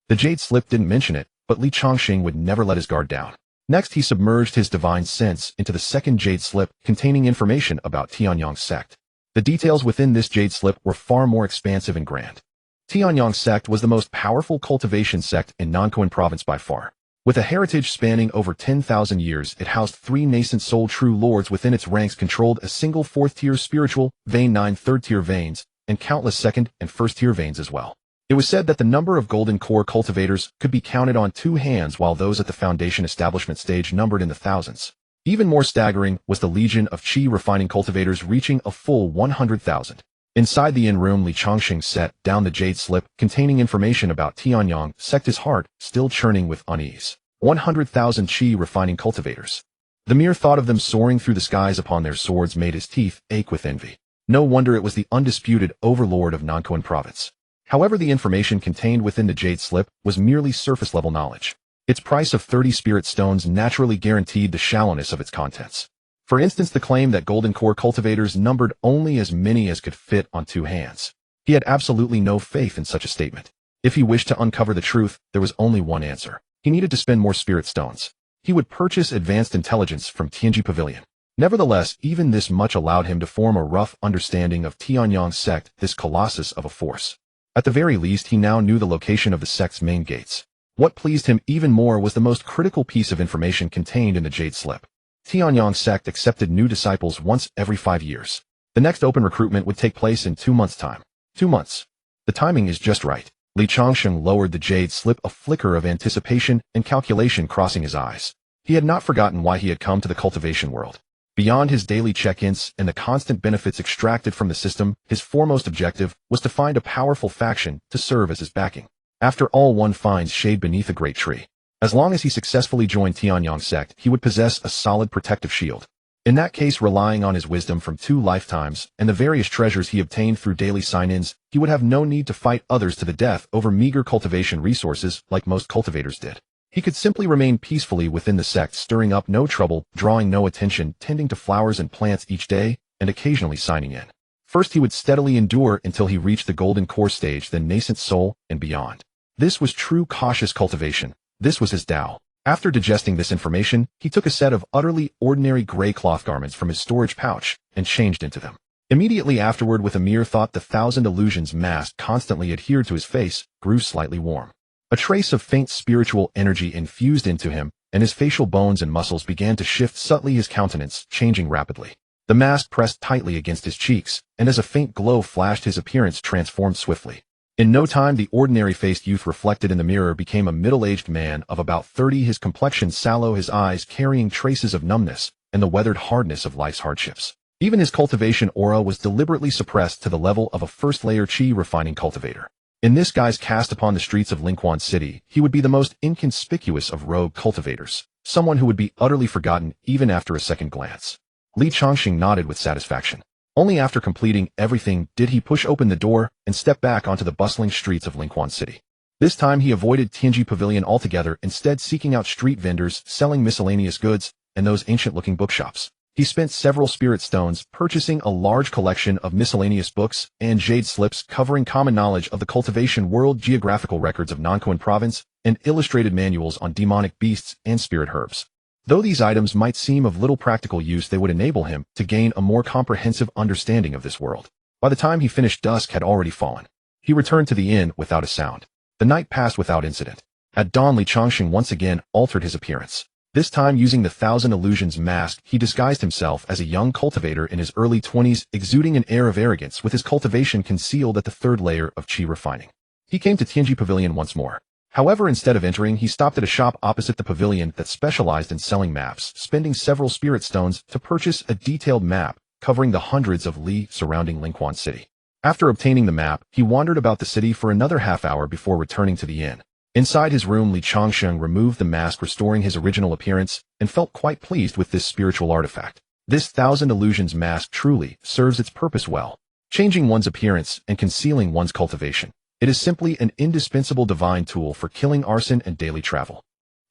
The jade slip didn't mention it, but Li Changsheng would never let his guard down. Next, he submerged his divine sense into the second jade slip containing information about Tianyang's sect. The details within this jade slip were far more expansive and grand. Tianyang sect was the most powerful cultivation sect in Nanquan province by far. With a heritage spanning over 10,000 years, it housed 3 nascent soul true lords within its ranks, controlled a single 4th-tier spiritual vein, 9 3rd-tier veins, and countless 2nd and 1st-tier veins as well. It was said that the number of golden core cultivators could be counted on 2 hands, while those at the foundation establishment stage numbered in the thousands. Even more staggering was the legion of chi refining cultivators, reaching a full 100,000. Inside the inn room, Li Changsheng set down the jade slip containing information about Tianyang sect, his heart still churning with unease. 100,000 chi refining cultivators. The mere thought of them soaring through the skies upon their swords made his teeth ache with envy. No wonder it was the undisputed overlord of Nanquan province. However, the information contained within the jade slip was merely surface-level knowledge. Its price of 30 spirit stones naturally guaranteed the shallowness of its contents. For instance, the claim that golden core cultivators numbered only as many as could fit on 2 hands. He had absolutely no faith in such a statement. If he wished to uncover the truth, there was only one answer. He needed to spend more spirit stones. He would purchase advanced intelligence from Tianji Pavilion. Nevertheless, even this much allowed him to form a rough understanding of Tianyang's sect, this colossus of a force. At the very least, he now knew the location of the sect's main gates. What pleased him even more was the most critical piece of information contained in the jade slip. Tianyang's sect accepted new disciples once every 5 years. The next open recruitment would take place in 2 months' time. 2 months. The timing is just right. Li Changsheng lowered the jade slip, a flicker of anticipation and calculation crossing his eyes. He had not forgotten why he had come to the cultivation world. Beyond his daily check-ins and the constant benefits extracted from the system, his foremost objective was to find a powerful faction to serve as his backing. After all, one finds shade beneath a great tree. As long as he successfully joined Tianyang's sect, he would possess a solid protective shield. In that case, relying on his wisdom from 2 lifetimes and the various treasures he obtained through daily sign-ins, he would have no need to fight others to the death over meager cultivation resources like most cultivators did. He could simply remain peacefully within the sect, stirring up no trouble, drawing no attention, tending to flowers and plants each day, and occasionally signing in. First, he would steadily endure until he reached the golden core stage, then nascent soul, and beyond. This was true cautious cultivation. This was his Tao. After digesting this information, he took a set of utterly ordinary gray cloth garments from his storage pouch and changed into them. Immediately afterward, with a mere thought, the 1,000 illusions mask constantly adhered to his face grew slightly warm. A trace of faint spiritual energy infused into him, and his facial bones and muscles began to shift subtly, his countenance changing rapidly. The mask pressed tightly against his cheeks, and as a faint glow flashed, his appearance transformed swiftly. In no time, the ordinary-faced youth reflected in the mirror became a middle-aged man of about 30, his complexion sallow, his eyes carrying traces of numbness and the weathered hardness of life's hardships. Even his cultivation aura was deliberately suppressed to the level of a first-layer chi refining cultivator. In this guise, cast upon the streets of Linquan City, he would be the most inconspicuous of rogue cultivators, someone who would be utterly forgotten even after a second glance. Li Changsheng nodded with satisfaction. Only after completing everything did he push open the door and step back onto the bustling streets of Linquan City. This time he avoided Tianji Pavilion altogether, instead seeking out street vendors selling miscellaneous goods and those ancient-looking bookshops. He spent several spirit stones purchasing a large collection of miscellaneous books and jade slips covering common knowledge of the cultivation world, geographical records of Nanquan province, and illustrated manuals on demonic beasts and spirit herbs. Though these items might seem of little practical use, they would enable him to gain a more comprehensive understanding of this world. By the time he finished, dusk had already fallen. He returned to the inn without a sound. The night passed without incident. At dawn, Li Changsheng once again altered his appearance. This time, using the 1,000 illusions mask, he disguised himself as a young cultivator in his early 20s, exuding an air of arrogance with his cultivation concealed at the 3rd layer of chi refining. He came to Tianji Pavilion once more. However, instead of entering, he stopped at a shop opposite the pavilion that specialized in selling maps, spending several spirit stones to purchase a detailed map covering the hundreds of li surrounding Linquan City. After obtaining the map, he wandered about the city for another half hour before returning to the inn. Inside his room, Li Changsheng removed the mask, restoring his original appearance, and felt quite pleased with this spiritual artifact. This 1,000 illusions mask truly serves its purpose well, changing one's appearance and concealing one's cultivation. It is simply an indispensable divine tool for killing arson and daily travel.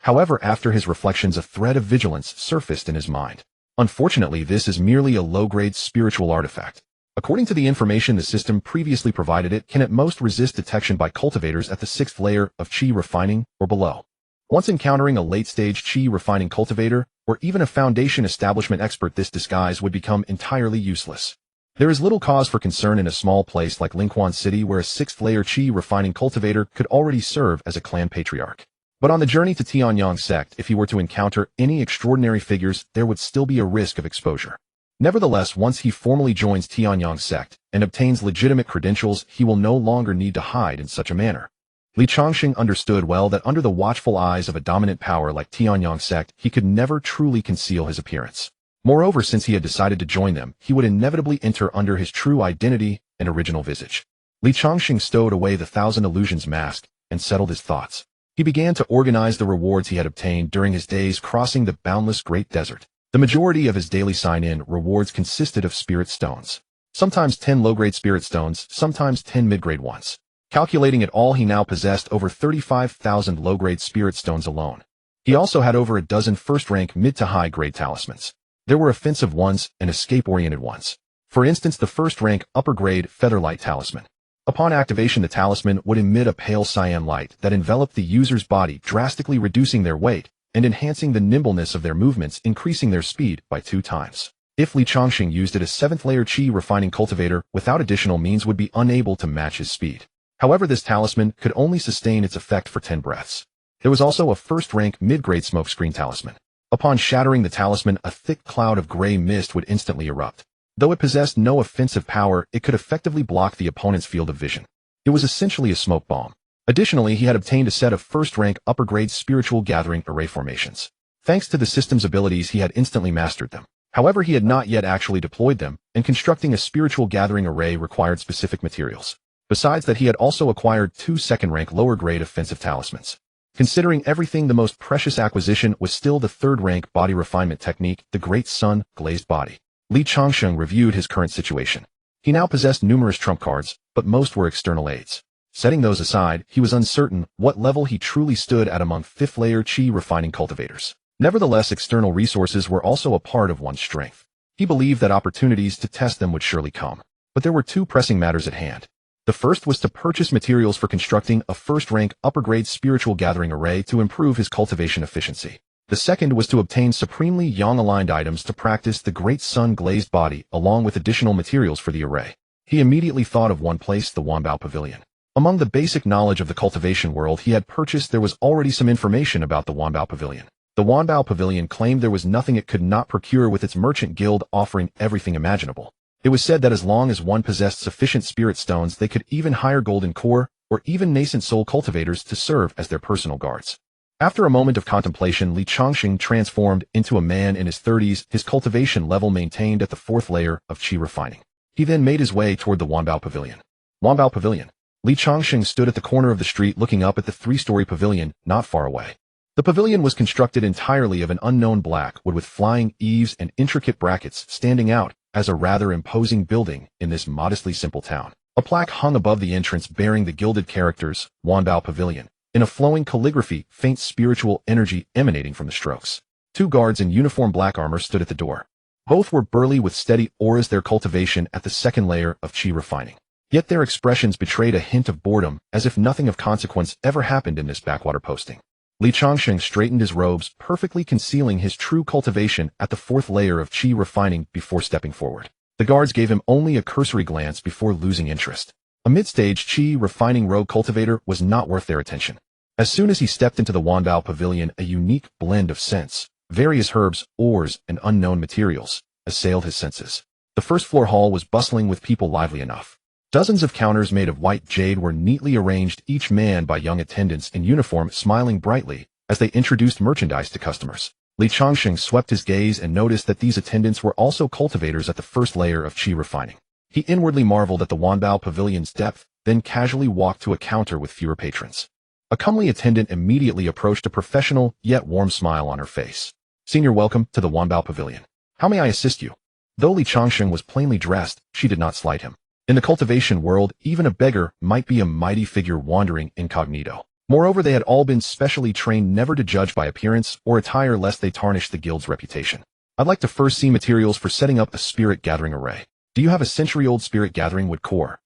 However, after his reflections, a thread of vigilance surfaced in his mind. Unfortunately, this is merely a low-grade spiritual artifact. According to the information the system previously provided, it can at most resist detection by cultivators at the 6th layer of Qi refining or below. Once encountering a late-stage Qi refining cultivator, or even a foundation establishment expert, this disguise would become entirely useless. There is little cause for concern in a small place like Linquan City, where a 6th layer Qi refining cultivator could already serve as a clan patriarch. But on the journey to Tianyang sect, if he were to encounter any extraordinary figures, there would still be a risk of exposure. Nevertheless, once he formally joins Tianyang sect and obtains legitimate credentials, he will no longer need to hide in such a manner. Li Changsheng understood well that under the watchful eyes of a dominant power like Tianyang sect, he could never truly conceal his appearance. Moreover, since he had decided to join them, he would inevitably enter under his true identity and original visage. Li Changsheng stowed away the Thousand Illusions mask and settled his thoughts. He began to organize the rewards he had obtained during his days crossing the boundless Great Desert. The majority of his daily sign-in rewards consisted of spirit stones. Sometimes 10 low-grade spirit stones, sometimes 10 mid-grade ones. Calculating it all, he now possessed over 35,000 low-grade spirit stones alone. He also had over a dozen first-rank mid to high-grade talismans. There were offensive ones and escape-oriented ones. For instance, the first-rank upper-grade Featherlight talisman. Upon activation, the talisman would emit a pale cyan light that enveloped the user's body, drastically reducing their weight and enhancing the nimbleness of their movements, increasing their speed by 2 times. If Li Changsheng used it, a 7th layer Qi refining cultivator without additional means would be unable to match his speed. However, this talisman could only sustain its effect for 10 breaths. There was also a first-rank mid-grade smokescreen talisman. Upon shattering the talisman, a thick cloud of gray mist would instantly erupt. Though it possessed no offensive power, it could effectively block the opponent's field of vision. It was essentially a smoke bomb. Additionally, he had obtained a set of first-rank upper-grade spiritual gathering array formations. Thanks to the system's abilities, he had instantly mastered them. However, he had not yet actually deployed them, and constructing a spiritual gathering array required specific materials. Besides that, he had also acquired 2 second-rank lower-grade offensive talismans. Considering everything, the most precious acquisition was still the 3rd-rank body refinement technique, the Great Sun Glazed Body. Li Changsheng reviewed his current situation. He now possessed numerous trump cards, but most were external aids. Setting those aside, he was uncertain what level he truly stood at among 5th layer Qi refining cultivators. Nevertheless, external resources were also a part of one's strength. He believed that opportunities to test them would surely come. But there were 2 pressing matters at hand. The first was to purchase materials for constructing a first-rank upper-grade spiritual gathering array to improve his cultivation efficiency. The second was to obtain supremely yang-aligned items to practice the Great Sun Glazed Body, along with additional materials for the array. He immediately thought of one place, the Wanbao Pavilion. Among the basic knowledge of the cultivation world he had purchased, there was already some information about the Wanbao Pavilion. The Wanbao Pavilion claimed there was nothing it could not procure, with its merchant guild offering everything imaginable. It was said that as long as one possessed sufficient spirit stones, they could even hire golden core or even nascent soul cultivators to serve as their personal guards. After a moment of contemplation, Li Changsheng transformed into a man in his 30s, his cultivation level maintained at the 4th layer of Qi refining. He then made his way toward the Wanbao Pavilion. Wanbao Pavilion. Li Changsheng stood at the corner of the street looking up at the 3-story pavilion not far away. The pavilion was constructed entirely of an unknown black wood with flying eaves and intricate brackets, standing out as a rather imposing building in this modestly simple town. A plaque hung above the entrance bearing the gilded characters, Wanbao Pavilion, in a flowing calligraphy, faint spiritual energy emanating from the strokes. 2 guards in uniform black armor stood at the door. Both were burly with steady auras, their cultivation at the 2nd layer of Qi refining. Yet their expressions betrayed a hint of boredom, as if nothing of consequence ever happened in this backwater posting. Li Changsheng straightened his robes, perfectly concealing his true cultivation at the 4th layer of Qi refining before stepping forward. The guards gave him only a cursory glance before losing interest. A mid-stage Qi refining rogue cultivator was not worth their attention. As soon as he stepped into the Wanbao Pavilion, a unique blend of scents, various herbs, ores, and unknown materials assailed his senses. The first-floor hall was bustling with people, lively enough. Dozens of counters made of white jade were neatly arranged, each manned by young attendants in uniform, smiling brightly as they introduced merchandise to customers. Li Changsheng swept his gaze and noticed that these attendants were also cultivators at the 1st layer of Qi refining. He inwardly marveled at the Wanbao Pavilion's depth, then casually walked to a counter with fewer patrons. A comely attendant immediately approached, a professional yet warm smile on her face. "Senior, welcome to the Wanbao Pavilion. How may I assist you?" Though Li Changsheng was plainly dressed, she did not slight him. In the cultivation world, even a beggar might be a mighty figure wandering incognito. Moreover, they had all been specially trained never to judge by appearance or attire lest they tarnish the guild's reputation. I'd like to first see materials for setting up a spirit gathering array. Do you have a century-old spirit gathering wood core?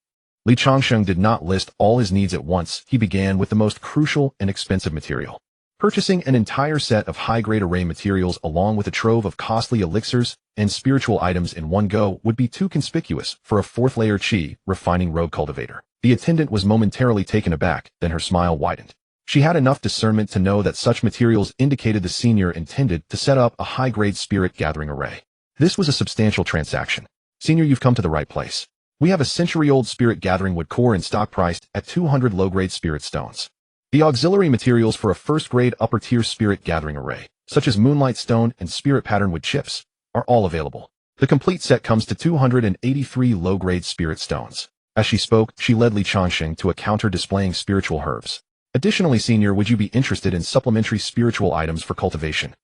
Li Changsheng did not list all his needs at once. He began with the most crucial and expensive material. Purchasing an entire set of high-grade array materials along with a trove of costly elixirs and spiritual items in one go would be too conspicuous for a fourth-layer chi refining rogue cultivator. The attendant was momentarily taken aback, then her smile widened. She had enough discernment to know that such materials indicated the senior intended to set up a high-grade spirit gathering array. This was a substantial transaction. Senior, you've come to the right place. We have a century-old spirit gathering wood core in stock priced at 200 low-grade spirit stones. The auxiliary materials for a first-grade upper-tier spirit gathering array, such as moonlight stone and spirit pattern wood chips, are all available. The complete set comes to 283 low-grade spirit stones. As she spoke, she led Li Changsheng to a counter displaying spiritual herbs. Additionally, senior, would you be interested in supplementary spiritual items for cultivation?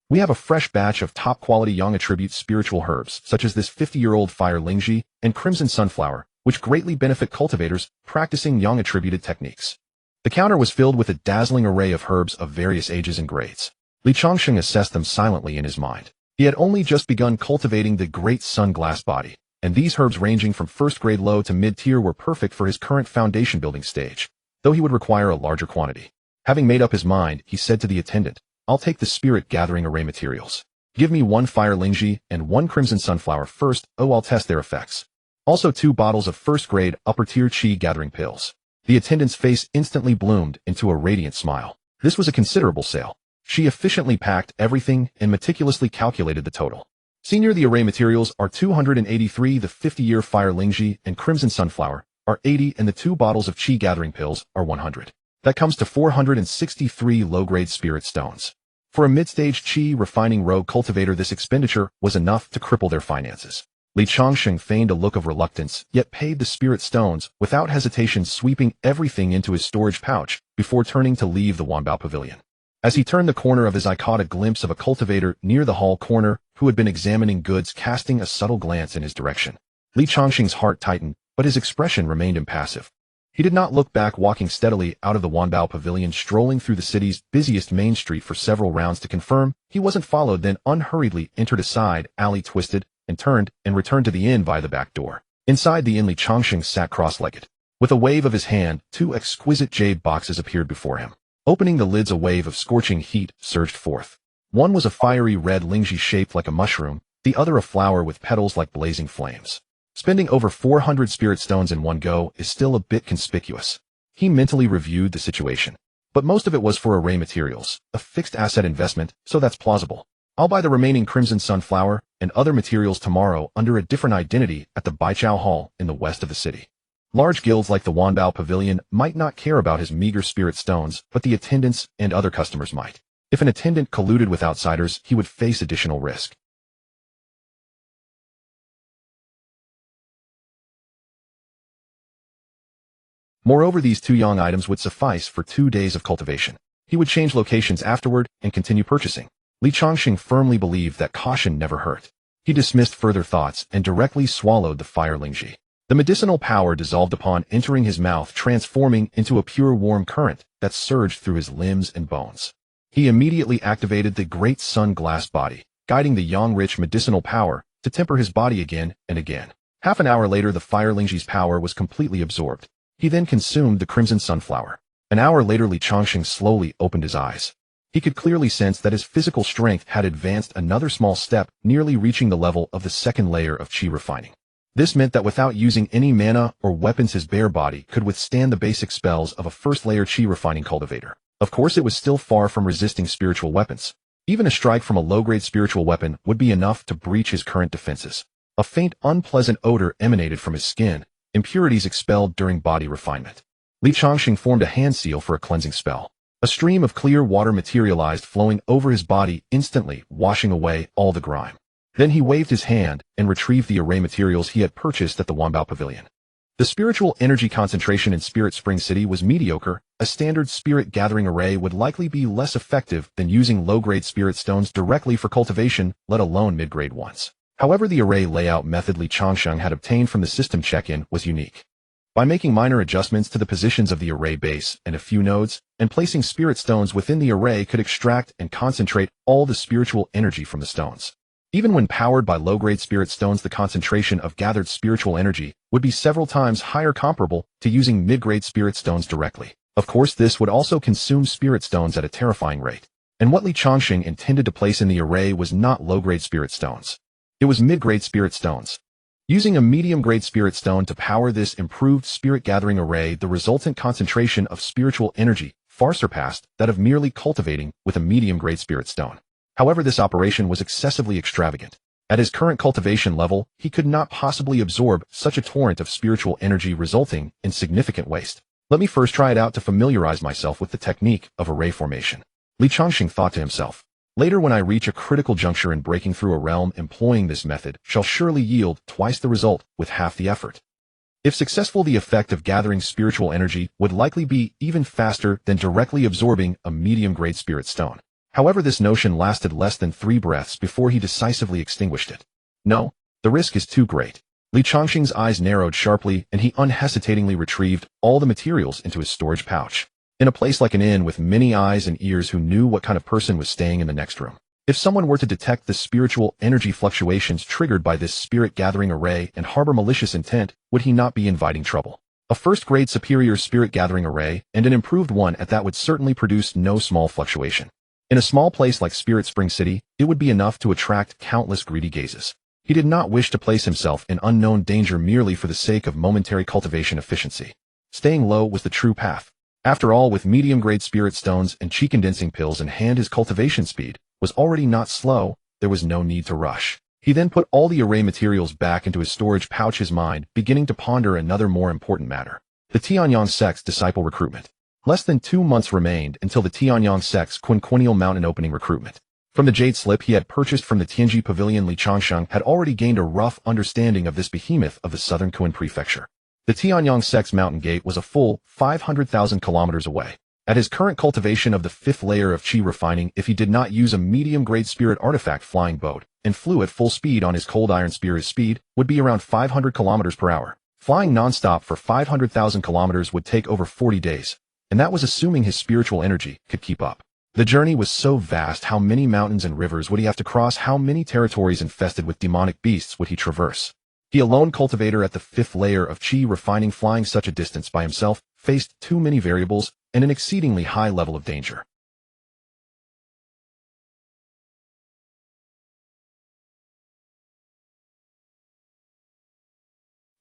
We have a fresh batch of top-quality Yang attribute spiritual herbs, such as this 50-year-old fire lingji and crimson sunflower, which greatly benefit cultivators practicing Yang attributed techniques. The counter was filled with a dazzling array of herbs of various ages and grades. Li Changsheng assessed them silently in his mind. He had only just begun cultivating the great sun glass body, and these herbs ranging from first-grade low to mid-tier were perfect for his current foundation building stage, though he would require a larger quantity. Having made up his mind, he said to the attendant, I'll take the spirit gathering array materials. Give me 1 fire lingji and 1 crimson sunflower first. I'll test their effects. Also 2 bottles of first-grade upper-tier chi gathering pills. The attendant's face instantly bloomed into a radiant smile. This was a considerable sale. She efficiently packed everything and meticulously calculated the total. Senior, the array materials are 283, the 50-year fire lingji and crimson sunflower are 80, and the 2 bottles of chi gathering pills are 100. That comes to 463 low-grade spirit stones. For a mid-stage chi refining rogue cultivator, this expenditure was enough to cripple their finances. Li Changsheng feigned a look of reluctance, yet paid the spirit stones, without hesitation, sweeping everything into his storage pouch before turning to leave the Wanbao Pavilion. As he turned the corner of his eye, caught a glimpse of a cultivator near the hall corner who had been examining goods, casting a subtle glance in his direction. Li Changsheng's heart tightened, but his expression remained impassive. He did not look back, walking steadily out of the Wanbao Pavilion, strolling through the city's busiest main street for several rounds to confirm he wasn't followed, then unhurriedly entered a side alley, twisted and turned, and returned to the inn via the back door. Inside the inn, Li Changsheng sat cross-legged. With a wave of his hand, 2 exquisite jade boxes appeared before him. Opening the lids, a wave of scorching heat surged forth. One was a fiery red lingji shaped like a mushroom, the other a flower with petals like blazing flames. Spending over 400 spirit stones in one go is still a bit conspicuous. He mentally reviewed the situation. But most of it was for array materials, a fixed asset investment, so that's plausible. I'll buy the remaining crimson sunflower and other materials tomorrow under a different identity at the Baichao Hall in the west of the city. Large guilds like the Wanbao Pavilion might not care about his meager spirit stones, but the attendants and other customers might. If an attendant colluded with outsiders, he would face additional risk. Moreover, these 2 Yang items would suffice for 2 days of cultivation. He would change locations afterward and continue purchasing. Li Changsheng firmly believed that caution never hurt. He dismissed further thoughts and directly swallowed the fire lingji. The medicinal power dissolved upon entering his mouth, transforming into a pure warm current that surged through his limbs and bones. He immediately activated the great sun glass body, guiding the yang-rich medicinal power to temper his body again and again. Half an hour later, the fire lingji's power was completely absorbed. He then consumed the crimson sunflower. An hour later, Li Changsheng slowly opened his eyes. He could clearly sense that his physical strength had advanced another small step, nearly reaching the level of the 2nd layer of chi refining. This meant that without using any mana or weapons, his bare body could withstand the basic spells of a first-layer chi refining cultivator. Of course, it was still far from resisting spiritual weapons. Even a strike from a low-grade spiritual weapon would be enough to breach his current defenses. A faint, unpleasant odor emanated from his skin, impurities expelled during body refinement. Li Changsheng formed a hand seal for a cleansing spell. A stream of clear water materialized, flowing over his body, instantly washing away all the grime. Then he waved his hand and retrieved the array materials he had purchased at the Wanbao Pavilion. The spiritual energy concentration in Spirit Spring City was mediocre. A standard spirit gathering array would likely be less effective than using low-grade spirit stones directly for cultivation, let alone mid-grade ones. However, the array layout method Li Changsheng had obtained from the system check-in was unique. By making minor adjustments to the positions of the array base and a few nodes, and placing spirit stones within the array could extract and concentrate all the spiritual energy from the stones. Even when powered by low-grade spirit stones, the concentration of gathered spiritual energy would be several times higher, comparable to using mid-grade spirit stones directly. Of course, this would also consume spirit stones at a terrifying rate. And what Li Changsheng intended to place in the array was not low-grade spirit stones. It was mid-grade spirit stones. Using a medium-grade spirit stone to power this improved spirit-gathering array, the resultant concentration of spiritual energy far surpassed that of merely cultivating with a medium-grade spirit stone. However, this operation was excessively extravagant. At his current cultivation level, he could not possibly absorb such a torrent of spiritual energy, resulting in significant waste. Let me first try it out to familiarize myself with the technique of array formation. Li Changsheng thought to himself. Later, when I reach a critical juncture in breaking through a realm, employing this method shall surely yield twice the result with half the effort. If successful, the effect of gathering spiritual energy would likely be even faster than directly absorbing a medium-grade spirit stone. However, this notion lasted less than 3 breaths before he decisively extinguished it. No, the risk is too great. Li Changsheng's eyes narrowed sharply, and he unhesitatingly retrieved all the materials into his storage pouch. In a place like an inn with many eyes and ears who knew what kind of person was staying in the next room. If someone were to detect the spiritual energy fluctuations triggered by this spirit-gathering array and harbor malicious intent, would he not be inviting trouble? A first-grade superior spirit-gathering array, and an improved one at that, would certainly produce no small fluctuation. In a small place like Spirit Spring City, it would be enough to attract countless greedy gazes. He did not wish to place himself in unknown danger merely for the sake of momentary cultivation efficiency. Staying low was the true path. After all, with medium-grade spirit stones and chi-condensing pills in hand, his cultivation speed was already not slow. There was no need to rush. He then put all the array materials back into his storage pouch, his mind beginning to ponder another more important matter. The Tianyang sect's disciple recruitment. Less than 2 months remained until the Tianyang sect's quinquennial mountain opening recruitment. From the jade slip he had purchased from the Tianji Pavilion, Li Changsheng had already gained a rough understanding of this behemoth of the southern Kun prefecture. The Tianyang sect's mountain gate was a full 500,000 kilometers away. At his current cultivation of the 5th layer of chi refining, if he did not use a medium-grade spirit artifact flying boat and flew at full speed on his cold iron spear, his speed would be around 500 kilometers per hour. Flying non-stop for 500,000 kilometers would take over 40 days. And that was assuming his spiritual energy could keep up. The journey was so vast. How many mountains and rivers would he have to cross? How many territories infested with demonic beasts would he traverse? He, a lone cultivator at the 5th layer of chi refining, flying such a distance by himself, faced too many variables and an exceedingly high level of danger.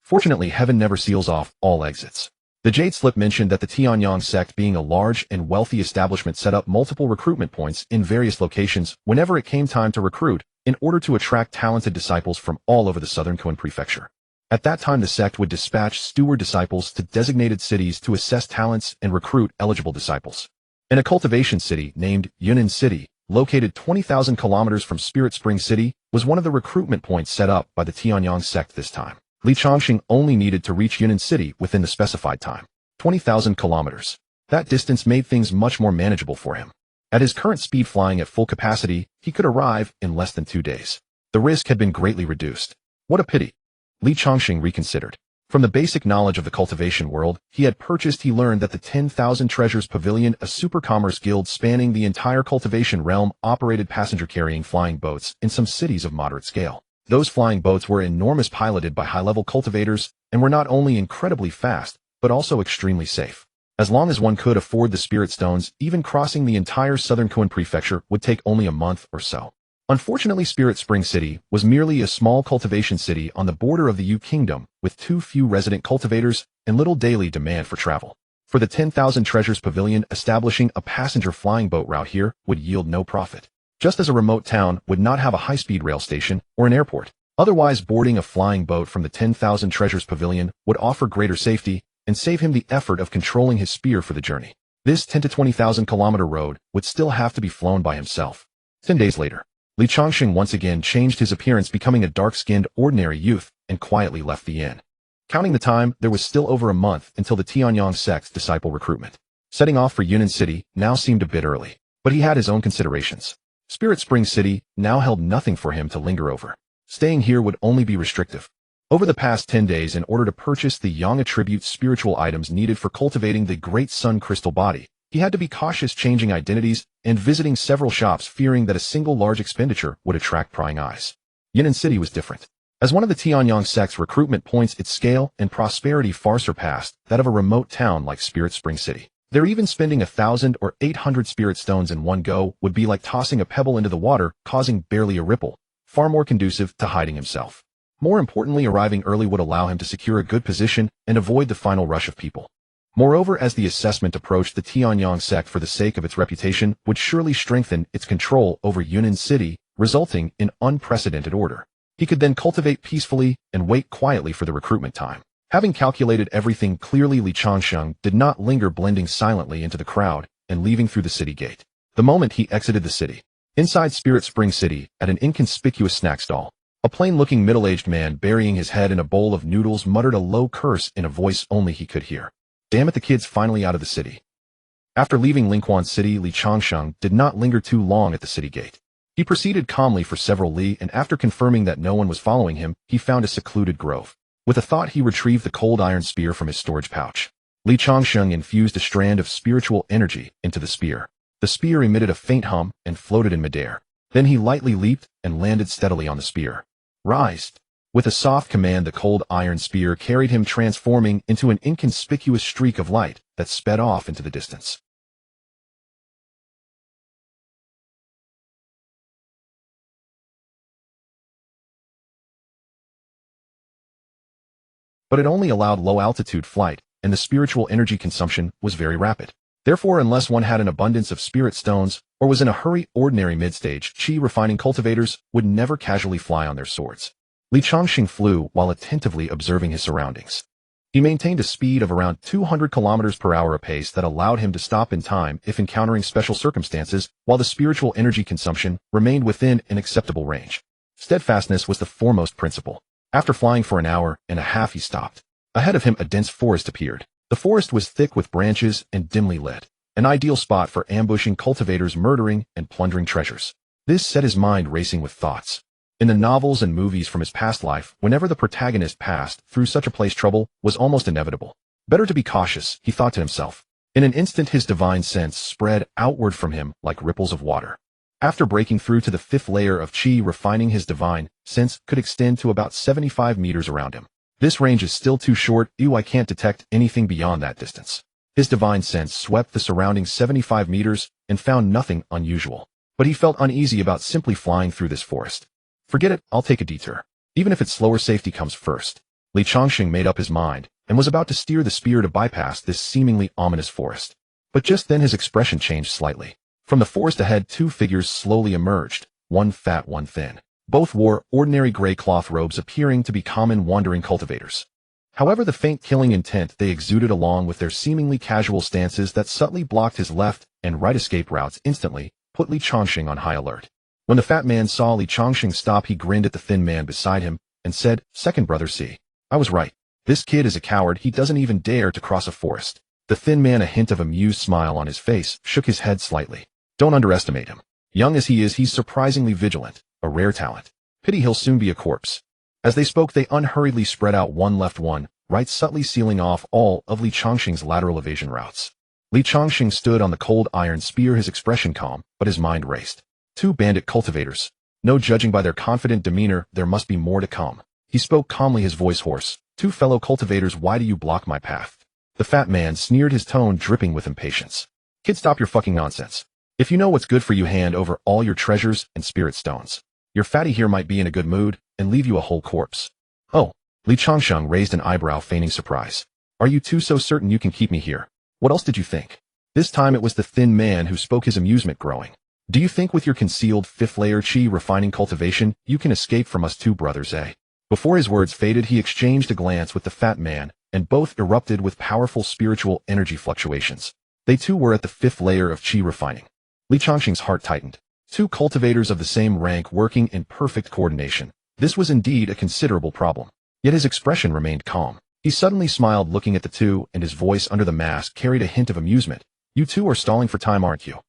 Fortunately, heaven never seals off all exits. The Jade Slip mentioned that the Tianyang sect, being a large and wealthy establishment, set up multiple recruitment points in various locations whenever it came time to recruit, in order to attract talented disciples from all over the southern Kun prefecture. At that time, the sect would dispatch steward disciples to designated cities to assess talents and recruit eligible disciples. In a cultivation city named Yunnan City, located 20,000 kilometers from Spirit Spring City, was one of the recruitment points set up by the Tianyang sect this time. Li Changsheng only needed to reach Yunnan City within the specified time. 20,000 kilometers. That distance made things much more manageable for him. At his current speed, flying at full capacity, he could arrive in less than 2 days. The risk had been greatly reduced. What a pity. Li Changsheng reconsidered. From the basic knowledge of the cultivation world he learned that the 10,000 Treasures Pavilion, a super commerce guild spanning the entire cultivation realm, operated passenger-carrying flying boats in some cities of moderate scale. Those flying boats were enormous, piloted by high-level cultivators, and were not only incredibly fast, but also extremely safe. As long as one could afford the spirit stones, even crossing the entire southern Kun prefecture would take only a month or so. Unfortunately, Spirit Spring City was merely a small cultivation city on the border of the Yu Kingdom, with too few resident cultivators and little daily demand for travel. For the 10,000 Treasures Pavilion, establishing a passenger flying boat route here would yield no profit. Just as a remote town would not have a high-speed rail station or an airport. Otherwise, boarding a flying boat from the 10,000 Treasures Pavilion would offer greater safety and save him the effort of controlling his spear for the journey. This 10 to 20,000 kilometer road would still have to be flown by himself. 10 days later, Li Changsheng once again changed his appearance, becoming a dark-skinned, ordinary youth, and quietly left the inn. Counting the time, there was still over a month until the Tianyang sect's disciple recruitment. Setting off for Yunnan City now seemed a bit early, but he had his own considerations. Spirit Spring City now held nothing for him to linger over. Staying here would only be restrictive. Over the past 10 days, in order to purchase the Yang attribute spiritual items needed for cultivating the Great Sun Crystal Body, he had to be cautious, changing identities and visiting several shops, fearing that a single large expenditure would attract prying eyes. Yunnan City was different. As one of the Tianyang sect's recruitment points, its scale and prosperity far surpassed that of a remote town like Spirit Spring City. There, even spending 1,000 or 800 spirit stones in one go would be like tossing a pebble into the water, causing barely a ripple, far more conducive to hiding himself. More importantly, arriving early would allow him to secure a good position and avoid the final rush of people. Moreover, as the assessment approached, the Tianyang sect, for the sake of its reputation, would surely strengthen its control over Yunnan City, resulting in unprecedented order. He could then cultivate peacefully and wait quietly for the recruitment time. Having calculated everything clearly, Li Changsheng did not linger, blending silently into the crowd and leaving through the city gate. The moment he exited the city, inside Spirit Spring City, at an inconspicuous snack stall, a plain-looking middle-aged man burying his head in a bowl of noodles muttered a low curse in a voice only he could hear. Damn it, the kid's finally out of the city. After leaving Lingquan City, Li Changsheng did not linger too long at the city gate. He proceeded calmly for several li, and after confirming that no one was following him, he found a secluded grove. With a thought, he retrieved the cold iron spear from his storage pouch. Li Changsheng infused a strand of spiritual energy into the spear. The spear emitted a faint hum and floated in midair. Then he lightly leaped and landed steadily on the spear. Rise! With a soft command, the cold iron spear carried him, transforming into an inconspicuous streak of light that sped off into the distance. But it only allowed low-altitude flight, and the spiritual energy consumption was very rapid. Therefore, unless one had an abundance of spirit stones or was in a hurry, ordinary mid-stage chi-refining cultivators would never casually fly on their swords. Li Changsheng flew while attentively observing his surroundings. He maintained a speed of around 200 kilometers per hour, a pace that allowed him to stop in time if encountering special circumstances, while the spiritual energy consumption remained within an acceptable range. Steadfastness was the foremost principle. After flying for an hour and a half, he stopped. Ahead of him, a dense forest appeared. The forest was thick with branches and dimly lit, an ideal spot for ambushing cultivators, murdering and plundering treasures. This set his mind racing with thoughts. In the novels and movies from his past life, whenever the protagonist passed through such a place, trouble was almost inevitable. Better to be cautious, he thought to himself. In an instant, his divine sense spread outward from him like ripples of water. After breaking through to the 5th layer of chi, refining, his divine sense could extend to about 75 meters around him. This range is still too short. I can't detect anything beyond that distance. His divine sense swept the surrounding 75 meters and found nothing unusual. But he felt uneasy about simply flying through this forest. Forget it, I'll take a detour. Even if it's slower, safety comes first. Li Changsheng made up his mind and was about to steer the spear to bypass this seemingly ominous forest. But just then his expression changed slightly. From the forest ahead, 2 figures slowly emerged, one fat, one thin. Both wore ordinary gray cloth robes, appearing to be common wandering cultivators. However, the faint killing intent they exuded, along with their seemingly casual stances that subtly blocked his left and right escape routes, instantly put Li Changsheng on high alert. When the fat man saw Li Changsheng stop, he grinned at the thin man beside him and said, "Second brother, see, I was right. This kid is a coward. He doesn't even dare to cross a forest." The thin man, a hint of amused smile on his face, shook his head slightly. "Don't underestimate him. Young as he is, he's surprisingly vigilant, a rare talent. Pity he'll soon be a corpse." As they spoke, they unhurriedly spread out, one left, one right, subtly sealing off all of Li Changsheng's lateral evasion routes. Li Changsheng stood on the cold iron spear, his expression calm, but his mind raced. 2 bandit cultivators. No, judging by their confident demeanor, there must be more to come. He spoke calmly, his voice hoarse. 2 fellow cultivators, why do you block my path?" The fat man sneered, his tone dripping with impatience. "Kid, stop your fucking nonsense. If you know what's good for you, hand over all your treasures and spirit stones. Your fatty here might be in a good mood and leave you a whole corpse." "Oh." Li Changsheng raised an eyebrow, feigning surprise. "Are you 2 so certain you can keep me here? What else did you think?" This time it was the thin man who spoke, his amusement growing. "Do you think with your concealed 5th layer chi refining cultivation you can escape from us 2 brothers, eh?" Before his words faded, he exchanged a glance with the fat man, and both erupted with powerful spiritual energy fluctuations. They too were at the 5th layer of chi refining. Li Changsheng's heart tightened. 2 cultivators of the same rank working in perfect coordination. This was indeed a considerable problem. Yet his expression remained calm. He suddenly smiled, looking at the 2, and his voice under the mask carried a hint of amusement. "You 2 are stalling for time, aren't you?"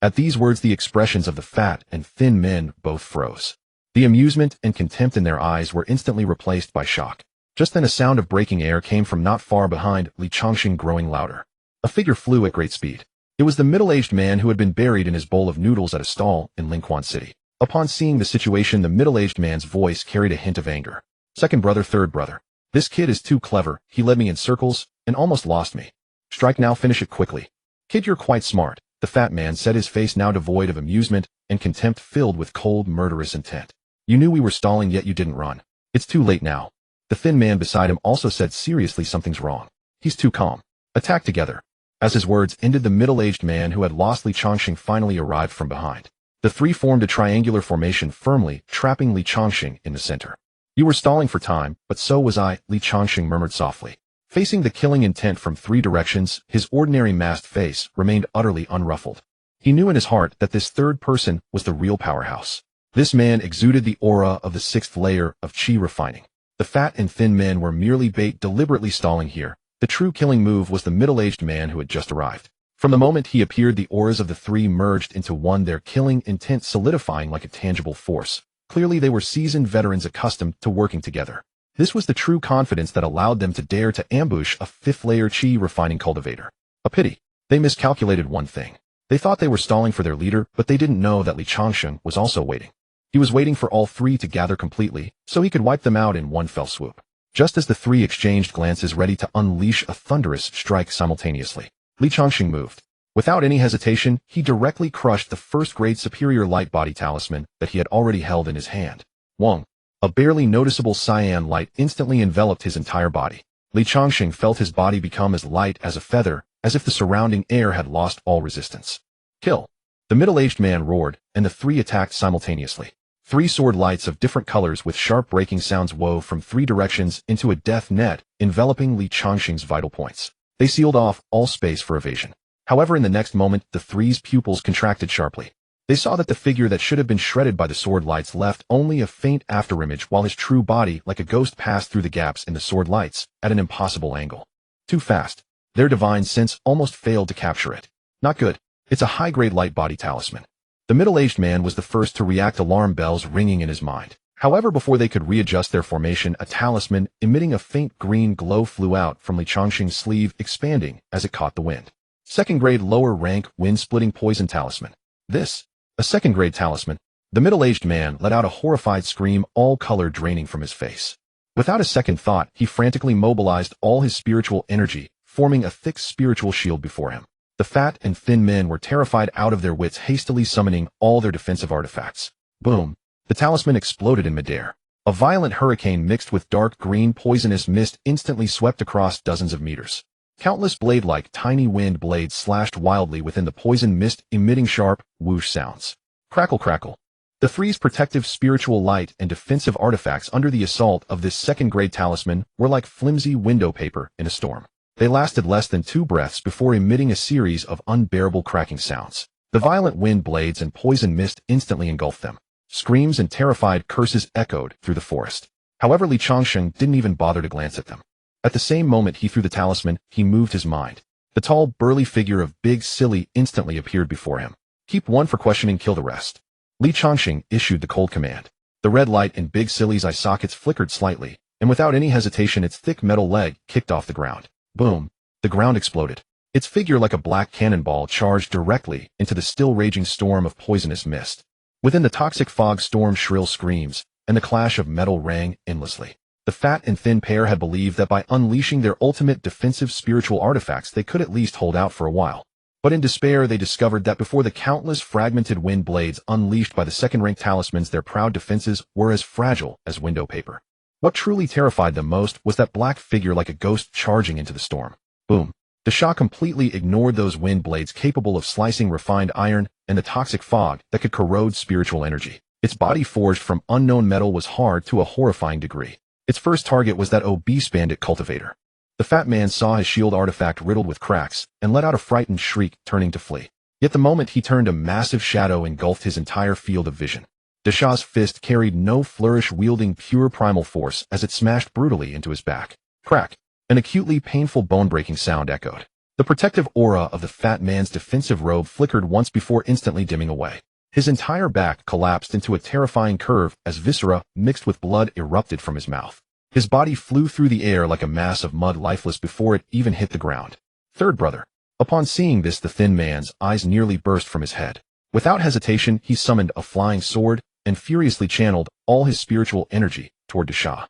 At these words, the expressions of the fat and thin men both froze. The amusement and contempt in their eyes were instantly replaced by shock. Just then a sound of breaking air came from not far behind, Li Changsheng growing louder. A figure flew at great speed. It was the middle-aged man who had been buried in his bowl of noodles at a stall in Linquan City. Upon seeing the situation, the middle-aged man's voice carried a hint of anger. Second brother, third brother. This kid is too clever. He led me in circles and almost lost me. Strike now, finish it quickly. Kid, you're quite smart, the fat man said, his face now devoid of amusement and contempt filled with cold, murderous intent. You knew we were stalling, yet you didn't run. It's too late now. The thin man beside him also said seriously, something's wrong. He's too calm. Attack together. As his words ended, the middle-aged man who had lost Li Changsheng finally arrived from behind. The three formed a triangular formation, firmly trapping Li Changsheng in the center. You were stalling for time, but so was I, Li Changsheng murmured softly. Facing the killing intent from three directions, his ordinary masked face remained utterly unruffled. He knew in his heart that this third person was the real powerhouse. This man exuded the aura of the sixth layer of chi refining. The fat and thin men were merely bait, deliberately stalling here. The true killing move was the middle-aged man who had just arrived. From the moment he appeared, the auras of the three merged into one, their killing intent solidifying like a tangible force. Clearly they were seasoned veterans accustomed to working together. This was the true confidence that allowed them to dare to ambush a fifth-layer chi refining cultivator. A pity. They miscalculated one thing. They thought they were stalling for their leader, but they didn't know that Li Changsheng was also waiting. He was waiting for all three to gather completely, so he could wipe them out in one fell swoop. Just as the three exchanged glances ready to unleash a thunderous strike simultaneously, Li Changsheng moved. Without any hesitation, he directly crushed the first-grade superior light body talisman that he had already held in his hand. Wong. A barely noticeable cyan light instantly enveloped his entire body. Li Changsheng felt his body become as light as a feather, as if the surrounding air had lost all resistance. Kill. The middle-aged man roared, and the three attacked simultaneously. Three sword lights of different colors with sharp breaking sounds wove from three directions into a death net, enveloping Li Changsheng's vital points. They sealed off all space for evasion. However, in the next moment, the three's pupils contracted sharply. They saw that the figure that should have been shredded by the sword lights left only a faint afterimage, while his true body, like a ghost, passed through the gaps in the sword lights at an impossible angle. Too fast. Their divine sense almost failed to capture it. Not good. It's a high-grade light body talisman. The middle-aged man was the first to react, alarm bells ringing in his mind. However, before they could readjust their formation, a talisman emitting a faint green glow flew out from Li Changsheng's sleeve, expanding as it caught the wind. Second-grade lower rank wind-splitting poison talisman. This, a second-grade talisman. The middle-aged man let out a horrified scream, all color draining from his face. Without a second thought, he frantically mobilized all his spiritual energy, forming a thick spiritual shield before him. The fat and thin men were terrified out of their wits, hastily summoning all their defensive artifacts. Boom! The talisman exploded in midair. A violent hurricane mixed with dark green poisonous mist instantly swept across dozens of meters. Countless blade-like tiny wind blades slashed wildly within the poison mist, emitting sharp, whoosh sounds. Crackle crackle. The three's protective spiritual light and defensive artifacts under the assault of this second-grade talisman were like flimsy window paper in a storm. They lasted less than 2 breaths before emitting a series of unbearable cracking sounds. The violent wind blades and poison mist instantly engulfed them. Screams and terrified curses echoed through the forest. However, Li Changsheng didn't even bother to glance at them. At the same moment he threw the talisman, he moved his mind. The tall, burly figure of Big Silly instantly appeared before him. Keep one for questioning, kill the rest. Li Changsheng issued the cold command. The red light in Big Silly's eye sockets flickered slightly, and without any hesitation its thick metal leg kicked off the ground. Boom! The ground exploded. Its figure, like a black cannonball, charged directly into the still raging storm of poisonous mist. Within the toxic fog storm, shrill screams and the clash of metal rang endlessly. The fat and thin pair had believed that by unleashing their ultimate defensive spiritual artifacts they could at least hold out for a while. But in despair they discovered that before the countless fragmented wind blades unleashed by the second-rank talismans, their proud defenses were as fragile as window paper. What truly terrified them most was that black figure, like a ghost charging into the storm. Boom! The shock completely ignored those wind blades capable of slicing refined iron and the toxic fog that could corrode spiritual energy. Its body, forged from unknown metal, was hard to a horrifying degree. Its first target was that obese bandit cultivator. The fat man saw his shield artifact riddled with cracks and let out a frightened shriek, turning to flee. Yet the moment he turned, a massive shadow engulfed his entire field of vision. Dasha's fist carried no flourish, wielding pure primal force as it smashed brutally into his back. Crack! An acutely painful bone-breaking sound echoed. The protective aura of the fat man's defensive robe flickered once before instantly dimming away. His entire back collapsed into a terrifying curve as viscera mixed with blood erupted from his mouth. His body flew through the air like a mass of mud, lifeless before it even hit the ground. Third brother. Upon seeing this, the thin man's eyes nearly burst from his head. Without hesitation, he summoned a flying sword and furiously channeled all his spiritual energy toward Dasha.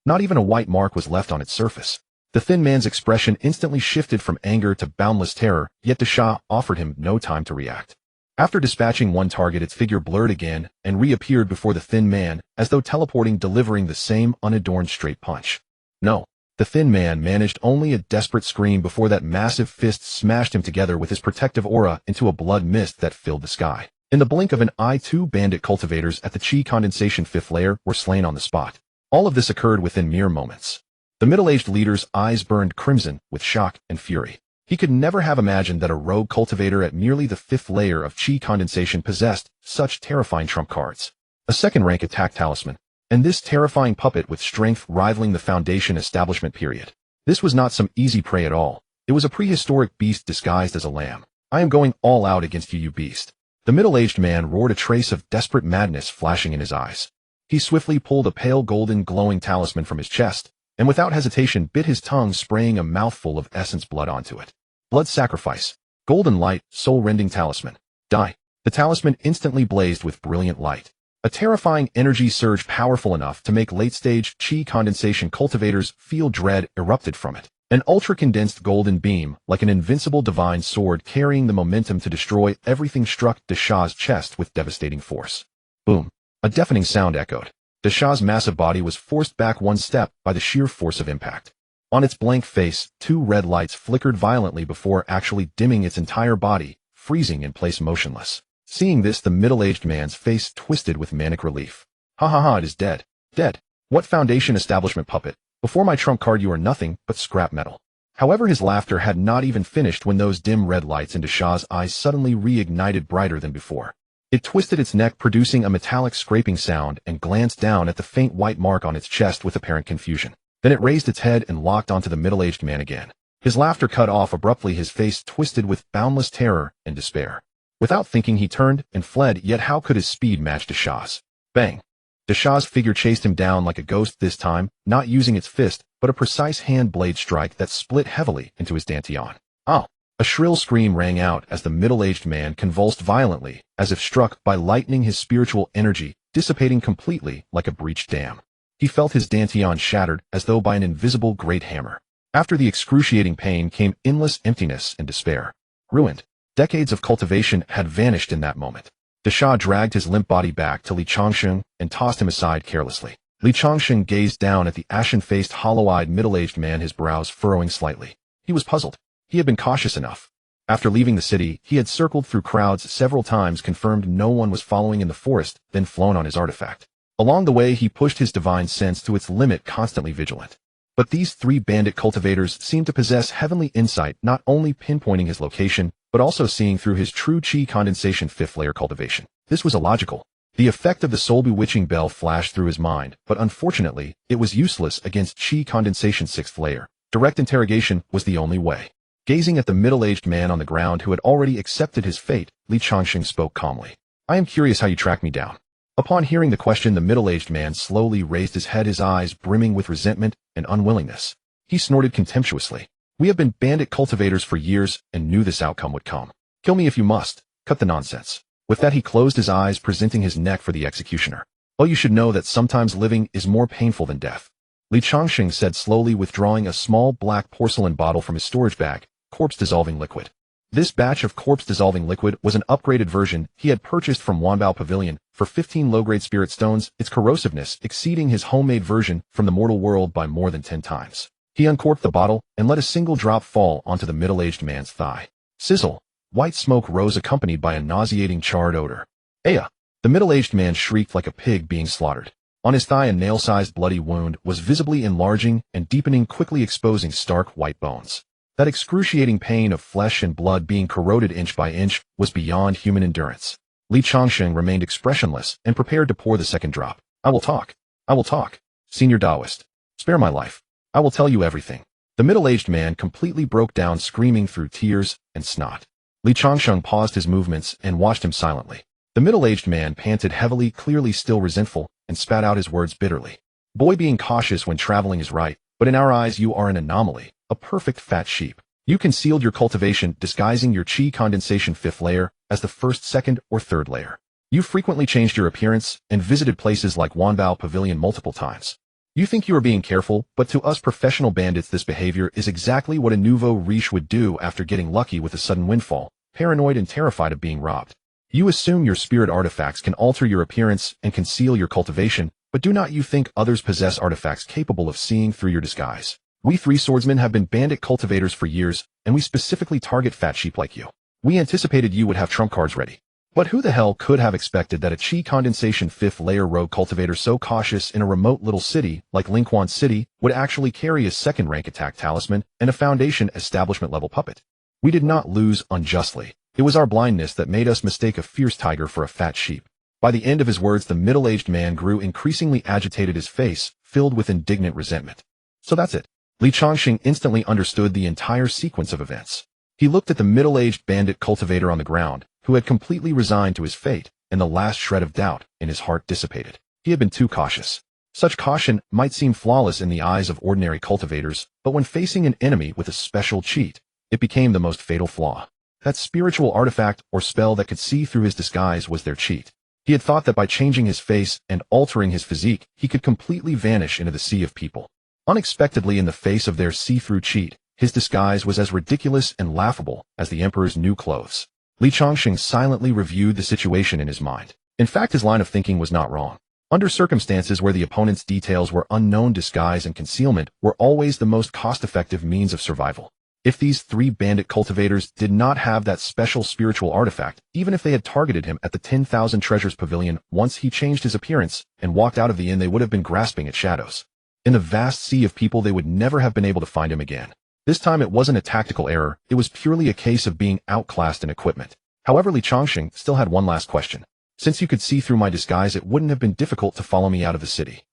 Not even a white mark was left on its surface. The thin man's expression instantly shifted from anger to boundless terror, yet Dasha offered him no time to react. After dispatching one target, its figure blurred again and reappeared before the thin man, as though teleporting, delivering the same unadorned straight punch. No. The thin man managed only a desperate scream before that massive fist smashed him together with his protective aura into a blood mist that filled the sky. In the blink of an eye, 2 bandit cultivators at the chi condensation 5th layer were slain on the spot. All of this occurred within mere moments. The middle-aged leader's eyes burned crimson with shock and fury. He could never have imagined that a rogue cultivator at merely the 5th layer of chi condensation possessed such terrifying trump cards. A second-rank attack talisman, and this terrifying puppet with strength rivaling the Foundation establishment period. This was not some easy prey at all. It was a prehistoric beast disguised as a lamb. I am going all out against you, you beast. The middle-aged man roared, a trace of desperate madness flashing in his eyes. He swiftly pulled a pale golden glowing talisman from his chest, and without hesitation bit his tongue, spraying a mouthful of essence blood onto it. Blood sacrifice. Golden light, soul-rending talisman. Die. The talisman instantly blazed with brilliant light. A terrifying energy surge powerful enough to make late-stage chi condensation cultivators feel dread erupted from it. An ultra-condensed golden beam, like an invincible divine sword carrying the momentum to destroy everything, struck Dasha's chest with devastating force. Boom. A deafening sound echoed. Dasha's massive body was forced back one step by the sheer force of impact. On its blank face, 2 red lights flickered violently before actually dimming its entire body, freezing in place motionless. Seeing this, the middle-aged man's face twisted with manic relief. Ha ha ha, it is dead. Dead. What Foundation establishment puppet? Before my trump card you are nothing but scrap metal. However, his laughter had not even finished when those dim red lights in Dasha's eyes suddenly reignited brighter than before. It twisted its neck, producing a metallic scraping sound, and glanced down at the faint white mark on its chest with apparent confusion. Then it raised its head and locked onto the middle-aged man again. His laughter cut off abruptly, his face twisted with boundless terror and despair. Without thinking, he turned and fled, yet how could his speed match Dasha's? Bang! Dasha's figure chased him down like a ghost, this time not using its fist, but a precise hand blade strike that split heavily into his dantian. Oh! A shrill scream rang out as the middle-aged man convulsed violently, as if struck by lightning, his spiritual energy dissipating completely like a breached dam. He felt his dantian shattered as though by an invisible great hammer. After the excruciating pain came endless emptiness and despair. Ruined. Decades of cultivation had vanished in that moment. Dasha dragged his limp body back to Li Changsheng and tossed him aside carelessly. Li Changsheng gazed down at the ashen-faced, hollow-eyed middle-aged man, his brows furrowing slightly. He was puzzled. He had been cautious enough. After leaving the city, he had circled through crowds several times, confirmed no one was following in the forest, then flown on his artifact. Along the way, he pushed his divine sense to its limit, constantly vigilant. But these 3 bandit cultivators seemed to possess heavenly insight, not only pinpointing his location, but also seeing through his true chi condensation 5th layer cultivation. This was illogical. The effect of the soul-bewitching bell flashed through his mind, but unfortunately, it was useless against chi condensation 6th layer. Direct interrogation was the only way. Gazing at the middle-aged man on the ground who had already accepted his fate, Li Changsheng spoke calmly. I am curious how you tracked me down. Upon hearing the question, the middle-aged man slowly raised his head, his eyes brimming with resentment and unwillingness. He snorted contemptuously. We have been bandit cultivators for years and knew this outcome would come. Kill me if you must. Cut the nonsense. With that, he closed his eyes, presenting his neck for the executioner. Oh, you should know that sometimes living is more painful than death. Li Changsheng said, slowly withdrawing a small black porcelain bottle from his storage bag. Corpse-dissolving liquid. This batch of corpse-dissolving liquid was an upgraded version he had purchased from Wanbao Pavilion for 15 low-grade spirit stones, its corrosiveness exceeding his homemade version from the mortal world by more than 10 times. He uncorked the bottle and let a single drop fall onto the middle-aged man's thigh. Sizzle. White smoke rose, accompanied by a nauseating charred odor. Aya! The middle-aged man shrieked like a pig being slaughtered. On his thigh, a nail-sized bloody wound was visibly enlarging and deepening, quickly exposing stark white bones. That excruciating pain of flesh and blood being corroded inch by inch was beyond human endurance. Li Changsheng remained expressionless and prepared to pour the second drop. I will talk. I will talk. Senior Taoist. Spare my life. I will tell you everything. The middle-aged man completely broke down, screaming through tears and snot. Li Changsheng paused his movements and watched him silently. The middle-aged man panted heavily, clearly still resentful, and spat out his words bitterly. Boy, being cautious when traveling is right, but in our eyes you are an anomaly, a perfect fat sheep. You concealed your cultivation, disguising your chi condensation 5th layer as the 1st, 2nd, or 3rd layer. You frequently changed your appearance and visited places like Wanbao Pavilion multiple times. You think you are being careful, but to us professional bandits this behavior is exactly what a nouveau riche would do after getting lucky with a sudden windfall, paranoid and terrified of being robbed. You assume your spirit artifacts can alter your appearance and conceal your cultivation, but do not you think others possess artifacts capable of seeing through your disguise? We 3 swordsmen have been bandit cultivators for years, and we specifically target fat sheep like you. We anticipated you would have trump cards ready. But who the hell could have expected that a chi condensation 5th layer rogue cultivator so cautious in a remote little city like Linquan City would actually carry a 2nd rank attack talisman and a foundation establishment level puppet? We did not lose unjustly. It was our blindness that made us mistake a fierce tiger for a fat sheep. By the end of his words, the middle-aged man grew increasingly agitated, his face filled with indignant resentment. So that's it. Li Changsheng instantly understood the entire sequence of events. He looked at the middle-aged bandit cultivator on the ground, who had completely resigned to his fate, and the last shred of doubt in his heart dissipated. He had been too cautious. Such caution might seem flawless in the eyes of ordinary cultivators, but when facing an enemy with a special cheat, it became the most fatal flaw. That spiritual artifact or spell that could see through his disguise was their cheat. He had thought that by changing his face and altering his physique, he could completely vanish into the sea of people. Unexpectedly, in the face of their see-through cheat, his disguise was as ridiculous and laughable as the emperor's new clothes. Li Changsheng silently reviewed the situation in his mind. In fact, his line of thinking was not wrong. Under circumstances where the opponent's details were unknown, disguise and concealment were always the most cost-effective means of survival. If these 3 bandit cultivators did not have that special spiritual artifact, even if they had targeted him at the 10,000 Treasures Pavilion once he changed his appearance and walked out of the inn, they would have been grasping at shadows. In the vast sea of people, they would never have been able to find him again. This time it wasn't a tactical error, it was purely a case of being outclassed in equipment. However, Li Changsheng still had one last question. Since you could see through my disguise, it wouldn't have been difficult to follow me out of the city.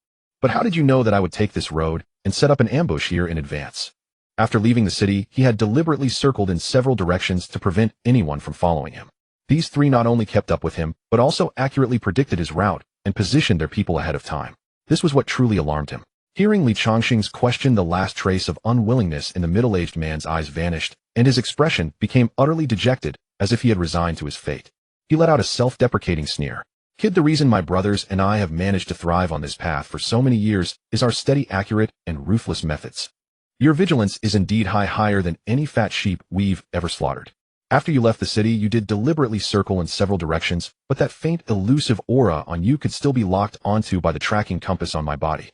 But how did you know that I would take this road and set up an ambush here in advance? After leaving the city, he had deliberately circled in several directions to prevent anyone from following him. These 3 not only kept up with him, but also accurately predicted his route and positioned their people ahead of time. This was what truly alarmed him. Hearing Li Changsheng's question, the last trace of unwillingness in the middle-aged man's eyes vanished, and his expression became utterly dejected, as if he had resigned to his fate. He let out a self-deprecating sneer. Kid, the reason my brothers and I have managed to thrive on this path for so many years is our steady, accurate, and ruthless methods. Your vigilance is indeed higher than any fat sheep we've ever slaughtered. After you left the city, you did deliberately circle in several directions, but that faint, elusive aura on you could still be locked onto by the tracking compass on my body.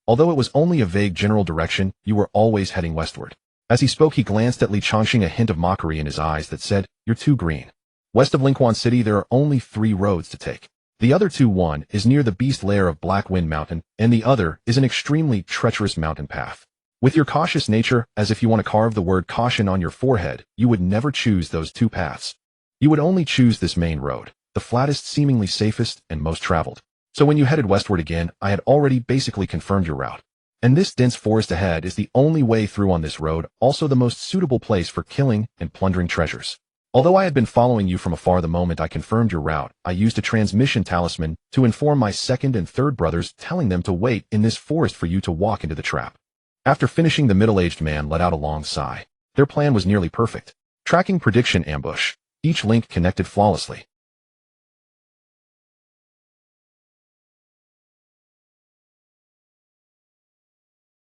Although it was only a vague general direction, you were always heading westward. As he spoke, he glanced at Li Changsheng, a hint of mockery in his eyes that said, "You're too green. West of Linquan City, there are only 3 roads to take. The other 2, one is near the beast lair of Black Wind Mountain, and the other is an extremely treacherous mountain path. With your cautious nature, as if you want to carve the word caution on your forehead, you would never choose those 2 paths. You would only choose this main road, the flattest, seemingly safest, and most traveled. So when you headed westward again, I had already basically confirmed your route. And this dense forest ahead is the only way through on this road, also the most suitable place for killing and plundering treasures. Although I had been following you from afar, the moment I confirmed your route, I used a transmission talisman to inform my 2nd and 3rd brothers, telling them to wait in this forest for you to walk into the trap." After finishing, the middle-aged man let out a long sigh. Their plan was nearly perfect. Tracking, prediction, ambush. Each link connected flawlessly.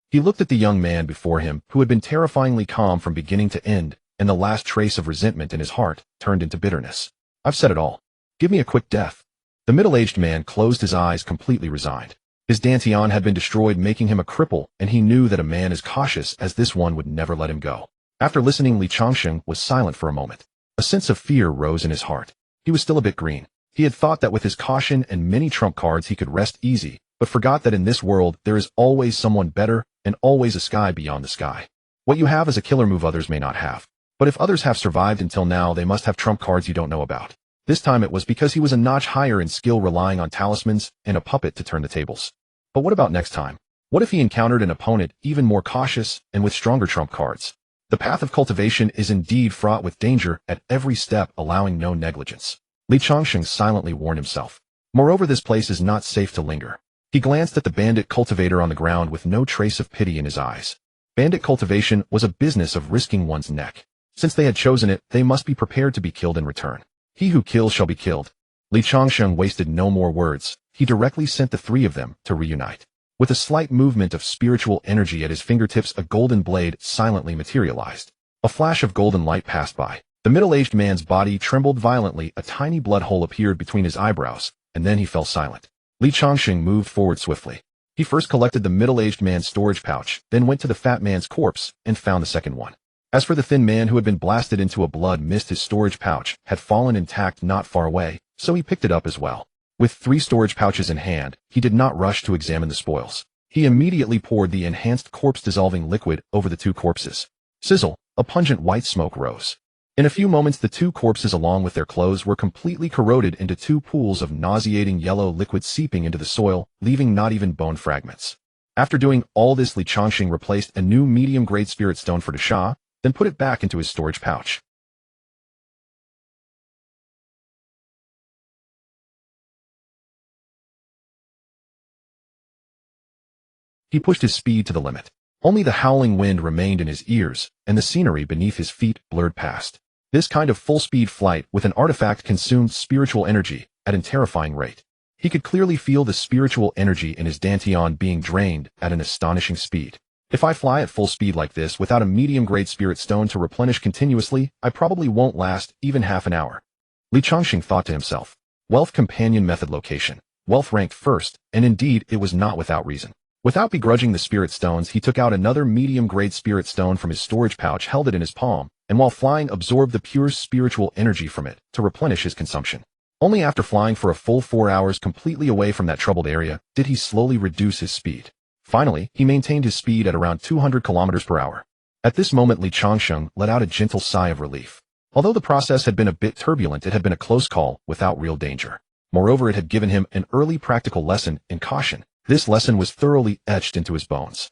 He looked at the young man before him, who had been terrifyingly calm from beginning to end, and the last trace of resentment in his heart turned into bitterness. "I've said it all. Give me a quick death." The middle-aged man closed his eyes, completely resigned. His dantian had been destroyed, making him a cripple, and he knew that a man as cautious as this one would never let him go. After listening, Li Changsheng was silent for a moment. A sense of fear rose in his heart. He was still a bit green. He had thought that with his caution and many trump cards he could rest easy, but forgot that in this world there is always someone better and always a sky beyond the sky. What you have is a killer move others may not have. But if others have survived until now, they must have trump cards you don't know about. This time it was because he was a notch higher in skill, relying on talismans and a puppet to turn the tables. But what about next time? What if he encountered an opponent even more cautious and with stronger trump cards? The path of cultivation is indeed fraught with danger at every step, allowing no negligence. Li Changsheng silently warned himself. Moreover, this place is not safe to linger. He glanced at the bandit cultivator on the ground with no trace of pity in his eyes. Bandit cultivation was a business of risking one's neck. Since they had chosen it, they must be prepared to be killed in return. He who kills shall be killed. Li Changsheng wasted no more words. He directly sent the three of them to reunite. With a slight movement of spiritual energy at his fingertips, a golden blade silently materialized. A flash of golden light passed by. The middle-aged man's body trembled violently, a tiny blood hole appeared between his eyebrows, and then he fell silent. Li Changsheng moved forward swiftly. He first collected the middle-aged man's storage pouch, then went to the fat man's corpse and found the second one. As for the thin man who had been blasted into a blood mist, his storage pouch had fallen intact not far away, so he picked it up as well. With 3 storage pouches in hand, he did not rush to examine the spoils. He immediately poured the enhanced corpse-dissolving liquid over the 2 corpses. Sizzle, a pungent white smoke rose. In a few moments, the 2 corpses along with their clothes were completely corroded into 2 pools of nauseating yellow liquid seeping into the soil, leaving not even bone fragments. After doing all this, Li Changsheng replaced a new medium-grade spirit stone for Dasha, then put it back into his storage pouch. He pushed his speed to the limit. Only the howling wind remained in his ears, and the scenery beneath his feet blurred past. This kind of full-speed flight with an artifact consumed spiritual energy at a terrifying rate. He could clearly feel the spiritual energy in his dantian being drained at an astonishing speed. If I fly at full speed like this without a medium-grade spirit stone to replenish continuously, I probably won't last even half an hour. Li Changsheng thought to himself. Wealth companion method location. Wealth ranked first, and indeed it was not without reason. Without begrudging the spirit stones, he took out another medium-grade spirit stone from his storage pouch, held it in his palm, and while flying absorbed the pure spiritual energy from it to replenish his consumption. Only after flying for a full 4 hours completely away from that troubled area did he slowly reduce his speed. Finally, he maintained his speed at around 200 kilometers per hour. At this moment, Li Changsheng let out a gentle sigh of relief. Although the process had been a bit turbulent, it had been a close call without real danger. Moreover, it had given him an early practical lesson in caution. This lesson was thoroughly etched into his bones.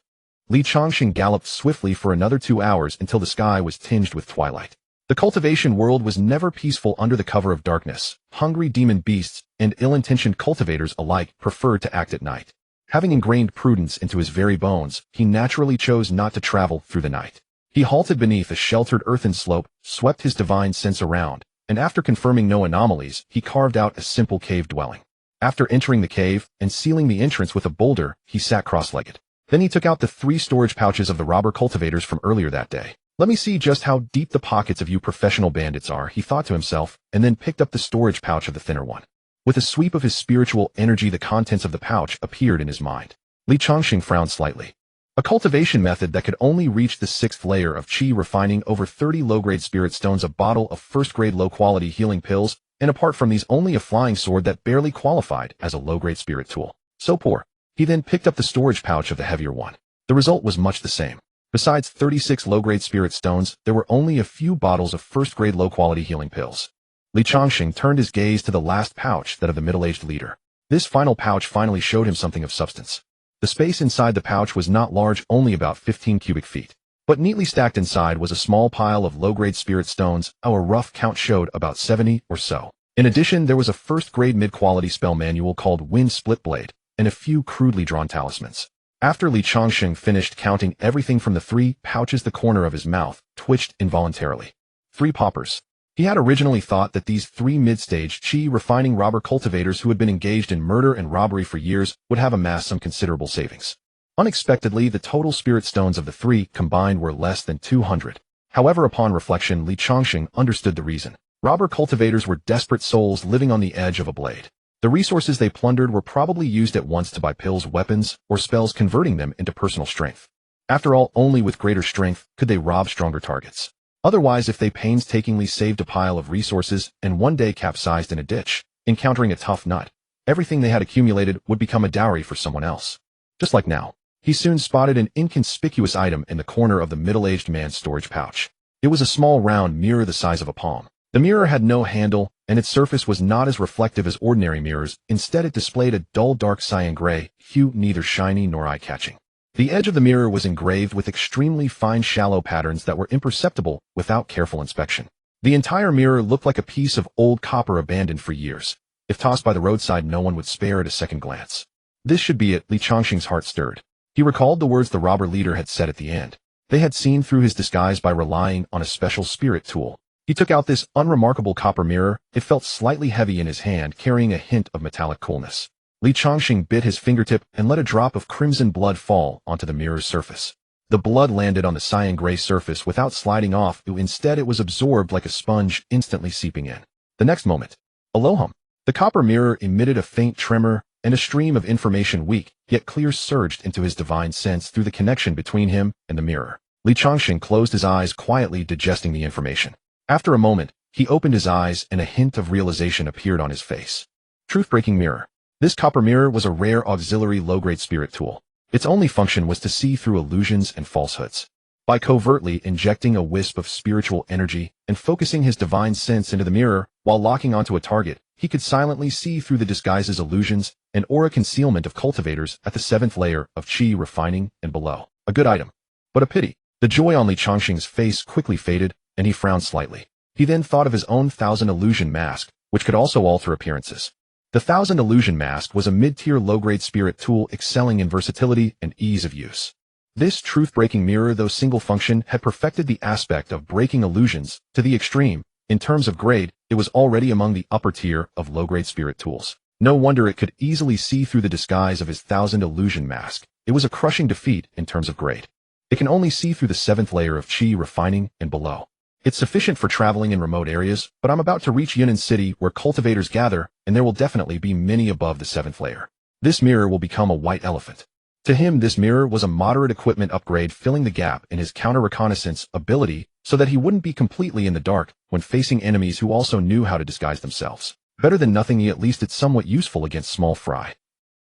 Li Changsheng galloped swiftly for another 2 hours until the sky was tinged with twilight. The cultivation world was never peaceful under the cover of darkness. Hungry demon beasts and ill-intentioned cultivators alike preferred to act at night. Having ingrained prudence into his very bones, he naturally chose not to travel through the night. He halted beneath a sheltered earthen slope, swept his divine sense around, and after confirming no anomalies, he carved out a simple cave dwelling. After entering the cave and sealing the entrance with a boulder, he sat cross-legged. Then he took out the 3 storage pouches of the robber cultivators from earlier that day. Let me see just how deep the pockets of you professional bandits are, he thought to himself, and then picked up the storage pouch of the thinner one. With a sweep of his spiritual energy, the contents of the pouch appeared in his mind. Li Changsheng frowned slightly. A cultivation method that could only reach the 6th layer of chi, refining over 30 low-grade spirit stones, a bottle of first-grade low-quality healing pills, and apart from these, only a flying sword that barely qualified as a low-grade spirit tool. So poor. He then picked up the storage pouch of the heavier one. The result was much the same. Besides 36 low-grade spirit stones, there were only a few bottles of first-grade low-quality healing pills. Li Changsheng turned his gaze to the last pouch, that of the middle-aged leader. This final pouch finally showed him something of substance. The space inside the pouch was not large, only about 15 cubic feet. But neatly stacked inside was a small pile of low-grade spirit stones. Our rough count showed about 70 or so. In addition, there was a first-grade mid-quality spell manual called Wind Split Blade, and a few crudely drawn talismans. After Li Changsheng finished counting everything from the 3 pouches, the corner of his mouth twitched involuntarily. 3 paupers. He had originally thought that these 3 mid-stage chi-refining robber cultivators who had been engaged in murder and robbery for years would have amassed some considerable savings. Unexpectedly, the total spirit stones of the 3 combined were less than 200. However, upon reflection, Li Changsheng understood the reason. Robber cultivators were desperate souls living on the edge of a blade. The resources they plundered were probably used at once to buy pills, weapons, or spells, converting them into personal strength. After all, only with greater strength could they rob stronger targets. Otherwise, if they painstakingly saved a pile of resources and one day capsized in a ditch, encountering a tough nut, everything they had accumulated would become a dowry for someone else. Just like now. He soon spotted an inconspicuous item in the corner of the middle-aged man's storage pouch. It was a small round mirror the size of a palm. The mirror had no handle, and its surface was not as reflective as ordinary mirrors. Instead, it displayed a dull dark cyan gray hue, neither shiny nor eye-catching. The edge of the mirror was engraved with extremely fine shallow patterns that were imperceptible without careful inspection. The entire mirror looked like a piece of old copper abandoned for years. If tossed by the roadside, no one would spare it a second glance. This should be it, Li Changsheng's heart stirred. He recalled the words the robber leader had said at the end. They had seen through his disguise by relying on a special spirit tool. He took out this unremarkable copper mirror. It felt slightly heavy in his hand, carrying a hint of metallic coolness. Li Changsheng bit his fingertip and let a drop of crimson blood fall onto the mirror's surface. The blood landed on the cyan-gray surface without sliding off. Instead, it was absorbed like a sponge, instantly seeping in. The next moment, Aloham. The copper mirror emitted a faint tremor, and a stream of information, weak yet clear, surged into his divine sense through the connection between him and the mirror. Li Changsheng closed his eyes, quietly digesting the information. After a moment, he opened his eyes and a hint of realization appeared on his face. Truth-breaking mirror. This copper mirror was a rare auxiliary low-grade spirit tool. Its only function was to see through illusions and falsehoods. By covertly injecting a wisp of spiritual energy and focusing his divine sense into the mirror while locking onto a target, he could silently see through the disguise's illusions and aura concealment of cultivators at the 7th layer of chi refining and below. A good item, but a pity. The joy on Li Changsheng's face quickly faded, and he frowned slightly. He then thought of his own 1000 illusion mask, which could also alter appearances. The 1000 illusion mask was a mid-tier low-grade spirit tool excelling in versatility and ease of use. This truth-breaking mirror, though single function, had perfected the aspect of breaking illusions to the extreme. In terms of grade, it was already among the upper tier of low-grade spirit tools. No wonder it could easily see through the disguise of his 1000 illusion mask. It was a crushing defeat in terms of grade. It can only see through the 7th layer of chi refining and below. It's sufficient for traveling in remote areas, but I'm about to reach Yunnan City where cultivators gather, and there will definitely be many above the 7th layer. This mirror will become a white elephant. To him, this mirror was a moderate equipment upgrade, filling the gap in his counter-reconnaissance ability so that he wouldn't be completely in the dark when facing enemies who also knew how to disguise themselves. Better than nothing, at least it's somewhat useful against small fry.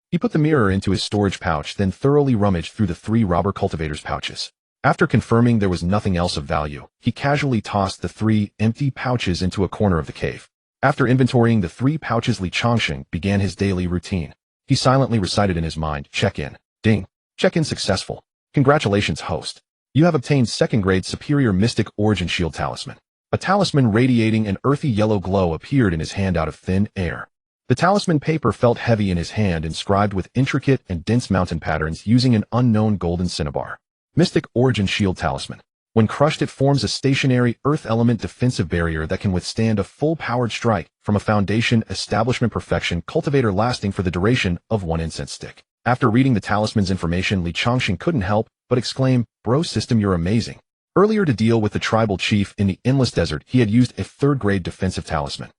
He put the mirror into his storage pouch, then thoroughly rummaged through the 3 robber cultivators' pouches. After confirming there was nothing else of value, he casually tossed the 3 empty pouches into a corner of the cave. After inventorying the 3 pouches, Li Changsheng began his daily routine. He silently recited in his mind, check-in. Ding. Check-in successful. Congratulations, host. You have obtained 2nd grade Superior Mystic Origin Shield Talisman. A talisman radiating an earthy yellow glow appeared in his hand out of thin air. The talisman paper felt heavy in his hand, inscribed with intricate and dense mountain patterns using an unknown golden cinnabar. Mystic Origin Shield Talisman. When crushed, it forms a stationary earth element defensive barrier that can withstand a full-powered strike from a foundation establishment perfection cultivator lasting for the duration of 1 incense stick. After reading the talisman's information, Li Changsheng couldn't help but exclaim, "Bro system, you're amazing." Earlier, to deal with the tribal chief in the Endless Desert, he had used a 3rd grade defensive talisman.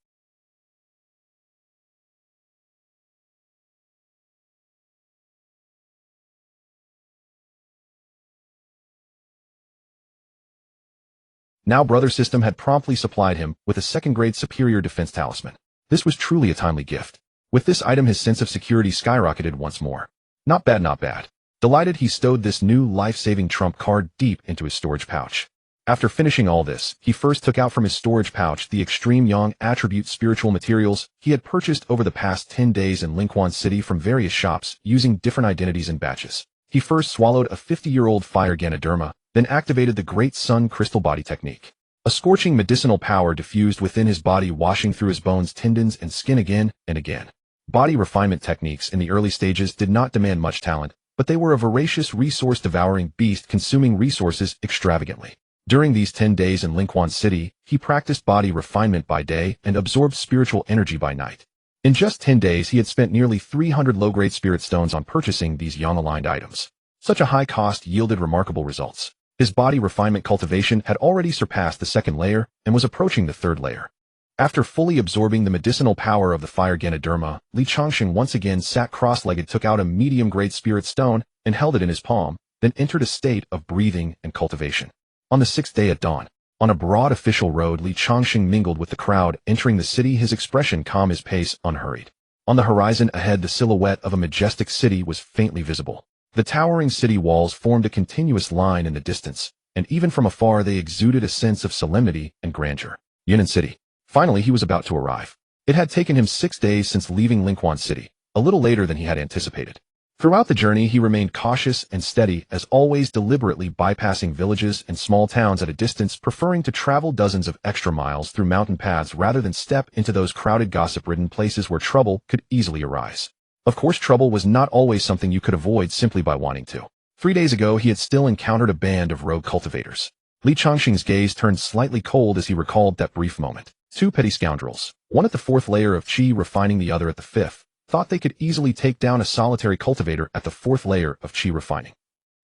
Now Brother System had promptly supplied him with a 2nd grade Superior Defense Talisman. This was truly a timely gift. With this item, his sense of security skyrocketed once more. Not bad, not bad. Delighted, he stowed this new life-saving trump card deep into his storage pouch. After finishing all this, he first took out from his storage pouch the extreme yang attribute spiritual materials he had purchased over the past 10 days in Linquan City from various shops using different identities and batches. He first swallowed a 50-year-old fire Ganoderma, then activated the Great Sun Crystal Body Technique. A scorching medicinal power diffused within his body, washing through his bones, tendons, and skin again and again. Body refinement techniques in the early stages did not demand much talent, but they were a voracious, resource-devouring beast, consuming resources extravagantly. During these 10 days in Linquan City, he practiced body refinement by day and absorbed spiritual energy by night. In just 10 days, he had spent nearly 300 low-grade spirit stones on purchasing these yang-aligned items. Such a high cost yielded remarkable results. His body refinement cultivation had already surpassed the 2nd layer and was approaching the 3rd layer. After fully absorbing the medicinal power of the fire Ganoderma, Li Changsheng once again sat cross-legged, took out a medium-grade spirit stone, and held it in his palm, then entered a state of breathing and cultivation. On the 6th day at dawn, on a broad official road, Li Changsheng mingled with the crowd, entering the city, his expression calm, his pace unhurried. On the horizon ahead, the silhouette of a majestic city was faintly visible. The towering city walls formed a continuous line in the distance, and even from afar they exuded a sense of solemnity and grandeur. Yunnan City. Finally, he was about to arrive. It had taken him 6 days since leaving Linquan City, a little later than he had anticipated. Throughout the journey, he remained cautious and steady, as always deliberately bypassing villages and small towns at a distance, preferring to travel dozens of extra miles through mountain paths rather than step into those crowded, gossip-ridden places where trouble could easily arise. Of course, trouble was not always something you could avoid simply by wanting to. 3 days ago, he had still encountered a band of rogue cultivators. Li Changsheng's gaze turned slightly cold as he recalled that brief moment. 2 petty scoundrels, one at the 4th layer of Qi refining, the other at the 5th, thought they could easily take down a solitary cultivator at the 4th layer of Qi refining.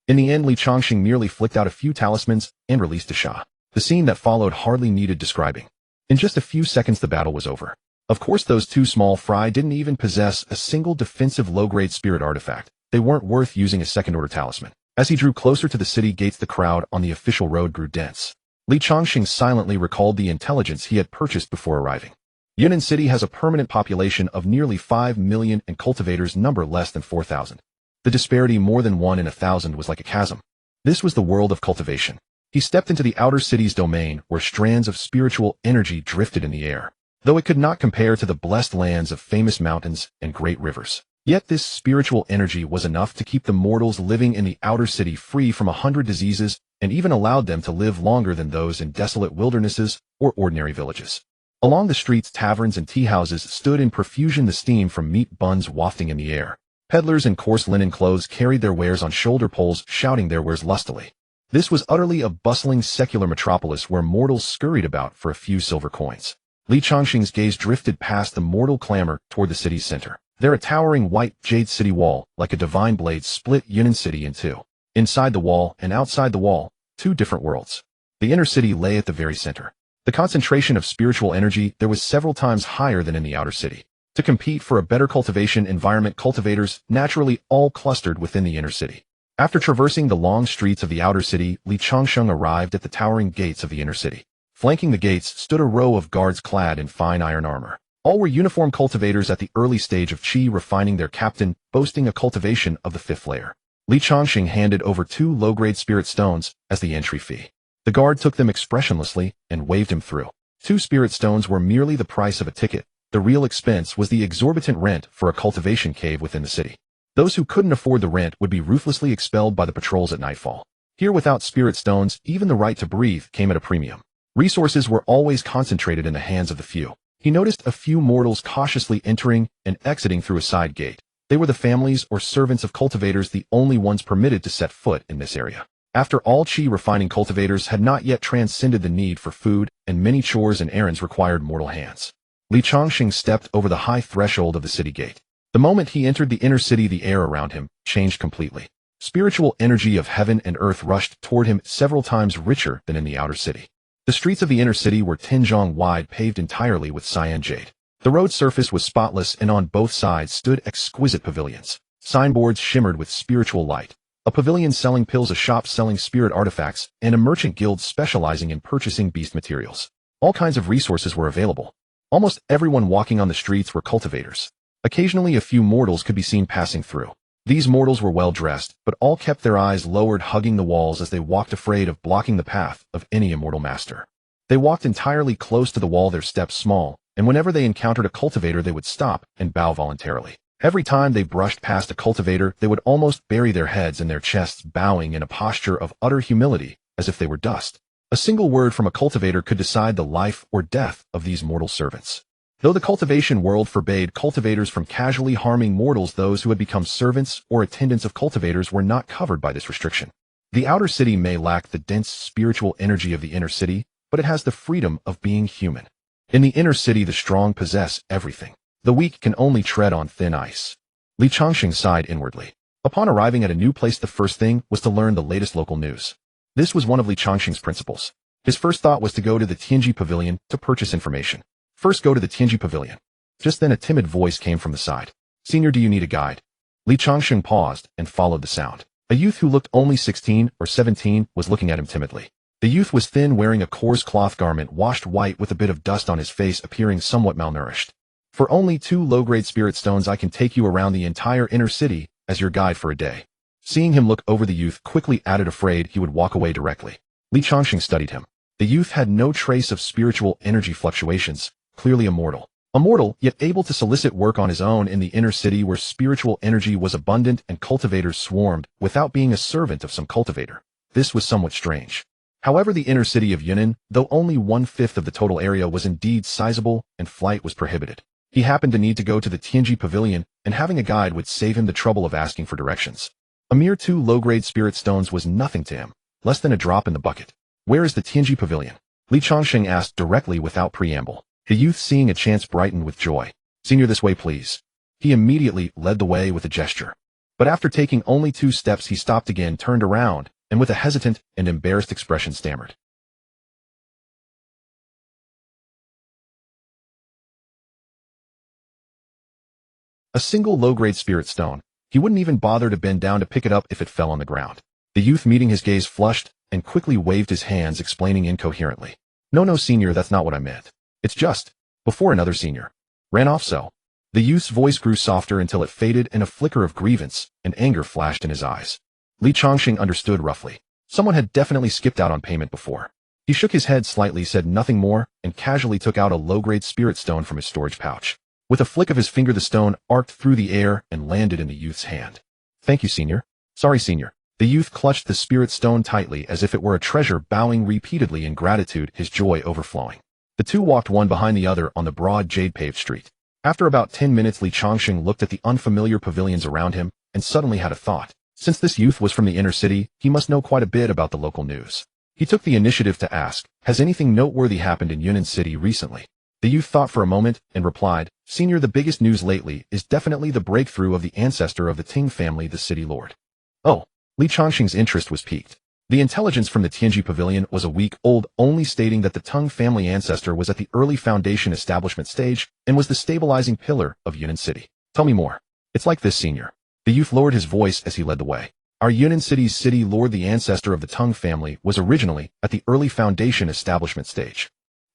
In the end, Li Changsheng merely flicked out a few talismans and released a Sha. The scene that followed hardly needed describing. In just a few seconds, the battle was over. Of course, those 2 small fry didn't even possess a single defensive low-grade spirit artifact. They weren't worth using a second-order talisman. As he drew closer to the city gates, the crowd on the official road grew dense. Li Changsheng silently recalled the intelligence he had purchased before arriving. Yunnan City has a permanent population of nearly 5 million and cultivators number less than 4,000. The disparity, more than 1 in 1,000, was like a chasm. This was the world of cultivation. He stepped into the outer city's domain, where strands of spiritual energy drifted in the air, though it could not compare to the blessed lands of famous mountains and great rivers. Yet this spiritual energy was enough to keep the mortals living in the outer city free from 100 diseases, and even allowed them to live longer than those in desolate wildernesses or ordinary villages. Along the streets, taverns and tea houses stood in profusion, the steam from meat buns wafting in the air. Peddlers in coarse linen clothes carried their wares on shoulder poles, shouting their wares lustily. This was utterly a bustling secular metropolis where mortals scurried about for a few silver coins. Li Changsheng's gaze drifted past the mortal clamor toward the city's center. There, a towering white jade city wall, like a divine blade, split Yunnan City in 2. Inside the wall and outside the wall, 2 different worlds. The inner city lay at the very center. The concentration of spiritual energy there was several times higher than in the outer city. To compete for a better cultivation environment, cultivators naturally all clustered within the inner city. After traversing the long streets of the outer city, Li Changsheng arrived at the towering gates of the inner city. Flanking the gates stood a row of guards clad in fine iron armor. All were uniformed cultivators at the early stage of Qi refining, their captain boasting a cultivation of the 5th layer. Li Changsheng handed over 2 low-grade spirit stones as the entry fee. The guard took them expressionlessly and waved him through. 2 spirit stones were merely the price of a ticket. The real expense was the exorbitant rent for a cultivation cave within the city. Those who couldn't afford the rent would be ruthlessly expelled by the patrols at nightfall. Here, without spirit stones, even the right to breathe came at a premium. Resources were always concentrated in the hands of the few. He noticed a few mortals cautiously entering and exiting through a side gate. They were the families or servants of cultivators, the only ones permitted to set foot in this area. After all, Qi refining cultivators had not yet transcended the need for food, and many chores and errands required mortal hands. Li Changsheng stepped over the high threshold of the city gate. The moment he entered the inner city, the air around him changed completely. Spiritual energy of heaven and earth rushed toward him, several times richer than in the outer city. The streets of the inner city were 10 zhang wide, paved entirely with cyan jade. The road surface was spotless, and on both sides stood exquisite pavilions. Signboards shimmered with spiritual light. A pavilion selling pills, a shop selling spirit artifacts, and a merchant guild specializing in purchasing beast materials. All kinds of resources were available. Almost everyone walking on the streets were cultivators. Occasionally, a few mortals could be seen passing through. These mortals were well dressed, but all kept their eyes lowered, hugging the walls as they walked, afraid of blocking the path of any immortal master. They walked entirely close to the wall, their steps small, and whenever they encountered a cultivator, they would stop and bow voluntarily. Every time they brushed past a cultivator, they would almost bury their heads in their chests, bowing in a posture of utter humility, as if they were dust. A single word from a cultivator could decide the life or death of these mortal servants. Though the cultivation world forbade cultivators from casually harming mortals, those who had become servants or attendants of cultivators were not covered by this restriction. The outer city may lack the dense spiritual energy of the inner city, but it has the freedom of being human. In the inner city, the strong possess everything. The weak can only tread on thin ice. Li Changsheng sighed inwardly. Upon arriving at a new place, the first thing was to learn the latest local news. This was one of Li Changsheng's principles. His first thought was to go to the Tianji Pavilion to purchase information. First, go to the Tianji Pavilion. Just then, a timid voice came from the side. Senior, do you need a guide? Li Changsheng paused and followed the sound. A youth who looked only 16 or 17 was looking at him timidly. The youth was thin, wearing a coarse cloth garment washed white with a bit of dust on his face, appearing somewhat malnourished. For only 2 low-grade spirit stones, I can take you around the entire inner city as your guide for a day. Seeing him look over, the youth quickly added, afraid he would walk away directly. Li Changsheng studied him. The youth had no trace of spiritual energy fluctuations, clearly immortal. A mortal, yet able to solicit work on his own in the inner city where spiritual energy was abundant and cultivators swarmed, without being a servant of some cultivator. This was somewhat strange. However, the inner city of Yunnan, though only 1/5 of the total area, was indeed sizable, and flight was prohibited. He happened to need to go to the Tianji Pavilion, and having a guide would save him the trouble of asking for directions. A mere 2 low-grade spirit stones was nothing to him, less than a drop in the bucket. Where is the Tianji Pavilion? Li Changsheng asked directly without preamble. The youth, seeing a chance, brightened with joy. Senior, this way, please. He immediately led the way with a gesture. But after taking only 2 steps, he stopped again, turned around, and with a hesitant and embarrassed expression stammered. A single low-grade spirit stone. He wouldn't even bother to bend down to pick it up if it fell on the ground. The youth, meeting his gaze, flushed and quickly waved his hands, explaining incoherently. No, senior, that's not what I meant. It's just, before another senior ran off so. The youth's voice grew softer until it faded, and a flicker of grievance and anger flashed in his eyes. Li Changsheng understood roughly. Someone had definitely skipped out on payment before. He shook his head slightly, said nothing more, and casually took out a low-grade spirit stone from his storage pouch. With a flick of his finger, the stone arced through the air and landed in the youth's hand. Thank you, senior. Sorry, senior. The youth clutched the spirit stone tightly as if it were a treasure, bowing repeatedly in gratitude, his joy overflowing. The two walked one behind the other on the broad jade-paved street. After about 10 minutes, Li Changsheng looked at the unfamiliar pavilions around him and suddenly had a thought. Since this youth was from the inner city, he must know quite a bit about the local news. He took the initiative to ask, has anything noteworthy happened in Yunnan City recently? The youth thought for a moment and replied, Senior, the biggest news lately is definitely the breakthrough of the ancestor of the Ting family, the city lord. Oh, Li Changsheng's interest was piqued. The intelligence from the Tianji Pavilion was a week old, only stating that the Tang family ancestor was at the early foundation establishment stage and was the stabilizing pillar of Yunnan City. Tell me more. It's like this, Senior. The youth lowered his voice as he led the way. Our Yunnan City's city lord, the ancestor of the Tang family, was originally at the early foundation establishment stage.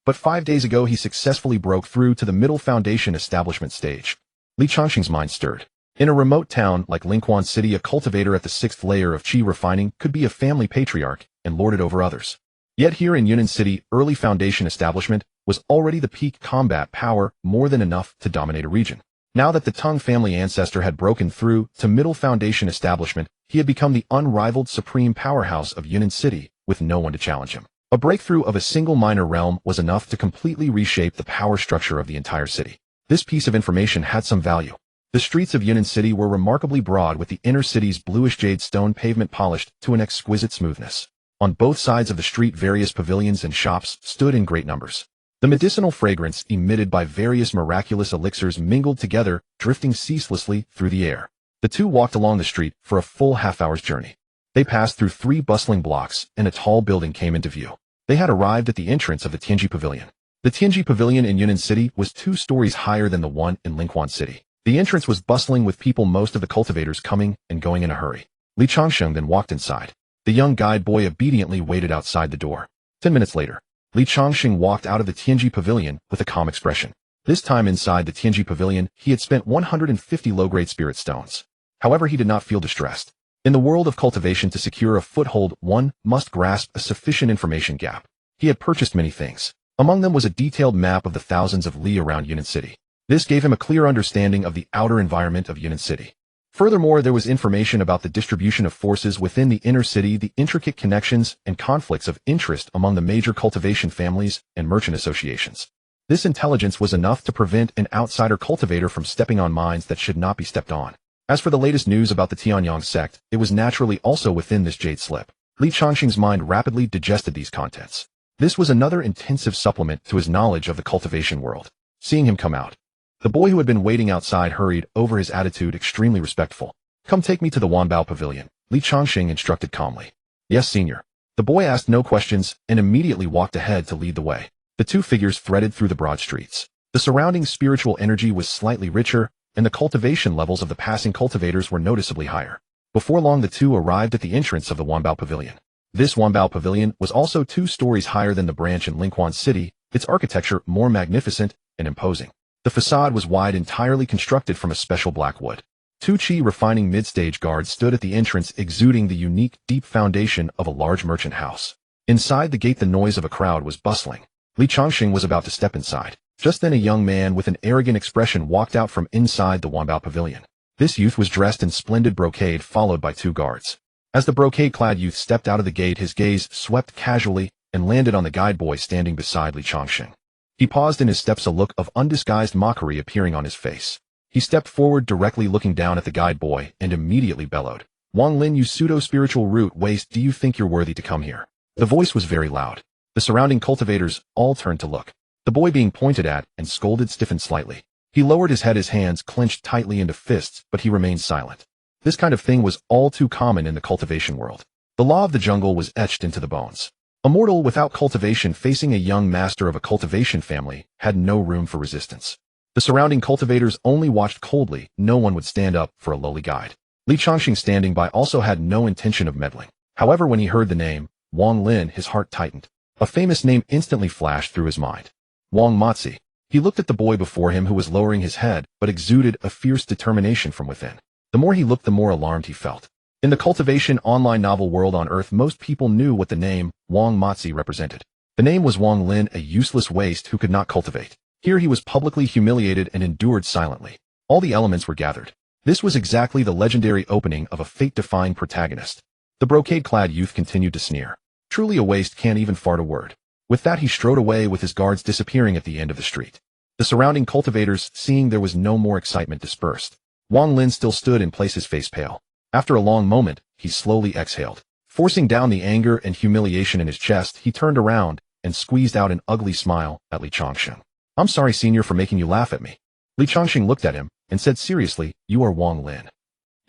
But 5 days ago, he successfully broke through to the middle foundation establishment stage. Li Changsheng's mind stirred. In a remote town like Linquan City, a cultivator at the 6th layer of qi refining could be a family patriarch and lord it over others. Yet here in Yunnan City, early foundation establishment was already the peak combat power, more than enough to dominate a region. Now that the Tang family ancestor had broken through to middle foundation establishment, he had become the unrivaled supreme powerhouse of Yunnan City, with no one to challenge him. A breakthrough of a single minor realm was enough to completely reshape the power structure of the entire city. This piece of information had some value. The streets of Yunnan City were remarkably broad, with the inner city's bluish jade stone pavement polished to an exquisite smoothness. On both sides of the street, various pavilions and shops stood in great numbers. The medicinal fragrance emitted by various miraculous elixirs mingled together, drifting ceaselessly through the air. The two walked along the street for a full half-hour's journey. They passed through 3 bustling blocks, and a tall building came into view. They had arrived at the entrance of the Tianji Pavilion. The Tianji Pavilion in Yunnan City was 2 stories higher than the one in Linquan City. The entrance was bustling with people, most of the cultivators coming and going in a hurry. Li Changsheng then walked inside. The young guide boy obediently waited outside the door. 10 minutes later, Li Changsheng walked out of the Tianji Pavilion with a calm expression. This time inside the Tianji Pavilion, he had spent 150 low-grade spirit stones. However, he did not feel distressed. In the world of cultivation, to secure a foothold, one must grasp a sufficient information gap. He had purchased many things. Among them was a detailed map of the thousands of li around Yunnan City. This gave him a clear understanding of the outer environment of Yunnan City. Furthermore, there was information about the distribution of forces within the inner city, the intricate connections and conflicts of interest among the major cultivation families and merchant associations. This intelligence was enough to prevent an outsider cultivator from stepping on mines that should not be stepped on. As for the latest news about the Tianyang sect, it was naturally also within this jade slip. Li Changsheng's mind rapidly digested these contents. This was another intensive supplement to his knowledge of the cultivation world. Seeing him come out, the boy who had been waiting outside hurried over, his attitude extremely respectful. Come take me to the Wanbao Pavilion, Li Changsheng instructed calmly. Yes, senior. The boy asked no questions and immediately walked ahead to lead the way. The two figures threaded through the broad streets. The surrounding spiritual energy was slightly richer, and the cultivation levels of the passing cultivators were noticeably higher. Before long, the two arrived at the entrance of the Wanbao Pavilion. This Wanbao Pavilion was also 2 stories higher than the branch in Linquan City, its architecture more magnificent and imposing. The facade was wide, entirely constructed from a special black wood. 2 qi refining mid-stage guards stood at the entrance, exuding the unique, deep foundation of a large merchant house. Inside the gate, the noise of a crowd was bustling. Li Changsheng was about to step inside. Just then a young man with an arrogant expression walked out from inside the Wanbao pavilion. This youth was dressed in splendid brocade followed by 2 guards. As the brocade-clad youth stepped out of the gate, his gaze swept casually and landed on the guide boy standing beside Li Changsheng. He paused in his steps, a look of undisguised mockery appearing on his face. He stepped forward, directly looking down at the guide boy, and immediately bellowed, "Wang Lin, you pseudo-spiritual root waste, do you think you're worthy to come here?" The voice was very loud. The surrounding cultivators all turned to look. The boy being pointed at and scolded stiffened slightly. He lowered his head, his hands clenched tightly into fists, but he remained silent. This kind of thing was all too common in the cultivation world. The law of the jungle was etched into the bones. A mortal without cultivation facing a young master of a cultivation family had no room for resistance. The surrounding cultivators only watched coldly. No one would stand up for a lowly guide. Li Changsheng, standing by, also had no intention of meddling. However, when he heard the name Wang Lin, his heart tightened. A famous name instantly flashed through his mind. Wang Matzi. He looked at the boy before him, who was lowering his head, but exuded a fierce determination from within. The more he looked, the more alarmed he felt. In the cultivation online novel world on Earth, most people knew what the name Wang Matzi represented. The name was Wang Lin, a useless waste who could not cultivate. Here he was publicly humiliated and endured silently. All the elements were gathered. This was exactly the legendary opening of a fate-defying protagonist. The brocade-clad youth continued to sneer. Truly a waste, can't even fart a word. With that, he strode away, with his guards disappearing at the end of the street. The surrounding cultivators, seeing there was no more excitement, dispersed. Wang Lin still stood in place, his face pale. After a long moment, he slowly exhaled. Forcing down the anger and humiliation in his chest, he turned around and squeezed out an ugly smile at Li Changsheng. "I'm sorry, senior, for making you laugh at me." Li Changsheng looked at him and said seriously, "You are Wang Lin."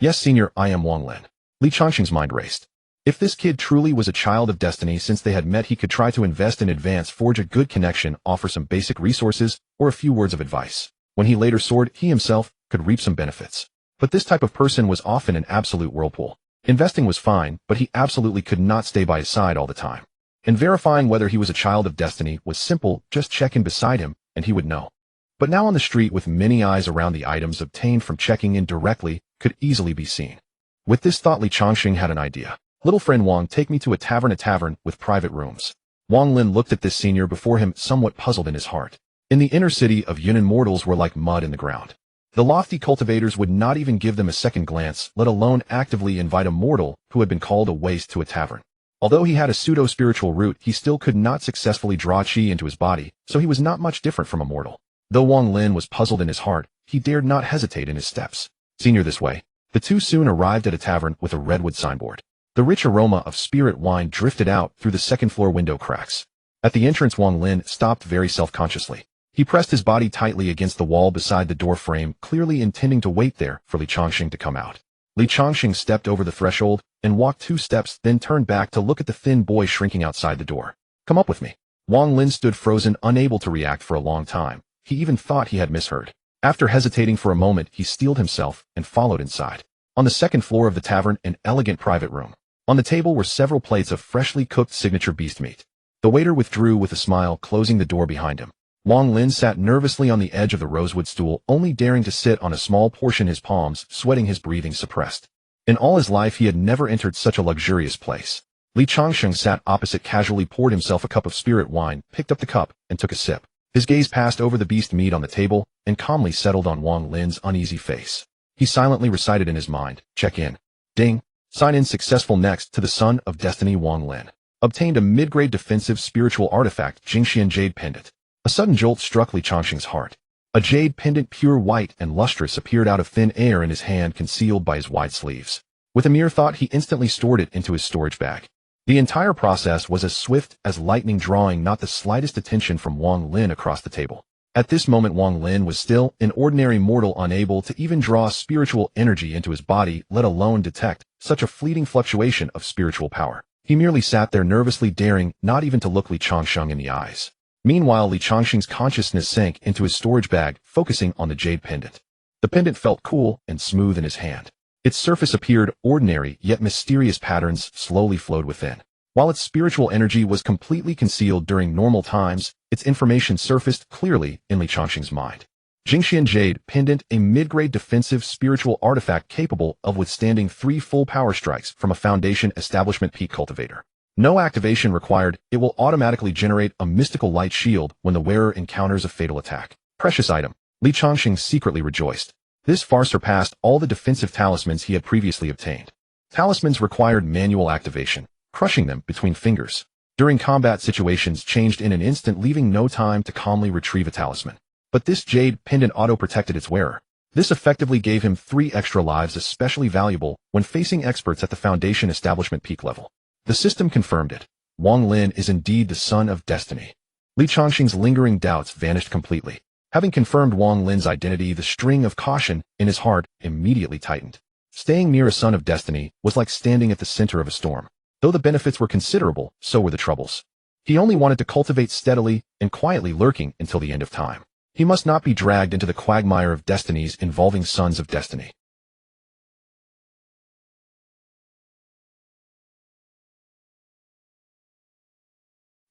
"Yes, senior, I am Wang Lin." Li Changsheng's mind raced. If this kid truly was a child of destiny, since they had met, he could try to invest in advance, forge a good connection, offer some basic resources, or a few words of advice. When he later soared, he himself could reap some benefits. But this type of person was often an absolute whirlpool. Investing was fine, but he absolutely could not stay by his side all the time. And verifying whether he was a child of destiny was simple. Just check in beside him, and he would know. But now on the street, with many eyes around, the items obtained from checking in directly could easily be seen. With this thought, Li Changsheng had an idea. "Little friend Wang, take me to a tavern with private rooms." Wang Lin looked at this senior before him, somewhat puzzled in his heart. In the inner city of Yunnan, mortals were like mud in the ground. The lofty cultivators would not even give them a second glance, let alone actively invite a mortal who had been called a waste to a tavern. Although he had a pseudo-spiritual root, he still could not successfully draw qi into his body, so he was not much different from a mortal. Though Wang Lin was puzzled in his heart, he dared not hesitate in his steps. "Senior, this way." The two soon arrived at a tavern with a redwood signboard. The rich aroma of spirit wine drifted out through the second-floor window cracks. At the entrance, Wang Lin stopped very self-consciously. He pressed his body tightly against the wall beside the door frame, clearly intending to wait there for Li Changsheng to come out. Li Changsheng stepped over the threshold and walked 2 steps, then turned back to look at the thin boy shrinking outside the door. "Come up with me." Wang Lin stood frozen, unable to react for a long time. He even thought he had misheard. After hesitating for a moment, he steeled himself and followed inside. On the second floor of the tavern, an elegant private room. On the table were several plates of freshly cooked signature beast meat. The waiter withdrew with a smile, closing the door behind him. Wang Lin sat nervously on the edge of the rosewood stool, only daring to sit on a small portion, his palms sweating, his breathing suppressed. In all his life, he had never entered such a luxurious place. Li Changsheng sat opposite, casually poured himself a cup of spirit wine, picked up the cup, and took a sip. His gaze passed over the beast meat on the table and calmly settled on Wang Lin's uneasy face. He silently recited in his mind, "Check in. Ding. Sign in successful." Next, to the son of destiny, Wang Lin obtained a mid-grade defensive spiritual artifact, Changsheng jade pendant. A sudden jolt struck Li Changsheng's heart. A jade pendant, pure white and lustrous, appeared out of thin air in his hand, concealed by his wide sleeves. With a mere thought, he instantly stored it into his storage bag. The entire process was as swift as lightning, drawing not the slightest attention from Wang Lin across the table. At this moment, Wang Lin was still an ordinary mortal, unable to even draw spiritual energy into his body, let alone detect such a fleeting fluctuation of spiritual power. He merely sat there nervously, daring not even to look Li Changsheng in the eyes. Meanwhile, Li Changsheng's consciousness sank into his storage bag, focusing on the jade pendant. The pendant felt cool and smooth in his hand. Its surface appeared ordinary, yet mysterious patterns slowly flowed within. While its spiritual energy was completely concealed during normal times, its information surfaced clearly in Li Changsheng's mind. Changsheng Jade Pendant, a mid-grade defensive spiritual artifact capable of withstanding 3 full power strikes from a Foundation Establishment peak cultivator. No activation required, it will automatically generate a mystical light shield when the wearer encounters a fatal attack. Precious item. Li Changsheng secretly rejoiced. This far surpassed all the defensive talismans he had previously obtained. Talismans required manual activation, crushing them between fingers. During combat situations changed in an instant, leaving no time to calmly retrieve a talisman. But this jade pendant auto-protected its wearer. This effectively gave him 3 extra lives, especially valuable when facing experts at the Foundation Establishment peak level. The system confirmed it. Wang Lin is indeed the son of destiny. Li Changsheng's lingering doubts vanished completely. Having confirmed Wang Lin's identity, the string of caution in his heart immediately tightened. Staying near a son of destiny was like standing at the center of a storm. Though the benefits were considerable, so were the troubles. He only wanted to cultivate steadily and quietly, lurking until the end of time. He must not be dragged into the quagmire of destinies involving sons of destiny.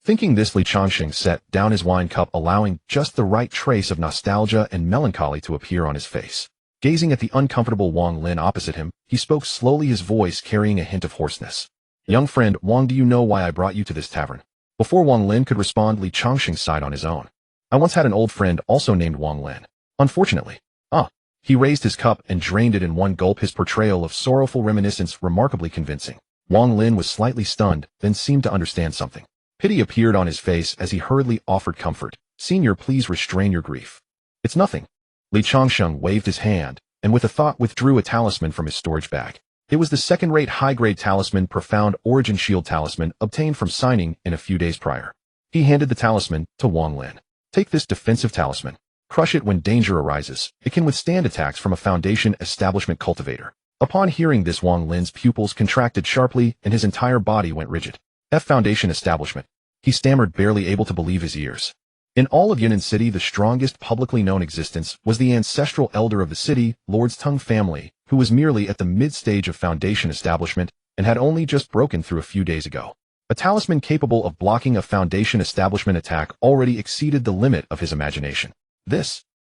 Thinking this, Li Changsheng set down his wine cup, allowing just the right trace of nostalgia and melancholy to appear on his face. Gazing at the uncomfortable Wang Lin opposite him, he spoke slowly, his voice carrying a hint of hoarseness. Young friend, Wang, do you know why I brought you to this tavern? Before Wang Lin could respond, Li Changsheng sighed on his own. I once had an old friend also named Wang Lin. Unfortunately. He raised his cup and drained it in one gulp, his portrayal of sorrowful reminiscence remarkably convincing. Wang Lin was slightly stunned, then seemed to understand something. Pity appeared on his face as he hurriedly offered comfort. Senior, please restrain your grief. It's nothing. Li Changsheng waved his hand, and with a thought withdrew a talisman from his storage bag. It was the second-rate high-grade talisman, Profound Origin Shield talisman, obtained from signing in a few days prior. He handed the talisman to Wang Lin. Take this defensive talisman. Crush it when danger arises. It can withstand attacks from a Foundation Establishment cultivator. Upon hearing this, Wang Lin's pupils contracted sharply and his entire body went rigid. Foundation Establishment. He stammered, barely able to believe his ears. In all of Yunnan City, the strongest publicly known existence was the ancestral elder of the city, Lord's Tongue family, who was merely at the mid-stage of Foundation Establishment and had only just broken through a few days ago. A talisman capable of blocking a Foundation Establishment attack already exceeded the limit of his imagination.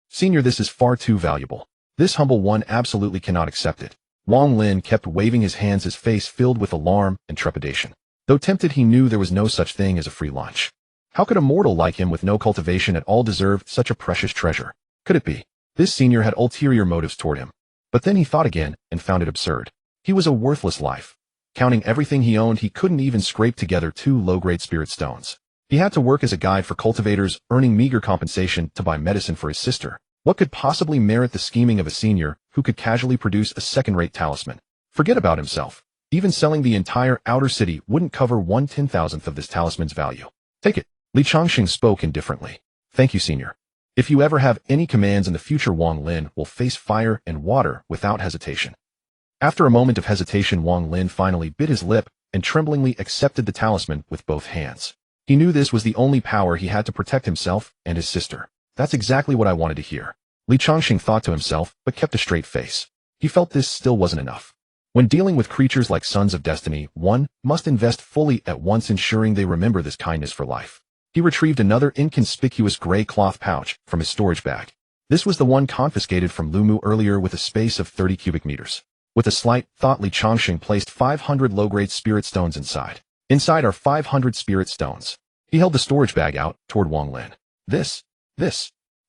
Senior, this is far too valuable. This humble one absolutely cannot accept it. Wang Lin kept waving his hands, his face filled with alarm and trepidation. Though tempted, he knew there was no such thing as a free lunch. How could a mortal like him with no cultivation at all deserve such a precious treasure? Could it be? This senior had ulterior motives toward him. But then he thought again and found it absurd. He was a worthless life. Counting everything he owned, he couldn't even scrape together 2 low-grade spirit stones. He had to work as a guide for cultivators, earning meager compensation to buy medicine for his sister. What could possibly merit the scheming of a senior who could casually produce a second-rate talisman? Forget about himself. Even selling the entire outer city wouldn't cover 1/10,000th of this talisman's value. Take it. Li Changsheng spoke indifferently. Thank you, senior. If you ever have any commands in the future, Wang Lin will face fire and water without hesitation. After a moment of hesitation, Wang Lin finally bit his lip and tremblingly accepted the talisman with both hands. He knew this was the only power he had to protect himself and his sister. That's exactly what I wanted to hear. Li Changsheng thought to himself, but kept a straight face. He felt this still wasn't enough. When dealing with creatures like Sons of Destiny, one must invest fully at once, ensuring they remember this kindness for life. He retrieved another inconspicuous gray cloth pouch from his storage bag. This was the one confiscated from Lumu earlier, with a space of 30 cubic meters. With a slight thought, Li Changsheng placed 500 low-grade spirit stones inside. Inside are 500 spirit stones. He held the storage bag out toward Wang Lin. This.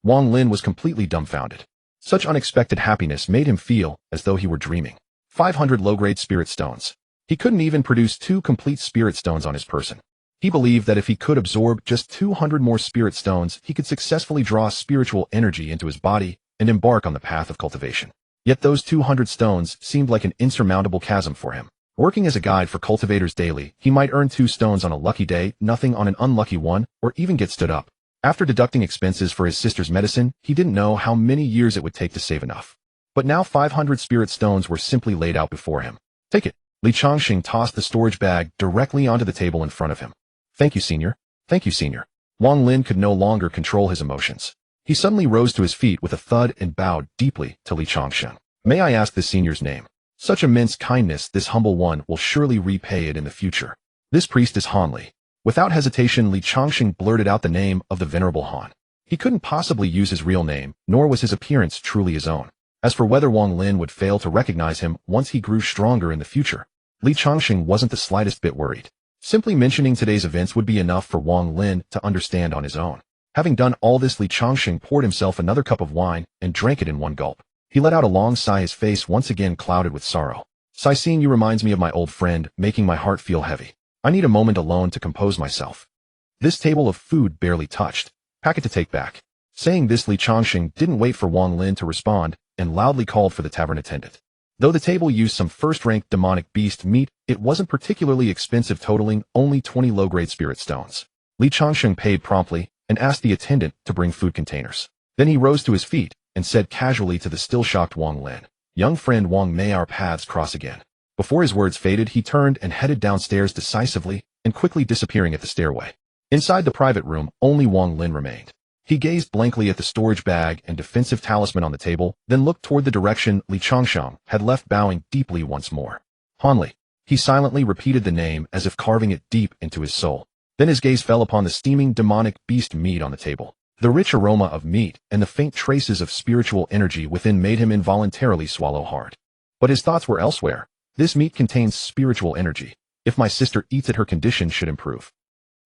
Wang Lin was completely dumbfounded. Such unexpected happiness made him feel as though he were dreaming. 500 low-grade spirit stones. He couldn't even produce 2 complete spirit stones on his person. He believed that if he could absorb just 200 more spirit stones, he could successfully draw spiritual energy into his body and embark on the path of cultivation. Yet those 200 stones seemed like an insurmountable chasm for him. Working as a guide for cultivators daily, he might earn 2 stones on a lucky day, nothing on an unlucky one, or even get stood up. After deducting expenses for his sister's medicine, he didn't know how many years it would take to save enough. But now 500 spirit stones were simply laid out before him. Take it. Li Changsheng tossed the storage bag directly onto the table in front of him. Thank you, senior. Thank you, senior. Wang Lin could no longer control his emotions. He suddenly rose to his feet with a thud and bowed deeply to Li Changsheng. May I ask the senior's name? Such immense kindness, this humble one will surely repay it in the future. This priest is Han Li. Without hesitation, Li Changsheng blurted out the name of the venerable Han. He couldn't possibly use his real name, nor was his appearance truly his own. As for whether Wang Lin would fail to recognize him once he grew stronger in the future, Li Changsheng wasn't the slightest bit worried. Simply mentioning today's events would be enough for Wang Lin to understand on his own. Having done all this, Li Changsheng poured himself another cup of wine and drank it in one gulp. He let out a long sigh, his face once again clouded with sorrow. Seeing you reminds me of my old friend, making my heart feel heavy. I need a moment alone to compose myself. This table of food barely touched. Pack it to take back. Saying this, Li Changsheng didn't wait for Wang Lin to respond and loudly called for the tavern attendant. Though the table used some first-rank demonic beast meat, it wasn't particularly expensive, totaling only 20 low-grade spirit stones. Li Changsheng paid promptly and asked the attendant to bring food containers. Then he rose to his feet and said casually to the still-shocked Wang Lin, "Young friend Wang, may our paths cross again." Before his words faded, he turned and headed downstairs decisively and quickly disappearing at the stairway. Inside the private room, only Wang Lin remained. He gazed blankly at the storage bag and defensive talisman on the table, then looked toward the direction Li Changsheng had left, bowing deeply once more. Hanli. He silently repeated the name as if carving it deep into his soul. Then his gaze fell upon the steaming demonic beast meat on the table. The rich aroma of meat and the faint traces of spiritual energy within made him involuntarily swallow hard. But his thoughts were elsewhere. This meat contains spiritual energy. If my sister eats it, her condition should improve.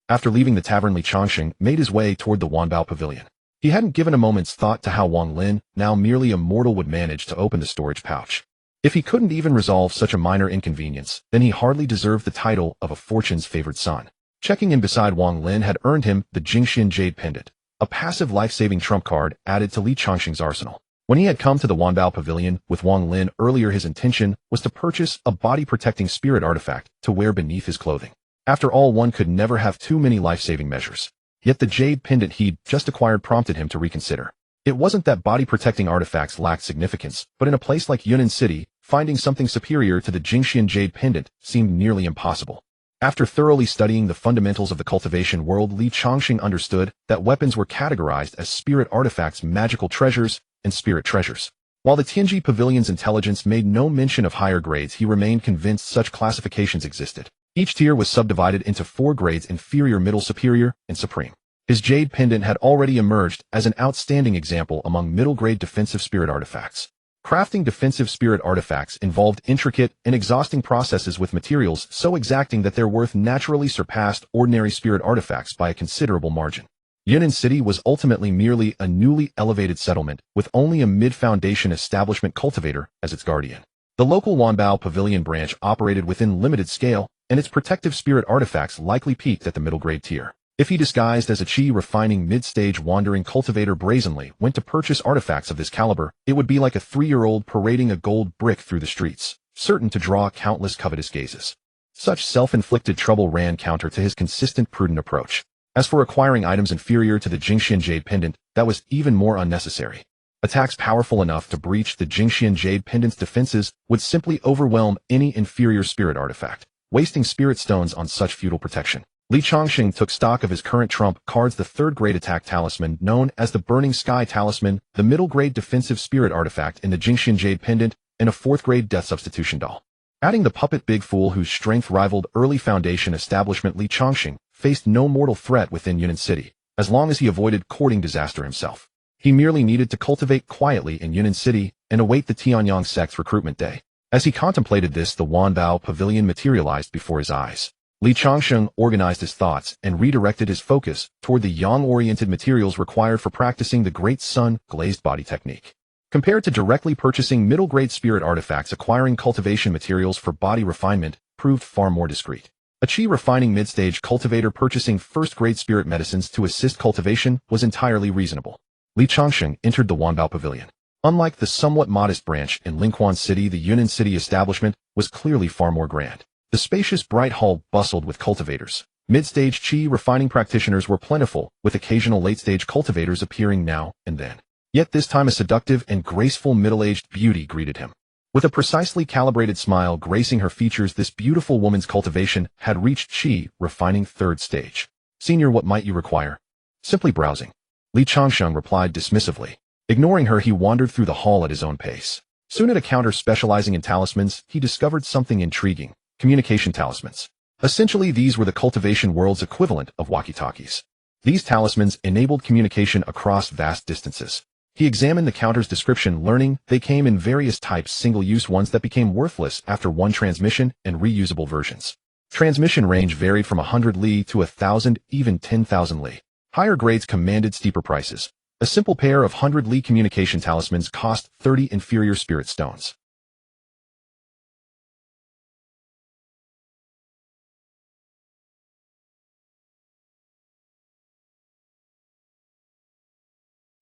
After leaving the tavern, Li Changsheng made his way toward the Wanbao Pavilion. He hadn't given a moment's thought to how Wang Lin, now merely a mortal, would manage to open the storage pouch. If he couldn't even resolve such a minor inconvenience, then he hardly deserved the title of a fortune's favored son. Checking in beside Wang Lin had earned him the Jingxian Jade Pendant, a passive life-saving trump card added to Li Changsheng's arsenal. When he had come to the Wanbao Pavilion with Wang Lin earlier, his intention was to purchase a body-protecting spirit artifact to wear beneath his clothing. After all, one could never have too many life-saving measures. Yet the jade pendant he'd just acquired prompted him to reconsider. It wasn't that body-protecting artifacts lacked significance, but in a place like Yunnan City, finding something superior to the Jingxian Jade Pendant seemed nearly impossible. After thoroughly studying the fundamentals of the cultivation world, Li Changsheng understood that weapons were categorized as spirit artifacts, magical treasures, and spirit treasures. While the Tianji Pavilion's intelligence made no mention of higher grades, he remained convinced such classifications existed. Each tier was subdivided into 4 grades: inferior, middle, superior, and supreme. His jade pendant had already emerged as an outstanding example among middle-grade defensive spirit artifacts. Crafting defensive spirit artifacts involved intricate and exhausting processes with materials so exacting that their worth naturally surpassed ordinary spirit artifacts by a considerable margin. Yunnan City was ultimately merely a newly elevated settlement with only a mid-foundation establishment cultivator as its guardian. The local Wanbao Pavilion branch operated within limited scale, and its protective spirit artifacts likely peaked at the middle-grade tier. If he, disguised as a chi-refining mid-stage wandering cultivator, brazenly went to purchase artifacts of this caliber, it would be like a 3-year-old parading a gold brick through the streets, certain to draw countless covetous gazes. Such self-inflicted trouble ran counter to his consistent, prudent approach. As for acquiring items inferior to the Jingxian Jade Pendant, that was even more unnecessary. Attacks powerful enough to breach the Jingxian Jade Pendant's defenses would simply overwhelm any inferior spirit artifact. Wasting spirit stones on such futile protection. Li Changsheng took stock of his current trump cards: the 3rd-grade attack talisman known as the Burning Sky Talisman, the middle-grade defensive spirit artifact in the Jingxian Jade Pendant, and a 4th-grade death substitution doll. Adding the puppet Big Fool, whose strength rivaled early foundation establishment, Li Changsheng faced no mortal threat within Yunnan City, as long as he avoided courting disaster himself. He merely needed to cultivate quietly in Yunnan City and await the Tianyang sect's recruitment day. As he contemplated this, the Wanbao Pavilion materialized before his eyes. Li Changsheng organized his thoughts and redirected his focus toward the yang-oriented materials required for practicing the Great Sun glazed body technique. Compared to directly purchasing middle-grade spirit artifacts, acquiring cultivation materials for body refinement proved far more discreet. A chi-refining mid-stage cultivator purchasing 1st-grade spirit medicines to assist cultivation was entirely reasonable. Li Changsheng entered the Wanbao Pavilion. Unlike the somewhat modest branch in Linquan City, the Yunnan City establishment was clearly far more grand. The spacious, bright hall bustled with cultivators. Mid-stage chi-refining practitioners were plentiful, with occasional late-stage cultivators appearing now and then. Yet this time a seductive and graceful middle-aged beauty greeted him. With a precisely calibrated smile gracing her features, this beautiful woman's cultivation had reached chi-refining 3rd stage. "Senior, what might you require?" "Simply browsing." Li Changsheng replied dismissively. Ignoring her, he wandered through the hall at his own pace. Soon at a counter specializing in talismans, he discovered something intriguing: communication talismans. Essentially, these were the cultivation world's equivalent of walkie-talkies. These talismans enabled communication across vast distances. He examined the counter's description, learning they came in various types: single-use ones that became worthless after one transmission, and reusable versions. Transmission range varied from 100 li to 1,000, even 10,000 li. Higher grades commanded steeper prices. A simple pair of 100 li communication talismans cost 30 inferior spirit stones.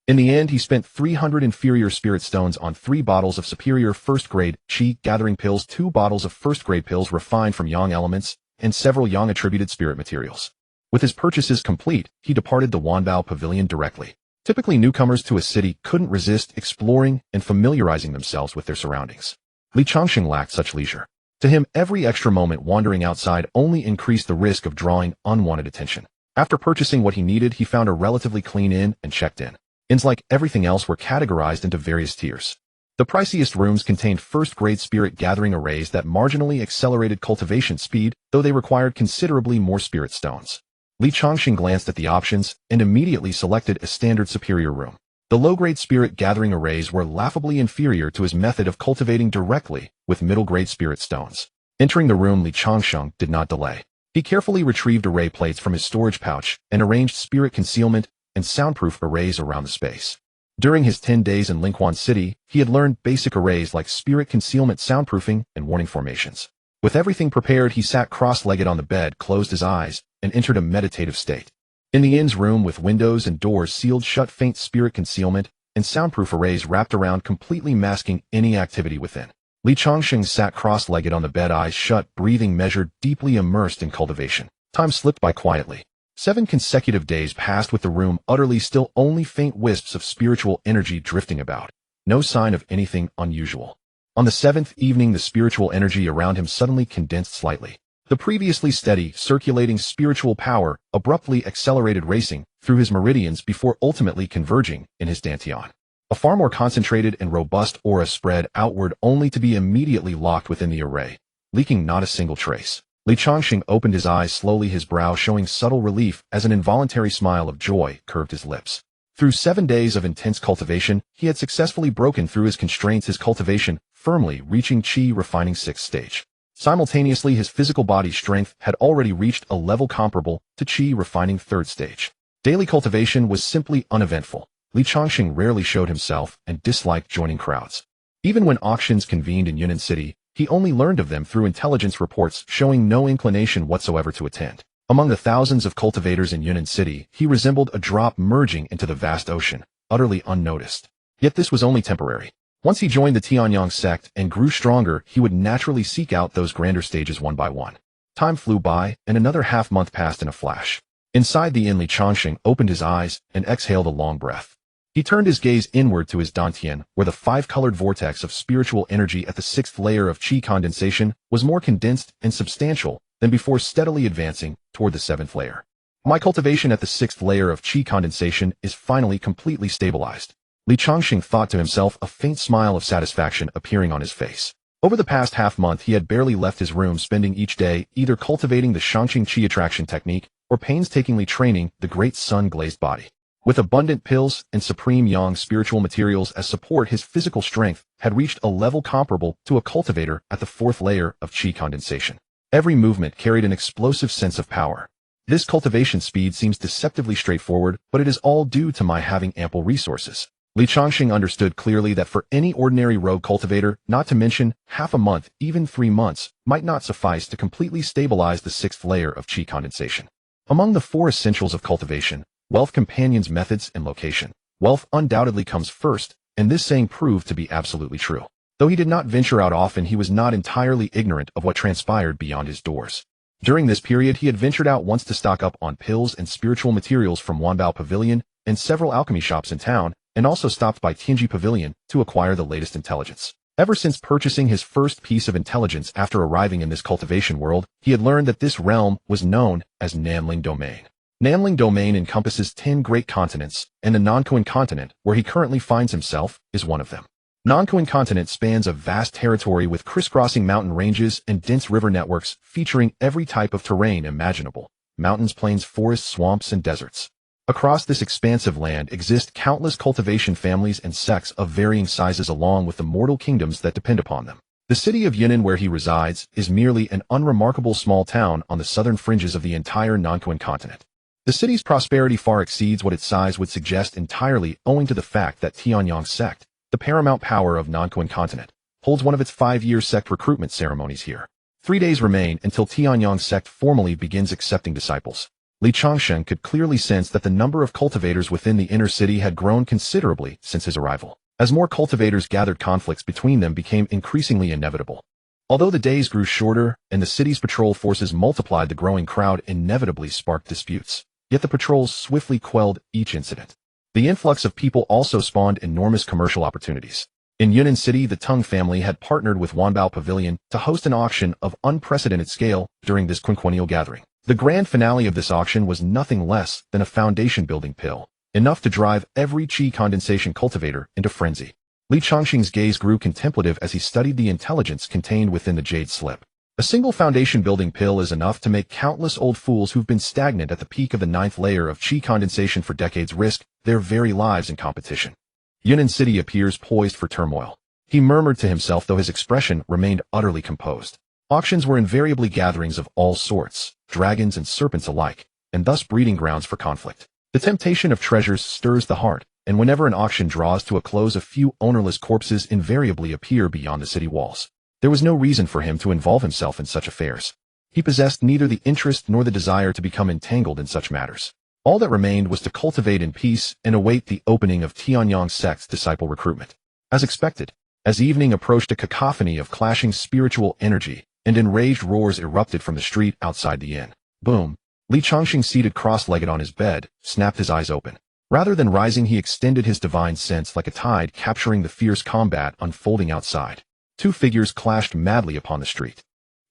In the end, he spent 300 inferior spirit stones on 3 bottles of superior first-grade Qi gathering pills, 2 bottles of first-grade pills refined from Yang elements, and several Yang-attributed spirit materials. With his purchases complete, he departed the Wanbao Pavilion directly. Typically, newcomers to a city couldn't resist exploring and familiarizing themselves with their surroundings. Li Changsheng lacked such leisure. To him, every extra moment wandering outside only increased the risk of drawing unwanted attention. After purchasing what he needed, he found a relatively clean inn and checked in. Inns, like everything else, were categorized into various tiers. The priciest rooms contained first-grade spirit gathering arrays that marginally accelerated cultivation speed, though they required considerably more spirit stones. Li Changsheng glanced at the options and immediately selected a standard superior room. The low-grade spirit gathering arrays were laughably inferior to his method of cultivating directly with middle-grade spirit stones. Entering the room, Li Changsheng did not delay. He carefully retrieved array plates from his storage pouch and arranged spirit concealment and soundproof arrays around the space. During his 10 days in Linquan City, he had learned basic arrays like spirit concealment, soundproofing, and warning formations. With everything prepared, he sat cross-legged on the bed, closed his eyes, and entered a meditative state. In the inn's room, with windows and doors sealed shut, faint spirit concealment and soundproof arrays wrapped around, completely masking any activity within. Li Changsheng sat cross-legged on the bed, eyes shut, breathing measured, deeply immersed in cultivation. Time slipped by quietly. 7 consecutive days passed with the room utterly still, only faint wisps of spiritual energy drifting about. No sign of anything unusual. On the 7th evening, the spiritual energy around him suddenly condensed slightly. The previously steady, circulating spiritual power abruptly accelerated, racing through his meridians before ultimately converging in his dantian. A far more concentrated and robust aura spread outward, only to be immediately locked within the array, leaking not a single trace. Li Changsheng opened his eyes slowly, his brow showing subtle relief as an involuntary smile of joy curved his lips. Through 7 days of intense cultivation, he had successfully broken through his constraints, his cultivation firmly reaching Qi refining 6th stage. Simultaneously, his physical body's strength had already reached a level comparable to Qi refining 3rd stage. Daily cultivation was simply uneventful. Li Changsheng rarely showed himself and disliked joining crowds. Even when auctions convened in Yunnan City, he only learned of them through intelligence reports, showing no inclination whatsoever to attend. Among the thousands of cultivators in Yunnan City, he resembled a drop merging into the vast ocean, utterly unnoticed. Yet this was only temporary. Once he joined the Tianyang sect and grew stronger, he would naturally seek out those grander stages one by one. Time flew by, and another half-month passed in a flash. Inside the inn, Li Changsheng opened his eyes and exhaled a long breath. He turned his gaze inward to his dantian, where the 5-colored vortex of spiritual energy at the 6th layer of Qi condensation was more condensed and substantial than before, steadily advancing toward the 7th layer. My cultivation at the 6th layer of Qi condensation is finally completely stabilized. Li Changsheng thought to himself, a faint smile of satisfaction appearing on his face. Over the past half-month, he had barely left his room, spending each day either cultivating the Changsheng Qi attraction technique or painstakingly training the great sun-glazed body. With abundant pills and supreme yang spiritual materials as support, his physical strength had reached a level comparable to a cultivator at the 4th layer of Qi condensation. Every movement carried an explosive sense of power. This cultivation speed seems deceptively straightforward, but it is all due to my having ample resources. Li Changsheng understood clearly that for any ordinary rogue cultivator, not to mention half a month, even 3 months, might not suffice to completely stabilize the 6th layer of Qi condensation. Among the 4 essentials of cultivation, wealth, companions, methods, and location, wealth undoubtedly comes first, and this saying proved to be absolutely true. Though he did not venture out often, he was not entirely ignorant of what transpired beyond his doors. During this period, he had ventured out once to stock up on pills and spiritual materials from Wanbao Pavilion and several alchemy shops in town, and also stopped by Tianji Pavilion to acquire the latest intelligence. Ever since purchasing his first piece of intelligence after arriving in this cultivation world, he had learned that this realm was known as Nanling Domain. Nanling Domain encompasses 10 great continents, and the Nankuan continent, where he currently finds himself, is one of them. Nankuan continent spans a vast territory with crisscrossing mountain ranges and dense river networks featuring every type of terrain imaginable: mountains, plains, forests, swamps, and deserts. Across this expansive land exist countless cultivation families and sects of varying sizes, along with the mortal kingdoms that depend upon them. The city of Yunnan where he resides is merely an unremarkable small town on the southern fringes of the entire Nanquan continent. The city's prosperity far exceeds what its size would suggest entirely owing to the fact that Tianyang sect, the paramount power of Nanquan continent, holds one of its 5-year sect recruitment ceremonies here. 3 days remain until Tianyang sect formally begins accepting disciples. Changsheng could clearly sense that the number of cultivators within the inner city had grown considerably since his arrival. As more cultivators gathered, conflicts between them became increasingly inevitable. Although the days grew shorter and the city's patrol forces multiplied, the growing crowd inevitably sparked disputes. Yet the patrols swiftly quelled each incident. The influx of people also spawned enormous commercial opportunities. In Yunnan City, the Tung family had partnered with Wanbao Pavilion to host an auction of unprecedented scale during this quinquennial gathering. The grand finale of this auction was nothing less than a foundation-building pill, enough to drive every qi condensation cultivator into frenzy. Changsheng's gaze grew contemplative as he studied the intelligence contained within the jade slip. A single foundation-building pill is enough to make countless old fools who've been stagnant at the peak of the 9th layer of qi condensation for decades risk their very lives in competition. Yunnan City appears poised for turmoil. He murmured to himself, though his expression remained utterly composed. Auctions were invariably gatherings of all sorts, dragons and serpents alike, and thus breeding grounds for conflict. The temptation of treasures stirs the heart, and whenever an auction draws to a close, a few ownerless corpses invariably appear beyond the city walls. There was no reason for him to involve himself in such affairs. He possessed neither the interest nor the desire to become entangled in such matters. All that remained was to cultivate in peace and await the opening of Tianyang sect's disciple recruitment. As expected, as evening approached, a cacophony of clashing spiritual energy and enraged roars erupted from the street outside the inn. Boom! Changsheng, seated cross-legged on his bed, snapped his eyes open. Rather than rising, he extended his divine sense like a tide, capturing the fierce combat unfolding outside. 2 figures clashed madly upon the street.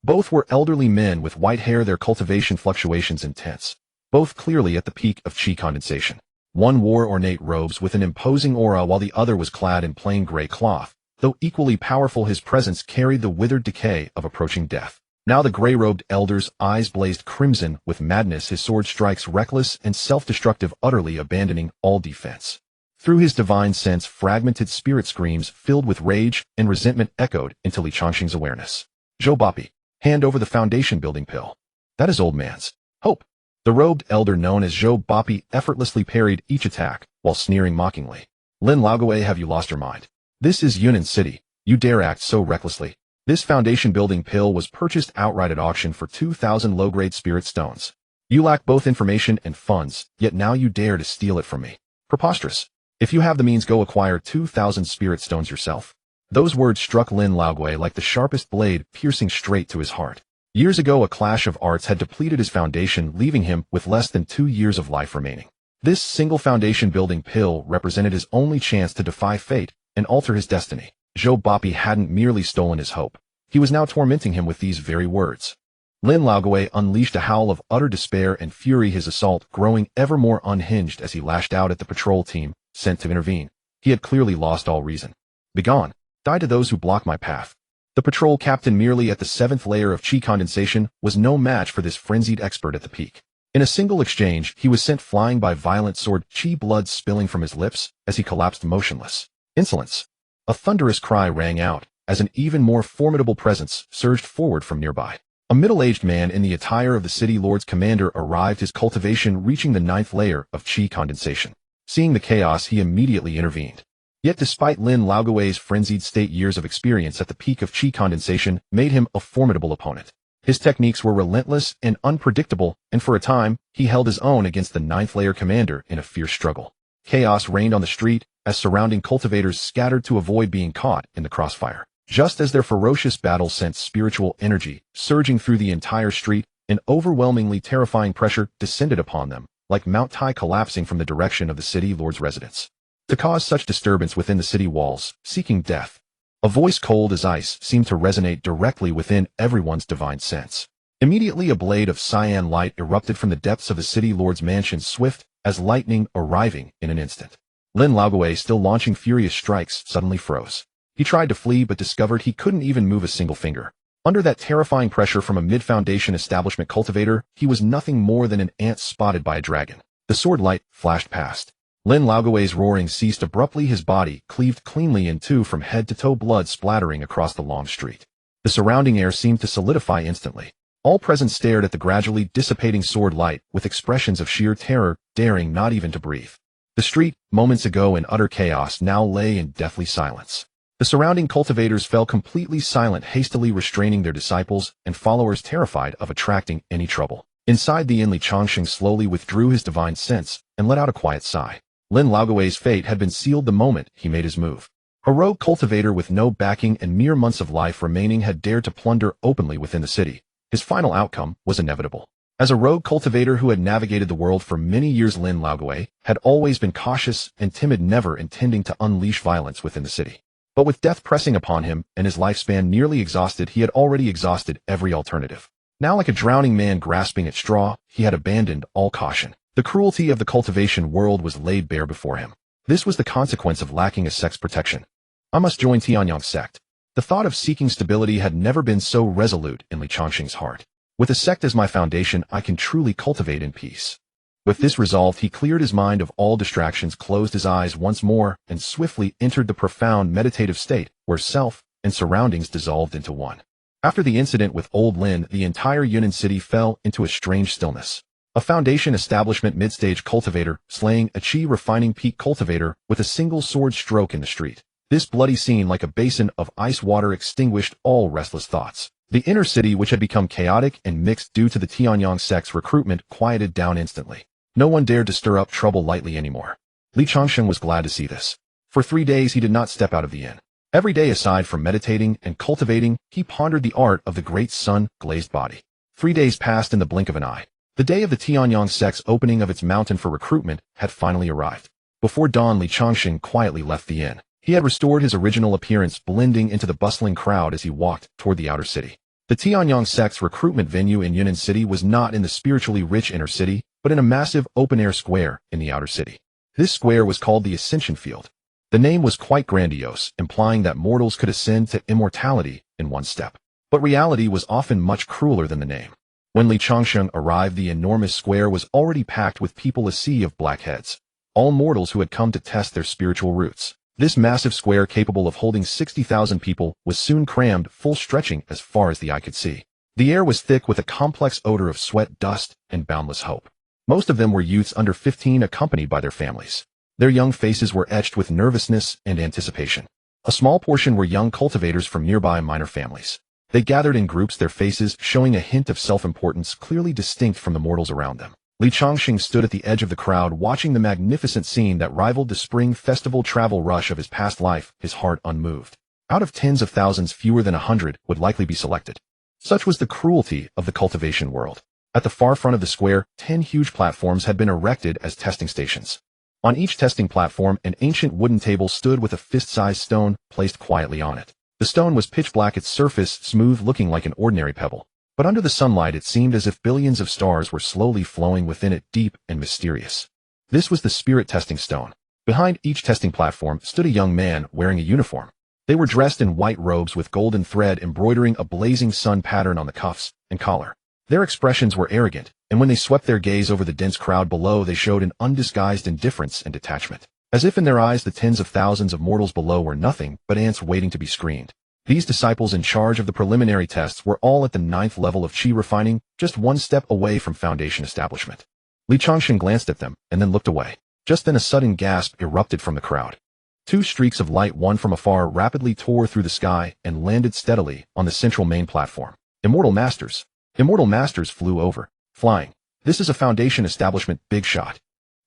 Both were elderly men with white hair, their cultivation fluctuations intense. Both clearly at the peak of qi condensation. One wore ornate robes with an imposing aura, while the other was clad in plain gray cloth. Though equally powerful, his presence carried the withered decay of approaching death. Now the gray-robed elder's eyes blazed crimson with madness, his sword strikes reckless and self-destructive, utterly abandoning all defense. Through his divine sense, fragmented spirit screams filled with rage and resentment echoed into Changsheng's awareness. Zhou Bapi, hand over the foundation-building pill. That is old man's hope. The robed elder known as Zhou Bapi effortlessly parried each attack, while sneering mockingly. Lin Laogui, have you lost your mind? This is Yunnan City. You dare act so recklessly. This foundation-building pill was purchased outright at auction for 2,000 low-grade spirit stones. You lack both information and funds, yet now you dare to steal it from me. Preposterous. If you have the means, go acquire 2,000 spirit stones yourself. Those words struck Lin Laogui like the sharpest blade, piercing straight to his heart. Years ago, a clash of arts had depleted his foundation, leaving him with less than 2 years of life remaining. This single foundation-building pill represented his only chance to defy fate and alter his destiny. Zhou Bapi hadn't merely stolen his hope. He was now tormenting him with these very words. Lin Laogui unleashed a howl of utter despair and fury, his assault growing ever more unhinged as he lashed out at the patrol team sent to intervene. He had clearly lost all reason. Begone! Die to those who block my path. The patrol captain, merely at the 7th layer of qi condensation, was no match for this frenzied expert at the peak. In a single exchange, he was sent flying by violent sword, qi blood spilling from his lips as he collapsed motionless. Insolence! A thunderous cry rang out as an even more formidable presence surged forward from nearby. A middle-aged man in the attire of the city lord's commander arrived, his cultivation reaching the 9th layer of qi condensation. Seeing the chaos, he immediately intervened. Yet despite Lin Laogui's frenzied state, years of experience at the peak of qi condensation made him a formidable opponent. His techniques were relentless and unpredictable, and for a time, he held his own against the 9th layer commander in a fierce struggle. Chaos reigned on the street as surrounding cultivators scattered to avoid being caught in the crossfire. Just as their ferocious battle sent spiritual energy surging through the entire street, an overwhelmingly terrifying pressure descended upon them, like Mount Tai collapsing from the direction of the city lord's residence. To cause such disturbance within the city walls, seeking death, a voice cold as ice seemed to resonate directly within everyone's divine sense. Immediately, a blade of cyan light erupted from the depths of the city lord's mansion, swift as lightning, arriving in an instant. Lin Laogui, still launching furious strikes, suddenly froze. He tried to flee but discovered he couldn't even move a single finger. Under that terrifying pressure from a mid-foundation establishment cultivator, he was nothing more than an ant spotted by a dragon. The sword light flashed past. Lin Laogui's roaring ceased abruptly, his body cleaved cleanly in two from head to toe, blood splattering across the long street. The surrounding air seemed to solidify instantly. All present stared at the gradually dissipating sword light with expressions of sheer terror, daring not even to breathe. The street, moments ago in utter chaos, now lay in deathly silence. The surrounding cultivators fell completely silent, hastily restraining their disciples and followers, terrified of attracting any trouble. Inside the inn, Changsheng slowly withdrew his divine sense and let out a quiet sigh. Lin Laogui's fate had been sealed the moment he made his move. A rogue cultivator with no backing and mere months of life remaining had dared to plunder openly within the city. His final outcome was inevitable. As a rogue cultivator who had navigated the world for many years, Lin Laogui had always been cautious and timid, never intending to unleash violence within the city. But with death pressing upon him and his lifespan nearly exhausted, he had already exhausted every alternative. Now, like a drowning man grasping at straw, he had abandoned all caution. The cruelty of the cultivation world was laid bare before him. This was the consequence of lacking a sex protection. I must join Tianyang's sect. The thought of seeking stability had never been so resolute in Li Changsheng's heart. With a sect as my foundation, I can truly cultivate in peace. With this resolve, he cleared his mind of all distractions, closed his eyes once more, and swiftly entered the profound meditative state where self and surroundings dissolved into one. After the incident with Old Lin, the entire Yunnan city fell into a strange stillness. A foundation establishment mid-stage cultivator slaying a chi refining peak cultivator with a single sword stroke in the street. This bloody scene, like a basin of ice water, extinguished all restless thoughts. The inner city, which had become chaotic and mixed due to the Tianyang sect's recruitment, quieted down instantly. No one dared to stir up trouble lightly anymore. Li Changsheng was glad to see this. For 3 days he did not step out of the inn. Every day, aside from meditating and cultivating, he pondered the art of the great sun-glazed body. 3 days passed in the blink of an eye. The day of the Tianyang sect's opening of its mountain for recruitment had finally arrived. Before dawn, Li Changsheng quietly left the inn. He had restored his original appearance, blending into the bustling crowd as he walked toward the outer city. The Tianyang sect's recruitment venue in Yunnan City was not in the spiritually rich inner city, but in a massive open-air square in the outer city. This square was called the Ascension Field. The name was quite grandiose, implying that mortals could ascend to immortality in one step. But reality was often much crueler than the name. When Li Changsheng arrived, the enormous square was already packed with people, a sea of black heads. All mortals who had come to test their spiritual roots. This massive square, capable of holding 60,000 people, was soon crammed full, stretching as far as the eye could see. The air was thick with a complex odor of sweat, dust, and boundless hope. Most of them were youths under 15, accompanied by their families. Their young faces were etched with nervousness and anticipation. A small portion were young cultivators from nearby minor families. They gathered in groups, their faces showing a hint of self-importance clearly distinct from the mortals around them. Li Changsheng stood at the edge of the crowd, watching the magnificent scene that rivaled the spring festival travel rush of his past life, his heart unmoved. Out of tens of thousands, fewer than 100 would likely be selected. Such was the cruelty of the cultivation world. At the far front of the square, 10 huge platforms had been erected as testing stations. On each testing platform, an ancient wooden table stood with a fist-sized stone placed quietly on it. The stone was pitch black, its surface smooth, looking like an ordinary pebble. But under the sunlight, it seemed as if billions of stars were slowly flowing within it, deep and mysterious. This was the spirit testing stone. Behind each testing platform stood a young man wearing a uniform. They were dressed in white robes with golden thread embroidering a blazing sun pattern on the cuffs and collar. Their expressions were arrogant, and when they swept their gaze over the dense crowd below, they showed an undisguised indifference and detachment. As if in their eyes the tens of thousands of mortals below were nothing but ants waiting to be screened. These disciples in charge of the preliminary tests were all at the 9th level of chi refining, just one step away from foundation establishment. Li Changsheng glanced at them and then looked away. Just then a sudden gasp erupted from the crowd. 2 streaks of light, one from afar, rapidly tore through the sky and landed steadily on the central main platform. Immortal Masters. Immortal Masters flew over, flying. This is a foundation establishment, big shot.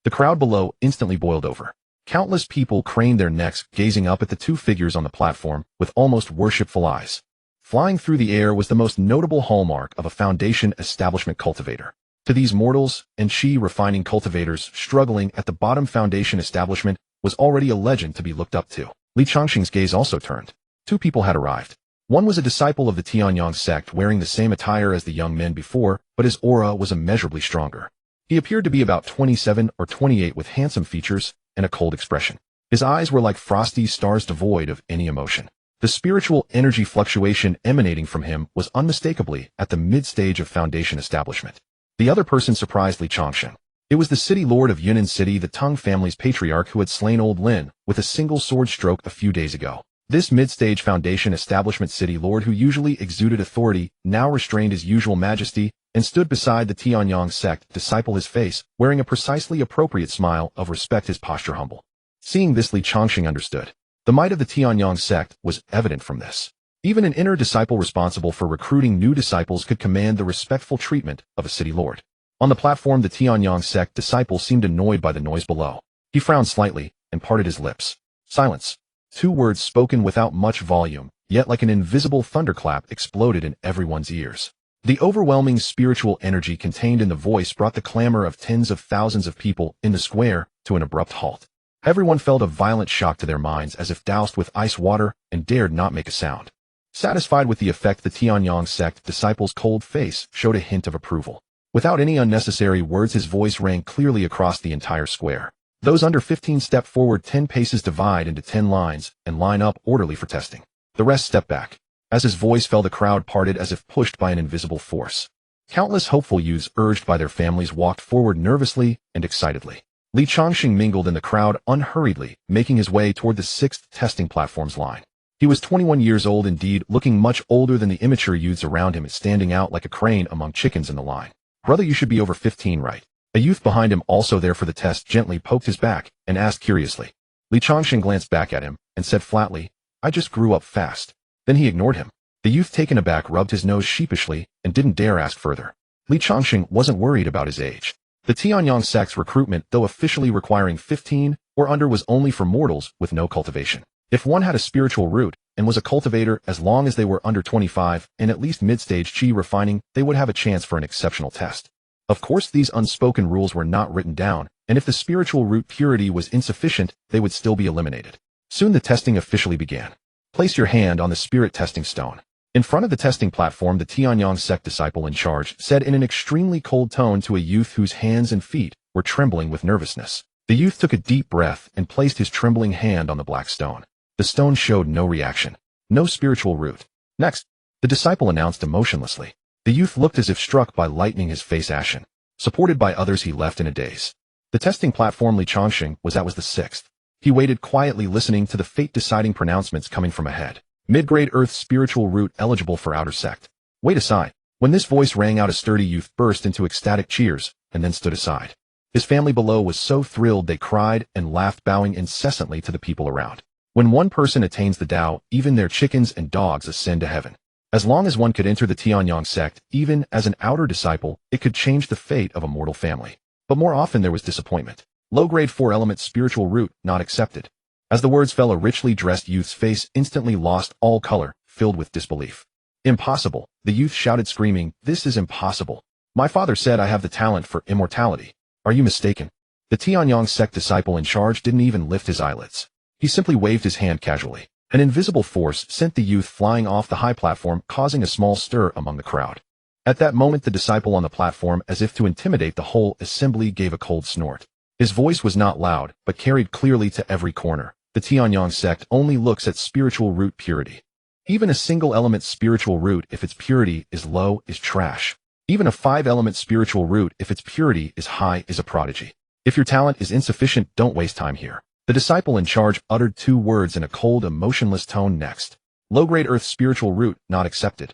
The crowd below instantly boiled over. Countless people craned their necks, gazing up at the 2 figures on the platform with almost worshipful eyes. Flying through the air was the most notable hallmark of a foundation establishment cultivator. To these mortals and chi refining cultivators struggling at the bottom, foundation establishment was already a legend to be looked up to. Li Changsheng's gaze also turned. 2 people had arrived. One was a disciple of the Tianyang sect, wearing the same attire as the young men before, but his aura was immeasurably stronger. He appeared to be about 27 or 28 with handsome features and a cold expression. His eyes were like frosty stars, devoid of any emotion. The spiritual energy fluctuation emanating from him was unmistakably at the mid-stage of foundation establishment. The other person surprised Li Changsheng. It was the city lord of Yunnan City, the Tang family's patriarch, who had slain Old Lin with a single sword stroke a few days ago. This mid-stage foundation establishment city lord, who usually exuded authority, now restrained his usual majesty and stood beside the Tianyang sect disciple, his face wearing a precisely appropriate smile of respect, his posture humble. Seeing this, Li Changsheng understood. The might of the Tianyang sect was evident from this. Even an inner disciple responsible for recruiting new disciples could command the respectful treatment of a city lord. On the platform, the Tianyang sect disciple seemed annoyed by the noise below. He frowned slightly and parted his lips. Silence. 2 words spoken without much volume, yet like an invisible thunderclap exploded in everyone's ears. The overwhelming spiritual energy contained in the voice brought the clamor of tens of thousands of people in the square to an abrupt halt. Everyone felt a violent shock to their minds, as if doused with ice water, and dared not make a sound. Satisfied with the effect, the Tianyang sect disciple's cold face showed a hint of approval. Without any unnecessary words, his voice rang clearly across the entire square. Those under 15 step forward 10 paces, divide into 10 lines, and line up orderly for testing. The rest step back. As his voice fell, the crowd parted as if pushed by an invisible force. Countless hopeful youths, urged by their families, walked forward nervously and excitedly. Li Changsheng mingled in the crowd unhurriedly, making his way toward the 6th testing platform's line. He was 21 years old indeed, looking much older than the immature youths around him and standing out like a crane among chickens in the line. "Brother, you should be over 15, right?" A youth behind him, also there for the test, gently poked his back and asked curiously. Li Changsheng glanced back at him and said flatly, "I just grew up fast." Then he ignored him. The youth, taken aback, rubbed his nose sheepishly and didn't dare ask further. Li Changsheng wasn't worried about his age. The Tianyang sect's recruitment, though officially requiring 15 or under, was only for mortals with no cultivation. If one had a spiritual root and was a cultivator, as long as they were under 25 and at least mid-stage chi refining, they would have a chance for an exceptional test. Of course, these unspoken rules were not written down, and if the spiritual root purity was insufficient, they would still be eliminated. Soon the testing officially began. Place your hand on the spirit testing stone. In front of the testing platform, the Tianyang sect disciple in charge said in an extremely cold tone to a youth whose hands and feet were trembling with nervousness. The youth took a deep breath and placed his trembling hand on the black stone. The stone showed no reaction. No spiritual root. "Next," the disciple announced emotionlessly. The youth looked as if struck by lightning, his face ashen. Supported by others, he left in a daze. The testing platform Li Changsheng was at was the 6th. He waited quietly, listening to the fate-deciding pronouncements coming from ahead. "Mid-grade earth spiritual root eligible for outer sect. Wait aside." When this voice rang out, a sturdy youth burst into ecstatic cheers and then stood aside. His family below was so thrilled they cried and laughed, bowing incessantly to the people around. When one person attains the Tao, even their chickens and dogs ascend to heaven. As long as one could enter the Tianyang sect, even as an outer disciple, it could change the fate of a mortal family. But more often there was disappointment. Low-grade 4-element spiritual root not accepted. As the words fell, a richly dressed youth's face instantly lost all color, filled with disbelief. "Impossible," the youth shouted, screaming, "This is impossible. My father said I have the talent for immortality. Are you mistaken?" The Tianyang sect disciple in charge didn't even lift his eyelids. He simply waved his hand casually. An invisible force sent the youth flying off the high platform, causing a small stir among the crowd. At that moment, the disciple on the platform, as if to intimidate the whole assembly, gave a cold snort. His voice was not loud, but carried clearly to every corner. "The Tianyang sect only looks at spiritual root purity. Even a single-element spiritual root, if its purity is low, is trash. Even a 5-element spiritual root, if its purity is high, is a prodigy. If your talent is insufficient, don't waste time here." The disciple in charge uttered 2 words in a cold, emotionless tone. "Next. Low-grade earth spiritual root not accepted.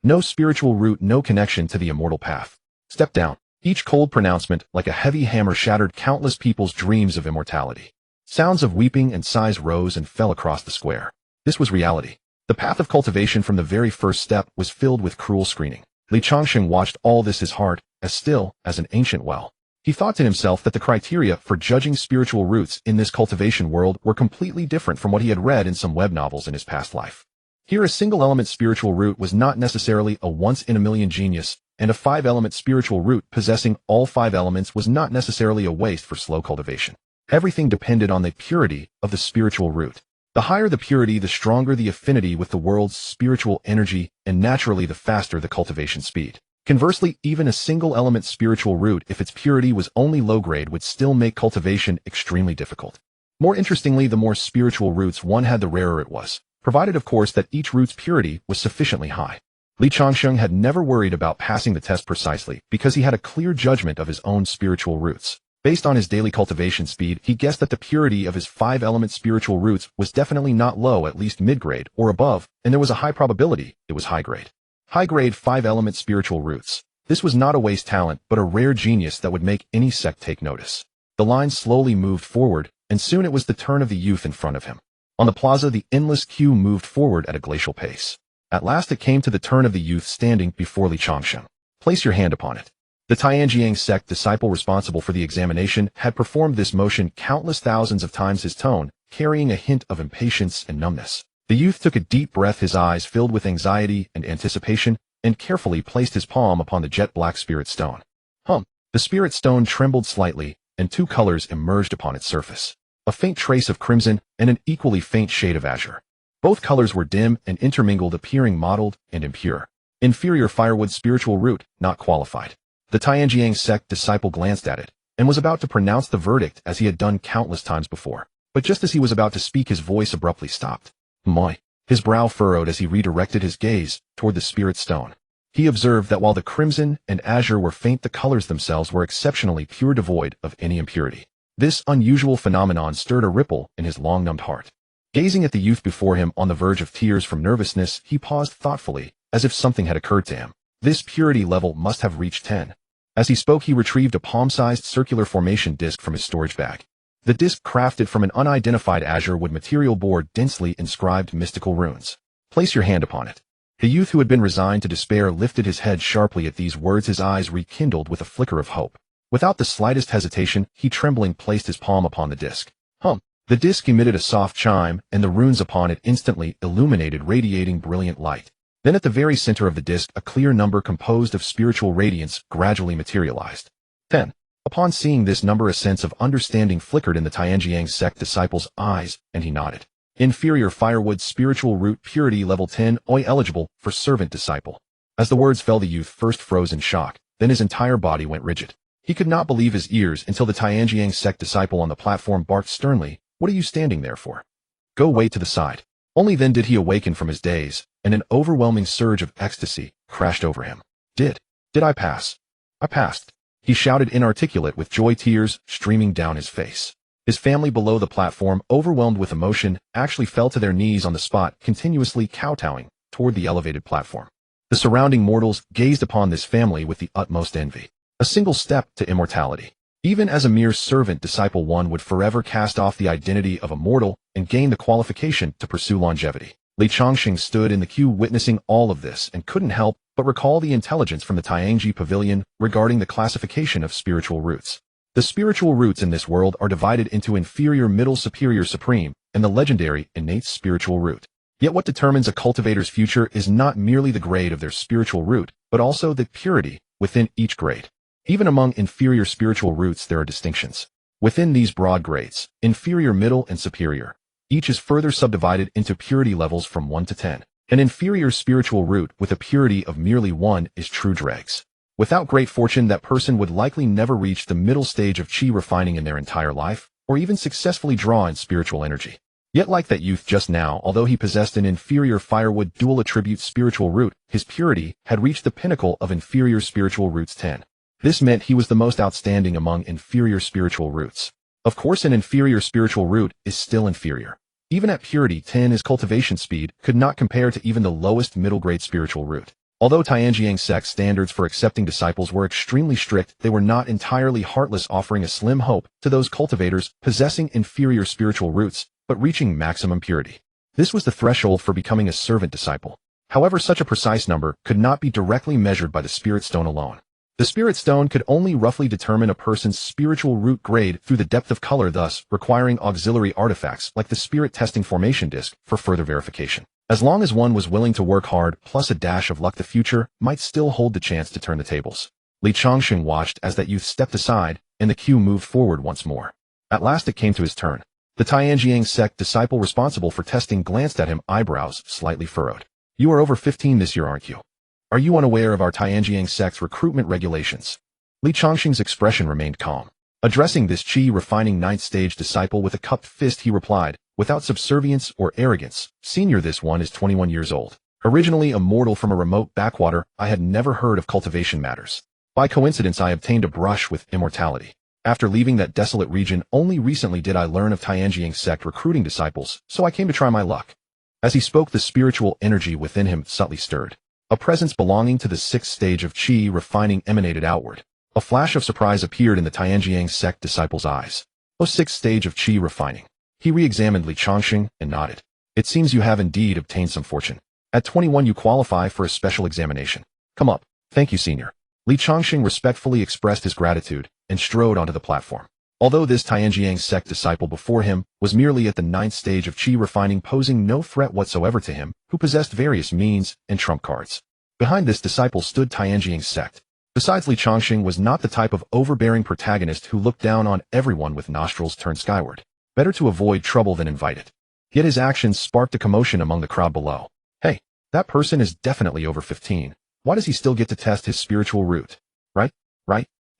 No spiritual root, no connection to the immortal path. Step down." Each cold pronouncement, like a heavy hammer, shattered countless people's dreams of immortality. Sounds of weeping and sighs rose and fell across the square. This was reality. The path of cultivation from the very first step was filled with cruel screening. Li Changsheng watched all this, his heart as still as an ancient well. He thought to himself that the criteria for judging spiritual roots in this cultivation world were completely different from what he had read in some web novels in his past life. Here, a single-element spiritual root was not necessarily a once-in-a-million genius, and a 5-element spiritual root possessing all 5 elements was not necessarily a waste for slow cultivation. Everything depended on the purity of the spiritual root. The higher the purity, the stronger the affinity with the world's spiritual energy, and naturally the faster the cultivation speed. Conversely, even a single-element spiritual root, if its purity was only low-grade, would still make cultivation extremely difficult. More interestingly, the more spiritual roots one had, the rarer it was, provided of course that each root's purity was sufficiently high. Li Changsheng had never worried about passing the test precisely because he had a clear judgment of his own spiritual roots. Based on his daily cultivation speed, he guessed that the purity of his 5-element spiritual roots was definitely not low, at least mid-grade or above, and there was a high probability it was high-grade. High-grade 5-element spiritual roots. This was not a waste talent, but a rare genius that would make any sect take notice. The line slowly moved forward, and soon it was the turn of the youth in front of him. On the plaza, the endless queue moved forward at a glacial pace. At last it came to the turn of the youth standing before Li Changsheng. Place your hand upon it. The Tianjiang sect disciple responsible for the examination had performed this motion countless thousands of times, his tone carrying a hint of impatience and numbness. The youth took a deep breath, his eyes filled with anxiety and anticipation, and carefully placed his palm upon the jet-black spirit stone. The spirit stone trembled slightly, and 2 colors emerged upon its surface. A faint trace of crimson and an equally faint shade of azure. Both colors were dim and intermingled, appearing mottled and impure. Inferior firewood spiritual root, not qualified. The Tianjiang sect disciple glanced at it, and was about to pronounce the verdict as he had done countless times before. But just as he was about to speak, his voice abruptly stopped. His brow furrowed as he redirected his gaze toward the spirit stone. He observed that while the crimson and azure were faint, the colors themselves were exceptionally pure, devoid of any impurity. This unusual phenomenon stirred a ripple in his long-numbed heart. Gazing at the youth before him on the verge of tears from nervousness, he paused thoughtfully, as if something had occurred to him. This purity level must have reached 10. As he spoke, he retrieved a palm-sized circular formation disc from his storage bag. The disc, crafted from an unidentified azure wood material, bore densely inscribed mystical runes. Place your hand upon it. The youth, who had been resigned to despair, lifted his head sharply at these words, his eyes rekindled with a flicker of hope. Without the slightest hesitation, he trembling placed his palm upon the disc. The disc emitted a soft chime, and the runes upon it instantly illuminated, radiating brilliant light. Then at the very center of the disc, a clear number composed of spiritual radiance gradually materialized. 10. Upon seeing this number, a sense of understanding flickered in the Tianjiang sect disciple's eyes, and he nodded. Inferior firewood spiritual root, purity level 10, eligible for servant disciple. As the words fell, the youth first froze in shock, then his entire body went rigid. He could not believe his ears until the Tianjiang sect disciple on the platform barked sternly, "What are you standing there for? Go way to the side." Only then did he awaken from his daze, and an overwhelming surge of ecstasy crashed over him. Did I pass? I passed. He shouted, inarticulate with joy, tears streaming down his face. His family below the platform, overwhelmed with emotion, actually fell to their knees on the spot, continuously kowtowing toward the elevated platform. The surrounding mortals gazed upon this family with the utmost envy. A single step to immortality. Even as a mere servant disciple, one would forever cast off the identity of a mortal and gain the qualification to pursue longevity. Li Changsheng stood in the queue witnessing all of this and couldn't help but recall the intelligence from the Tianji pavilion regarding the classification of spiritual roots. The spiritual roots in this world are divided into inferior, middle, superior, supreme, and the legendary innate spiritual root. Yet what determines a cultivator's future is not merely the grade of their spiritual root, but also the purity within each grade. Even among inferior spiritual roots there are distinctions. Within these broad grades, inferior, middle, and superior, each is further subdivided into purity levels from 1 to 10. An inferior spiritual root with a purity of merely 1 is true dregs. Without great fortune, that person would likely never reach the middle stage of chi refining in their entire life, or even successfully draw in spiritual energy. Yet like that youth just now, although he possessed an inferior firewood dual attribute spiritual root, his purity had reached the pinnacle of inferior spiritual roots 10. This meant he was the most outstanding among inferior spiritual roots. Of course, an inferior spiritual root is still inferior. Even at purity 10, his cultivation speed could not compare to even the lowest middle-grade spiritual root. Although Tianjiang sect's standards for accepting disciples were extremely strict, they were not entirely heartless, offering a slim hope to those cultivators possessing inferior spiritual roots, but reaching maximum purity. This was the threshold for becoming a servant disciple. However, such a precise number could not be directly measured by the spirit stone alone. The spirit stone could only roughly determine a person's spiritual root grade through the depth of color, thus requiring auxiliary artifacts like the spirit testing formation disc for further verification. As long as one was willing to work hard, plus a dash of luck, the future might still hold the chance to turn the tables. Li Changsheng watched as that youth stepped aside, and the queue moved forward once more. At last it came to his turn. The Tianjiang sect disciple responsible for testing glanced at him, eyebrows slightly furrowed. "You are over 15 this year, aren't you? Are you unaware of our Tianjiang sect's recruitment regulations?" Li Changsheng's expression remained calm. Addressing this chi-refining 9th stage disciple with a cupped fist, he replied, without subservience or arrogance, "Senior, this one is 21 years old. Originally a mortal from a remote backwater, I had never heard of cultivation matters. By coincidence, I obtained a brush with immortality. After leaving that desolate region, only recently did I learn of Tianjiang sect recruiting disciples, so I came to try my luck. As he spoke, the spiritual energy within him subtly stirred. A presence belonging to the sixth stage of qi refining emanated outward. A flash of surprise appeared in the Tianjiang sect disciple's eyes. O sixth stage of qi refining. He re-examined Li Changsheng and nodded. It seems you have indeed obtained some fortune. At 21 you qualify for a special examination. Come up. Thank you, senior. Li Changsheng respectfully expressed his gratitude and strode onto the platform. Although this Tianjiang sect disciple before him was merely at the ninth stage of qi refining, posing no threat whatsoever to him, who possessed various means and trump cards. Behind this disciple stood Tianjiang sect. Besides, Li Changsheng was not the type of overbearing protagonist who looked down on everyone with nostrils turned skyward. Better to avoid trouble than invite it. Yet his actions sparked a commotion among the crowd below. Hey, that person is definitely over 15. Why does he still get to test his spiritual root? Right?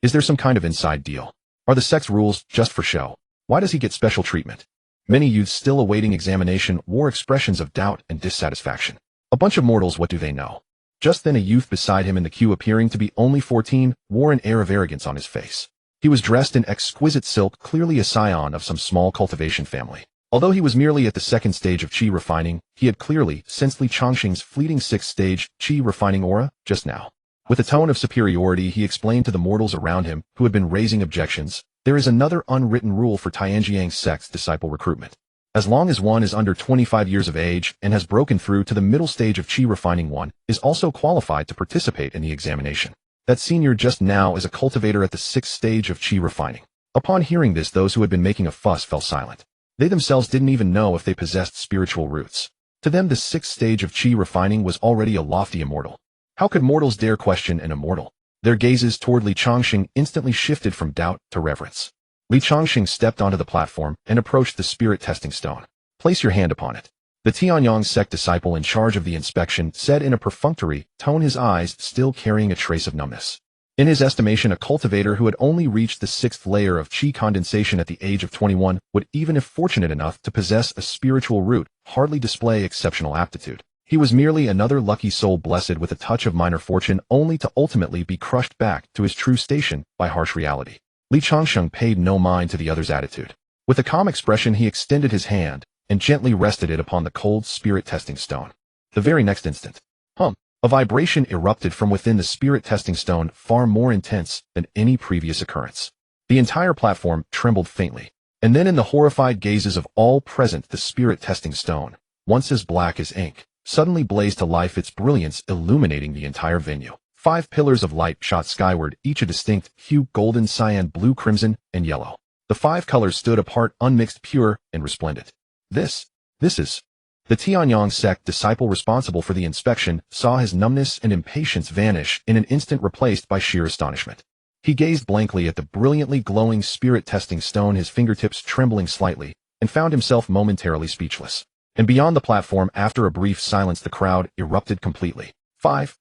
Is there some kind of inside deal? Are the sect's rules just for show? Why does he get special treatment? Many youths still awaiting examination wore expressions of doubt and dissatisfaction. A bunch of mortals, what do they know? Just then a youth beside him in the queue, appearing to be only 14, wore an air of arrogance on his face. He was dressed in exquisite silk, clearly a scion of some small cultivation family. Although he was merely at the second stage of qi refining, he had clearly sensed Li Changsheng's fleeting sixth stage qi refining aura just now. With a tone of superiority, he explained to the mortals around him, who had been raising objections, there is another unwritten rule for Tianjiang sect's disciple recruitment. As long as one is under 25 years of age and has broken through to the middle stage of qi refining, one is also qualified to participate in the examination. That senior just now is a cultivator at the sixth stage of qi refining. Upon hearing this, those who had been making a fuss fell silent. They themselves didn't even know if they possessed spiritual roots. To them, the sixth stage of qi refining was already a lofty immortal. How could mortals dare question an immortal? Their gazes toward Li Changsheng instantly shifted from doubt to reverence. Li Changsheng stepped onto the platform and approached the spirit testing stone. Place your hand upon it. The Tianyang sect disciple in charge of the inspection said in a perfunctory tone, his eyes still carrying a trace of numbness. In his estimation, a cultivator who had only reached the sixth layer of qi condensation at the age of 21 would, even if fortunate enough to possess a spiritual root, hardly display exceptional aptitude. He was merely another lucky soul blessed with a touch of minor fortune, only to ultimately be crushed back to his true station by harsh reality. Li Changsheng paid no mind to the other's attitude. With a calm expression, he extended his hand and gently rested it upon the cold spirit testing stone. The very next instant, a vibration erupted from within the spirit testing stone, far more intense than any previous occurrence. The entire platform trembled faintly, and then in the horrified gazes of all present, the spirit testing stone, once as black as ink, suddenly blazed to life, its brilliance illuminating the entire venue. 5 pillars of light shot skyward, each a distinct hue: golden, cyan, blue, crimson, and yellow. The 5 colors stood apart, unmixed, pure, and resplendent. This is... The Tianyang sect disciple responsible for the inspection saw his numbness and impatience vanish in an instant, replaced by sheer astonishment. He gazed blankly at the brilliantly glowing spirit testing stone, his fingertips trembling slightly, and found himself momentarily speechless. And beyond the platform, after a brief silence, the crowd erupted completely. 5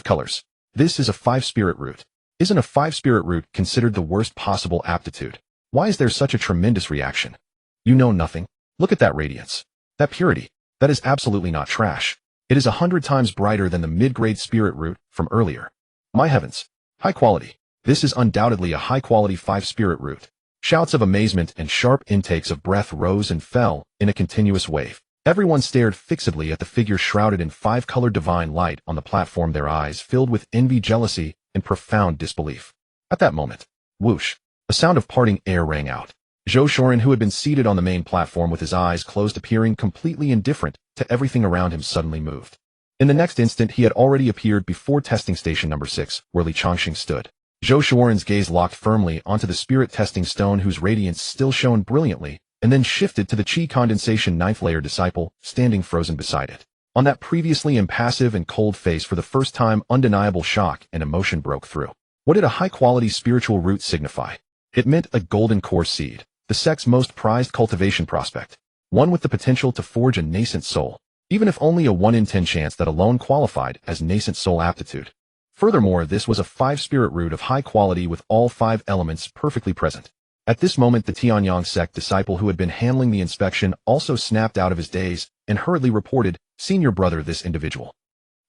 colors. This is a 5 spirit root. Isn't a 5 spirit root considered the worst possible aptitude? Why is there such a tremendous reaction? You know nothing. Look at that radiance. That purity. That is absolutely not trash. It is 100 times brighter than the mid-grade spirit root from earlier. My heavens. High quality. This is undoubtedly a high-quality 5 spirit root. Shouts of amazement and sharp intakes of breath rose and fell in a continuous wave. Everyone stared fixedly at the figure shrouded in 5-colored divine light on the platform, their eyes filled with envy, jealousy, and profound disbelief. At that moment, whoosh, a sound of parting air rang out. Zhou Shorin, who had been seated on the main platform with his eyes closed, appearing completely indifferent to everything around him, suddenly moved. In the next instant, he had already appeared before testing station number 6, where Li Changsheng stood. Zhou Shorin's gaze locked firmly onto the spirit testing stone, whose radiance still shone brilliantly, and then shifted to the qi condensation 9th layer disciple, standing frozen beside it. On that previously impassive and cold face, for the first time, undeniable shock and emotion broke through. What did a high-quality spiritual root signify? It meant a golden core seed, the sect's most prized cultivation prospect, one with the potential to forge a nascent soul, even if only a 1 in 10 chance that alone qualified as nascent soul aptitude. Furthermore, this was a 5 spirit root of high quality with all 5 elements perfectly present. At this moment, the Tianyang sect disciple who had been handling the inspection also snapped out of his daze and hurriedly reported, "Senior brother, this individual."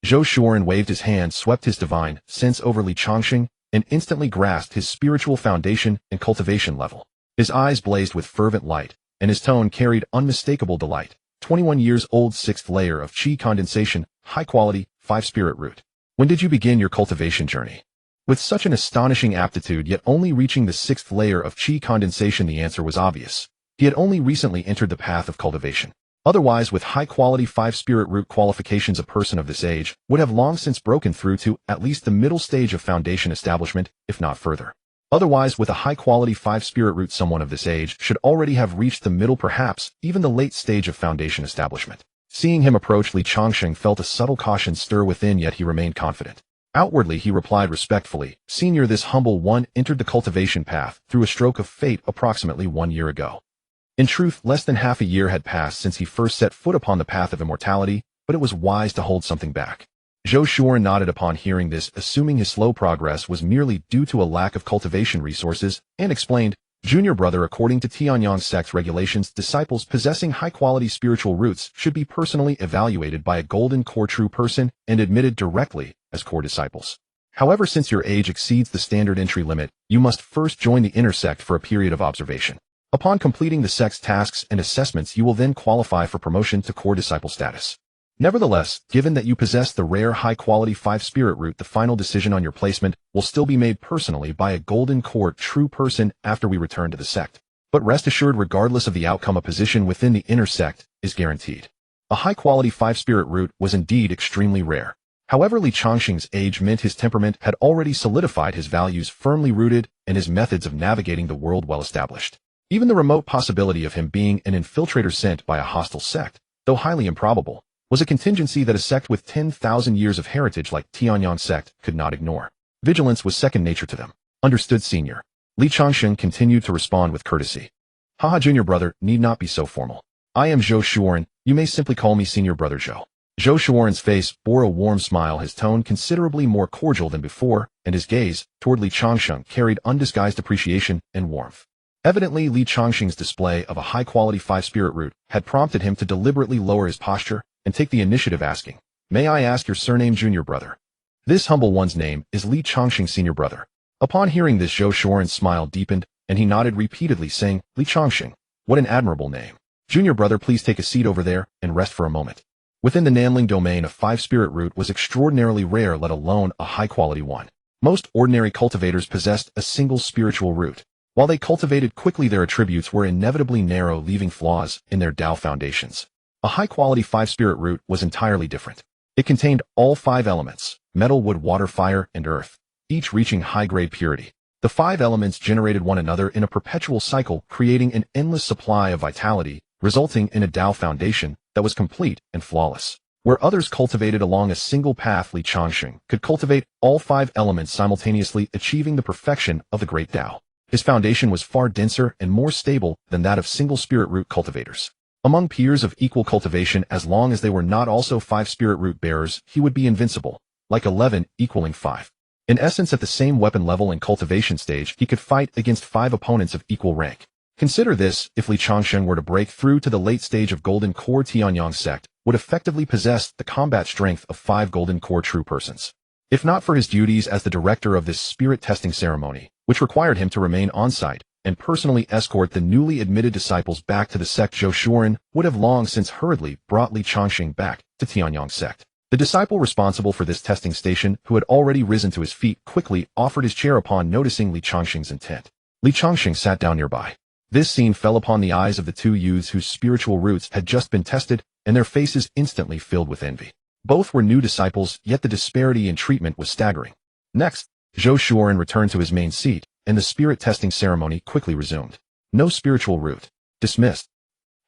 Zhou Shorin waved his hand, swept his divine sense over Li Changsheng, and instantly grasped his spiritual foundation and cultivation level. His eyes blazed with fervent light, and his tone carried unmistakable delight. 21 years old, 6th layer of Qi condensation, high quality, 5 spirit root. When did you begin your cultivation journey? With such an astonishing aptitude yet only reaching the 6th layer of Qi condensation, the answer was obvious. He had only recently entered the path of cultivation. Otherwise, with high-quality 5 spirit root qualifications, a person of this age would have long since broken through to at least the middle stage of foundation establishment, if not further. Otherwise, with a high-quality 5 spirit root, someone of this age should already have reached the middle, perhaps even the late stage of foundation establishment. Seeing him approach, Li Changsheng felt a subtle caution stir within, yet he remained confident. Outwardly, he replied respectfully, "Senior, this humble one entered the cultivation path through a stroke of fate approximately 1 year ago." In truth, less than half a year had passed since he first set foot upon the path of immortality, but it was wise to hold something back. Zhou Shuren nodded upon hearing this, assuming his slow progress was merely due to a lack of cultivation resources, and explained, "Junior brother, according to Tianyang sect regulations, disciples possessing high-quality spiritual roots should be personally evaluated by a golden core true person and admitted directly as core disciples. However, since your age exceeds the standard entry limit, you must first join the inner sect for a period of observation. Upon completing the sect's tasks and assessments, you will then qualify for promotion to core disciple status. Nevertheless, given that you possess the rare high-quality 5 spirit root, the final decision on your placement will still be made personally by a golden core true person after we return to the sect. But rest assured, regardless of the outcome, a position within the inner sect is guaranteed." A high-quality 5 spirit root was indeed extremely rare. However, Li Changsheng's age meant his temperament had already solidified, his values firmly rooted, and his methods of navigating the world well established. Even the remote possibility of him being an infiltrator sent by a hostile sect, though highly improbable, was a contingency that a sect with 10,000 years of heritage like Tianyang sect could not ignore. Vigilance was second nature to them. "Understood, senior." Li Changsheng continued to respond with courtesy. "Haha, junior brother, need not be so formal. I am Zhou Shuren, you may simply call me senior brother Zhou." Zhou Shuren's face bore a warm smile, his tone considerably more cordial than before, and his gaze toward Li Changsheng carried undisguised appreciation and warmth. Evidently, Li Changsheng's display of a high-quality 5 spirit root had prompted him to deliberately lower his posture and take the initiative, asking, "May I ask your surname, junior brother?" This humble one's name is Li Changsheng, senior brother. Upon hearing this, Zhou Shuren's smile deepened, and he nodded repeatedly, saying, "Li Changsheng, what an admirable name. Junior brother, please take a seat over there and rest for a moment." Within the Nanling domain, a 5 spirit root was extraordinarily rare, let alone a high-quality one. Most ordinary cultivators possessed a single spiritual root. While they cultivated quickly, their attributes were inevitably narrow, leaving flaws in their Tao foundations. A high-quality 5 spirit root was entirely different. It contained all 5 elements: metal, wood, water, fire, and earth, each reaching high-grade purity. The 5 elements generated one another in a perpetual cycle, creating an endless supply of vitality, resulting in a Tao foundation that was complete and flawless. Where others cultivated along a single path, Li Changsheng could cultivate all 5 elements simultaneously, achieving the perfection of the great Tao. His foundation was far denser and more stable than that of single spirit root cultivators. Among peers of equal cultivation, as long as they were not also 5 spirit root bearers, he would be invincible, like 11 equaling 5. In essence, at the same weapon level and cultivation stage, he could fight against 5 opponents of equal rank. Consider this: if Li Changsheng were to break through to the late stage of Golden Core, Tianyang sect would effectively possess the combat strength of 5 Golden Core true persons. If not for his duties as the director of this spirit testing ceremony, which required him to remain on-site and personally escort the newly admitted disciples back to the sect, Zhou Shuren would have long since hurriedly brought Li Changsheng back to Tianyang sect. The disciple responsible for this testing station, who had already risen to his feet, quickly offered his chair upon noticing Li Changsheng's intent. Li Changsheng sat down nearby. This scene fell upon the eyes of the 2 youths whose spiritual roots had just been tested, and their faces instantly filled with envy. Both were new disciples, yet the disparity in treatment was staggering. Next, Zhou Shuren returned to his main seat, and the spirit testing ceremony quickly resumed. No spiritual root. Dismissed.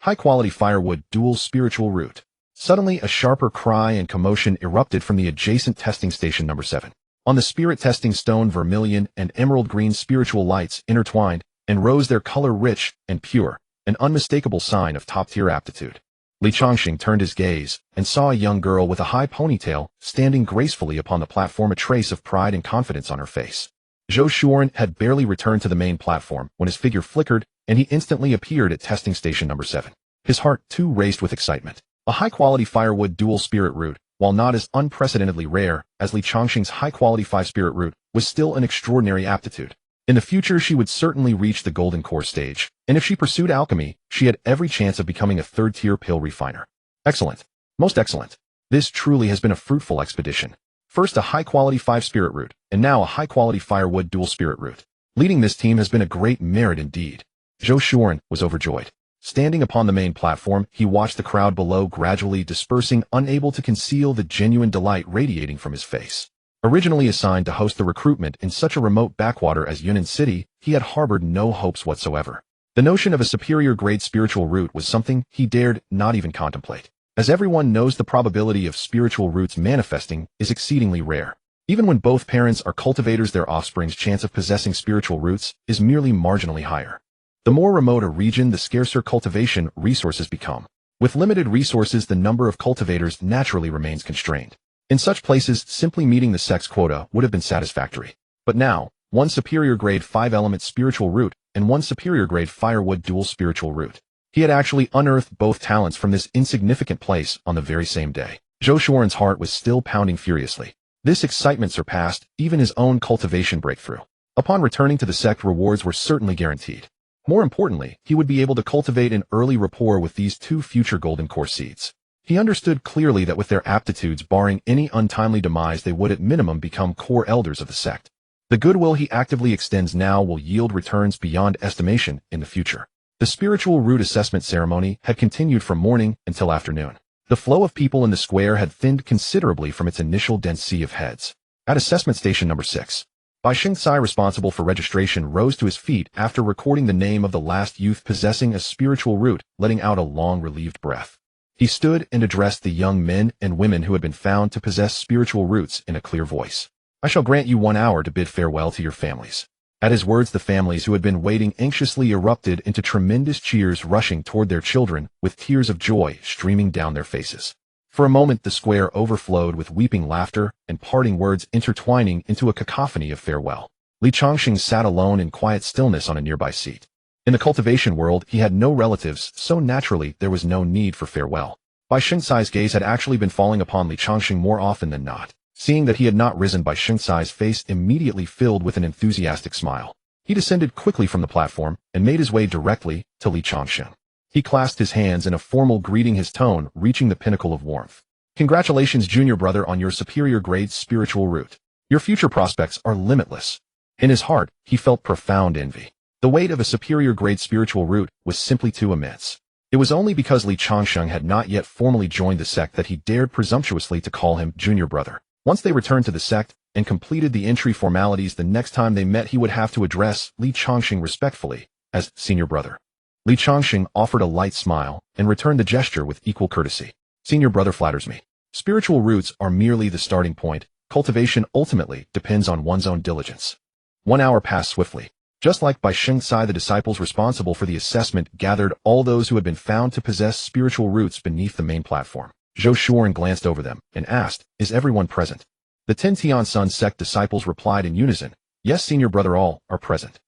High-quality firewood, dual spiritual root. Suddenly, a sharper cry and commotion erupted from the adjacent testing station number 7. On the spirit testing stone, vermilion and emerald green spiritual lights intertwined and rose, their color rich and pure, an unmistakable sign of top-tier aptitude. Li Changsheng turned his gaze and saw a young girl with a high ponytail standing gracefully upon the platform, a trace of pride and confidence on her face. Zhou Shuren had barely returned to the main platform when his figure flickered, and he instantly appeared at testing station number 7. His heart, too, raced with excitement. A high-quality firewood dual spirit root, while not as unprecedentedly rare as Li Changsheng's high-quality 5 spirit root, was still an extraordinary aptitude. In the future, she would certainly reach the golden core stage, and if she pursued alchemy, she had every chance of becoming a third-tier pill refiner. Excellent. Most excellent. This truly has been a fruitful expedition. First a high-quality 5-spirit root, and now a high-quality firewood dual-spirit root. Leading this team has been a great merit indeed. Zhou Shuren was overjoyed. Standing upon the main platform, he watched the crowd below gradually dispersing, unable to conceal the genuine delight radiating from his face. Originally assigned to host the recruitment in such a remote backwater as Yunnan City, he had harbored no hopes whatsoever. The notion of a superior-grade spiritual root was something he dared not even contemplate. As everyone knows, the probability of spiritual roots manifesting is exceedingly rare. Even when both parents are cultivators, their offspring's chance of possessing spiritual roots is merely marginally higher. The more remote a region, the scarcer cultivation resources become. With limited resources, the number of cultivators naturally remains constrained. In such places, simply meeting the sex quota would have been satisfactory. But now, one superior grade 5-element spiritual root and one superior grade firewood dual spiritual root. He had actually unearthed both talents from this insignificant place on the very same day. Zhou Shuren's heart was still pounding furiously. This excitement surpassed even his own cultivation breakthrough. Upon returning to the sect, rewards were certainly guaranteed. More importantly, he would be able to cultivate an early rapport with these 2 future golden core seeds. He understood clearly that with their aptitudes, barring any untimely demise, they would at minimum become core elders of the sect. The goodwill he actively extends now will yield returns beyond estimation in the future. The spiritual root assessment ceremony had continued from morning until afternoon. The flow of people in the square had thinned considerably from its initial dense sea of heads. At assessment station number 6, Bai Xingcai, responsible for registration, rose to his feet after recording the name of the last youth possessing a spiritual root, letting out a long relieved breath. He stood and addressed the young men and women who had been found to possess spiritual roots in a clear voice. I shall grant you 1 hour to bid farewell to your families. At his words, the families who had been waiting anxiously erupted into tremendous cheers, rushing toward their children with tears of joy streaming down their faces. For a moment, the square overflowed with weeping laughter and parting words intertwining into a cacophony of farewell. Li Changsheng sat alone in quiet stillness on a nearby seat. In the cultivation world, he had no relatives, so naturally there was no need for farewell. Bai Xingcai's gaze had actually been falling upon Li Changsheng more often than not. Seeing that he had not risen, Bai Xingcai's face immediately filled with an enthusiastic smile. He descended quickly from the platform and made his way directly to Li Changsheng. He clasped his hands in a formal greeting, his tone reaching the pinnacle of warmth. Congratulations, junior brother, on your superior grade spiritual root. Your future prospects are limitless. In his heart, he felt profound envy. The weight of a superior grade spiritual root was simply too immense. It was only because Li Changsheng had not yet formally joined the sect that he dared presumptuously to call him junior brother. Once they returned to the sect and completed the entry formalities, the next time they met he would have to address Li Changsheng respectfully as senior brother. Li Changsheng offered a light smile and returned the gesture with equal courtesy. Senior brother flatters me. Spiritual roots are merely the starting point. Cultivation ultimately depends on one's own diligence. 1 hour passed swiftly. Just like Bai Xingcai, the disciples responsible for the assessment gathered all those who had been found to possess spiritual roots beneath the main platform. Zhou Shuren glanced over them and asked, "Is everyone present?" The 10 Tiansun sect disciples replied in unison, "Yes, senior brother, all are present."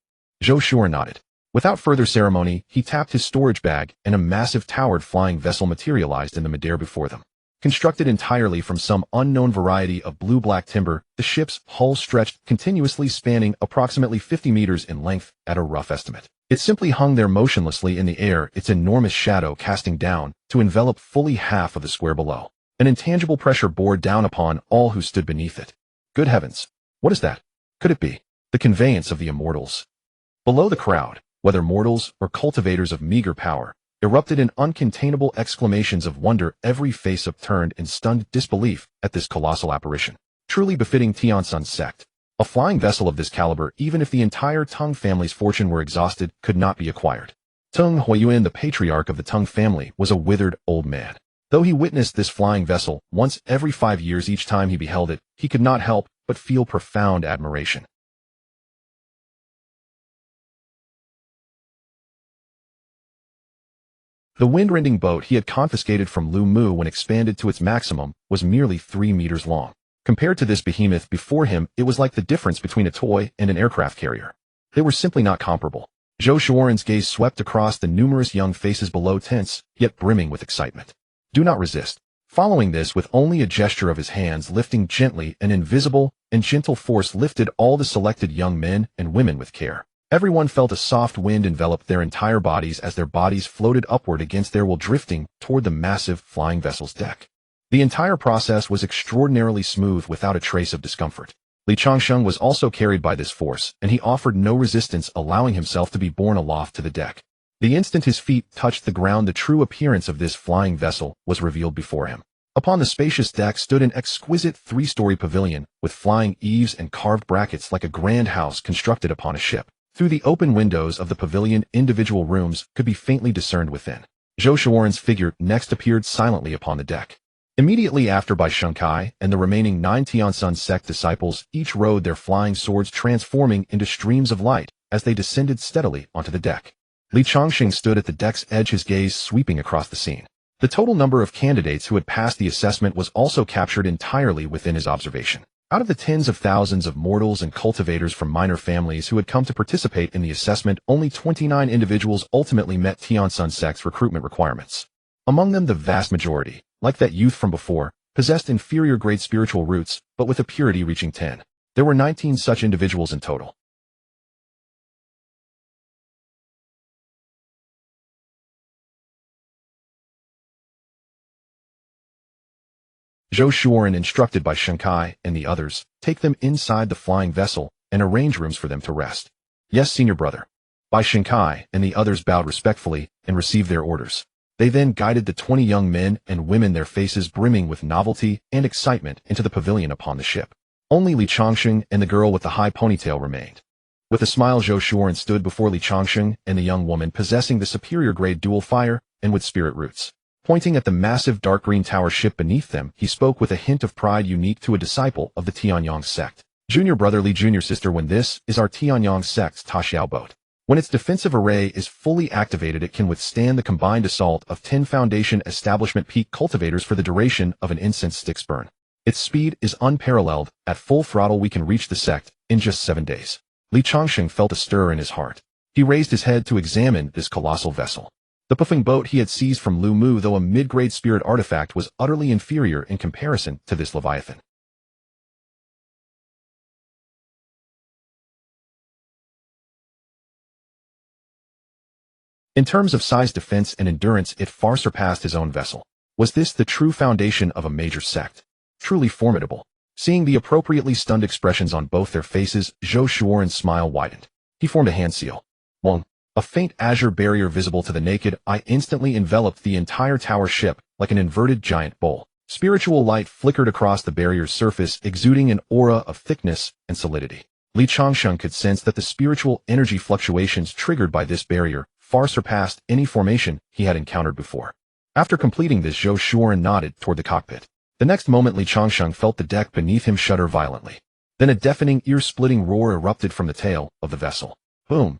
Zhou Shuren nodded. Without further ceremony, he tapped his storage bag and a massive towered flying vessel materialized in the midair before them. Constructed entirely from some unknown variety of blue-black timber, the ship's hull stretched continuously, spanning approximately 50 meters in length at a rough estimate. It simply hung there motionlessly in the air, its enormous shadow casting down to envelop fully half of the square below. An intangible pressure bore down upon all who stood beneath it. Good heavens! What is that? Could it be the conveyance of the immortals? Below, the crowd, whether mortals or cultivators of meager power, erupted in uncontainable exclamations of wonder, every face upturned in stunned disbelief at this colossal apparition. Truly befitting Tiansun's sect. A flying vessel of this caliber, even if the entire Tang family's fortune were exhausted, could not be acquired. Teng Huiyuan, the patriarch of the Teng family, was a withered old man. Though he witnessed this flying vessel once every 5 years, each time he beheld it, he could not help but feel profound admiration. The wind-rending boat he had confiscated from Lu Mu when expanded to its maximum was merely 3 meters long. Compared to this behemoth before him, it was like the difference between a toy and an aircraft carrier. They were simply not comparable. Zhou Shuren's gaze swept across the numerous young faces below, tense, yet brimming with excitement. Do not resist. Following this, with only a gesture of his hands lifting gently, an invisible and gentle force lifted all the selected young men and women with care. Everyone felt a soft wind envelop their entire bodies as their bodies floated upward against their will, drifting toward the massive flying vessel's deck. The entire process was extraordinarily smooth without a trace of discomfort. Changsheng was also carried by this force, and he offered no resistance, allowing himself to be borne aloft to the deck. The instant his feet touched the ground, the true appearance of this flying vessel was revealed before him. Upon the spacious deck stood an exquisite three-story pavilion, with flying eaves and carved brackets like a grand house constructed upon a ship. Through the open windows of the pavilion, individual rooms could be faintly discerned within. Zhou Shuoren's figure next appeared silently upon the deck. Immediately after, Bai Shengkai and the remaining 9 Tiansun sect disciples each rode their flying swords, transforming into streams of light as they descended steadily onto the deck. Changsheng stood at the deck's edge, his gaze sweeping across the scene. The total number of candidates who had passed the assessment was also captured entirely within his observation. Out of the tens of thousands of mortals and cultivators from minor families who had come to participate in the assessment, only 29 individuals ultimately met Tiansun sect's recruitment requirements. Among them, the vast majority, like that youth from before, possessed inferior grade spiritual roots, but with a purity reaching 10. There were 19 such individuals in total. Zhou Shuoren, instructed by Shengkai and the others, take them inside the flying vessel and arrange rooms for them to rest. Yes, senior brother. Bai Shengkai and the others bowed respectfully and received their orders. They then guided the 20 young men and women, their faces brimming with novelty and excitement, into the pavilion upon the ship. Only Changsheng and the girl with the high ponytail remained. With a smile, Zhou Shuoren stood before Changsheng and the young woman possessing the superior grade dual fire and with spirit roots. Pointing at the massive dark green tower ship beneath them, he spoke with a hint of pride unique to a disciple of the Tianyang sect. Junior brother Li, junior sister, when this is our Tianyang sect's Taxiao boat. When its defensive array is fully activated, it can withstand the combined assault of 10 Foundation Establishment peak cultivators for the duration of an incense stick's burn. Its speed is unparalleled. At full throttle, we can reach the sect in just 7 days. Changsheng felt a stir in his heart. He raised his head to examine this colossal vessel. The puffing boat he had seized from Lu Mu, though a mid-grade spirit artifact, was utterly inferior in comparison to this Leviathan. In terms of size, defense, and endurance, it far surpassed his own vessel. Was this the true foundation of a major sect? Truly formidable. Seeing the appropriately stunned expressions on both their faces, Zhou Shuoren's smile widened. He formed a hand seal. Wong. A faint azure barrier visible to the naked eye instantly enveloped the entire tower ship like an inverted giant bowl. Spiritual light flickered across the barrier's surface, exuding an aura of thickness and solidity. Changsheng could sense that the spiritual energy fluctuations triggered by this barrier far surpassed any formation he had encountered before. After completing this, Zhou Shuoren nodded toward the cockpit. The next moment, Changsheng felt the deck beneath him shudder violently. Then a deafening, ear-splitting roar erupted from the tail of the vessel. Boom!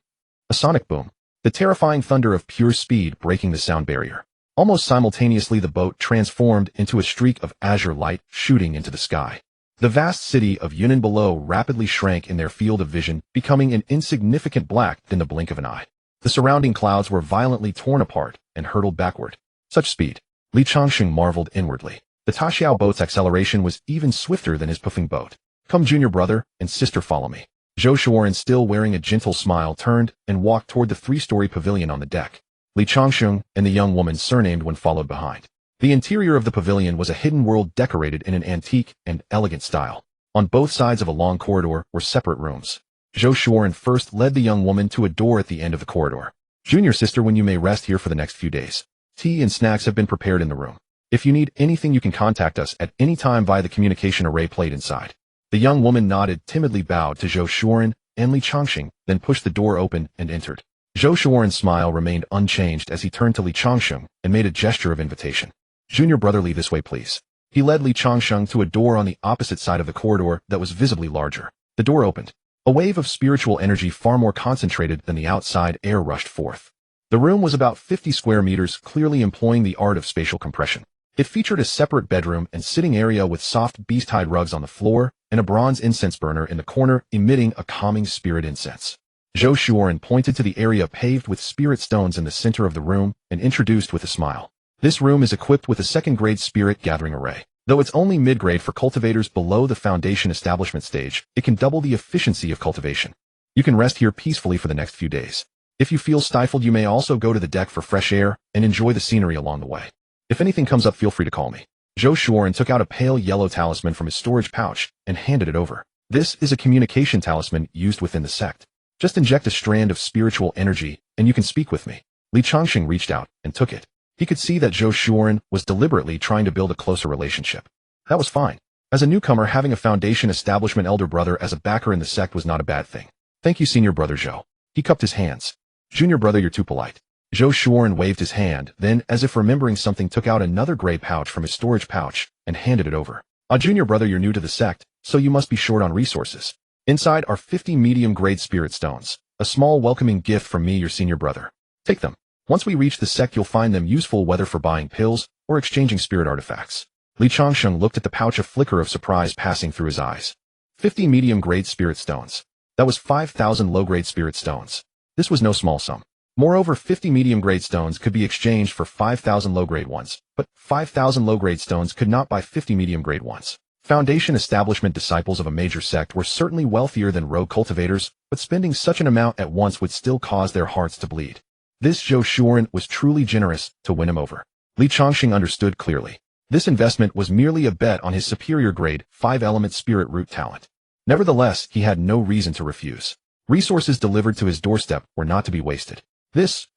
A sonic boom. The terrifying thunder of pure speed breaking the sound barrier. Almost simultaneously, the boat transformed into a streak of azure light shooting into the sky. The vast city of Yunnan below rapidly shrank in their field of vision, becoming an insignificant black in the blink of an eye. The surrounding clouds were violently torn apart and hurtled backward. Such speed. Changsheng marveled inwardly. The Taxiao boat's acceleration was even swifter than his puffing boat. Come, junior brother and sister, follow me. Zhou Shuoren, still wearing a gentle smile, turned and walked toward the 3-story pavilion on the deck. Changsheng and the young woman, surnamed Wen, followed behind. The interior of the pavilion was a hidden world decorated in an antique and elegant style. On both sides of a long corridor were separate rooms. Zhou Shuoren first led the young woman to a door at the end of the corridor. Junior sister, when you may rest here for the next few days. Tea and snacks have been prepared in the room. If you need anything, you can contact us at any time via the communication array plate inside. The young woman nodded, timidly bowed to Zhou Shuoren and Changsheng, then pushed the door open and entered. Zhou Shuoren's smile remained unchanged as he turned to Changsheng and made a gesture of invitation. Junior brother, lead this way, please. He led Changsheng to a door on the opposite side of the corridor that was visibly larger. The door opened. A wave of spiritual energy far more concentrated than the outside air rushed forth. The room was about 50 square meters, clearly employing the art of spatial compression. It featured a separate bedroom and sitting area with soft beast-hide rugs on the floor and a bronze incense burner in the corner emitting a calming spirit incense. Zhou Shuoren pointed to the area paved with spirit stones in the center of the room and introduced with a smile. This room is equipped with a second-grade spirit gathering array. Though it's only mid-grade for cultivators below the foundation establishment stage, it can double the efficiency of cultivation. You can rest here peacefully for the next few days. If you feel stifled, you may also go to the deck for fresh air and enjoy the scenery along the way. If anything comes up, feel free to call me. Zhou Shuoren took out a pale yellow talisman from his storage pouch and handed it over. This is a communication talisman used within the sect. Just inject a strand of spiritual energy, and you can speak with me. Changsheng reached out and took it. He could see that Zhou Shuoren was deliberately trying to build a closer relationship. That was fine. As a newcomer, having a foundation establishment elder brother as a backer in the sect was not a bad thing. Thank you, senior brother Zhou. He cupped his hands. Junior brother, you're too polite. Zhou Shuoren waved his hand, then, as if remembering something, took out another gray pouch from his storage pouch and handed it over. Junior brother, you're new to the sect, so you must be short on resources. Inside are 50 medium-grade spirit stones, a small welcoming gift from me, your senior brother. Take them. Once we reach the sect, you'll find them useful, whether for buying pills or exchanging spirit artifacts. Changsheng looked at the pouch, a flicker of surprise passing through his eyes. 50 medium-grade spirit stones. That was 5,000 low-grade spirit stones. This was no small sum. Moreover, 50 medium-grade stones could be exchanged for 5,000 low-grade ones, but 5,000 low-grade stones could not buy 50 medium-grade ones. Foundation establishment disciples of a major sect were certainly wealthier than rogue cultivators, but spending such an amount at once would still cause their hearts to bleed. This Zhou Shuoren was truly generous to win him over. Changsheng understood clearly. This investment was merely a bet on his superior grade 5-element spirit root talent. Nevertheless, he had no reason to refuse. Resources delivered to his doorstep were not to be wasted.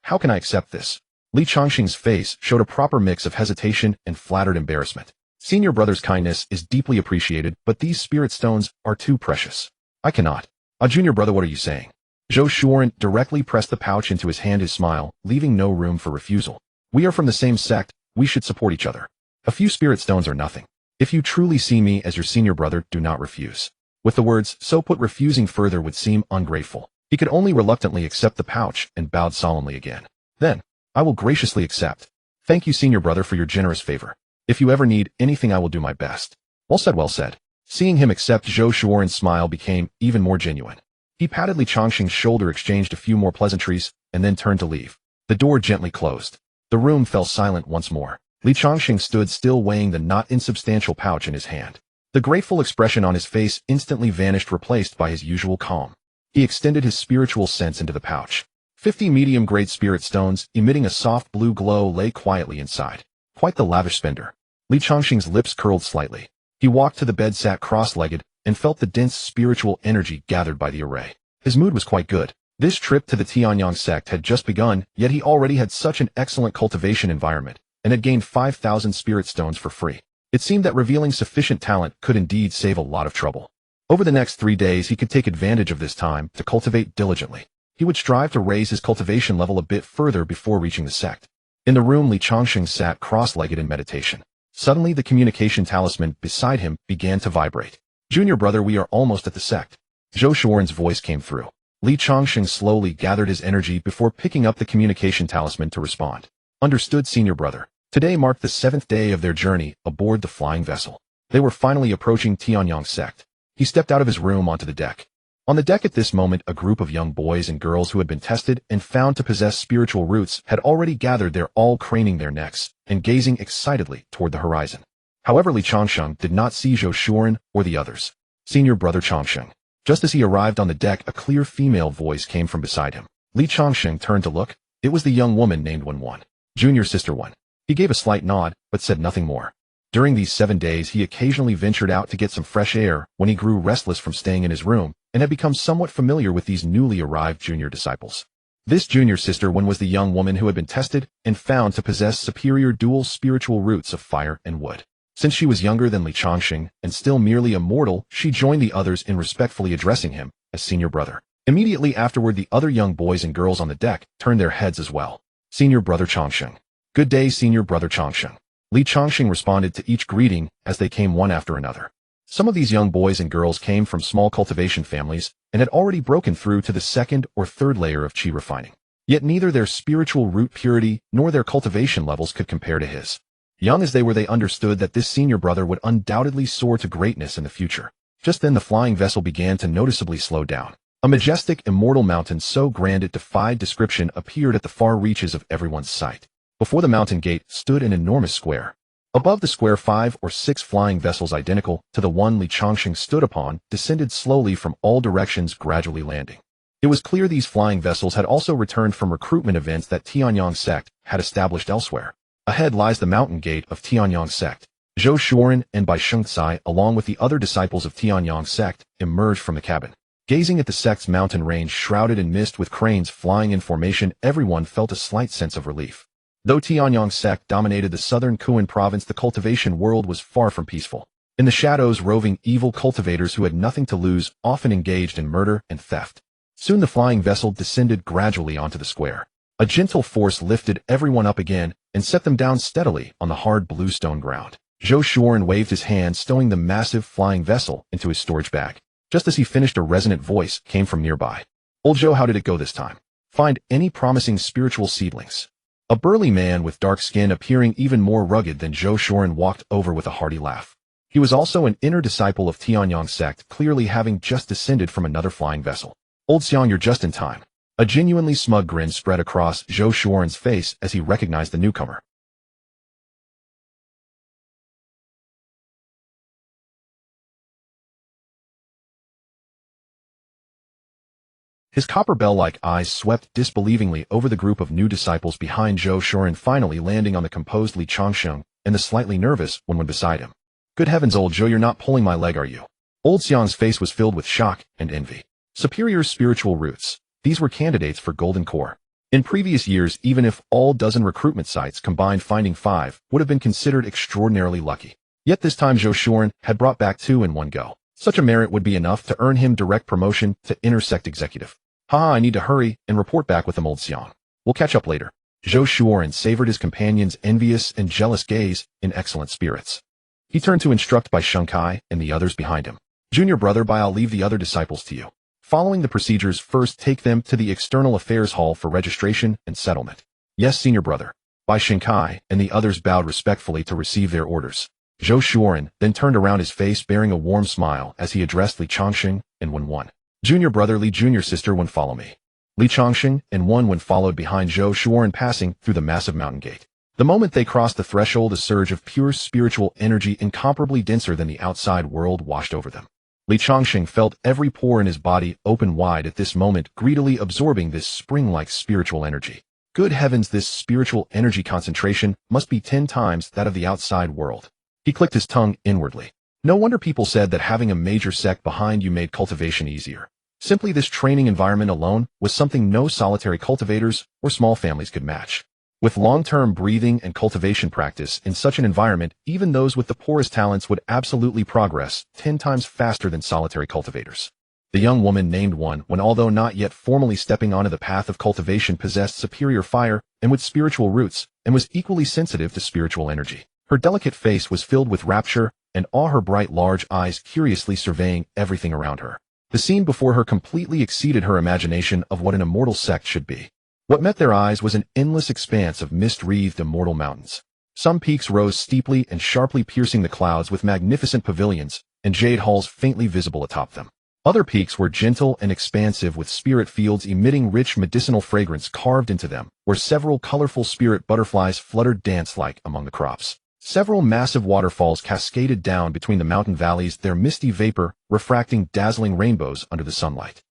How can I accept this? Changsheng's face showed a proper mix of hesitation and flattered embarrassment. Senior brother's kindness is deeply appreciated, but these spirit stones are too precious. I cannot. Junior brother, what are you saying? Zhou Shuoren directly pressed the pouch into his hand, his smile, leaving no room for refusal. We are from the same sect, we should support each other. A few spirit stones are nothing. If you truly see me as your senior brother, do not refuse. With the words so put, refusing further would seem ungrateful. He could only reluctantly accept the pouch and bowed solemnly again. Then, I will graciously accept. Thank you, senior brother, for your generous favor. If you ever need anything, I will do my best. Well said, well said. Seeing him accept, Zhou Shuoren's smile became even more genuine. He patted Changsheng's shoulder, exchanged a few more pleasantries, and then turned to leave. The door gently closed. The room fell silent once more. Changsheng stood still, weighing the not insubstantial pouch in his hand. The grateful expression on his face instantly vanished, replaced by his usual calm. He extended his spiritual sense into the pouch. 50 medium-grade spirit stones, emitting a soft blue glow, lay quietly inside. Quite the lavish spender. Changsheng's lips curled slightly. He walked to the bed, sat cross-legged, and felt the dense spiritual energy gathered by the array. His mood was quite good. This trip to the Tianyang sect had just begun, yet he already had such an excellent cultivation environment, and had gained 5,000 spirit stones for free. It seemed that revealing sufficient talent could indeed save a lot of trouble. Over the next 3 days, he could take advantage of this time to cultivate diligently. He would strive to raise his cultivation level a bit further before reaching the sect. In the room, Changsheng sat cross-legged in meditation. Suddenly, the communication talisman beside him began to vibrate. Junior brother, we are almost at the sect. Zhou Shuoren's voice came through. Changsheng slowly gathered his energy before picking up the communication talisman to respond. Understood, senior brother. Today marked the 7th day of their journey aboard the flying vessel. They were finally approaching Tianyang sect. He stepped out of his room onto the deck. On the deck at this moment, a group of young boys and girls who had been tested and found to possess spiritual roots had already gathered there, all craning their necks and gazing excitedly toward the horizon. However, Changsheng did not see Zhou Shuoren or the others. Senior brother Changsheng. Just as he arrived on the deck, a clear female voice came from beside him. Changsheng turned to look. It was the young woman named Wan. Junior sister Wan. He gave a slight nod, but said nothing more. During these 7 days, he occasionally ventured out to get some fresh air when he grew restless from staying in his room, and had become somewhat familiar with these newly arrived junior disciples. This junior sister Wan was the young woman who had been tested and found to possess superior dual spiritual roots of fire and wood. Since she was younger than Changsheng and still merely a mortal, she joined the others in respectfully addressing him as senior brother. Immediately afterward, the other young boys and girls on the deck turned their heads as well. Senior brother Changsheng. Good day, senior brother Changsheng. Changsheng responded to each greeting as they came one after another. Some of these young boys and girls came from small cultivation families and had already broken through to the 2nd or 3rd layer of chi refining. Yet neither their spiritual root purity nor their cultivation levels could compare to his. Young as they were, they understood that this senior brother would undoubtedly soar to greatness in the future. Just then the flying vessel began to noticeably slow down. A majestic, immortal mountain so grand it defied description appeared at the far reaches of everyone's sight. Before the mountain gate stood an enormous square. Above the square 5 or 6 flying vessels identical to the one Li Changsheng stood upon descended slowly from all directions, gradually landing. It was clear these flying vessels had also returned from recruitment events that Tianyang sect had established elsewhere. Ahead lies the mountain gate of Tianyang sect. Zhou Shuren and Bai Shengcai, along with the other disciples of Tianyang sect, emerged from the cabin. Gazing at the sect's mountain range shrouded in mist with cranes flying in formation, everyone felt a slight sense of relief. Though Tianyang sect dominated the southern Kuan province, the cultivation world was far from peaceful. In the shadows, roving evil cultivators who had nothing to lose often engaged in murder and theft. Soon the flying vessel descended gradually onto the square. A gentle force lifted everyone up again and set them down steadily on the hard blue stone ground. Zhou Shuren waved his hand, stowing the massive flying vessel into his storage bag. Just as he finished, a resonant voice came from nearby. "Old Zhou, how did it go this time? Find any promising spiritual seedlings?" A burly man with dark skin, appearing even more rugged than Zhou Shuren, walked over with a hearty laugh. He was also an inner disciple of Tianyang sect, clearly having just descended from another flying vessel. "Old Xiang, you're just in time." A genuinely smug grin spread across Zhou Shuren's face as he recognized the newcomer. His copper bell-like eyes swept disbelievingly over the group of new disciples behind Zhou Shuren, finally landing on the composed Li Changsheng and the slightly nervous one beside him. "Good heavens, old Zhou, you're not pulling my leg, are you?" Old Xiang's face was filled with shock and envy. Superior spiritual roots. These were candidates for golden core. In previous years, even if all dozen recruitment sites combined, finding 5 would have been considered extraordinarily lucky. Yet this time Zhou Shuren had brought back 2 in one go. Such a merit would be enough to earn him direct promotion to intersect executive. "Ha, I need to hurry and report back with them, old Xiang. We'll catch up later." Zhou Shuren savored his companion's envious and jealous gaze in excellent spirits. He turned to instruct Bai Shengcai and the others behind him. "Junior brother Bai, I'll leave the other disciples to you. Following the procedures, first take them to the External Affairs Hall for registration and settlement." "Yes, senior brother." Bai Shengcai and the others bowed respectfully to receive their orders. Zhou Shuren then turned around, his face bearing a warm smile as he addressed Li Changsheng and Wen. "Junior brother Li, junior sister Wen, follow me." Li Changsheng and Wen followed behind Zhou Shuren, passing through the massive mountain gate. The moment they crossed the threshold, a surge of pure spiritual energy incomparably denser than the outside world washed over them. Li Changsheng felt every pore in his body open wide at this moment, greedily absorbing this spring-like spiritual energy. Good heavens, this spiritual energy concentration must be 10 times that of the outside world. He clicked his tongue inwardly. No wonder people said that having a major sect behind you made cultivation easier. Simply this training environment alone was something no solitary cultivators or small families could match. With long-term breathing and cultivation practice in such an environment, even those with the poorest talents would absolutely progress 10 times faster than solitary cultivators. The young woman named Wen, although not yet formally stepping onto the path of cultivation, possessed superior fire and with spiritual roots, and was equally sensitive to spiritual energy. Her delicate face was filled with rapture and awe, her bright large eyes curiously surveying everything around her. The scene before her completely exceeded her imagination of what an immortal sect should be. What met their eyes was an endless expanse of mist-wreathed immortal mountains. Some peaks rose steeply and sharply, piercing the clouds with magnificent pavilions and jade halls faintly visible atop them. Other peaks were gentle and expansive, with spirit fields emitting rich medicinal fragrance carved into them, where several colorful spirit butterflies fluttered dance-like among the crops. Several massive waterfalls cascaded down between the mountain valleys, their misty vapor refracting dazzling rainbows under the sunlight.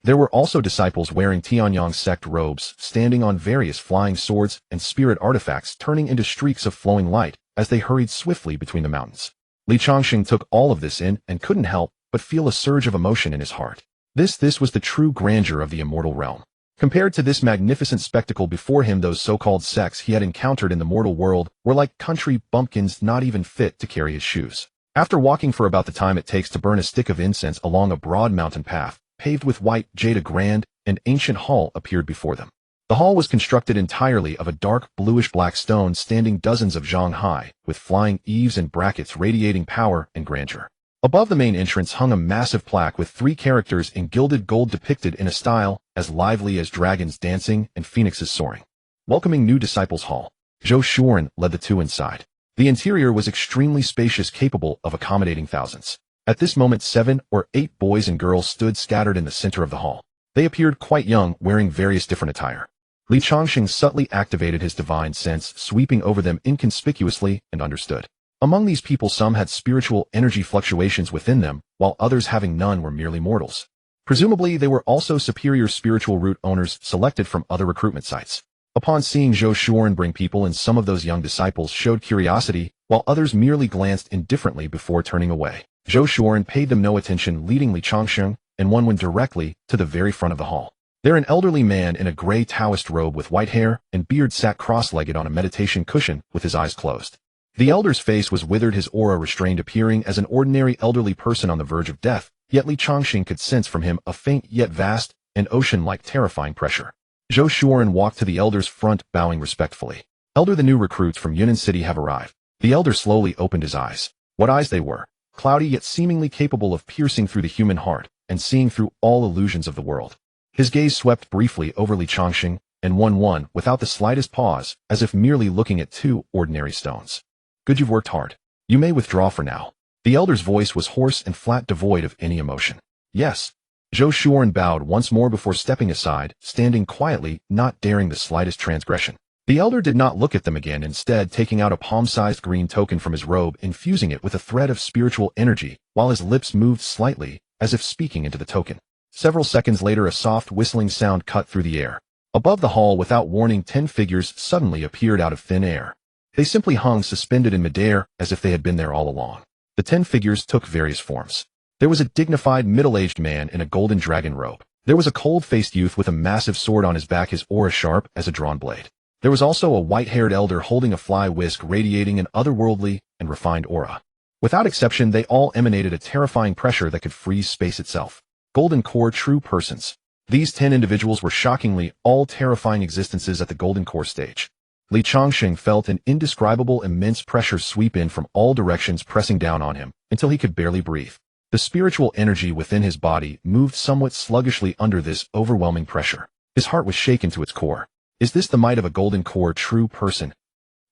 There were also disciples wearing Tianyang sect robes, standing on various flying swords and spirit artifacts, turning into streaks of flowing light as they hurried swiftly between the mountains. Li Changsheng took all of this in and couldn't help but feel a surge of emotion in his heart. This was the true grandeur of the Immortal Realm. Compared to this magnificent spectacle before him, those so-called sects he had encountered in the mortal world were like country bumpkins, not even fit to carry his shoes. After walking for about the time it takes to burn a stick of incense along a broad mountain path, paved with white jade, a grand and ancient hall appeared before them. The hall was constructed entirely of a dark bluish-black stone, standing dozens of zhang high, with flying eaves and brackets radiating power and grandeur. Above the main entrance hung a massive plaque with 3 characters in gilded gold depicted in a style as lively as dragons dancing and phoenixes soaring. Welcoming new disciples hall. Zhou Shuren led the 2 inside. The interior was extremely spacious, capable of accommodating thousands. At this moment 7 or 8 boys and girls stood scattered in the center of the hall. They appeared quite young, wearing various different attire. Li Changsheng subtly activated his divine sense, sweeping over them inconspicuously, and understood. Among these people some had spiritual energy fluctuations within them, while others having none were merely mortals. Presumably they were also superior spiritual root owners selected from other recruitment sites. Upon seeing Zhou Shuren bring people in, some of those young disciples showed curiosity, while others merely glanced indifferently before turning away. Zhou Shuren paid them no attention, leading Li Changsheng and one went directly to the very front of the hall. There an elderly man in a gray Taoist robe with white hair and beard sat cross-legged on a meditation cushion with his eyes closed. The elder's face was withered, his aura restrained, appearing as an ordinary elderly person on the verge of death, yet Li Changsheng could sense from him a faint yet vast and ocean-like terrifying pressure. Zhou Shuren walked to the elder's front, bowing respectfully. Elder, the new recruits from Yunnan City have arrived. The elder slowly opened his eyes. What eyes they were! Cloudy yet seemingly capable of piercing through the human heart and seeing through all illusions of the world. His gaze swept briefly over Li Changsheng and one without the slightest pause, as if merely looking at two ordinary stones. Good, you've worked hard. You may withdraw for now. The elder's voice was hoarse and flat, devoid of any emotion. Yes. Zhou Shuren bowed once more before stepping aside, standing quietly, not daring the slightest transgression. The elder did not look at them again, instead taking out a palm-sized green token from his robe, infusing it with a thread of spiritual energy, while his lips moved slightly, as if speaking into the token. Several seconds later a soft whistling sound cut through the air. Above the hall, without warning, 10 figures suddenly appeared out of thin air. They simply hung suspended in midair, as if they had been there all along. The 10 figures took various forms. There was a dignified middle-aged man in a golden dragon robe. There was a cold-faced youth with a massive sword on his back, his aura sharp as a drawn blade. There was also a white-haired elder holding a fly whisk, radiating an otherworldly and refined aura. Without exception, they all emanated a terrifying pressure that could freeze space itself. Golden Core true persons. These 10 individuals were shockingly all terrifying existences at the Golden Core stage. Li Changsheng felt an indescribable immense pressure sweep in from all directions, pressing down on him until he could barely breathe. The spiritual energy within his body moved somewhat sluggishly under this overwhelming pressure. His heart was shaken to its core. Is this the might of a Golden Core true person?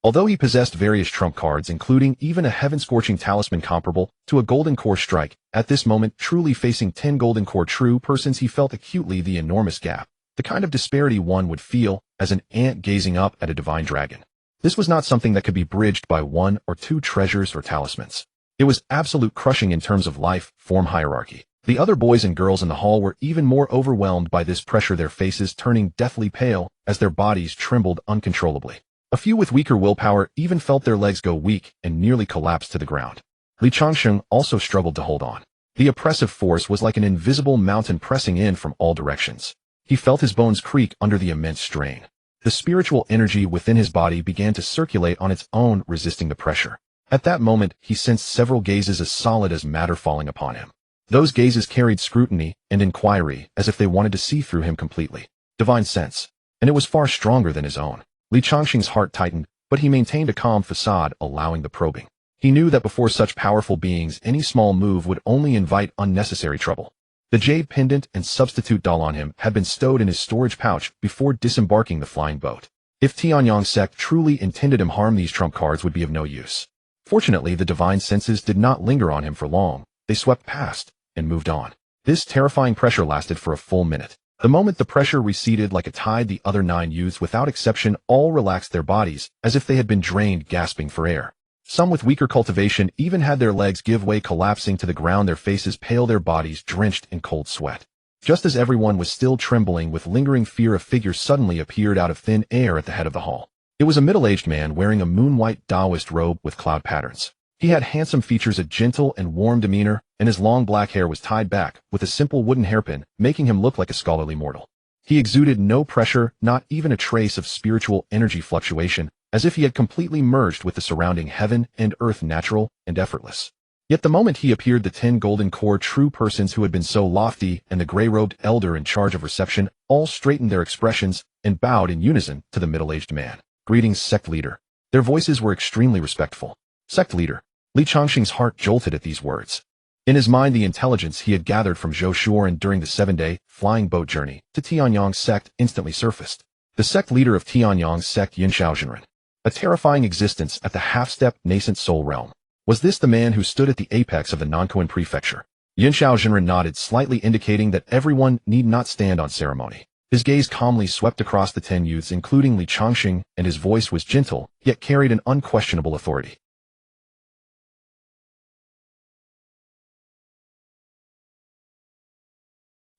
Although he possessed various trump cards, including even a heaven-scorching talisman comparable to a Golden Core strike, at this moment, truly facing 10 Golden Core true persons, he felt acutely the enormous gap, the kind of disparity one would feel as an ant gazing up at a divine dragon. This was not something that could be bridged by 1 or 2 treasures or talismans. It was absolute crushing in terms of life form hierarchy. The other boys and girls in the hall were even more overwhelmed by this pressure, their faces turning deathly pale as their bodies trembled uncontrollably. A few with weaker willpower even felt their legs go weak and nearly collapsed to the ground. Li Changsheng also struggled to hold on. The oppressive force was like an invisible mountain pressing in from all directions. He felt his bones creak under the immense strain. The spiritual energy within his body began to circulate on its own, resisting the pressure. At that moment, he sensed several gazes as solid as matter falling upon him. Those gazes carried scrutiny and inquiry, as if they wanted to see through him completely. Divine sense. And it was far stronger than his own. Li Changsheng's heart tightened, but he maintained a calm facade, allowing the probing. He knew that before such powerful beings, any small move would only invite unnecessary trouble. The jade pendant and substitute doll on him had been stowed in his storage pouch before disembarking the flying boat. If Tianyang sect truly intended him harm, these trump cards would be of no use. Fortunately, the divine senses did not linger on him for long. They swept past and moved on. This terrifying pressure lasted for a full minute. The moment the pressure receded like a tide, the other 9 youths, without exception, all relaxed their bodies, as if they had been drained, gasping for air. Some with weaker cultivation even had their legs give way, collapsing to the ground, their faces pale, their bodies drenched in cold sweat. Just as everyone was still trembling with lingering fear, a figure suddenly appeared out of thin air at the head of the hall. It was a middle-aged man wearing a moon-white Taoist robe with cloud patterns. He had handsome features, a gentle and warm demeanor, and his long black hair was tied back with a simple wooden hairpin, making him look like a scholarly mortal. He exuded no pressure, not even a trace of spiritual energy fluctuation, as if he had completely merged with the surrounding heaven and earth, natural and effortless. Yet the moment he appeared, the 10 Golden Core true persons who had been so lofty and the gray-robed elder in charge of reception all straightened their expressions and bowed in unison to the middle-aged man. Greetings, sect leader. Their voices were extremely respectful. Sect leader. Li Changsheng's heart jolted at these words. In his mind, the intelligence he had gathered from Zhou Shuren during the 7-day flying boat journey to Tianyang's sect instantly surfaced. The sect leader of Tianyang's sect, Yin Shaozhenren. A terrifying existence at the half-step nascent soul realm. Was this the man who stood at the apex of the Nankoan prefecture? Yinshao Jinren nodded, slightly indicating that everyone need not stand on ceremony. His gaze calmly swept across the 10 youths, including Li Changsheng, and his voice was gentle, yet carried an unquestionable authority.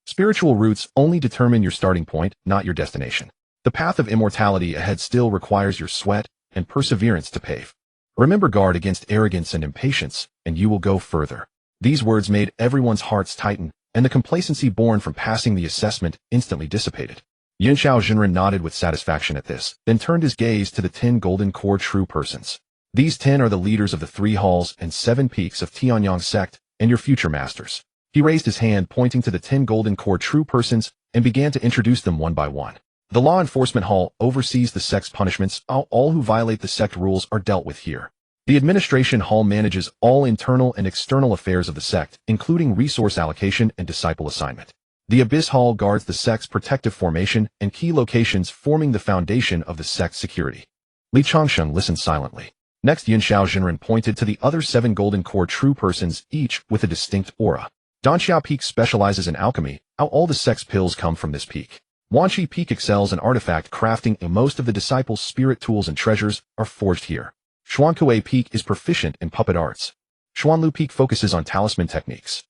Spiritual roots only determine your starting point, not your destination. The path of immortality ahead still requires your sweat and perseverance to pave. Remember, guard against arrogance and impatience, and you will go further. These words made everyone's hearts tighten, and the complacency born from passing the assessment instantly dissipated. Yinshao Jinren nodded with satisfaction at this, then turned his gaze to the 10 golden core true persons. These 10 are the leaders of the 3 halls and 7 peaks of Tianyang sect, and your future masters. He raised his hand, pointing to the 10 golden core true persons, and began to introduce them one by one. The Law Enforcement Hall oversees the sect's punishments. All who violate the sect rules are dealt with here. The Administration Hall manages all internal and external affairs of the sect, including resource allocation and disciple assignment. The Abyss Hall guards the sect's protective formation and key locations, forming the foundation of the sect's security. Li Changsheng listened silently. Next, Yinshao Jinren pointed to the other 7 golden core true persons, each with a distinct aura. Danxia Peak specializes in alchemy. All the sect's pills come from this peak. Wanqi Peak excels in artifact crafting, and most of the disciples' spirit tools and treasures are forged here. Xuankue Peak is proficient in puppet arts. Xuanlu Peak focuses on talisman techniques.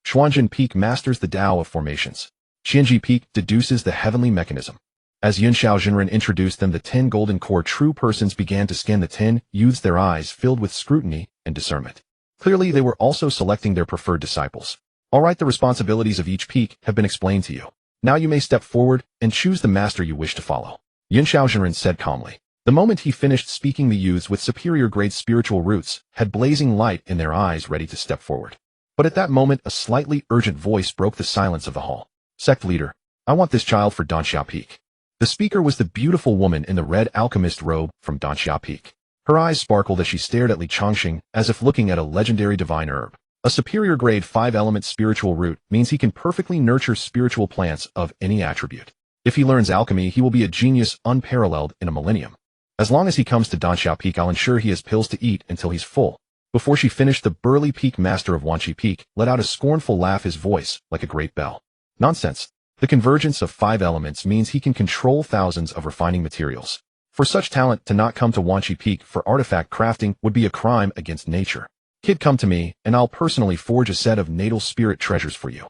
Xuanjin Peak masters the Tao of formations. Qianji Peak deduces the heavenly mechanism. As Yinshao Jinren introduced them, the 10 golden core true persons began to scan the 10 youths, their eyes filled with scrutiny and discernment. Clearly, they were also selecting their preferred disciples. All right, the responsibilities of each peak have been explained to you. Now you may step forward and choose the master you wish to follow. Yinshao Jinren said calmly. The moment he finished speaking, the youths with superior grade spiritual roots had blazing light in their eyes, ready to step forward. But at that moment, a slightly urgent voice broke the silence of the hall. Sect leader, I want this child for Danxia Peak. The speaker was the beautiful woman in the red alchemist robe from Danxia Peak. Her eyes sparkled as she stared at Li Changsheng, as if looking at a legendary divine herb. A superior grade 5-element spiritual root means he can perfectly nurture spiritual plants of any attribute. If he learns alchemy, he will be a genius unparalleled in a millennium. As long as he comes to Danxia Peak, I'll ensure he has pills to eat until he's full. Before she finished, the burly peak master of Wanqi Peak let out a scornful laugh, his voice like a great bell. Nonsense. The convergence of 5 elements means he can control thousands of refining materials. For such talent to not come to Wanqi Peak for artifact crafting would be a crime against nature. Kid, come to me, and I'll personally forge a set of natal spirit treasures for you.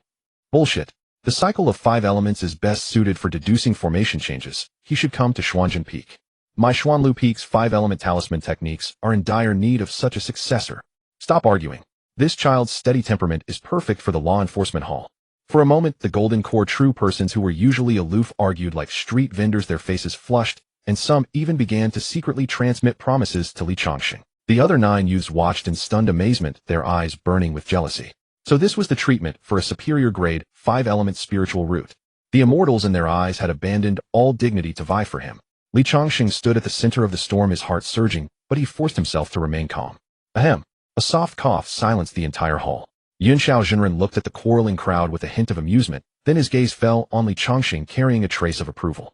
Bullshit. The cycle of 5 elements is best suited for deducing formation changes. He should come to Xuanjin Peak. My Xuanlu Peak's 5-element talisman techniques are in dire need of such a successor. Stop arguing. This child's steady temperament is perfect for the Law Enforcement Hall. For a moment, the golden core true persons who were usually aloof argued like street vendors, their faces flushed, and some even began to secretly transmit promises to Li Changsheng. The other 9 youths watched in stunned amazement, their eyes burning with jealousy. So this was the treatment for a superior grade 5-element spiritual root. The immortals in their eyes had abandoned all dignity to vie for him. Li Changsheng stood at the center of the storm, his heart surging, but he forced himself to remain calm. Ahem. A soft cough silenced the entire hall. Yinshao Jinren looked at the quarreling crowd with a hint of amusement, then his gaze fell on Li Changsheng, carrying a trace of approval.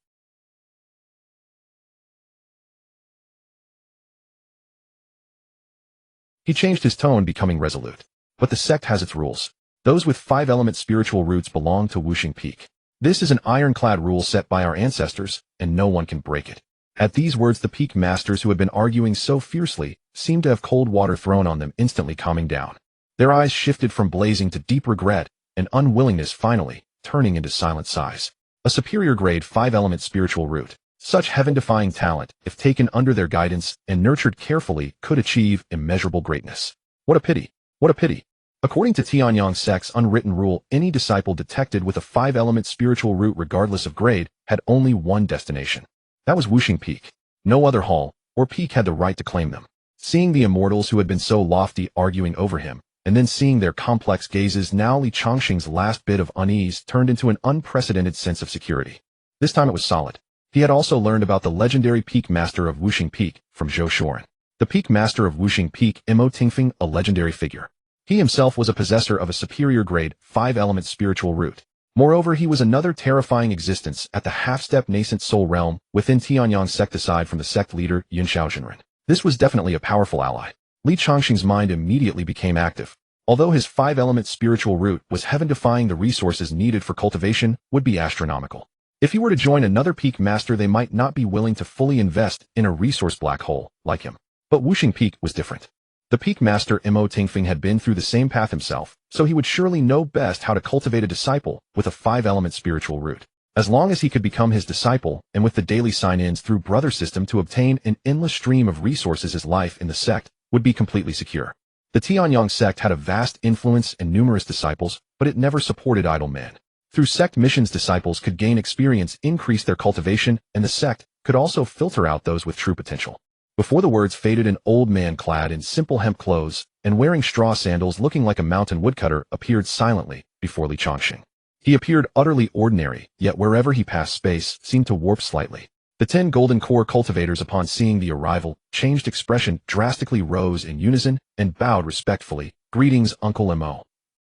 He changed his tone, becoming resolute. But the sect has its rules. Those with 5-element spiritual roots belong to Wuxing Peak. This is an ironclad rule set by our ancestors, and no one can break it. At these words, the peak masters who had been arguing so fiercely seemed to have cold water thrown on them, instantly calming down. Their eyes shifted from blazing to deep regret and unwillingness, finally turning into silent sighs. A superior grade 5-element spiritual root. Such heaven-defying talent, if taken under their guidance and nurtured carefully, could achieve immeasurable greatness. What a pity! What a pity! According to Tianyang sect's unwritten rule, any disciple detected with a 5-element spiritual root, regardless of grade, had only one destination. That was Wuxing Peak. No other hall or peak had the right to claim them. Seeing the immortals who had been so lofty arguing over him, and then seeing their complex gazes, now Li Changsheng's last bit of unease turned into an unprecedented sense of security. This time it was solid. He had also learned about the legendary peak master of Wuxing Peak from Zhou Shoren. The peak master of Wuxing Peak, Imo Tingfeng, a legendary figure. He himself was a possessor of a superior grade 5-element spiritual root. Moreover, he was another terrifying existence at the half-step nascent soul realm within Tianyang sect, aside from the sect leader Yinshao Jinren. This was definitely a powerful ally. Li Changsheng's mind immediately became active. Although his 5-element spiritual root was heaven-defying, the resources needed for cultivation would be astronomical. If he were to join another peak master, they might not be willing to fully invest in a resource black hole like him. But Wuxing Peak was different. The peak master Mo Tingfeng had been through the same path himself, so he would surely know best how to cultivate a disciple with a 5-element spiritual root. As long as he could become his disciple, and with the daily sign-ins through brother system to obtain an endless stream of resources, his life in the sect would be completely secure. The Tianyang sect had a vast influence and numerous disciples, but it never supported idle men. Through sect missions, disciples could gain experience, increase their cultivation, and the sect could also filter out those with true potential. Before the words faded, an old man clad in simple hemp clothes and wearing straw sandals, looking like a mountain woodcutter, appeared silently before Li Changsheng. He appeared utterly ordinary, yet wherever he passed, space seemed to warp slightly. The 10 golden core cultivators, upon seeing the arrival, changed expression, drastically rose in unison, and bowed respectfully. "Greetings, Uncle Mo."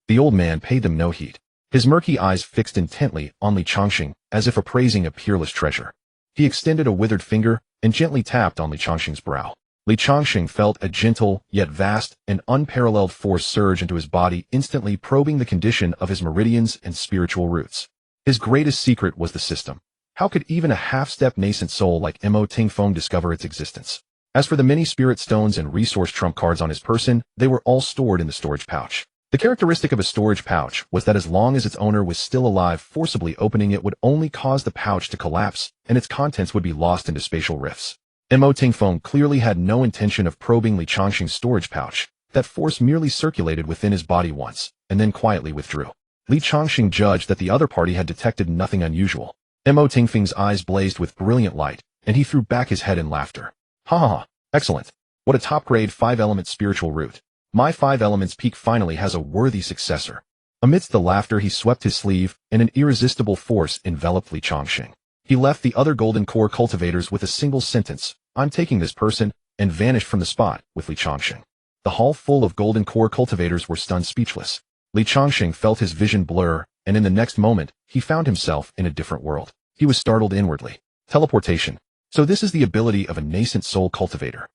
The old man paid them no heed. His murky eyes fixed intently on Li Changsheng, as if appraising a peerless treasure. He extended a withered finger and gently tapped on Li Changsheng's brow. Li Changsheng felt a gentle, yet vast, and unparalleled force surge into his body, instantly probing the condition of his meridians and spiritual roots. His greatest secret was the system. How could even a half-step nascent soul like Mo Tingfeng discover its existence? As for the many spirit stones and resource trump cards on his person, they were all stored in the storage pouch. The characteristic of a storage pouch was that as long as its owner was still alive, forcibly opening it would only cause the pouch to collapse, and its contents would be lost into spatial rifts. Mo Tingfeng clearly had no intention of probing Li Changsheng's storage pouch. That force merely circulated within his body once, and then quietly withdrew. Li Changsheng judged that the other party had detected nothing unusual. Mo Tingfeng's eyes blazed with brilliant light, and he threw back his head in laughter. "Ha ha ha, excellent. What a top-grade 5-element spiritual root. My 5 elements peak finally has a worthy successor." Amidst the laughter, he swept his sleeve, and an irresistible force enveloped Li Changsheng. He left the other golden core cultivators with a single sentence: "I'm taking this person," and vanished from the spot with Li Changsheng. The hall full of golden core cultivators were stunned speechless. Li Changsheng felt his vision blur, and in the next moment, he found himself in a different world. He was startled inwardly. Teleportation. So this is the ability of a nascent soul cultivator.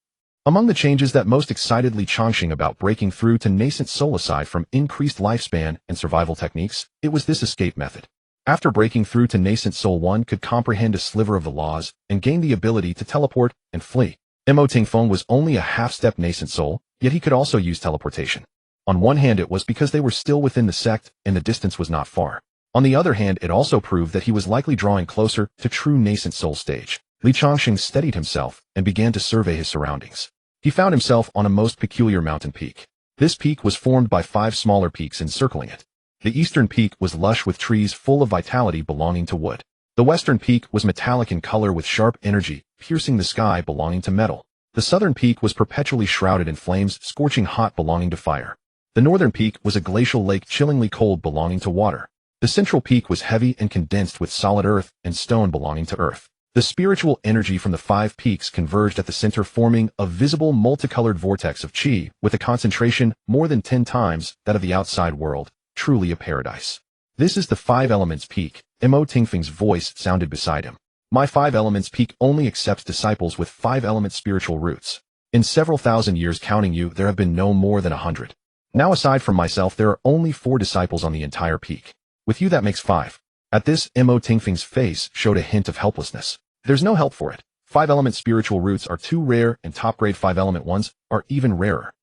Among the changes that most excited Li Changsheng about breaking through to nascent soul, aside from increased lifespan and survival techniques, it was this escape method. After breaking through to nascent soul, one could comprehend a sliver of the laws and gain the ability to teleport and flee. Mo Tingfeng was only a half-step nascent soul, yet he could also use teleportation. On one hand, it was because they were still within the sect and the distance was not far. On the other hand, it also proved that he was likely drawing closer to true nascent soul stage. Li Changsheng steadied himself and began to survey his surroundings. He found himself on a most peculiar mountain peak. This peak was formed by 5 smaller peaks encircling it. The eastern peak was lush with trees full of vitality belonging to wood. The western peak was metallic in color with sharp energy, piercing the sky, belonging to metal. The southern peak was perpetually shrouded in flames, scorching hot, belonging to fire. The northern peak was a glacial lake, chillingly cold, belonging to water. The central peak was heavy and condensed with solid earth and stone, belonging to earth. The spiritual energy from the 5 peaks converged at the center, forming a visible multicolored vortex of qi with a concentration more than 10 times that of the outside world. Truly a paradise. "This is the 5 elements peak," Mo Tingfeng's voice sounded beside him. "My 5 elements peak only accepts disciples with 5-element spiritual roots. In several thousand years counting you, there have been no more than 100. Now, aside from myself, there are only 4 disciples on the entire peak. With you, that makes 5. At this, Mo Tingfeng's face showed a hint of helplessness. There's no help for it. 5-element spiritual roots are too rare, and top-grade 5-element ones are even rarer.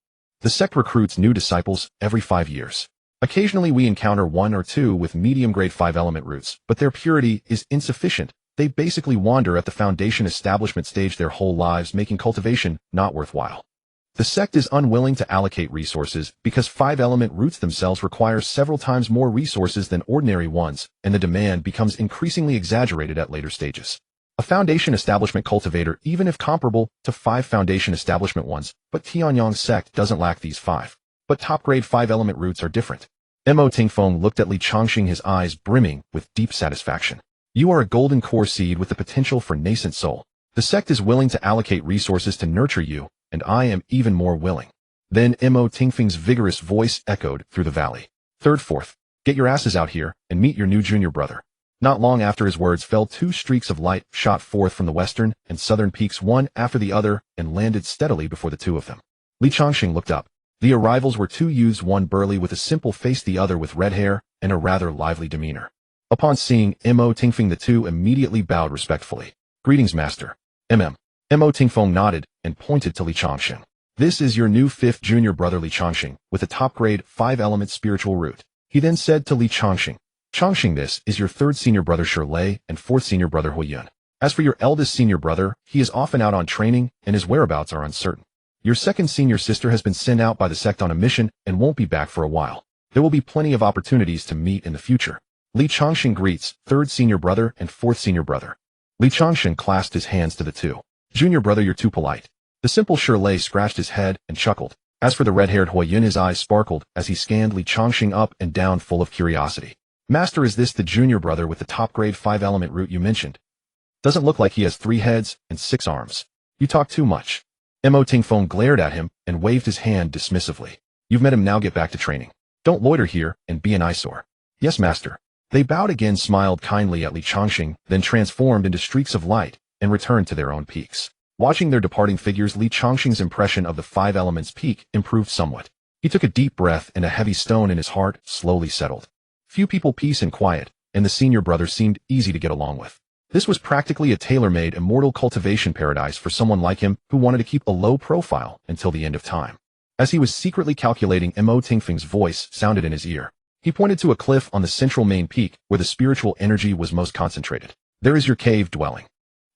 The sect recruits new disciples every 5 years. Occasionally we encounter 1 or 2 with medium-grade 5-element roots, but their purity is insufficient. They basically wander at the foundation establishment stage their whole lives, making cultivation not worthwhile. The sect is unwilling to allocate resources because 5-element roots themselves require several times more resources than ordinary ones, and the demand becomes increasingly exaggerated at later stages. A foundation establishment cultivator, even if comparable to 5 foundation establishment ones, but Tianyang sect doesn't lack these 5. But top-grade 5-element roots are different. Mo Tingfeng looked at Li Changsheng, his eyes brimming with deep satisfaction. "You are a golden core seed with the potential for nascent soul. The sect is willing to allocate resources to nurture you, and I am even more willing." Then Mo Tingfeng's vigorous voice echoed through the valley. "Third, fourth, get your asses out here and meet your new junior brother." Not long after his words fell, 2 streaks of light shot forth from the western and southern peaks, one after the other, and landed steadily before the 2 of them. Li Changsheng looked up. The arrivals were two youths, one burly with a simple face, the other with red hair and a rather lively demeanor. Upon seeing Mo Tingfeng, the two immediately bowed respectfully. "Greetings, master." Mo Tingfeng nodded and pointed to Li Changsheng. "This is your new 5th junior brother Li Changsheng, with a top-grade 5-element spiritual root." He then said to Li Changsheng, "Changsheng, this is your 3rd senior brother Shirlei and 4th senior brother Huiyun. As for your eldest senior brother, he is often out on training and his whereabouts are uncertain. Your 2nd senior sister has been sent out by the sect on a mission and won't be back for a while. There will be plenty of opportunities to meet in the future." Li Changsheng greets 3rd senior brother and 4th senior brother. Li Changsheng clasped his hands to the two. "Junior brother, you're too polite." The simple Shirlei scratched his head and chuckled. As for the red-haired Huiyun, his eyes sparkled as he scanned Li Changsheng up and down, full of curiosity. "Master, is this the junior brother with the top-grade 5-element root you mentioned? Doesn't look like he has 3 heads and 6 arms. You talk too much." Mo Tingfeng glared at him and waved his hand dismissively. "You've met him, now get back to training. Don't loiter here and be an eyesore." "Yes, master." They bowed again, smiled kindly at Li Changsheng, then transformed into streaks of light and returned to their own peaks. Watching their departing figures, Li Changsheng's impression of the 5 elements peak improved somewhat. He took a deep breath and a heavy stone in his heart slowly settled. Few people, peace and quiet, and the senior brother seemed easy to get along with. This was practically a tailor-made immortal cultivation paradise for someone like him who wanted to keep a low profile until the end of time. As he was secretly calculating, Mo Tingfeng's voice sounded in his ear. He pointed to a cliff on the central main peak where the spiritual energy was most concentrated. "There is your cave dwelling."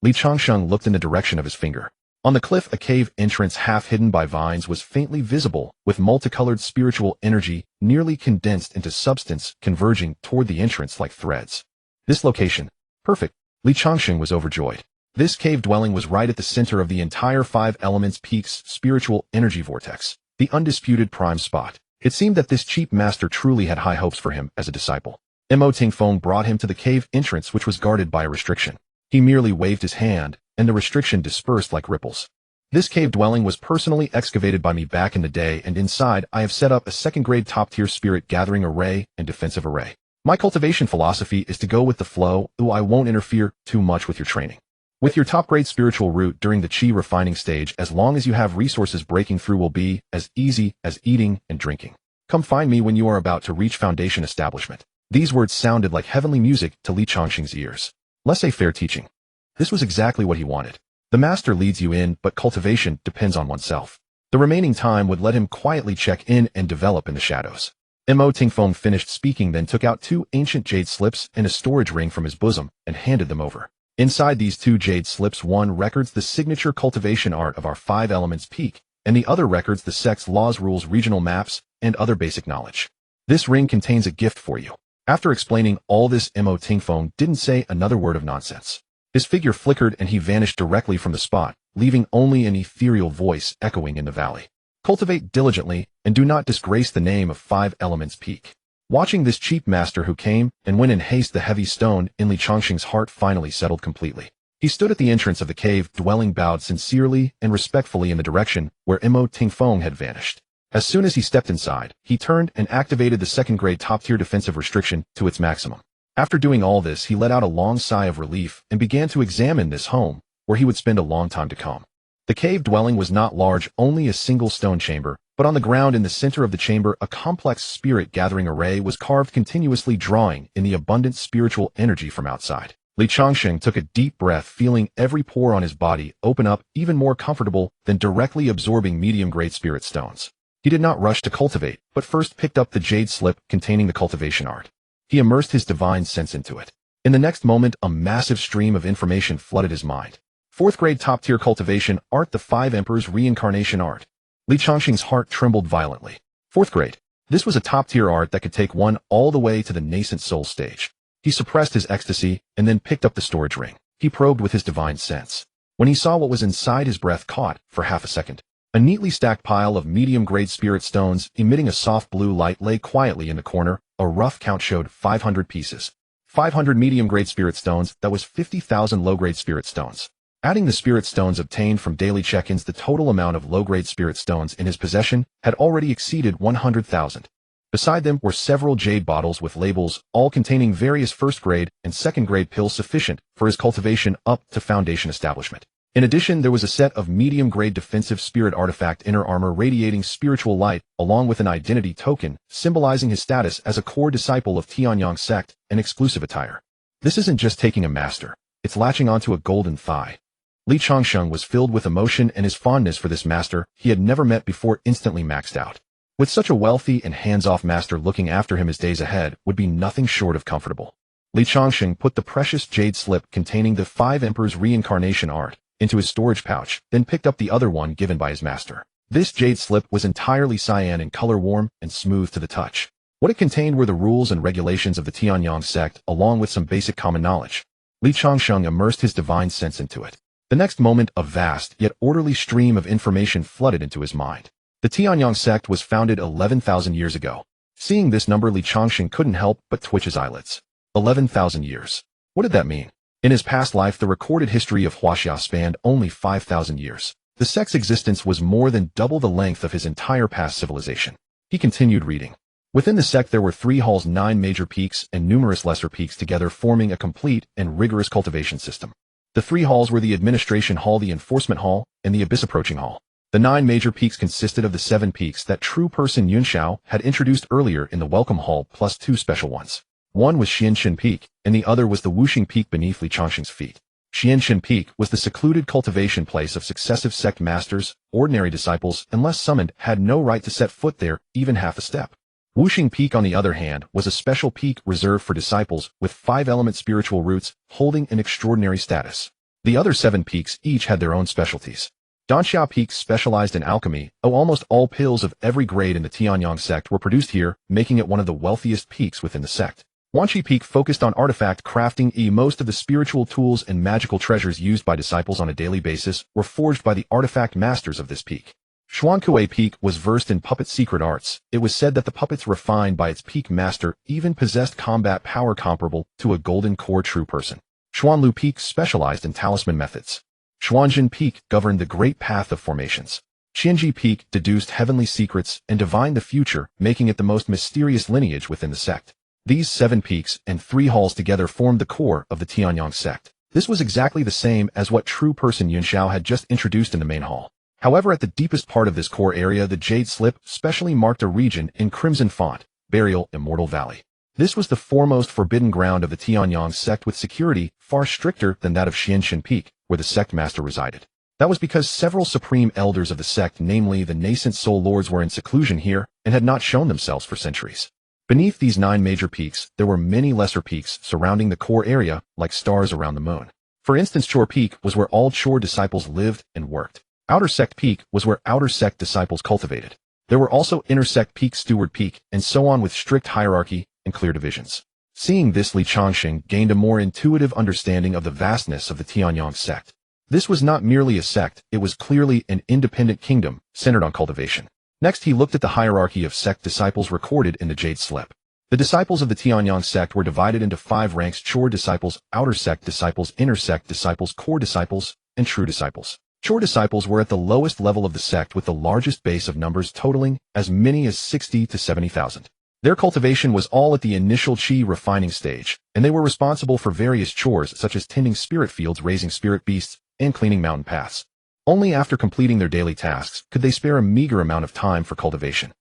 Li Changsheng looked in the direction of his finger. On the cliff, a cave entrance half hidden by vines was faintly visible, with multicolored spiritual energy nearly condensed into substance converging toward the entrance like threads. This location. Perfect. Li Changsheng was overjoyed. This cave dwelling was right at the center of the entire 5 elements peak's spiritual energy vortex, the undisputed prime spot. It seemed that this cheap master truly had high hopes for him as a disciple. Mo Tingfeng brought him to the cave entrance, which was guarded by a restriction. He merely waved his hand, and the restriction dispersed like ripples. "This cave dwelling was personally excavated by me back in the day, and inside I have set up a 2nd-grade top-tier spirit gathering array and defensive array. My cultivation philosophy is to go with the flow, though I won't interfere too much with your training. With your top-grade spiritual root during the chi refining stage, as long as you have resources, breaking through will be as easy as eating and drinking. Come find me when you are about to reach foundation establishment." These words sounded like heavenly music to Li Changsheng's ears. Laissez-faire teaching. This was exactly what he wanted. The master leads you in, but cultivation depends on oneself. The remaining time would let him quietly check in and develop in the shadows. Mo Tingfeng finished speaking, then took out 2 ancient jade slips and a storage ring from his bosom and handed them over. Inside these 2 jade slips, one records the signature cultivation art of our 5 elements peak, and the other records the sect's laws, rules, regional maps, and other basic knowledge. "This ring contains a gift for you." After explaining all this, Mo Tingfeng didn't say another word of nonsense. His figure flickered and he vanished directly from the spot, leaving only an ethereal voice echoing in the valley. "Cultivate diligently, and do not disgrace the name of 5 elements peak." Watching this cheap master who came and went in haste, the heavy stone in Li Changsheng's heart finally settled completely. He stood at the entrance of the cave dwelling, bowed sincerely and respectfully in the direction where Mo Tingfeng had vanished. As soon as he stepped inside, he turned and activated the 2nd-grade top-tier defensive restriction to its maximum. After doing all this, he let out a long sigh of relief and began to examine this home, where he would spend a long time to come. The cave dwelling was not large, only a single stone chamber, but on the ground in the center of the chamber, a complex spirit gathering array was carved, continuously drawing in the abundant spiritual energy from outside. Li Changsheng took a deep breath, feeling every pore on his body open up, even more comfortable than directly absorbing medium-grade spirit stones. He did not rush to cultivate, but first picked up the jade slip containing the cultivation art. He immersed his divine sense into it. In the next moment, a massive stream of information flooded his mind. 4th-grade top-tier cultivation art, the 5 Emperors reincarnation art. Li Changsheng's heart trembled violently. 4th grade. This was a top-tier art that could take one all the way to the nascent soul stage. He suppressed his ecstasy and then picked up the storage ring. He probed with his divine sense. When he saw what was inside, his breath caught for half a second. A neatly stacked pile of medium-grade spirit stones emitting a soft blue light lay quietly in the corner. A rough count showed 500 pieces. 500 medium-grade spirit stones, that was 50,000 low-grade spirit stones. Adding the spirit stones obtained from daily check-ins, the total amount of low-grade spirit stones in his possession had already exceeded 100,000. Beside them were several jade bottles with labels, all containing various 1st-grade and 2nd-grade pills sufficient for his cultivation up to foundation establishment. In addition, there was a set of medium-grade defensive spirit artifact inner armor radiating spiritual light, along with an identity token, symbolizing his status as a core disciple of Tianyang sect and exclusive attire. This isn't just taking a master, it's latching onto a golden thigh. Li Changsheng was filled with emotion, and his fondness for this master he had never met before instantly maxed out. With such a wealthy and hands-off master looking after him, his days ahead would be nothing short of comfortable. Li Changsheng put the precious jade slip containing the 5 Emperors reincarnation art into his storage pouch, then picked up the other one given by his master. This jade slip was entirely cyan in color, warm and smooth to the touch. What it contained were the rules and regulations of the Tianyang sect, along with some basic common knowledge. Li Changsheng immersed his divine sense into it. The next moment, a vast yet orderly stream of information flooded into his mind. The Tianyang sect was founded 11,000 years ago. Seeing this number, Li Changsheng couldn't help but twitch his eyelids. 11,000 years. What did that mean? In his past life, the recorded history of Huaxia spanned only 5,000 years. The sect's existence was more than double the length of his entire past civilization. He continued reading. Within the sect there were 3 halls, 9 major peaks, and numerous lesser peaks, together forming a complete and rigorous cultivation system. The 3 halls were the Administration Hall, the Enforcement Hall, and the Abyss Approaching Hall. The 9 major peaks consisted of the 7 peaks that true person Yunxiao had introduced earlier in the Welcome Hall, plus 2 special ones. One was Xianshen Peak, and the other was the Wuxing Peak beneath Li Changsheng's feet. Xianshen Peak was the secluded cultivation place of successive sect masters. Ordinary disciples, unless summoned, had no right to set foot there, even half a step. Wuxing Peak, on the other hand, was a special peak reserved for disciples with 5-element spiritual roots, holding an extraordinary status. The other 7 peaks each had their own specialties. Danxia Peak specialized in alchemy. Almost all pills of every grade in the Tianyang sect were produced here, making it one of the wealthiest peaks within the sect. Wanqi Peak focused on artifact crafting. Most of the spiritual tools and magical treasures used by disciples on a daily basis were forged by the artifact masters of this peak. Xuankue Peak was versed in puppet secret arts. It was said that the puppets refined by its peak master even possessed combat power comparable to a golden core true person. Xuanlu Peak specialized in talisman methods. Xuanjin Peak governed the great path of formations. Qianji Peak deduced heavenly secrets and divined the future, making it the most mysterious lineage within the sect. These 7 peaks and 3 halls together formed the core of the Tianyang sect. This was exactly the same as what true person Yunxiao had just introduced in the main hall. However, at the deepest part of this core area, the jade slip specially marked a region in crimson font, Burial Immortal Valley. This was the foremost forbidden ground of the Tianyang sect, with security far stricter than that of Xianshen Peak, where the sect master resided. That was because several supreme elders of the sect, namely the nascent soul lords, were in seclusion here and had not shown themselves for centuries. Beneath these 9 major peaks, there were many lesser peaks surrounding the core area, like stars around the moon. For instance, Chor Peak was where all Chor disciples lived and worked. Outer Sect Peak was where outer sect disciples cultivated. There were also Inner Sect Peak, Steward Peak, and so on, with strict hierarchy and clear divisions. Seeing this, Li Changsheng gained a more intuitive understanding of the vastness of the Tianyang sect. This was not merely a sect, it was clearly an independent kingdom, centered on cultivation. Next, he looked at the hierarchy of sect disciples recorded in the Jade Slip. The disciples of the Tianyang sect were divided into 5 ranks: Chor disciples, outer sect disciples, inner sect disciples, core disciples, and true disciples. Chor disciples were at the lowest level of the sect, with the largest base of numbers totaling as many as 60 to 70,000. Their cultivation was all at the initial chi refining stage, and they were responsible for various chores such as tending spirit fields, raising spirit beasts, and cleaning mountain paths. Only after completing their daily tasks could they spare a meager amount of time for cultivation.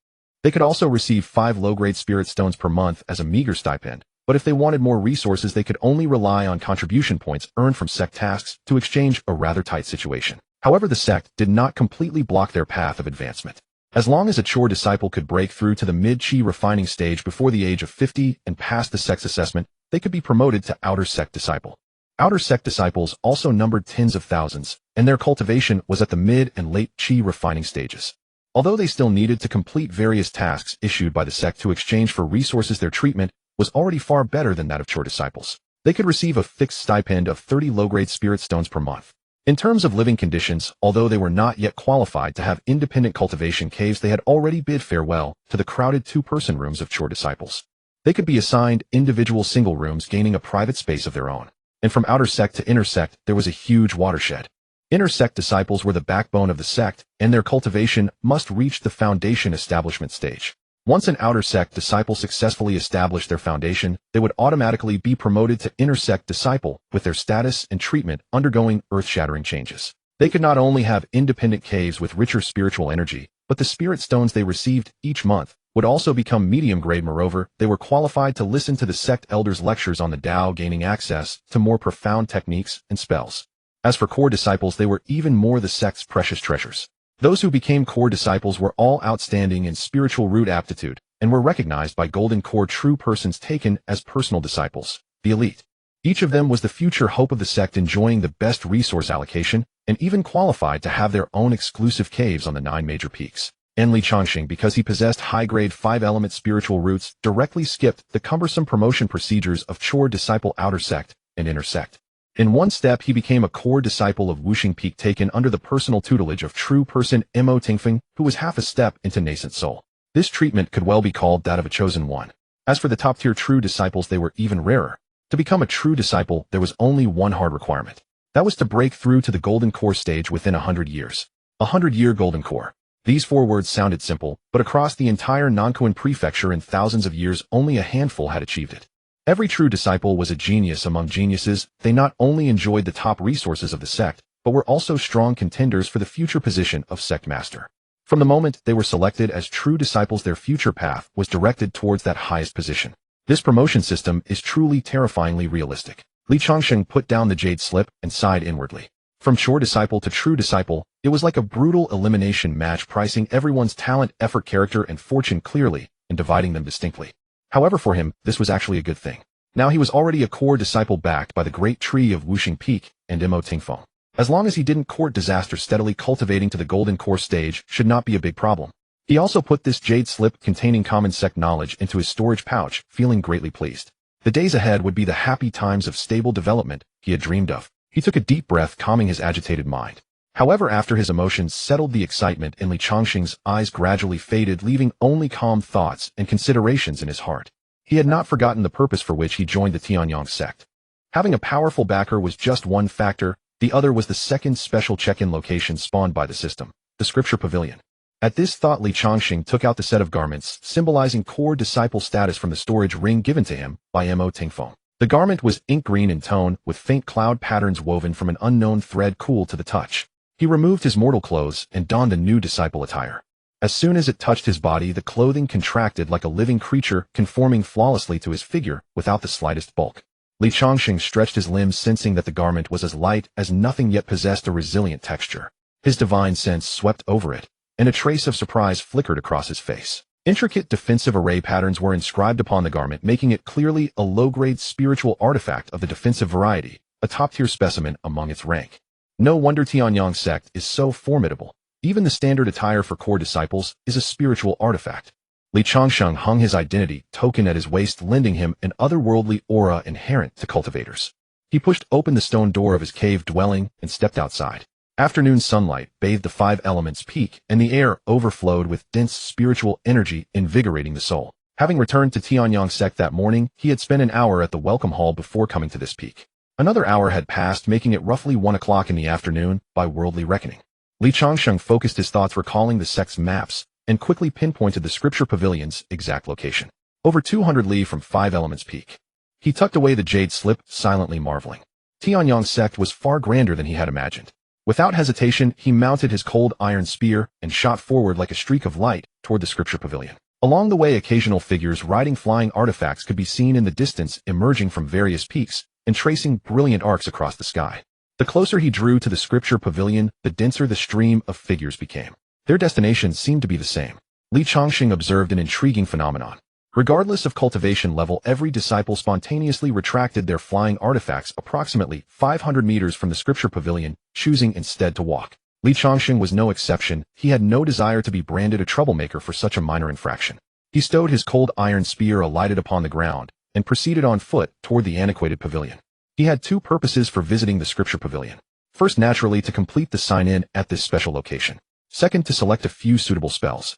They could also receive 5 low-grade spirit stones per month as a meager stipend, but if they wanted more resources, they could only rely on contribution points earned from sect tasks to exchange a rather tight situation. However, the sect did not completely block their path of advancement. As long as a Chor disciple could break through to the mid-chi refining stage before the age of 50 and pass the sect's assessment, they could be promoted to outer sect disciple. Outer sect disciples also numbered tens of thousands, and their cultivation was at the mid and late chi refining stages. Although they still needed to complete various tasks issued by the sect to exchange for resources, their treatment was already far better than that of Chor disciples. They could receive a fixed stipend of 30 low-grade spirit stones per month. In terms of living conditions, although they were not yet qualified to have independent cultivation caves, they had already bid farewell to the crowded 2-person rooms of Chor disciples. They could be assigned individual single rooms, gaining a private space of their own. And from outer sect to inner sect, there was a huge watershed. Inner sect disciples were the backbone of the sect, and their cultivation must reach the foundation establishment stage. Once an outer sect disciple successfully established their foundation, they would automatically be promoted to inner sect disciple, with their status and treatment undergoing earth-shattering changes. They could not only have independent caves with richer spiritual energy, but the spirit stones they received each month would also become medium grade. Moreover, they were qualified to listen to the sect elders' lectures on the Tao, gaining access to more profound techniques and spells. As for core disciples, they were even more the sect's precious treasures. Those who became core disciples were all outstanding in spiritual root aptitude and were recognized by golden core true persons taken as personal disciples, the elite. Each of them was the future hope of the sect, enjoying the best resource allocation and even qualified to have their own exclusive caves on the 9 major peaks. And Li Changsheng, because he possessed high-grade 5-element spiritual roots, directly skipped the cumbersome promotion procedures of core disciple outer sect and inner sect. In one step, he became a core disciple of Wuxing Peak, taken under the personal tutelage of true person Mo Tingfeng, who was half a step into nascent soul. This treatment could well be called that of a chosen one. As for the top-tier true disciples, they were even rarer. To become a true disciple, there was only one hard requirement. That was to break through to the golden core stage within 100 years. 100-year golden core. These 4 words sounded simple, but across the entire Nanquan prefecture in thousands of years, only a handful had achieved it. Every true disciple was a genius among geniuses. They not only enjoyed the top resources of the sect, but were also strong contenders for the future position of sect master. From the moment they were selected as true disciples, their future path was directed towards that highest position. This promotion system is truly terrifyingly realistic. Li Changsheng put down the jade slip and sighed inwardly. From core disciple to true disciple, it was like a brutal elimination match, pricing everyone's talent, effort, character, and fortune clearly and dividing them distinctly. However, for him, this was actually a good thing. Now he was already a core disciple backed by the great tree of Wuxing Peak and Mo Tingfeng. As long as he didn't court disaster, steadily cultivating to the golden core stage should not be a big problem. He also put this jade slip containing common sect knowledge into his storage pouch, feeling greatly pleased. The days ahead would be the happy times of stable development he had dreamed of. He took a deep breath, calming his agitated mind. However, after his emotions settled, the excitement in Li Changsheng's eyes gradually faded, leaving only calm thoughts and considerations in his heart. He had not forgotten the purpose for which he joined the Tianyang sect. Having a powerful backer was just one factor. The other was the second special check-in location spawned by the system, the Scripture Pavilion. At this thought, Li Changsheng took out the set of garments symbolizing core disciple status from the storage ring given to him by Mo Tingfeng. The garment was ink green in tone, with faint cloud patterns woven from an unknown thread, cool to the touch. He removed his mortal clothes and donned the new disciple attire. As soon as it touched his body, the clothing contracted like a living creature, conforming flawlessly to his figure without the slightest bulk. Li Changsheng stretched his limbs, sensing that the garment was as light as nothing, yet possessed a resilient texture. His divine sense swept over it, and a trace of surprise flickered across his face. Intricate defensive array patterns were inscribed upon the garment, making it clearly a low-grade spiritual artifact of the defensive variety, a top-tier specimen among its rank. No wonder Tianyang sect is so formidable. Even the standard attire for core disciples is a spiritual artifact. Li Changsheng hung his identity token at his waist, lending him an otherworldly aura inherent to cultivators. He pushed open the stone door of his cave dwelling and stepped outside. Afternoon sunlight bathed the 5 elements peak, and the air overflowed with dense spiritual energy, invigorating the soul. Having returned to Tianyang sect that morning, he had spent an hour at the welcome hall before coming to this peak. Another hour had passed, making it roughly 1 o'clock in the afternoon by worldly reckoning. Li Changsheng focused his thoughts, recalling the sect's maps, and quickly pinpointed the Scripture Pavilion's exact location. Over 200 li from 5 elements peak. He tucked away the jade slip, silently marveling. Tianyang sect was far grander than he had imagined. Without hesitation, he mounted his cold iron spear and shot forward like a streak of light toward the Scripture Pavilion. Along the way, occasional figures riding flying artifacts could be seen in the distance, emerging from various peaks and tracing brilliant arcs across the sky. The closer he drew to the Scripture Pavilion, the denser the stream of figures became. Their destinations seemed to be the same. Li Changsheng observed an intriguing phenomenon. Regardless of cultivation level, every disciple spontaneously retracted their flying artifacts approximately 500 meters from the Scripture Pavilion, choosing instead to walk. Li Changsheng was no exception. He had no desire to be branded a troublemaker for such a minor infraction. He stowed his cold iron spear alighted upon the ground and proceeded on foot toward the antiquated pavilion. He had 2 purposes for visiting the Scripture Pavilion. First, naturally, to complete the sign-in at this special location. Second, to select a few suitable spells.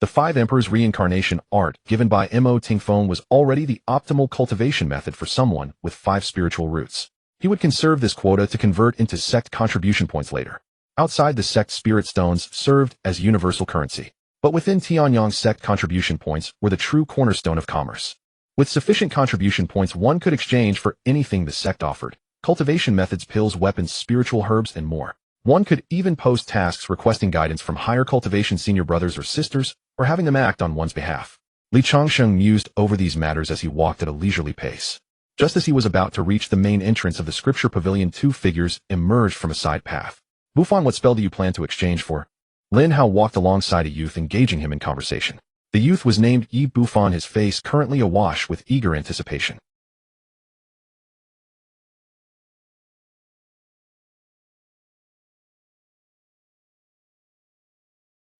The 5 Emperors reincarnation art given by Mo Tingfeng was already the optimal cultivation method for someone with 5 spiritual roots. He would conserve this quota to convert into sect contribution points later. Outside the sect, spirit stones served as universal currency. But within Tianyang's sect, contribution points were the true cornerstone of commerce. With sufficient contribution points, one could exchange for anything the sect offered: cultivation methods, pills, weapons, spiritual herbs, and more. One could even post tasks requesting guidance from higher cultivation senior brothers or sisters, or having them act on one's behalf. Li Changsheng mused over these matters as he walked at a leisurely pace. Just as he was about to reach the main entrance of the scripture pavilion, two figures emerged from a side path. Bufan, what spell do you plan to exchange for? Lin Hao walked alongside a youth, engaging him in conversation. The youth was named Yi Bufan, his face currently awash with eager anticipation.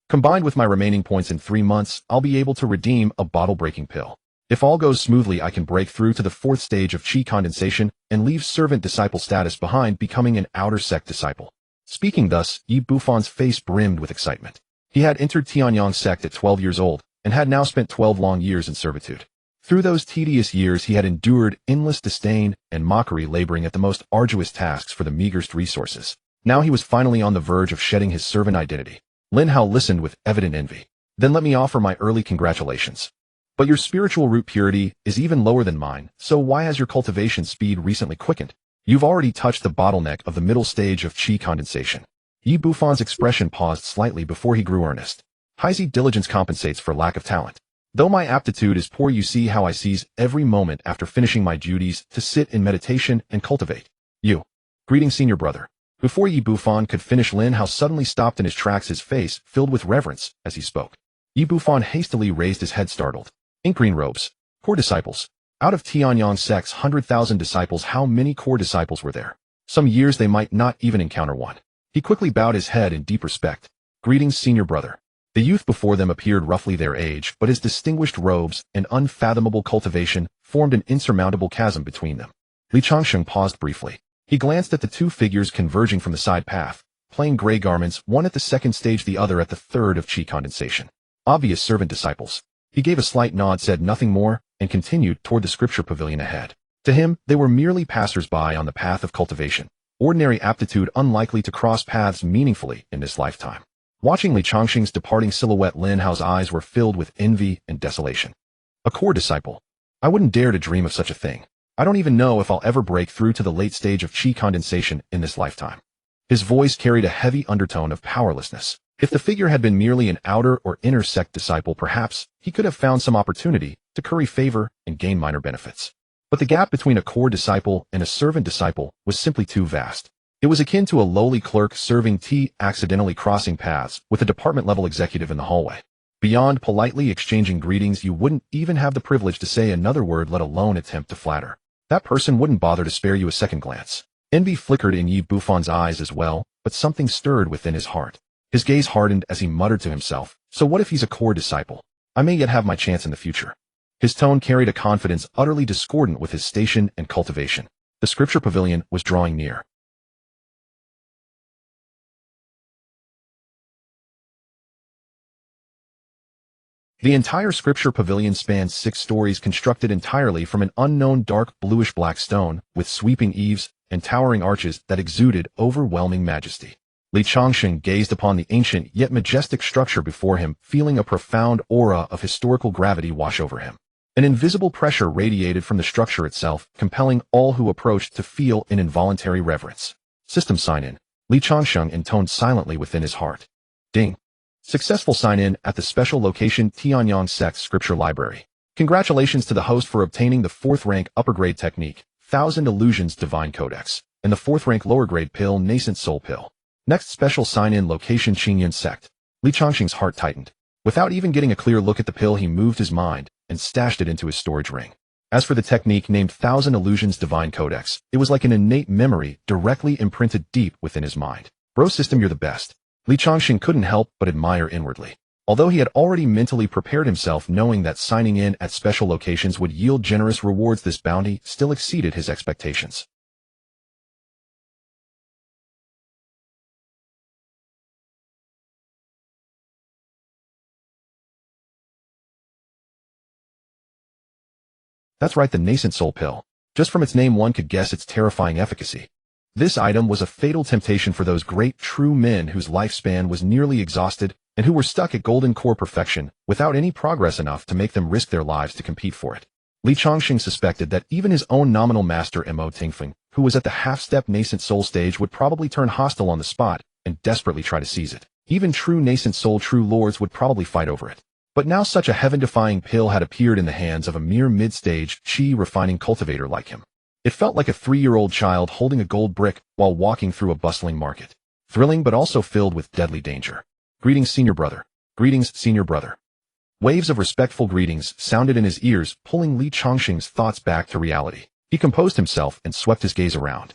Combined with my remaining points in 3 months, I'll be able to redeem a bottle-breaking pill. If all goes smoothly, I can break through to the 4th stage of Qi condensation and leave servant disciple status behind, becoming an outer sect disciple. Speaking thus, Yi Bufan's face brimmed with excitement. He had entered Tianyang's sect at 12 years old and had now spent 12 long years in servitude. Through those tedious years, he had endured endless disdain and mockery, laboring at the most arduous tasks for the meagerest resources. Now he was finally on the verge of shedding his servant identity. Lin Hao listened with evident envy. Then let me offer my early congratulations. But your spiritual root purity is even lower than mine, so why has your cultivation speed recently quickened? You've already touched the bottleneck of the middle stage of Qi condensation. Yi Bufan's expression paused slightly before he grew earnest. Heisy diligence compensates for lack of talent. Though my aptitude is poor, you see how I seize every moment after finishing my duties to sit in meditation and cultivate. You. Greeting, senior brother. Before Yi Bufan could finish, Lin Hao suddenly stopped in his tracks, his face filled with reverence as he spoke. Yi Bufan hastily raised his head, startled. Ink green robes. Core disciples. Out of Tianyang sect's 100,000 disciples, how many core disciples were there? Some years they might not even encounter one. He quickly bowed his head in deep respect. Greetings, senior brother. The youth before them appeared roughly their age, but his distinguished robes and unfathomable cultivation formed an insurmountable chasm between them. Li Changsheng paused briefly. He glanced at the two figures converging from the side path, plain gray garments, one at the 2nd stage, the other at the 3rd of Qi condensation. Obvious servant disciples. He gave a slight nod, said nothing more, and continued toward the scripture pavilion ahead. To him, they were merely passers-by on the path of cultivation, ordinary aptitude unlikely to cross paths meaningfully in this lifetime. Watching Li Changsheng's departing silhouette, Lin Hao's eyes were filled with envy and desolation. A core disciple. I wouldn't dare to dream of such a thing. I don't even know if I'll ever break through to the late stage of Qi condensation in this lifetime. His voice carried a heavy undertone of powerlessness. If the figure had been merely an outer or inner sect disciple, perhaps he could have found some opportunity to curry favor and gain minor benefits. But the gap between a core disciple and a servant disciple was simply too vast. It was akin to a lowly clerk serving tea accidentally crossing paths with a department-level executive in the hallway. Beyond politely exchanging greetings, you wouldn't even have the privilege to say another word, let alone attempt to flatter. That person wouldn't bother to spare you a second glance. Envy flickered in Yi Bufan's eyes as well, but something stirred within his heart. His gaze hardened as he muttered to himself, so what if he's a core disciple? I may yet have my chance in the future. His tone carried a confidence utterly discordant with his station and cultivation. The scripture pavilion was drawing near. The entire scripture pavilion spans 6 stories, constructed entirely from an unknown dark bluish-black stone, with sweeping eaves and towering arches that exuded overwhelming majesty. Li Changsheng gazed upon the ancient yet majestic structure before him, feeling a profound aura of historical gravity wash over him. An invisible pressure radiated from the structure itself, compelling all who approached to feel an involuntary reverence. System sign-in. Li Changsheng intoned silently within his heart. Ding. Successful sign-in at the special location Tianyang Sect Scripture Library. Congratulations to the host for obtaining the 4th rank upper grade technique, 1000 Illusions Divine Codex, and the 4th rank lower grade pill, Nascent Soul Pill. Next special sign-in location, Qingyun Sect. Li Changsheng's heart tightened. Without even getting a clear look at the pill, he moved his mind and stashed it into his storage ring. As for the technique named 1000 Illusions Divine Codex, it was like an innate memory directly imprinted deep within his mind. Bro system, you're the best. Li Changsheng couldn't help but admire inwardly. Although he had already mentally prepared himself, knowing that signing in at special locations would yield generous rewards, this bounty still exceeded his expectations. That's right, the Nascent Soul Pill. Just from its name one could guess its terrifying efficacy. This item was a fatal temptation for those great true men whose lifespan was nearly exhausted and who were stuck at golden core perfection without any progress enough to make them risk their lives to compete for it. Li Changsheng suspected that even his own nominal master Mo Tingfeng, who was at the half-step nascent soul stage, would probably turn hostile on the spot and desperately try to seize it. Even true nascent soul true lords would probably fight over it. But now such a heaven-defying pill had appeared in the hands of a mere mid-stage, chi-refining cultivator like him. It felt like a 3-year-old child holding a gold brick while walking through a bustling market. Thrilling but also filled with deadly danger. Greetings, senior brother. Greetings, senior brother. Waves of respectful greetings sounded in his ears, pulling Li Changsheng's thoughts back to reality. He composed himself and swept his gaze around.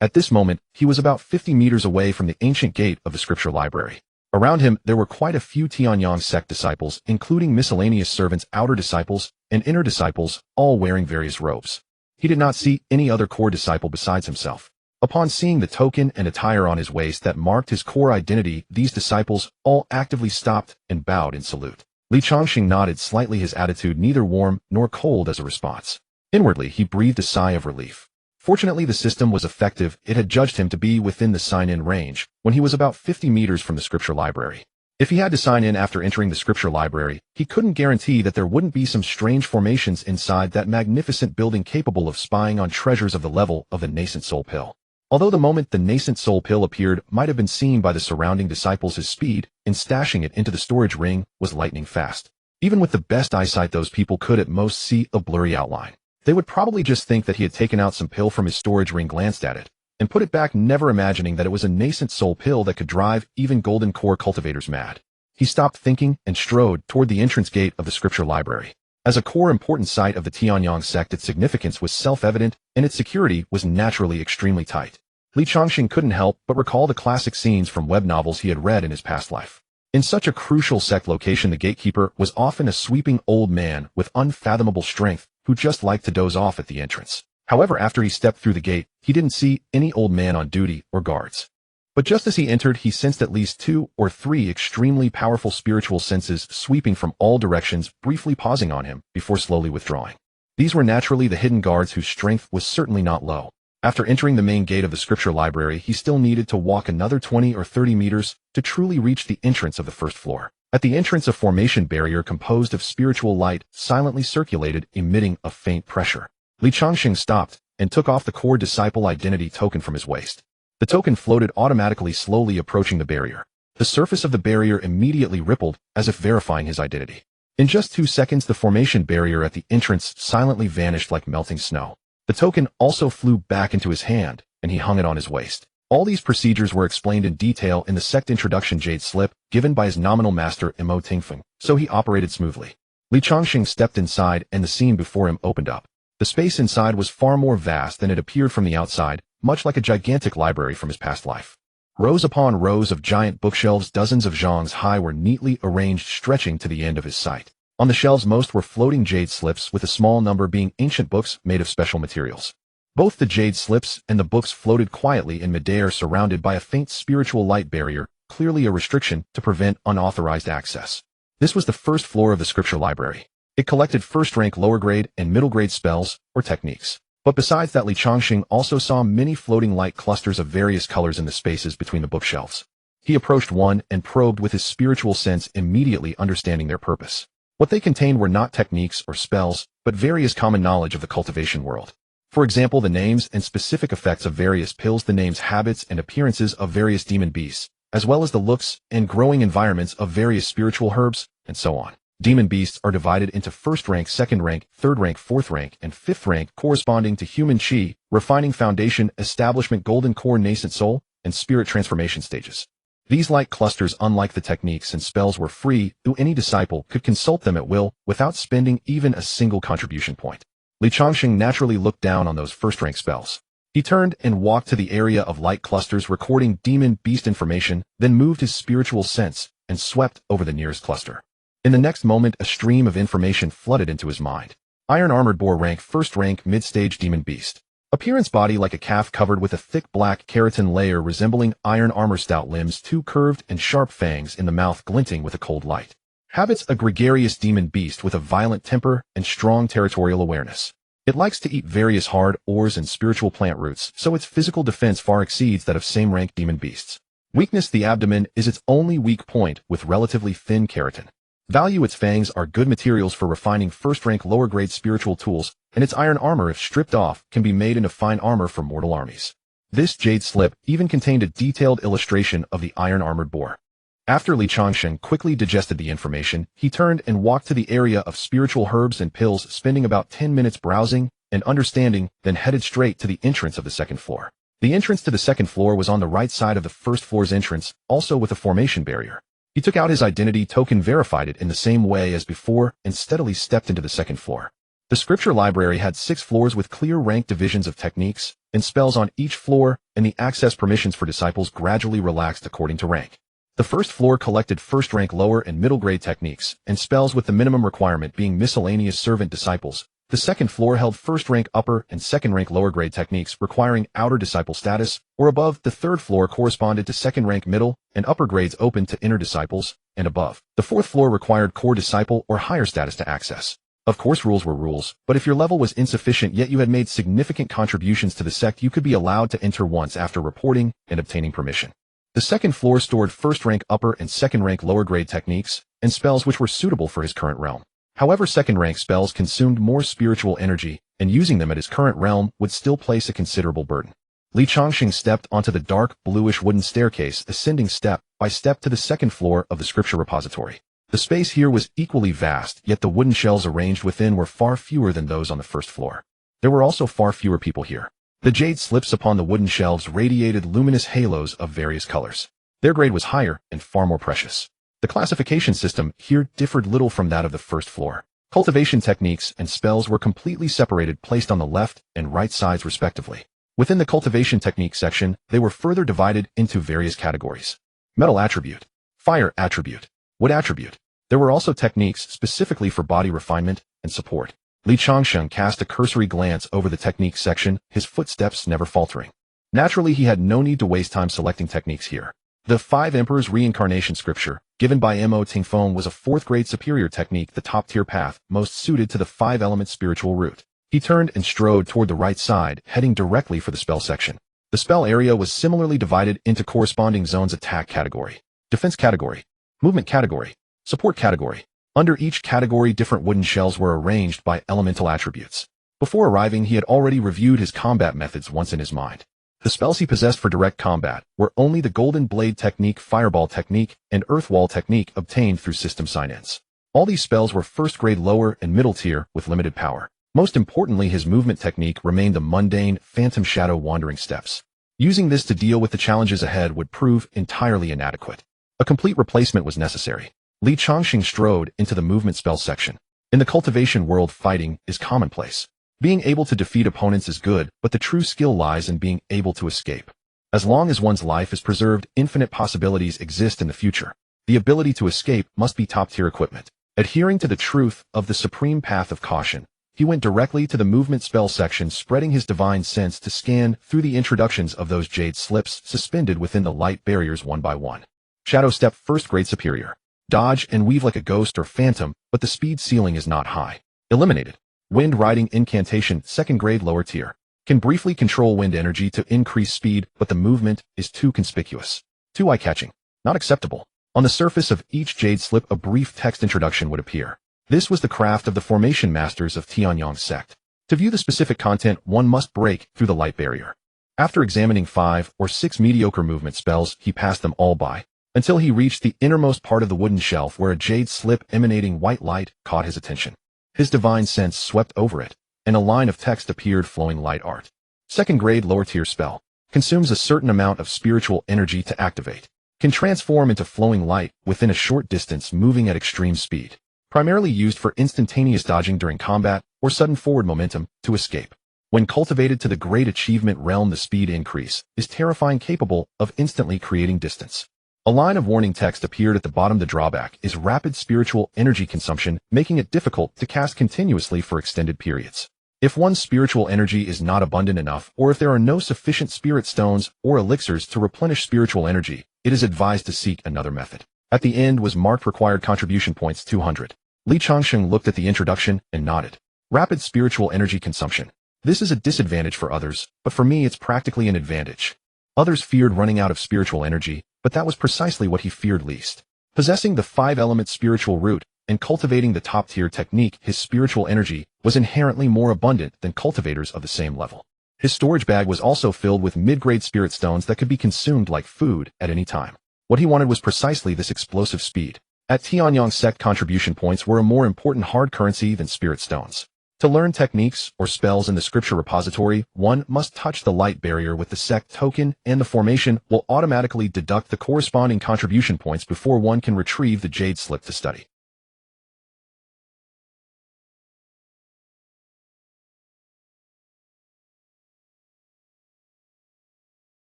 At this moment, he was about 50 meters away from the ancient gate of the scripture library. Around him, there were quite a few Tianyang sect disciples, including miscellaneous servants, outer disciples, and inner disciples, all wearing various robes. He did not see any other core disciple besides himself. Upon seeing the token and attire on his waist that marked his core identity, these disciples all actively stopped and bowed in salute. Li Changsheng nodded slightly, his attitude neither warm nor cold as a response. Inwardly, he breathed a sigh of relief. Fortunately, the system was effective. It had judged him to be within the sign-in range when he was about 50 meters from the scripture library. If he had to sign in after entering the scripture library, he couldn't guarantee that there wouldn't be some strange formations inside that magnificent building capable of spying on treasures of the level of the nascent soul pill. Although the moment the nascent soul pill appeared might have been seen by the surrounding disciples, his speed in stashing it into the storage ring was lightning fast. Even with the best eyesight, those people could at most see a blurry outline. They would probably just think that he had taken out some pill from his storage ring, glanced at it, and put it back, never imagining that it was a nascent soul pill that could drive even golden core cultivators mad. He stopped thinking and strode toward the entrance gate of the scripture library. As a core important site of the Tianyang sect, its significance was self-evident, and its security was naturally extremely tight. Li Changsheng couldn't help but recall the classic scenes from web novels he had read in his past life. In such a crucial sect location, the gatekeeper was often a sweeping old man with unfathomable strength who just liked to doze off at the entrance. However, after he stepped through the gate, he didn't see any old man on duty or guards. But just as he entered, he sensed at least 2 or 3 extremely powerful spiritual senses sweeping from all directions, briefly pausing on him before slowly withdrawing. These were naturally the hidden guards, whose strength was certainly not low. After entering the main gate of the scripture library, he still needed to walk another 20 or 30 meters to truly reach the entrance of the first floor. At the entrance, a formation barrier composed of spiritual light silently circulated, emitting a faint pressure. Li Changsheng stopped and took off the core disciple identity token from his waist. The token floated automatically, slowly approaching the barrier. The surface of the barrier immediately rippled, as if verifying his identity. In just 2 seconds, the formation barrier at the entrance silently vanished like melting snow. The token also flew back into his hand, and he hung it on his waist. All these procedures were explained in detail in the sect introduction jade slip given by his nominal master Mo Tingfeng, so he operated smoothly. Li Changsheng stepped inside, and the scene before him opened up. The space inside was far more vast than it appeared from the outside, much like a gigantic library from his past life. Rows upon rows of giant bookshelves, dozens of zhangs high, were neatly arranged, stretching to the end of his sight. On the shelves, most were floating jade slips, with a small number being ancient books made of special materials. Both the jade slips and the books floated quietly in midair, surrounded by a faint spiritual light barrier, clearly a restriction to prevent unauthorized access. This was the first floor of the scripture library. It collected first-rank, lower-grade, and middle-grade spells or techniques. But besides that, Li Changsheng also saw many floating light clusters of various colors in the spaces between the bookshelves. He approached one and probed with his spiritual sense, immediately understanding their purpose. What they contained were not techniques or spells, but various common knowledge of the cultivation world. For example, the names and specific effects of various pills, the names, habits, and appearances of various demon beasts, as well as the looks and growing environments of various spiritual herbs, and so on. Demon beasts are divided into first rank, second rank, third rank, fourth rank, and fifth rank, corresponding to human chi, refining, foundation, establishment, golden core, nascent soul, and spirit transformation stages. These light clusters, unlike the techniques and spells, were free, so any disciple could consult them at will without spending even a single contribution point. Li Changsheng naturally looked down on those first-rank spells. He turned and walked to the area of light clusters recording demon beast information, then moved his spiritual sense and swept over the nearest cluster. In the next moment, a stream of information flooded into his mind. Iron armored boar, rank first rank, mid-stage demon beast. Appearance, body like a calf covered with a thick black keratin layer resembling iron armor, stout limbs, 2 curved and sharp fangs in the mouth glinting with a cold light. Habits, a gregarious demon beast with a violent temper and strong territorial awareness. It likes to eat various hard ores and spiritual plant roots, so its physical defense far exceeds that of same rank demon beasts. Weakness: the abdomen is its only weak point with relatively thin keratin. Value: its fangs are good materials for refining first-rank lower-grade spiritual tools, and its iron armor, if stripped off, can be made into fine armor for mortal armies. This jade slip even contained a detailed illustration of the iron-armored boar. After Li Changsheng quickly digested the information, he turned and walked to the area of spiritual herbs and pills, spending about 10 minutes browsing and understanding, then headed straight to the entrance of the second floor. The entrance to the second floor was on the right side of the first floor's entrance, also with a formation barrier. He took out his identity token, verified it in the same way as before, and steadily stepped into the second floor. The scripture library had 6 floors with clear rank divisions of techniques and spells on each floor, and the access permissions for disciples gradually relaxed according to rank. The first floor collected first-rank lower and middle-grade techniques and spells, with the minimum requirement being miscellaneous servant disciples. The second floor held first-rank upper and second-rank lower-grade techniques requiring outer disciple status or above. The third floor corresponded to second-rank middle and upper grades open to inner disciples and above. The fourth floor required core disciple or higher status to access. Of course, rules were rules, but if your level was insufficient yet you had made significant contributions to the sect, you could be allowed to enter once after reporting and obtaining permission. The second floor stored first-rank upper and second-rank lower-grade techniques and spells which were suitable for his current realm. However, second-rank spells consumed more spiritual energy, and using them at his current realm would still place a considerable burden. Li Changsheng stepped onto the dark, bluish wooden staircase, ascending step by step to the second floor of the scripture repository. The space here was equally vast, yet the wooden shelves arranged within were far fewer than those on the first floor. There were also far fewer people here. The jade slips upon the wooden shelves radiated luminous halos of various colors. Their grade was higher and far more precious. The classification system here differed little from that of the first floor. Cultivation techniques and spells were completely separated, placed on the left and right sides respectively. Within the cultivation technique section, they were further divided into various categories. Metal attribute, fire attribute, wood attribute. There were also techniques specifically for body refinement and support. Li Changsheng cast a cursory glance over the technique section, his footsteps never faltering. Naturally, he had no need to waste time selecting techniques here. The 5 Emperors Reincarnation Scripture, given by Mo Tingfeng, was a 4th-grade superior technique, the top-tier path, most suited to the 5-element spiritual route. He turned and strode toward the right side, heading directly for the spell section. The spell area was similarly divided into corresponding zones: attack category, defense category, movement category, support category. Under each category, different wooden shells were arranged by elemental attributes. Before arriving, he had already reviewed his combat methods once in his mind. The spells he possessed for direct combat were only the Golden Blade Technique, Fireball Technique, and Earth Wall Technique obtained through system sign-ins. All these spells were first-grade lower and middle tier with limited power. Most importantly, his movement technique remained the mundane Phantom Shadow Wandering Steps. Using this to deal with the challenges ahead would prove entirely inadequate. A complete replacement was necessary. Li Changsheng strode into the movement spell section. In the cultivation world, fighting is commonplace. Being able to defeat opponents is good, but the true skill lies in being able to escape. As long as one's life is preserved, infinite possibilities exist in the future. The ability to escape must be top-tier equipment. Adhering to the truth of the supreme path of caution, he went directly to the movement spell section, spreading his divine sense to scan through the introductions of those jade slips suspended within the light barriers one by one. Shadow Step, first-grade superior. Dodge and weave like a ghost or phantom, but the speed ceiling is not high. Eliminated. Wind Riding Incantation, 2nd grade lower tier. Can briefly control wind energy to increase speed, but the movement is too conspicuous. Too eye-catching. Not acceptable. On the surface of each jade slip, a brief text introduction would appear. This was the craft of the formation masters of Tianyang's sect. To view the specific content, one must break through the light barrier. After examining 5 or 6 mediocre movement spells, he passed them all by, until he reached the innermost part of the wooden shelf where a jade slip emanating white light caught his attention. His divine sense swept over it, and a line of text appeared flowing light art. 2nd grade lower tier spell. Consumes a certain amount of spiritual energy to activate. Can transform into flowing light within a short distance, moving at extreme speed. Primarily used for instantaneous dodging during combat or sudden forward momentum to escape. When cultivated to the great achievement realm, the speed increase is terrifying, capable of instantly creating distance. A line of warning text appeared at the bottom. The drawback is rapid spiritual energy consumption, making it difficult to cast continuously for extended periods. If one's spiritual energy is not abundant enough, or if there are no sufficient spirit stones or elixirs to replenish spiritual energy, it is advised to seek another method. At the end was marked required contribution points 200. Li Changsheng looked at the introduction and nodded. Rapid spiritual energy consumption. This is a disadvantage for others, but for me it's practically an advantage. Others feared running out of spiritual energy, but that was precisely what he feared least. Possessing the 5-element spiritual root and cultivating the top-tier technique, his spiritual energy was inherently more abundant than cultivators of the same level. His storage bag was also filled with mid-grade spirit stones that could be consumed like food at any time. What he wanted was precisely this explosive speed. At Tianyang sect, contribution points were a more important hard currency than spirit stones. To learn techniques or spells in the scripture repository, one must touch the light barrier with the sect token, and the formation will automatically deduct the corresponding contribution points before one can retrieve the jade slip to study.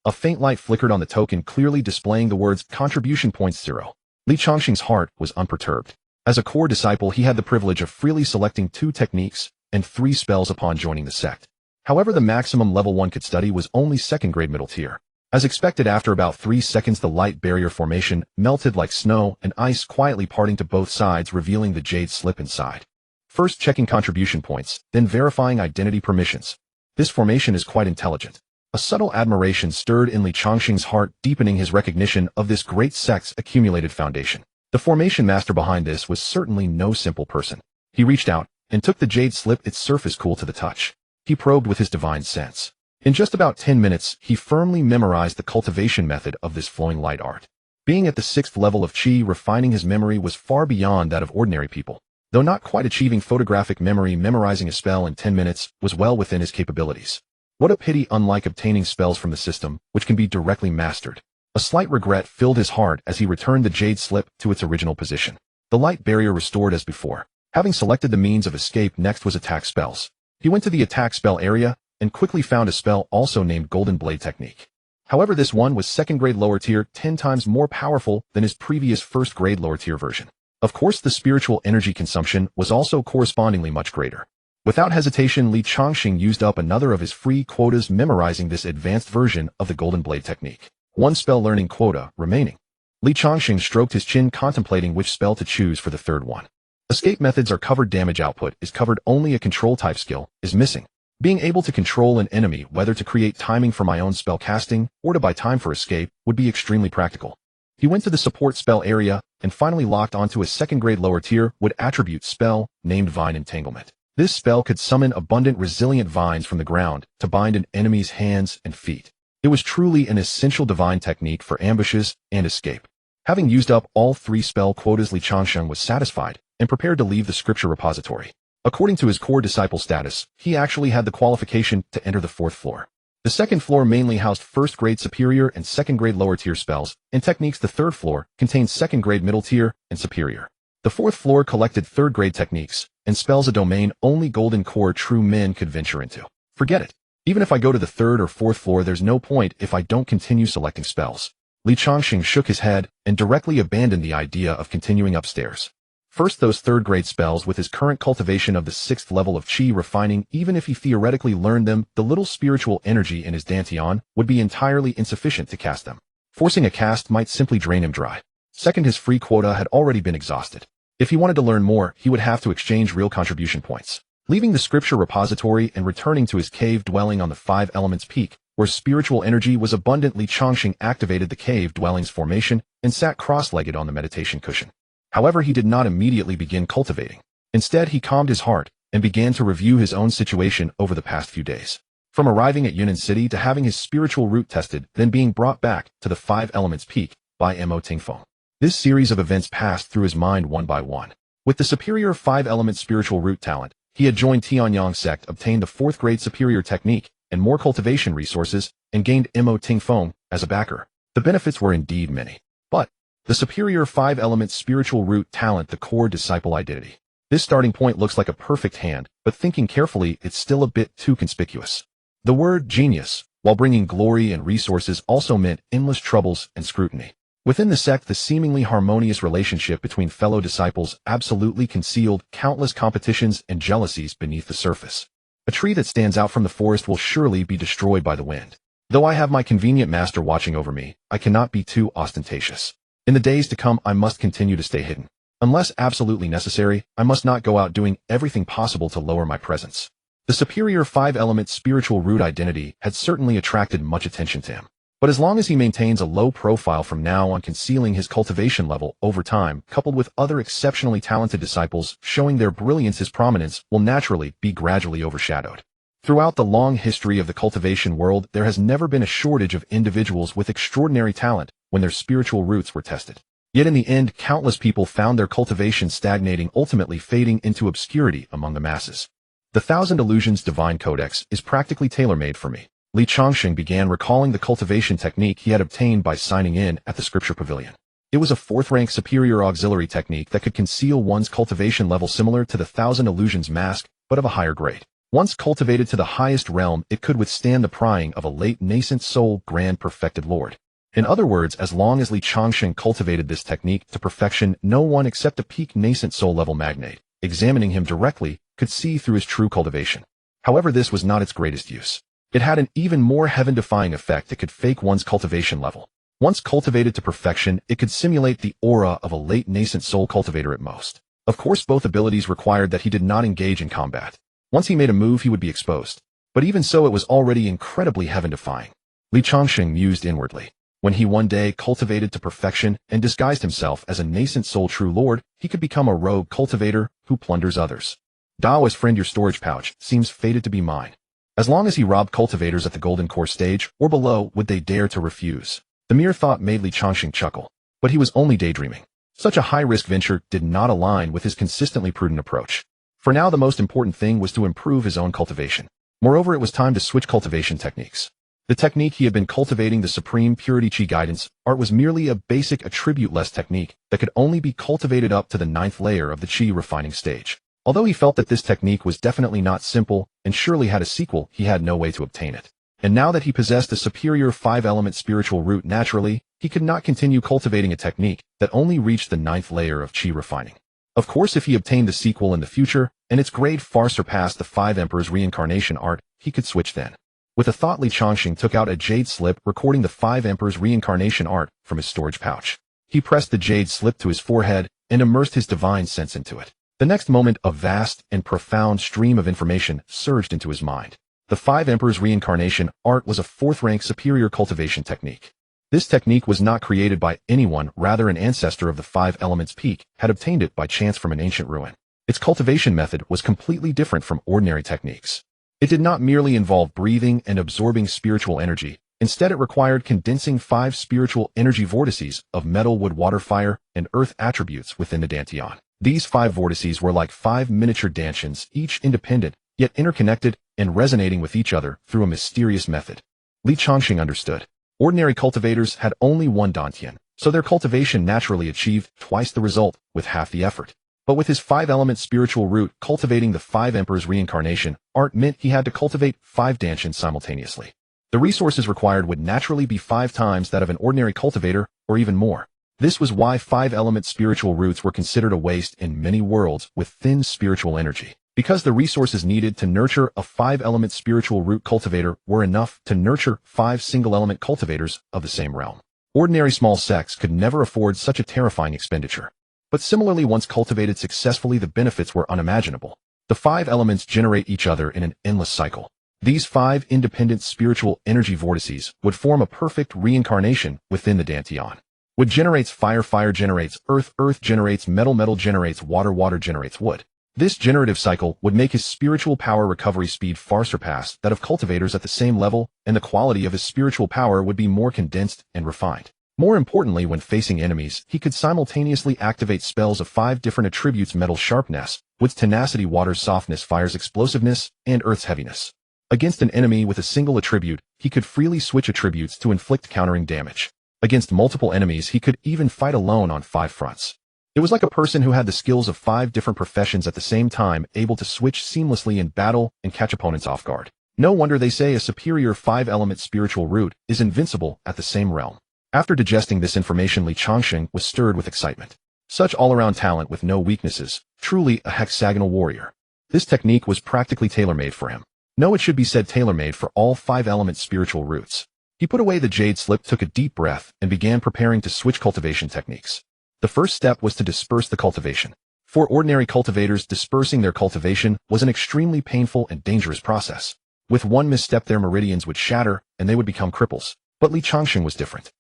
A faint light flickered on the token, clearly displaying the words contribution points 0. Li Changsheng's heart was unperturbed. As a core disciple, he had the privilege of freely selecting 2 techniques and 3 spells upon joining the sect. However, the maximum level 1 could study was only 2nd grade middle tier. As expected, after about 3 seconds, the light barrier formation melted like snow and ice, quietly parting to both sides, revealing the jade slip inside. First checking contribution points, then verifying identity permissions. This formation is quite intelligent. A subtle admiration stirred in Li Changsheng's heart, deepening his recognition of this great sect's accumulated foundation. The formation master behind this was certainly no simple person. He reached out and took the jade slip, its surface cool to the touch. He probed with his divine sense. In just about 10 minutes, he firmly memorized the cultivation method of this flowing light art. Being at the 6th level of Qi, refining his memory was far beyond that of ordinary people. Though not quite achieving photographic memory, memorizing a spell in 10 minutes was well within his capabilities. What a pity, unlike obtaining spells from the system, which can be directly mastered. A slight regret filled his heart as he returned the jade slip to its original position. The light barrier restored as before. Having selected the means of escape, next was attack spells. He went to the attack spell area and quickly found a spell also named Golden Blade Technique. However, this one was 2nd grade lower tier, 10 times more powerful than his previous 1st grade lower tier version. Of course, the spiritual energy consumption was also correspondingly much greater. Without hesitation, Li Changsheng used up another of his free quotas, memorizing this advanced version of the Golden Blade Technique. 1 spell learning quota remaining. Li Changsheng stroked his chin, contemplating which spell to choose for the 3rd one. Escape methods are covered, damage output is covered, only a control type skill is missing. Being able to control an enemy, whether to create timing for my own spell casting or to buy time for escape, would be extremely practical. He went to the support spell area and finally locked onto a 2nd grade lower tier wood attribute spell named Vine Entanglement. This spell could summon abundant resilient vines from the ground to bind an enemy's hands and feet. It was truly an essential divine technique for ambushes and escape. Having used up all 3 spell quotas, Li Changsheng was satisfied and prepared to leave the scripture repository. According to his core disciple status, he actually had the qualification to enter the 4th floor. The 2nd floor mainly housed 1st grade superior and 2nd grade lower tier spells and techniques. The 3rd floor contained 2nd grade middle tier and superior. The 4th floor collected 3rd grade techniques and spells, a domain only golden core true men could venture into. Forget it. Even if I go to the 3rd or 4th floor, there's no point if I don't continue selecting spells. Li Changsheng shook his head and directly abandoned the idea of continuing upstairs. First, those 3rd grade spells, with his current cultivation of the 6th level of Qi refining, even if he theoretically learned them, the little spiritual energy in his dantian would be entirely insufficient to cast them. Forcing a cast might simply drain him dry. Second, his free quota had already been exhausted. If he wanted to learn more, he would have to exchange real contribution points. Leaving the scripture repository and returning to his cave dwelling on the 5 Elements Peak, where spiritual energy was abundant, Li Changsheng activated the cave dwelling's formation and sat cross-legged on the meditation cushion. However, he did not immediately begin cultivating. Instead, he calmed his heart and began to review his own situation over the past few days. From arriving at Yunnan City to having his spiritual root tested, then being brought back to the 5 Elements Peak by Mo Tingfeng. This series of events passed through his mind one by one. With the superior 5-element spiritual root talent, he had joined Tianyang sect, obtained the 4th grade superior technique and more cultivation resources, and gained Mo Tingfeng as a backer. The benefits were indeed many. But the superior 5-element spiritual root talent, the core disciple identity. This starting point looks like a perfect hand, but thinking carefully, it's still a bit too conspicuous. The word genius, while bringing glory and resources, also meant endless troubles and scrutiny. Within the sect, the seemingly harmonious relationship between fellow disciples absolutely concealed countless competitions and jealousies beneath the surface. A tree that stands out from the forest will surely be destroyed by the wind. Though I have my convenient master watching over me, I cannot be too ostentatious. In the days to come, I must continue to stay hidden. Unless absolutely necessary, I must not go out doing everything possible to lower my presence. The superior five-element spiritual root identity had certainly attracted much attention to him. But as long as he maintains a low profile from now on, concealing his cultivation level over time, coupled with other exceptionally talented disciples showing their brilliance, his prominence will naturally be gradually overshadowed. Throughout the long history of the cultivation world, there has never been a shortage of individuals with extraordinary talent when their spiritual roots were tested. Yet in the end, countless people found their cultivation stagnating, ultimately fading into obscurity among the masses. The Thousand Illusions Divine Codex is practically tailor-made for me. Changsheng began recalling the cultivation technique he had obtained by signing in at the Scripture Pavilion. It was a fourth-rank superior auxiliary technique that could conceal one's cultivation level, similar to the Thousand Illusions mask, but of a higher grade. Once cultivated to the highest realm, it could withstand the prying of a late nascent soul grand perfected lord. In other words, as long as Changsheng cultivated this technique to perfection, no one except a peak nascent soul level magnate, examining him directly, could see through his true cultivation. However, this was not its greatest use. It had an even more heaven-defying effect. It could fake one's cultivation level. Once cultivated to perfection, it could simulate the aura of a late nascent soul cultivator at most. Of course, both abilities required that he did not engage in combat. Once he made a move, he would be exposed. But even so, it was already incredibly heaven-defying. Changsheng mused inwardly. When he one day cultivated to perfection and disguised himself as a nascent soul true lord, he could become a rogue cultivator who plunders others. Daoist friend, your storage pouch seems fated to be mine. As long as he robbed cultivators at the Golden Core stage or below, would they dare to refuse? The mere thought made Changsheng chuckle. But he was only daydreaming. Such a high-risk venture did not align with his consistently prudent approach. For now, the most important thing was to improve his own cultivation. Moreover, it was time to switch cultivation techniques. The technique he had been cultivating, the Supreme Purity Chi Guidance Art, was merely a basic attribute-less technique that could only be cultivated up to the 9th layer of the Chi refining stage. Although he felt that this technique was definitely not simple and surely had a sequel, he had no way to obtain it. And now that he possessed a superior five-element spiritual root naturally, he could not continue cultivating a technique that only reached the 9th layer of Chi refining. Of course, if he obtained the sequel in the future, and its grade far surpassed the 5 Emperors Reincarnation Art, he could switch then. With a thought, Changsheng took out a jade slip recording the 5 Emperors Reincarnation Art from his storage pouch. He pressed the jade slip to his forehead and immersed his divine sense into it. The next moment, a vast and profound stream of information surged into his mind. The 5 Emperors Reincarnation Art was a 4th-rank superior cultivation technique. This technique was not created by anyone, rather an ancestor of the 5 Elements Peak had obtained it by chance from an ancient ruin. Its cultivation method was completely different from ordinary techniques. It did not merely involve breathing and absorbing spiritual energy. Instead, it required condensing 5 spiritual energy vortices of metal, wood, water, fire, and earth attributes within the Dantian. These 5 vortices were like 5 miniature Dantians, each independent, yet interconnected and resonating with each other through a mysterious method. Changsheng understood. Ordinary cultivators had only one Dantian, so their cultivation naturally achieved twice the result with half the effort. But with his 5-element spiritual root, cultivating the 5 Emperors Reincarnation Art meant he had to cultivate 5 Dantians simultaneously. The resources required would naturally be 5 times that of an ordinary cultivator, or even more. This was why 5-element spiritual roots were considered a waste in many worlds with thin spiritual energy, because the resources needed to nurture a 5-element spiritual root cultivator were enough to nurture 5 single-element cultivators of the same realm. Ordinary small sects could never afford such a terrifying expenditure. But similarly, once cultivated successfully, the benefits were unimaginable. The 5 elements generate each other in an endless cycle. These 5 independent spiritual energy vortices would form a perfect reincarnation within the Dantian. Wood generates fire, fire generates earth, earth generates metal, metal generates water, water generates wood. This generative cycle would make his spiritual power recovery speed far surpass that of cultivators at the same level, and the quality of his spiritual power would be more condensed and refined. More importantly, when facing enemies, he could simultaneously activate spells of 5 different attributes: metal sharpness, wood's tenacity, water's softness, fire's explosiveness, and earth's heaviness. Against an enemy with a single attribute, he could freely switch attributes to inflict countering damage. Against multiple enemies, he could even fight alone on 5 fronts. It was like a person who had the skills of 5 different professions at the same time, able to switch seamlessly in battle and catch opponents off guard. No wonder they say a superior 5-element spiritual root is invincible at the same realm. After digesting this information, Changsheng was stirred with excitement. Such all-around talent with no weaknesses, truly a hexagonal warrior. This technique was practically tailor-made for him. No, it should be said tailor-made for all 5-element spiritual roots. He put away the jade slip, took a deep breath, and began preparing to switch cultivation techniques. The first step was to disperse the cultivation. For ordinary cultivators, dispersing their cultivation was an extremely painful and dangerous process. With one misstep, their meridians would shatter and they would become cripples. But Li Changsheng was different.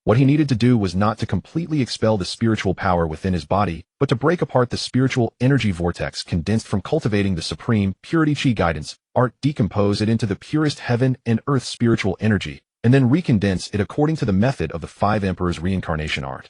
What he needed to do was not to completely expel the spiritual power within his body, but to break apart the spiritual energy vortex condensed from cultivating the supreme purity chi guidance, art, decompose it into the purest heaven and earth spiritual energy, and then recondense it according to the method of the five emperors reincarnation art.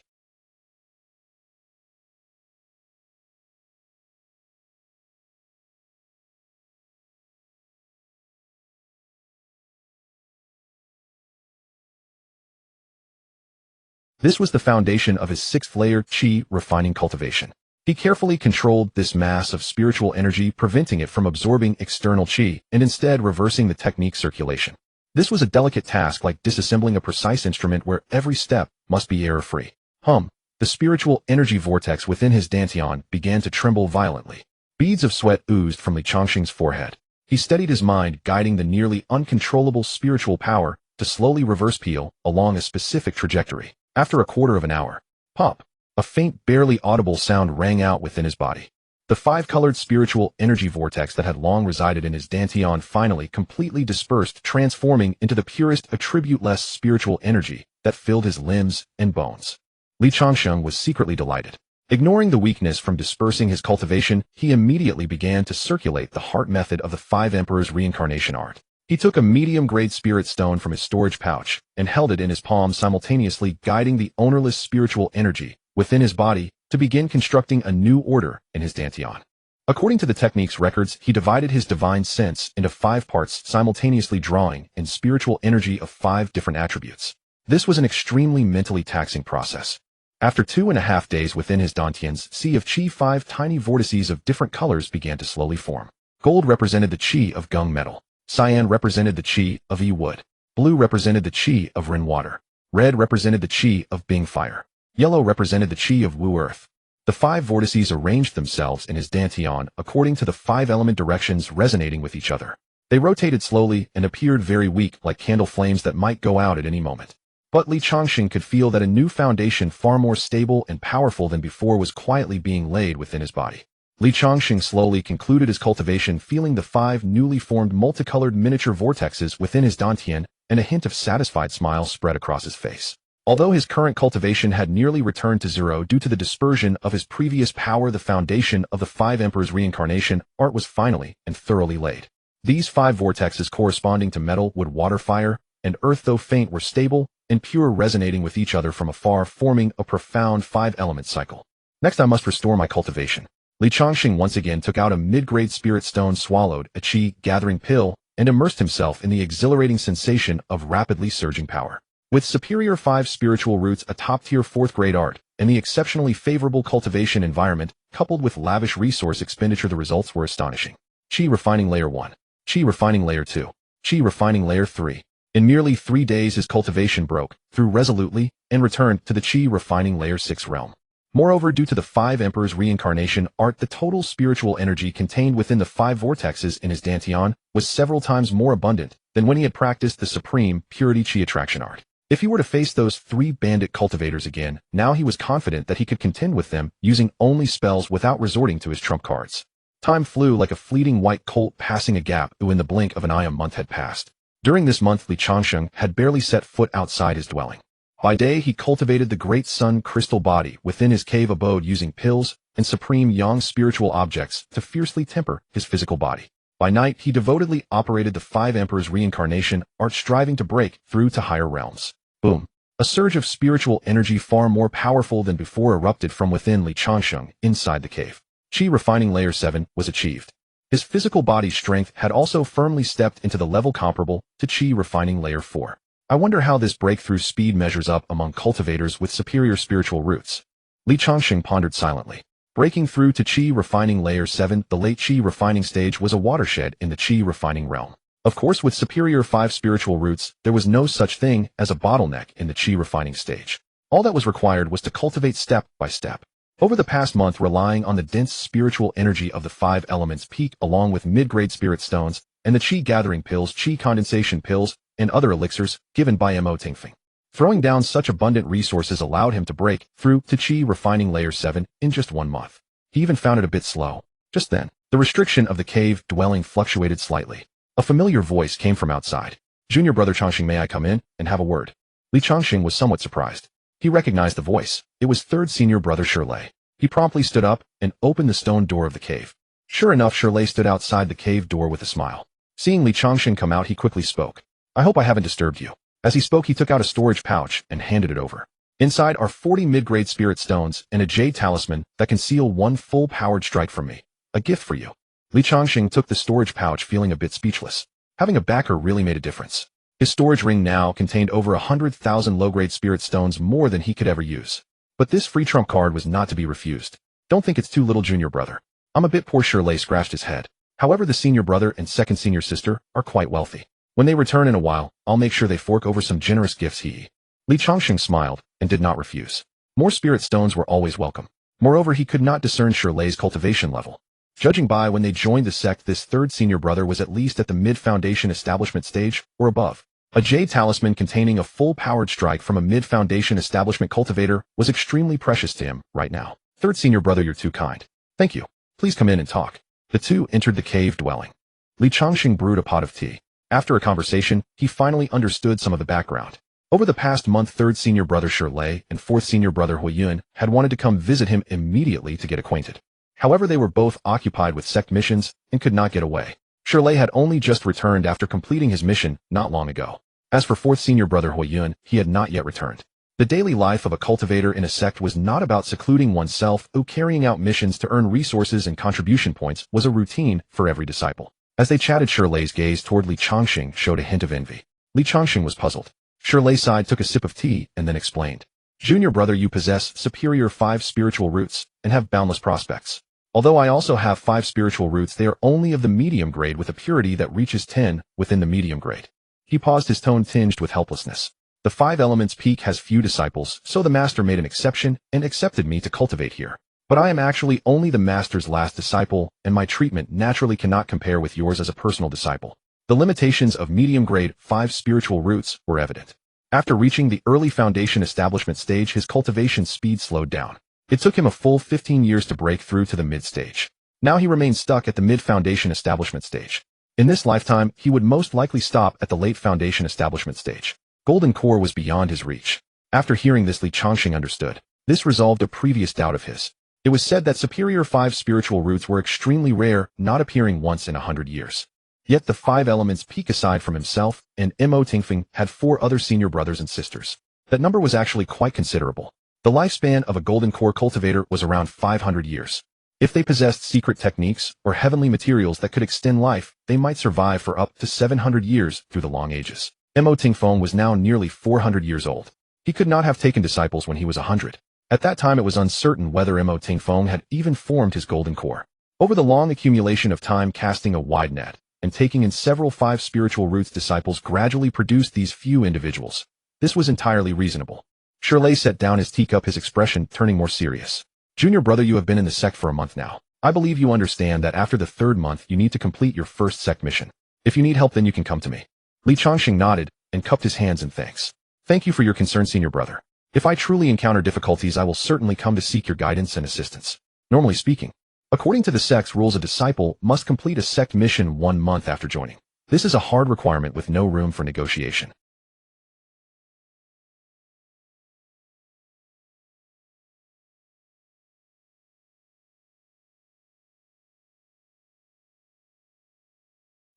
This was the foundation of his sixth-layer chi refining cultivation. He carefully controlled this mass of spiritual energy, preventing it from absorbing external chi, and instead reversing the technique circulation. This was a delicate task, like disassembling a precise instrument where every step must be error-free. The spiritual energy vortex within his dantian began to tremble violently. Beads of sweat oozed from Li Changsheng's forehead. He steadied his mind, guiding the nearly uncontrollable spiritual power to slowly reverse peel along a specific trajectory. After a quarter of an hour, pop, a faint, barely audible sound rang out within his body. The five-colored spiritual energy vortex that had long resided in his dantian finally completely dispersed, transforming into the purest, attribute-less spiritual energy that filled his limbs and bones. Li Changsheng was secretly delighted. Ignoring the weakness from dispersing his cultivation, he immediately began to circulate the heart method of the five emperors reincarnation art. He took a medium-grade spirit stone from his storage pouch and held it in his palm, simultaneously guiding the ownerless spiritual energy within his body to begin constructing a new order in his dantian. According to the technique's records, he divided his divine sense into 5 parts, simultaneously drawing in spiritual energy of 5 different attributes. This was an extremely mentally taxing process. After 2.5 days within his dantian's sea of chi, 5 tiny vortices of different colors began to slowly form. Gold represented the chi of gung metal. Cyan represented the chi of Yi wood. Blue represented the chi of Ren water. Red represented the chi of Bing fire. Yellow represented the chi of Wu earth. The 5 vortices arranged themselves in his dantian according to the 5 element directions, resonating with each other. They rotated slowly and appeared very weak, like candle flames that might go out at any moment. But Li Changsheng could feel that a new foundation, far more stable and powerful than before, was quietly being laid within his body. Li Changsheng slowly concluded his cultivation, feeling the 5 newly formed multicolored miniature vortexes within his dantian, and a hint of satisfied smile spread across his face. Although his current cultivation had nearly returned to zero due to the dispersion of his previous power, the foundation of the 5 emperors reincarnation art was finally and thoroughly laid. These 5 vortexes, corresponding to metal, wood, water, fire, and earth, though faint, were stable and pure, resonating with each other from afar, forming a profound 5-element cycle. Next, I must restore my cultivation. Li Changsheng once again took out a mid-grade spirit stone, swallowed a chi-gathering pill, and immersed himself in the exhilarating sensation of rapidly surging power. With superior 5 spiritual roots, a top-tier 4th-grade art, and the exceptionally favorable cultivation environment, coupled with lavish resource expenditure, the results were astonishing. Chi refining layer 1. Chi refining layer 2. Chi refining layer 3. In merely 3 days, his cultivation broke through resolutely and returned to the chi refining layer 6 realm. Moreover, due to the 5 emperors reincarnation art, the total spiritual energy contained within the 5 vortexes in his dantian was several times more abundant than when he had practiced the supreme purity chi attraction art. If he were to face those 3 bandit cultivators again, now he was confident that he could contend with them using only spells without resorting to his trump cards. Time flew like a fleeting white colt passing a gap, who in the blink of an eye a month had passed. During this month, Li Changsheng had barely set foot outside his dwelling. By day, he cultivated the great sun crystal body within his cave abode, using pills and supreme yang spiritual objects to fiercely temper his physical body. By night, he devotedly operated the 5 emperors reincarnation art, striving to break through to higher realms. Boom! A surge of spiritual energy far more powerful than before erupted from within Li Changsheng inside the cave. Chi refining layer 7 was achieved. His physical body's strength had also firmly stepped into the level comparable to Chi refining layer 4. I wonder how this breakthrough speed measures up among cultivators with superior spiritual roots. Li Changsheng pondered silently. Breaking through to Chi refining layer 7, the late Chi refining stage was a watershed in the Chi refining realm. Of course, with superior 5 spiritual roots, there was no such thing as a bottleneck in the Chi refining stage. All that was required was to cultivate step by step. Over the past month, relying on the dense spiritual energy of the 5 elements peak, along with mid-grade spirit stones, and the Chi gathering pills, Chi condensation pills, and other elixirs given by Mo Tingfeng. Throwing down such abundant resources allowed him to break through to Chi refining layer 7 in just 1 month. He even found it a bit slow. Just then, the restriction of the cave dwelling fluctuated slightly. A familiar voice came from outside. Junior brother Changsheng, may I come in and have a word? Li Changsheng was somewhat surprised. He recognized the voice. It was third senior brother Shirley. He promptly stood up and opened the stone door of the cave. Sure enough, Shirley stood outside the cave door with a smile. Seeing Li Changsheng come out, he quickly spoke. I hope I haven't disturbed you. As he spoke, he took out a storage pouch and handed it over. Inside are 40 mid-grade spirit stones and a jade talisman that can seal one full-powered strike from me. A gift for you. Li Changsheng took the storage pouch, feeling a bit speechless. Having a backer really made a difference. His storage ring now contained over 100,000 low-grade spirit stones, more than he could ever use. But this free trump card was not to be refused. Don't think it's too little, junior brother. I'm a bit poor. Shirley scratched his head. However, the senior brother and second senior sister are quite wealthy. When they return in a while, I'll make sure they fork over some generous gifts. Li Changsheng smiled and did not refuse. More spirit stones were always welcome. Moreover, he could not discern Shirley's cultivation level. Judging by when they joined the sect, this third senior brother was at least at the mid-foundation establishment stage or above. A jade talisman containing a full-powered strike from a mid-foundation establishment cultivator was extremely precious to him right now. Third senior brother, you're too kind. Thank you. Please come in and talk. The two entered the cave dwelling. Li Changsheng brewed a pot of tea. After a conversation, he finally understood some of the background. Over the past month, third senior brother Shirley and fourth senior brother Huiyun had wanted to come visit him immediately to get acquainted. However, they were both occupied with sect missions and could not get away. Shirley had only just returned after completing his mission not long ago. As for fourth senior brother Huiyun, he had not yet returned. The daily life of a cultivator in a sect was not about secluding oneself, though carrying out missions to earn resources and contribution points was a routine for every disciple. As they chatted, Shirley's gaze toward Li Changsheng showed a hint of envy. Li Changsheng was puzzled. Shirley sighed, took a sip of tea, and then explained. Junior brother, you possess superior 5 spiritual roots and have boundless prospects. Although I also have 5 spiritual roots, they are only of the medium grade with a purity that reaches 10 within the medium grade. He paused, his tone tinged with helplessness. The 5 elements peak has few disciples, so the master made an exception and accepted me to cultivate here. But I am actually only the master's last disciple, and my treatment naturally cannot compare with yours as a personal disciple. The limitations of medium grade 5 spiritual roots were evident. After reaching the early foundation establishment stage, his cultivation speed slowed down. It took him a full 15 years to break through to the mid-stage. Now he remained stuck at the mid-foundation establishment stage. In this lifetime, he would most likely stop at the late foundation establishment stage. Golden core was beyond his reach. After hearing this, Li Changsheng understood. This resolved a previous doubt of his. It was said that superior 5 spiritual roots were extremely rare, not appearing once in 100 years. Yet the 5 elements peak, aside from himself and Mo Tingfeng, had 4 other senior brothers and sisters. That number was actually quite considerable. The lifespan of a golden core cultivator was around 500 years. If they possessed secret techniques or heavenly materials that could extend life, they might survive for up to 700 years through the long ages. Mo Tingfeng was now nearly 400 years old. He could not have taken disciples when he was 100. At that time, it was uncertain whether Mo Tingfeng had even formed his golden core. Over the long accumulation of time, casting a wide net and taking in several 5 spiritual roots, disciples gradually produced these few individuals. This was entirely reasonable. Shirley set down his teacup, his expression turning more serious. Junior brother, you have been in the sect for a month now. I believe you understand that after the 3rd month, you need to complete your first sect mission. If you need help, then you can come to me. Li Changsheng nodded and cupped his hands in thanks. Thank you for your concern, senior brother. If I truly encounter difficulties, I will certainly come to seek your guidance and assistance. Normally speaking, according to the sect's rules, a disciple must complete a sect mission 1 month after joining. This is a hard requirement with no room for negotiation.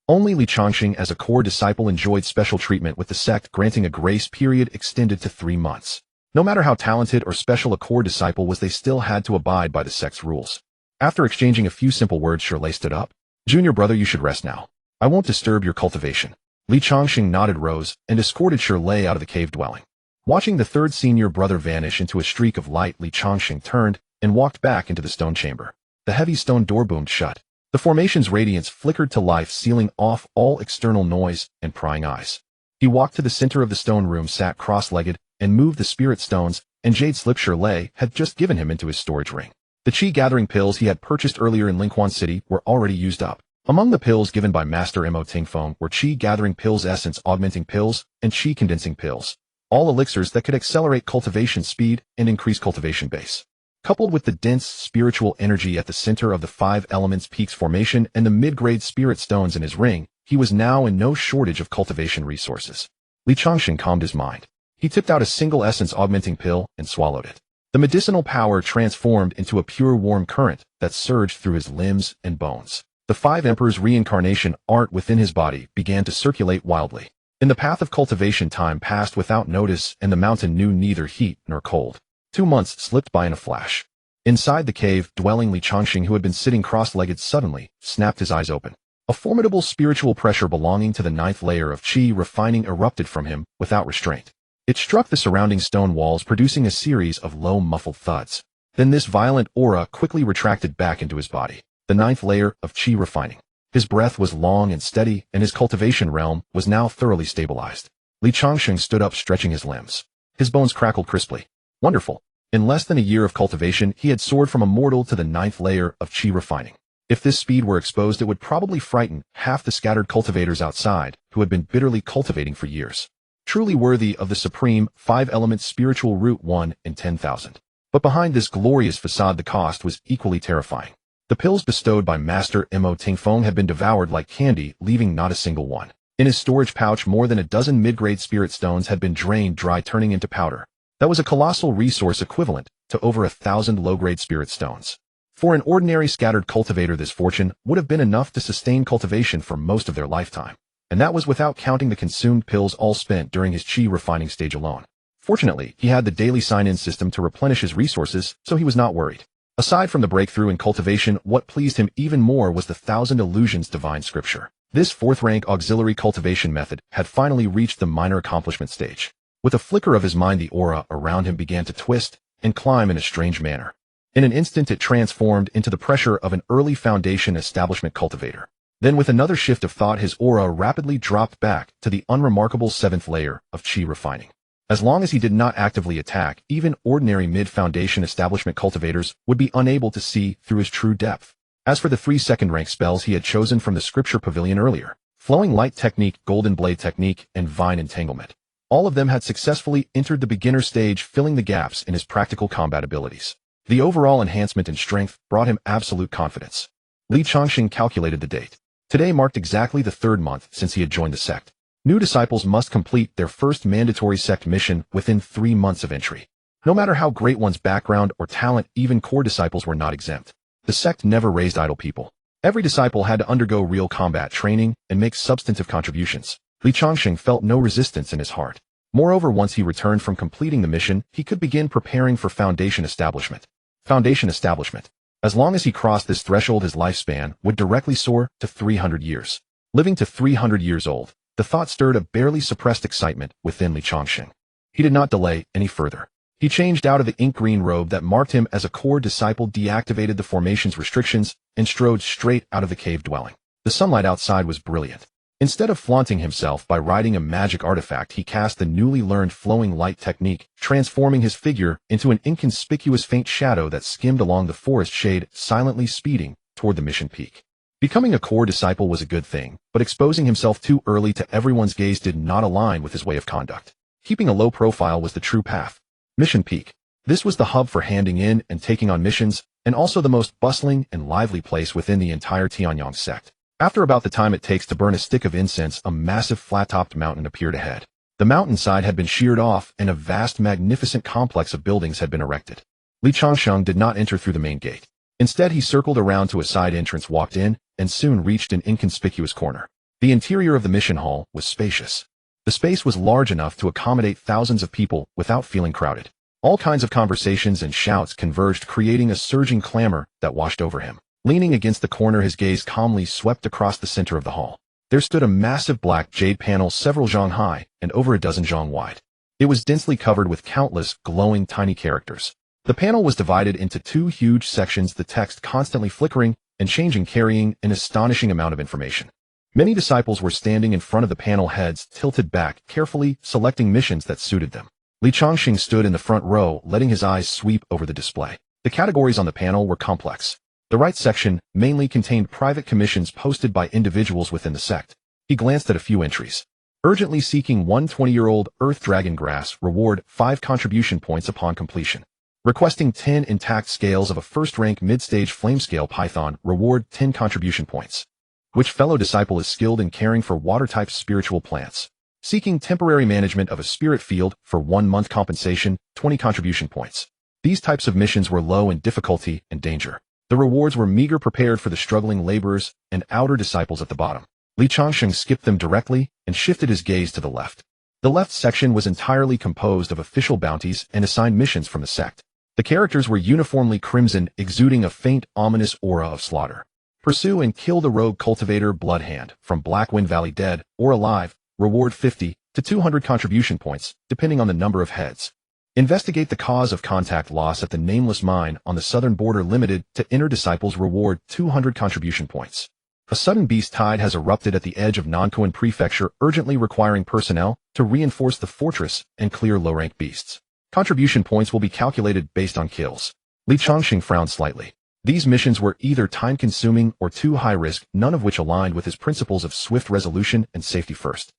Only Li Changsheng as a core disciple enjoyed special treatment with the sect, granting a grace period extended to 3 months. No matter how talented or special a core disciple was, they still had to abide by the sect's rules. After exchanging a few simple words, Shirley stood up. Junior brother, you should rest now. I won't disturb your cultivation. Li Changsheng nodded, rose, and escorted Shirley out of the cave dwelling. Watching the 3rd senior brother vanish into a streak of light, Li Changsheng turned and walked back into the stone chamber. The heavy stone door boomed shut. The formation's radiance flickered to life, sealing off all external noise and prying eyes. He walked to the center of the stone room, sat cross-legged, and moved the spirit stones and jade slip Shirley had just given him into his storage ring. The chi-gathering pills he had purchased earlier in Linquan City were already used up. Among the pills given by Master Mo Tingfeng were chi-gathering pills, essence augmenting pills, and chi-condensing pills, all elixirs that could accelerate cultivation speed and increase cultivation base. Coupled with the dense spiritual energy at the center of the Five Elements Peaks formation and the mid-grade spirit stones in his ring, he was now in no shortage of cultivation resources. Li Changsheng calmed his mind. He tipped out a single essence-augmenting pill and swallowed it. The medicinal power transformed into a pure warm current that surged through his limbs and bones. The Five Emperors' reincarnation art within his body began to circulate wildly. In the path of cultivation, time passed without notice, and the mountain knew neither heat nor cold. 2 months slipped by in a flash. Inside the cave dwelling, Li Changsheng, who had been sitting cross-legged, suddenly snapped his eyes open. A formidable spiritual pressure belonging to the 9th layer of qi refining erupted from him without restraint. It struck the surrounding stone walls, producing a series of low, muffled thuds. Then this violent aura quickly retracted back into his body. The 9th layer of qi refining. His breath was long and steady, and his cultivation realm was now thoroughly stabilized. Li Changsheng stood up, stretching his limbs. His bones crackled crisply. Wonderful. In less than a year of cultivation, he had soared from a mortal to the 9th layer of qi refining. If this speed were exposed, it would probably frighten half the scattered cultivators outside, who had been bitterly cultivating for years. Truly worthy of the supreme 5-element spiritual root, 1 in 10,000. But behind this glorious facade, the cost was equally terrifying. The pills bestowed by Master Mo Tingfeng had been devoured like candy, leaving not a single one. In his storage pouch, more than a dozen mid-grade spirit stones had been drained dry, turning into powder. That was a colossal resource equivalent to over 1,000 low-grade spirit stones. For an ordinary scattered cultivator, this fortune would have been enough to sustain cultivation for most of their lifetime. And that was without counting the consumed pills, all spent during his qi refining stage alone. Fortunately, he had the daily sign-in system to replenish his resources, so he was not worried. Aside from the breakthrough in cultivation, what pleased him even more was the 1,000 Illusions divine scripture. This 4th-rank auxiliary cultivation method had finally reached the minor accomplishment stage. With a flicker of his mind, the aura around him began to twist and climb in a strange manner. In an instant, it transformed into the pressure of an early foundation establishment cultivator. Then, with another shift of thought, his aura rapidly dropped back to the unremarkable 7th layer of qi refining. As long as he did not actively attack, even ordinary mid-foundation establishment cultivators would be unable to see through his true depth. As for the 3 second-rank spells he had chosen from the scripture pavilion earlier, Flowing Light Technique, Golden Blade Technique, and Vine Entanglement, all of them had successfully entered the beginner stage, filling the gaps in his practical combat abilities. The overall enhancement in strength brought him absolute confidence. Li Changsheng calculated the date. Today marked exactly the 3rd month since he had joined the sect. New disciples must complete their first mandatory sect mission within 3 months of entry. No matter how great one's background or talent, even core disciples were not exempt. The sect never raised idle people. Every disciple had to undergo real combat training and make substantive contributions. Li Changsheng felt no resistance in his heart. Moreover, once he returned from completing the mission, he could begin preparing for foundation establishment. Foundation establishment. As long as he crossed this threshold, his lifespan would directly soar to 300 years. Living to 300 years old, the thought stirred a barely suppressed excitement within Li Changsheng. He did not delay any further. He changed out of the ink-green robe that marked him as a core disciple, deactivated the formation's restrictions, and strode straight out of the cave dwelling. The sunlight outside was brilliant. Instead of flaunting himself by riding a magic artifact, he cast the newly learned Flowing Light Technique, transforming his figure into an inconspicuous faint shadow that skimmed along the forest shade, silently speeding toward the mission peak. Becoming a core disciple was a good thing, but exposing himself too early to everyone's gaze did not align with his way of conduct. Keeping a low profile was the true path. Mission Peak. This was the hub for handing in and taking on missions, and also the most bustling and lively place within the entire Tianyang sect. After about the time it takes to burn a stick of incense, a massive flat-topped mountain appeared ahead. The mountainside had been sheared off, and a vast, magnificent complex of buildings had been erected. Li Changsheng did not enter through the main gate. Instead, he circled around to a side entrance, walked in, and soon reached an inconspicuous corner. The interior of the mission hall was spacious. The space was large enough to accommodate thousands of people without feeling crowded. All kinds of conversations and shouts converged, creating a surging clamor that washed over him. Leaning against the corner, his gaze calmly swept across the center of the hall. There stood a massive black jade panel several zhang high and over a dozen zhang wide. It was densely covered with countless glowing tiny characters. The panel was divided into 2 huge sections, the text constantly flickering and changing, carrying an astonishing amount of information. Many disciples were standing in front of the panel, heads tilted back, carefully selecting missions that suited them. Li Changsheng stood in the front row, letting his eyes sweep over the display. The categories on the panel were complex. The right section mainly contained private commissions posted by individuals within the sect. He glanced at a few entries. Urgently seeking 1 20-year-old Earth Dragon Grass, reward 5 contribution points upon completion. Requesting 10 intact scales of a first-rank mid-stage flame-scale python, reward 10 contribution points. Which fellow disciple is skilled in caring for water-type spiritual plants? Seeking temporary management of a spirit field for 1 month compensation, 20 contribution points. These types of missions were low in difficulty and danger. The rewards were meager, prepared for the struggling laborers and outer disciples at the bottom. Changsheng skipped them directly and shifted his gaze to the left. The left section was entirely composed of official bounties and assigned missions from the sect. The characters were uniformly crimson, exuding a faint, ominous aura of slaughter. Pursue and kill the rogue cultivator Bloodhand from Blackwind Valley, dead or alive. Reward 50 to 200 contribution points, depending on the number of heads. Investigate the cause of contact loss at the Nameless Mine on the southern border, limited to inner disciples. Reward 200 contribution points. A sudden beast tide has erupted at the edge of Nankoan Prefecture, urgently requiring personnel to reinforce the fortress and clear low-rank beasts. Contribution points will be calculated based on kills. Changsheng frowned slightly. These missions were either time-consuming or too high risk, none of which aligned with his principles of swift resolution and safety first.